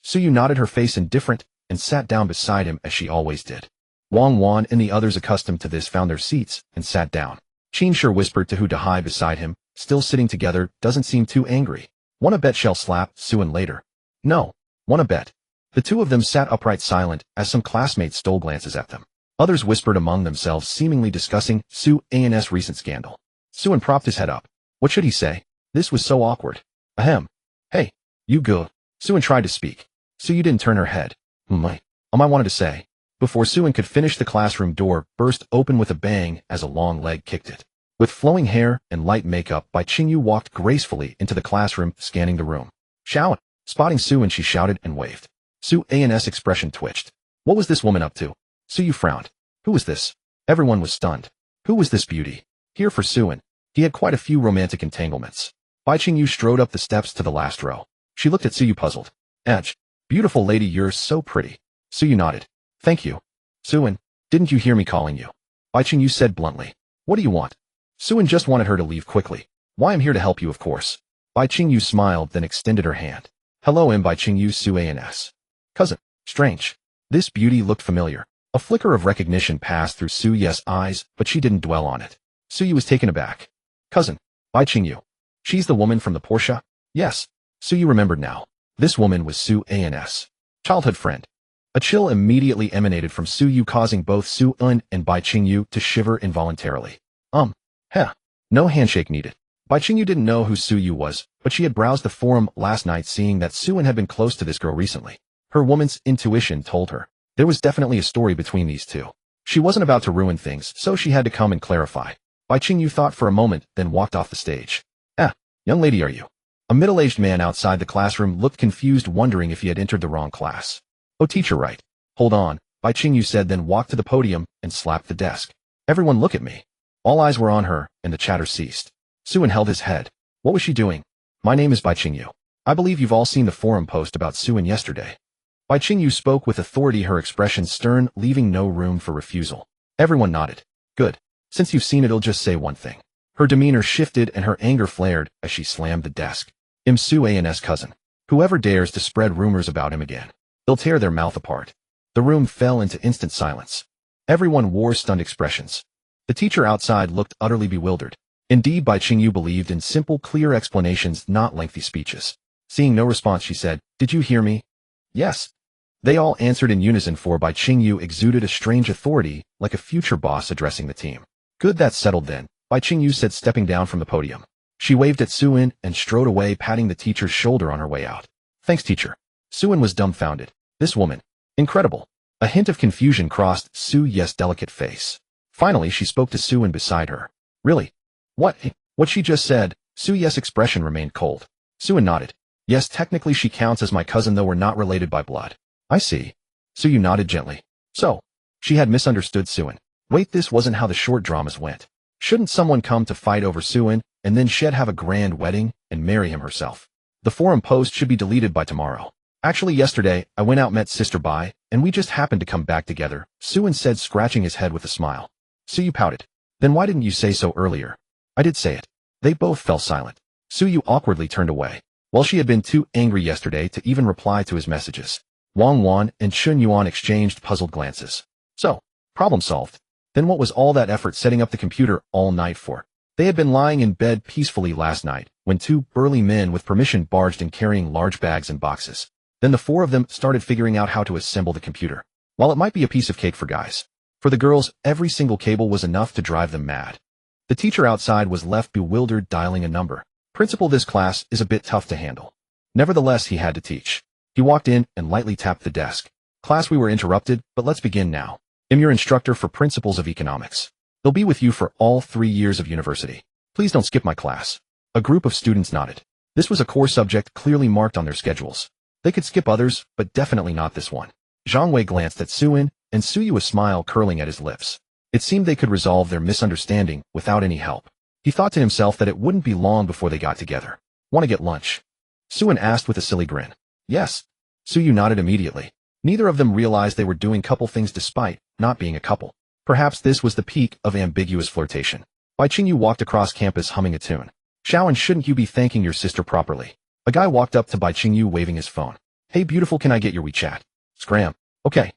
Su-yu nodded, her face indifferent, and sat down beside him as she always did. Wang and the others, accustomed to this, found their seats and sat down. Qin whispered to Hu Dahai beside him, still sitting together, doesn't seem too angry. Wanna bet she'll slap Suan later? No. Wanna bet? The two of them sat upright, silent, as some classmates stole glances at them. Others whispered among themselves, seemingly discussing Su-an's recent scandal. Suan propped his head up. What should he say? This was so awkward. Ahem. Hey, you go. Suan tried to speak. Su-yu didn't turn her head. I wanted to say. Before Suan could finish, the classroom door burst open with a bang as a long leg kicked it. With flowing hair and light makeup, Bai Qingyu walked gracefully into the classroom, scanning the room. Shout! Spotting Suan, she shouted and waved. Su-an's expression twitched. What was this woman up to? Su-yu frowned. Who was this? Everyone was stunned. Who was this beauty? Here for Suan. He had quite a few romantic entanglements. Bai Qingyu strode up the steps to the last row. She looked at Su-yu, puzzled. Edge. Beautiful lady, you're so pretty. Su-yu nodded. Thank you. Suan, didn't you hear me calling you? Bai Qingyu said bluntly. What do you want? Suan just wanted her to leave quickly. Why, I'm here to help you, of course. Bai Qingyu smiled, then extended her hand. Hello, Bai Qingyu, Su-an's cousin. Strange. This beauty looked familiar. A flicker of recognition passed through Su-yu's eyes, but she didn't dwell on it. Su-yu was taken aback. Cousin. Bai Qingyu. She's the woman from the Porsche? Yes. Su-yu remembered now. This woman was Su-an's childhood friend. A chill immediately emanated from Su-yu, causing both Su-un and Bai Qingyu to shiver involuntarily. No handshake needed. Bai Qingyu didn't know who Su-yu was, but she had browsed the forum last night, seeing that Suan had been close to this girl recently. Her woman's intuition told her there was definitely a story between these two. She wasn't about to ruin things, so she had to come and clarify. Bai Qingyu thought for a moment, then walked off the stage. Young lady, are you? A middle-aged man outside the classroom looked confused, wondering if he had entered the wrong class. Oh, teacher, right. Hold on, Bai Qingyu said, then walked to the podium and slapped the desk. Everyone look at me. All eyes were on her, and the chatter ceased. Suan held his head. What was she doing? My name is Bai Qingyu. I believe you've all seen the forum post about Suan yesterday. Bai Qingyu spoke with authority, her expression stern, leaving no room for refusal. Everyone nodded. Good. Since you've seen it, I'll just say one thing. Her demeanor shifted and her anger flared as she slammed the desk. Su-an's cousin. Whoever dares to spread rumors about him again, they'll tear their mouth apart. The room fell into instant silence. Everyone wore stunned expressions. The teacher outside looked utterly bewildered. Indeed, Bai Qingyu believed in simple, clear explanations, not lengthy speeches. Seeing no response, she said, Did you hear me? Yes. They all answered in unison, for Bai Qingyu exuded a strange authority, like a future boss addressing the team. Good, that's settled then, Bai Qingyu said, stepping down from the podium. She waved at Suan and strode away, patting the teacher's shoulder on her way out. Thanks, teacher. Suan was dumbfounded. This woman. Incredible. A hint of confusion crossed Su-ye's delicate face. Finally, she spoke to Suan beside her. Really? What she just said? Su-ye's expression remained cold. Suan nodded. Yes, technically she counts as my cousin, though we're not related by blood. I see. Su-yu nodded gently. So, she had misunderstood Suan. Wait, this wasn't how the short dramas went. Shouldn't someone come to fight over Suin, and then she'd have a grand wedding and marry him herself? The forum post should be deleted by tomorrow. Actually, yesterday, I went out met Sister Bai, and we just happened to come back together, Suin said, scratching his head with a smile. Suyu pouted. Then why didn't you say so earlier? I did say it. They both fell silent. Suyu awkwardly turned away. While she had been too angry yesterday to even reply to his messages, Wang Wan and Chun Yuan exchanged puzzled glances. So, problem solved. Then what was all that effort setting up the computer all night for? They had been lying in bed peacefully last night, when two burly men with permission barged in carrying large bags and boxes. Then the four of them started figuring out how to assemble the computer. While it might be a piece of cake for guys, for the girls, every single cable was enough to drive them mad. The teacher outside was left bewildered, dialing a number. Principal, this class is a bit tough to handle. Nevertheless, he had to teach. He walked in and lightly tapped the desk. Class, we were interrupted, but let's begin now. I'm your instructor for Principles of Economics. They'll be with you for all 3 years of university. Please don't skip my class. A group of students nodded. This was a core subject clearly marked on their schedules. They could skip others, but definitely not this one. Zhang Wei glanced at Suin, and Suyu, a smile curling at his lips. It seemed they could resolve their misunderstanding without any help. He thought to himself that it wouldn't be long before they got together. Want to get lunch? Suin asked with a silly grin. Yes. Suyu nodded immediately. Neither of them realized they were doing couple things despite not being a couple. Perhaps this was the peak of ambiguous flirtation. Bai Qingyu walked across campus humming a tune. Shaoan, shouldn't you be thanking your sister properly? A guy walked up to Bai Qingyu waving his phone. Hey beautiful, can I get your WeChat? Scram. Okay.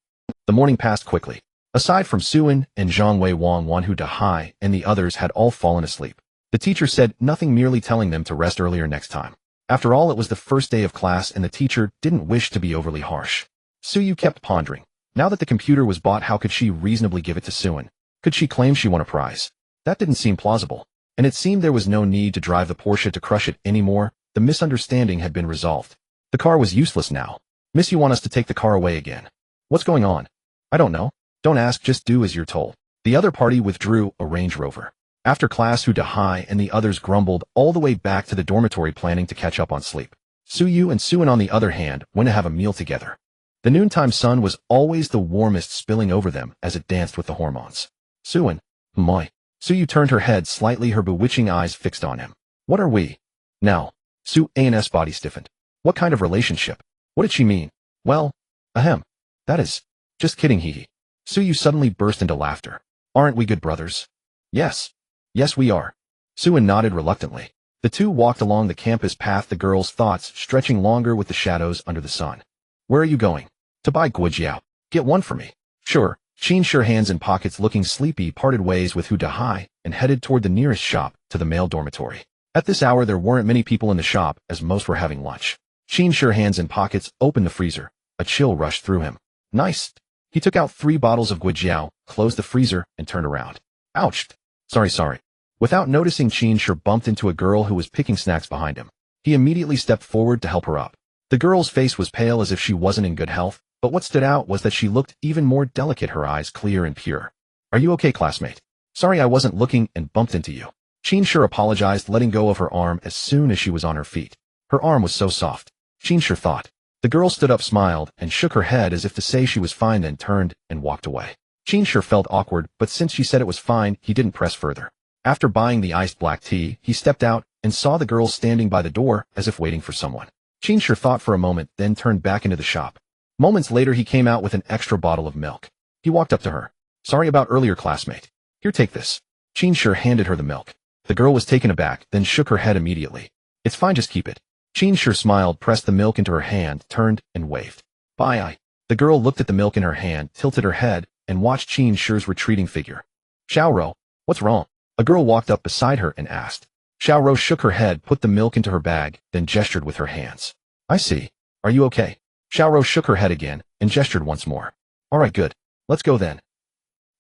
The morning passed quickly. Aside from Suin and Zhang Wei, Wang Wanhu Dahai and the others had all fallen asleep. The teacher said nothing, merely telling them to rest earlier next time. After all, it was the first day of class and the teacher didn't wish to be overly harsh. Suyu kept pondering. Now that the computer was bought, how could she reasonably give it to Suin? Could she claim she won a prize? That didn't seem plausible. And it seemed there was no need to drive the Porsche to crush it anymore. The misunderstanding had been resolved. The car was useless now. Miss, you want us to take the car away again? What's going on? I don't know. Don't ask, just do as you're told. The other party withdrew a Range Rover. After class, Hu Dahai and the others grumbled all the way back to the dormitory, planning to catch up on sleep. Suyu and Suin, on the other hand, went to have a meal together. The noontime sun was always the warmest, spilling over them as it danced with the hormones. Suin, my. Suyu turned her head slightly, her bewitching eyes fixed on him. What are we? Now. Suan's body stiffened. What kind of relationship? What did she mean? Well, ahem. That is. Just kidding, hee hee. Suyu suddenly burst into laughter. Aren't we good brothers? Yes. Yes, we are. Suin nodded reluctantly. The two walked along the campus path, the girl's thoughts stretching longer with the shadows under the sun. Where are you going? To buy guijiao. Get one for me. Sure. Qin Shi, hands in pockets looking sleepy, parted ways with Hu Dahai and headed toward the nearest shop, to the male dormitory. At this hour there weren't many people in the shop, as most were having lunch. Qin Shi, hands in pockets, opened the freezer. A chill rushed through him. Nice. He took out 3 bottles of guijiao, closed the freezer, and turned around. Ouch. Sorry. Without noticing, Qin Shi bumped into a girl who was picking snacks behind him. He immediately stepped forward to help her up. The girl's face was pale, as if she wasn't in good health, but what stood out was that she looked even more delicate, her eyes clear and pure. Are you okay, classmate? Sorry, I wasn't looking and bumped into you. Qin Shi apologized, letting go of her arm as soon as she was on her feet. Her arm was so soft. Qin Shi thought. The girl stood up, smiled, and shook her head as if to say she was fine, then turned and walked away. Qin Shi felt awkward, but since she said it was fine, he didn't press further. After buying the iced black tea, he stepped out and saw the girl standing by the door as if waiting for someone. Qin Shi thought for a moment, then turned back into the shop. Moments later, he came out with an extra bottle of milk. He walked up to her. Sorry about earlier, classmate. Here, take this. Qin Shi handed her the milk. The girl was taken aback, then shook her head immediately. It's fine, just keep it. Qin Shi smiled, pressed the milk into her hand, turned, and waved. Bye. The girl looked at the milk in her hand, tilted her head, and watched Qin Shi's retreating figure. Xiaoro, what's wrong? A girl walked up beside her and asked. Xiaoro shook her head, put the milk into her bag, then gestured with her hands. I see. Are you okay? Xiaoro shook her head again and gestured once more. All right, good. Let's go then.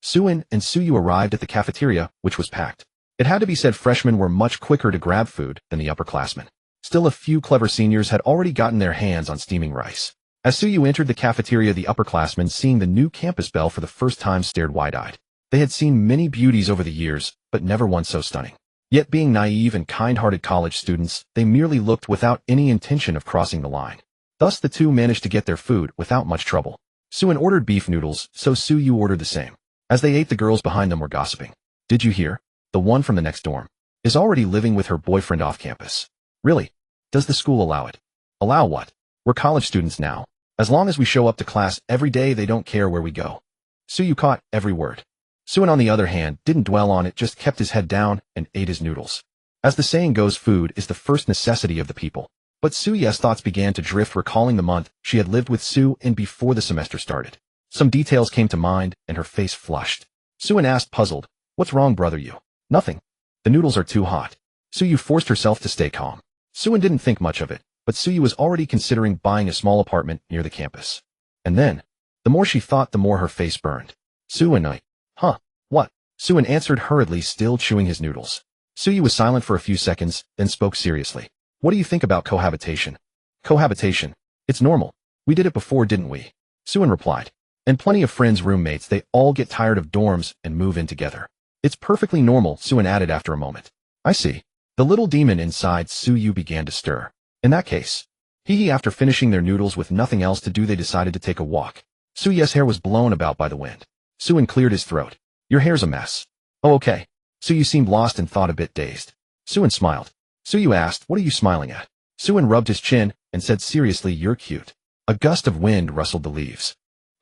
Suin and Suyu arrived at the cafeteria, which was packed. It had to be said, freshmen were much quicker to grab food than the upperclassmen. Still, a few clever seniors had already gotten their hands on steaming rice. As Suyu entered the cafeteria, the upperclassmen, seeing the new campus belle for the first time, stared wide-eyed. They had seen many beauties over the years, but never one so stunning. Yet, being naive and kind-hearted college students, they merely looked without any intention of crossing the line. Thus, the two managed to get their food without much trouble. Suin ordered beef noodles, so Suyu ordered the same. As they ate, the girls behind them were gossiping. Did you hear? The one from the next dorm is already living with her boyfriend off campus. Really? Does the school allow it? Allow what? We're college students now. As long as we show up to class every day, they don't care where we go. Suyu caught every word. Suin, on the other hand, didn't dwell on it, just kept his head down and ate his noodles. As the saying goes, food is the first necessity of the people. But Suyu's thoughts began to drift, recalling the month she had lived with Su-in before the semester started. Some details came to mind, and her face flushed. Su-in asked, puzzled, "What's wrong, brother you?" "Nothing. The noodles are too hot." Suyu forced herself to stay calm. Su-in didn't think much of it, but Suyu was already considering buying a small apartment near the campus. And then, the more she thought, the more her face burned. Su-in, huh, what? Su-in answered hurriedly, still chewing his noodles. Suyu was silent for a few seconds, then spoke seriously. "What do you think about cohabitation?" "Cohabitation? It's normal. We did it before, didn't we?" Su-in replied. "And plenty of friends, roommates, they all get tired of dorms and move in together. It's perfectly normal," Su-in added after a moment. "I see." The little demon inside Suyu began to stir. In that case, after finishing their noodles with nothing else to do, they decided to take a walk. Suyu's hair was blown about by the wind. Su-in cleared his throat. "Your hair's a mess." "Oh, okay." Suyu seemed lost and thought, a bit dazed. Su-in smiled. Suyu asked, "What are you smiling at?" Su-in rubbed his chin and said seriously, "You're cute." A gust of wind rustled the leaves.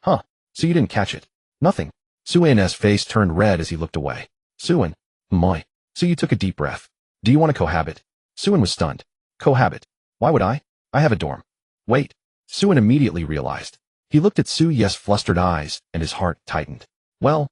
"Huh, so you didn't catch it?" "Nothing." Su-in's face turned red as he looked away. Su-in, my. Suyu took a deep breath. "Do you want to cohabit?" Su-in was stunned. "Cohabit? Why would I? I have a dorm." "Wait." Su-in immediately realized. He looked at Suyu's flustered eyes, and his heart tightened. "Well,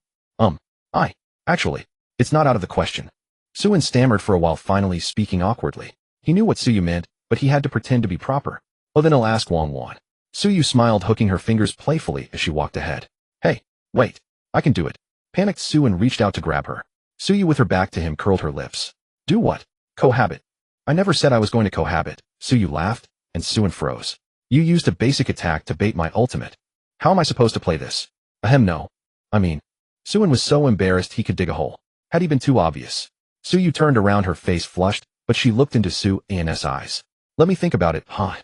actually, it's not out of the question." Su-in stammered for a while, finally speaking awkwardly. He knew what Suyu meant, but he had to pretend to be proper. "Oh, then I'll ask Wang. Suyu smiled, hooking her fingers playfully as she walked ahead. "Hey, wait. I can do it." Panicked Su-in reached out to grab her. Suyu, with her back to him, curled her lips. "Do what?" "Cohabit." "I never said I was going to cohabit." Suyu laughed, and Su-in froze. "You used a basic attack to bait my ultimate. How am I supposed to play this?" "Ahem, no. I mean..." Su-in was so embarrassed he could dig a hole. Had he been too obvious? Suyu turned around, her face flushed, but she looked into Su-in's eyes. "Let me think about it, huh?"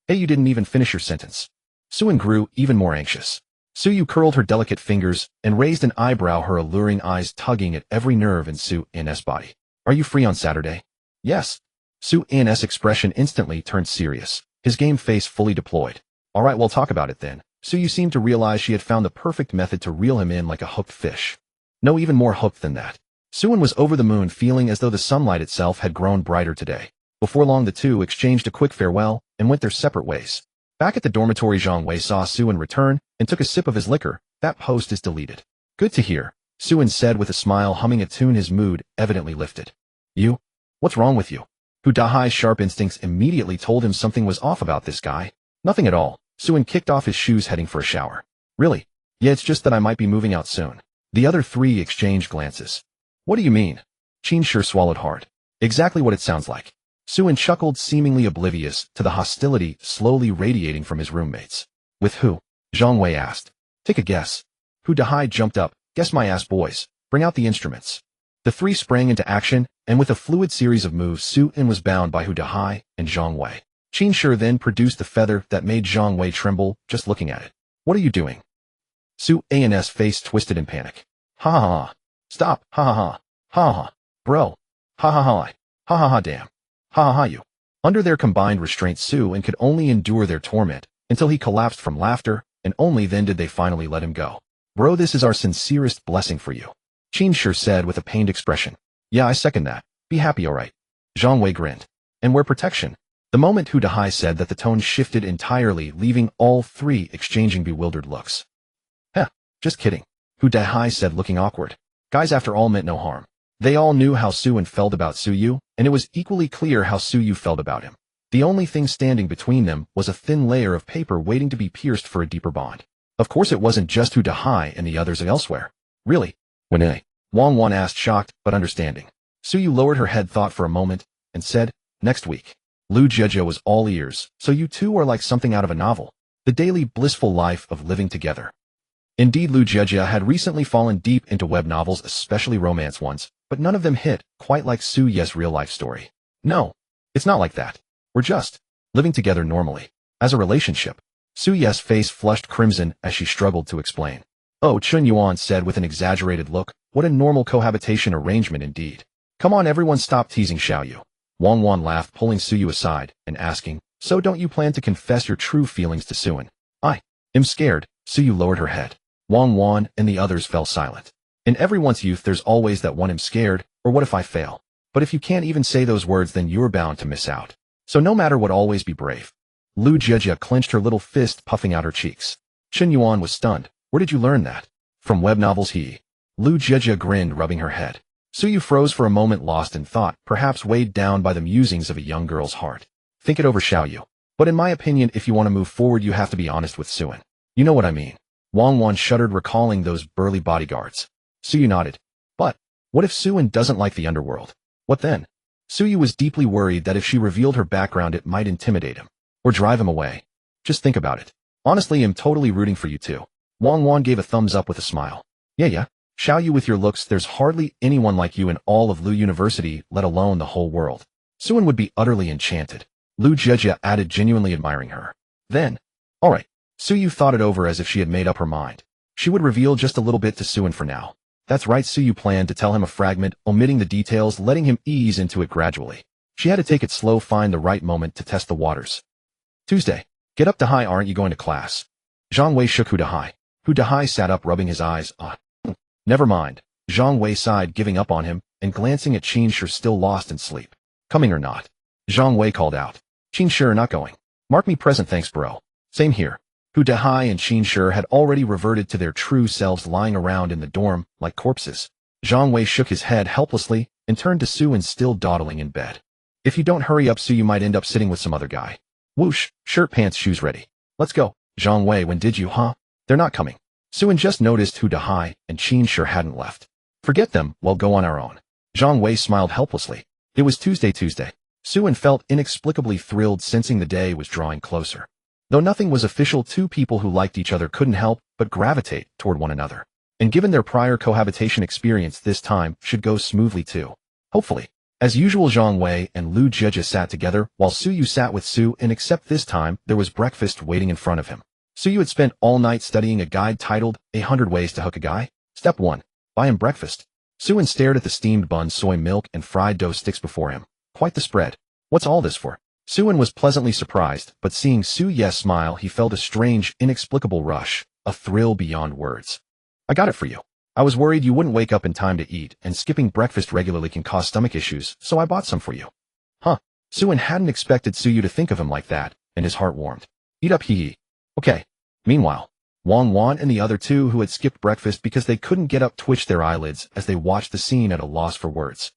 "Hey, you didn't even finish your sentence." Su-in grew even more anxious. Suyu curled her delicate fingers and raised an eyebrow, her alluring eyes tugging at every nerve in Su-in's body. "Are you free on Saturday?" "Yes." Su-in's expression instantly turned serious, his game face fully deployed. "All right, we'll talk about it then." Suyu seemed to realize she had found the perfect method to reel him in like a hooked fish. No, even more hooked than that. Su-in was over the moon, feeling as though the sunlight itself had grown brighter today. Before long, the two exchanged a quick farewell and went their separate ways. Back at the dormitory, Zhang Wei saw Su-in return and took a sip of his liquor. "That post is deleted." "Good to hear," Su-in said with a smile, humming a tune, his mood evidently lifted. "You? What's wrong with you?" Hu Dahai's sharp instincts immediately told him something was off about this guy. "Nothing at all." Su-in kicked off his shoes, heading for a shower. "Really? Yeah, it's just that I might be moving out soon." The other three exchanged glances. "What do you mean?" Qin sure swallowed hard. "Exactly what it sounds like." Su-in chuckled, seemingly oblivious to the hostility slowly radiating from his roommates. "With who?" Zhang Wei asked. "Take a guess." Hu Dahai jumped up. "Guess my ass, boys. Bring out the instruments." The three sprang into action, and with a fluid series of moves, Su-in was bound by Hu Dahai and Zhang Wei. Qin Shi then produced the feather that made Zhang Wei tremble just looking at it. "What are you doing?" Su-in's face twisted in panic. "Ha ha ha. Stop. Ha ha ha. Ha ha. Bro. Ha ha ha. Ha ha ha, damn. Ha ha ha, you." Under their combined restraint, Su-in could only endure their torment until he collapsed from laughter, and only then did they finally let him go. "Bro, this is our sincerest blessing for you," Qin Shi said with a pained expression. "Yeah, I second that. Be happy, alright." Zhang Wei grinned. "And wear protection." The moment Hu Dahai said that, the tone shifted entirely, leaving all three exchanging bewildered looks. "Heh, just kidding," Hu Dahai said, looking awkward. Guys, after all, meant no harm. They all knew how Su-in felt about Suyu, and it was equally clear how Suyu felt about him. The only thing standing between them was a thin layer of paper waiting to be pierced for a deeper bond. Of course, it wasn't just Hu Dahai and the others elsewhere. "Really? When Wang asked, shocked but understanding. Suyu lowered her head, thought for a moment, and said, "Next week." Lu Jieje was all ears. "So you two are like something out of a novel. The daily blissful life of living together." Indeed, Lu Jieje had recently fallen deep into web novels, especially romance ones, but none of them hit quite like Suyu's real-life story. "No, it's not like that. We're just living together normally. As a relationship." Suyu's face flushed crimson as she struggled to explain. Oh, Chun Yuan said with an exaggerated look. What a normal cohabitation arrangement indeed. Come on, everyone, stop teasing Xiaoyu. Wang Wan laughed, pulling Suyu aside and asking, so don't you plan to confess your true feelings to Suan? I am scared. Suyu lowered her head. Wang Wan and the others fell silent. In everyone's youth there's always that one I'm scared, or what if I fail? But if you can't even say those words then you're bound to miss out. So no matter what, always be brave. Lu Jejia clenched her little fist, puffing out her cheeks. Chun Yuan was stunned. Where did you learn that? From web novels, he. Lu Jejia grinned, rubbing her head. Suyu froze for a moment, lost in thought, perhaps weighed down by the musings of a young girl's heart. Think it over, Xiaoyu. But in my opinion, if you want to move forward you have to be honest with Suan. You know what I mean. Wang Wan shuddered, recalling those burly bodyguards. Suyu nodded. But what if Suan doesn't like the underworld? What then? Suyu was deeply worried that if she revealed her background it might intimidate him. Or drive him away. Just think about it. Honestly, I'm totally rooting for you too. Wang Wan gave a thumbs up with a smile. Yeah. Xiaoyu, with your looks, there's hardly anyone like you in all of Lu University, let alone the whole world. Suan would be utterly enchanted. Lu Jejia added, genuinely admiring her. Then, alright. Suyu thought it over as if she had made up her mind. She would reveal just a little bit to Suan for now. That's right, Suyu planned to tell him a fragment, omitting the details, letting him ease into it gradually. She had to take it slow, find the right moment to test the waters. Tuesday. Get up, Dahai, aren't you going to class? Zhang Wei shook Hu Dahai. Hu Dahai sat up, rubbing his eyes. Never mind. Zhang Wei sighed, giving up on him, and glancing at Qin Shi, still lost in sleep. Coming or not? Zhang Wei called out. Qin Shi, not going. Mark me present, thanks bro. Same here. Hu Dahai and Qin Shi had already reverted to their true selves, lying around in the dorm like corpses. Zhang Wei shook his head helplessly and turned to Suan, still dawdling in bed. If you don't hurry up, Su, you might end up sitting with some other guy. Whoosh, shirt, pants, shoes ready. Let's go. Zhang Wei, when did you, huh? They're not coming. Suan just noticed Hu Dahai and Qin Shi hadn't left. Forget them, we'll go on our own. Zhang Wei smiled helplessly. It was Tuesday. Suan felt inexplicably thrilled, sensing the day was drawing closer. Though nothing was official, two people who liked each other couldn't help but gravitate toward one another. And given their prior cohabitation experience, this time should go smoothly too. Hopefully. As usual, Zhang Wei and Lu Jejia sat together, while Suyu sat with Su, and except this time, there was breakfast waiting in front of him. Suyu had spent all night studying a guide titled 100 Ways to Hook a Guy. Step 1. Buy him breakfast. Suan stared at the steamed buns, soy milk, and fried dough sticks before him. Quite the spread. What's all this for? Suan was pleasantly surprised, but seeing Su Yes smile, he felt a strange, inexplicable rush, a thrill beyond words. I got it for you. I was worried you wouldn't wake up in time to eat, and skipping breakfast regularly can cause stomach issues, so I bought some for you. Huh. Suan hadn't expected Suyu to think of him like that, and his heart warmed. Eat up, hee. Okay. Meanwhile, Wang Wan and the other two who had skipped breakfast because they couldn't get up twitched their eyelids as they watched the scene, at a loss for words.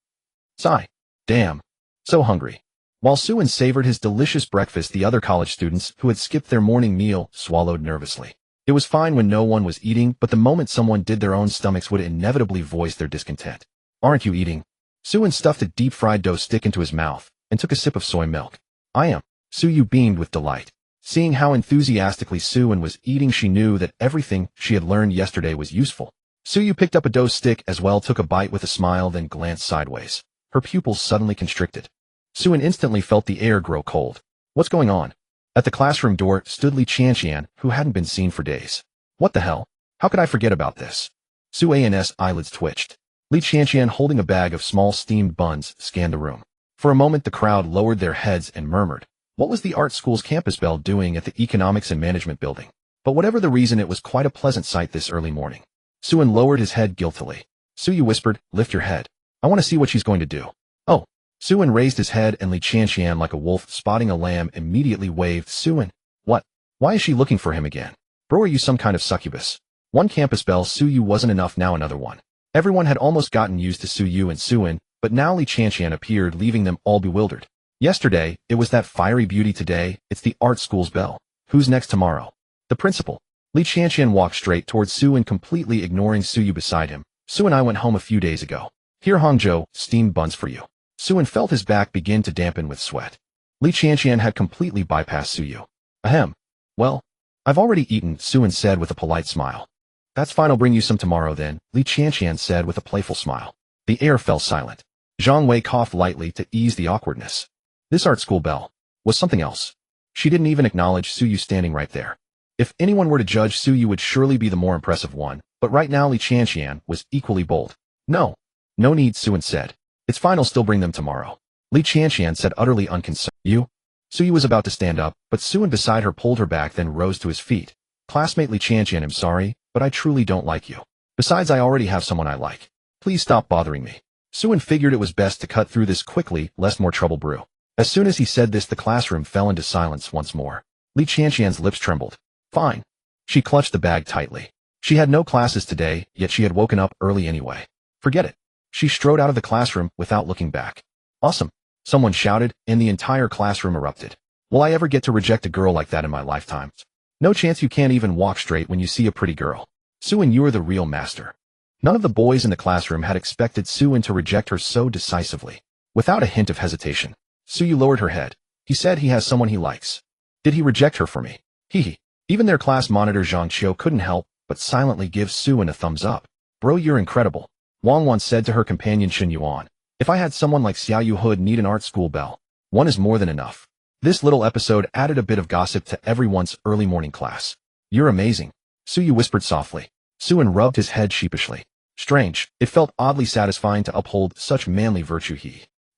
Sigh. Damn. So hungry. While Suan savored his delicious breakfast, the other college students who had skipped their morning meal swallowed nervously. It was fine when no one was eating, but the moment someone did, their own stomachs would inevitably voice their discontent. Aren't you eating? Suan stuffed a deep-fried dough stick into his mouth and took a sip of soy milk. I am. Suyu beamed with delight. Seeing how enthusiastically Suan was eating, she knew that everything she had learned yesterday was useful. Suyu picked up a dough stick as well, took a bite with a smile, then glanced sideways. Her pupils suddenly constricted. Suan instantly felt the air grow cold. What's going on? At the classroom door stood Li Qianqian, who hadn't been seen for days. What the hell? How could I forget about this? Suan's eyelids twitched. Li Qianqian, holding a bag of small steamed buns, scanned the room. For a moment the crowd lowered their heads and murmured. What was the art school's campus bell doing at the Economics and Management building? But whatever the reason, it was quite a pleasant sight this early morning. Suan lowered his head guiltily. Suyu whispered, lift your head. I want to see what she's going to do. Oh. Suan raised his head, and Li Qianqian, like a wolf spotting a lamb, immediately waved. Suan. What? Why is she looking for him again? Bro, are you some kind of succubus? One campus bell, Suyu, wasn't enough, now another one. Everyone had almost gotten used to Suyu and Suan, but now Li Qianqian appeared, leaving them all bewildered. Yesterday, it was that fiery beauty. Today, it's the art school's bell. Who's next tomorrow? The principal. Li Qianqian walked straight towards Suan, completely ignoring Suyu beside him. Suan, I went home a few days ago. Here, Hangzhou, steamed buns for you. Suan felt his back begin to dampen with sweat. Li Qianqian had completely bypassed Suyu. Ahem. Well, I've already eaten, Suan said with a polite smile. That's fine, I'll bring you some tomorrow then, Li Qianqian said with a playful smile. The air fell silent. Zhang Wei coughed lightly to ease the awkwardness. This art school bell was something else. She didn't even acknowledge Suyu standing right there. If anyone were to judge Su, you would surely be the more impressive one, but right now Li Qianqian was equally bold. No. No need, Suan said. It's fine, I'll still bring them tomorrow. Li Qianqian said, utterly unconcerned. You? Suyu was about to stand up, but Suan beside her pulled her back, then rose to his feet. Classmate Li Qianqian, I'm sorry, but I truly don't like you. Besides, I already have someone I like. Please stop bothering me. Suan figured it was best to cut through this quickly, lest more trouble brew. As soon as he said this, the classroom fell into silence once more. Li Qianqian's lips trembled. Fine. She clutched the bag tightly. She had no classes today, yet she had woken up early anyway. Forget it. She strode out of the classroom without looking back. Awesome. Someone shouted, and the entire classroom erupted. Will I ever get to reject a girl like that in my lifetime? No chance. You can't even walk straight when you see a pretty girl. Suan, you are the real master. None of the boys in the classroom had expected Suan to reject her so decisively. Without a hint of hesitation, Suyu lowered her head. He said he has someone he likes. Did he reject her for me? Hee. Even their class monitor Zhang Qiu couldn't help but silently give Suan a thumbs up. Bro, you're incredible. Wang once said to her companion Xin Yuan. If I had someone like Xiao Yu who'd need an art school bell, one is more than enough. This little episode added a bit of gossip to everyone's early morning class. You're amazing. Suyu whispered softly. Suan rubbed his head sheepishly. Strange, it felt oddly satisfying to uphold such manly virtue.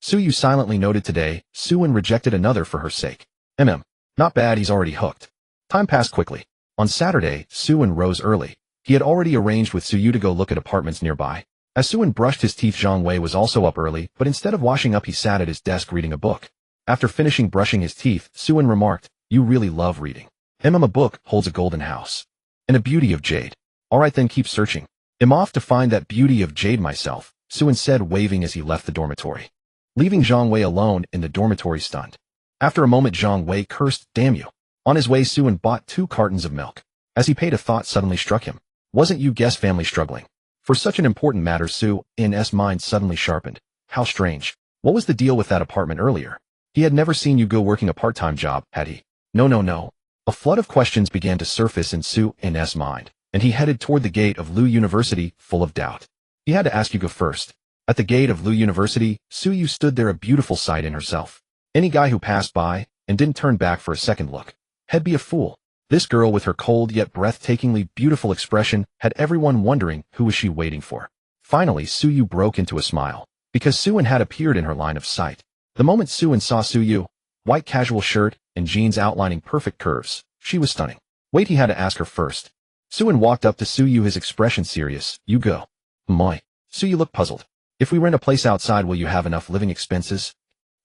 Suyu silently noted today, Suan rejected another for her sake. Not bad, he's already hooked. Time passed quickly. On Saturday, Suan rose early. He had already arranged with Suyu to go look at apartments nearby. As Suan brushed his teeth, Zhang Wei was also up early, but instead of washing up he sat at his desk reading a book. After finishing brushing his teeth, Suan remarked, You really love reading. A book holds a golden house. And a beauty of jade. Alright then, keep searching. I'm off to find that beauty of jade myself, Suan said, waving as he left the dormitory. Leaving Zhang Wei alone in the dormitory stunned. After a moment Zhang Wei cursed, Damn you. On his way Suan bought 2 cartons of milk. As he paid, a thought suddenly struck him. Wasn't Yu Guess family struggling? For such an important matter, Suan's mind suddenly sharpened. How strange. What was the deal with that apartment earlier? He had never seen Yu go working a part-time job, had he? No. A flood of questions began to surface in Suan's mind, and he headed toward the gate of Lu University, full of doubt. He had to ask Yuga first. At the gate of Lu University, Suyu stood there, a beautiful sight in herself. Any guy who passed by and didn't turn back for a second look had be a fool. This girl with her cold yet breathtakingly beautiful expression had everyone wondering who was she waiting for. Finally, Suyu broke into a smile, because Suan had appeared in her line of sight. The moment Suan saw Suyu, white casual shirt and jeans outlining perfect curves, she was stunning. Wait, he had to ask her first. Suan walked up to Suyu, his expression serious. You go. My. Suyu looked puzzled. If we rent a place outside, will you have enough living expenses?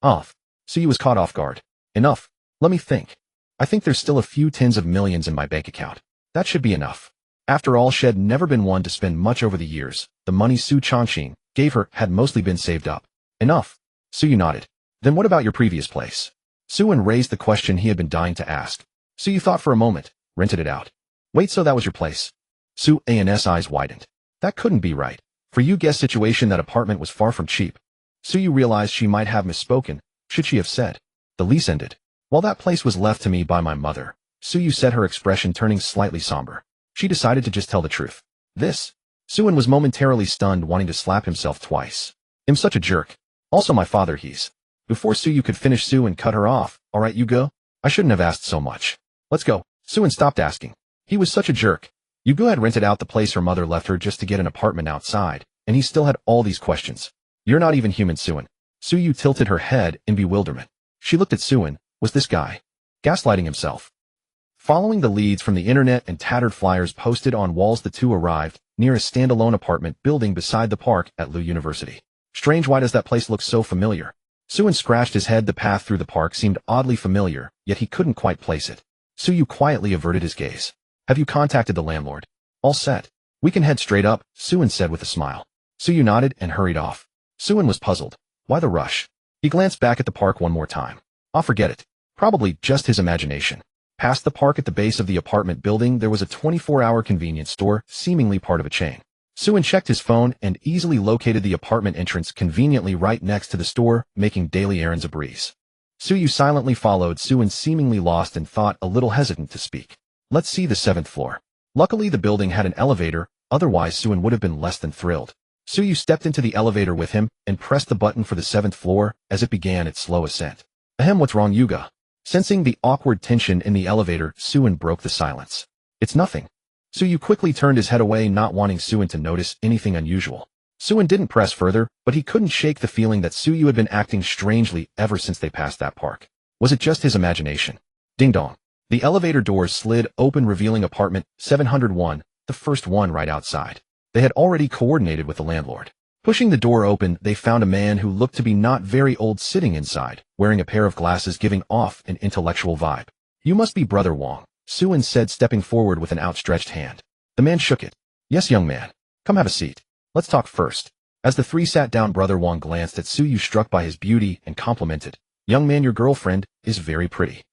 Off. Suyu was caught off guard. Enough. Let me think. I think there's still a few tens of millions in my bank account. That should be enough. After all, she had never been one to spend much over the years. The money Su Changqing gave her had mostly been saved up. Enough. Suyu nodded. Then what about your previous place? Suan raised the question he had been dying to ask. Suyu thought for a moment. Rented it out. Wait, so that was your place? Suan's eyes widened. That couldn't be right. For Yu Guess situation, that apartment was far from cheap. Suyu realized she might have misspoken. Should she have said? The lease ended. Well, that place was left to me by my mother. Suyu said, her expression turning slightly somber. She decided to just tell the truth. This? Suan was momentarily stunned, wanting to slap himself twice. I'm such a jerk. Also my father, he's. Before Suyu could finish, Suan cut her off. Alright, you go. I shouldn't have asked so much. Let's go. Suan stopped asking. He was such a jerk. Yugo had rented out the place her mother left her just to get an apartment outside, and he still had all these questions. You're not even human, Suan. Suyu tilted her head in bewilderment. She looked at Suan. Was this guy gaslighting himself? Following the leads from the internet and tattered flyers posted on walls, the two arrived near a standalone apartment building beside the park at Lu University. Strange, why does that place look so familiar? Suan scratched his head. The path through the park seemed oddly familiar, yet he couldn't quite place it. Suyu quietly averted his gaze. Have you contacted the landlord? All set. We can head straight up, Suan said with a smile. Suyu nodded and hurried off. Suan was puzzled. Why the rush? He glanced back at the park one more time. I'll forget it. Probably just his imagination. Past the park, at the base of the apartment building, there was a 24-hour convenience store, seemingly part of a chain. Suan checked his phone and easily located the apartment entrance conveniently right next to the store, making daily errands a breeze. Suyu silently followed Suan, seemingly lost in thought, a little hesitant to speak. Let's see the 7th floor. Luckily the building had an elevator, otherwise Suan would have been less than thrilled. Suyu stepped into the elevator with him and pressed the button for the 7th floor as it began its slow ascent. Ahem, what's wrong, Yuga? Sensing the awkward tension in the elevator, Suen broke the silence. It's nothing. Suyu quickly turned his head away, not wanting Suen to notice anything unusual. Suen didn't press further, but he couldn't shake the feeling that Suyu had been acting strangely ever since they passed that park. Was it just his imagination? Ding dong. The elevator doors slid open, revealing apartment 701, the first one right outside. They had already coordinated with the landlord. Pushing the door open, they found a man who looked to be not very old sitting inside, wearing a pair of glasses giving off an intellectual vibe. You must be Brother Wong, Suen said, stepping forward with an outstretched hand. The man shook it. Yes, young man. Come have a seat. Let's talk first. As the three sat down, Brother Wong glanced at Suyu, struck by his beauty, and complimented. Young man, your girlfriend is very pretty.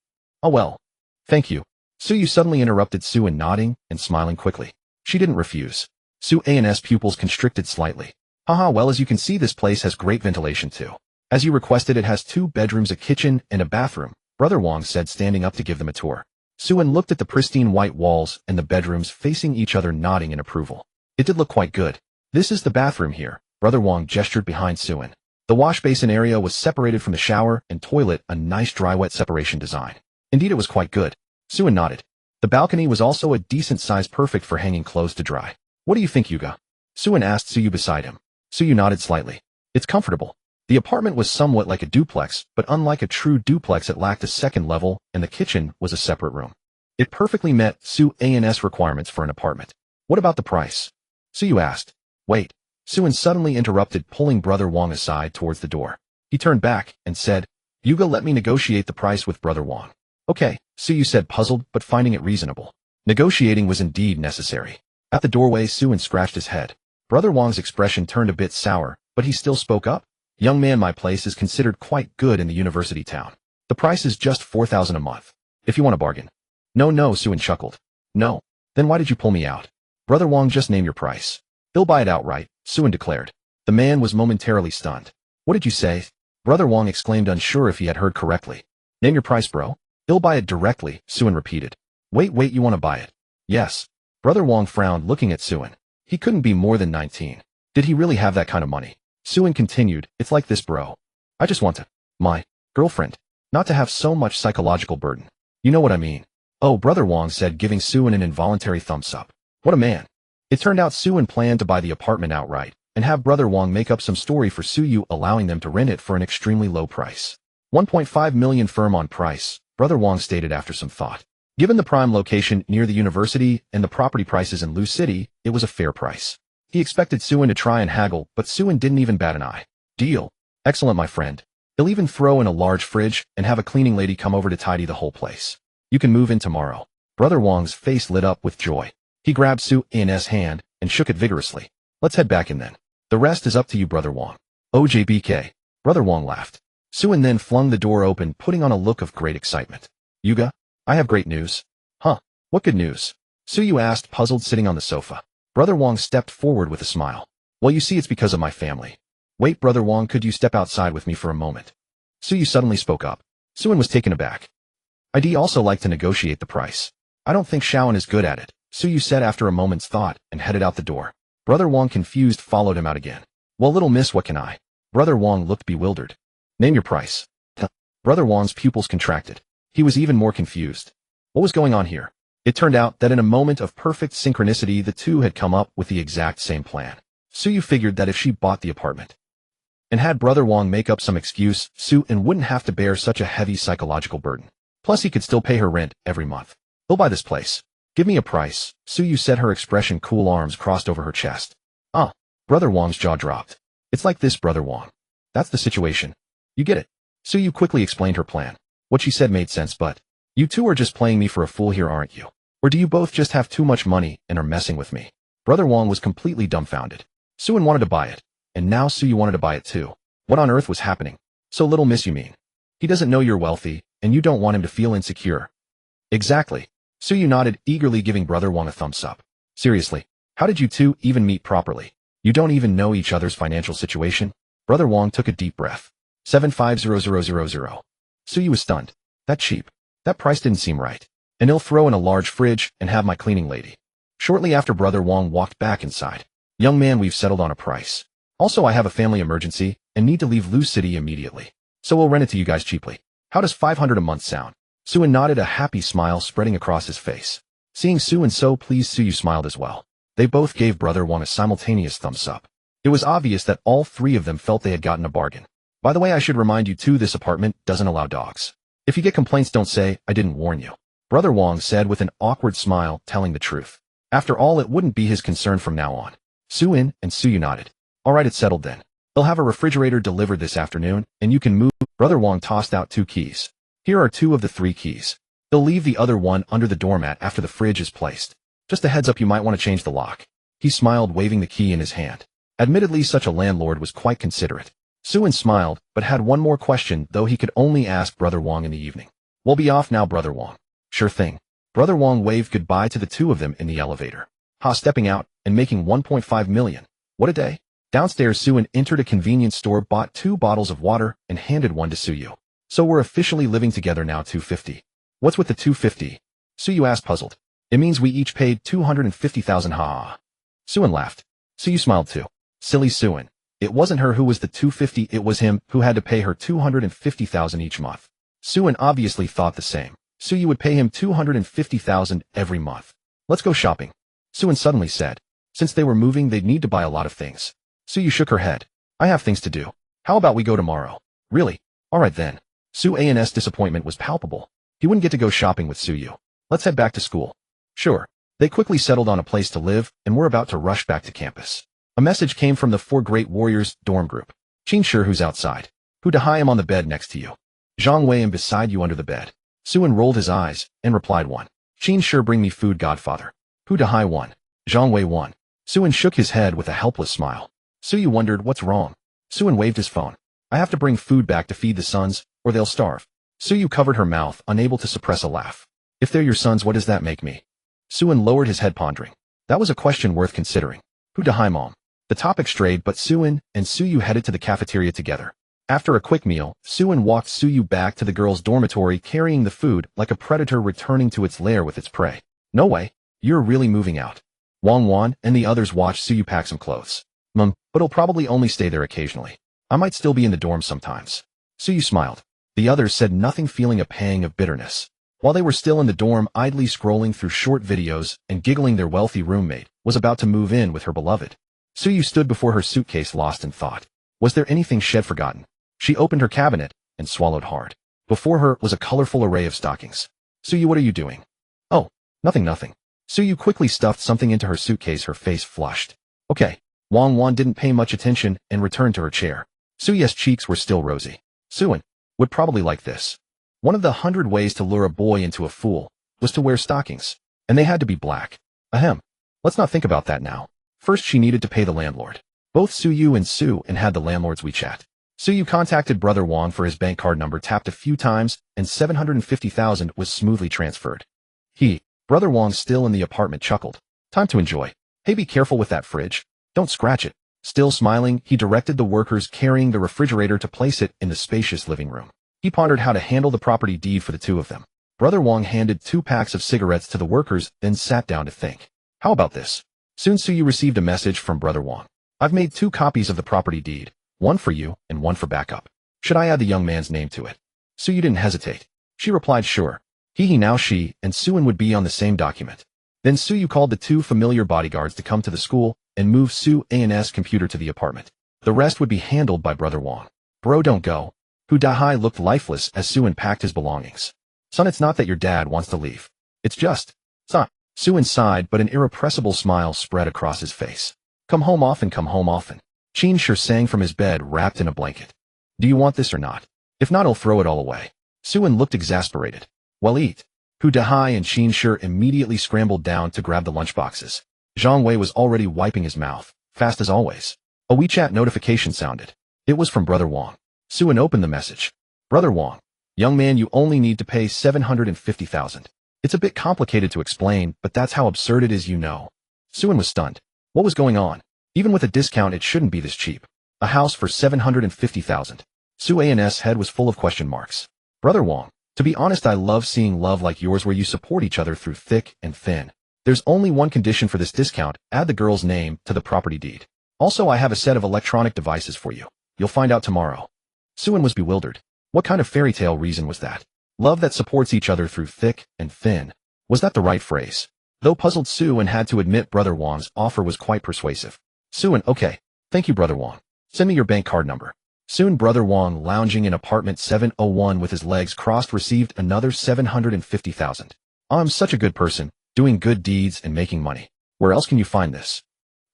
Oh well. Thank you. Suyu suddenly interrupted Suen, nodding and smiling quickly. She didn't refuse. Suan's pupils constricted slightly. Haha, well, as you can see, this place has great ventilation too. As you requested, it has 2 bedrooms, a kitchen, and a bathroom, Brother Wong said, standing up to give them a tour. Suen looked at the pristine white walls and the bedrooms facing each other, nodding in approval. It did look quite good. This is the bathroom here, Brother Wong gestured behind Suen. The wash basin area was separated from the shower and toilet, a nice dry-wet separation design. Indeed, it was quite good. Suen nodded. The balcony was also a decent size, perfect for hanging clothes to dry. What do you think, Yuga? Suen asked Suyu beside him. Suyu nodded slightly. It's comfortable. The apartment was somewhat like a duplex, but unlike a true duplex, it lacked a second level, and the kitchen was a separate room. It perfectly met Suan's requirements for an apartment. What about the price? Suyu asked. Wait. Suen suddenly interrupted, pulling Brother Wong aside towards the door. He turned back and said, Yuga, let me negotiate the price with Brother Wong. Okay, Suyu said, puzzled but finding it reasonable. Negotiating was indeed necessary. At the doorway, Suen scratched his head. Brother Wong's expression turned a bit sour, but he still spoke up. Young man, my place is considered quite good in the university town. The price is just 4,000 a month. If you want a bargain. No, Suen chuckled. No. Then why did you pull me out? Brother Wong, just name your price. He'll buy it outright, Suen declared. The man was momentarily stunned. What did you say? Brother Wong exclaimed, unsure if he had heard correctly. Name your price, bro. He'll buy it directly, Suen repeated. Wait, you want to buy it? Yes. Brother Wong frowned, looking at Suen. He couldn't be more than 19. Did he really have that kind of money? Suen continued, it's like this, bro. I just want to, my girlfriend, not to have so much psychological burden. You know what I mean? Oh, Brother Wong said, giving Suen an involuntary thumbs up. What a man. It turned out Suen planned to buy the apartment outright and have Brother Wong make up some story for Suyu, allowing them to rent it for an extremely low price. 1.5 million firm on price, Brother Wong stated after some thought. Given the prime location near the university and the property prices in Lu City, it was a fair price. He expected Suen to try and haggle, but Suen didn't even bat an eye. Deal. Excellent, my friend. He'll even throw in a large fridge and have a cleaning lady come over to tidy the whole place. You can move in tomorrow. Brother Wong's face lit up with joy. He grabbed Suan's hand and shook it vigorously. Let's head back in then. The rest is up to you, Brother Wong. OJBK. Brother Wong laughed. Suen then flung the door open, putting on a look of great excitement. Yuga, I have great news. Huh? What good news? Suyu asked, puzzled, sitting on the sofa. Brother Wong stepped forward with a smile. Well, you see, it's because of my family. Wait, Brother Wong, could you step outside with me for a moment? Suyu suddenly spoke up. Suen was taken aback. I'd also like to negotiate the price. I don't think Shaoan is good at it, Suyu said after a moment's thought and headed out the door. Brother Wong, confused, followed him out again. Well, little miss, what can I? Brother Wong looked bewildered. Name your price. Brother Wong's pupils contracted. He was even more confused. What was going on here? It turned out that in a moment of perfect synchronicity, the two had come up with the exact same plan. Suyu figured that if she bought the apartment and had Brother Wong make up some excuse, Suen wouldn't have to bear such a heavy psychological burden. Plus, he could still pay her rent every month. He'll buy this place. Give me a price, Suyu said, her expression cool, arms crossed over her chest. Brother Wong's jaw dropped. It's like this, Brother Wong. That's the situation. You get it. Suyu quickly explained her plan. What she said made sense, but you two are just playing me for a fool here, aren't you? Or do you both just have too much money and are messing with me? Brother Wong was completely dumbfounded. Suen wanted to buy it, and now Suyu wanted to buy it too. What on earth was happening? So little miss, you mean? He doesn't know you're wealthy, and you don't want him to feel insecure. Exactly. Suyu nodded, eagerly giving Brother Wong a thumbs up. Seriously, how did you two even meet properly? You don't even know each other's financial situation? Brother Wong took a deep breath. 750000. Suyu was stunned. That cheap. That price didn't seem right. And he'll throw in a large fridge and have my cleaning lady. Shortly after, Brother Wong walked back inside. Young man, we've settled on a price. Also, I have a family emergency and need to leave Lu City immediately. So we'll rent it to you guys cheaply. How does 500 a month sound? Suin nodded, a happy smile spreading across his face. Seeing Suin so pleased, Suyu smiled as well. They both gave Brother Wang a simultaneous thumbs up. It was obvious that all three of them felt they had gotten a bargain. By the way, I should remind you too, this apartment doesn't allow dogs. If you get complaints, don't say, I didn't warn you. Brother Wang said with an awkward smile, telling the truth. After all, it wouldn't be his concern from now on. Suin and Suyu nodded. All right, it's settled then. They'll have a refrigerator delivered this afternoon, and you can move. Brother Wang tossed out 2 keys. Here are 2 of the 3 keys. They'll leave the other one under the doormat after the fridge is placed. Just a heads up, you might want to change the lock. He smiled, waving the key in his hand. Admittedly, such a landlord was quite considerate. Suin smiled, but had one more question, though he could only ask Brother Wang in the evening. We'll be off now, Brother Wang. Sure thing. Brother Wang waved goodbye to the 2 of them in the elevator. Stepping out and making 1.5 million. What a day. Downstairs, Suin entered a convenience store, bought 2 bottles of water, and handed one to Suyu. So we're officially living together now, 250. What's with the 250? Suyu asked, puzzled. It means we each paid 250,000, ha. Suin laughed. Suyu smiled too. Silly Suin. It wasn't her who was the 250, it was him who had to pay her 250,000 each month. Suin obviously thought the same. Suyu would pay him 250,000 every month. Let's go shopping. Suin suddenly said. Since they were moving, they'd need to buy a lot of things. Suyu shook her head. I have things to do. How about we go tomorrow? Really? All right then. Suan's disappointment was palpable. He wouldn't get to go shopping with Suyu. Let's head back to school. Sure. They quickly settled on a place to live and were about to rush back to campus. A message came from the 4 Great Warriors dorm group. Qin Shi, who's outside. Hu Dahai, am on the bed next to you. Zhang Wei, am beside you under the bed. Suin rolled his eyes and replied 1. Qin Shi, bring me food, Godfather. Hu Dahai 1. Zhang Wei 1. Suin shook his head with a helpless smile. Suyu wondered what's wrong. Suin waved his phone. I have to bring food back to feed the sons, or they'll starve. Suyu covered her mouth, unable to suppress a laugh. If they're your sons, what does that make me? Suin lowered his head, pondering. That was a question worth considering. Hu Dahai, Mom. The topic strayed, but Suin and Suyu headed to the cafeteria together. After a quick meal, Suin walked Suyu back to the girls' dormitory, carrying the food like a predator returning to its lair with its prey. No way. You're really moving out. Wang Wan and the others watched Suyu pack some clothes. But he'll probably only stay there occasionally. I might still be in the dorm sometimes. Suyu smiled. The others said nothing, feeling a pang of bitterness. While they were still in the dorm, idly scrolling through short videos and giggling, their wealthy roommate was about to move in with her beloved. Suyu stood before her suitcase, lost in thought. Was there anything she had forgotten? She opened her cabinet and swallowed hard. Before her was a colorful array of stockings. Suyu, what are you doing? Oh, nothing. Suyu quickly stuffed something into her suitcase, her face flushed. Okay. Wang Wan didn't pay much attention and returned to her chair. Suyu's cheeks were still rosy. Suin would probably like this. One of the 100 ways to lure a boy into a fool was to wear stockings. And they had to be black. Ahem. Let's not think about that now. First, she needed to pay the landlord. Both Suyu and Suin had the landlord's WeChat. Suyu contacted Brother Wang for his bank card number, tapped a few times, and 750,000 was smoothly transferred. Brother Wang, still in the apartment, chuckled. Time to enjoy. Hey, be careful with that fridge. Don't scratch it. Still smiling, he directed the workers carrying the refrigerator to place it in the spacious living room. He pondered how to handle the property deed for the 2 of them. Brother Wang handed 2 packs of cigarettes to the workers, then sat down to think. How about this? Soon Suyu received a message from Brother Wang. I've made 2 copies of the property deed, one for you and one for backup. Should I add the young man's name to it? Suyu didn't hesitate. She replied, sure. Now she and Suin would be on the same document. Then Suyu called the 2 familiar bodyguards to come to the school and move Suan's computer to the apartment. The rest would be handled by Brother Wang. Bro, don't go. Hu Dahai looked lifeless as Suin packed his belongings. Son, it's not that your dad wants to leave. It's not. Suin sighed, but an irrepressible smile spread across his face. Come home often. Qin Shi sang from his bed, wrapped in a blanket. Do you want this or not? If not, I'll throw it all away. Suin looked exasperated. Well, eat. Hu Dahai and Qin Shi immediately scrambled down to grab the lunchboxes. Zhang Wei was already wiping his mouth, fast as always. A WeChat notification sounded. It was from Brother Wang. Suin opened the message. Brother Wang. Young man, you only need to pay 750,000. It's a bit complicated to explain, but that's how absurd it is, you know. Suin was stunned. What was going on? Even with a discount, it shouldn't be this cheap. A house for 750,000. Suan's head was full of question marks. Brother Wang. To be honest, I love seeing love like yours where you support each other through thick and thin. There's only one condition for this discount: add the girl's name to the property deed. Also, I have a set of electronic devices for you. You'll find out tomorrow. Suin was bewildered. What kind of fairy tale reason was that? Love that supports each other through thick and thin. Was that the right phrase? Though puzzled, Suen had to admit Brother Wang's offer was quite persuasive. Suen, okay. Thank you, Brother Wang. Send me your bank card number. Soon Brother Wang, lounging in apartment 701 with his legs crossed, received another 750,000. I'm such a good person, doing good deeds and making money. Where else can you find this?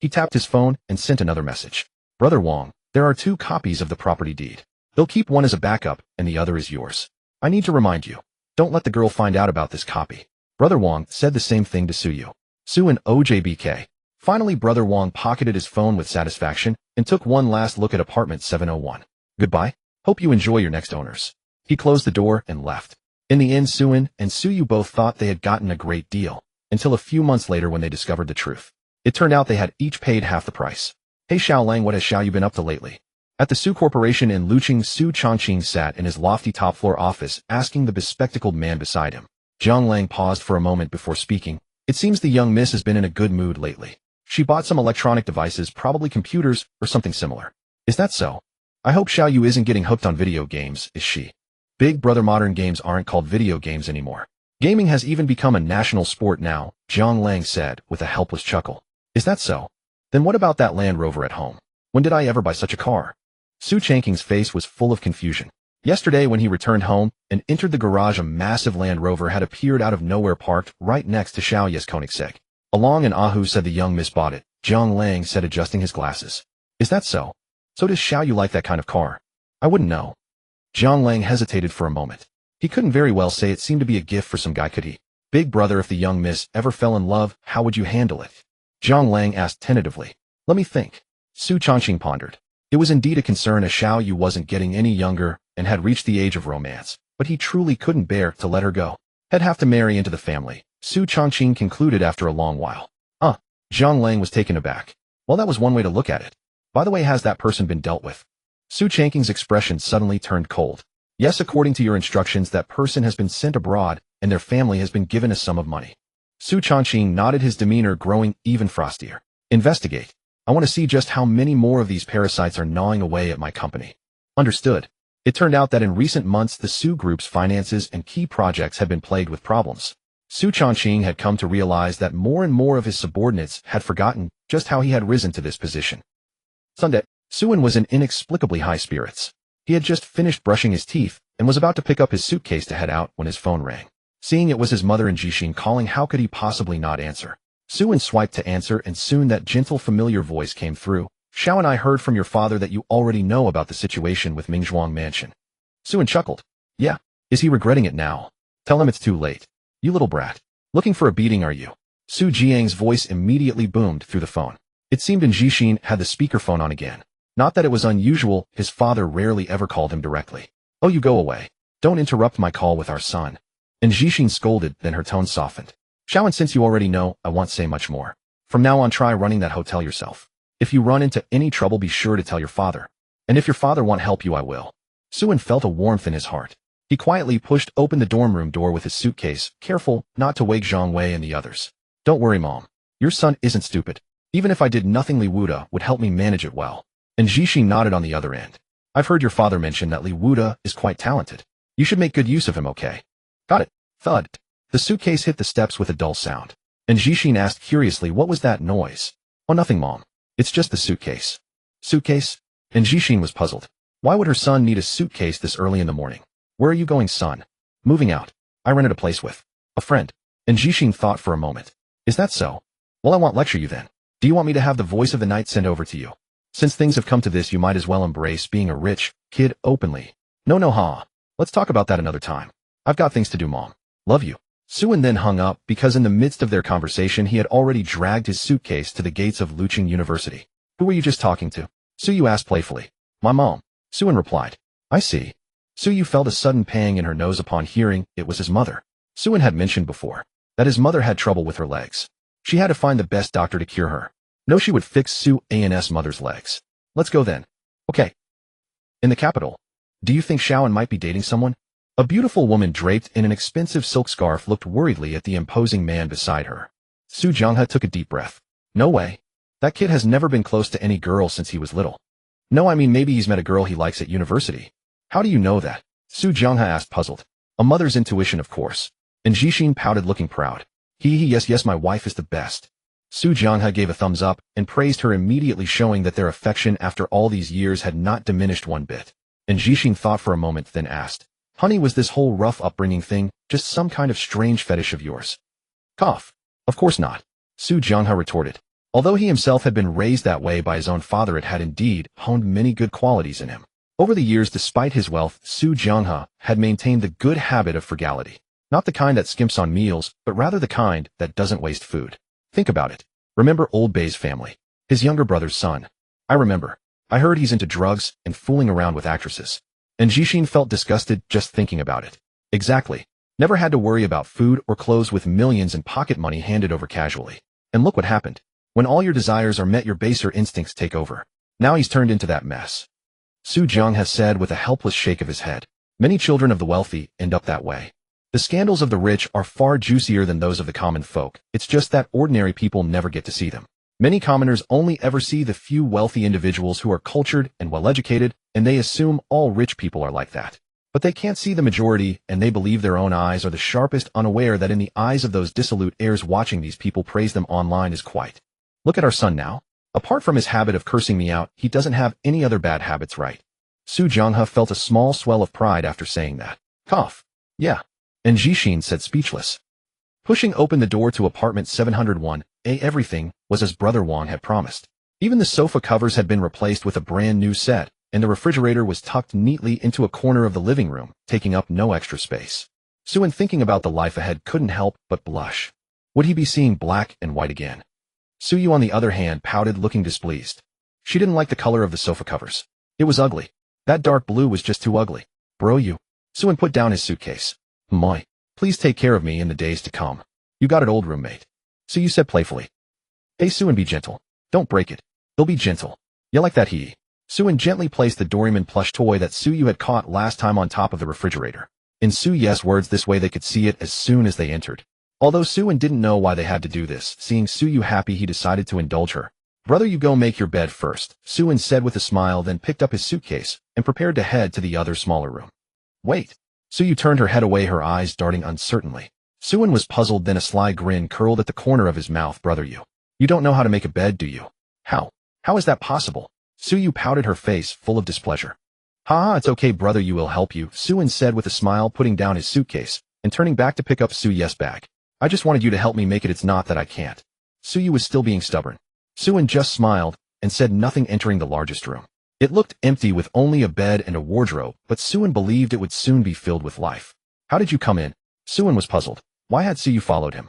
He tapped his phone and sent another message. Brother Wang, there are 2 copies of the property deed. They'll keep one as a backup and the other is yours. I need to remind you. Don't let the girl find out about this copy. Brother Wang said the same thing to Suyu. Suen OJBK. Finally, Brother Wang pocketed his phone with satisfaction and took one last look at apartment 701. Goodbye. Hope you enjoy your next owners. He closed the door and left. In the end, Suen and Suyu both thought they had gotten a great deal, until a few months later when they discovered the truth. It turned out they had each paid half the price. Hey Xiaolang, what has Xiaoyu been up to lately? At the Su Corporation in Lucheng, Su Chongqing sat in his lofty top-floor office asking the bespectacled man beside him. Zhang Lang paused for a moment before speaking. It seems the young miss has been in a good mood lately. She bought some electronic devices, probably computers or something similar. Is that so? I hope Xiaoyu isn't getting hooked on video games, is she? Big brother, modern games aren't called video games anymore. Gaming has even become a national sport now, Zhang Lang said with a helpless chuckle. Is that so? Then what about that Land Rover at home? When did I ever buy such a car? Su Changqing's face was full of confusion. Yesterday when he returned home and entered the garage, a massive Land Rover had appeared out of nowhere, parked right next to Xiaoyu's Koenigsegg. Along and Ahu said the young miss bought it, Zhang Lang said, adjusting his glasses. Is that so? So does Xiaoyu like that kind of car? I wouldn't know. Zhang Lang hesitated for a moment. He couldn't very well say. It seemed to be a gift for some guy, could he? Big brother, if the young miss ever fell in love, how would you handle it? Zhang Lang asked tentatively. Let me think. Su Chongqing pondered. It was indeed a concern, as Xiaoyu wasn't getting any younger and had reached the age of romance, but he truly couldn't bear to let her go. He'd have to marry into the family, Su Chongqing concluded after a long while. Zhang Lang was taken aback. Well, that was one way to look at it. By the way, has that person been dealt with? Su Changqing's expression suddenly turned cold. Yes, according to your instructions, that person has been sent abroad and their family has been given a sum of money. Su Chongqing nodded, his demeanor growing even frostier. Investigate. I want to see just how many more of these parasites are gnawing away at my company. Understood. It turned out that in recent months the Su Group's finances and key projects had been plagued with problems. Su Chongqing had come to realize that more and more of his subordinates had forgotten just how he had risen to this position. Sunday, Suen was in inexplicably high spirits. He had just finished brushing his teeth and was about to pick up his suitcase to head out when his phone rang. Seeing it was his mother and Jixin calling, how could he possibly not answer? Suen swiped to answer, and soon that gentle, familiar voice came through. Xiao and I heard from your father that you already know about the situation with Mingzhuang Mansion. Suen chuckled. Yeah. Is he regretting it now? Tell him it's too late. You little brat. Looking for a beating, are you? Su Jiang's voice immediately boomed through the phone. It seemed Jixin had the speakerphone on again. Not that it was unusual, his father rarely ever called him directly. Oh, you go away. Don't interrupt my call with our son. And Jixin scolded, then her tone softened. Xiaoan, since you already know, I won't say much more. From now on, try running that hotel yourself. If you run into any trouble, be sure to tell your father. And if your father won't help you, I will. Suen felt a warmth in his heart. He quietly pushed open the dorm room door with his suitcase, careful not to wake Zhang Wei and the others. Don't worry, Mom. Your son isn't stupid. Even if I did nothing, Li Wuda would help me manage it well. And Jixin nodded on the other end. I've heard your father mention that Li Wuda is quite talented. You should make good use of him, okay? Got it. Thud. The suitcase hit the steps with a dull sound. And Jixin asked curiously, what was that noise? Oh, nothing, Mom. It's just the suitcase. Suitcase? And Jixin was puzzled. Why would her son need a suitcase this early in the morning? Where are you going, son? Moving out. I rented a place with a friend. And Jixin thought for a moment. Is that so? Well, I won't lecture you then. Do you want me to have the voice of the night sent over to you? Since things have come to this, you might as well embrace being a rich kid openly. No, ha. Let's talk about that another time. I've got things to do, Mom. Love you. Suen then hung up because in the midst of their conversation he had already dragged his suitcase to the gates of Lucheng University. Who were you just talking to? Suyu asked playfully. My mom. Suen replied. I see. Suyu felt a sudden pang in her nose upon hearing it was his mother. Suen had mentioned before that his mother had trouble with her legs. She had to find the best doctor to cure her. No, she would fix Suan's mother's legs. Let's go then. Okay. In the capital. Do you think Xiaoan might be dating someone? A beautiful woman draped in an expensive silk scarf looked worriedly at the imposing man beside her. Su Jianghe took a deep breath. No way. That kid has never been close to any girl since he was little. No, I mean maybe he's met a girl he likes at university. How do you know that? Su Jianghe asked, puzzled. A mother's intuition, of course. And Jixin pouted, looking proud. Yes, my wife is the best. Su Jianghe gave a thumbs up and praised her immediately, showing that their affection after all these years had not diminished one bit. And Jixin thought for a moment, then asked, "Honey, was this whole rough upbringing thing just some kind of strange fetish of yours?" Cough. Of course not. Su Jianghe retorted. Although he himself had been raised that way by his own father, it had indeed honed many good qualities in him. Over the years, despite his wealth, Su Jianghe had maintained the good habit of frugality. Not the kind that skimps on meals, but rather the kind that doesn't waste food. Think about it. Remember old Bei's family? His younger brother's son. I remember. I heard he's into drugs and fooling around with actresses. And Jixin felt disgusted just thinking about it. Exactly. Never had to worry about food or clothes, with millions in pocket money handed over casually. And look what happened. When all your desires are met, your baser instincts take over. Now he's turned into that mess. Su Jianghe said with a helpless shake of his head. Many children of the wealthy end up that way. The scandals of the rich are far juicier than those of the common folk. It's just that ordinary people never get to see them. Many commoners only ever see the few wealthy individuals who are cultured and well-educated, and they assume all rich people are like that. But they can't see the majority, and they believe their own eyes are the sharpest, unaware that in the eyes of those dissolute heirs watching, these people praise them online as quite. Look at our son now. Apart from his habit of cursing me out, he doesn't have any other bad habits, right? Su Jianghe felt a small swell of pride after saying that. Cough. Yeah. And Jixin said, speechless. Pushing open the door to apartment 701, everything was as Brother Wang had promised. Even the sofa covers had been replaced with a brand new set, and the refrigerator was tucked neatly into a corner of the living room, taking up no extra space. Suan, thinking about the life ahead, couldn't help but blush. Would he be seeing black and white again? Suyu, on the other hand, pouted, looking displeased. She didn't like the color of the sofa covers. It was ugly. That dark blue was just too ugly. Bro, you. Suan put down his suitcase. Moi. Please take care of me in the days to come. You got it, old roommate. Suyu said playfully. Hey, Suan, be gentle. Don't break it. He'll be gentle. You like that, he? Suan gently placed the Doraemon plush toy that Suyu had caught last time on top of the refrigerator. In Suyu's words, this way they could see it as soon as they entered. Although Suan didn't know why they had to do this, seeing Suyu happy, he decided to indulge her. Brother, you go make your bed first, Suan said with a smile, then picked up his suitcase and prepared to head to the other smaller room. Wait. Suyu turned her head away, her eyes darting uncertainly. Suan was puzzled, then a sly grin curled at the corner of his mouth. Brother, you don't know how to make a bed, do you? How? How is that possible? Suyu pouted, her face full of displeasure. Ha, it's okay, brother, you will help you, Suan said with a smile, putting down his suitcase and turning back to pick up Suyu's bag. I just wanted you to help me make it. It's not that I can't. Suyu was still being stubborn. Suan just smiled and said nothing, entering the largest room. It looked empty with only a bed and a wardrobe, but Suan believed it would soon be filled with life. How did you come in? Suan was puzzled. Why had Suyu followed him?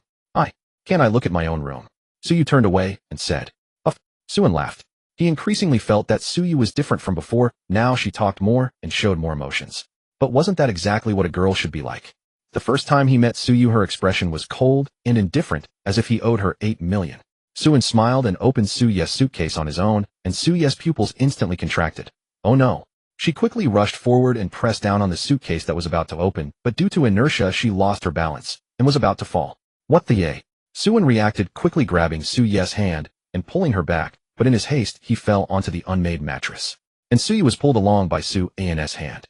Can't I look at my own room? Suyu turned away and said. Suan laughed. He increasingly felt that Suyu was different from before. Now she talked more and showed more emotions. But wasn't that exactly what a girl should be like? The first time he met Suyu, her expression was cold and indifferent, as if he owed her 8 million. Suan smiled and opened Suyu's suitcase on his own, and Suyu's pupils instantly contracted. Oh no. She quickly rushed forward and pressed down on the suitcase that was about to open, but due to inertia she lost her balance and was about to fall. What the a? Suan reacted, quickly grabbing Suyu's hand and pulling her back, but in his haste he fell onto the unmade mattress. And Suyu was pulled along by Suan's hand.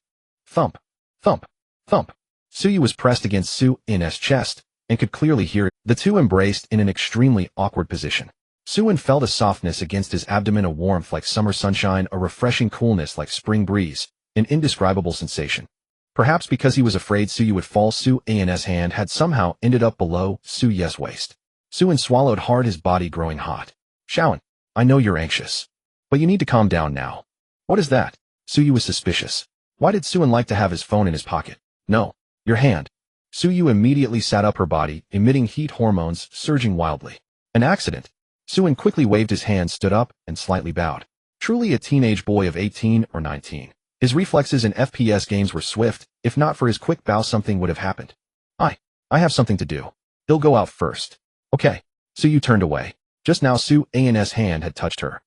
Thump. Thump. Thump. Suyu was pressed against Suan's chest and could clearly hear it. The two embraced in an extremely awkward position. Suan felt a softness against his abdomen, a warmth like summer sunshine, a refreshing coolness like spring breeze, an indescribable sensation. Perhaps because he was afraid Suyu would fall, Suan's hand had somehow ended up below Suyu's waist. Suan swallowed hard, his body growing hot. Shawan, I know you're anxious, but you need to calm down now. What is that? Suyu was suspicious. Why did Suan like to have his phone in his pocket? No. Your hand. Suyu immediately sat up, her body emitting heat hormones surging wildly. An accident. Suan quickly waved his hand, stood up, and slightly bowed. Truly a teenage boy of 18 or 19. His reflexes in FPS games were swift. If not for his quick bow, something would have happened. I have something to do. He'll go out first. Okay. Suyu turned away. Just now Suan's hand had touched her.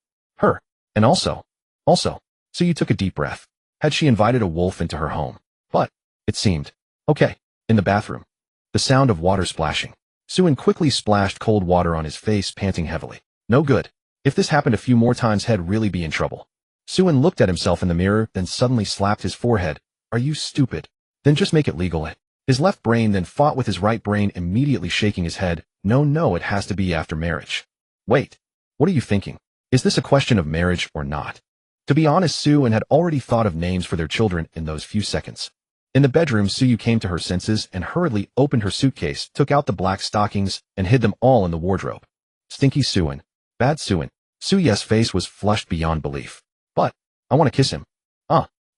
And also. Suyu took a deep breath. Had she invited a wolf into her home? But, it seemed. Okay. In the bathroom. The sound of water splashing. Suan quickly splashed cold water on his face, panting heavily. No good. If this happened a few more times, he'd really be in trouble. Suan looked at himself in the mirror, then suddenly slapped his forehead. Are you stupid? Then just make it legal. His left brain then fought with his right brain, immediately shaking his head. No, it has to be after marriage. Wait, what are you thinking? Is this a question of marriage or not? To be honest, Sue had already thought of names for their children in those few seconds. In the bedroom, Sue came to her senses and hurriedly opened her suitcase, took out the black stockings, and hid them all in the wardrobe. Stinky Sue. Bad Sue. Sue's face was flushed beyond belief. But, I want to kiss him.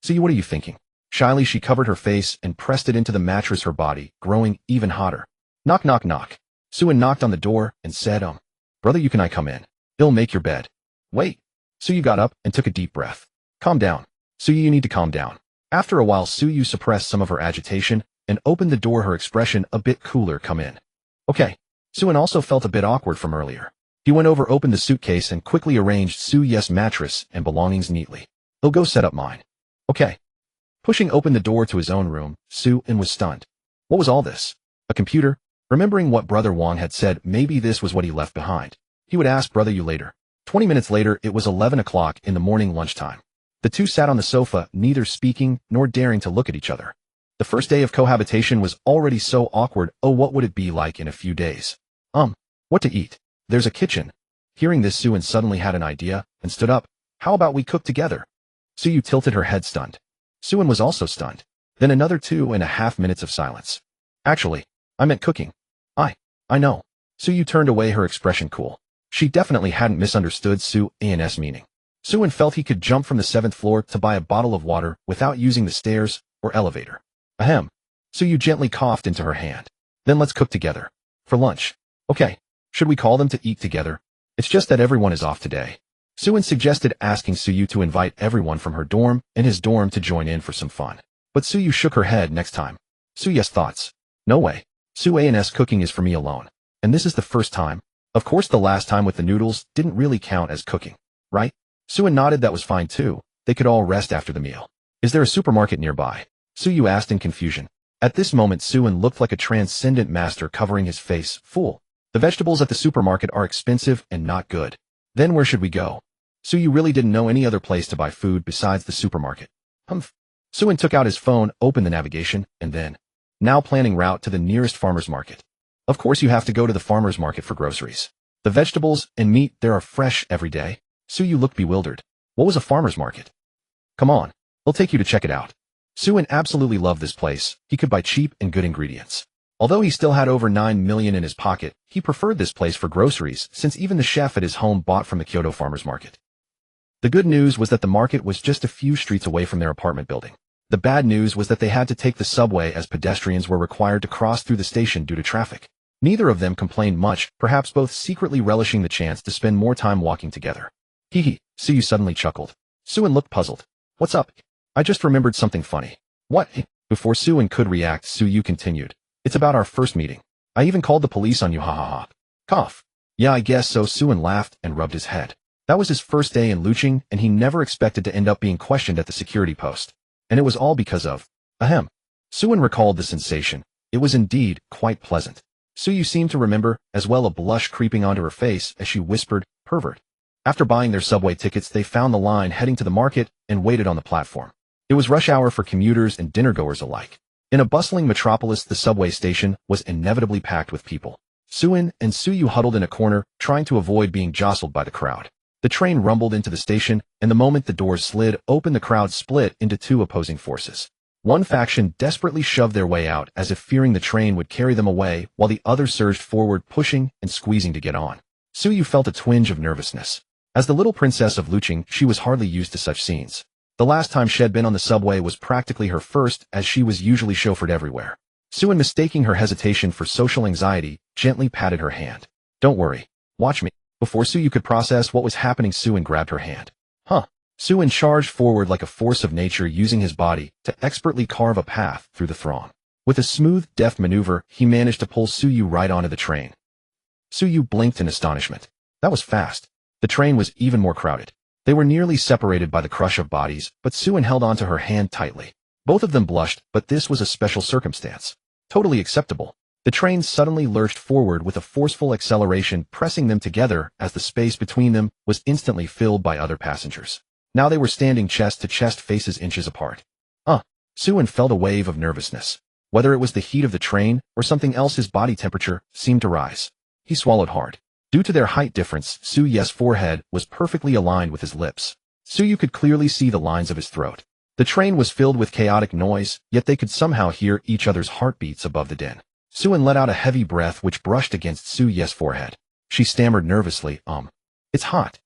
Sue, what are you thinking? Shyly, she covered her face and pressed it into the mattress, her body growing even hotter. Knock, knock, knock. Sue knocked on the door and said, brother, can I come in? I'll make your bed. Wait. Sue got up and took a deep breath. Calm down. Sue, you need to calm down. After a while, Sue suppressed some of her agitation and opened the door, her expression a bit cooler. Come in. Okay. Sue also felt a bit awkward from earlier. He went over, opened the suitcase, and quickly arranged Sue's mattress and belongings neatly. He'll go set up mine. Okay. Pushing open the door to his own room, Sue was stunned. What was all this? A computer? Remembering what Brother Wang had said, maybe this was what he left behind. He would ask Brother Yu later. 20 minutes later, it was 11 o'clock in the morning, lunchtime. The two sat on the sofa, neither speaking nor daring to look at each other. The first day of cohabitation was already so awkward. What would it be like in a few days? What to eat? There's a kitchen. Hearing this, Sue suddenly had an idea and stood up. How about we cook together? Sue tilted her head, stunned. Sue was also stunned. Then another 2.5 minutes of silence. Actually, I meant cooking. I know. Sue turned away, her expression cool. She definitely hadn't misunderstood Sue's meaning. Sue felt he could jump from the 7th floor to buy a bottle of water without using the stairs or elevator. Ahem. Sue gently coughed into her hand. Then let's cook together. For lunch. Okay. Should we call them to eat together? It's just that everyone is off today. Sue suggested, asking Sue to invite everyone from her dorm and his dorm to join in for some fun. But Sue shook her head. Next time. Sue's thoughts. No way. Sue's cooking is for me alone. And this is the first time. Of course, the last time with the noodles didn't really count as cooking, right? Sue nodded. That was fine too. They could all rest after the meal. Is there a supermarket nearby? Sue asked in confusion. At this moment, Sue looked like a transcendent master, covering his face. Fool. The vegetables at the supermarket are expensive and not good. Then where should we go? Sue really didn't know any other place to buy food besides the supermarket. Humph. Sue took out his phone, opened the navigation, and then, now planning route to the nearest farmer's market. Of course, you have to go to the farmer's market for groceries. The vegetables and meat there are fresh every day. Sue looked bewildered. What was a farmer's market? Come on, I'll take you to check it out. Sue absolutely loved this place. He could buy cheap and good ingredients. Although he still had over 9 million in his pocket, he preferred this place for groceries, since even the chef at his home bought from the Kyoto farmer's market. The good news was that the market was just a few streets away from their apartment building. The bad news was that they had to take the subway, as pedestrians were required to cross through the station due to traffic. Neither of them complained much, perhaps both secretly relishing the chance to spend more time walking together. Hee, Sue suddenly chuckled. Sue puzzled puzzled. What's up? I just remembered something funny. What? Before Sue could react, Sue continued. It's about our first meeting. I even called the police on you, ha ha ha. Cough. Yeah, I guess so. Sue laughed and rubbed his head. That was his first day in Lucheng, and he never expected to end up being questioned at the security post. And it was all because of, ahem. Sue recalled the sensation. It was indeed quite pleasant. Sue seemed to remember, as well, a blush creeping onto her face as she whispered, pervert. After buying their subway tickets, they found the line heading to the market and waited on the platform. It was rush hour for commuters and dinner-goers alike. In a bustling metropolis, the subway station was inevitably packed with people. Sue huddled in a corner, trying to avoid being jostled by the crowd. The train rumbled into the station, and the moment the doors slid open, the crowd split into two opposing forces. One faction desperately shoved their way out, as if fearing the train would carry them away, while the other surged forward, pushing and squeezing to get on. Sue felt a twinge of nervousness. As the little princess of Lucheng, she was hardly used to such scenes. The last time she had been on the subway was practically her first, as she was usually chauffeured everywhere. Sue, mistaking her hesitation for social anxiety, gently patted her hand. Don't worry. Watch me. Before Sue could process what was happening, Sue grabbed her hand. Sue charged forward like a force of nature, using his body to expertly carve a path through the throng. With a smooth, deft maneuver, he managed to pull Sue right onto the train. Sue blinked in astonishment. That was fast. The train was even more crowded. They were nearly separated by the crush of bodies, but Sue held onto her hand tightly. Both of them blushed, but this was a special circumstance. Totally acceptable. The train suddenly lurched forward with a forceful acceleration, pressing them together as the space between them was instantly filled by other passengers. Now they were standing chest to chest, faces inches apart. Sue felt a wave of nervousness. Whether it was the heat of the train or something else, his body temperature seemed to rise. He swallowed hard. Due to their height difference, Su Ye's forehead was perfectly aligned with his lips. Su Yu could clearly see the lines of his throat. The train was filled with chaotic noise, yet they could somehow hear each other's heartbeats above the din. Suin let out a heavy breath which brushed against Su Ye's forehead. She stammered nervously, It's hot.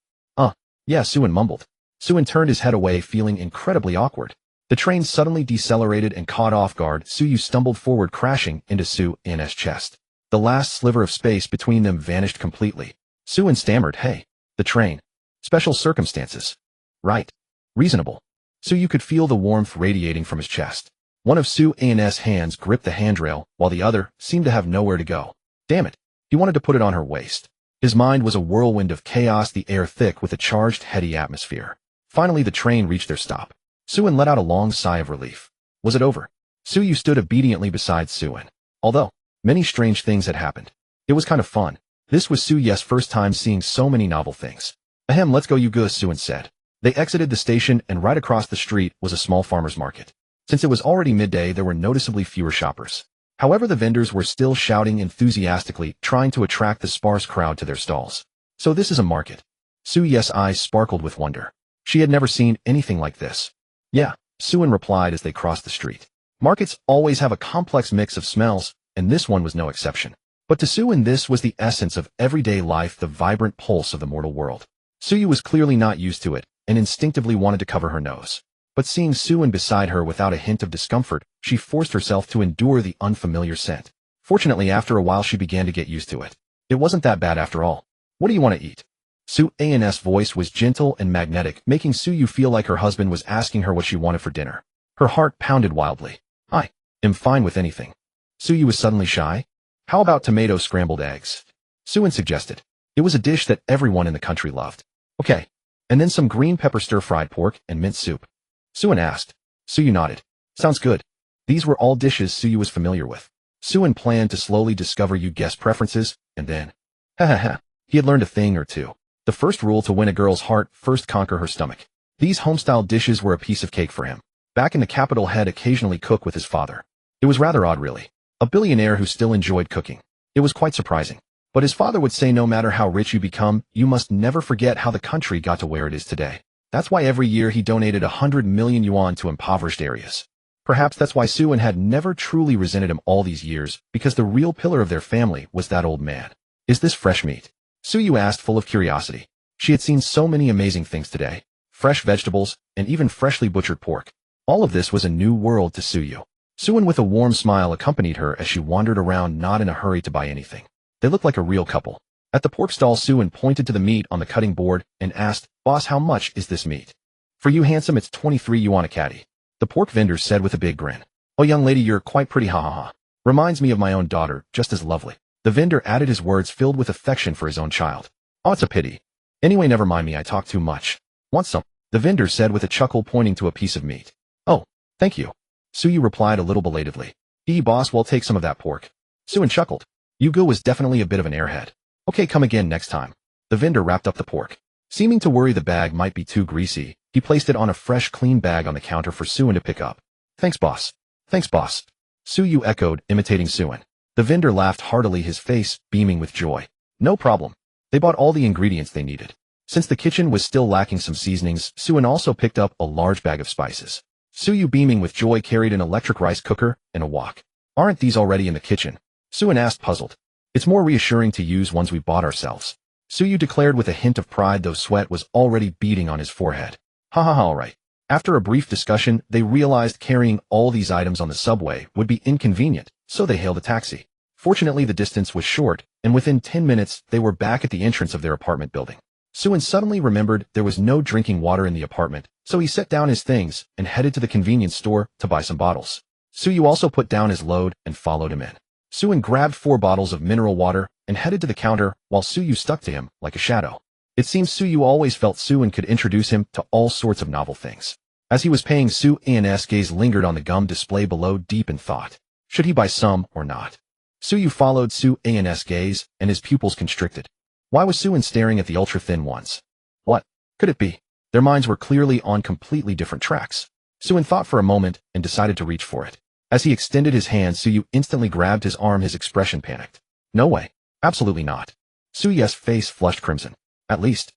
Yeah, Suin mumbled. Suin turned his head away, feeling incredibly awkward. The train suddenly decelerated and caught off guard. Su Yu stumbled forward, crashing into Su In's chest. The last sliver of space between them vanished completely. Suin stammered, "Hey, the train. Special circumstances. Right. Reasonable." Su Yu could feel the warmth radiating from his chest. One of Su In's hands gripped the handrail, while the other seemed to have nowhere to go. Damn it. He wanted to put it on her waist. His mind was a whirlwind of chaos, the air thick with a charged, heady atmosphere. Finally, the train reached their stop. Suin let out a long sigh of relief. Was it over? Su Yu stood obediently beside Suin. Although many strange things had happened, it was kind of fun. This was Su Ye's first time seeing so many novel things. Ahem, let's go, you go, Suin said. They exited the station, and right across the street was a small farmer's market. Since it was already midday, there were noticeably fewer shoppers. However, the vendors were still shouting enthusiastically, trying to attract the sparse crowd to their stalls. So this is a market. Su Ye's eyes sparkled with wonder. She had never seen anything like this. Yeah, Suin replied as they crossed the street. Markets always have a complex mix of smells, and this one was no exception. But to Suin, this was the essence of everyday life, the vibrant pulse of the mortal world. Su Yu was clearly not used to it, and instinctively wanted to cover her nose. But seeing Suin beside her without a hint of discomfort, she forced herself to endure the unfamiliar scent. Fortunately, after a while she began to get used to it. It wasn't that bad after all. What do you want to eat? Su An's voice was gentle and magnetic, making Su Yu feel like her husband was asking her what she wanted for dinner. Her heart pounded wildly. I am fine with anything. Su Yu was suddenly shy. How about tomato scrambled eggs? Suin suggested. It was a dish that everyone in the country loved. Okay. And then some green pepper stir-fried pork and mint soup. Suin asked. Su Yu nodded. Sounds good. These were all dishes Su Yu was familiar with. Suin planned to slowly discover Yu's guest preferences, and then, he had learned a thing or two. The first rule to win a girl's heart: first conquer her stomach. These homestyle dishes were a piece of cake for him. Back in the capital, had occasionally cooked with his father. It was rather odd, really. A billionaire who still enjoyed cooking. It was quite surprising. But his father would say, no matter how rich you become, you must never forget how the country got to where it is today. That's why every year he donated 100 million yuan to impoverished areas. Perhaps that's why Suin had never truly resented him all these years, because the real pillar of their family was that old man. Is this fresh meat? Su Yu asked, full of curiosity. She had seen so many amazing things today. Fresh vegetables, and even freshly butchered pork. All of this was a new world to Su Yu. Suin with a warm smile accompanied her as she wandered around, not in a hurry to buy anything. They looked like a real couple. At the pork stall, Suin pointed to the meat on the cutting board and asked, Boss, how much is this meat? For you, handsome, it's 23 yuan a catty. The pork vendor said with a big grin. Oh, young lady, you're quite pretty, ha ha ha. Reminds me of my own daughter, just as lovely. The vendor added, his words filled with affection for his own child. Oh, it's a pity. Anyway, never mind me, I talk too much. Want some? The vendor said with a chuckle, pointing to a piece of meat. Oh, thank you. Su Yu replied a little belatedly. Boss, we'll take some of that pork. Suin chuckled. Yugo was definitely a bit of an airhead. Okay, come again next time. The vendor wrapped up the pork. Seeming to worry the bag might be too greasy, he placed it on a fresh, clean bag on the counter for Suin to pick up. Thanks, boss. Thanks, boss. Su Yu echoed, imitating Suin. The vendor laughed heartily, his face beaming with joy. No problem. They bought all the ingredients they needed. Since the kitchen was still lacking some seasonings, Suin also picked up a large bag of spices. Su Yu, beaming with joy, carried an electric rice cooker and a wok. Aren't these already in the kitchen? Suin asked, puzzled. It's more reassuring to use ones we bought ourselves. Su Yu declared with a hint of pride, though sweat was already beading on his forehead. Ha ha ha, all right. After a brief discussion, they realized carrying all these items on the subway would be inconvenient, so they hailed a taxi. Fortunately, the distance was short, and within 10 minutes, they were back at the entrance of their apartment building. Suin suddenly remembered there was no drinking water in the apartment, so he set down his things and headed to the convenience store to buy some bottles. Su Yu also put down his load and followed him in. Suin grabbed 4 bottles of mineral water and headed to the counter, while Su Yu stuck to him like a shadow. It seems Su Yu always felt Suin could introduce him to all sorts of novel things. As he was paying, Suin's gaze lingered on the gum display below, deep in thought. Should he buy some or not? Su Yu followed Suin's gaze, and his pupils constricted. Why was Suin staring at the ultra-thin ones? What could it be? Their minds were clearly on completely different tracks. Suin thought for a moment and decided to reach for it. As he extended his hand, Suyu instantly grabbed his arm. His expression panicked. No way. Absolutely not. Suyu's face flushed crimson. At least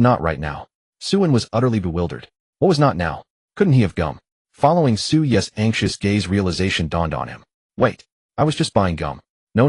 not right now. Suin was utterly bewildered. What was not now? Couldn't he have gum? Following Suyu's anxious gaze, realization dawned on him. Wait, I was just buying gum. No,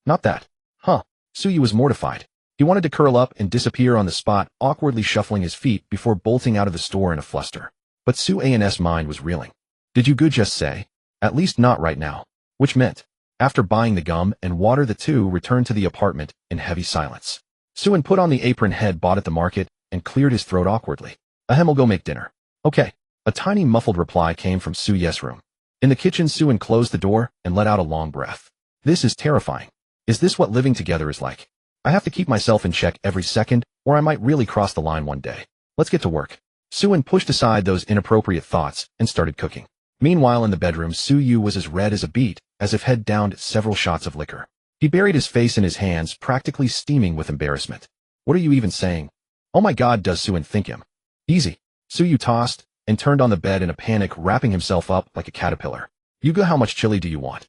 not that. Huh. Suyu was mortified. He wanted to curl up and disappear on the spot, awkwardly shuffling his feet before bolting out of the store in a fluster. But Suan's mind was reeling. Did you just say? At least not right now. Which meant, after buying the gum and water, the two returned to the apartment in heavy silence. Suin put on the apron head bought at the market and cleared his throat awkwardly. Ahem, we'll go make dinner. Okay. A tiny muffled reply came from Suyu's room. In the kitchen, Suin closed the door and let out a long breath. This is terrifying. Is this what living together is like? I have to keep myself in check every second, or I might really cross the line one day. Let's get to work. Suin pushed aside those inappropriate thoughts and started cooking. Meanwhile, in the bedroom, Suyu was as red as a beet, as if had downed several shots of liquor. He buried his face in his hands, practically steaming with embarrassment. What are you even saying? Oh my God, does Suin think him? Easy. Suyu tossed and turned on the bed in a panic, wrapping himself up like a caterpillar. Yuga, how much chili do you want?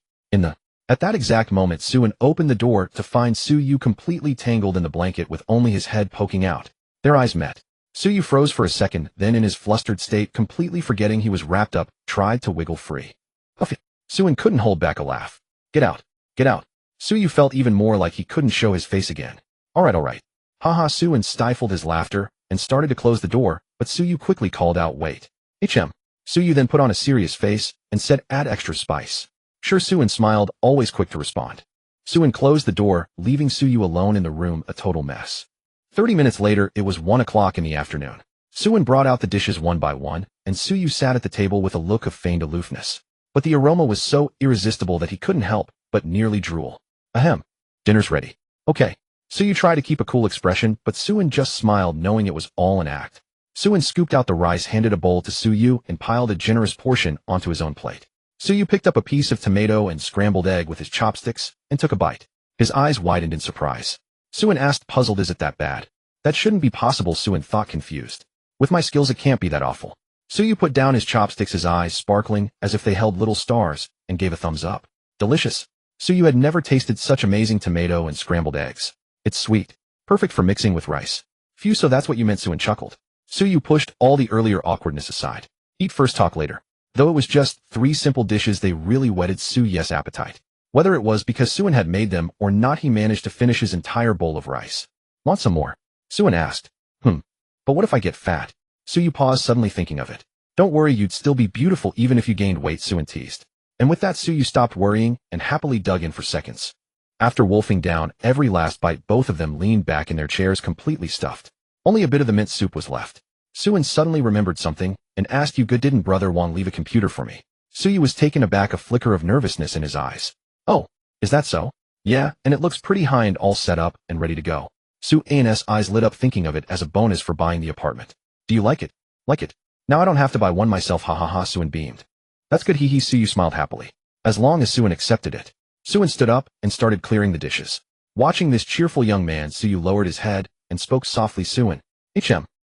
At that exact moment, Suin opened the door to find Suyu completely tangled in the blanket with only his head poking out. Their eyes met. Suyu froze for a second, then in his flustered state, completely forgetting he was wrapped up, tried to wiggle free. Huffy. Suin couldn't hold back a laugh. Get out. Get out. Suyu felt even more like he couldn't show his face again. All right. Haha. Suin stifled his laughter and started to close the door, but Suyu quickly called out, wait. Suyu then put on a serious face and said, add extra spice. Sure. Suin smiled, always quick to respond. Suin closed the door, leaving Suyu alone in the room, a total mess. 30 minutes later, it was 1 o'clock in the afternoon. Suin brought out the dishes one by one, and Suyu sat at the table with a look of feigned aloofness. But the aroma was so irresistible that he couldn't help but nearly drool. Ahem. Dinner's ready. Okay. Suyu tried to keep a cool expression, but Suin just smiled, knowing it was all an act. Suin scooped out the rice, handed a bowl to Suyu, and piled a generous portion onto his own plate. Suyu picked up a piece of tomato and scrambled egg with his chopsticks and took a bite. His eyes widened in surprise. Suin asked, puzzled, is it that bad? That shouldn't be possible, Suin thought, confused. With my skills, it can't be that awful. Suyu put down his chopsticks, his eyes sparkling as if they held little stars, and gave a thumbs up. Delicious. Suyu had never tasted such amazing tomato and scrambled eggs. It's sweet. Perfect for mixing with rice. Phew, so that's what you meant, Suin chuckled. Suyu pushed all the earlier awkwardness aside. Eat first, talk later. Though it was just 3 simple dishes, they really whetted Suyu's appetite. Whether it was because Suin had made them or not, he managed to finish his entire bowl of rice. Want some more? Suin asked. But what if I get fat? Suyu paused, suddenly thinking of it. Don't worry, you'd still be beautiful even if you gained weight, Suin teased. And with that, Suyu stopped worrying and happily dug in for seconds. After wolfing down every last bite, both of them leaned back in their chairs, completely stuffed. Only a bit of the mint soup was left. Suin suddenly remembered something and asked, you good, didn't Brother Wang leave a computer for me? Suyu was taken aback, a flicker of nervousness in his eyes. Oh, is that so? Yeah, and it looks pretty high and all set up and ready to go. Suan's eyes lit up, thinking of it as a bonus for buying the apartment. Do you like it? Like it? Now I don't have to buy one myself, ha ha ha, Suin beamed. That's good, hee hee. Suyu smiled happily. As long as Suin accepted it. Suin stood up and started clearing the dishes. Watching this cheerful young man, Suyu lowered his head and spoke softly, Suin.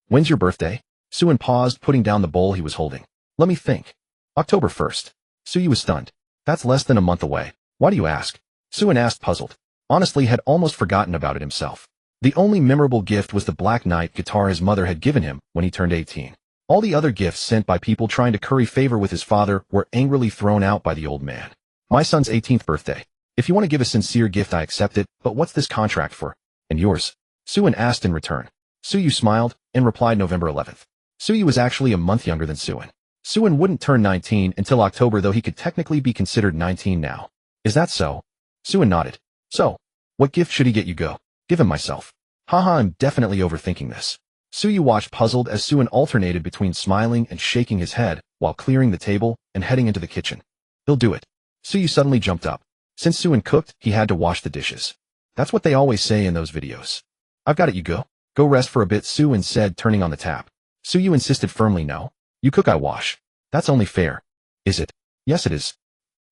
When's your birthday? Suin paused, putting down the bowl he was holding. Let me think. October 1st. Suyu was stunned. That's less than a month away. Why do you ask? Suin asked, puzzled. Honestly, had almost forgotten about it himself. The only memorable gift was the Black Knight guitar his mother had given him when he turned 18. All the other gifts sent by people trying to curry favor with his father were angrily thrown out by the old man. My son's 18th birthday. If you want to give a sincere gift, I accept it, but what's this contract for? And yours? Suin asked in return. Suyu smiled and replied, November 11th. Suyu was actually a month younger than Suin. Suin wouldn't turn 19 until October, though he could technically be considered 19 now. Is that so? Suin nodded. So, what gift should he get you? Go. Give him myself. Haha, I'm definitely overthinking this. Suyu watched, puzzled, as Suin alternated between smiling and shaking his head while clearing the table and heading into the kitchen. He'll do it. Suyu suddenly jumped up. Since Suin cooked, he had to wash the dishes. That's what they always say in those videos. I've got it, you go. Go rest for a bit, Suin said, turning on the tap. Suyu insisted firmly, no. You cook, I wash. That's only fair. Is it? Yes, it is.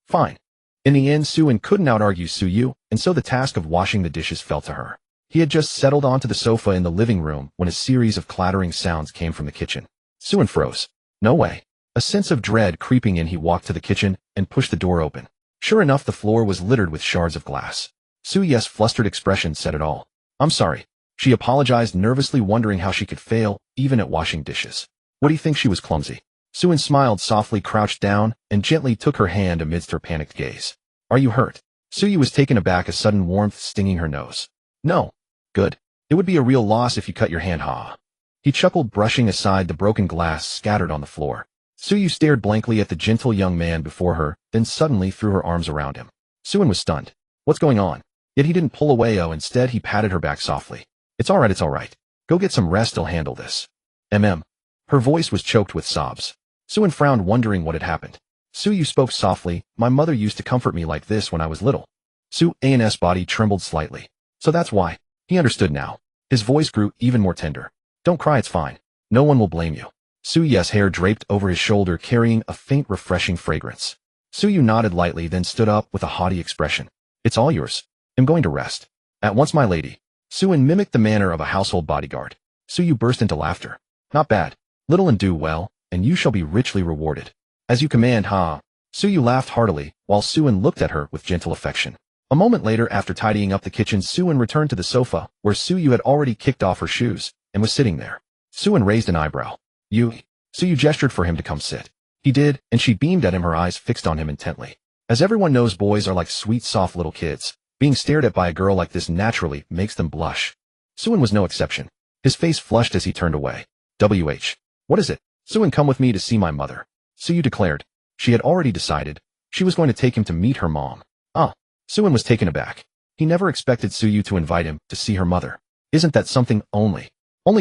Fine. In the end, Suin couldn't out-argue Suyu, and so the task of washing the dishes fell to her. He had just settled onto the sofa in the living room when a series of clattering sounds came from the kitchen. Suin froze. No way. A sense of dread creeping in, he walked to the kitchen and pushed the door open. Sure enough, the floor was littered with shards of glass. Suye's flustered expression said it all. I'm sorry. She apologized nervously, wondering how she could fail, even at washing dishes. What do you think, she was clumsy? Suyin smiled softly, crouched down, and gently took her hand amidst her panicked gaze. Are you hurt? Suyi was taken aback, a sudden warmth stinging her nose. No. Good. It would be a real loss if you cut your hand, ha. He chuckled, brushing aside the broken glass scattered on the floor. Suyu stared blankly at the gentle young man before her, then suddenly threw her arms around him. Suyin was stunned. What's going on? Yet he didn't pull away. Instead he patted her back softly. It's all right, it's all right. Go get some rest, I'll handle this. Her voice was choked with sobs. Suyin frowned, wondering what had happened. Suyu spoke softly. My mother used to comfort me like this when I was little. Su's body trembled slightly. So that's why. He understood now. His voice grew even more tender. Don't cry, it's fine. No one will blame you. Suye's hair draped over his shoulder, carrying a faint, refreshing fragrance. Suyu nodded lightly, then stood up with a haughty expression. It's all yours. I'm going to rest. At once, my lady. Suyin mimicked the manner of a household bodyguard. Suyu burst into laughter. Not bad. Little and do well, and you shall be richly rewarded. As you command, ha. Suyu laughed heartily, while Suyin looked at her with gentle affection. A moment later, after tidying up the kitchen, Suyin returned to the sofa, where Suyu had already kicked off her shoes, and was sitting there. Suyin raised an eyebrow. Suyu gestured for him to come sit. He did, and she beamed at him, her eyes fixed on him intently. As everyone knows, boys are like sweet, soft little kids. Being stared at by a girl like this naturally makes them blush. Suyin was no exception. His face flushed as he turned away. What is it? Suyin, come with me to see my mother. Suyu declared. She had already decided. She was going to take him to meet her mom. Suyin was taken aback. He never expected Suyu to invite him to see her mother. Isn't that something only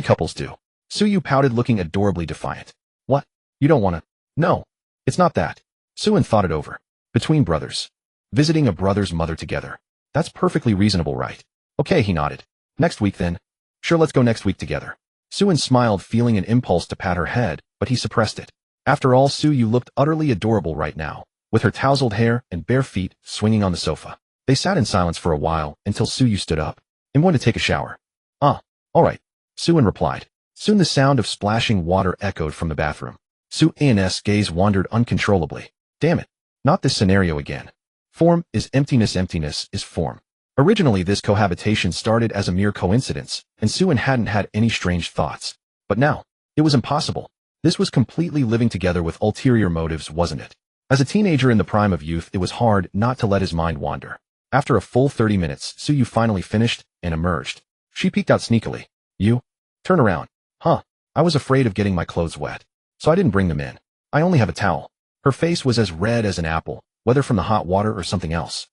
couples do? Suyu pouted, looking adorably defiant. What? You don't want to? No. It's not that. Suyin thought it over. Between brothers. Visiting a brother's mother together. That's perfectly reasonable, right? Okay, he nodded. Next week then? Sure, let's go next week together. Suyin smiled, feeling an impulse to pat her head, but he suppressed it. After all, Suyu looked utterly adorable right now, with her tousled hair and bare feet swinging on the sofa. They sat in silence for a while, until Suyu stood up. I'm going to take a shower. All right, Suyin replied. Soon the sound of splashing water echoed from the bathroom. Suyin's gaze wandered uncontrollably. Damn it. Not this scenario again. Form is emptiness, emptiness is form. Originally, this cohabitation started as a mere coincidence, and Suyin hadn't had any strange thoughts. But now, it was impossible. This was completely living together with ulterior motives, wasn't it? As a teenager in the prime of youth, it was hard not to let his mind wander. After a full 30 minutes, Suyu finally finished and emerged. She peeked out sneakily. You? Turn around. Huh. I was afraid of getting my clothes wet, so I didn't bring them in. I only have a towel. Her face was as red as an apple, whether from the hot water or something else.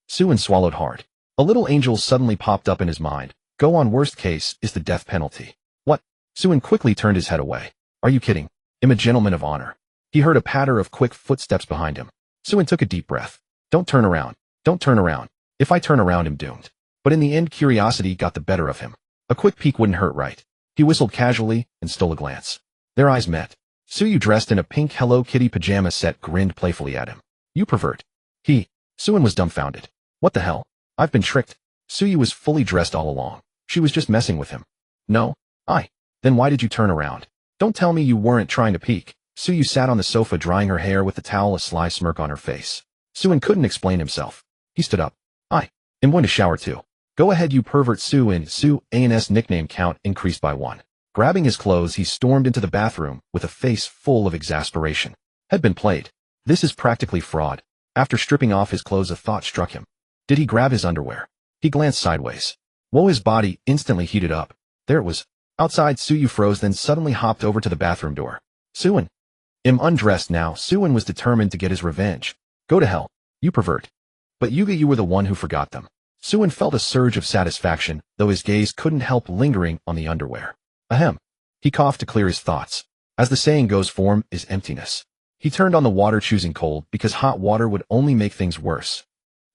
Suyin swallowed hard. A little angel suddenly popped up in his mind. Go on, worst case is the death penalty. What? Suyin quickly turned his head away. Are you kidding? I'm a gentleman of honor. He heard a patter of quick footsteps behind him. Suyin took a deep breath. Don't turn around. Don't turn around. If I turn around, I'm doomed. But in the end, curiosity got the better of him. A quick peek wouldn't hurt, right? He whistled casually and stole a glance. Their eyes met. Suyu, dressed in a pink Hello Kitty pajama set, grinned playfully at him. You pervert. Suyin was dumbfounded. What the hell? I've been tricked. Suyu was fully dressed all along. She was just messing with him. No? Then why did you turn around? Don't tell me you weren't trying to peek. Suyu sat on the sofa, drying her hair with the towel, a sly smirk on her face. Suyin couldn't explain himself. He stood up. I'm going to shower too. Go ahead, you pervert. Suyin's nickname count increased by 1. Grabbing his clothes, he stormed into the bathroom with a face full of exasperation. Had been played. This is practically fraud. After stripping off his clothes, a thought struck him. Did he grab his underwear? He glanced sideways. Whoa, his body instantly heated up. There it was. Outside, Suyu froze, then suddenly hopped over to the bathroom door. Suyin. I'm undressed now. Suyin was determined to get his revenge. Go to hell, you pervert. But Yuga, you were the one who forgot them. Suyin felt a surge of satisfaction, though his gaze couldn't help lingering on the underwear. Ahem. He coughed to clear his thoughts. As the saying goes, form is emptiness. He turned on the water, choosing cold, because hot water would only make things worse.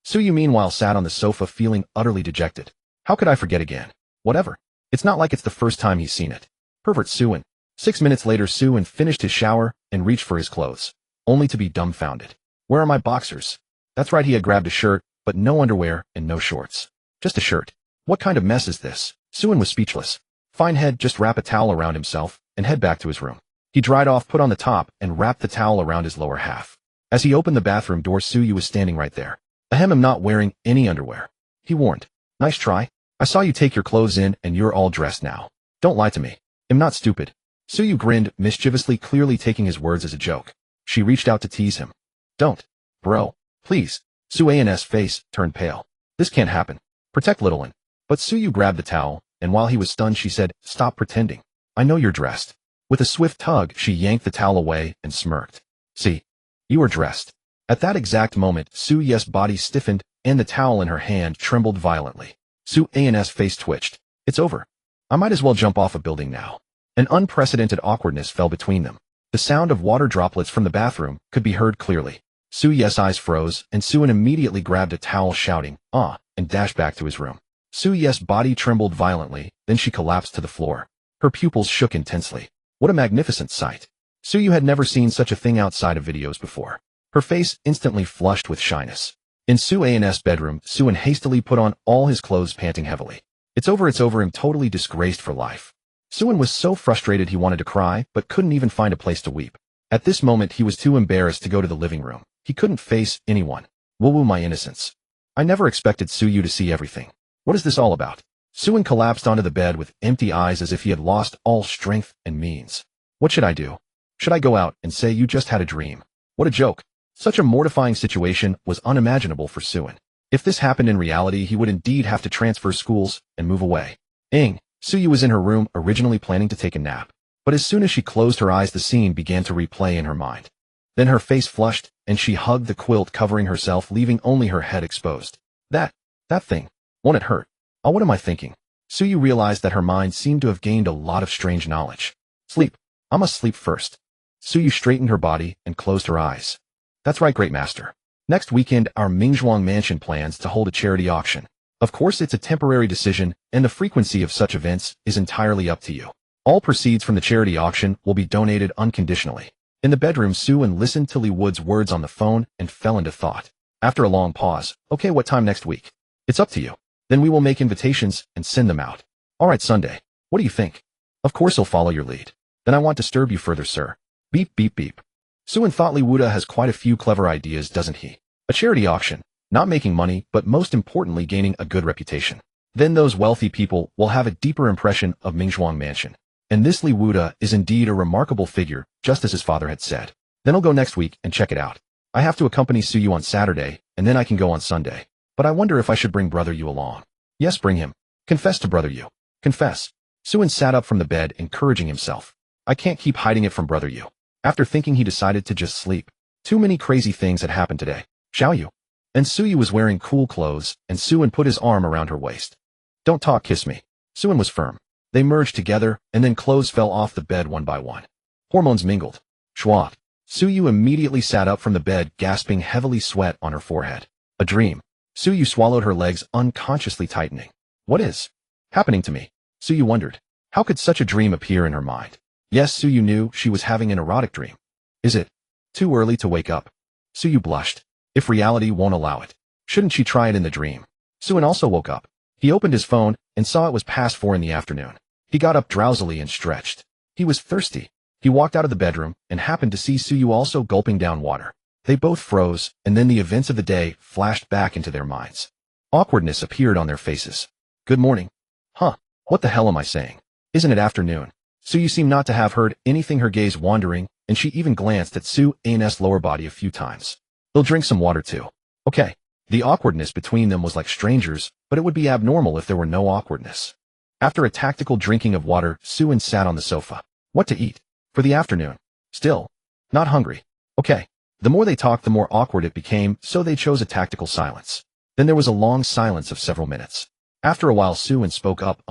Suyu meanwhile sat on the sofa, feeling utterly dejected. How could I forget again? Whatever. It's not like it's the first time he's seen it. Pervert Suyin. 6 minutes later, Suyin finished his shower and reached for his clothes, only to be dumbfounded. Where are my boxers? That's right, he had grabbed a shirt, but no underwear and no shorts. Just a shirt. What kind of mess is this? Suyin was speechless. Fine head, just wrap a towel around himself and head back to his room. He dried off, put on the top, and wrapped the towel around his lower half. As he opened the bathroom door, Suyu was standing right there. Ahem, I'm not wearing any underwear. He warned. Nice try. I saw you take your clothes in and you're all dressed now. Don't lie to me. I'm not stupid. Suyu grinned mischievously, clearly taking his words as a joke. She reached out to tease him. Don't. Bro. Please. Suan's face turned pale. This can't happen. Protect little one. But Suyu grabbed the towel, and while he was stunned she said, Stop pretending. I know you're dressed. With a swift tug, she yanked the towel away and smirked. See? You are dressed. At that exact moment, Suyu's body stiffened, and the towel in her hand trembled violently. Suan's face twitched. It's over. I might as well jump off a building now. An unprecedented awkwardness fell between them. The sound of water droplets from the bathroom could be heard clearly. Suyu's eyes froze, and Suan immediately grabbed a towel shouting, ah, and dashed back to his room. Suyu's body trembled violently, then she collapsed to the floor. Her pupils shook intensely. What a magnificent sight. Suyu had never seen such a thing outside of videos before. Her face instantly flushed with shyness. In Suan's bedroom, Suan hastily put on all his clothes, panting heavily. It's over, I'm totally disgraced for life. Suan was so frustrated he wanted to cry, but couldn't even find a place to weep. At this moment he was too embarrassed to go to the living room. He couldn't face anyone. Woo-woo, my innocence. I never expected Suyu to see everything. What is this all about? Suan collapsed onto the bed with empty eyes as if he had lost all strength and means. What should I do? Should I go out and say you just had a dream? What a joke. Such a mortifying situation was unimaginable for Suan. If this happened in reality, he would indeed have to transfer schools and move away. Suyu was in her room, originally planning to take a nap. But as soon as she closed her eyes, the scene began to replay in her mind. Then her face flushed, and she hugged the quilt covering herself, leaving only her head exposed. That thing. Won't it hurt? Oh, what am I thinking? Suyu realized that her mind seemed to have gained a lot of strange knowledge. Sleep. I must sleep first. Suyu straightened her body and closed her eyes. That's right, Great Master. Next weekend, our Mingzhuang mansion plans to hold a charity auction. Of course, it's a temporary decision, and the frequency of such events is entirely up to you. All proceeds from the charity auction will be donated unconditionally. In the bedroom, Suan listened to Li Wood's words on the phone and fell into thought. After a long pause, okay, what time next week? It's up to you. Then we will make invitations and send them out. All right, Sunday. What do you think? Of course I'll follow your lead. Then I won't disturb you further, sir. Beep, beep, beep. Suan thought Li Wuda has quite a few clever ideas, doesn't he? A charity auction. Not making money, but most importantly gaining a good reputation. Then those wealthy people will have a deeper impression of Mingzhuang Mansion. And this Li Wuda is indeed a remarkable figure, just as his father had said. Then I'll go next week and check it out. I have to accompany Suyu on Saturday, and then I can go on Sunday. But I wonder if I should bring Brother Yu along. Yes, bring him. Confess to Brother Yu. Confess. Suan sat up from the bed, encouraging himself. I can't keep hiding it from Brother Yu. After thinking, he decided to just sleep. Too many crazy things had happened today. Shall you? And Suyu was wearing cool clothes, and Suan put his arm around her waist. Don't talk, kiss me. Suan was firm. They merged together, and then clothes fell off the bed one by one. Hormones mingled. Schwa. Suyu immediately sat up from the bed, gasping heavily, sweat on her forehead. A dream. Suyu swallowed, her legs unconsciously tightening. What is happening to me? Suyu wondered. How could such a dream appear in her mind? Yes, Suyu knew she was having an erotic dream. Is it too early to wake up? Suyu blushed. If reality won't allow it, shouldn't she try it in the dream? Suan also woke up. He opened his phone and saw it was past 4 in the afternoon. He got up drowsily and stretched. He was thirsty. He walked out of the bedroom and happened to see Suyu also gulping down water. They both froze, and then the events of the day flashed back into their minds. Awkwardness appeared on their faces. Good morning. Huh, what the hell am I saying? Isn't it afternoon? Suyu seemed not to have heard anything, her gaze wandering, and she even glanced at Suan's lower body a few times. They'll drink some water too. Okay. The awkwardness between them was like strangers, but it would be abnormal if there were no awkwardness. After a tactical drinking of water, Suan sat on the sofa. What to eat? For the afternoon. Still. Not hungry. Okay. The more they talked, the more awkward it became, so they chose a tactical silence. Then there was a long silence of several minutes. After a while, Suan spoke up.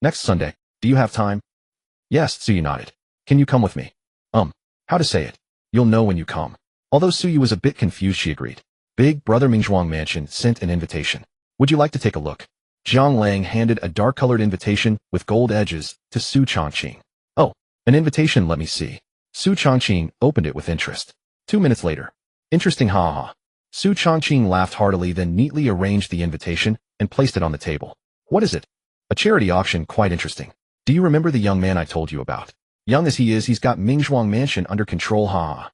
Next Sunday. Do you have time? Yes, Suyu nodded. Can you come with me? How to say it? You'll know when you come. Although Suyu was a bit confused, she agreed. Big Brother Mingzhuang Mansion sent an invitation. Would you like to take a look? Zhang Lang handed a dark-colored invitation with gold edges to Su Chongqing. Oh, an invitation, let me see. Su Chongqing opened it with interest. 2 minutes later. Interesting, ha ha. Su Chongqing laughed heartily, then neatly arranged the invitation and placed it on the table. What is it? A charity auction, quite interesting. Do you remember the young man I told you about? Young as he is, he's got Mingzhuang Mansion under control, ha.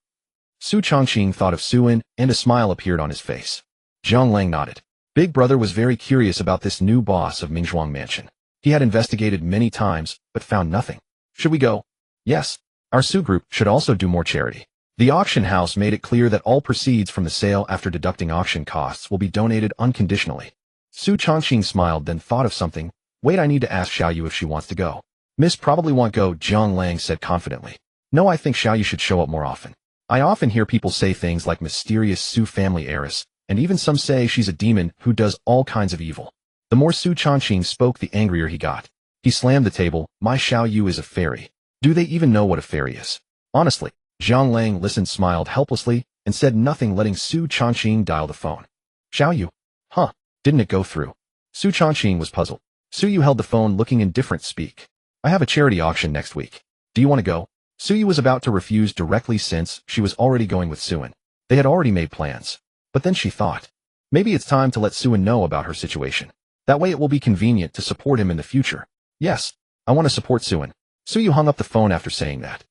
Su Chongqing thought of Suin, and a smile appeared on his face. Zhang Lang nodded. Big Brother was very curious about this new boss of Mingzhuang Mansion. He had investigated many times, but found nothing. Should we go? Yes. Our Su group should also do more charity. The auction house made it clear that all proceeds from the sale after deducting auction costs will be donated unconditionally. Su Chongqing smiled, then thought of something. Wait, I need to ask Xiaoyu if she wants to go. Miss probably won't go, Zhang Lang said confidently. No, I think Xiaoyu should show up more often. I often hear people say things like mysterious Su family heiress, and even some say she's a demon who does all kinds of evil. The more Su Chongqing spoke, the angrier he got. He slammed the table. My Xiaoyu is a fairy. Do they even know what a fairy is? Honestly. Zhang Lang listened, smiled helplessly, and said nothing, letting Su Chongqing dial the phone. Xiaoyu? Huh, didn't it go through? Su Chongqing was puzzled. Suyu held the phone, looking indifferent. Speak. I have a charity auction next week. Do you want to go? Suyu was about to refuse directly since she was already going with Suin. They had already made plans. But then she thought, maybe it's time to let Suin know about her situation. That way it will be convenient to support him in the future. Yes, I want to support Suin. Suyu hung up the phone after saying that.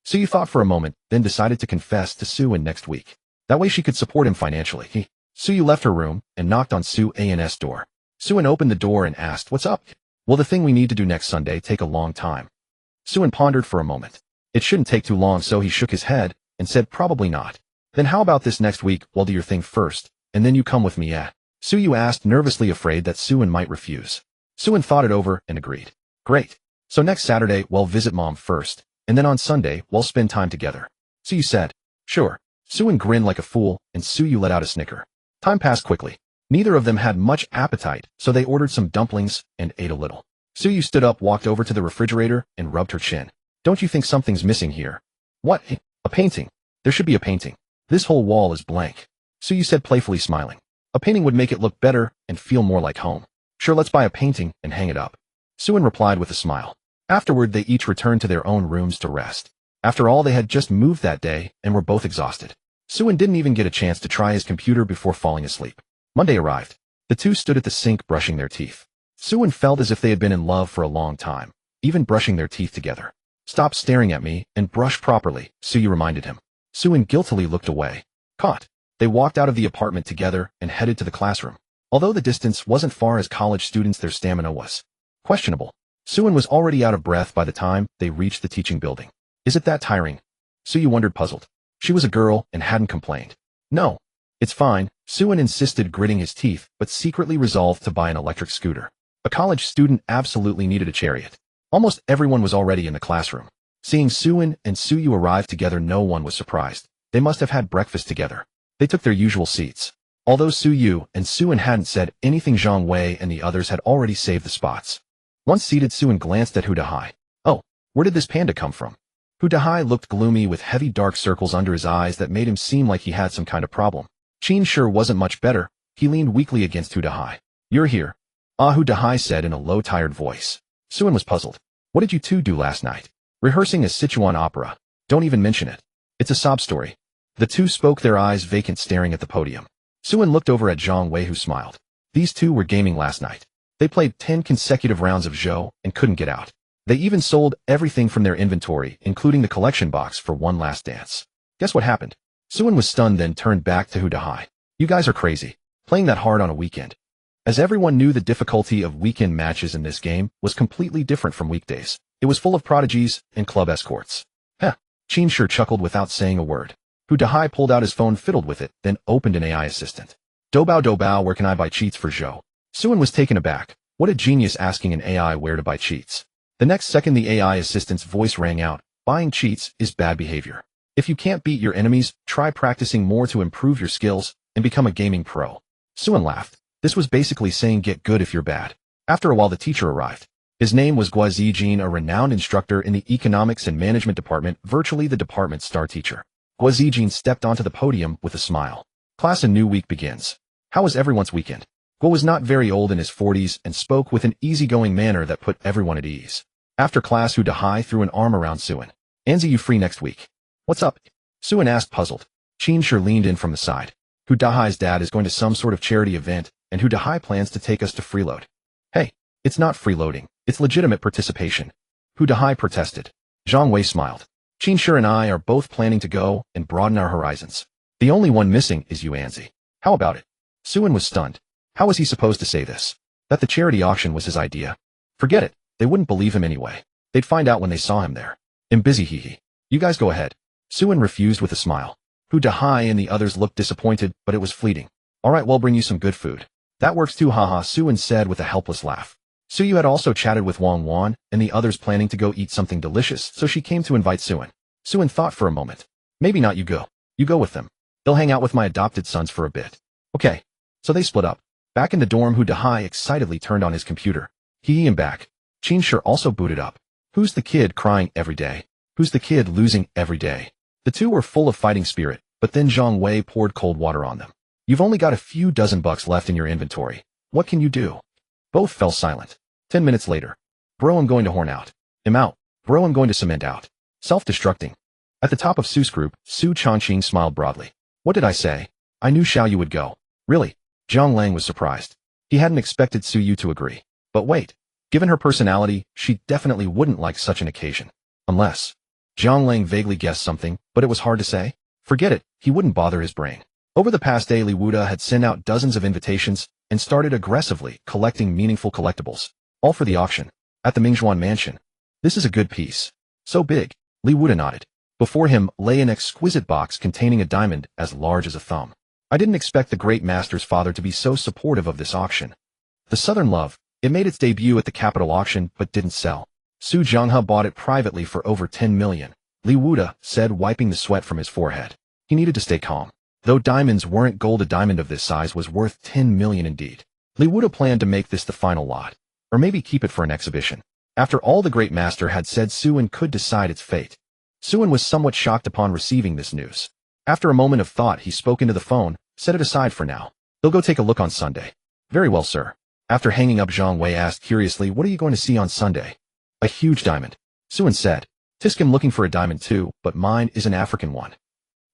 Suyu thought for a moment, then decided to confess to Suin next week. That way she could support him financially. Suyu left her room and knocked on Su An's door. Suin opened the door and asked, what's up? Will the thing we need to do next Sunday take a long time? Suin pondered for a moment. It shouldn't take too long, so he shook his head and said probably not. Then how about this next week? We'll do your thing first, and then you come with me, yeah? Suyu asked, nervously afraid that Suin might refuse. Suin thought it over and agreed. Great. So next Saturday, we'll visit Mom first, and then on Sunday, we'll spend time together. Suyu said. Sure. Suin grinned like a fool, and Suyu let out a snicker. Time passed quickly. Neither of them had much appetite, so they ordered some dumplings and ate a little. Suyu stood up, walked over to the refrigerator, and rubbed her chin. Don't you think something's missing here? What? A painting. There should be a painting. This whole wall is blank. Suyu said, playfully smiling. A painting would make it look better and feel more like home. Sure, let's buy a painting and hang it up. Suin replied with a smile. Afterward, they each returned to their own rooms to rest. After all, they had just moved that day and were both exhausted. Suin didn't even get a chance to try his computer before falling asleep. Monday arrived. The two stood at the sink brushing their teeth. Suin felt as if they had been in love for a long time, even brushing their teeth together. Stop staring at me and brush properly, Suyu reminded him. Suin guiltily looked away. Caught. They walked out of the apartment together and headed to the classroom. Although the distance wasn't far, as college students, their stamina was questionable. Suin was already out of breath by the time they reached the teaching building. Is it that tiring? Suyu wondered, puzzled. She was a girl and hadn't complained. No. It's fine, Suin insisted, gritting his teeth, but secretly resolved to buy an electric scooter. A college student absolutely needed a chariot. Almost everyone was already in the classroom. Seeing Suin and Suyu arrive together, no one was surprised. They must have had breakfast together. They took their usual seats. Although Suyu and Suin hadn't said anything, Zhang Wei and the others had already saved the spots. Once seated, Suin glanced at Hu Dahai. Oh, where did this panda come from? Hu Dahai looked gloomy, with heavy dark circles under his eyes that made him seem like he had some kind of problem. Qin sure wasn't much better. He leaned weakly against Hu Dahai. You're here. Ah, Hu Dahai said in a low, tired voice. Suin was puzzled. What did you two do last night? Rehearsing a Sichuan opera. Don't even mention it. It's a sob story. The two spoke, their eyes vacant, staring at the podium. Suin looked over at Zhang Wei, who smiled. These two were gaming last night. They played 10 consecutive rounds of Zhou and couldn't get out. They even sold everything from their inventory, including the collection box, for one last dance. Guess what happened? Suin was stunned, then turned back to Hu Dahai. You guys are crazy. Playing that hard on a weekend. As everyone knew, the difficulty of weekend matches in this game was completely different from weekdays. It was full of prodigies and club escorts. Heh. Qin sure chuckled without saying a word. Hu Dahai pulled out his phone, fiddled with it, then opened an AI assistant. Dobao, where can I buy cheats for Zhou? Suin was taken aback. What a genius, asking an AI where to buy cheats. The next second, the AI assistant's voice rang out. Buying cheats is bad behavior. If you can't beat your enemies, try practicing more to improve your skills and become a gaming pro. Suin laughed. This was basically saying get good if you're bad. After a while, the teacher arrived. His name was Guo Zijin, a renowned instructor in the economics and management department, virtually the department's star teacher. Guo Zijin stepped onto the podium with a smile. Class, a new week begins. How was everyone's weekend? Guo was not very old, in his 40s, and spoke with an easygoing manner that put everyone at ease. After class, Hu Dahai threw an arm around Suin. Anzi, you free next week? What's up? Suin asked, puzzled. Qin sure leaned in from the side. Hu Dahai's dad is going to some sort of charity event, and Hu Dahai plans to take us to freeload. Hey, it's not freeloading, it's legitimate participation. Hu Dahai protested. Zhang Wei smiled. Qinshi and I are both planning to go and broaden our horizons. The only one missing is Yuanzi. How about it? Suin was stunned. How was he supposed to say this? That the charity auction was his idea? Forget it. They wouldn't believe him anyway. They'd find out when they saw him there. I'm busy, hee. You guys go ahead. Suin refused with a smile. Hu Dahai and the others looked disappointed, but it was fleeting. All right, we'll bring you some good food. That works too, haha, Suin said with a helpless laugh. Suyu had also chatted with Wang Wan and the others planning to go eat something delicious, so she came to invite Suin. Suin thought for a moment. Maybe not, you go. You go with them. They'll hang out with my adopted sons for a bit. Okay. So they split up. Back in the dorm, Hu Dahai excitedly turned on his computer. He and back. Qinshi also booted up. Who's the kid crying every day? Who's the kid losing every day? The two were full of fighting spirit, but then Zhang Wei poured cold water on them. You've only got a few dozen bucks left in your inventory. What can you do? Both fell silent. 10 minutes later. Bro, I'm going to horn out. I'm out. Bro, I'm going to cement out. Self-destructing. At the top of Su's group, Su Changqing smiled broadly. What did I say? I knew Xiao Yu would go. Really? Zhang Lang was surprised. He hadn't expected Su Yu to agree. But wait. Given her personality, she definitely wouldn't like such an occasion. Unless. Zhang Lang vaguely guessed something, but it was hard to say. Forget it, he wouldn't bother his brain. Over the past day, Li Wuda had sent out dozens of invitations and started aggressively collecting meaningful collectibles. All for the auction. At the Mingzhuan mansion. This is a good piece. So big. Li Wuda nodded. Before him lay an exquisite box containing a diamond as large as a thumb. I didn't expect the great master's father to be so supportive of this auction. The Southern Love. It made its debut at the capital auction but didn't sell. Su Jianghe bought it privately for over 10 million. Li Wuda said, wiping the sweat from his forehead. He needed to stay calm. Though diamonds weren't gold, a diamond of this size was worth 10 million indeed. Li Wuda planned to make this the final lot. Or maybe keep it for an exhibition. After all, the great master had said Suin could decide its fate. Suin was somewhat shocked upon receiving this news. After a moment of thought, he spoke into the phone, set it aside for now. They'll go take a look on Sunday. Very well, sir. After hanging up, Zhang Wei asked curiously, what are you going to see on Sunday? A huge diamond. Suin said. Tiskim looking for a diamond too, but mine is an African one.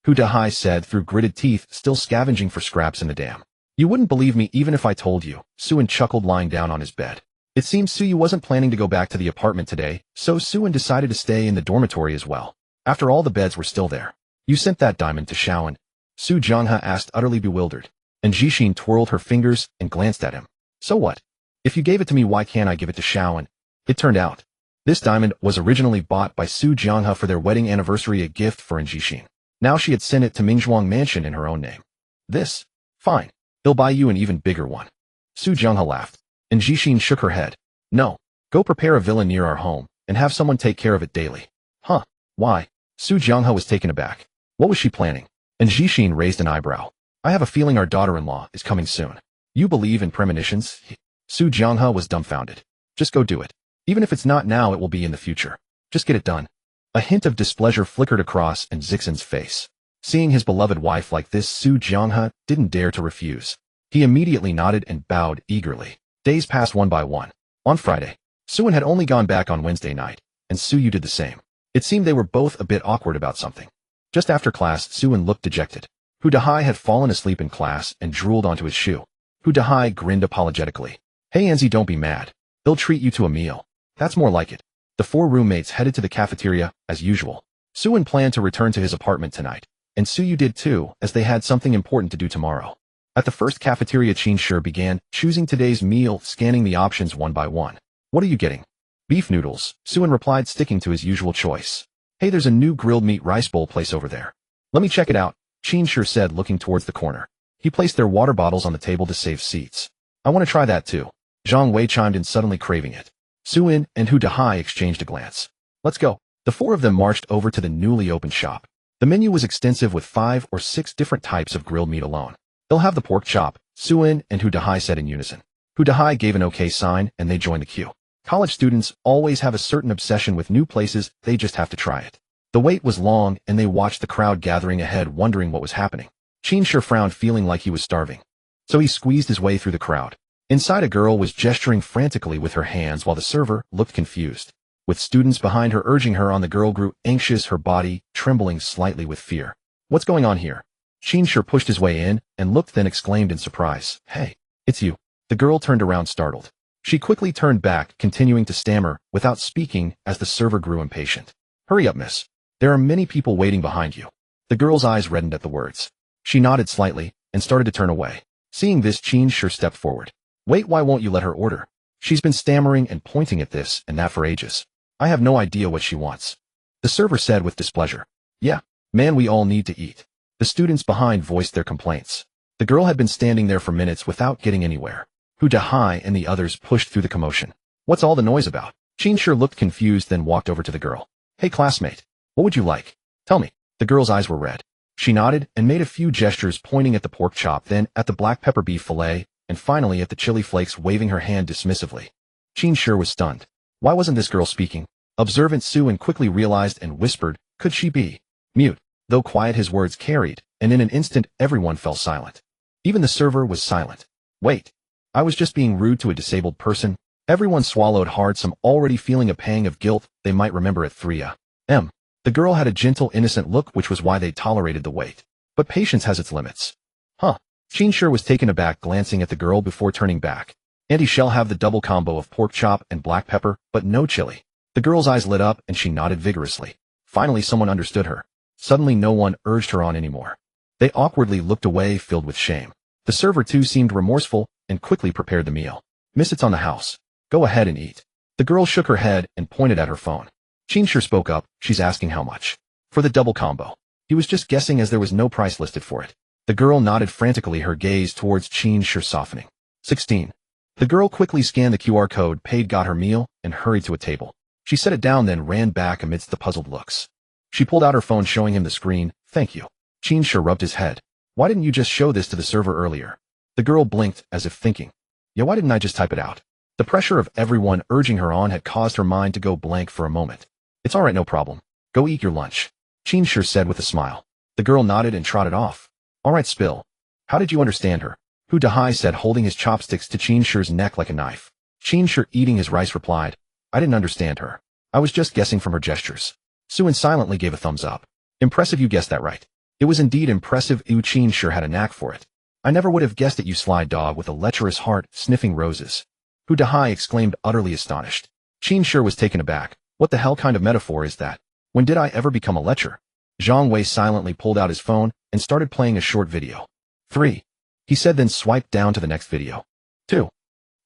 Hu Dahai said through gritted teeth, still scavenging for scraps in the dam. You wouldn't believe me even if I told you. Suin chuckled, lying down on his bed. It seems Suyu wasn't planning to go back to the apartment today, so Suin decided to stay in the dormitory as well. After all, the beds were still there. You sent that diamond to Shaoan? Su Jianghe asked, utterly bewildered. And Jixin twirled her fingers and glanced at him. So what? If you gave it to me, why can't I give it to Shaoan? It turned out. This diamond was originally bought by Su Jianghe for their wedding anniversary, a gift for Jixin. Now she had sent it to Mingzhuang Mansion in her own name. This? Fine. They'll buy you an even bigger one. Su Jianghe laughed. And Jixin shook her head. No. Go prepare a villa near our home, and have someone take care of it daily. Huh? Why? Su Jianghe was taken aback. What was she planning? And Jixin raised an eyebrow. I have a feeling our daughter-in-law is coming soon. You believe in premonitions? Su Jianghe was dumbfounded. Just go do it. Even if it's not now, it will be in the future. Just get it done. A hint of displeasure flickered across Zixin's face. Seeing his beloved wife like this, Su Jianghe didn't dare to refuse. He immediately nodded and bowed eagerly. Days passed one by one. On Friday, Suin had only gone back on Wednesday night, and Suyu did the same. It seemed they were both a bit awkward about something. Just after class, Suin looked dejected. Hu Dahai had fallen asleep in class and drooled onto his shoe. Hu Dahai grinned apologetically. Hey Anzi, don't be mad. They'll treat you to a meal. That's more like it. The four roommates headed to the cafeteria, as usual. Suin planned to return to his apartment tonight, and Suyu did too, as they had something important to do tomorrow. At the first cafeteria, Qinshi began choosing today's meal, scanning the options one by one. What are you getting? Beef noodles, Suin replied, sticking to his usual choice. Hey, there's a new grilled meat rice bowl place over there. Let me check it out, Qinshi said, looking towards the corner. He placed their water bottles on the table to save seats. I want to try that too. Zhang Wei chimed in, suddenly craving it. Suin and Hu Dahai exchanged a glance. Let's go. The four of them marched over to the newly opened shop. The menu was extensive, with 5 or 6 different types of grilled meat alone. They'll have the pork chop, Suin and Hu Dahai said in unison. Hu Dahai gave an okay sign, and they joined the queue. College students always have a certain obsession with new places, they just have to try it. The wait was long, and they watched the crowd gathering ahead, wondering what was happening. Qinshi frowned, feeling like he was starving. So he squeezed his way through the crowd. Inside, a girl was gesturing frantically with her hands while the server looked confused. With students behind her urging her on, the girl grew anxious, her body trembling slightly with fear. What's going on here? Qinshi pushed his way in and looked, then exclaimed in surprise. Hey, it's you. The girl turned around, startled. She quickly turned back, continuing to stammer without speaking as the server grew impatient. Hurry up, miss. There are many people waiting behind you. The girl's eyes reddened at the words. She nodded slightly and started to turn away. Seeing this, Qin Shi stepped forward. Wait, why won't you let her order? She's been stammering and pointing at this and that for ages. I have no idea what she wants. The server said with displeasure. Yeah, man, we all need to eat. The students behind voiced their complaints. The girl had been standing there for minutes without getting anywhere. Hu Dahai and the others pushed through the commotion. What's all the noise about? Qin Shi looked confused, then walked over to the girl. Hey classmate, what would you like? Tell me. The girl's eyes were red. She nodded and made a few gestures, pointing at the pork chop, then at the black pepper beef fillet, and finally at the chili flakes, waving her hand dismissively. Qin Shi was stunned. Why wasn't this girl speaking? Observant Suen quickly realized and whispered, could she be mute? Though quiet, his words carried, and in an instant everyone fell silent. Even the server was silent. Wait. I was just being rude to a disabled person? Everyone swallowed hard, some already feeling a pang of guilt they might remember at 3 a.m. The girl had a gentle, innocent look, which was why they tolerated the wait. But patience has its limits. Huh. Qin Shi was taken aback, glancing at the girl before turning back. And he shall have the double combo of pork chop and black pepper, but no chili. The girl's eyes lit up and she nodded vigorously. Finally someone understood her. Suddenly no one urged her on anymore. They awkwardly looked away, filled with shame. The server too seemed remorseful and quickly prepared the meal. Miss, it's on the house. Go ahead and eat. The girl shook her head and pointed at her phone. Qin Shi spoke up. She's asking how much. For the double combo. He was just guessing as there was no price listed for it. The girl nodded frantically, her gaze towards Qin Shi softening. 16. The girl quickly scanned the QR code, paid, got her meal, and hurried to a table. She set it down, then ran back amidst the puzzled looks. She pulled out her phone, showing him the screen. Thank you. Qin Shi rubbed his head. Why didn't you just show this to the server earlier? The girl blinked, as if thinking. Yeah, why didn't I just type it out? The pressure of everyone urging her on had caused her mind to go blank for a moment. It's all right, no problem. Go eat your lunch. Qin Shi said with a smile. The girl nodded and trotted off. All right, Spill. How did you understand her? Hu Dahai said, holding his chopsticks to Qin Shi's neck like a knife. Qin Shi, eating his rice, replied, I didn't understand her. I was just guessing from her gestures. Suen silently gave a thumbs up. Impressive, you guessed that right. It was indeed impressive. Qin Shi had a knack for it. I never would have guessed it, you sly dog with a lecherous heart, sniffing roses. Hu Dahai exclaimed, utterly astonished. Qin Shi was taken aback. What the hell kind of metaphor is that? When did I ever become a lecher? Zhang Wei silently pulled out his phone and started playing a short video. 3. He said, then swiped down to the next video. 2.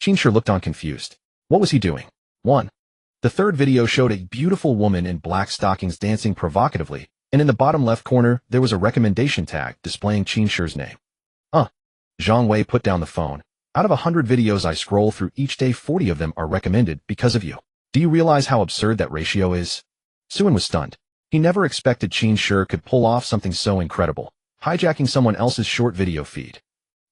Qin Shi looked on, confused. What was he doing? 1. The third video showed a beautiful woman in black stockings dancing provocatively, and in the bottom left corner there was a recommendation tag displaying Qin Shi's name. Zhang Wei put down the phone. Out of 100 videos I scroll through each day, 40 of them are recommended because of you. Do you realize how absurd that ratio is? Suen was stunned. He never expected Qin Shi could pull off something so incredible, hijacking someone else's short video feed.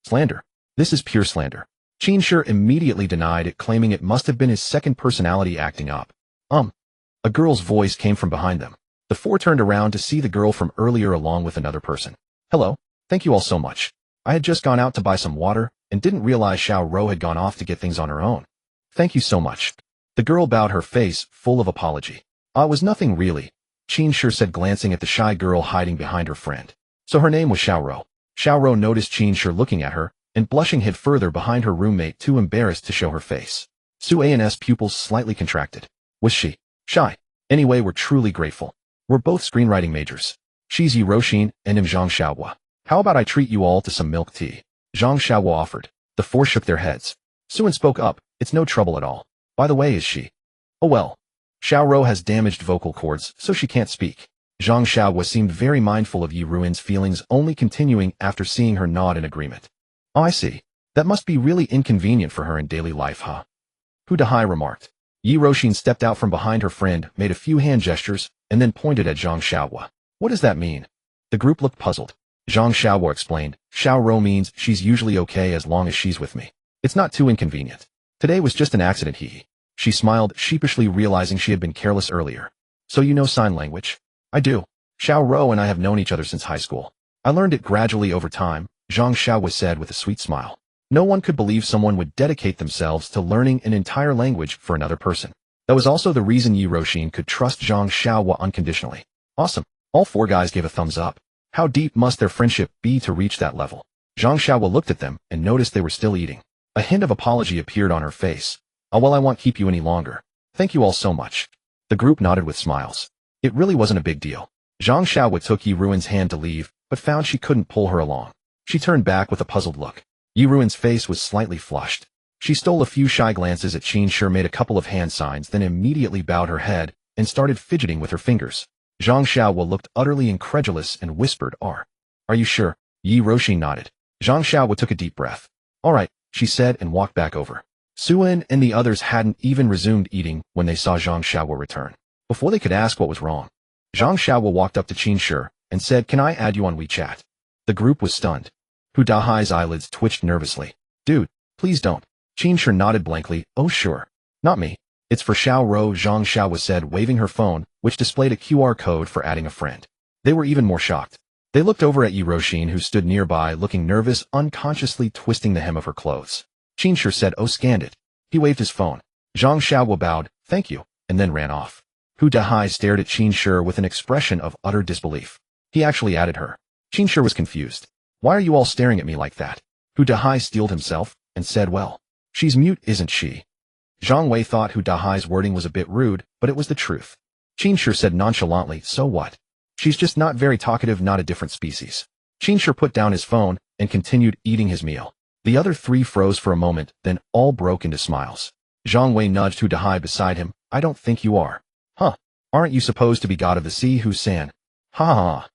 Slander. This is pure slander. Qin Shi immediately denied it, claiming it must have been his second personality acting up. A girl's voice came from behind them. The four turned around to see the girl from earlier along with another person. Hello. Thank you all so much. I had just gone out to buy some water and didn't realize Xiao Rou had gone off to get things on her own. Thank you so much. The girl bowed, her face full of apology. It was nothing really, Qin Shi said, glancing at the shy girl hiding behind her friend. So her name was Xiao Rou. Xiao Rou noticed Qin Shi looking at her, and blushing hid further behind her roommate, too embarrassed to show her face. Su An's pupils slightly contracted. Was she shy? Anyway, we're truly grateful. We're both screenwriting majors. She's Yi Roshin and I'm Zhang Xiaohua. How about I treat you all to some milk tea? Zhang Xiaohua offered. The four shook their heads. Suen spoke up. It's no trouble at all. By the way, is she? Oh well. Xiao Rou has damaged vocal cords, so she can't speak. Zhang Xiaohua seemed very mindful of Yi Ruin's feelings, only continuing after seeing her nod in agreement. Oh, I see. That must be really inconvenient for her in daily life, huh? Hu Dahai remarked. Yi Roshin stepped out from behind her friend, made a few hand gestures, and then pointed at Zhang Xiaohua. What does that mean? The group looked puzzled. Zhang Xiaohua explained. Xiao Rou means she's usually okay as long as she's with me. It's not too inconvenient. Today was just an accident, he. She smiled, sheepishly realizing she had been careless earlier. So you know sign language? I do. Xiao Rou and I have known each other since high school. I learned it gradually over time, Zhang Xiaohua said with a sweet smile. No one could believe someone would dedicate themselves to learning an entire language for another person. That was also the reason Yi Roshin could trust Zhang Xiaohua unconditionally. Awesome. All four guys gave a thumbs up. How deep must their friendship be to reach that level? Zhang Xiaohua looked at them and noticed they were still eating. A hint of apology appeared on her face. Oh well, I won't keep you any longer. Thank you all so much. The group nodded with smiles. It really wasn't a big deal. Zhang Xiaowa took Yi Ruin's hand to leave, but found she couldn't pull her along. She turned back with a puzzled look. Yi Ruin's face was slightly flushed. She stole a few shy glances at Qin Shi, made a couple of hand signs, then immediately bowed her head and started fidgeting with her fingers. Zhang Xiaowa looked utterly incredulous and whispered, Are you sure? Yi Ruin nodded. Zhang Xiaowa took a deep breath. All right, she said and walked back over. Suin and the others hadn't even resumed eating when they saw Zhang Xiaowa return. Before they could ask what was wrong, Zhang Xiaowa walked up to Qin Shi and said, Can I add you on WeChat? The group was stunned. Hu Dahai's eyelids twitched nervously. Dude, please don't. Qin Shi nodded blankly. Oh sure. Not me. It's for Xiao Rou, Zhang Xiaowa said, waving her phone, which displayed a QR code for adding a friend. They were even more shocked. They looked over at Yi Ruin, who stood nearby, looking nervous, unconsciously twisting the hem of her clothes. Qin Shi said, Oh, scanned it. He waved his phone. Zhang Xiaowa bowed, Thank you, and then ran off. Hu Dahai stared at Qin Shi with an expression of utter disbelief. He actually added her. Qin Shi was confused. Why are you all staring at me like that? Hu Dahai steeled himself and said, Well, she's mute, isn't she? Zhang Wei thought Hu Dahai's wording was a bit rude, but it was the truth. Qin Shi said nonchalantly, So what? She's just not very talkative, not a different species. Qin Shi put down his phone and continued eating his meal. The other three froze for a moment, then all broke into smiles. Zhang Wei nudged Hu Dahai beside him. I don't think you are. Huh. Aren't you supposed to be god of the sea, Hu-san? Ha ha ha.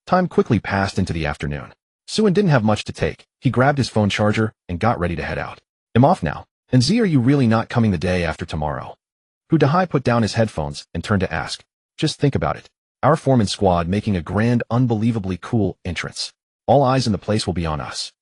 Time quickly passed into the afternoon. Suin didn't have much to take. He grabbed his phone charger and got ready to head out. I'm off now. And Z, are you really not coming the day after tomorrow? Hu Dahai put down his headphones and turned to ask. Just think about it. Our foreman squad making a grand, unbelievably cool entrance. All eyes in the place will be on us.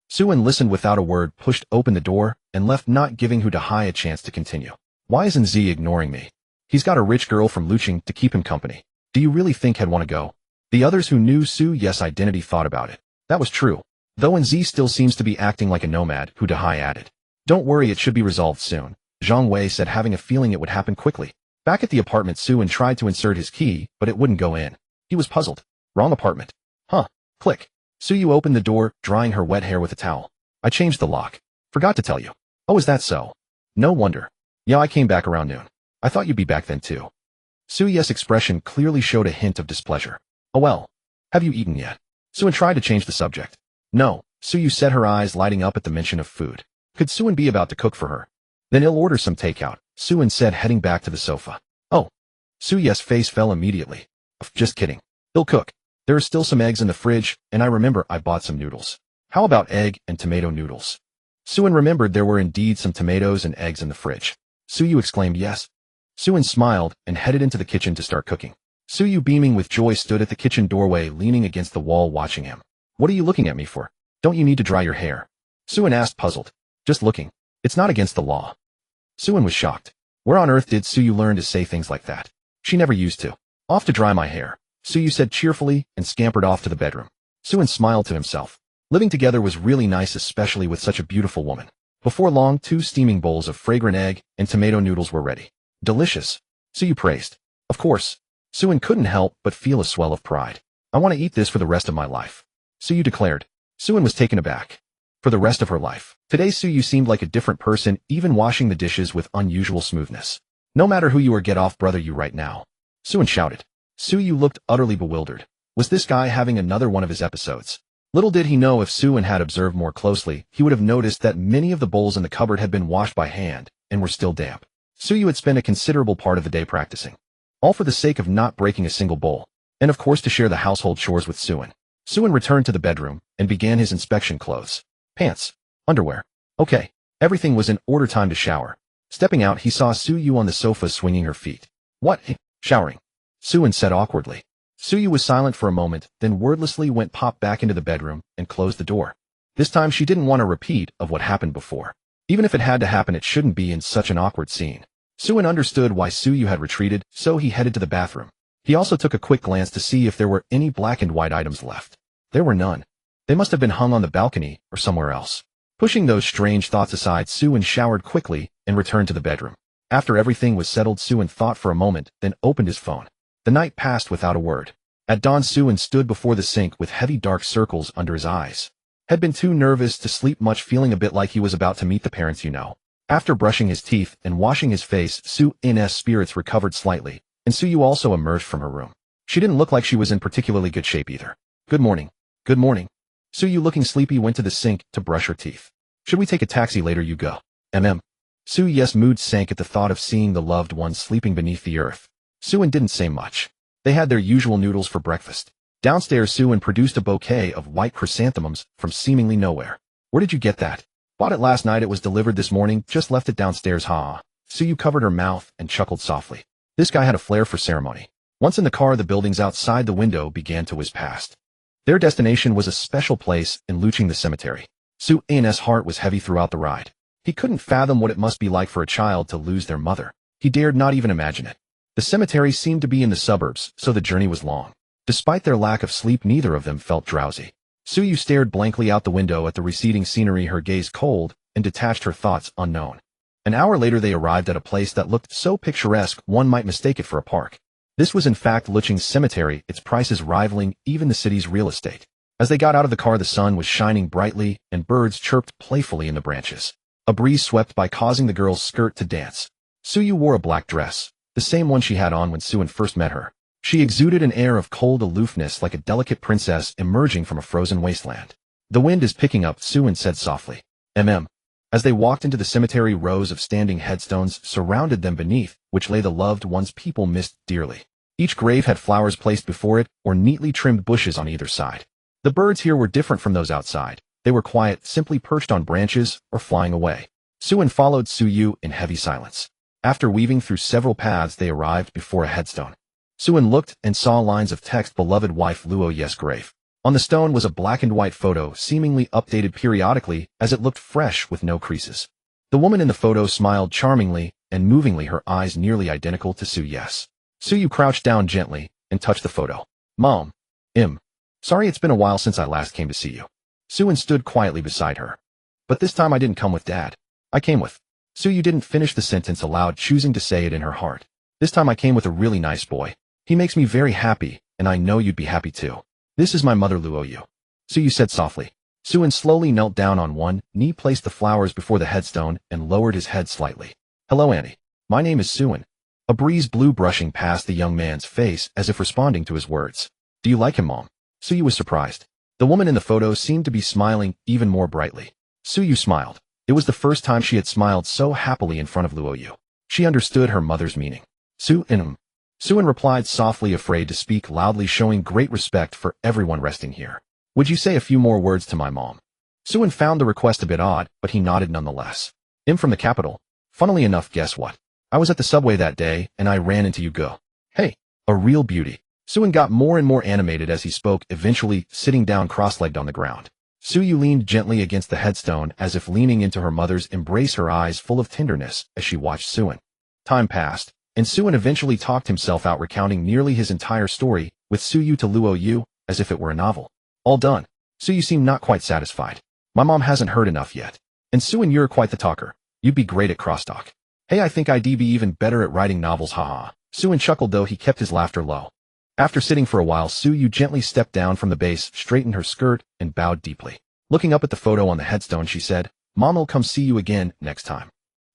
Suin listened without a word, pushed open the door, and left, not giving Hu Dahai a chance to continue. Why isn't Z ignoring me? He's got a rich girl from Lucheng to keep him company. Do you really think he'd want to go? The others who knew Su Yes' identity thought about it. That was true. Though and Z still seems to be acting like a nomad, Hu Dahai added. Don't worry, it should be resolved soon. Zhang Wei said, having a feeling it would happen quickly. Back at the apartment, Suin tried to insert his key, but it wouldn't go in. He was puzzled. Wrong apartment. Huh. Click. Suyu opened the door, drying her wet hair with a towel. I changed the lock. Forgot to tell you. Oh, is that so? No wonder. Yeah, I came back around noon. I thought you'd be back then too. Suyu's expression clearly showed a hint of displeasure. Oh well. Have you eaten yet? Suin tried to change the subject. No. Suyu said, her eyes lighting up at the mention of food. Could Suin be about to cook for her? Then he'll order some takeout, Suin said, heading back to the sofa. Oh. Suyu's face fell immediately. Just kidding. He'll cook. There are still some eggs in the fridge, and I remember I bought some noodles. How about egg and tomato noodles? Suin remembered there were indeed some tomatoes and eggs in the fridge. Suyu exclaimed yes. Suin smiled and headed into the kitchen to start cooking. Suyu, beaming with joy, stood at the kitchen doorway, leaning against the wall, watching him. What are you looking at me for? Don't you need to dry your hair? Suin asked, puzzled. Just looking. It's not against the law. Suin was shocked. Where on earth did Suyu learn to say things like that? She never used to. Off to dry my hair, Suyu said cheerfully and scampered off to the bedroom. Suin smiled to himself. Living together was really nice, especially with such a beautiful woman. Before long, 2 steaming bowls of fragrant egg and tomato noodles were ready. Delicious, Suyu praised. Of course. Suin couldn't help but feel a swell of pride. I want to eat this for the rest of my life, Suyu declared. Suin was taken aback. For the rest of her life. Today Suyu seemed like a different person, even washing the dishes with unusual smoothness. No matter who you are, get off brother you right now, Suin shouted. Suyu looked utterly bewildered. Was this guy having another one of his episodes? Little did he know, if Suin had observed more closely, he would have noticed that many of the bowls in the cupboard had been washed by hand and were still damp. Suyu had spent a considerable part of the day practicing. All for the sake of not breaking a single bowl, and of course to share the household chores with Suin. Suin returned to the bedroom and began his inspection. Clothes, pants, underwear. Okay, everything was in order. Time to shower. Stepping out, he saw Suyu on the sofa swinging her feet. What? Showering? Suin said awkwardly. Suyu was silent for a moment, then wordlessly popped back into the bedroom and closed the door. This time she didn't want a repeat of what happened before. Even if it had to happen, it shouldn't be in such an awkward scene. Suin understood why Suyu had retreated, so he headed to the bathroom. He also took a quick glance to see if there were any black and white items left. There were none. They must have been hung on the balcony or somewhere else. Pushing those strange thoughts aside, Suin showered quickly and returned to the bedroom. After everything was settled, Suin thought for a moment, then opened his phone. The night passed without a word. At dawn, Suin stood before the sink with heavy dark circles under his eyes. Had been too nervous to sleep much, feeling a bit like he was about to meet the parents you know. After brushing his teeth and washing his face, Suin's spirits recovered slightly, and Suyu also emerged from her room. She didn't look like she was in particularly good shape either. Good morning. Good morning. Suyu, looking sleepy, went to the sink to brush her teeth. Should we take a taxi later? You go. Suyu's mood sank at the thought of seeing the loved ones sleeping beneath the earth. Suin didn't say much. They had their usual noodles for breakfast. Downstairs, Suin produced a bouquet of white chrysanthemums from seemingly nowhere. Where did you get that? Bought it last night. It was delivered this morning. Just left it downstairs. Suyu covered her mouth and chuckled softly. This guy had a flair for ceremony. Once in the car, the buildings outside the window began to whiz past. Their destination was a special place in Lucheng, the cemetery. Suin's heart was heavy throughout the ride. He couldn't fathom what it must be like for a child to lose their mother. He dared not even imagine it. The cemetery seemed to be in the suburbs, so the journey was long. Despite their lack of sleep, neither of them felt drowsy. Suyu stared blankly out the window at the receding scenery, her gaze cold and detached, her thoughts unknown. An hour later, they arrived at a place that looked so picturesque one might mistake it for a park. This was in fact Lucheng's cemetery, its prices rivaling even the city's real estate. As they got out of the car, the sun was shining brightly and birds chirped playfully in the branches. A breeze swept by, causing the girl's skirt to dance. Suyu wore a black dress, the same one she had on when Suin first met her. She exuded an air of cold aloofness, like a delicate princess emerging from a frozen wasteland. The wind is picking up, Suin said softly. As they walked into the cemetery, rows of standing headstones surrounded them, beneath which lay the loved ones people missed dearly. Each grave had flowers placed before it or neatly trimmed bushes on either side. The birds here were different from those outside. They were quiet, simply perched on branches or flying away. Suin followed Suyu in heavy silence. After weaving through several paths, they arrived before a headstone. Suin looked and saw lines of text: beloved wife Luoye's grave. On the stone was a black and white photo, seemingly updated periodically as it looked fresh with no creases. The woman in the photo smiled charmingly and movingly, her eyes nearly identical to Suyu's. Suyu crouched down gently and touched the photo. Mom. Sorry, it's been a while since I last came to see you. Suin stood quietly beside her. But this time I didn't come with Dad. I came with... Suyu didn't finish the sentence aloud, choosing to say it in her heart. This time I came with a really nice boy. He makes me very happy, and I know you'd be happy too. This is my mother, Luoyu. Suyu said softly. Suin slowly knelt down on one knee, placed the flowers before the headstone, and lowered his head slightly. Hello, Auntie. My name is Suin. A breeze blew, brushing past the young man's face as if responding to his words. Do you like him, Mom? Suyu was surprised. The woman in the photo seemed to be smiling even more brightly. Suyu smiled. It was the first time she had smiled so happily in front of Luoyu. She understood her mother's meaning. Suin replied softly, afraid to speak loudly, showing great respect for everyone resting here. Would you say a few more words to my mom? Suin found the request a bit odd, but he nodded nonetheless. I'm from the capital. Funnily enough, guess what? I was at the subway that day, and I ran into you. Go. Hey, a real beauty. Suin got more and more animated as he spoke, eventually sitting down cross-legged on the ground. Suyu leaned gently against the headstone as if leaning into her mother's embrace, her eyes full of tenderness as she watched Suin. Time passed, and Suin eventually talked himself out, recounting nearly his entire story with Suyu to Luoyu as if it were a novel. All done. Suyu seemed not quite satisfied. My mom hasn't heard enough yet. And Suin, you're quite the talker. You'd be great at crosstalk. Hey, I think I'd be even better at writing novels, haha. Suin chuckled, though he kept his laughter low. After sitting for a while, Suyu gently stepped down from the base, straightened her skirt, and bowed deeply. Looking up at the photo on the headstone, she said, Mom'll come see you again next time.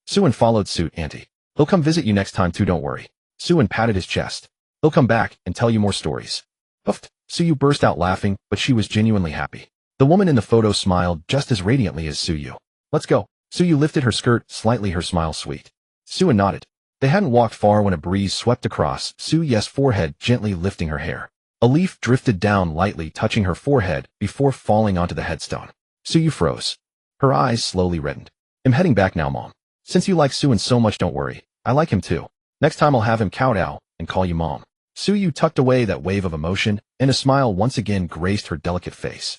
Suin followed suit. Auntie. He'll come visit you next time too, don't worry. Suin patted his chest. He'll come back and tell you more stories. Puffed. Suyu burst out laughing, but she was genuinely happy. The woman in the photo smiled just as radiantly as Suyu. Let's go. Suyu lifted her skirt slightly, her smile sweet. Suin nodded. They hadn't walked far when a breeze swept across Suyu's forehead, gently lifting her hair. A leaf drifted down lightly, touching her forehead before falling onto the headstone. Suyu froze. Her eyes slowly reddened. I'm heading back now, Mom. Since you like Suin so much, don't worry. I like him too. Next time I'll have him kowtow and call you Mom. Suyu tucked away that wave of emotion, and a smile once again graced her delicate face.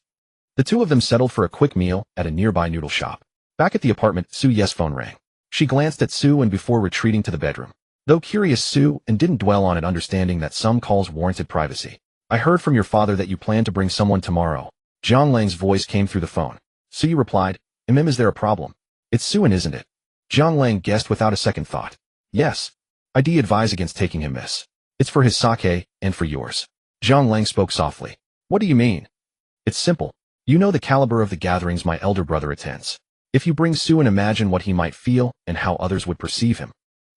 The two of them settled for a quick meal at a nearby noodle shop. Back at the apartment, Suyu's phone rang. She glanced at Suin before retreating to the bedroom. Though curious, Suin didn't dwell on it, understanding that some calls warranted privacy. I heard from your father that you plan to bring someone tomorrow. Jiang Lang's voice came through the phone. Suyu replied, Is there a problem? It's Suin, isn't it? Jiang Lang guessed without a second thought. Yes. I'd advise against taking him, miss. It's for his sake, and for yours. Jiang Lang spoke softly. What do you mean? It's simple. You know the caliber of the gatherings my elder brother attends. If you bring Suin, imagine what he might feel and how others would perceive him.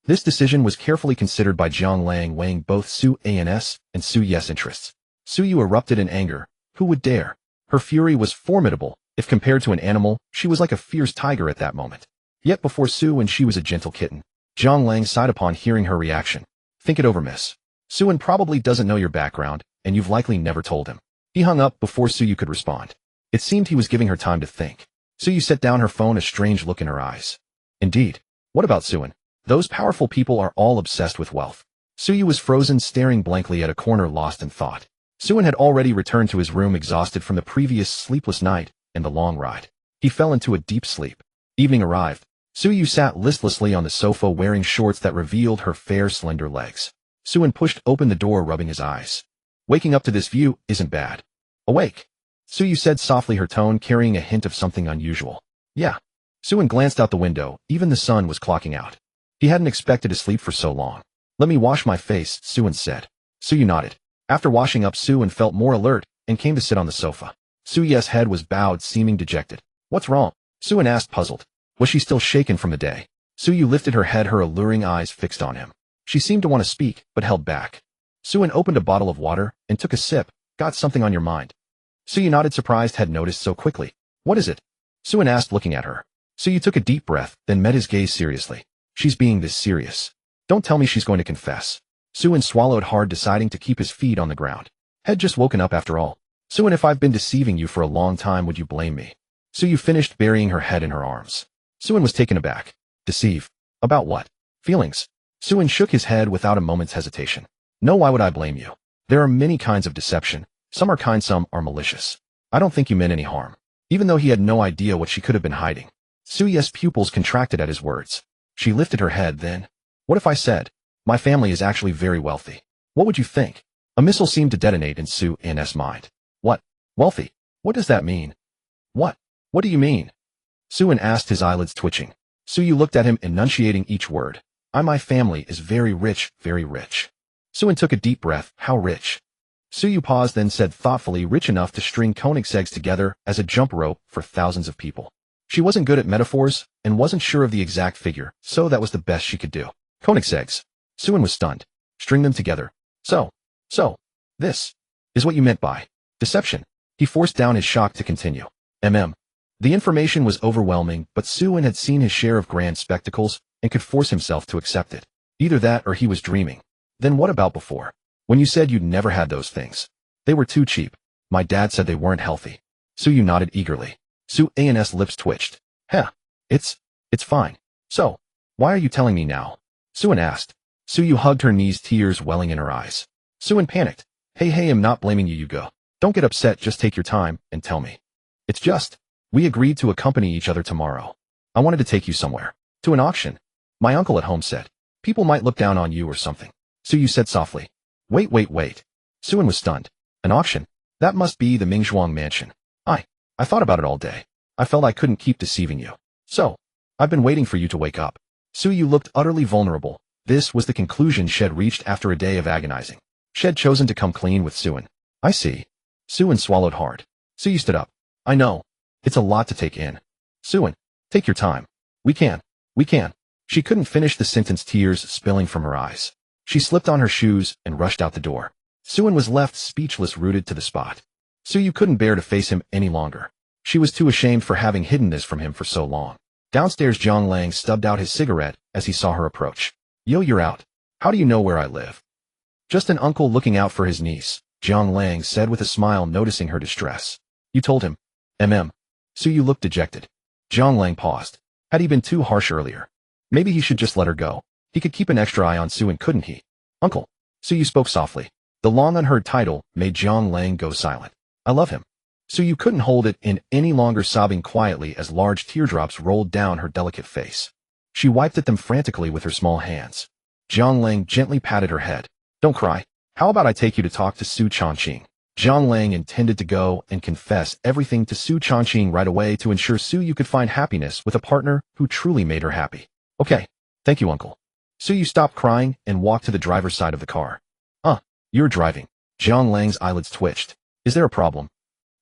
This decision was carefully considered by Jiang Lang, weighing both Su An's and Su Yes interests. Su Yu erupted in anger. Who would dare? Her fury was formidable. If compared to an animal, she was like a fierce tiger at that moment. Yet before Su and she was a gentle kitten. Jiang Lang sighed upon hearing her reaction. Think it over, miss. Su probably doesn't know your background, and you've likely never told him. He hung up before Su Yu could respond. It seemed he was giving her time to think. Su Yu set down her phone, a strange look in her eyes. Indeed. What about Su? Those powerful people are all obsessed with wealth. Su Yu was frozen, staring blankly at a corner, lost in thought. Su had already returned to his room, exhausted from the previous sleepless night and the long ride. He fell into a deep sleep. Evening arrived. Su Yu sat listlessly on the sofa, wearing shorts that revealed her fair, slender legs. Su pushed open the door, rubbing his eyes. Waking up to this view isn't bad. Awake. Su Yu said softly, her tone carrying a hint of something unusual. Yeah. Su glanced out the window. Even the sun was clocking out. He hadn't expected to sleep for so long. Let me wash my face, Su said. Su Yu nodded. After washing up, Su felt more alert and came to sit on the sofa. Su Yes' head was bowed, seeming dejected. What's wrong? Su asked, puzzled. Was she still shaken from the day? Su Yu lifted her head, her alluring eyes fixed on him. She seemed to want to speak, but held back. Su opened a bottle of water and took a sip. Got something on your mind? Su Yu nodded, surprised had noticed so quickly. What is it? Su asked, looking at her. Su Yu took a deep breath, then met his gaze seriously. She's being this serious. Don't tell me she's going to confess. Su swallowed hard, deciding to keep his feet on the ground. Had just woken up after all. Su, if I've been deceiving you for a long time, would you blame me? Su Yu finished, burying her head in her arms. Su was taken aback. Deceive? About what? Feelings? Su shook his head without a moment's hesitation. No, why would I blame you? There are many kinds of deception. Some are kind, some are malicious. I don't think you meant any harm. Even though he had no idea what she could have been hiding. Su Yes' pupils contracted at his words. She lifted her head then. What if I said, my family is actually very wealthy? What would you think? A missile seemed to detonate in Su An's mind. What? Wealthy? What does that mean? What? What do you mean? Su asked, his eyelids twitching. Su Yu looked at him, enunciating each word. My family is very rich, very rich. Su took a deep breath. How rich? Su Yu paused, then said thoughtfully, rich enough to string Koenigsegg's together as a jump rope for thousands of people. She wasn't good at metaphors and wasn't sure of the exact figure, so that was the best she could do. Koenigsegg's. Su was stunned. String them together. So, this is what you meant by deception. He forced down his shock to continue. The information was overwhelming, but Su had seen his share of grand spectacles and could force himself to accept it. Either that or he was dreaming. Then what about before? When you said you'd never had those things. They were too cheap. My dad said they weren't healthy. Su Yu nodded eagerly. Su An's lips twitched. It's fine. So, why are you telling me now? Su asked. Su Yu hugged her knees, tears welling in her eyes. Su panicked. Hey, I'm not blaming you, Yugo. Don't get upset, just take your time and tell me. It's just, we agreed to accompany each other tomorrow. I wanted to take you somewhere. To an auction. My uncle at home said. People might look down on you or something. Su Yu said softly. Wait. Su was stunned. An auction? That must be the Mingzhuang mansion. I thought about it all day. I felt I couldn't keep deceiving you. So, I've been waiting for you to wake up. Su Yu looked utterly vulnerable. This was the conclusion Shed reached after a day of agonizing. Shed chosen to come clean with Su. I see. Su swallowed hard. Su Yu stood up. I know. It's a lot to take in. Su, take your time. We can. She couldn't finish the sentence, tears spilling from her eyes. She slipped on her shoes and rushed out the door. Su was left speechless, rooted to the spot. Su Yu couldn't bear to face him any longer. She was too ashamed for having hidden this from him for so long. Downstairs, Jiang Lang stubbed out his cigarette as he saw her approach. Yo, you're out. How do you know where I live? Just an uncle looking out for his niece, Jiang Lang said with a smile, noticing her distress. You told him. Su Yu looked dejected. Jiang Lang paused. Had he been too harsh earlier? Maybe he should just let her go. He could keep an extra eye on Su, couldn't he? Uncle. Su Yu spoke softly. The long unheard title made Jiang Lang go silent. I love him. Su Yu couldn't hold it in any longer, sobbing quietly as large teardrops rolled down her delicate face. She wiped at them frantically with her small hands. Jiang Lang gently patted her head. Don't cry. How about I take you to talk to Su Chongqing? Jiang Lang intended to go and confess everything to Su Chongqing right away to ensure Su Yu could find happiness with a partner who truly made her happy. Okay. Thank you, uncle. Su Yu stopped crying and walked to the driver's side of the car. You're driving. Jiang Lang's eyelids twitched. Is there a problem?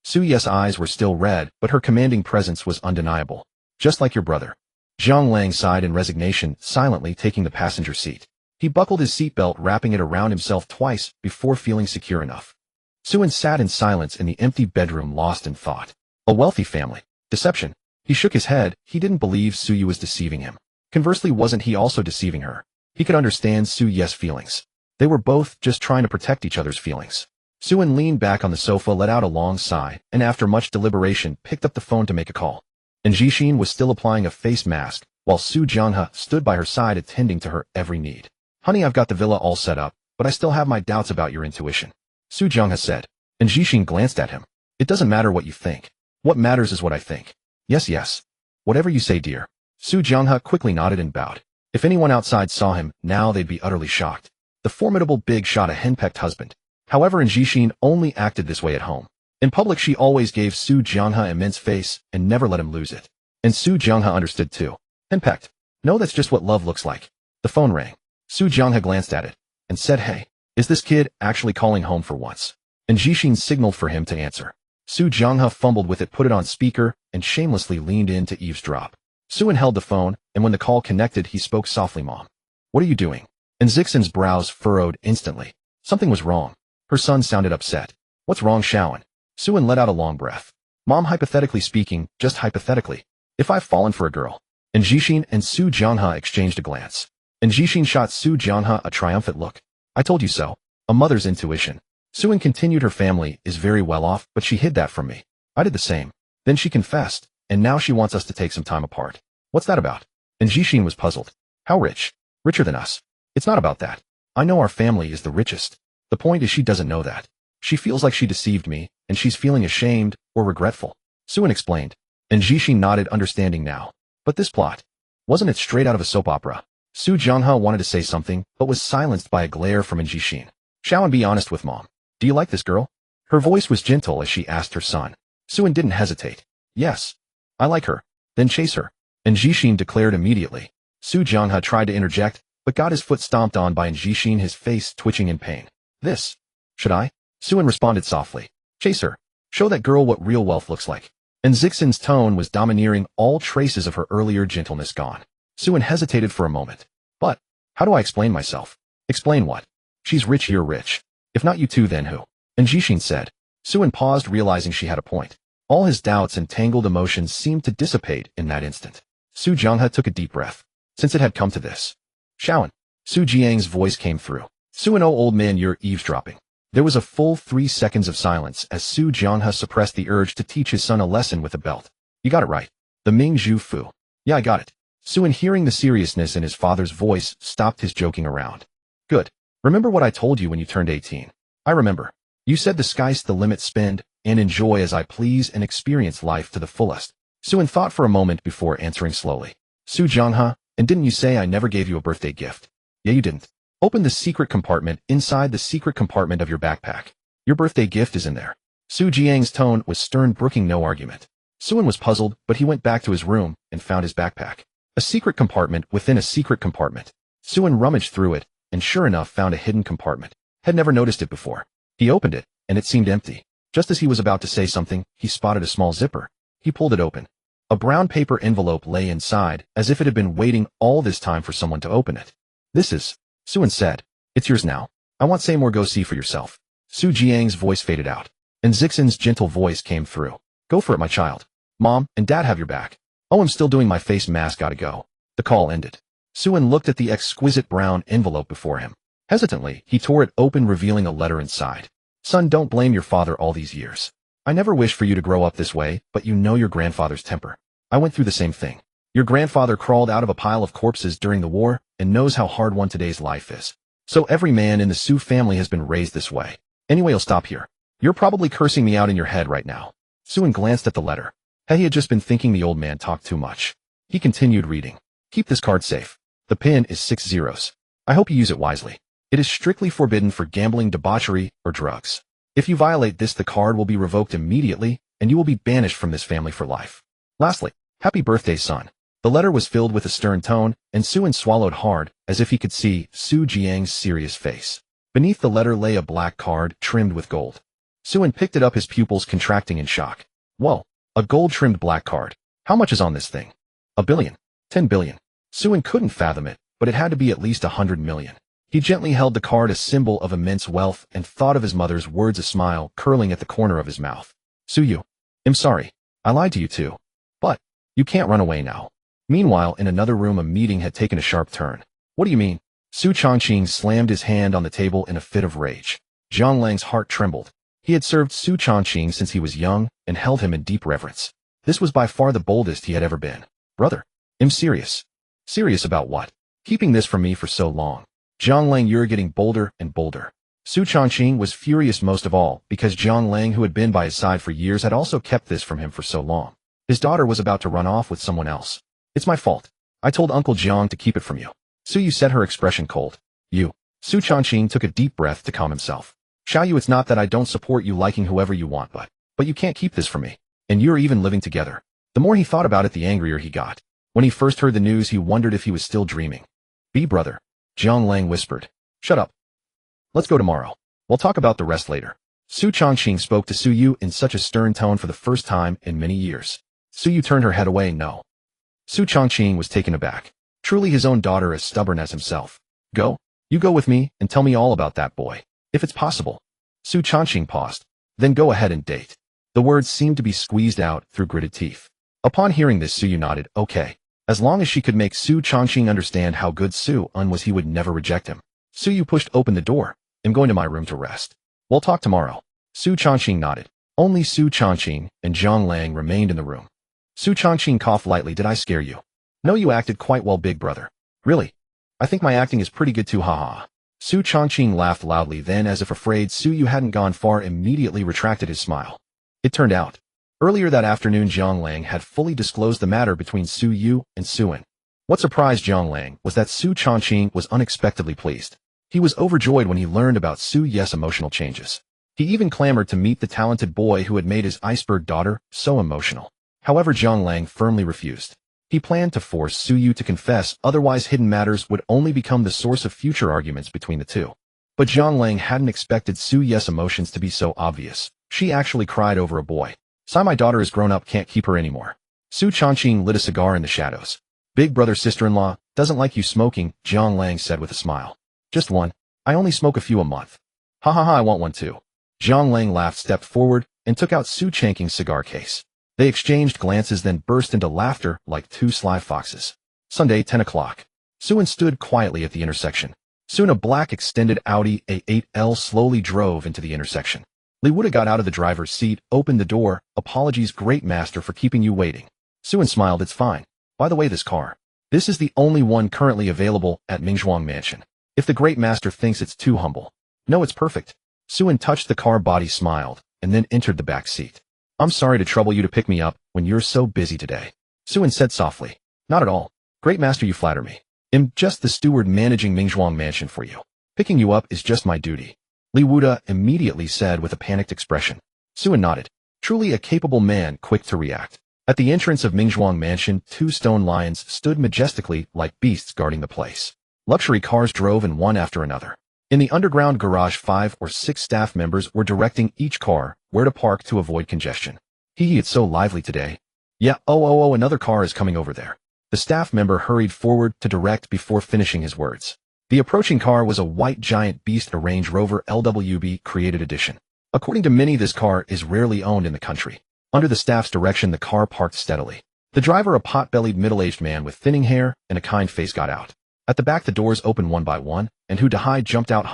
Su Yes' eyes were still red, but her commanding presence was undeniable. Just like your brother. Zhang Lang sighed in resignation, silently taking the passenger seat. He buckled his seatbelt, wrapping it around himself twice before feeling secure enough. Suin sat in silence in the empty bedroom, lost in thought. A wealthy family. Deception. He shook his head. He didn't believe Suyu was deceiving him. Conversely, wasn't he also deceiving her? He could understand Suyu's feelings. They were both just trying to protect each other's feelings. Suin leaned back on the sofa, let out a long sigh, and after much deliberation, picked up the phone to make a call. And Jixin was still applying a face mask, while Su Jianghe stood by her side attending to her every need. Honey, I've got the villa all set up, but I still have my doubts about your intuition, Su Jianghe said. And Jixin glanced at him. It doesn't matter what you think. What matters is what I think. Yes, yes. Whatever you say, dear. Su Jianghe quickly nodded and bowed. If anyone outside saw him, now they'd be utterly shocked. The formidable big shot, a henpecked husband. However, and Jixin only acted this way at home. In public, she always gave Su Jianghe immense face and never let him lose it. And Su Jianghe understood too. Henpecked. No, that's just what love looks like. The phone rang. Su Jianghe glanced at it and said, "Hey, is this kid actually calling home for once?" And Jixin signaled for him to answer. Su Jianghe fumbled with it, put it on speaker, and shamelessly leaned in to eavesdrop. Suin held the phone, and when the call connected, he spoke softly, "Mom. What are you doing?" And Zixin's brows furrowed instantly. Something was wrong. Her son sounded upset. "What's wrong, Shaoan?" Suin let out a long breath. "Mom, hypothetically speaking, just hypothetically, if I've fallen for a girl." And Jixin and Su Jianghe exchanged a glance. And Jixin shot Su Jianghe a triumphant look. "I told you so. A mother's intuition." Suin continued, "Her family is very well off, but she hid that from me. I did the same. Then she confessed, and now she wants us to take some time apart. What's that about?" And Jixin was puzzled. "How rich? Richer than us?" "It's not about that. I know our family is the richest. The point is she doesn't know that. She feels like she deceived me, and she's feeling ashamed or regretful." Suin explained. And Jixin nodded, understanding now. "But this plot, wasn't it straight out of a soap opera?" Su Jianghe wanted to say something, but was silenced by a glare from Jixin. "Shaoan, be honest with Mom. Do you like this girl?" Her voice was gentle as she asked her son. Suin didn't hesitate. "Yes. I like her." "Then chase her." And Jixin declared immediately. Su Jianghe tried to interject, but got his foot stomped on by Jixin, his face twitching in pain. "This. Should I?" Suin responded softly. "Chase her. Show that girl what real wealth looks like." And Zixin's tone was domineering, all traces of her earlier gentleness gone. Suin hesitated for a moment. "But, how do I explain myself?" "Explain what?" "She's rich, you're rich. If not you two, then who?" And Jixin said. Suin paused, realizing she had a point. All his doubts and tangled emotions seemed to dissipate in that instant. Su Jianghe took a deep breath. Since it had come to this. "Shaoan." Su Jiang's voice came through. "Suin, oh old man, you're eavesdropping." There was a full 3 seconds of silence as Su Jianghe suppressed the urge to teach his son a lesson with a belt. "You got it right. The Ming Zhu Fu." "Yeah, I got it." Suin, hearing the seriousness in his father's voice, stopped his joking around. "Good. Remember what I told you when you turned 18. "I remember. You said the sky's the limit, spend and enjoy as I please and experience life to the fullest." Suin thought for a moment before answering slowly. "Su Jianghe, and didn't you say I never gave you a birthday gift?" "Yeah, you didn't. Open the secret compartment inside the secret compartment of your backpack. Your birthday gift is in there." Su Jiang's tone was stern, brooking no argument. Suin was puzzled, but he went back to his room and found his backpack. A secret compartment within a secret compartment. Suin rummaged through it, and sure enough found a hidden compartment. Had never noticed it before. He opened it, and it seemed empty. Just as he was about to say something, he spotted a small zipper. He pulled it open. A brown paper envelope lay inside, as if it had been waiting all this time for someone to open it. "This is," Suin said. "It's yours now. I won't say more, go see for yourself." Su Jiang's voice faded out, and Zixin's gentle voice came through. "Go for it, my child. Mom and Dad have your back." "Oh, I'm still doing my face mask, gotta go." The call ended. Suin looked at the exquisite brown envelope before him. Hesitantly, he tore it open, revealing a letter inside. "Son, don't blame your father all these years. I never wished for you to grow up this way, but you know your grandfather's temper. I went through the same thing. Your grandfather crawled out of a pile of corpses during the war and knows how hard one today's life is. So every man in the Su family has been raised this way. Anyway, I'll stop here. You're probably cursing me out in your head right now." Suin glanced at the letter. He had just been thinking the old man talked too much. He continued reading. "Keep this card safe. The pin is 6 zeros. I hope you use it wisely. It is strictly forbidden for gambling, debauchery, or drugs. If you violate this, the card will be revoked immediately, and you will be banished from this family for life. Lastly, happy birthday, son." The letter was filled with a stern tone, and Suin swallowed hard, as if he could see Su Jiang's serious face. Beneath the letter lay a black card trimmed with gold. Suin picked it up, his pupils contracting in shock. "Whoa, a gold-trimmed black card. How much is on this thing?" "1 billion. 10 billion. Suin couldn't fathom it, but it had to be at least 100 million. He gently held the card, a symbol of immense wealth, and thought of his mother's words, a smile curling at the corner of his mouth. Suyu, I'm sorry. I lied to you too. But you can't run away now. Meanwhile, in another room, a meeting had taken a sharp turn. What do you mean? Su Changqing slammed his hand on the table in a fit of rage. Zhang Lang's heart trembled. He had served Su Changqing since he was young and held him in deep reverence. This was by far the boldest he had ever been. Brother, I'm serious. Serious about what? Keeping this from me for so long. Zhang Lang, you're getting bolder and bolder. Su Changqing was furious most of all because Zhang Lang, who had been by his side for years, had also kept this from him for so long. His daughter was about to run off with someone else. It's my fault. I told Uncle Jiang to keep it from you. Su said, her expression cold. You. Su Changqing took a deep breath to calm himself. Xiaoyu, it's not that I don't support you liking whoever you want, but you can't keep this from me. And you're even living together. The more he thought about it, the angrier he got. When he first heard the news, he wondered if he was still dreaming. Brother. Zhang Lang whispered. Shut up. Let's go tomorrow. We'll talk about the rest later. Su Changqing spoke to Su Yu in such a stern tone for the first time in many years. Su Yu turned her head away. No. Su Changqing was taken aback. Truly his own daughter, as stubborn as himself. Go. You go with me and tell me all about that boy. If it's possible. Su Changqing paused. Then go ahead and date. The words seemed to be squeezed out through gritted teeth. Upon hearing this, Su Yu nodded. Okay. As long as she could make Su Changqing understand how good Su-un was, he would never reject him. Su Yu pushed open the door. I'm going to my room to rest. We'll talk tomorrow. Su Changqing nodded. Only Su Changqing and Zhang Lang remained in the room. Su Changqing coughed lightly. Did I scare you? No, you acted quite well, big brother. Really? I think my acting is pretty good too, haha. Su Changqing laughed loudly, then, as if afraid Su Yu hadn't gone far, immediately retracted his smile. It turned out, earlier that afternoon, Zhang Lang had fully disclosed the matter between Su Yu and Suin. What surprised Zhang Lang was that Su Changqing was unexpectedly pleased. He was overjoyed when he learned about Su Yu's emotional changes. He even clamored to meet the talented boy who had made his iceberg daughter so emotional. However, Zhang Lang firmly refused. He planned to force Su Yu to confess, otherwise hidden matters would only become the source of future arguments between the two. But Zhang Lang hadn't expected Su Yu's emotions to be so obvious. She actually cried over a boy. Sai, my daughter is grown up, can't keep her anymore. Su Changqing lit a cigar in the shadows. Big brother sister-in-law doesn't like you smoking, Zhang Lang said with a smile. Just one. I only smoke a few a month. Ha ha ha, I want one too. Zhang Lang laughed, stepped forward, and took out Su Changqing's cigar case. They exchanged glances, then burst into laughter like two sly foxes. Sunday, 10 o'clock. Suin stood quietly at the intersection. Soon a black extended Audi A8L slowly drove into the intersection. Li Wuda got out of the driver's seat, opened the door. Apologies, great master, for keeping you waiting. Suin smiled. It's fine. By the way, this is the only one currently available at Mingzhuang Mansion. If the great master thinks it's too humble. No, it's perfect. Suin touched the car body, smiled, and then entered the back seat. I'm sorry to trouble you to pick me up when you're so busy today. Suin said softly. Not at all. Great master, you flatter me. I'm just the steward managing Mingzhuang Mansion for you. Picking you up is just my duty. Li Wuda immediately said with a panicked expression. Suin nodded. Truly a capable man, quick to react. At the entrance of Mingzhuang Mansion, two stone lions stood majestically like beasts guarding the place. Luxury cars drove in one after another. In the underground garage, 5 or 6 staff members were directing each car where to park to avoid congestion. It's so lively today. Yeah, another car is coming over there. The staff member hurried forward to direct before finishing his words. The approaching car was a white giant beast, a Range Rover LWB Created Edition. According to many, this car is rarely owned in the country. Under the staff's direction, the car parked steadily. The driver, a pot-bellied middle-aged man with thinning hair and a kind face, got out. At the back, the doors opened one by one, and Hu Dahai jumped out.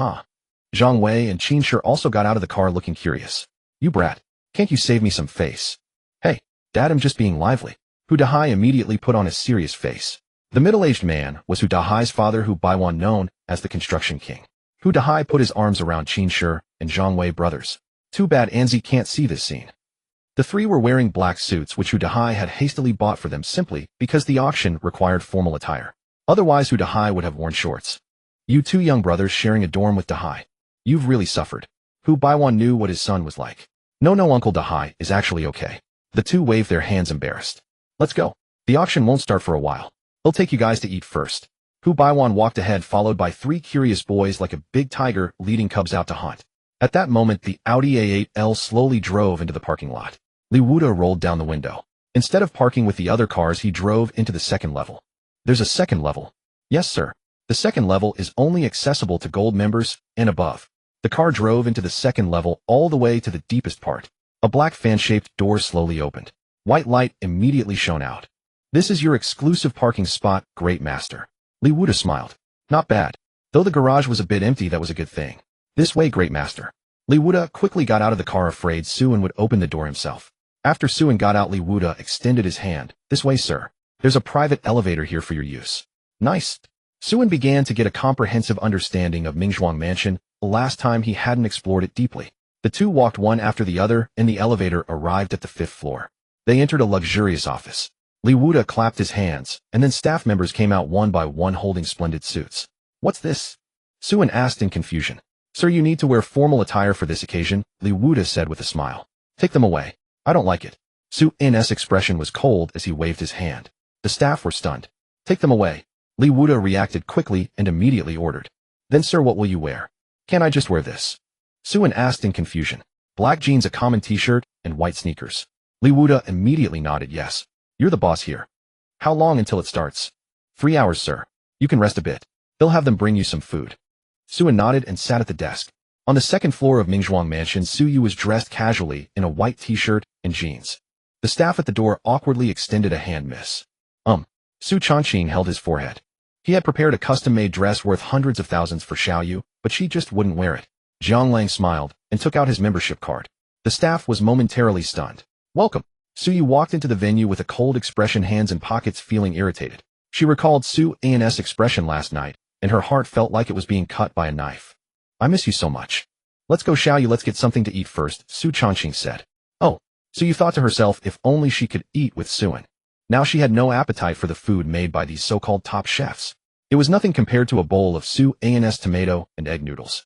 Zhang Wei and Qin Shi also got out of the car looking curious. You brat, can't you save me some face? Hey, Dad, I'm just being lively. Hu Dahai immediately put on a serious face. The middle-aged man was Hu Dahai's father, Hu Baiwan, known as the Construction King. Hu Dahai put his arms around Qin Shi and Zhang Wei brothers. Too bad Anzi can't see this scene. The three were wearing black suits, which Hu Dahai had hastily bought for them simply because the auction required formal attire. Otherwise, Hu Dahai would have worn shorts. You two young brothers sharing a dorm with Dahai. You've really suffered. Hu Baiwan knew what his son was like. No, Uncle Dahai is actually okay. The two waved their hands, embarrassed. Let's go. The auction won't start for a while. He'll take you guys to eat first. Hu Baiwan walked ahead, followed by 3 curious boys like a big tiger leading cubs out to hunt. At that moment, the Audi A8L slowly drove into the parking lot. Li Wuda rolled down the window. Instead of parking with the other cars, he drove into the second level. There's a second level. Yes, sir. The second level is only accessible to gold members and above. The car drove into the second level all the way to the deepest part. A black fan-shaped door slowly opened. White light immediately shone out. This is your exclusive parking spot, Great Master. Li Wuda smiled. Not bad. Though the garage was a bit empty, that was a good thing. This way, Great Master. Li Wuda quickly got out of the car, afraid Suin would open the door himself. After Suin got out, Li Wuda extended his hand. This way, sir. There's a private elevator here for your use. Nice. Suin began to get a comprehensive understanding of Mingzhuang Mansion. The last time he hadn't explored it deeply. The two walked one after the other, and the elevator arrived at the 5th floor. They entered a luxurious office. Li Wuda clapped his hands, and then staff members came out one by one holding splendid suits. What's this? Suin asked in confusion. Sir, you need to wear formal attire for this occasion, Li Wuda said with a smile. Take them away. I don't like it. Suin's expression was cold as he waved his hand. The staff were stunned. Take them away. Li Wuda reacted quickly and immediately ordered. Then, sir, what will you wear? Can't I just wear this? Suin asked in confusion. Black jeans, a common t-shirt, and white sneakers. Li Wuda immediately nodded yes. You're the boss here. How long until it starts? 3 hours, sir. You can rest a bit. They'll have them bring you some food. Suin nodded and sat at the desk. On the 2nd floor of Mingzhuang Mansion, Su Yu was dressed casually in a white t-shirt and jeans. The staff at the door awkwardly extended a hand. Miss. Su Changqing held his forehead. He had prepared a custom-made dress worth hundreds of thousands for Xiao Yu, but she just wouldn't wear it. Jiang Lang smiled and took out his membership card. The staff was momentarily stunned. Welcome. Su Yu walked into the venue with a cold expression, hands in pockets, feeling irritated. She recalled Suin's expression last night, and her heart felt like it was being cut by a knife. I miss you so much. Let's go, Xiao Yu, let's get something to eat first, Su Changqing said. Oh, Su Yu thought to herself if only she could eat with Suin. Now she had no appetite for the food made by these so-called top chefs. It was nothing compared to a bowl of Suin's tomato and egg noodles.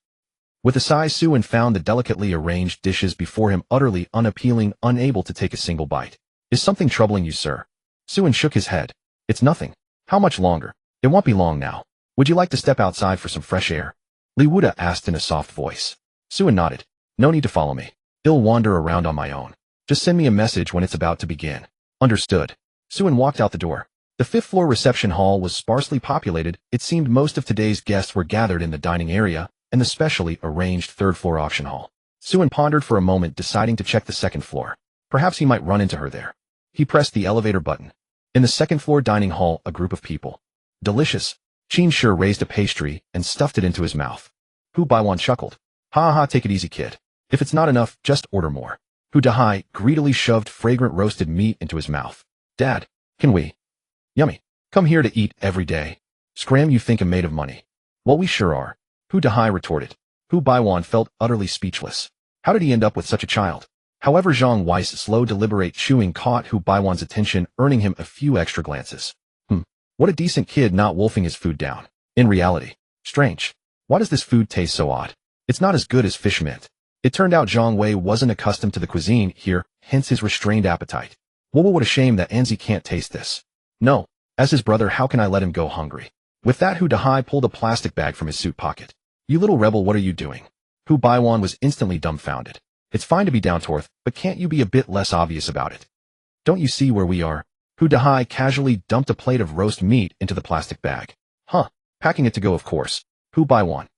With a sigh, Suin found the delicately arranged dishes before him utterly unappealing, unable to take a single bite. Is something troubling you, sir? Suin shook his head. It's nothing. How much longer? It won't be long now. Would you like to step outside for some fresh air? Li Wuda asked in a soft voice. Suin nodded. No need to follow me. I'll wander around on my own. Just send me a message when it's about to begin. Understood. Suin walked out the door. The 5th floor reception hall was sparsely populated. It seemed most of today's guests were gathered in the dining area and the specially arranged 3rd floor auction hall. Suin pondered for a moment, deciding to check the 2nd floor. Perhaps he might run into her there. He pressed the elevator button. In the 2nd floor dining hall, a group of people. Delicious. Qin Shi raised a pastry and stuffed it into his mouth. Hu Baiwan chuckled. Ha ha, take it easy, kid. If it's not enough, just order more. Hu Dahai greedily shoved fragrant roasted meat into his mouth. Dad, can we? Yummy. Come here to eat every day. Scram, you think I'm made of money. Well, we sure are. Hu Dahai retorted. Hu Baiwan felt utterly speechless. How did he end up with such a child? However, Zhang Wei's slow, deliberate chewing caught Hu Baiwan's attention, earning him a few extra glances. What a decent kid, not wolfing his food down. In reality. Strange. Why does this food taste so odd? It's not as good as fish mint. It turned out Zhang Wei wasn't accustomed to the cuisine here, hence his restrained appetite. Whoa, what a shame that Anzi can't taste this. No. As his brother, how can I let him go hungry? With that, Hu Dahai pulled a plastic bag from his suit pocket. You little rebel, what are you doing? Hu Baiwan was instantly dumbfounded. It's fine to be down to earth, but can't you be a bit less obvious about it? Don't you see where we are? Hu Dahai casually dumped a plate of roast meat into the plastic bag. Packing it to go, of course. Hu Baiwan.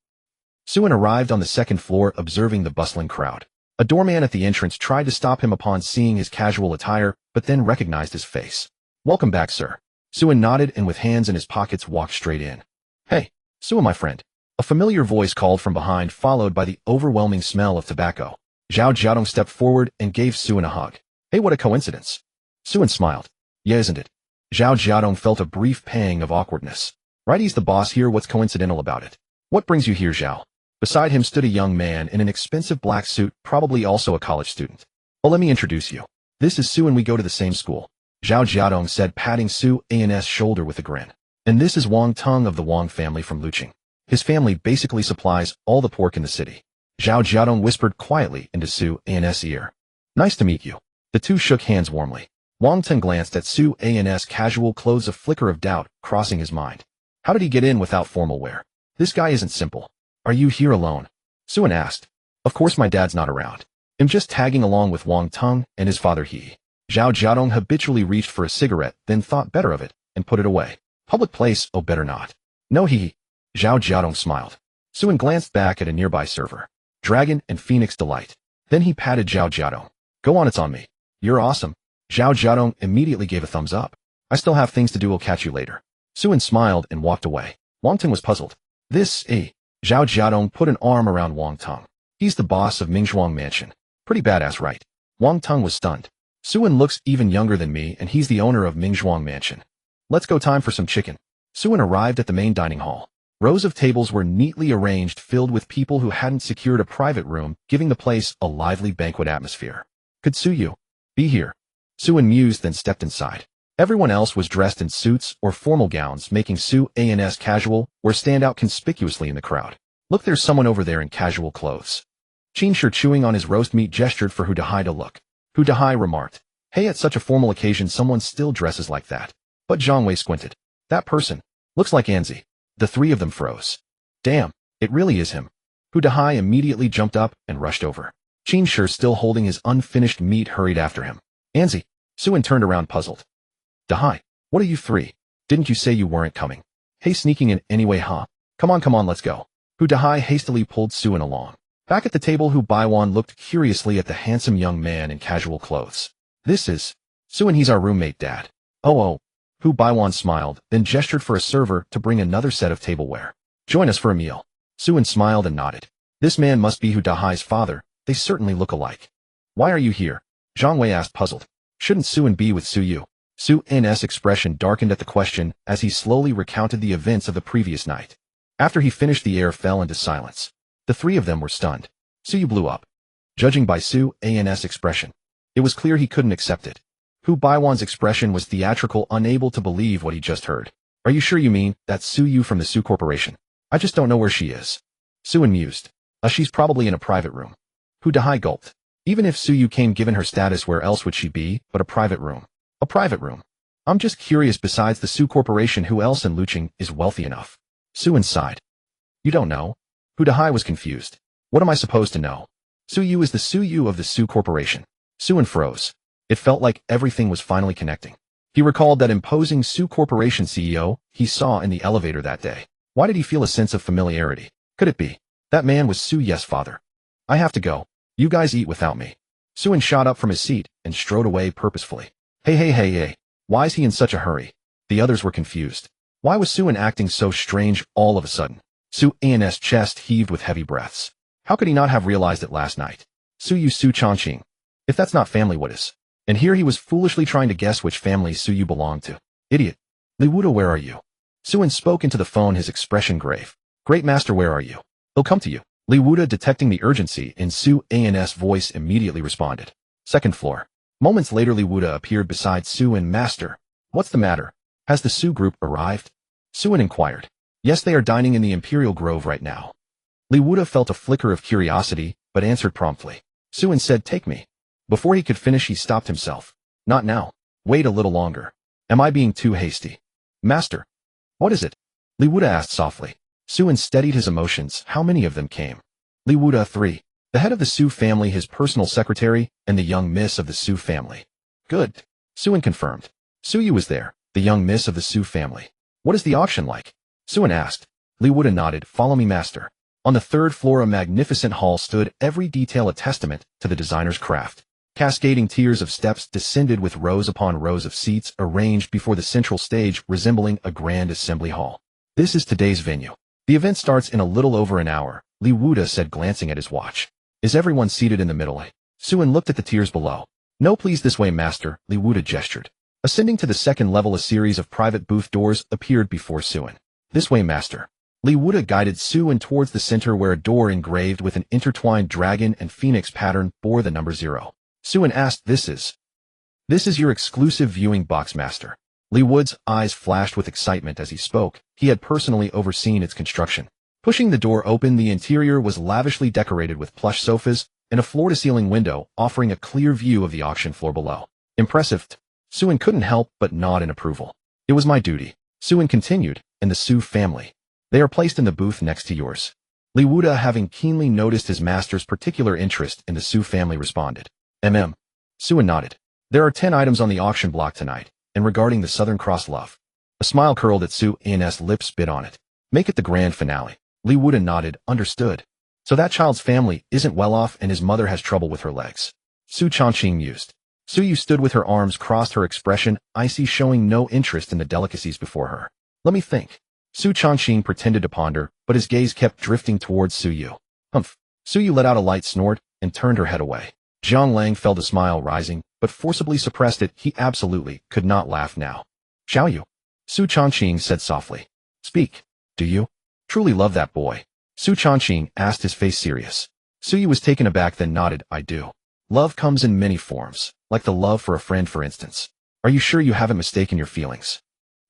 Suin arrived on the 2nd floor, observing the bustling crowd. A doorman at the entrance tried to stop him upon seeing his casual attire, but then recognized his face. Welcome back, sir. Suin nodded and with hands in his pockets walked straight in. Hey, Suin, my friend. A familiar voice called from behind, followed by the overwhelming smell of tobacco. Zhao Jiadong stepped forward and gave Suin a hug. Hey, what a coincidence. Suin smiled. Yeah, isn't it? Zhao Jiadong felt a brief pang of awkwardness. Right, he's the boss here, what's coincidental about it? What brings you here, Zhao? Beside him stood a young man in an expensive black suit, probably also a college student. Well, let me introduce you. This is Su and we go to the same school. Zhao Jiadong said, patting Su's shoulder with a grin. And this is Wang Teng of the Wang family from Lucheng. His family basically supplies all the pork in the city. Zhao Jiadong whispered quietly into Su's ear. Nice to meet you. The two shook hands warmly. Wang Teng glanced at Su's casual clothes, a flicker of doubt crossing his mind. How did he get in without formal wear? This guy isn't simple. Are you here alone? Suin asked. Of course my dad's not around. I'm just tagging along with Wang Teng and his father he. Zhao Jiadong habitually reached for a cigarette, then thought better of it and put it away. Public place, oh better not. No he. Zhao Jiadong smiled. Suin glanced back at a nearby server. Dragon and Phoenix Delight. Then he patted Zhao Jiadong. Go on, it's on me. You're awesome. Zhao Jiadong immediately gave a thumbs up. I still have things to do, I'll catch you later. Suin smiled and walked away. Wang Teng was puzzled. This, Zhao Jiadong put an arm around Wang Teng. He's the boss of Mingzhuang Mansion. Pretty badass, right? Wang Teng was stunned. Suin looks even younger than me and he's the owner of Mingzhuang Mansion. Let's go, time for some chicken. Suin arrived at the main dining hall. Rows of tables were neatly arranged, filled with people who hadn't secured a private room, giving the place a lively banquet atmosphere. Could Suyu be here? Suin mused, then stepped inside. Everyone else was dressed in suits or formal gowns, making Su's casual or stand out conspicuously in the crowd. Look, there's someone over there in casual clothes. Qin, chewing on his roast meat, gestured for Hu Dahai to look. Hu Dahai remarked, hey, at such a formal occasion someone still dresses like that. But Zhang Wei squinted. That person looks like Anzi. The three of them froze. Damn, it really is him. Hu Dahai immediately jumped up and rushed over. Qin, still holding his unfinished meat, hurried after him. Anzi. Suin turned around puzzled. Dahai, what are you three? Didn't you say you weren't coming? Hey, sneaking in anyway, huh? Come on, let's go. Hu Dahai hastily pulled Suin along. Back at the table, Hu Baiwan looked curiously at the handsome young man in casual clothes. This is Suin, he's our roommate, Dad. Oh. Hu Baiwan smiled, then gestured for a server to bring another set of tableware. Join us for a meal. Suin smiled and nodded. This man must be Hu Dahai's father. They certainly look alike. Why are you here? Zhang Wei asked, puzzled. Shouldn't Suin be with Suyu? Su's expression darkened at the question as he slowly recounted the events of the previous night. After he finished, the air fell into silence. The three of them were stunned. Suyu blew up. Judging by Su's expression, it was clear he couldn't accept it. Hu Baiwan's expression was theatrical, unable to believe what he just heard. Are you sure you mean that's Suyu from the Su Corporation? I just don't know where she is. Suin mused. She's probably in a private room. Hu Dahai gulped. Even if Suyu came, given her status, where else would she be but a private room? A private room. I'm just curious, besides the Su Corporation, who else in Lucheng is wealthy enough? Suin sighed. You don't know? Hu Dahai was confused. What am I supposed to know? Suyu is the Suyu of the Su Corporation. Suin froze. It felt like everything was finally connecting. He recalled that imposing Su Corporation CEO he saw in the elevator that day. Why did he feel a sense of familiarity? Could it be that man was Suye's father? I have to go. You guys eat without me. Suin shot up from his seat and strode away purposefully. Hey. Why is he in such a hurry? The others were confused. Why was Suin acting so strange all of a sudden? Su's chest heaved with heavy breaths. How could he not have realized it last night? Suyu Su Changqing. If that's not family, what is? And here he was foolishly trying to guess which family Suyu belonged to. Idiot. Li Wuda, where are you? Suin spoke into the phone, his expression grave. Great master, where are you? He'll come to you. Li Wuda, detecting the urgency in Su's voice, immediately responded. Second floor. Moments later, Li Wuda appeared beside Suin. Master, what's the matter? Has the Su group arrived? Suin inquired. Yes, they are dining in the Imperial Grove right now. Li Wuda felt a flicker of curiosity, but answered promptly. Suin said, take me. Before he could finish, he stopped himself. Not now. Wait a little longer. Am I being too hasty? Master. What is it? Li Wuda asked softly. Suin steadied his emotions. How many of them came? Li Wuda, 3. The head of the Su family, his personal secretary, and the young miss of the Su family. Good. Suin confirmed. Suyu was there, the young miss of the Su family. What is the auction like? Suin asked. Li Wuda nodded. Follow me, master. On the third floor, a magnificent hall stood, every detail a testament to the designer's craft. Cascading tiers of steps descended with rows upon rows of seats arranged before the central stage, resembling a grand assembly hall. This is today's venue. The event starts in a little over an hour, Li Wuda said, glancing at his watch. Is everyone seated in the middle? Suin looked at the tiers below. No, please, this way, master, Li Wuda gestured. Ascending to the second level, a series of private booth doors appeared before Suin. This way, master. Li Wuda guided Suin towards the center, where a door engraved with an intertwined dragon and phoenix pattern bore the number 0. Suin asked, This is your exclusive viewing box, master. Li Wuda's eyes flashed with excitement as he spoke. He had personally overseen its construction. Pushing the door open, the interior was lavishly decorated with plush sofas and a floor-to-ceiling window offering a clear view of the auction floor below. Impressive. Suin couldn't help but nod in approval. It was my duty. Suin continued, and the Su family. They are placed in the booth next to yours. Li Wuda, having keenly noticed his master's particular interest in the Su family, responded. Suin nodded. There are 10 items on the auction block tonight, and regarding the Southern Cross love. A smile curled at Su Yan's lips, bit on it. Make it the grand finale. Li Wuda nodded, understood. So that child's family isn't well off and his mother has trouble with her legs. Su Changqing mused. Su Yu stood with her arms crossed, her expression icy, showing no interest in the delicacies before her. Let me think. Su Changqing pretended to ponder, but his gaze kept drifting towards Su Yu. Humph. Su Yu let out a light snort and turned her head away. Zhang Lang felt a smile rising, but forcibly suppressed it. He absolutely could not laugh now. Xiao Yu. Su Changqing said softly. Speak. Do you truly love that boy? Su Changqing asked, his face serious. Su Yu was taken aback, then nodded. I do. Love comes in many forms, like the love for a friend, for instance. Are you sure you haven't mistaken your feelings?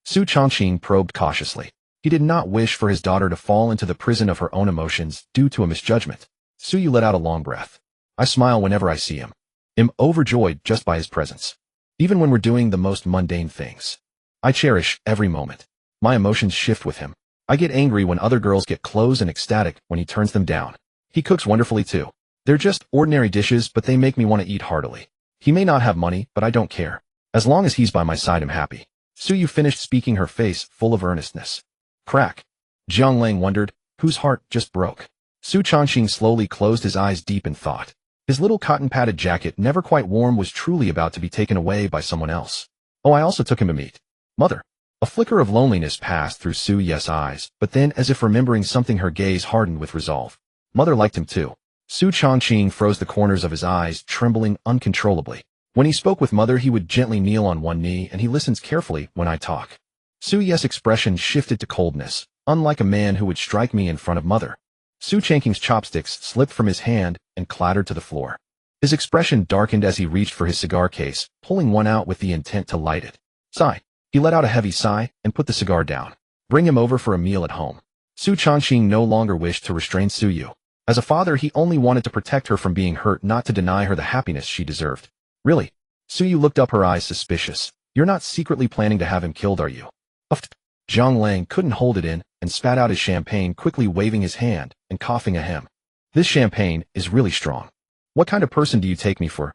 Su Changqing probed cautiously. He did not wish for his daughter to fall into the prison of her own emotions due to a misjudgment. Su Yu let out a long breath. I smile whenever I see him. I'm overjoyed just by his presence. Even when we're doing the most mundane things. I cherish every moment. My emotions shift with him. I get angry when other girls get close and ecstatic when he turns them down. He cooks wonderfully too. They're just ordinary dishes, but they make me want to eat heartily. He may not have money, but I don't care. As long as he's by my side, I'm happy. Su Yu finished speaking, her face full of earnestness. Crack. Zhang Lang wondered, whose heart just broke. Su Changqing slowly closed his eyes, deep in thought. His little cotton-padded jacket, never quite warm, was truly about to be taken away by someone else. Oh, I also took him to meet Mother. A flicker of loneliness passed through Su Yu's eyes, but then, as if remembering something, her gaze hardened with resolve. Mother liked him too. Su Changqing froze the corners of his eyes, trembling uncontrollably. When he spoke with Mother, he would gently kneel on one knee, and he listens carefully when I talk. Su Yu's expression shifted to coldness, unlike a man who would strike me in front of Mother. Su Changqing's chopsticks slipped from his hand and clattered to the floor. His expression darkened as he reached for his cigar case, pulling one out with the intent to light it. Sigh. He let out a heavy sigh and put the cigar down. Bring him over for a meal at home. Su Changqing no longer wished to restrain Su Yu. As a father, he only wanted to protect her from being hurt, not to deny her the happiness she deserved. Really? Su Yu looked up, her eyes suspicious. You're not secretly planning to have him killed, are you? Uffed. Zhang Lang couldn't hold it in and spat out his champagne, quickly waving his hand and coughing ahem. This champagne is really strong. What kind of person do you take me for?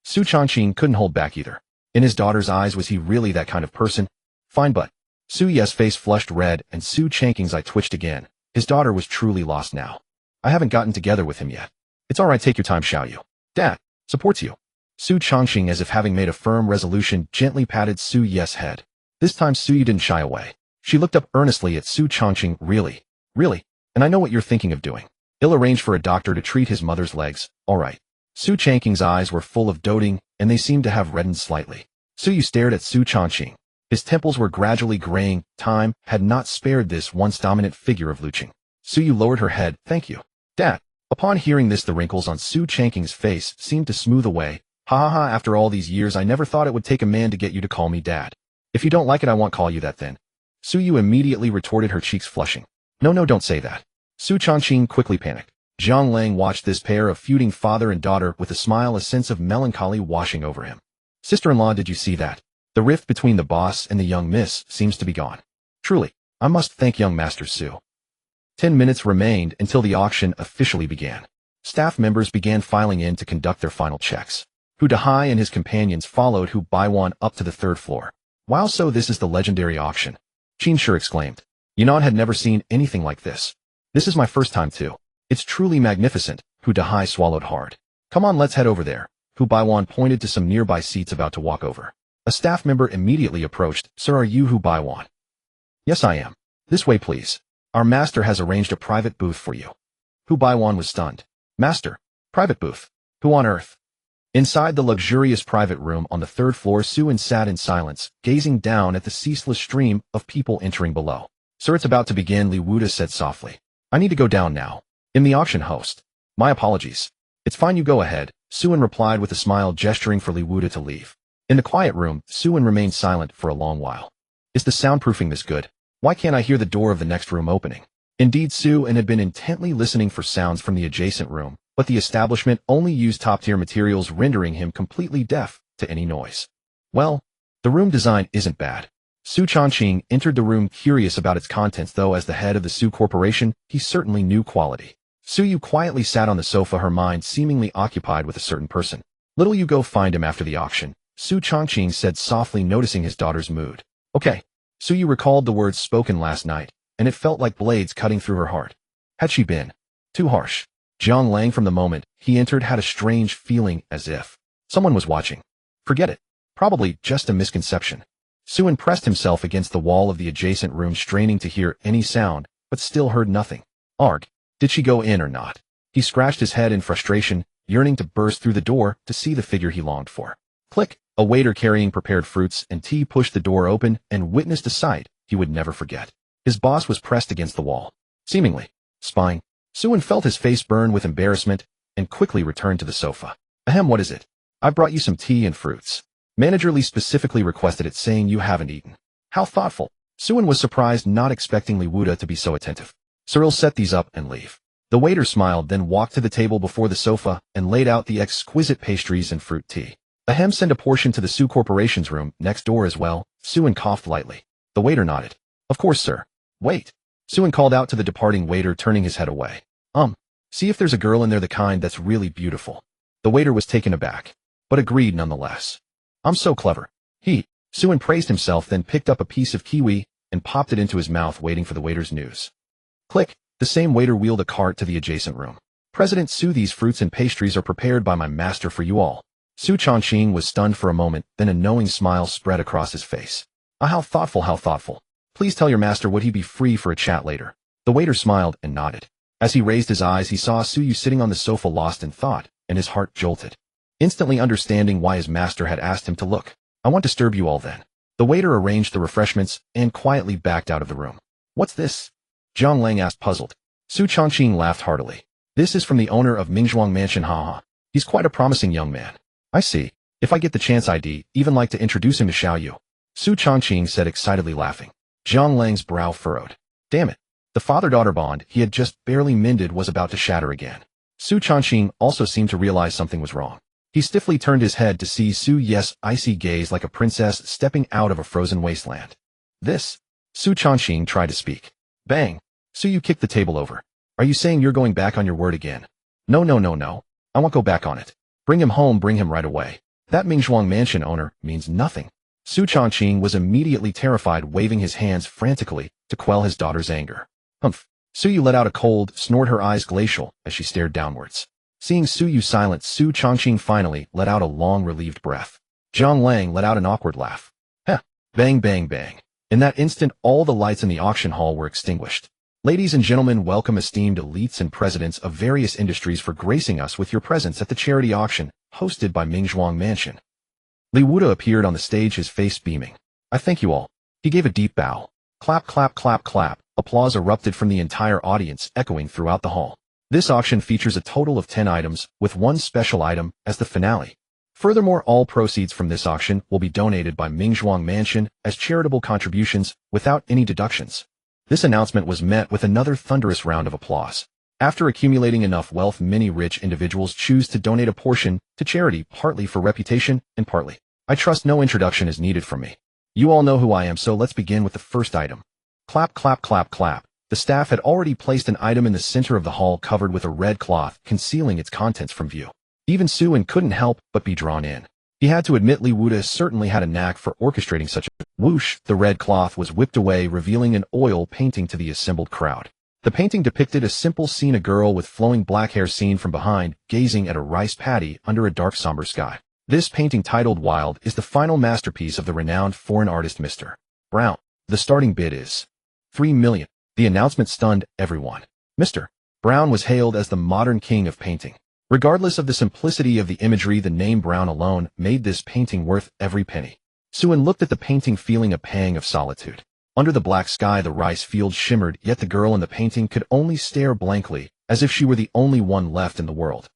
Su Changqing couldn't hold back either. In his daughter's eyes, was he really that kind of person? Fine, but... Su Yu's face flushed red and Su Changqing's eye twitched again. His daughter was truly lost now. I haven't gotten together with him yet. It's all right, take your time, Xiao Yu. Dad supports you. Su Changqing, as if having made a firm resolution, gently patted Su Yu's head. This time Su Yu didn't shy away. She looked up earnestly at Su Changqing. Really? Really? And I know what you're thinking of doing. He'll arrange for a doctor to treat his mother's legs. All right. Su Changqing's eyes were full of doting, and they seemed to have reddened slightly. Su Yu stared at Su Changqing. His temples were gradually graying. Time had not spared this once dominant figure of Lucheng. Su Yu lowered her head. Thank you, Dad. Upon hearing this, the wrinkles on Su Changqing's face seemed to smooth away. Ha ha ha, after all these years, I never thought it would take a man to get you to call me Dad. If you don't like it, I won't call you that then. Su Yu immediately retorted, her cheeks flushing. No, don't say that. Su Changqing quickly panicked. Zhang Lang watched this pair of feuding father and daughter with a smile, a sense of melancholy washing over him. Sister-in-law, did you see that? The rift between the boss and the young miss seems to be gone. Truly, I must thank young Master Su. 10 minutes remained until the auction officially began. Staff members began filing in to conduct their final checks. Hu Dahai and his companions followed Hu Baiwan up to the 3rd floor. Wow, so this is the legendary auction. Qin Shi exclaimed. Yunan had never seen anything like this. This is my first time too. It's truly magnificent. Hu Dahai swallowed hard. Come on, let's head over there. Hu Baiwan pointed to some nearby seats, about to walk over. A staff member immediately approached. Sir, are you Hu Baiwan? Yes, I am. This way, please. Our master has arranged a private booth for you. Hu Baiwan was stunned. Master? Private booth? Who on earth? Inside the luxurious private room on the 3rd floor, Su-in sat in silence, gazing down at the ceaseless stream of people entering below. Sir, it's about to begin, Li Wuda said softly. I need to go down now. I'm the auction host. My apologies. It's fine, you go ahead, Su-in replied with a smile, gesturing for Li Wuda to leave. In the quiet room, Su-in remained silent for a long while. Is the soundproofing this good? Why can't I hear the door of the next room opening? Indeed, Su-in had been intently listening for sounds from the adjacent room, but the establishment only used top-tier materials, rendering him completely deaf to any noise. Well, the room design isn't bad. Su Changqing entered the room, curious about its contents, though as the head of the Su Corporation, he certainly knew quality. Su Yu quietly sat on the sofa, her mind seemingly occupied with a certain person. Little you go find him after the auction, Su Changqing said softly, noticing his daughter's mood. Okay, Suyu recalled the words spoken last night, and it felt like blades cutting through her heart. Had she been too harsh? Jiang Lang, from the moment he entered, had a strange feeling as if someone was watching. Forget it. Probably just a misconception. Suin pressed himself against the wall of the adjacent room, straining to hear any sound, but still heard nothing. Arg. Did she go in or not? He scratched his head in frustration, yearning to burst through the door to see the figure he longed for. Click. A waiter carrying prepared fruits and tea pushed the door open and witnessed a sight he would never forget. His boss was pressed against the wall, seemingly spying. Suin felt his face burn with embarrassment and quickly returned to the sofa. Ahem, what is it? I've brought you some tea and fruits. Manager Li specifically requested it, saying you haven't eaten. How thoughtful. Suin was surprised, not expecting Li Wuda to be so attentive. Cyril, set these up and leave. The waiter smiled, then walked to the table before the sofa and laid out the exquisite pastries and fruit tea. Ahem, send a portion to the Su Corporation's room next door as well. Suin coughed lightly. The waiter nodded. Of course, sir. Wait. Suin called out to the departing waiter, turning his head away. See if there's a girl in there, the kind that's really beautiful. The waiter was taken aback, but agreed nonetheless. I'm so clever. Suin praised himself, then picked up a piece of kiwi and popped it into his mouth, waiting for the waiter's news. Click. The same waiter wheeled a cart to the adjacent room. President Su, these fruits and pastries are prepared by my master for you all. Su Chongqing was stunned for a moment, then a knowing smile spread across his face. Ah, how thoughtful, how thoughtful. Please tell your master would he be free for a chat later. The waiter smiled and nodded. As he raised his eyes, he saw Suyu sitting on the sofa, lost in thought, and his heart jolted. Instantly understanding why his master had asked him to look. I won't disturb you all then. The waiter arranged the refreshments and quietly backed out of the room. What's this? Jiang Lang asked, puzzled. Su Chongqing laughed heartily. This is from the owner of Mingzhuang Mansion, haha. He's quite a promising young man. I see. If I get the chance, I'd even like to introduce him to Xiaoyu. Su Chongqing said excitedly, laughing. Jiang Lang's brow furrowed. Damn it. The father-daughter bond he had just barely mended was about to shatter again. Su Chongqing also seemed to realize something was wrong. He stiffly turned his head to see Su's icy gaze like a princess stepping out of a frozen wasteland. This? Su Chongqing tried to speak. Bang. Suyu kicked the table over. Are you saying you're going back on your word again? No. I won't go back on it. Bring him home, bring him right away. That Mingzhuang Mansion owner means nothing. Su Chongqing was immediately terrified, waving his hands frantically to quell his daughter's anger. Humph. Suyu let out a cold snort, her eyes glacial as she stared downwards. Seeing Suyu silent, Su Chongqing finally let out a long, relieved breath. Jiang Lang let out an awkward laugh. Heh. Bang, bang, bang. In that instant, all the lights in the auction hall were extinguished. Ladies and gentlemen, welcome esteemed elites and presidents of various industries for gracing us with your presence at the charity auction hosted by Mingzhuang Mansion. Li Wuda appeared on the stage, his face beaming. I thank you all. He gave a deep bow. Clap, clap, clap, clap. Applause erupted from the entire audience, echoing throughout the hall. This auction features a total of 10 items, with one special item as the finale. Furthermore, all proceeds from this auction will be donated by Mingzhuang Mansion as charitable contributions without any deductions. This announcement was met with another thunderous round of applause. After accumulating enough wealth, many rich individuals choose to donate a portion to charity, partly for reputation and partly. I trust no introduction is needed from me. You all know who I am, so let's begin with the first item. Clap, clap, clap, clap. The staff had already placed an item in the center of the hall covered with a red cloth, concealing its contents from view. Even Suin couldn't help but be drawn in. He had to admit Li Wuda certainly had a knack for orchestrating such a whoosh. The red cloth was whipped away, revealing an oil painting to the assembled crowd. The painting depicted a simple scene, a girl with flowing black hair seen from behind, gazing at a rice paddy under a dark somber sky. This painting, titled Wild, is the final masterpiece of the renowned foreign artist Mr. Brown. The starting bid is 3 million. The announcement stunned everyone. Mr. Brown was hailed as the modern king of painting. Regardless of the simplicity of the imagery, the name Brown alone made this painting worth every penny. Suin looked at the painting, feeling a pang of solitude. Under the black sky, the rice field shimmered, yet the girl in the painting could only stare blankly, as if she were the only one left in the world.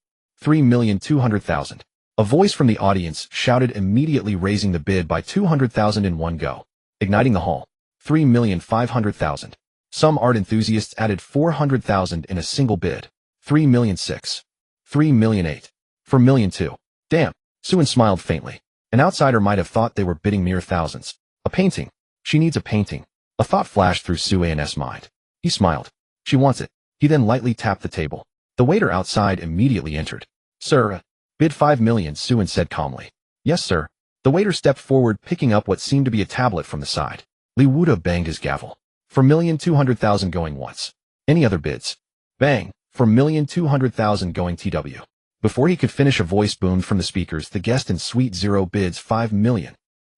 3,200,000. A voice from the audience shouted, immediately raising the bid by 200,000 in one go, igniting the hall. 3,500,000. Some art enthusiasts added 400,000 in a single bid. 3,600,000. 3,800,000. 4,200,000. Damn. Suin smiled faintly. An outsider might have thought they were bidding mere thousands. A painting. She needs a painting. A thought flashed through Suan's mind. He smiled. She wants it. He then lightly tapped the table. The waiter outside immediately entered. Sir, bid 5 million, Suin said calmly. Yes, sir. The waiter stepped forward, picking up what seemed to be a tablet from the side. Li Wuda banged his gavel. For 1,200,000 going once. Any other bids? Bang. For 1,200,000 going TW. Before he could finish, a voice boomed from the speakers. The guest in Suite 0 bids 5 million.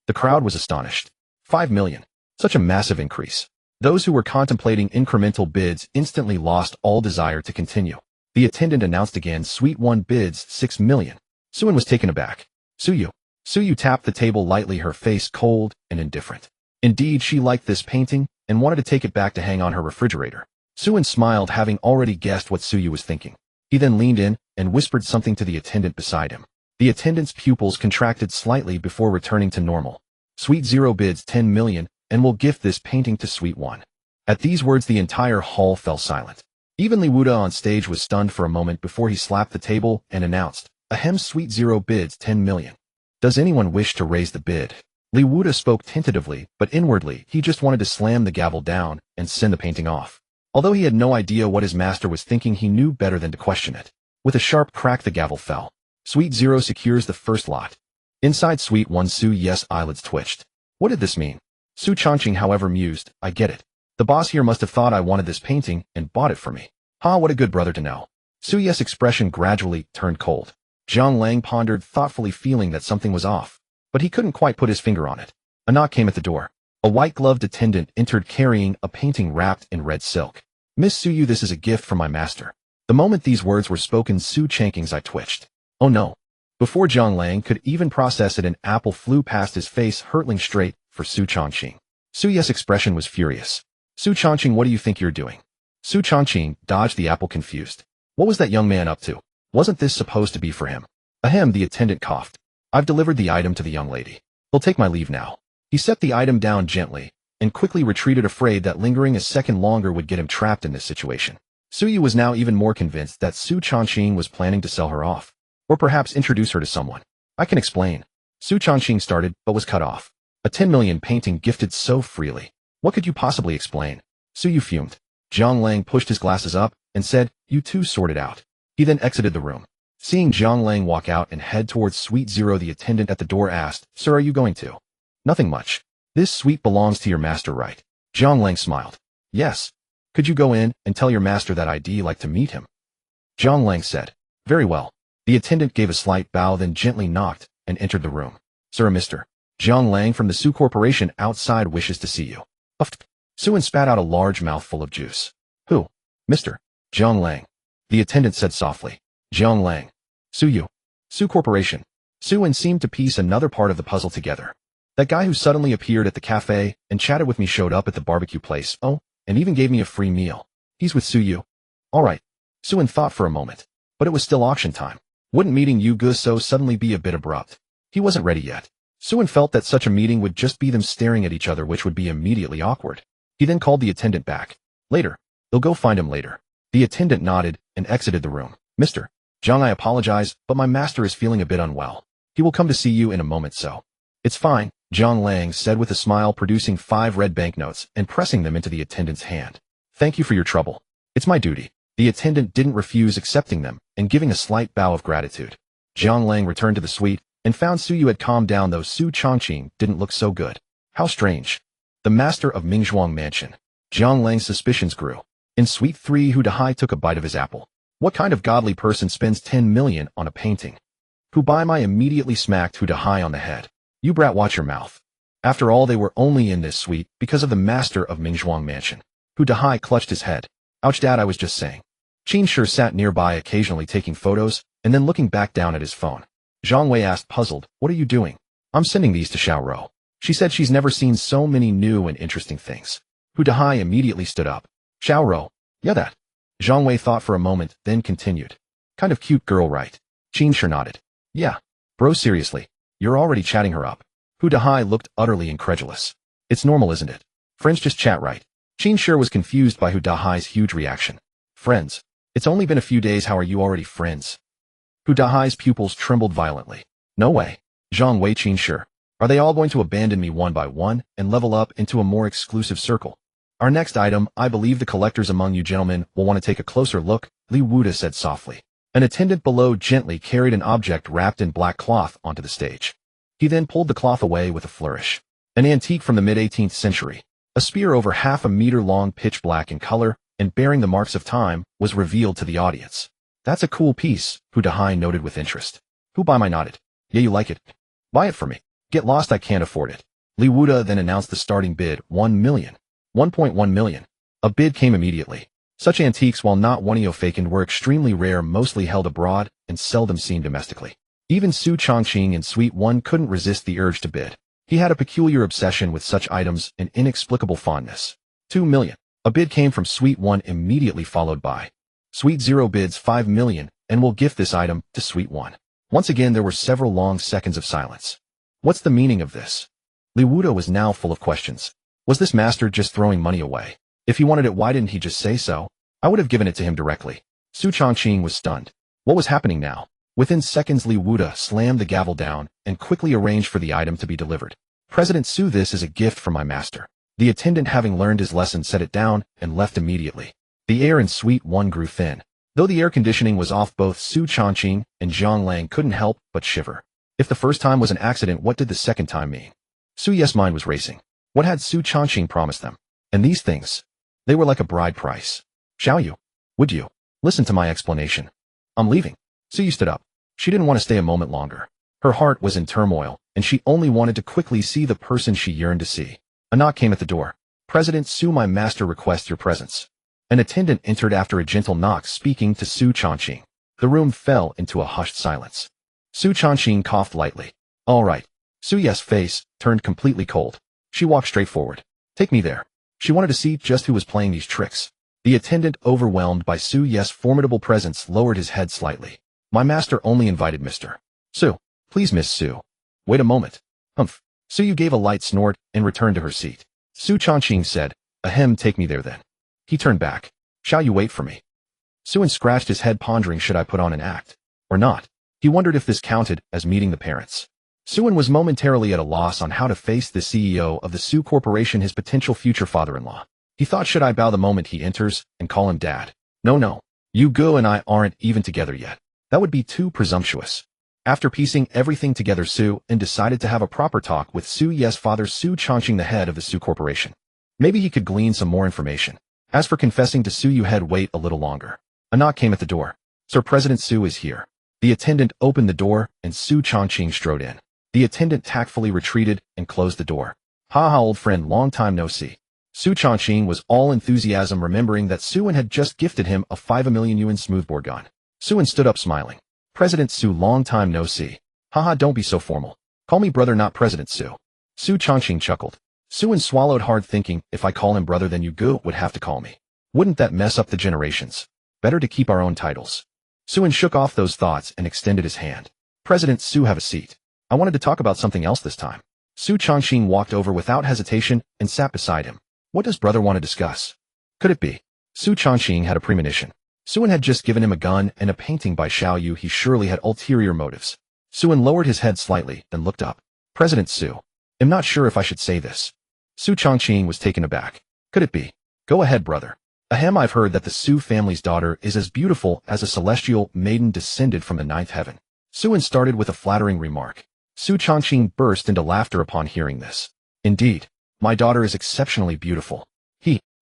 The crowd was astonished. 5 million. Such a massive increase. Those who were contemplating incremental bids instantly lost all desire to continue. The attendant announced again, Suite 1 bids 6 million. Suan was taken aback. Suyu. Suyu tapped the table lightly, her face cold and indifferent. Indeed, she liked this painting and wanted to take it back to hang on her refrigerator. Suan smiled, having already guessed what Suyu was thinking. He then leaned in and whispered something to the attendant beside him. The attendant's pupils contracted slightly before returning to normal. Suite 0 bids 10 million and will gift this painting to Suite 1. At these words, the entire hall fell silent. Even Li Wuda on stage was stunned for a moment before he slapped the table and announced, Ahem, Suite 0 bids 10 million. Does anyone wish to raise the bid? Li Wuda spoke tentatively, but inwardly, he just wanted to slam the gavel down and send the painting off. Although he had no idea what his master was thinking, he knew better than to question it. With a sharp crack, the gavel fell. Suite 0 secures the first lot. Inside Suite 1, Su's eyelids twitched. What did this mean? Su Changqing, however, mused, I get it. The boss here must have thought I wanted this painting and bought it for me. Ha, what a good brother to know. Su's expression gradually turned cold. Zhang Lang pondered thoughtfully, feeling that something was off, but he couldn't quite put his finger on it. A knock came at the door. A white-gloved attendant entered carrying a painting wrapped in red silk. Miss Suyu, this is a gift from my master. The moment these words were spoken, Su Changqing's eye twitched. Oh no. Before Zhang Lang could even process it, an apple flew past his face, hurtling straight for Su Changqing. Su's expression was furious. Su Changqing, what do you think you're doing? Su Changqing dodged the apple, confused. What was that young man up to? Wasn't this supposed to be for him? Ahem, the attendant coughed. I've delivered the item to the young lady. He'll take my leave now. He set the item down gently and quickly retreated, afraid that lingering a second longer would get him trapped in this situation. Suyu was now even more convinced that Su Changqing was planning to sell her off, or perhaps introduce her to someone. I can explain. Su Changqing started, but was cut off. A 10 million painting gifted so freely. What could you possibly explain? Suyu fumed. Zhang Lang pushed his glasses up and said, you two sort it out. He then exited the room. Seeing Zhang Lang walk out and head towards Suite 0, the attendant at the door asked, Sir, are you going to? Nothing much. This suite belongs to your master, right? Zhang Lang smiled. Yes. Could you go in and tell your master that I'd like to meet him? Zhang Lang said. Very well. The attendant gave a slight bow, then gently knocked and entered the room. Sir, Mr. Zhang Lang from the Su Corporation outside wishes to see you. Uffed. Suan spat out a large mouthful of juice. Who? Mr. Zhang Lang. The attendant said softly. Zhang Lang. Suyu. Su Corporation. Suan seemed to piece another part of the puzzle together. That guy who suddenly appeared at the cafe and chatted with me showed up at the barbecue place, oh, and even gave me a free meal. He's with Suyu. All right. Suan thought for a moment, but it was still auction time. Wouldn't meeting Yu Gu so suddenly be a bit abrupt? He wasn't ready yet. Suan felt that such a meeting would just be them staring at each other, which would be immediately awkward. He then called the attendant back. Later. They'll go find him later. The attendant nodded and exited the room. Mr. Zhang, I apologize, but my master is feeling a bit unwell. He will come to see you in a moment, so. It's fine, Zhang Lang said with a smile, producing 5 red banknotes and pressing them into the attendant's hand. Thank you for your trouble. It's my duty. The attendant didn't refuse accepting them and giving a slight bow of gratitude. Zhang Lang returned to the suite and found Suyu had calmed down, though Su Changqing didn't look so good. How strange. The master of Mingzhuang Mansion. Zhang Lang's suspicions grew. In Suite 3, Hu Dahai took a bite of his apple. What kind of godly person spends 10 million on a painting? Hu Baimai immediately smacked Hu Dahai on the head. You brat, watch your mouth. After all, they were only in this suite because of the master of Mingzhuang Mansion. Hu Dahai clutched his head. Ouch, Dad, I was just saying. Qin Shi sat nearby, occasionally taking photos and then looking back down at his phone. Zhang Wei asked, puzzled, what are you doing? I'm sending these to Xiao Rou. She said she's never seen so many new and interesting things. Hu Dahai immediately stood up. Xiao Rou. Yeah, that. Zhang Wei thought for a moment, then continued. Kind of cute girl, right? Qin Shi nodded. Yeah. Bro, seriously. You're already chatting her up. Hu Dahai looked utterly incredulous. It's normal, isn't it? Friends just chat, right? Qin Shi was confused by Hu Dahai's huge reaction. Friends? It's only been a few days, how are you already friends? Hu Dahai's pupils trembled violently. No way. Zhang Wei, Qin Shi. Are they all going to abandon me one by one and level up into a more exclusive circle? Our next item, I believe the collectors among you gentlemen will want to take a closer look, Li Wuda said softly. An attendant below gently carried an object wrapped in black cloth onto the stage. He then pulled the cloth away with a flourish. An antique from the mid-18th century. A spear over half a meter long, pitch black in color, and bearing the marks of time, was revealed to the audience. That's a cool piece, Hu Dahai noted with interest. Who buy my nodded. Yeah, you like it? Buy it for me. Get lost, I can't afford it. Li Wuda then announced the starting bid, 1 million. 1.1 million. A bid came immediately. Such antiques, while not one-of-a-kind, were extremely rare, mostly held abroad, and seldom seen domestically. Even Su Chongqing in Suite 1 couldn't resist the urge to bid. He had a peculiar obsession with such items, an inexplicable fondness. 2 million. A bid came from Suite 1, immediately followed by Suite 0 bids 5 million, and will gift this item to Suite 1. Once again there were several long seconds of silence. What's the meaning of this? Li Wuda was now full of questions. Was this master just throwing money away? If he wanted it, why didn't he just say so? I would have given it to him directly. Su Chongqing was stunned. What was happening now? Within seconds Li Wuda slammed the gavel down and quickly arranged for the item to be delivered. President Su, this is a gift from my master. The attendant, having learned his lesson, set it down and left immediately. The air in Suite 1 grew thin. Though the air conditioning was off, both Su Chongqing and Zhang Lang couldn't help but shiver. If the first time was an accident, what did the second time mean? Su Yes' mind was racing. What had Su Chongqing promised them? And these things? They were like a bride price. Shall you? Would you? Listen to my explanation. I'm leaving. Su stood up. She didn't want to stay a moment longer. Her heart was in turmoil, and she only wanted to quickly see the person she yearned to see. A knock came at the door. President Su, my master requests your presence. An attendant entered after a gentle knock, speaking to Su Chongqing. The room fell into a hushed silence. Su Chongqing coughed lightly. All right. Su Yes' face turned completely cold. She walked straight forward. Take me there. She wanted to see just who was playing these tricks. The attendant, overwhelmed by Su Yes' formidable presence, lowered his head slightly. My master only invited Mr. Su. Please, Miss Su. Wait a moment. Humph. Su gave a light snort and returned to her seat. Su Chongqing said, Ahem, take me there then. He turned back. Shall you wait for me? Su scratched his head, pondering, should I put on an act or not? He wondered if this counted as meeting the parents. Su was momentarily at a loss on how to face the CEO of the Su Corporation, his potential future father-in-law. He thought, should I bow the moment he enters and call him dad? No. You go and I aren't even together yet. That would be too presumptuous. After piecing everything together, Su decided to have a proper talk with Su Yes' father, Su Chongqing, the head of the Su Corporation. Maybe he could glean some more information. As for confessing to Su, had wait a little longer. A knock came at the door. Sir, President Su is here. The attendant opened the door and Su Chongqing strode in. The attendant tactfully retreated and closed the door. Ha, old friend, long time no see. Su Chongqing was all enthusiasm, remembering that Su had just gifted him a 5 million yuan smoothbore gun. Su stood up smiling. President Su, long time no see. Haha, don't be so formal. Call me brother, not President Su. Su Chongqing chuckled. Su swallowed hard, thinking, if I call him brother, then you would have to call me. Wouldn't that mess up the generations? Better to keep our own titles. Su shook off those thoughts and extended his hand. President Su, have a seat. I wanted to talk about something else this time. Su Chongqing walked over without hesitation and sat beside him. What does brother want to discuss? Could it be? Su Chongqing had a premonition. Su had just given him a gun and a painting by Xiao Yu. He surely had ulterior motives. Su lowered his head slightly, then looked up. President Su. I'm not sure if I should say this. Su Chongqing was taken aback. Could it be? Go ahead, brother. Ahem, I've heard that the Su family's daughter is as beautiful as a celestial maiden descended from the ninth heaven. Su started with a flattering remark. Su Chongqing burst into laughter upon hearing this. Indeed, my daughter is exceptionally beautiful.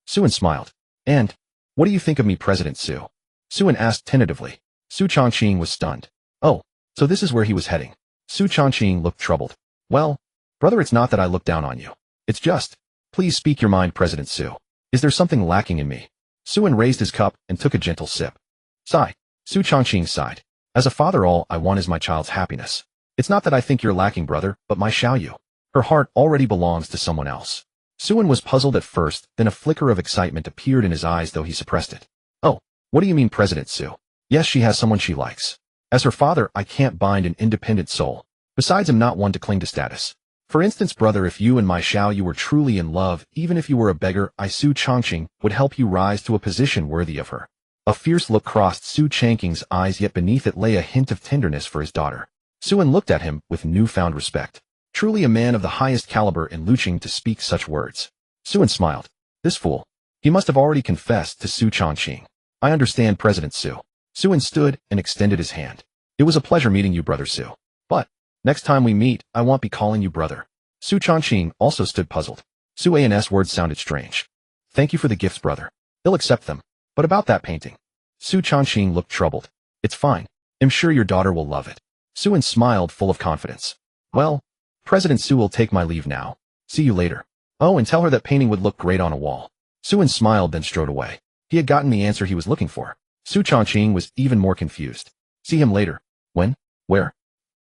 Su smiled. And, what do you think of me, President Su? Su asked tentatively. Su Chongqing was stunned. Oh, so this is where he was heading. Su Chongqing looked troubled. Well, brother, it's not that I look down on you. It's just, please speak your mind, President Su. Is there something lacking in me? Su raised his cup and took a gentle sip. Sigh. Su Chongqing sighed. As a father, all I want is my child's happiness. It's not that I think you're lacking, brother, but my Xiao Yu. Her heart already belongs to someone else. Su was puzzled at first, then a flicker of excitement appeared in his eyes, though he suppressed it. Oh, what do you mean, President Su? Yes, she has someone she likes. As her father, I can't bind an independent soul. Besides, I'm not one to cling to status. For instance, brother, if you and my Xiao Yu were truly in love, even if you were a beggar, I, Su Chongqing, would help you rise to a position worthy of her. A fierce look crossed Su Chongqing's eyes, yet beneath it lay a hint of tenderness for his daughter. Su looked at him with newfound respect. Truly a man of the highest caliber in Lucheng to speak such words. Su smiled. This fool. He must have already confessed to Su Chongqing. I understand, President Su. Su stood and extended his hand. It was a pleasure meeting you, brother Su. But, next time we meet, I won't be calling you brother. Su Changqing also stood puzzled. Su An's words sounded strange. Thank you for the gifts, brother. He'll accept them. But about that painting. Su Changqing looked troubled. It's fine. I'm sure your daughter will love it. Suan smiled, full of confidence. Well, President Su will take my leave now. See you later. Oh, and tell her that painting would look great on a wall. Suan smiled, then strode away. He had gotten the answer he was looking for. Su Changqing was even more confused. See him later. When? Where?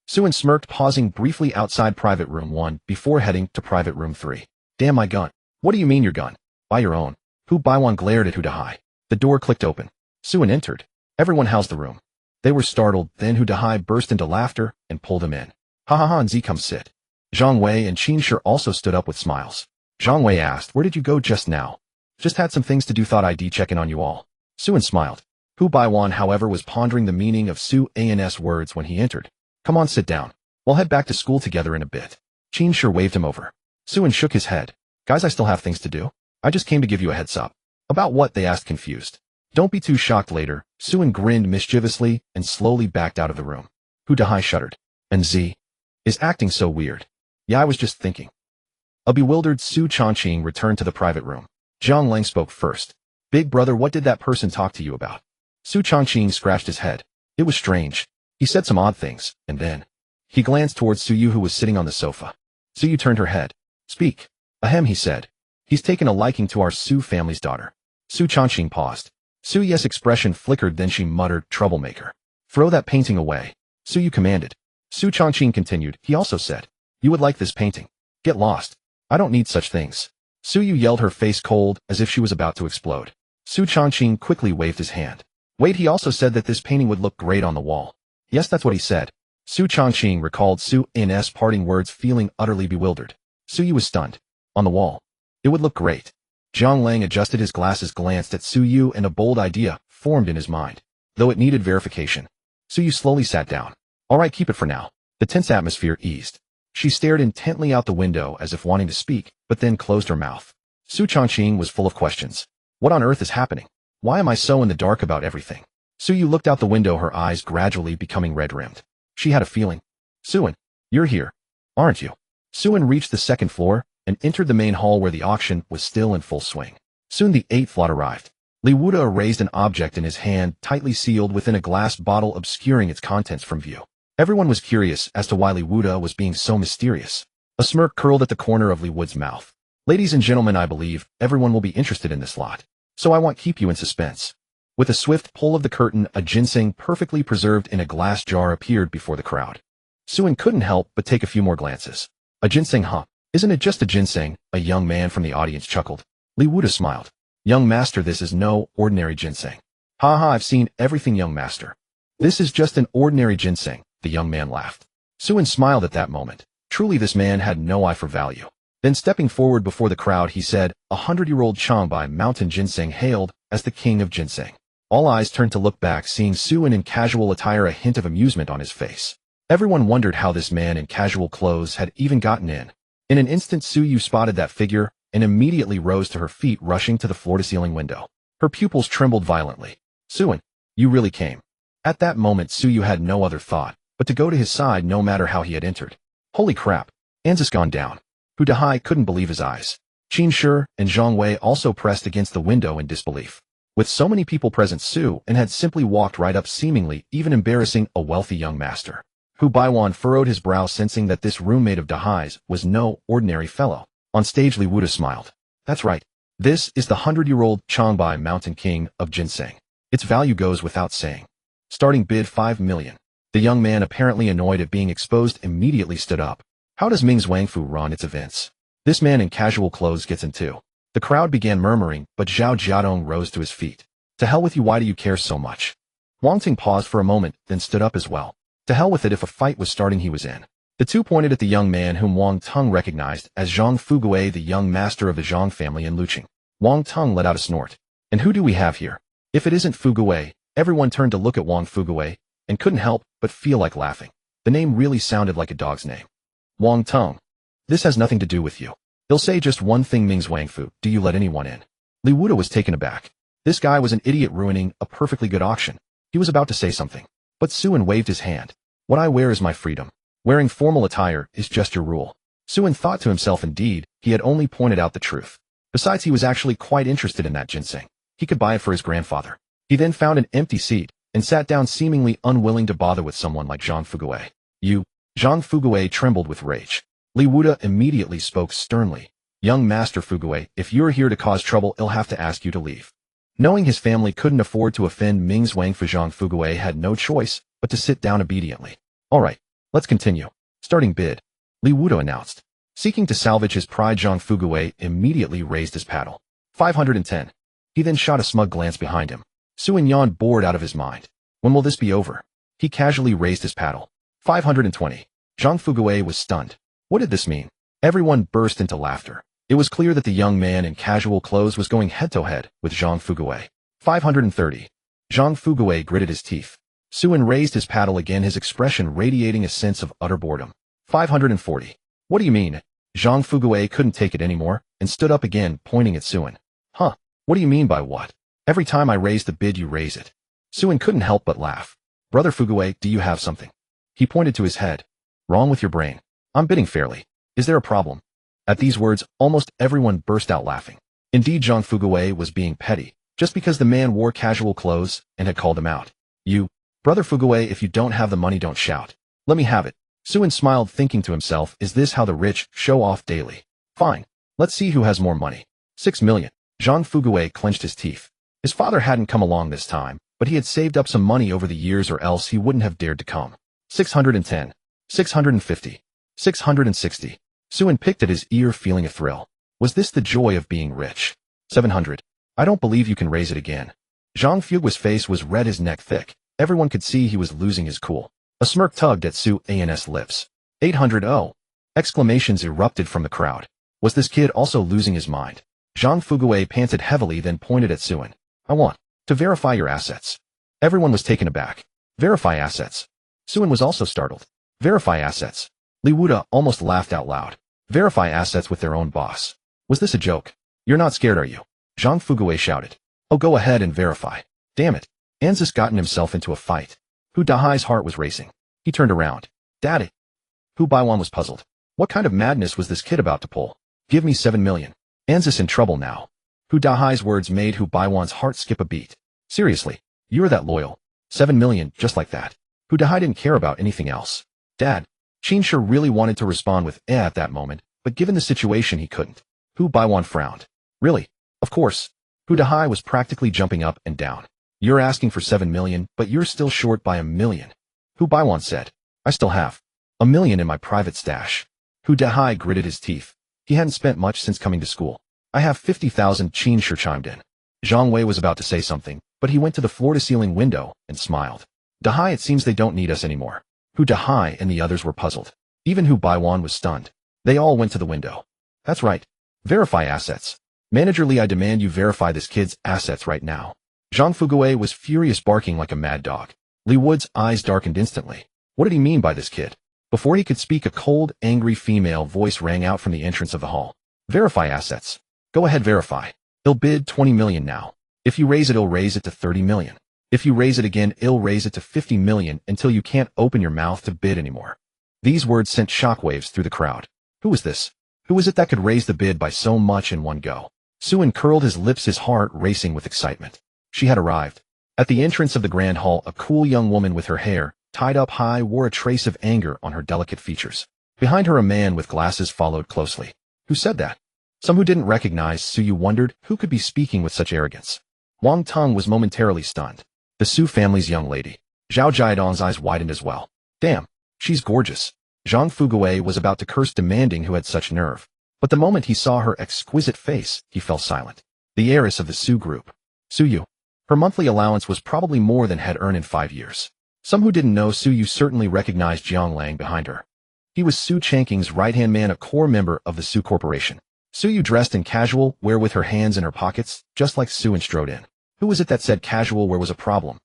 Suan smirked, pausing briefly outside private room 1 before heading to private room 3. Damn, my gun. What do you mean your gun? Buy your own. Hu Baiwan glared at Hu Dahai. The door clicked open. Suan entered. Everyone housed the room. They were startled, then Hu Dahai burst into laughter and pulled him in. Ha ha ha, and Z, come sit. Zhang Wei and Qin Shi also stood up with smiles. Zhang Wei asked, where did you go just now? Just had some things to do, thought I'd check in on you all. Suan smiled. Hu Baiwan, however, was pondering the meaning of Su An's words when he entered. Come on, sit down. We'll head back to school together in a bit. Qin Shi waved him over. Suan shook his head. Guys, I still have things to do. I just came to give you a heads up. About what? They asked, confused. Don't be too shocked later. Suan grinned mischievously and slowly backed out of the room. Hu Dahai shuddered. And Z is acting so weird. Yeah, I was just thinking. A bewildered Su Changqing returned to the private room. Zhang Lang spoke first. Big brother, what did that person talk to you about? Su Changqing scratched his head. It was strange. He said some odd things, and then he glanced towards Su Yu, who was sitting on the sofa. Su Yu turned her head. Speak. Ahem, he said. He's taken a liking to our Su family's daughter. Su Changqing paused. Su Yu's expression flickered, then she muttered, troublemaker. Throw that painting away. Su Yu commanded. Su Changqing continued. He also said, you would like this painting. Get lost. I don't need such things. Su Yu yelled, her face cold, as if she was about to explode. Su Changqing quickly waved his hand. Wait, he also said that this painting would look great on the wall. Yes, that's what he said. Su Changqing recalled Su An's parting words, feeling utterly bewildered. Su Yu was stunned. On the wall. It would look great. Zhang Lang adjusted his glasses, glanced at Su Yu, and a bold idea formed in his mind. Though it needed verification. Su Yu slowly sat down. All right, keep it for now. The tense atmosphere eased. She stared intently out the window as if wanting to speak, but then closed her mouth. Su Changqing was full of questions. What on earth is happening? Why am I so in the dark about everything? Su Yu looked out the window, her eyes gradually becoming red-rimmed. She had a feeling. Suan, you're here, aren't you? Suan reached the second floor and entered the main hall where the auction was still in full swing. Soon the 8th lot arrived. Li Wuda raised an object in his hand, tightly sealed within a glass bottle, obscuring its contents from view. Everyone was curious as to why Li Wuda was being so mysterious. A smirk curled at the corner of Li Wuda's mouth. Ladies and gentlemen, I believe everyone will be interested in this lot. So I won't keep you in suspense. With a swift pull of the curtain, a ginseng perfectly preserved in a glass jar appeared before the crowd. Suan couldn't help but take a few more glances. A ginseng, huh? Isn't it just a ginseng? A young man from the audience chuckled. Li Wuda smiled. Young master, this is no ordinary ginseng. Ha ha, I've seen everything, young master. This is just an ordinary ginseng, the young man laughed. Suan smiled at that moment. Truly, this man had no eye for value. Then stepping forward before the crowd, he said, 100-year-old Changbai mountain ginseng hailed as the king of ginseng. All eyes turned to look back, seeing Suan in casual attire, a hint of amusement on his face. Everyone wondered how this man in casual clothes had even gotten in. In an instant, Su Yu spotted that figure and immediately rose to her feet, rushing to the floor-to-ceiling window. Her pupils trembled violently. Suan, you really came. At that moment, Su Yu had no other thought but to go to his side, no matter how he had entered. Holy crap. Anza's gone down. Hu Dahai couldn't believe his eyes. Qin Shi and Zhang Wei also pressed against the window in disbelief. With so many people present, Su An had simply walked right up, seemingly even embarrassing a wealthy young master. Hu Baiwan furrowed his brow, sensing that this roommate of Dahai's was no ordinary fellow. On stage, Li Wuda smiled. That's right. This is the 100-year-old Changbai mountain king of ginseng. Its value goes without saying. Starting bid 5 million. The young man, apparently annoyed at being exposed, immediately stood up. How does Ming's Wangfu run its events? This man in casual clothes gets in too. The crowd began murmuring, but Zhao Jiadong rose to his feet. To hell with you, why do you care so much? Wang Ting paused for a moment, then stood up as well. To hell with it, if a fight was starting, he was in. The two pointed at the young man, whom Wang Tung recognized as Zhang Fuguei, the young master of the Zhang family in Lucheng. Wang Tung let out a snort. And who do we have here? If it isn't Fuguei. Everyone turned to look at Wang Fuguei and couldn't help but feel like laughing. The name really sounded like a dog's name. Wang Tung. This has nothing to do with you. They'll say just one thing, Ming's Wangfu, do you let anyone in? Li Wuda was taken aback. This guy was an idiot, ruining a perfectly good auction. He was about to say something, but Suan waved his hand. What I wear is my freedom. Wearing formal attire is just your rule. Suin thought to himself indeed, he had only pointed out the truth. Besides, he was actually quite interested in that ginseng. He could buy it for his grandfather. He then found an empty seat and sat down, seemingly unwilling to bother with someone like Zhang Fugui. You. Zhang Fugui trembled with rage. Li Wuda immediately spoke sternly. Young Master Fugui, if you're here to cause trouble, I'll have to ask you to leave. Knowing his family couldn't afford to offend Ming's Wang, Zhang Fugui had no choice but to sit down obediently. All right, let's continue. Starting bid. Li Wuda announced. Seeking to salvage his pride, Zhang Fugui immediately raised his paddle. 510. He then shot a smug glance behind him. Suin yawned, bored out of his mind. When will this be over? He casually raised his paddle. 520. Zhang Fugui was stunned. What did this mean? Everyone burst into laughter. It was clear that the young man in casual clothes was going head-to-head with Zhang Fugui. 530. Zhang Fugui gritted his teeth. Suin raised his paddle again, his expression radiating a sense of utter boredom. 540. What do you mean? Zhang Fugui couldn't take it anymore and stood up again, pointing at Suin. Huh? What do you mean by what? Every time I raise the bid, you raise it. Suin couldn't help but laugh. Brother Fugui, do you have something? He pointed to his head. Wrong with your brain. I'm bidding fairly. Is there a problem? At these words, almost everyone burst out laughing. Indeed, Zhang Fugui was being petty, just because the man wore casual clothes and had called him out. You, Brother Fugui, if you don't have the money, don't shout. Let me have it. Suin smiled, thinking to himself, is this how the rich show off daily? Fine. Let's see who has more money. 6 million. Zhang Fugui clenched his teeth. His father hadn't come along this time, but he had saved up some money over the years, or else he wouldn't have dared to come. 610. 650. 660. Suin picked at his ear, feeling a thrill. Was this the joy of being rich? 700. I don't believe you can raise it again. Zhang Fugui's face was red, his neck thick. Everyone could see he was losing his cool. A smirk tugged at Suan's lips. 800. Oh! Exclamations erupted from the crowd. Was this kid also losing his mind? Zhang Fugui panted heavily, then pointed at Suin. I want to verify your assets. Everyone was taken aback. Verify assets. Suin was also startled. Verify assets. Li Wuda almost laughed out loud. Verify assets with their own boss. Was this a joke? You're not scared, are you? Zhang Fugui shouted. Oh, go ahead and verify. Damn it. Anzus gotten himself into a fight. Hu Dahai's heart was racing. He turned around. Daddy. Hu Baiwan was puzzled. What kind of madness was this kid about to pull? Give me 7 million. Anzus in trouble now. Hu Dahai's words made Hu Baiwan's heart skip a beat. Seriously, you're that loyal. 7 million, just like that. Hu Dahai didn't care about anything else. Dad. Qin sure really wanted to respond with at that moment, but given the situation he couldn't. Hu Baiwan frowned. Really? Of course. Hu Dahai was practically jumping up and down. You're asking for 7 million, but you're still short by 1 million. Hu Baiwan said. I still have 1 million in my private stash. Hu Dahai gritted his teeth. He hadn't spent much since coming to school. I have 50,000, Qin sure chimed in. Zhang Wei was about to say something, but he went to the floor-to-ceiling window and smiled. Dahai, it seems they don't need us anymore. Hu Dahai and the others were puzzled. Even Hu Baiwan was stunned. They all went to the window. That's right. Verify assets. Manager Li, I demand you verify this kid's assets right now. Zhang Fugui was furious, barking like a mad dog. Li Wood's eyes darkened instantly. What did he mean by this kid? Before he could speak, a cold, angry female voice rang out from the entrance of the hall. Verify assets. Go ahead, verify. He'll bid 20 million now. If you raise it, he'll raise it to 30 million. If you raise it again, he'll raise it to 50 million until you can't open your mouth to bid anymore. These words sent shockwaves through the crowd. Who was this? Who was it that could raise the bid by so much in one go? Suin curled his lips, his heart racing with excitement. She had arrived. At the entrance of the grand hall, a cool young woman with her hair tied up high wore a trace of anger on her delicate features. Behind her, a man with glasses followed closely. Who said that? Some who didn't recognize Suyu wondered who could be speaking with such arrogance. Wang Tong was momentarily stunned. The Su family's young lady. Zhao Jiadong's eyes widened as well. Damn, she's gorgeous. Zhang Fugui was about to curse, demanding who had such nerve. But the moment he saw her exquisite face, he fell silent. The heiress of the Su group. Suyu. Her monthly allowance was probably more than had earned in 5 years. Some who didn't know Suyu certainly recognized Jiang Lang behind her. He was Su Changqing's right-hand man, a core member of the Su Corporation. Suyu dressed in casual wear with her hands in her pockets, just like Su, and strode in. Who was it that said casual wear was a problem?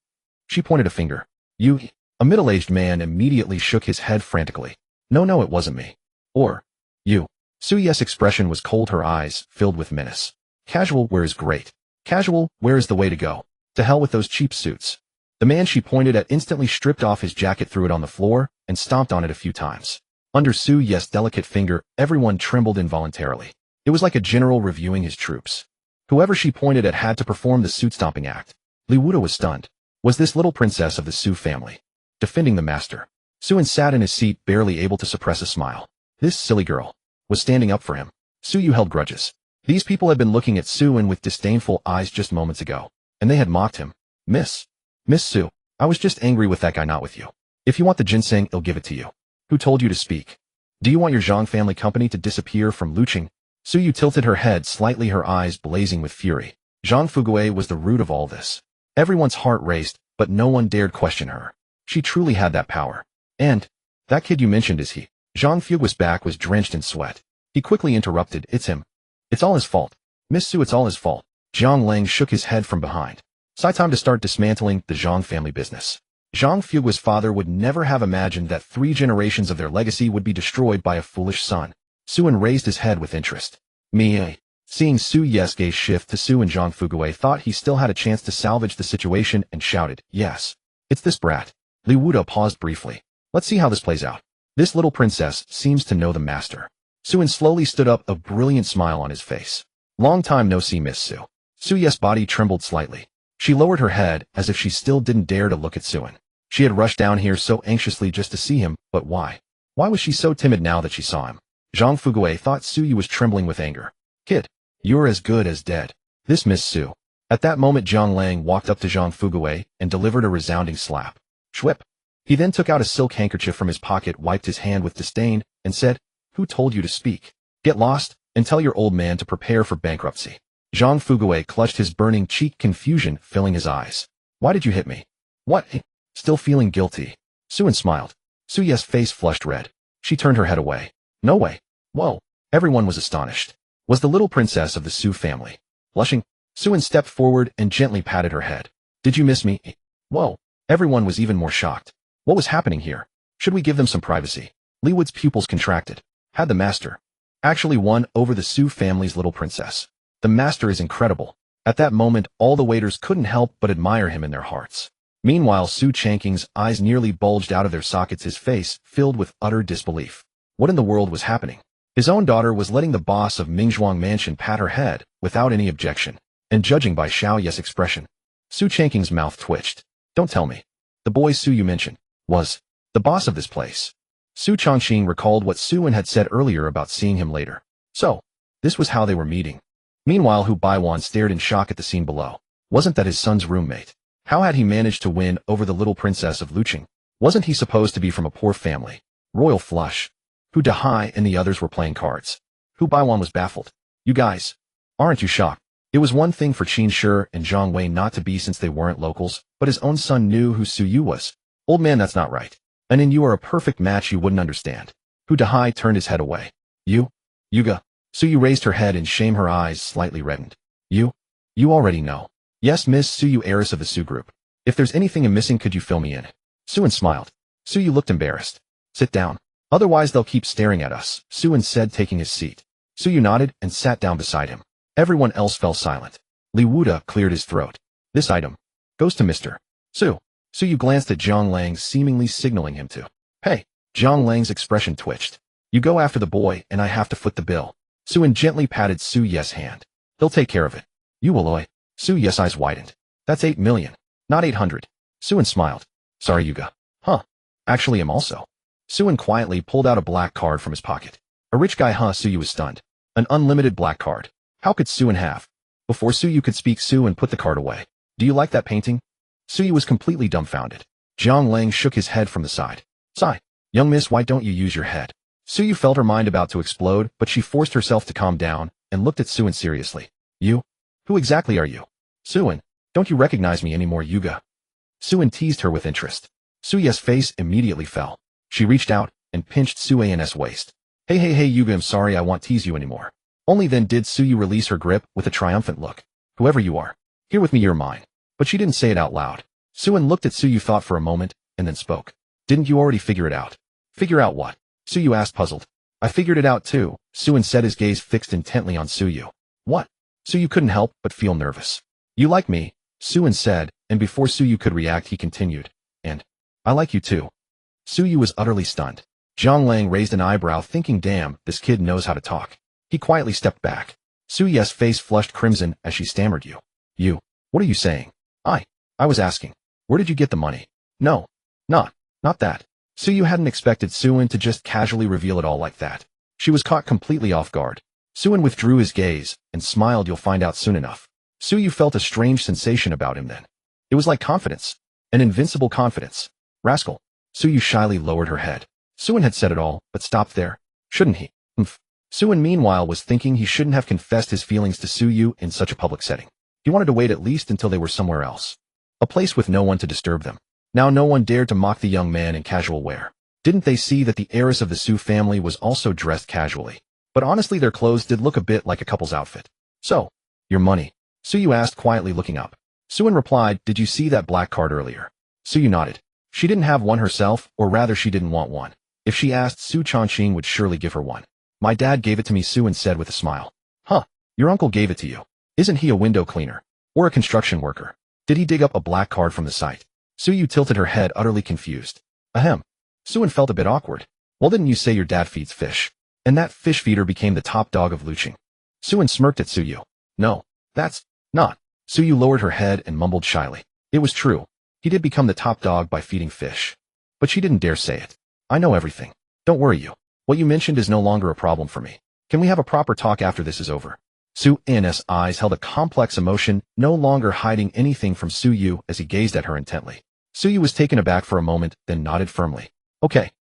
She pointed a finger. You. A middle-aged man immediately shook his head frantically. No, it wasn't me. Or, you. Suyu's expression was cold, her eyes filled with menace. Casual wear is great. Casual wear is the way to go. To hell with those cheap suits. The man she pointed at instantly stripped off his jacket, threw it on the floor, and stomped on it a few times. Under Su Ye's delicate finger, everyone trembled involuntarily. It was like a general reviewing his troops. Whoever she pointed at had to perform the suit-stomping act. Li Wuda was stunned. Was this little princess of the Su family defending the master? Suen sat in his seat, barely able to suppress a smile. This silly girl was standing up for him. Su Yu held grudges. These people had been looking at Suen with disdainful eyes just moments ago, and they had mocked him. Miss Su, I was just angry with that guy, not with you. If you want the ginseng, I'll give it to you. Who told you to speak? Do you want your Zhang family company to disappear from Lucheng? Su Yu tilted her head slightly, her eyes blazing with fury. Zhang Fuguei was the root of all this. Everyone's heart raced, but no one dared question her. She truly had that power. And that kid you mentioned, is he? Zhang Fugui's back was drenched in sweat. He quickly interrupted. It's him. It's all his fault. Miss Su, it's all his fault. Zhang Lang shook his head from behind. It's time to start dismantling the Zhang family business. Zhang Fugui's father would never have imagined that 3 generations of their legacy would be destroyed by a foolish son. Suen raised his head with interest. Seeing Su Ye's gaze shift to Su, and Zhang Fugui thought he still had a chance to salvage the situation and shouted, yes. It's this brat. Li Wuda paused briefly. Let's see how this plays out. This little princess seems to know the master. Suen slowly stood up, a brilliant smile on his face. Long time no see, Miss Su. Su Ye's body trembled slightly. She lowered her head as if she still didn't dare to look at Suen. She had rushed down here so anxiously just to see him, but why? Why was she so timid now that she saw him? Zhang Fugui thought Su Yu was trembling with anger. Kid, you're as good as dead. This Miss Su. At that moment, Zhang Lang walked up to Zhang Fugui and delivered a resounding slap. Schwip. He then took out a silk handkerchief from his pocket, wiped his hand with disdain, and said, Who told you to speak? Get lost, and tell your old man to prepare for bankruptcy. Zhang Fugui clutched his burning cheek, confusion filling his eyes. Why did you hit me? What? Still feeling guilty? Suen smiled. Su Ye's face flushed red. She turned her head away. No way. Whoa. Everyone was astonished. Was the little princess of the Su family. Blushing, Suen stepped forward and gently patted her head. Did you miss me? Whoa. Everyone was even more shocked. What was happening here? Should we give them some privacy? Li Wu's pupils contracted. Had the master actually won over the Su family's little princess? The master is incredible. At that moment, all the waiters couldn't help but admire him in their hearts. Meanwhile, Su Changqing's eyes nearly bulged out of their sockets, his face filled with utter disbelief. What in the world was happening? His own daughter was letting the boss of Mingzhuang Mansion pat her head without any objection, and judging by Xiao Ye's expression, Su Changqing's mouth twitched. Don't tell me. The boy Su you mentioned was the boss of this place. Su Changqing recalled what Suen had said earlier about seeing him later. So, this was how they were meeting. Meanwhile, Hu Baiwan stared in shock at the scene below. Wasn't that his son's roommate? How had he managed to win over the little princess of Lucheng? Wasn't he supposed to be from a poor family? Royal flush. Hu Dahai and the others were playing cards. Hu Baiwan was baffled. You guys, aren't you shocked? It was one thing for Qin Shi and Zhang Wei not to be since they weren't locals, but his own son knew who Su Yu was. Old man, that's not right. And in you are a perfect match, you wouldn't understand. Hu Dahai turned his head away. Yuga. Su Yu raised her head in shame, her eyes slightly reddened. You already know. Yes, Miss Su Yu, heiress of the Su group. If there's anything I'm missing, could you fill me in? Suen smiled. Su Yu looked embarrassed. Sit down. Otherwise they'll keep staring at us, Suen said, taking his seat. Su Yu nodded and sat down beside him. Everyone else fell silent. Li Wuda cleared his throat. This item goes to Mr. Su. Su Yu glanced at Zhang Lang, seemingly signaling him to pay. Zhang Lang's expression twitched. You go after the boy, and I have to foot the bill. Suen gently patted Su Ye's hand. He'll take care of it. You will, Oi. Su Ye's eyes widened. That's 8 million, not 800. Suen smiled. Sorry, Yuga. Huh. Actually, I'm also. Suen quietly pulled out a black card from his pocket. A rich guy, huh? Su Yu was stunned. An unlimited black card. How could Suen have? Before Su Yu could speak, Suen put the card away. Do you like that painting? Su Yu was completely dumbfounded. Zhang Lang shook his head from the side. Sigh. Young miss, why don't you use your head? Su Yu felt her mind about to explode, but she forced herself to calm down and looked at Suen seriously. You? Who exactly are you? Suen, don't you recognize me anymore, Yuga? Suen teased her with interest. Su Ye's face immediately fell. She reached out and pinched Su An's waist. Hey, Yuga, I'm sorry, I won't tease you anymore. Only then did Su Yu release her grip with a triumphant look. Whoever you are, here with me, you're mine. But she didn't say it out loud. Suen looked at Su Yu, thought for a moment, and then spoke. Didn't you already figure it out? Figure out what? Su Yu asked, puzzled. I figured it out too, Suen said, his gaze fixed intently on Su Yu. What? Su Yu couldn't help but feel nervous. You like me, Suen said, and before Su Yu could react, he continued. And I like you too. Su Yu was utterly stunned. Zhang Lang raised an eyebrow thinking, damn, this kid knows how to talk. He quietly stepped back. Su Ye's face flushed crimson as she stammered, You. What are you saying? I was asking. Where did you get the money? No. Not that. Su Yu hadn't expected Suin to just casually reveal it all like that. She was caught completely off guard. Suin withdrew his gaze and smiled. You'll find out soon enough. Su Yu felt a strange sensation about him then. It was like confidence. An invincible confidence. Rascal. Su Yu shyly lowered her head. Suin had said it all, but stopped there. Shouldn't he? Suin meanwhile was thinking he shouldn't have confessed his feelings to Su Yu in such a public setting. He wanted to wait at least until they were somewhere else. A place with no one to disturb them. Now no one dared to mock the young man in casual wear. Didn't they see that the heiress of the Su family was also dressed casually? But honestly, their clothes did look a bit like a couple's outfit. So, your money? Su Yu asked quietly, looking up. Suin replied, did you see that black card earlier? Su Yu nodded. She didn't have one herself, or rather she didn't want one. If she asked, Su Changqing would surely give her one. My dad gave it to me, Suin said with a smile. Huh, your uncle gave it to you. Isn't he a window cleaner? Or a construction worker? Did he dig up a black card from the site? Su Yu tilted her head, utterly confused. Ahem. Suin felt a bit awkward. Well, didn't you say your dad feeds fish? And that fish feeder became the top dog of Lucheng. Suin smirked at Su Yu. No, that's not. Su Yu lowered her head and mumbled shyly. It was true. He did become the top dog by feeding fish. But she didn't dare say it. I know everything. Don't worry, you. What you mentioned is no longer a problem for me. Can we have a proper talk after this is over? Suin's eyes held a complex emotion, no longer hiding anything from Su Yu as he gazed at her intently. Su Yu was taken aback for a moment, then nodded firmly. Okay.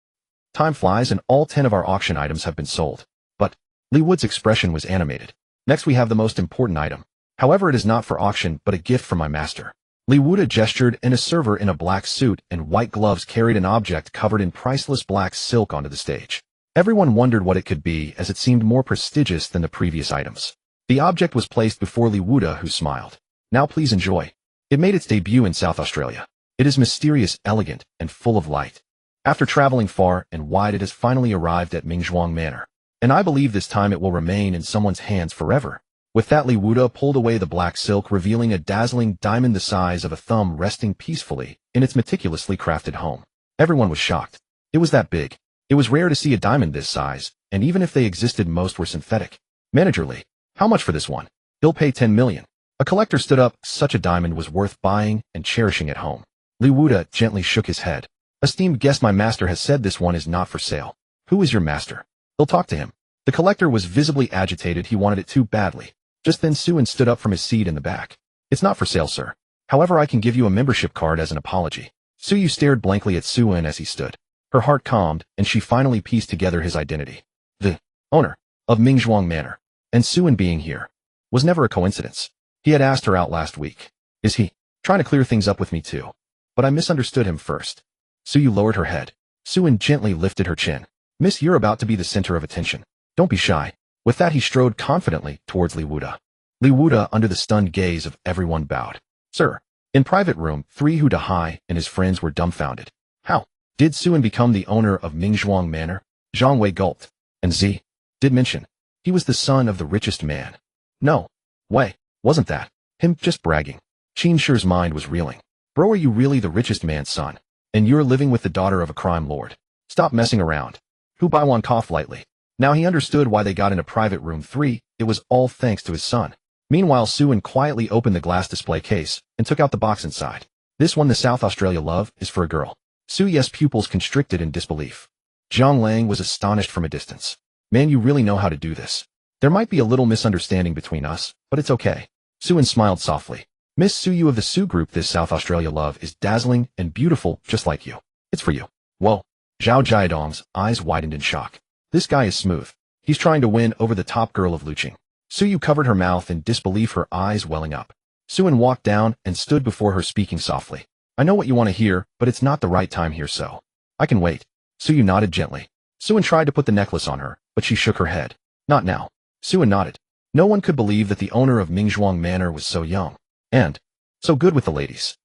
Time flies and all 10 of our auction items have been sold. But Li Wood's expression was animated. Next we have the most important item. However, it is not for auction, but a gift from my master. Li Wuda gestured, and a server in a black suit and white gloves carried an object covered in priceless black silk onto the stage. Everyone wondered what it could be, as it seemed more prestigious than the previous items. The object was placed before Li Wuda, who smiled. Now please enjoy. It made its debut in South Australia. It is mysterious, elegant, and full of light. After traveling far and wide, it has finally arrived at Mingzhuang Manor. And I believe this time it will remain in someone's hands forever. With that, Li Wuda pulled away the black silk, revealing a dazzling diamond the size of a thumb resting peacefully in its meticulously crafted home. Everyone was shocked. It was that big. It was rare to see a diamond this size, and even if they existed, most were synthetic. Manager Li, how much for this one? He'll pay 10 million. A collector stood up. Such a diamond was worth buying and cherishing at home. Li Wuda gently shook his head. Esteemed guest, my master has said this one is not for sale. Who is your master? He'll talk to him. The collector was visibly agitated. He wanted it too badly. Just then Suin stood up from his seat in the back. It's not for sale, sir. However, I can give you a membership card as an apology. Su Yu stared blankly at Suin as he stood. Her heart calmed, and she finally pieced together his identity. The owner of Mingzhuang Manor. And Suin being here was never a coincidence. He had asked her out last week. Is he trying to clear things up with me too? But I misunderstood him first. Su Yu lowered her head. Suin gently lifted her chin. Miss, you're about to be the center of attention. Don't be shy. With that, he strode confidently towards Li Wuda. Li Wuda, under the stunned gaze of everyone, bowed. Sir. In private room, 3 Hu Dahai and his friends were dumbfounded. How did Suin become the owner of Mingzhuang Manor? Zhang Wei gulped. And Z did mention he was the son of the richest man. No way, wasn't that him just bragging? Qin Shi's mind was reeling. Bro, are you really the richest man's son? And you're living with the daughter of a crime lord? Stop messing around. Hu Baiwan coughed lightly. Now he understood why they got into private room 3. It was all thanks to his son. Meanwhile, Suin quietly opened the glass display case and took out the box inside. This one, the South Australia love, is for a girl. Su Ye's pupils constricted in disbelief. Zhang Lang was astonished from a distance. Man, you really know how to do this. There might be a little misunderstanding between us, but it's okay. Suin smiled softly. Miss Su Yu of the Su group, this South Australia love is dazzling and beautiful, just like you. It's for you. Whoa. Zhao Jiadong's eyes widened in shock. This guy is smooth. He's trying to win over the top girl of Lucheng. Su Yu covered her mouth in disbelief, her eyes welling up. Suin walked down and stood before her, speaking softly. I know what you want to hear, but it's not the right time here, so I can wait. Su Yu nodded gently. Suin tried to put the necklace on her, but she shook her head. Not now. Suin nodded. No one could believe that the owner of Mingzhuang Manor was so young. And so good with the ladies.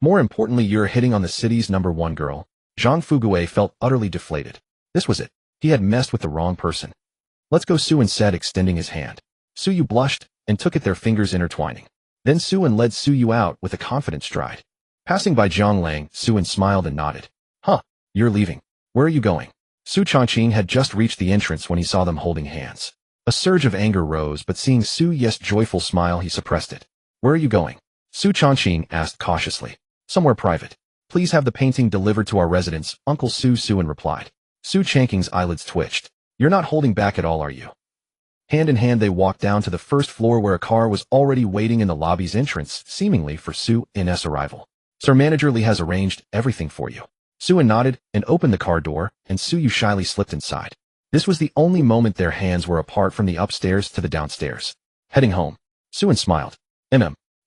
More importantly, you're hitting on the city's #1 girl. Zhang Fuguei felt utterly deflated. This was it. He had messed with the wrong person. Let's go, Suin said, extending his hand. Su Yu blushed and took it, their fingers intertwining. Then Suin led Su Yu out with a confident stride. Passing by Zhang Lang, Suin smiled and nodded. Huh, you're leaving. Where are you going? Su Changqing had just reached the entrance when he saw them holding hands. A surge of anger rose, but seeing Su Yes' joyful smile, he suppressed it. Where are you going? Su Changqing asked cautiously. Somewhere private. Please have the painting delivered to our residence, Uncle Suin replied. Su Changqing's eyelids twitched. You're not holding back at all, are you? Hand in hand they walked down to the first floor where a car was already waiting in the lobby's entrance, seemingly for Suin's arrival. Sir Manager Li has arranged everything for you. Suin nodded and opened the car door, and Su shyly slipped inside. This was the only moment their hands were apart from the upstairs to the downstairs. Heading home. Suin smiled.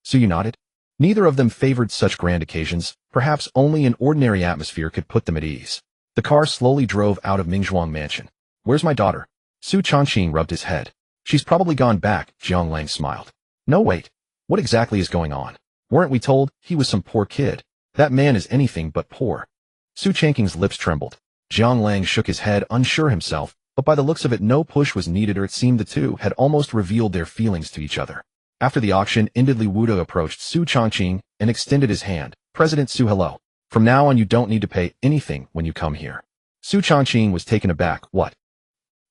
Su nodded. Neither of them favored such grand occasions, perhaps only an ordinary atmosphere could put them at ease. The car slowly drove out of Mingzhuang Mansion. Where's my daughter? Su Changqing rubbed his head. She's probably gone back, Jiang Lang smiled. No wait. What exactly is going on? Weren't we told he was some poor kid? That man is anything but poor. Su Changqing's lips trembled. Jiang Lang shook his head, unsure himself, but by the looks of it no push was needed, or it seemed the two had almost revealed their feelings to each other. After the auction ended, Li Wuda approached Su Changqing and extended his hand. President Su, hello. From now on you don't need to pay anything when you come here. Su Changqing was taken aback. What?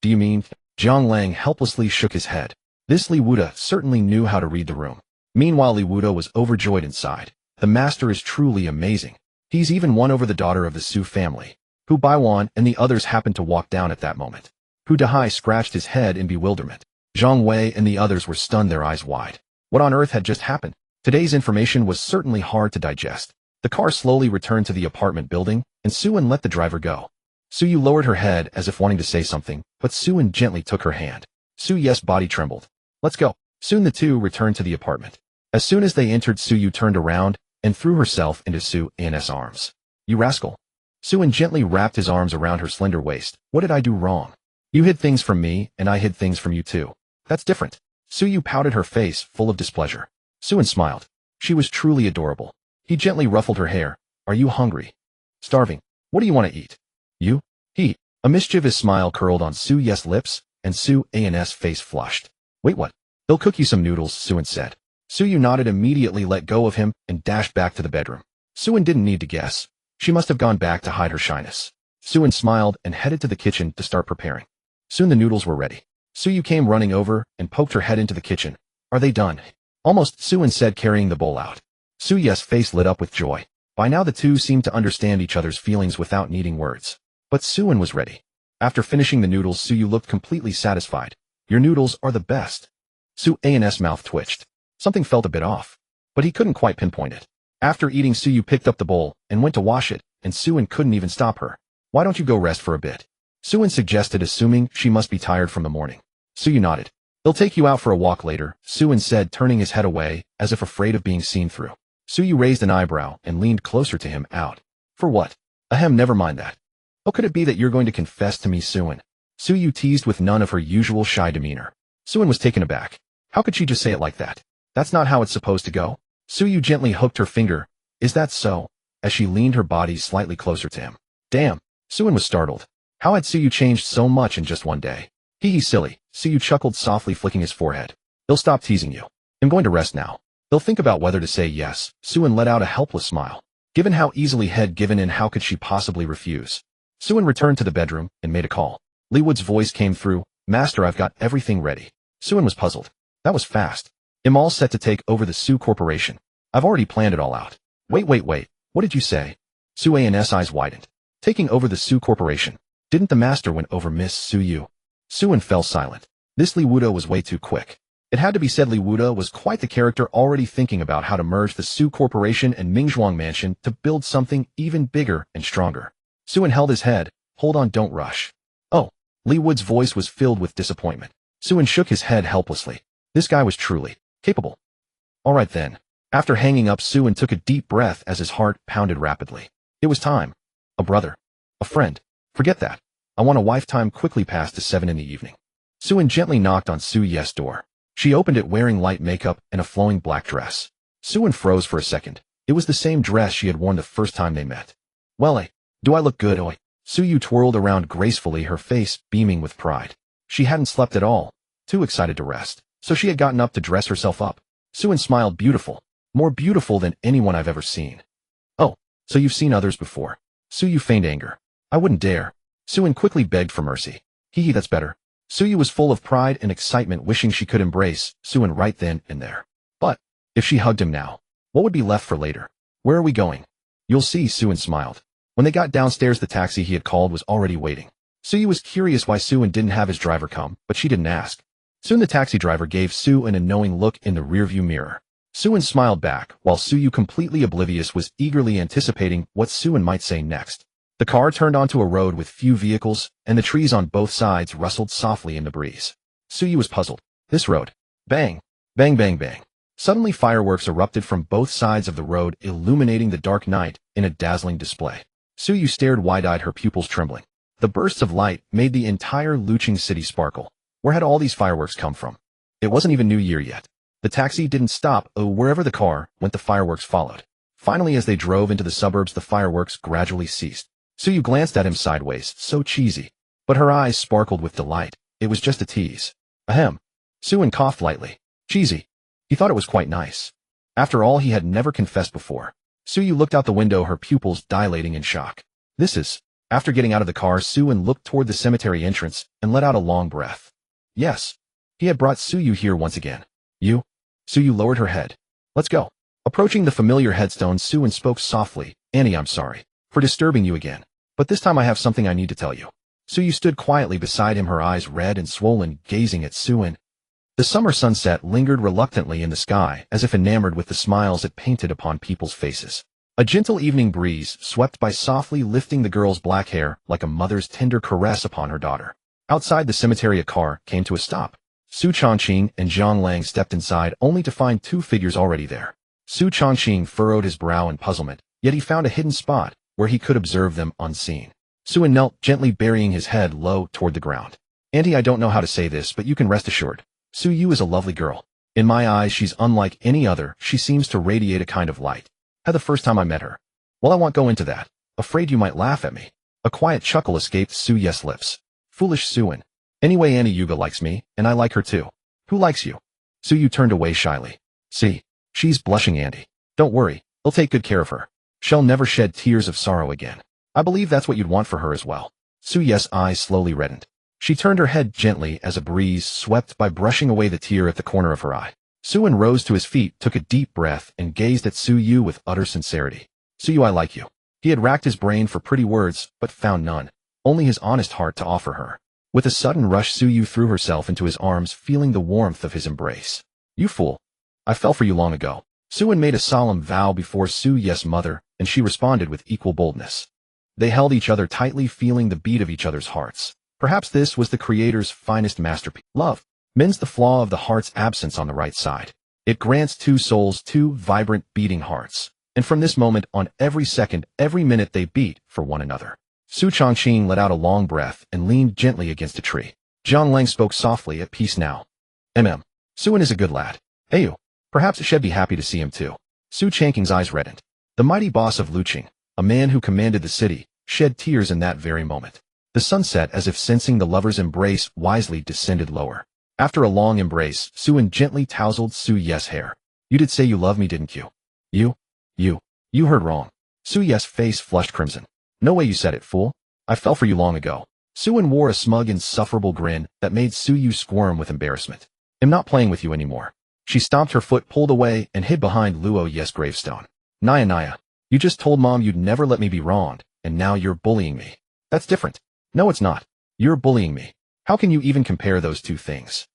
Do you mean? Jiang Lang helplessly shook his head. This Li Wuda certainly knew how to read the room. Meanwhile Li Wuda was overjoyed inside. The master is truly amazing. He's even won over the daughter of the Su family. Hu Baiwan and the others happened to walk down at that moment. Hu Dahai scratched his head in bewilderment. Zhang Wei and the others were stunned, their eyes wide. What on earth had just happened? Today's information was certainly hard to digest. The car slowly returned to the apartment building, and Suin let the driver go. Suyu lowered her head as if wanting to say something, but Suin gently took her hand. Suye's body trembled. Let's go. Soon the two returned to the apartment. As soon as they entered, Suyu turned around and threw herself into Suin's arms. You rascal. Suin gently wrapped his arms around her slender waist. What did I do wrong? You hid things from me, and I hid things from you too. That's different. Suyu pouted, her face full of displeasure. Suin smiled. She was truly adorable. He gently ruffled her hair. Are you hungry? Starving. What do you want to eat? You? He. A mischievous smile curled on Suye's lips, and Suin's face flushed. Wait, what? They'll cook you some noodles, Suin said. Suyu nodded, immediately let go of him, and dashed back to the bedroom. Suin didn't need to guess. She must have gone back to hide her shyness. Suin smiled and headed to the kitchen to start preparing. Soon the noodles were ready. Suyu came running over and poked her head into the kitchen. Are they done? Almost, Suin said, carrying the bowl out. Suye's face lit up with joy. By now the two seemed to understand each other's feelings without needing words. But Suin was ready. After finishing the noodles, Suyu looked completely satisfied. Your noodles are the best. Suin's mouth twitched. Something felt a bit off, but he couldn't quite pinpoint it. After eating, Suyu picked up the bowl and went to wash it, and Suin couldn't even stop her. Why don't you go rest for a bit? Suin suggested, assuming she must be tired from the morning. Suyu nodded. They'll take you out for a walk later, Suin said, turning his head away, as if afraid of being seen through. Suyu raised an eyebrow and leaned closer to him. Out. For what? Ahem, never mind that. How could it be that you're going to confess to me, Suin? Suyu teased with none of her usual shy demeanor. Suin was taken aback. How could she just say it like that? That's not how it's supposed to go. Suyu gently hooked her finger. Is that so? As she leaned her body slightly closer to him. Damn. Suin was startled. How had Suyu changed so much in just one day? Hee silly. Suyu chuckled softly, flicking his forehead. They'll stop teasing you. I'm going to rest now. They'll think about whether to say yes. Suin let out a helpless smile. Given how easily had given in, how could she possibly refuse? Suin returned to the bedroom and made a call. Li Wood's voice came through. Master, I've got everything ready. Suin was puzzled. That was fast. I'm all set to take over the Su Corporation. I've already planned it all out. Wait. What did you say? Suin's eyes widened. Taking over the Su Corporation. Didn't the master win over Miss Suyu? Suin fell silent. This Li Wuda was way too quick. It had to be said, Li Wuda was quite the character, already thinking about how to merge the Su Corporation and Mingzhuang Mansion to build something even bigger and stronger. Suin held his head. Hold on, don't rush. Oh. Li Wood's voice was filled with disappointment. Suin shook his head helplessly. This guy was truly capable. All right then. After hanging up, Suin took a deep breath as his heart pounded rapidly. It was time. A brother. A friend. Forget that. I want a wife. Time quickly passed to 7 in the evening. Suin gently knocked on Suye's door. She opened it wearing light makeup and a flowing black dress. Suin froze for a second. It was the same dress she had worn the first time they met. Well, do I look good, oi? Suyu twirled around gracefully, her face beaming with pride. She hadn't slept at all, too excited to rest, so she had gotten up to dress herself up. Suin smiled. Beautiful. More beautiful than anyone I've ever seen. Oh, so you've seen others before. Suyu feigned anger. I wouldn't dare. Suyin quickly begged for mercy. Hee, that's better. Suyu was full of pride and excitement, wishing she could embrace Suyin right then and there. But if she hugged him now, what would be left for later? Where are we going? You'll see, Suyin smiled. When they got downstairs, the taxi he had called was already waiting. Suyu was curious why Suyin didn't have his driver come, but she didn't ask. Soon the taxi driver gave Suyin a knowing look in the rearview mirror. Suyin smiled back, while Suyu, completely oblivious, was eagerly anticipating what Suyin might say next. The car turned onto a road with few vehicles, and the trees on both sides rustled softly in the breeze. Suyu was puzzled. This road. Bang! Bang bang bang. Suddenly fireworks erupted from both sides of the road, illuminating the dark night in a dazzling display. Suyu stared wide-eyed, her pupils trembling. The bursts of light made the entire Lucheng city sparkle. Where had all these fireworks come from? It wasn't even New Year yet. The taxi didn't stop. Wherever the car went, the fireworks followed. Finally, as they drove into the suburbs, the fireworks gradually ceased. Suyu glanced at him sideways. So cheesy. But her eyes sparkled with delight. It was just a tease. Ahem. Suyin coughed lightly. Cheesy. He thought it was quite nice. After all, he had never confessed before. Suyu looked out the window, her pupils dilating in shock. This is... After getting out of the car, Suyin looked toward the cemetery entrance and let out a long breath. Yes. He had brought Suyu here once again. You? Suyu lowered her head. Let's go. Approaching the familiar headstone, Suyin spoke softly. Annie, I'm sorry for disturbing you again. But this time I have something I need to tell you. Suyu stood quietly beside him, her eyes red and swollen, gazing at Suyin. The summer sunset lingered reluctantly in the sky, as if enamored with the smiles it painted upon people's faces. A gentle evening breeze swept by, softly lifting the girl's black hair like a mother's tender caress upon her daughter. Outside the cemetery, a car came to a stop. Su Chongqing and Zhang Lang stepped inside, only to find two figures already there. Su Chongqing furrowed his brow in puzzlement, yet he found a hidden spot where he could observe them unseen. Suyin knelt, gently burying his head low toward the ground. Auntie, I don't know how to say this, but you can rest assured. Suyu is a lovely girl. In my eyes, she's unlike any other. She seems to radiate a kind of light. Had the first time I met her. Well, I won't go into that. Afraid you might laugh at me. A quiet chuckle escaped Suyu's lips. Foolish Suyin. Anyway, Annie Yuga likes me, and I like her too. Who likes you? Suyu turned away shyly. See, she's blushing, Andy. Don't worry, I'll take good care of her. She'll never shed tears of sorrow again. I believe that's what you'd want for her as well. Suyu's eyes slowly reddened. She turned her head gently as a breeze swept by, brushing away the tear at the corner of her eye. Suyin rose to his feet, took a deep breath, and gazed at Suyu with utter sincerity. Suyu, I like you. He had racked his brain for pretty words, but found none. Only his honest heart to offer her. With a sudden rush, Suyu threw herself into his arms, feeling the warmth of his embrace. You fool. I fell for you long ago. Suyin made a solemn vow before Suyu's mother, and she responded with equal boldness. They held each other tightly, feeling the beat of each other's hearts. Perhaps this was the Creator's finest masterpiece. Love mends the flaw of the heart's absence on the right side. It grants two souls two vibrant, beating hearts. And from this moment on, every second, every minute, they beat for one another. Su Chongqing let out a long breath and leaned gently against a tree. Zhang Lang spoke softly, at peace now. Suyin is a good lad. Ayu. Perhaps she'd be happy to see him too. Su Chongqing's eyes reddened. The mighty boss of Lucheng, a man who commanded the city, shed tears in that very moment. The sun set, as if sensing the lovers' embrace, wisely descended lower. After a long embrace, Suyin gently tousled Suyu's hair. You did say you love me, didn't you? You heard wrong. Suyu's face flushed crimson. No way you said it, fool. I fell for you long ago. Suyin wore a smug, insufferable grin that made Suyu squirm with embarrassment. I'm not playing with you anymore. She stomped her foot, pulled away, and hid behind Luo's gravestone. Naya, you just told Mom you'd never let me be wronged, and now you're bullying me. That's different. No, it's not. You're bullying me. How can you even compare those two things?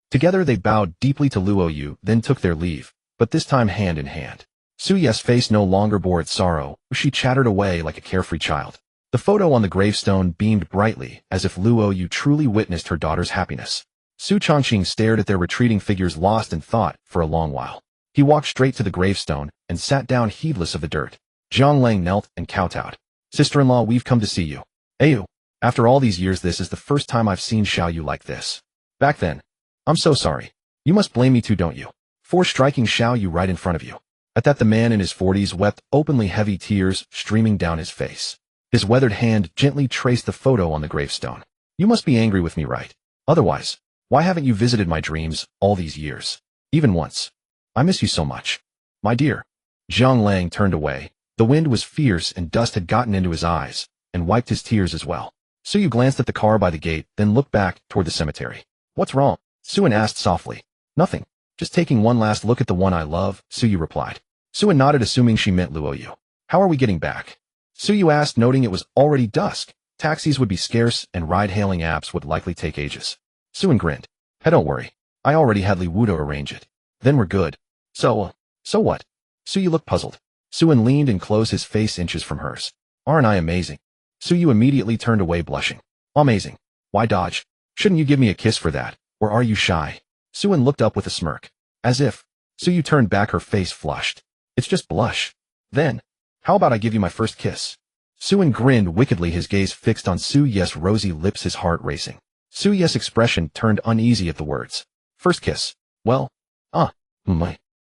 Together they bowed deeply to Luo, then took their leave, but this time hand in hand. Suyu's face no longer bore its sorrow. She chattered away like a carefree child. The photo on the gravestone beamed brightly, as if Luo truly witnessed her daughter's happiness. Su Chongqing stared at their retreating figures, lost in thought, for a long while. He walked straight to the gravestone and sat down, heedless of the dirt. Zhang Lang knelt and kowtowed. Sister-in-law, we've come to see you. Ayu. After all these years, this is the first time I've seen Xiaoyu like this. Back then. I'm so sorry. You must blame me too, don't you? For striking Xiaoyu right in front of you. At that, the man in his 40s wept openly, heavy tears streaming down his face. His weathered hand gently traced the photo on the gravestone. You must be angry with me, right? Otherwise, why haven't you visited my dreams all these years? Even once. I miss you so much. My dear. Zhang Lang turned away. The wind was fierce and dust had gotten into his eyes, and wiped his tears as well. Suyu glanced at the car by the gate, then looked back toward the cemetery. What's wrong? Suin asked softly. Nothing. Just taking one last look at the one I love, Suyu replied. Suin nodded, assuming she meant Luoyu. How are we getting back? Suyu asked, noting it was already dusk. Taxis would be scarce, and ride-hailing apps would likely take ages. Suin grinned. Hey, don't worry. I already had Li Wudo arrange it. Then we're good. So what? Suyu looked puzzled. Suin leaned and closed his face inches from hers. Aren't I amazing? Suyu immediately turned away, blushing. Amazing. Why dodge? Shouldn't you give me a kiss for that? Or are you shy? Suin looked up with a smirk. As if. Suyu turned back, her face flushed. It's just blush. Then, how about I give you my first kiss? Suin grinned wickedly, his gaze fixed on Su-Ye's rosy lips, his heart racing. Su-Ye's expression turned uneasy at the words. First kiss. Well,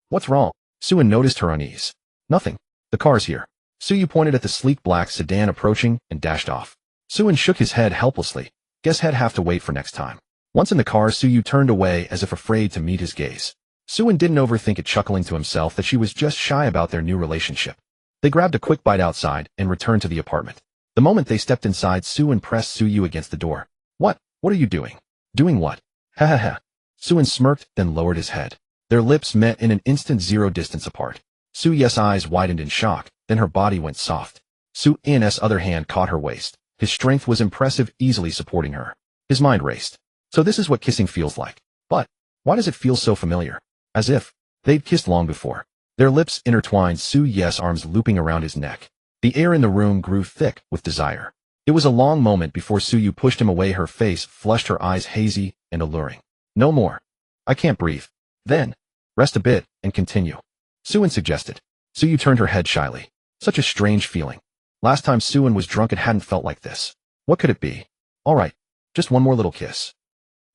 what's wrong? Suin noticed her unease. Nothing. The car's here. Suyu pointed at the sleek black sedan approaching and dashed off. Suin shook his head helplessly. Guess he'd have to wait for next time. Once in the car, Suyu turned away as if afraid to meet his gaze. Suin didn't overthink it, chuckling to himself that she was just shy about their new relationship. They grabbed a quick bite outside and returned to the apartment. The moment they stepped inside, Suin pressed Suyu against the door. What are you doing? Doing what? Ha ha ha. Suin smirked, then lowered his head. Their lips met in an instant, zero distance apart. Su-Ye's eyes widened in shock, then her body went soft. Su-In's other hand caught her waist. His strength was impressive, easily supporting her. His mind raced. So this is what kissing feels like. But why does it feel so familiar? As if they'd kissed long before. Their lips intertwined, Su-Ye's arms looping around his neck. The air in the room grew thick with desire. It was a long moment before Suyu pushed him away, her face flushed, her eyes hazy and alluring. No more. I can't breathe. Then, rest a bit and continue. Suin suggested. Suyu turned her head shyly. Such a strange feeling. Last time Suin was drunk, it hadn't felt like this. What could it be? All right. Just one more little kiss.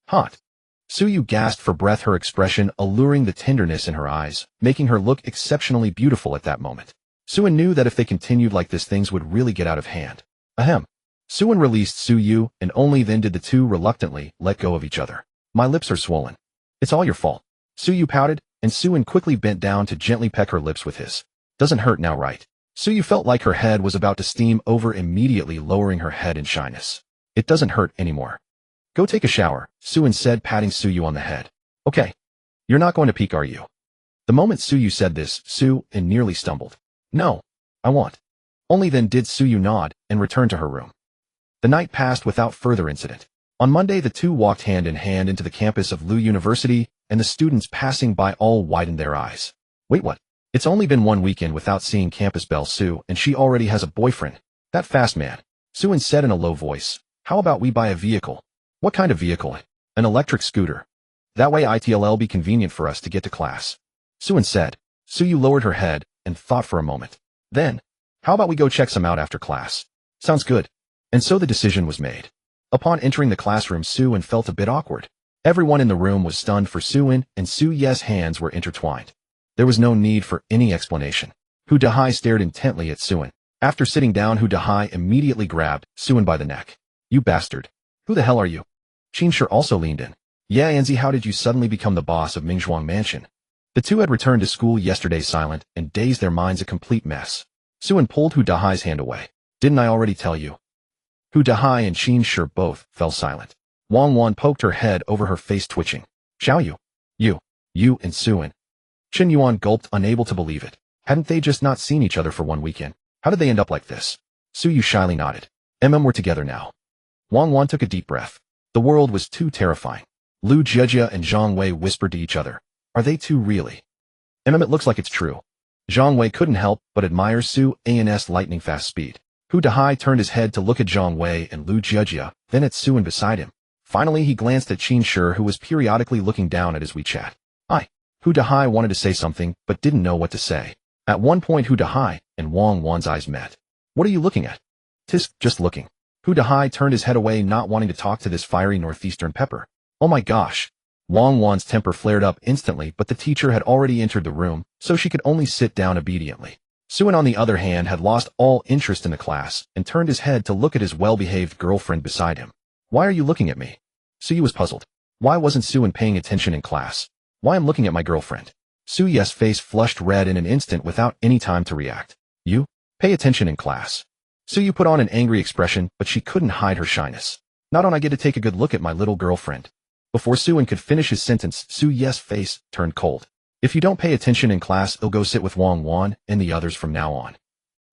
Hot. Suyu gasped for breath, her expression alluring, the tenderness in her eyes, making her look exceptionally beautiful at that moment. Suin knew that if they continued like this, things would really get out of hand. Ahem. Suin released Suyu, and only then did the two reluctantly let go of each other. My lips are swollen. It's all your fault. Suyu pouted, and Suin quickly bent down to gently peck her lips with his. Doesn't hurt now, right? Suyu felt like her head was about to steam over, immediately lowering her head in shyness. It doesn't hurt anymore. Go take a shower, Suin said, patting Suyu on the head. Okay. You're not going to peek, are you? The moment Suyu said this, Su-In nearly stumbled. No. I won't. Only then did Suyu nod and return to her room. The night passed without further incident. On Monday, the two walked hand in hand into the campus of Lu University, and the students passing by all widened their eyes. Wait, what? It's only been one weekend without seeing Campus Belle Su, and she already has a boyfriend. That fast, man. Suin said in a low voice. How about we buy a vehicle? What kind of vehicle? An electric scooter. That way it'll be convenient for us to get to class. Suin said. Suyu lowered her head and thought for a moment. Then, how about we go check some out after class? Sounds good. And so the decision was made. Upon entering the classroom, Suin felt a bit awkward. Everyone in the room was stunned, for Suin and Su-Ye's hands were intertwined. There was no need for any explanation. Hu Dahai stared intently at Suin. After sitting down, Hu Dahai immediately grabbed Suin by the neck. You bastard. Who the hell are you? Qinshi also leaned in. Yeah, Anzi, how did you suddenly become the boss of Mingzhuang Mansion? The two had returned to school yesterday, silent and dazed, their minds a complete mess. Suin pulled Hu Dahai's hand away. Didn't I already tell you? Hu Dahai and Qinshi both fell silent. Wang Wan poked her head over, her face twitching. Xiao Yu. You and Suin. Chen Yuan gulped, unable to believe it. Hadn't they just not seen each other for one weekend? How did they end up like this? Suyu shyly nodded. We're together now. Wang Wan took a deep breath. The world was too terrifying. Lu Jejia and Zhang Wei whispered to each other. Are they two really? It looks like it's true. Zhang Wei couldn't help but admire Su-An's lightning-fast speed. Hu Dahai turned his head to look at Zhang Wei and Lu Jejia, then at Suin beside him. Finally, he glanced at Qinshi, who was periodically looking down at his WeChat. Hu Dahai wanted to say something, but didn't know what to say. At one point, Hu Dahai and Wang Wan's eyes met. What are you looking at? Tisk, just looking. Hu Dahai turned his head away, not wanting to talk to this fiery northeastern pepper. Oh my gosh. Wang Wan's temper flared up instantly, but the teacher had already entered the room, so she could only sit down obediently. Suin, on the other hand, had lost all interest in the class and turned his head to look at his well-behaved girlfriend beside him. Why are you looking at me? Suyu was puzzled. Why wasn't Suin paying attention in class? Why I'm looking at my girlfriend? Suyu's face flushed red in an instant without any time to react. You? Pay attention in class. Suyu put on an angry expression, but she couldn't hide her shyness. Not on I get to take a good look at my little girlfriend. Before Suin could finish his sentence, Su-Ye's face turned cold. If you don't pay attention in class, I'll go sit with Wang Wan and the others from now on.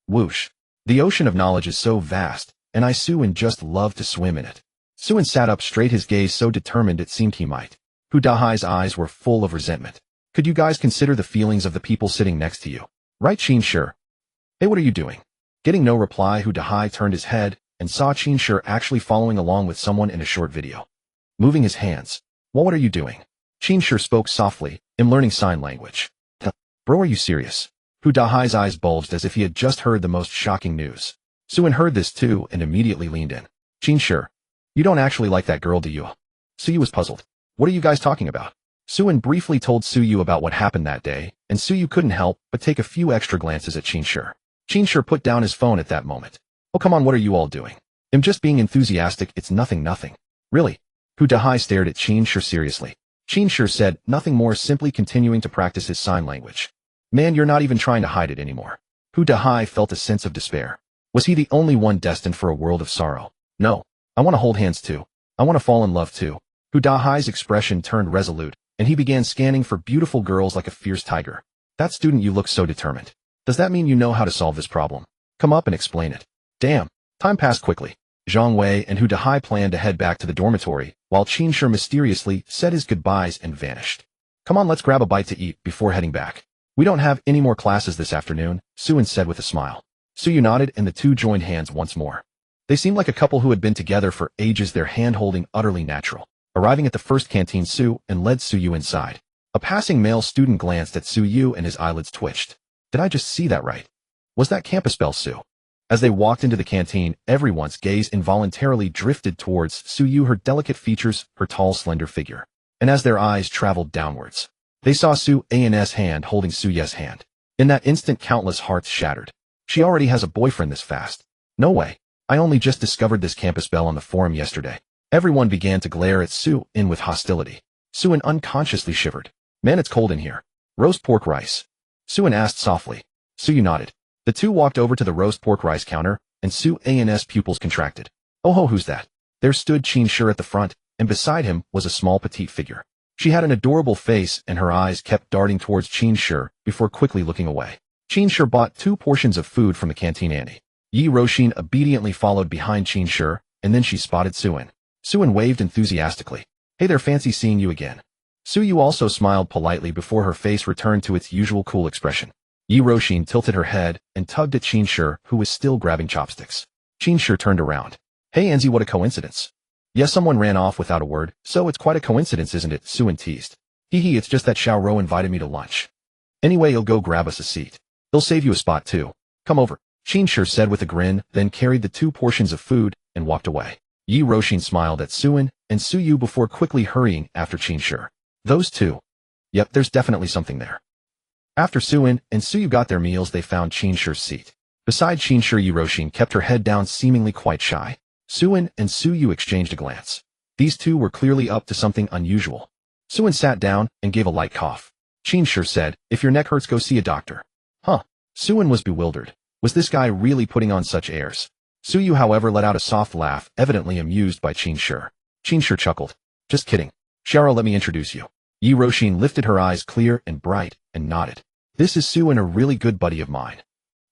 Whoosh. The ocean of knowledge is so vast, and I Suin just love to swim in it. Suin sat up straight, his gaze so determined it seemed he might. Hu Dahai's eyes were full of resentment. Could you guys consider the feelings of the people sitting next to you? Right, Qin Shi? Hey, what are you doing? Getting no reply, Hu Dahai turned his head and saw Qin Shi actually following along with someone in a short video. Moving his hands. Well, what are you doing? Qin Shi spoke softly, I'm learning sign language. Bro, are you serious? Hu Dahai's eyes bulged as if he had just heard the most shocking news. Suin heard this too and immediately leaned in. Qin Shi, you don't actually like that girl, do you? Suyu was puzzled. What are you guys talking about? Suin briefly told Suyu about what happened that day, and Suyu couldn't help but take a few extra glances at Qin Shi. Qin Shi put down his phone at that moment. Oh, come on, what are you all doing? I'm just being enthusiastic, it's nothing. Really? Hu Dahai stared at Qin Shi seriously. Qin Shi said nothing more, simply continuing to practice his sign language. Man, you're not even trying to hide it anymore. Hu Dahai felt a sense of despair. Was he the only one destined for a world of sorrow? No. I want to hold hands too. I want to fall in love too. Hu Dahai's expression turned resolute, and he began scanning for beautiful girls like a fierce tiger. That student, you look so determined. Does that mean you know how to solve this problem? Come up and explain it. Damn. Time passed quickly. Zhang Wei and Hu Dahai planned to head back to the dormitory, while Qin Shi mysteriously said his goodbyes and vanished. Come on, let's grab a bite to eat before heading back. We don't have any more classes this afternoon, Suin said with a smile. Suyu nodded and the two joined hands once more. They seemed like a couple who had been together for ages, their hand-holding utterly natural. Arriving at the first canteen, Su and led Suyu inside. A passing male student glanced at Suyu and his eyelids twitched. Did I just see that right? Was that campus bell, Su? As they walked into the canteen, everyone's gaze involuntarily drifted towards Suyu, her delicate features, her tall, slender figure. And as their eyes traveled downwards, they saw Su-An's hand holding Su-Ye's hand. In that instant, countless hearts shattered. She already has a boyfriend this fast. No way. I only just discovered this campus bell on the forum yesterday. Everyone began to glare at Su-In with hostility. Su-In unconsciously shivered. Man, it's cold in here. Roast pork rice. Su-In asked softly. Suyu nodded. The two walked over to the roast pork rice counter, and Su-An's pupils contracted. Oh ho, who's that? There stood Qin Shi at the front, and beside him was a small petite figure. She had an adorable face, and her eyes kept darting towards Qin Shi before quickly looking away. Qin Shi bought 2 portions of food from the canteen ante. Yi Roshin obediently followed behind Qin Shi, and then she spotted Suin. Suin waved enthusiastically. Hey there, fancy seeing you again. Suyu also smiled politely before her face returned to its usual cool expression. Yi Roshin tilted her head and tugged at Qin Shi, who was still grabbing chopsticks. Qin Shi turned around. Hey Anzi, what a coincidence. Yes, someone ran off without a word, so it's quite a coincidence, isn't it? Suin teased. Hee, it's just that Xiao Rou invited me to lunch. Anyway, he'll go grab us a seat. He'll save you a spot too. Come over. Qin Shi said with a grin, then carried the 2 portions of food and walked away. Yi Roshin smiled at Suin and Suyu before quickly hurrying after Qin Shi. Those two. Yep, there's definitely something there. After Suin and Suyu got their meals, they found Qin Shi's seat. Beside Qin Shi, Yi Roshin kept her head down, seemingly quite shy. Suin and Suyu exchanged a glance. These two were clearly up to something unusual. Suin sat down and gave a light cough. Qin Shi said, if your neck hurts, go see a doctor. Huh. Suin was bewildered. Was this guy really putting on such airs? Suyu, however, let out a soft laugh, evidently amused by Qin Shi. Qin Shi chuckled. Just kidding. Xiao, let me introduce you. Yi Roshin lifted her eyes clear and bright and nodded. This is Suin, a really good buddy of mine.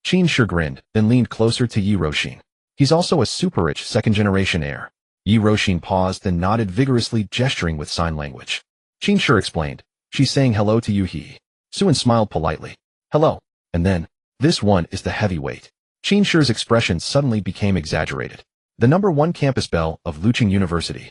Qin Shi grinned, then leaned closer to Yi Roshin. He's also a super rich second-generation heir. Yi Roshin paused, then nodded vigorously, gesturing with sign language. Qin Shi explained. She's saying hello to you, he. Suin smiled politely. Hello. And then, this one is the heavyweight. Qin Shi's expression suddenly became exaggerated. The #1 campus belle of Lucheng University.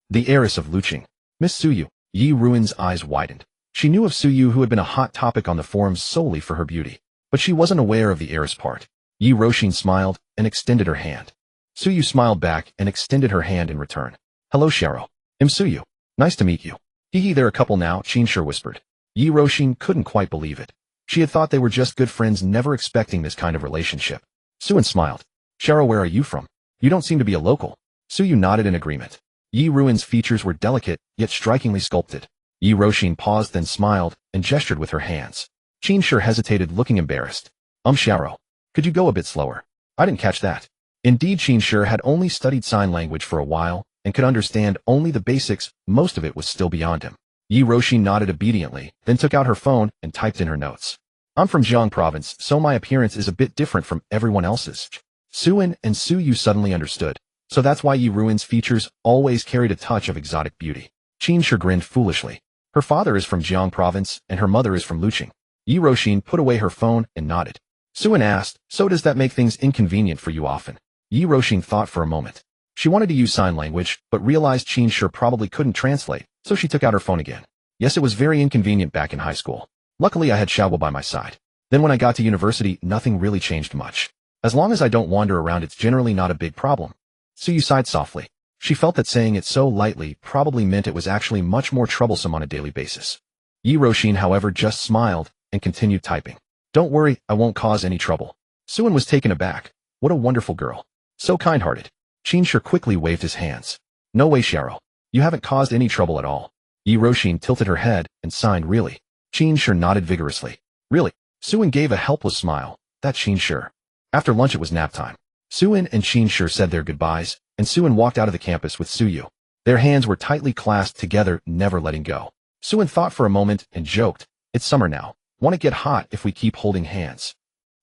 The heiress of Lucheng. Miss Suyu. Yi Ruin's eyes widened. She knew of Suyu, who had been a hot topic on the forums solely for her beauty. But she wasn't aware of the heiress part. Yi Roshin smiled and extended her hand. Suyu smiled back and extended her hand in return. Hello, Xiao. I'm Suyu. Nice to meet you. Hee, they're a couple now, Qin Shi whispered. Yi Roshin couldn't quite believe it. She had thought they were just good friends, never expecting this kind of relationship. Suin smiled. Xiao, where are you from? You don't seem to be a local. Suyu nodded in agreement. Yi Ruin's features were delicate, yet strikingly sculpted. Yi Roshin paused, then smiled, and gestured with her hands. Qin Shi hesitated, looking embarrassed. Xiao, could you go a bit slower? I didn't catch that. Indeed, Qin had only studied sign language for a while and could understand only the basics. Most of it was still beyond him. Yi Roshi nodded obediently, then took out her phone and typed in her notes. I'm from Jiang province, so my appearance is a bit different from everyone else's. Suin and Su Yu suddenly understood. So that's why Yi Ruin's features always carried a touch of exotic beauty. Qin grinned foolishly. Her father is from Jiang province and her mother is from Lucheng. Yi Roshi put away her phone and nodded. Suin asked, so does that make things inconvenient for you often? Yi Roshi thought for a moment. She wanted to use sign language, but realized Qin probably couldn't translate, so she took out her phone again. Yes, it was very inconvenient back in high school. Luckily, I had Xiaobo by my side. Then when I got to university, nothing really changed much. As long as I don't wander around, it's generally not a big problem. Su Yu sighed softly. She felt that saying it so lightly probably meant it was actually much more troublesome on a daily basis. Yi Roshi, however, just smiled and continued typing. Don't worry, I won't cause any trouble. Suin was taken aback. What a wonderful girl. So kind-hearted. Qin quickly waved his hands. No way, Xiao. You haven't caused any trouble at all. Yi Roshi tilted her head and signed, really. Qin nodded vigorously. Really? Suin gave a helpless smile. That's Qin. After lunch it was nap time. Suin and Qin said their goodbyes, and Suin walked out of the campus with Su Yu. Their hands were tightly clasped together, never letting go. Suin thought for a moment and joked, it's summer now. Won't it get hot if we keep holding hands?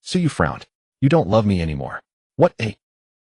Su Yu frowned. You don't love me anymore. What a...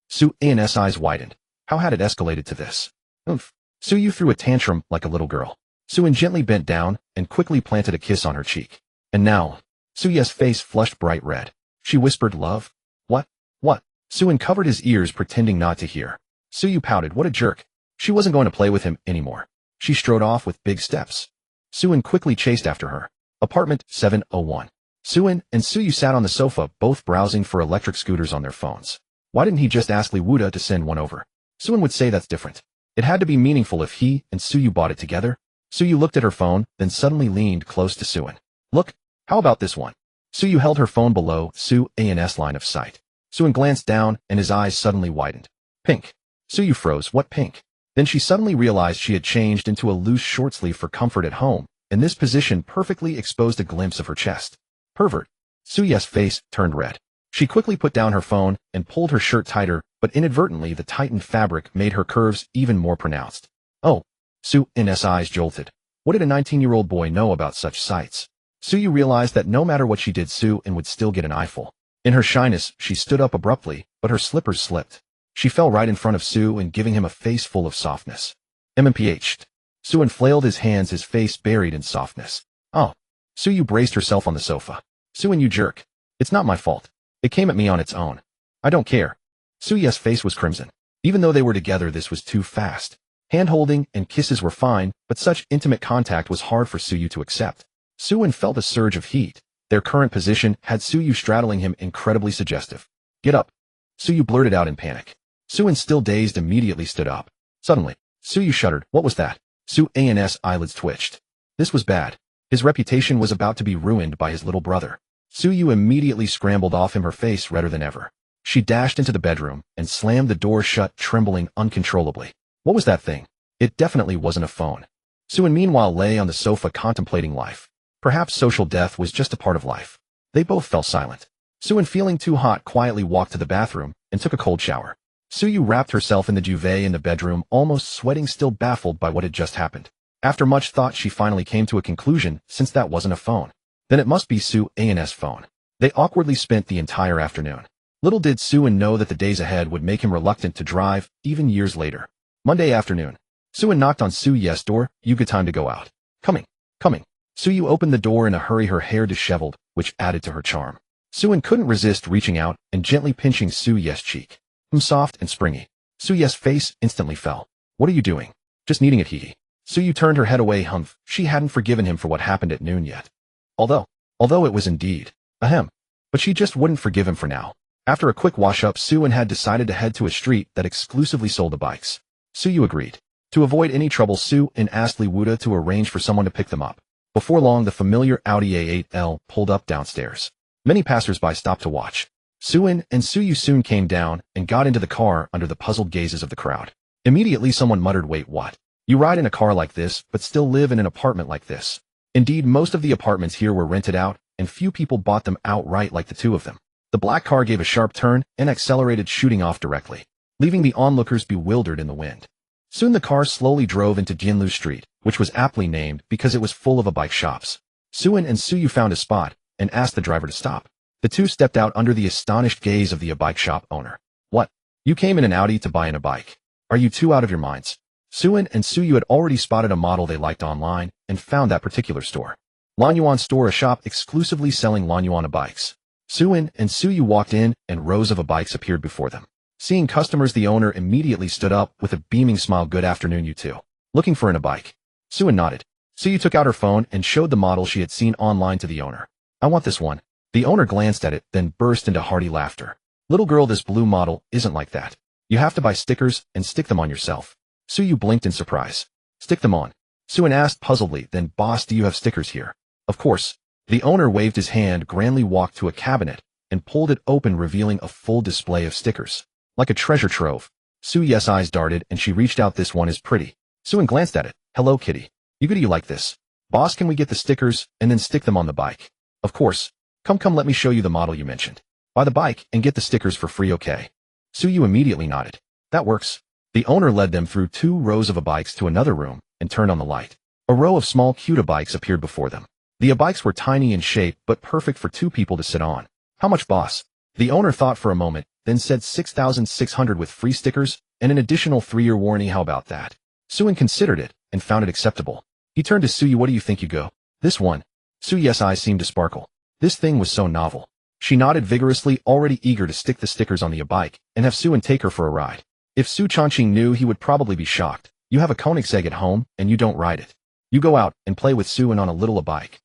Suin's eyes widened. How had it escalated to this? Oomph. Su Yu threw a tantrum like a little girl. Suin gently bent down and quickly planted a kiss on her cheek. And now, Su Yu's face flushed bright red. She whispered, love? What? What? Suin covered his ears, pretending not to hear. Su Yu pouted, what a jerk. She wasn't going to play with him anymore. She strode off with big steps. Suin quickly chased after her. Apartment 701. Suin and Su Yu sat on the sofa, both browsing for electric scooters on their phones. Why didn't he just ask Li Wuda to send one over? Suin would say that's different. It had to be meaningful if he and Su Yu bought it together. Su Yu looked at her phone, then suddenly leaned close to Suin. Look, how about this one? Su Yu held her phone below Suin's line of sight. Suin glanced down, and his eyes suddenly widened. Pink. Su Yu froze. What pink? Then she suddenly realized she had changed into a loose short sleeve for comfort at home, and this position perfectly exposed a glimpse of her chest. Pervert. Su Yu's face turned red. She quickly put down her phone and pulled her shirt tighter, but inadvertently the tightened fabric made her curves even more pronounced. Oh. Suin's eyes jolted. What did a 19-year-old boy know about such sights? Su Yu realized that no matter what she did, Suin would still get an eyeful. In her shyness, she stood up abruptly, but her slippers slipped. She fell right in front of Suin, giving him a face full of softness. MMPH'd. Suin flailed his hands, his face buried in softness. Oh. Su Yu braced herself on the sofa. Suin, you jerk. It's not my fault. It came at me on its own. I don't care. Su Yu's face was crimson. Even though they were together, this was too fast. Hand-holding and kisses were fine, but such intimate contact was hard for Su Yu to accept. Suin felt a surge of heat. Their current position had Su Yu straddling him incredibly suggestive. Get up. Su Yu blurted out in panic. Suin, still dazed, immediately stood up. Suddenly, Su Yu shuddered. What was that? Suin's eyelids twitched. This was bad. His reputation was about to be ruined by his little brother. Su Yu immediately scrambled off him, her face redder than ever. She dashed into the bedroom and slammed the door shut, trembling uncontrollably. What was that thing? It definitely wasn't a phone. Suin meanwhile lay on the sofa contemplating life. Perhaps social death was just a part of life. They both fell silent. Suin, feeling too hot, quietly walked to the bathroom and took a cold shower. Su Yu wrapped herself in the duvet in the bedroom, almost sweating, still baffled by what had just happened. After much thought, she finally came to a conclusion, since that wasn't a phone. Then it must be Suin's phone. They awkwardly spent the entire afternoon. Little did Suin know that the days ahead would make him reluctant to drive, even years later. Monday afternoon. Suin knocked on Su Yu's door. You got time to go out. Coming. Coming. Su Yu opened the door in a hurry, her hair disheveled, which added to her charm. Suin couldn't resist reaching out and gently pinching Su Yu's cheek. Soft and springy. Su Yu's face instantly fell. What are you doing? Just needing it, hee. Su Yu turned her head away. She hadn't forgiven him for what happened at noon yet. Although it was indeed ahem. But she just wouldn't forgive him for now. After a quick wash-up, Suin had decided to head to a street that exclusively sold the bikes. Su Yu agreed. To avoid any trouble, Suin asked Li Wuda to arrange for someone to pick them up. Before long, the familiar Audi A8L pulled up downstairs. Many passers-by stopped to watch. Suin and Su Yu soon came down and got into the car under the puzzled gazes of the crowd. Immediately someone muttered, wait, what? You ride in a car like this, but still live in an apartment like this. Indeed, most of the apartments here were rented out, and few people bought them outright like the two of them. The black car gave a sharp turn and accelerated, shooting off directly, leaving the onlookers bewildered in the wind. Soon the car slowly drove into Jinlu Street, which was aptly named because it was full of bike shops. Suin and Suyu found a spot and asked the driver to stop. The two stepped out under the astonished gaze of the bike shop owner. What? You came in an Audi to buy a bike? Are you two out of your minds? Suin and Suyu had already spotted a model they liked online and found that particular store. Lanyuan store, a shop exclusively selling Lanyuan bikes. Suin and Suyu walked in and rows of bikes appeared before them. Seeing customers, the owner immediately stood up with a beaming smile. Good afternoon, you two. Looking for a bike? Suin nodded. Suyu took out her phone and showed the model she had seen online to the owner. I want this one. The owner glanced at it, then burst into hearty laughter. Little girl, this blue model isn't like that. You have to buy stickers and stick them on yourself. Suyu blinked in surprise. Stick them on? Suin asked puzzledly. Then boss, do you have stickers here? Of course. The owner waved his hand, grandly walked to a cabinet and pulled it open, revealing a full display of stickers. Like a treasure trove. Suyu's eyes darted and she reached out. This one is pretty. Suin glanced at it. Hello, kitty. You like this? Boss, can we get the stickers and then stick them on the bike? Of course. Come, let me show you the model you mentioned. Buy the bike and get the stickers for free, okay? Suyu immediately nodded. That works. The owner led them through 2 rows of bikes to another room and turned on the light. A row of small cute bikes appeared before them. The bikes were tiny in shape but perfect for 2 people to sit on. How much, boss? The owner thought for a moment, then said 6,600 with free stickers and an additional 3-year warranty. How about that? Suin considered it and found it acceptable. He turned to Suyu. What do you think, you go? This one. Suyu's eyes seemed to sparkle. This thing was so novel. She nodded vigorously, already eager to stick the stickers on the bike and have Suin take her for a ride. If Su Changqing knew, he would probably be shocked. You have a Koenigsegg at home and you don't ride it. You go out and play with Suin on a little bike.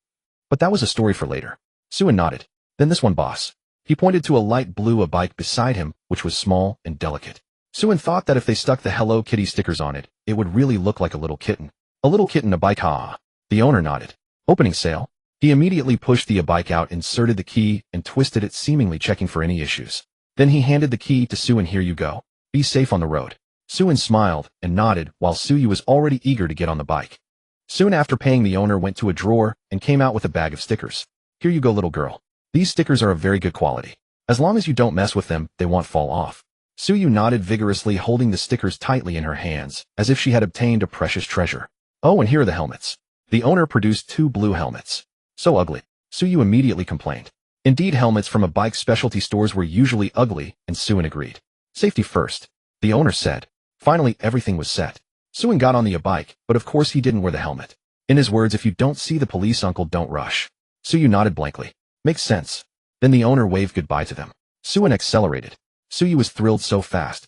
But that was a story for later. Suin nodded. Then this one, boss. He pointed to a light blue bike beside him, which was small and delicate. Suin thought that if they stuck the Hello Kitty stickers on it, it would really look like a little kitten. A little kitten, a bike, ha. The owner nodded. Opening sale. He immediately pushed the bike out, inserted the key, and twisted it, seemingly checking for any issues. Then he handed the key to Suin. Here you go. Be safe on the road. Suin smiled and nodded while Suyu was already eager to get on the bike. Soon after paying, the owner went to a drawer and came out with a bag of stickers. Here you go, little girl. These stickers are of very good quality. As long as you don't mess with them, they won't fall off. Suyu nodded vigorously, holding the stickers tightly in her hands, as if she had obtained a precious treasure. Oh, and here are the helmets. The owner produced 2 blue helmets. So ugly. Suyu immediately complained. Indeed, helmets from bike specialty stores were usually ugly, and Suin agreed. Safety first, the owner said. Finally, everything was set. Suin got on the bike, but of course he didn't wear the helmet. In his words, if you don't see the police, uncle, don't rush. Suyu nodded blankly. Makes sense. Then the owner waved goodbye to them. Suin accelerated. Suyu was thrilled so fast.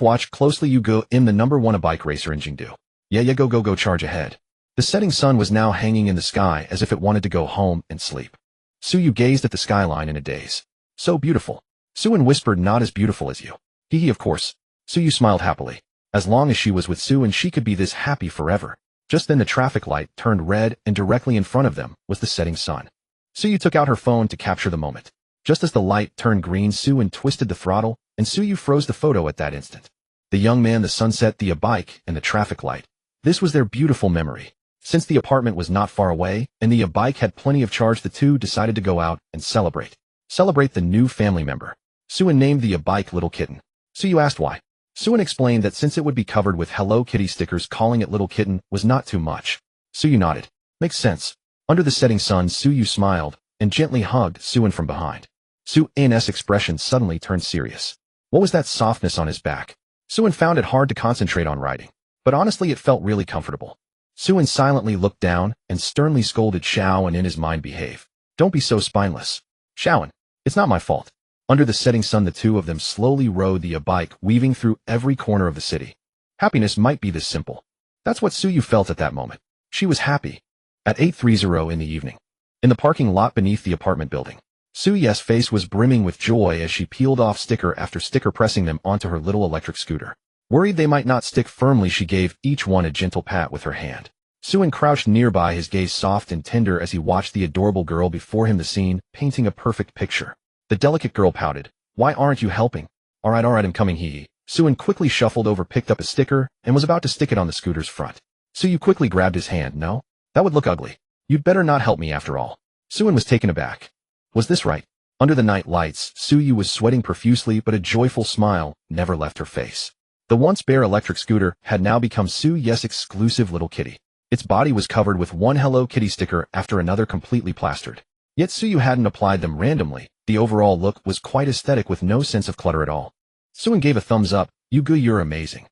Watch closely, you go. In the #1 bike racer in Jingdu. Yeah, go charge ahead. The setting sun was now hanging in the sky as if it wanted to go home and sleep. Suyu gazed at the skyline in a daze. So beautiful. Suin whispered, not as beautiful as you. Hee, of course. Suyu smiled happily. As long as she was with Suin, she could be this happy forever. Just then the traffic light turned red and directly in front of them was the setting sun. Suyu took out her phone to capture the moment. Just as the light turned green, Suin twisted the throttle and Suyu froze the photo at that instant. The young man, the sunset, the bike, and the traffic light. This was their beautiful memory. Since the apartment was not far away and the bike had plenty of charge, the two decided to go out and celebrate. Celebrate the new family member. Suin named the bike Little Kitten. Suyu asked why. Suin explained that since it would be covered with Hello Kitty stickers, calling it Little Kitten was not too much. Suyu nodded. Makes sense. Under the setting sun, Suyu smiled and gently hugged Suin from behind. Suin's expression suddenly turned serious. What was that softness on his back? Suin found it hard to concentrate on riding, but honestly it felt really comfortable. Suin silently looked down and sternly scolded Xiao and in his mind, behave. Don't be so spineless. Xiaoan, it's not my fault. Under the setting sun, the two of them slowly rode the bike, weaving through every corner of the city. Happiness might be this simple. That's what Suyu felt at that moment. She was happy. At 8:30 in the evening, in the parking lot beneath the apartment building, Suyu's face was brimming with joy as she peeled off sticker after sticker, pressing them onto her little electric scooter. Worried they might not stick firmly, she gave each one a gentle pat with her hand. Suin crouched nearby, his gaze soft and tender as he watched the adorable girl before him, the scene painting a perfect picture. The delicate girl pouted. Why aren't you helping? Alright, I'm coming, hee. Suin quickly shuffled over, picked up a sticker, and was about to stick it on the scooter's front. Suyu quickly grabbed his hand. No? That would look ugly. You'd better not help me after all. Suin was taken aback. Was this right? Under the night lights, Suyu was sweating profusely, but a joyful smile never left her face. The once bare electric scooter had now become Suyu's exclusive little kitty. Its body was covered with one Hello Kitty sticker after another, completely plastered. Yet Suyu hadn't applied them randomly. The overall look was quite aesthetic with no sense of clutter at all. Suin gave a thumbs up. You're amazing.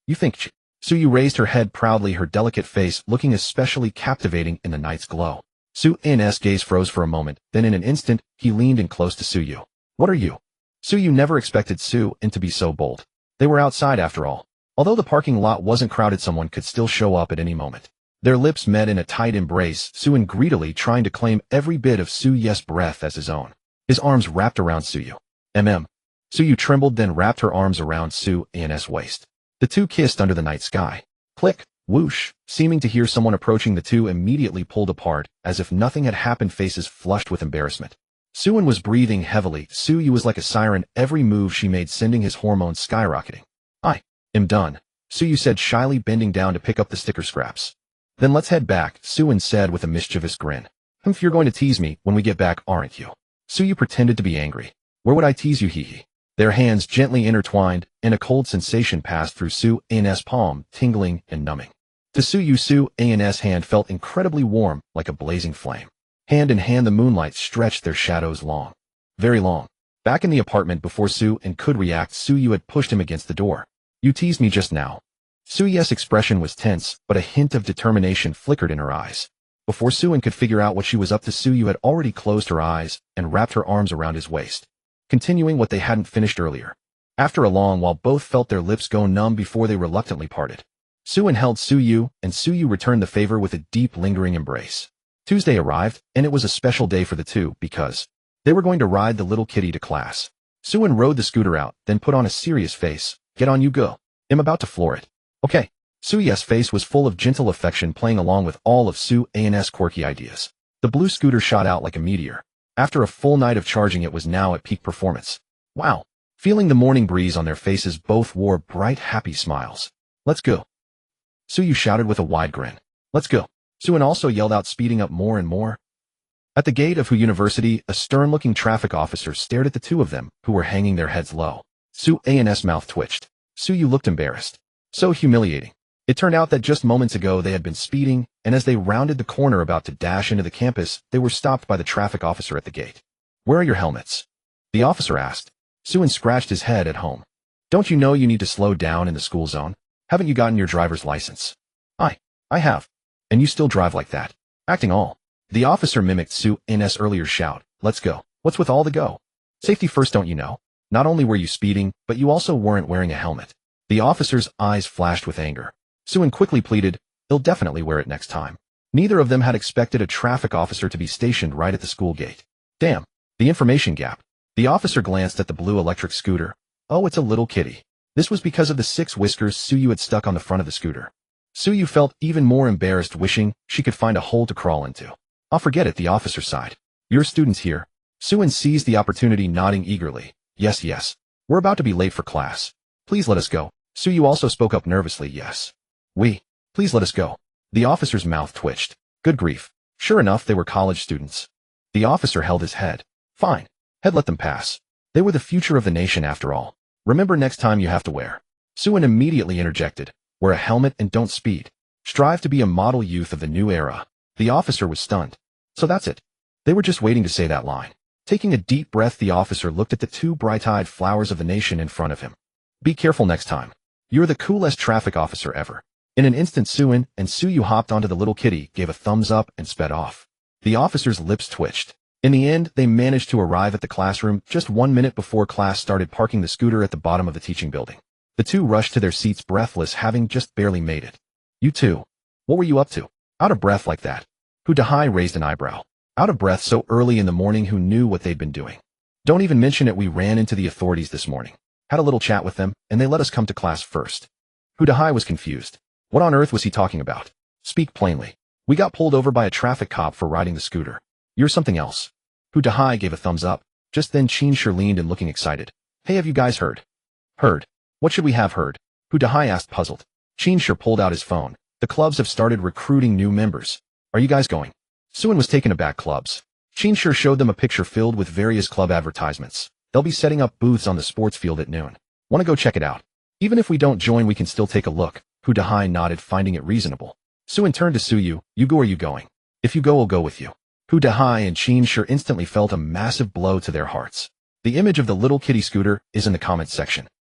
You think? Suyu raised her head proudly, her delicate face looking especially captivating in the night's glow. Su's gaze froze for a moment, then in an instant, he leaned in close to Suyu. What are you? Suyu never expected Suin to be so bold. They were outside after all. Although the parking lot wasn't crowded, someone could still show up at any moment. Their lips met in a tight embrace, Suin greedily trying to claim every bit of Suyu's breath as his own. His arms wrapped around Suyu. Suyu trembled, then wrapped her arms around Su's waist. The two kissed under the night sky. Click, whoosh, seeming to hear someone approaching. The two immediately pulled apart, as if nothing had happened, faces flushed with embarrassment. Suin was breathing heavily. Suyu was like a siren, every move she made sending his hormones skyrocketing. I am done, Suyu said shyly, bending down to pick up the sticker scraps. Then let's head back, Suin said with a mischievous grin. You're going to tease me when we get back, aren't you? Suyu pretended to be angry. Where would I tease you, hee. Their hands gently intertwined, and a cold sensation passed through Su's palm, tingling and numbing. To Suyu, Su's hand felt incredibly warm, like a blazing flame. Hand in hand, the moonlight stretched their shadows long. Very long. Back in the apartment before Suin could react, Suyu had pushed him against the door. You teased me just now. Suyu's expression was tense, but a hint of determination flickered in her eyes. Before Suin could figure out what she was up to, Suyu had already closed her eyes and wrapped her arms around his waist, continuing what they hadn't finished earlier. After a long while, both felt their lips go numb before they reluctantly parted. Suin held Suyu, and Suyu returned the favor with a deep, lingering embrace. Tuesday arrived, and it was a special day for the two because they were going to ride the little kitty to class. Suin rode the scooter out, then put on a serious face. Get on, you go. I'm about to floor it. Okay. Suyu's face was full of gentle affection, playing along with all of Su's quirky ideas. The blue scooter shot out like a meteor. After a full night of charging, it was now at peak performance. Wow. Feeling the morning breeze on their faces, both wore bright, happy smiles. Let's go, Suyu shouted with a wide grin. Let's go. Suin also yelled out, speeding up more and more. At the gate of Hu University, a stern-looking traffic officer stared at the two of them, who were hanging their heads low. Su's mouth twitched. Suyu looked embarrassed. So humiliating. It turned out that just moments ago they had been speeding, and as they rounded the corner about to dash into the campus, they were stopped by the traffic officer at the gate. Where are your helmets? The officer asked. Suin scratched his head at home. Don't you know you need to slow down in the school zone? Haven't you gotten your driver's license? I have. And you still drive like that. Acting all. The officer mimicked Su's earlier shout. Let's go. What's with all the go? Safety first, don't you know? Not only were you speeding, but you also weren't wearing a helmet. The officer's eyes flashed with anger. Suin quickly pleaded, they'll definitely wear it next time. Neither of them had expected a traffic officer to be stationed right at the school gate. Damn. The information gap. The officer glanced at the blue electric scooter. Oh, it's a little kitty. This was because of the 6 whiskers Suyu had stuck on the front of the scooter. Suyu felt even more embarrassed, wishing she could find a hole to crawl into. I'll forget it, the officer sighed. Your students here. Suin seized the opportunity, nodding eagerly. Yes. We're about to be late for class. Please let us go. Suyu also spoke up nervously. Yes. Please let us go. The officer's mouth twitched. Good grief. Sure enough, they were college students. The officer held his head. Fine. Let them pass. They were the future of the nation after all. Remember, next time you have to wear. Suin immediately interjected. Wear a helmet and don't speed. Strive to be a model youth of the new era. The officer was stunned. So that's it. They were just waiting to say that line. Taking a deep breath, the officer looked at the 2 bright-eyed flowers of the nation in front of him. Be careful next time. You're the coolest traffic officer ever. In an instant, Suin and Suyu hopped onto the little kitty, gave a thumbs up, and sped off. The officer's lips twitched. In the end, they managed to arrive at the classroom just 1 minute before class started, parking the scooter at the bottom of the teaching building. The two rushed to their seats, breathless, having just barely made it. You two. What were you up to? Out of breath like that? Hu Dahai raised an eyebrow. Out of breath so early in the morning? Who knew what they'd been doing? Don't even mention it. We ran into the authorities this morning. Had a little chat with them, and they let us come to class first. Hu Dahai was confused. What on earth was he talking about? Speak plainly. We got pulled over by a traffic cop for riding the scooter. You're something else. Hu Dahai gave a thumbs up. Just then Qin leaned in, looking excited. Hey, have you guys heard? Heard? What should we have heard? Hu Dahai asked, puzzled. Qin pulled out his phone. The clubs have started recruiting new members. Are you guys going? Suin was taken aback. Clubs. Sure showed them a picture filled with various club advertisements. They'll be setting up booths on the sports field at noon. Want to go check it out? Even if we don't join, we can still take a look. Hu Dahai nodded, finding it reasonable. Suin turned to Suyu. You go, are you going? If you go, I'll go with you. Hu Dahai and Sure instantly felt a massive blow to their hearts. The image of the little kitty scooter is in the comments section.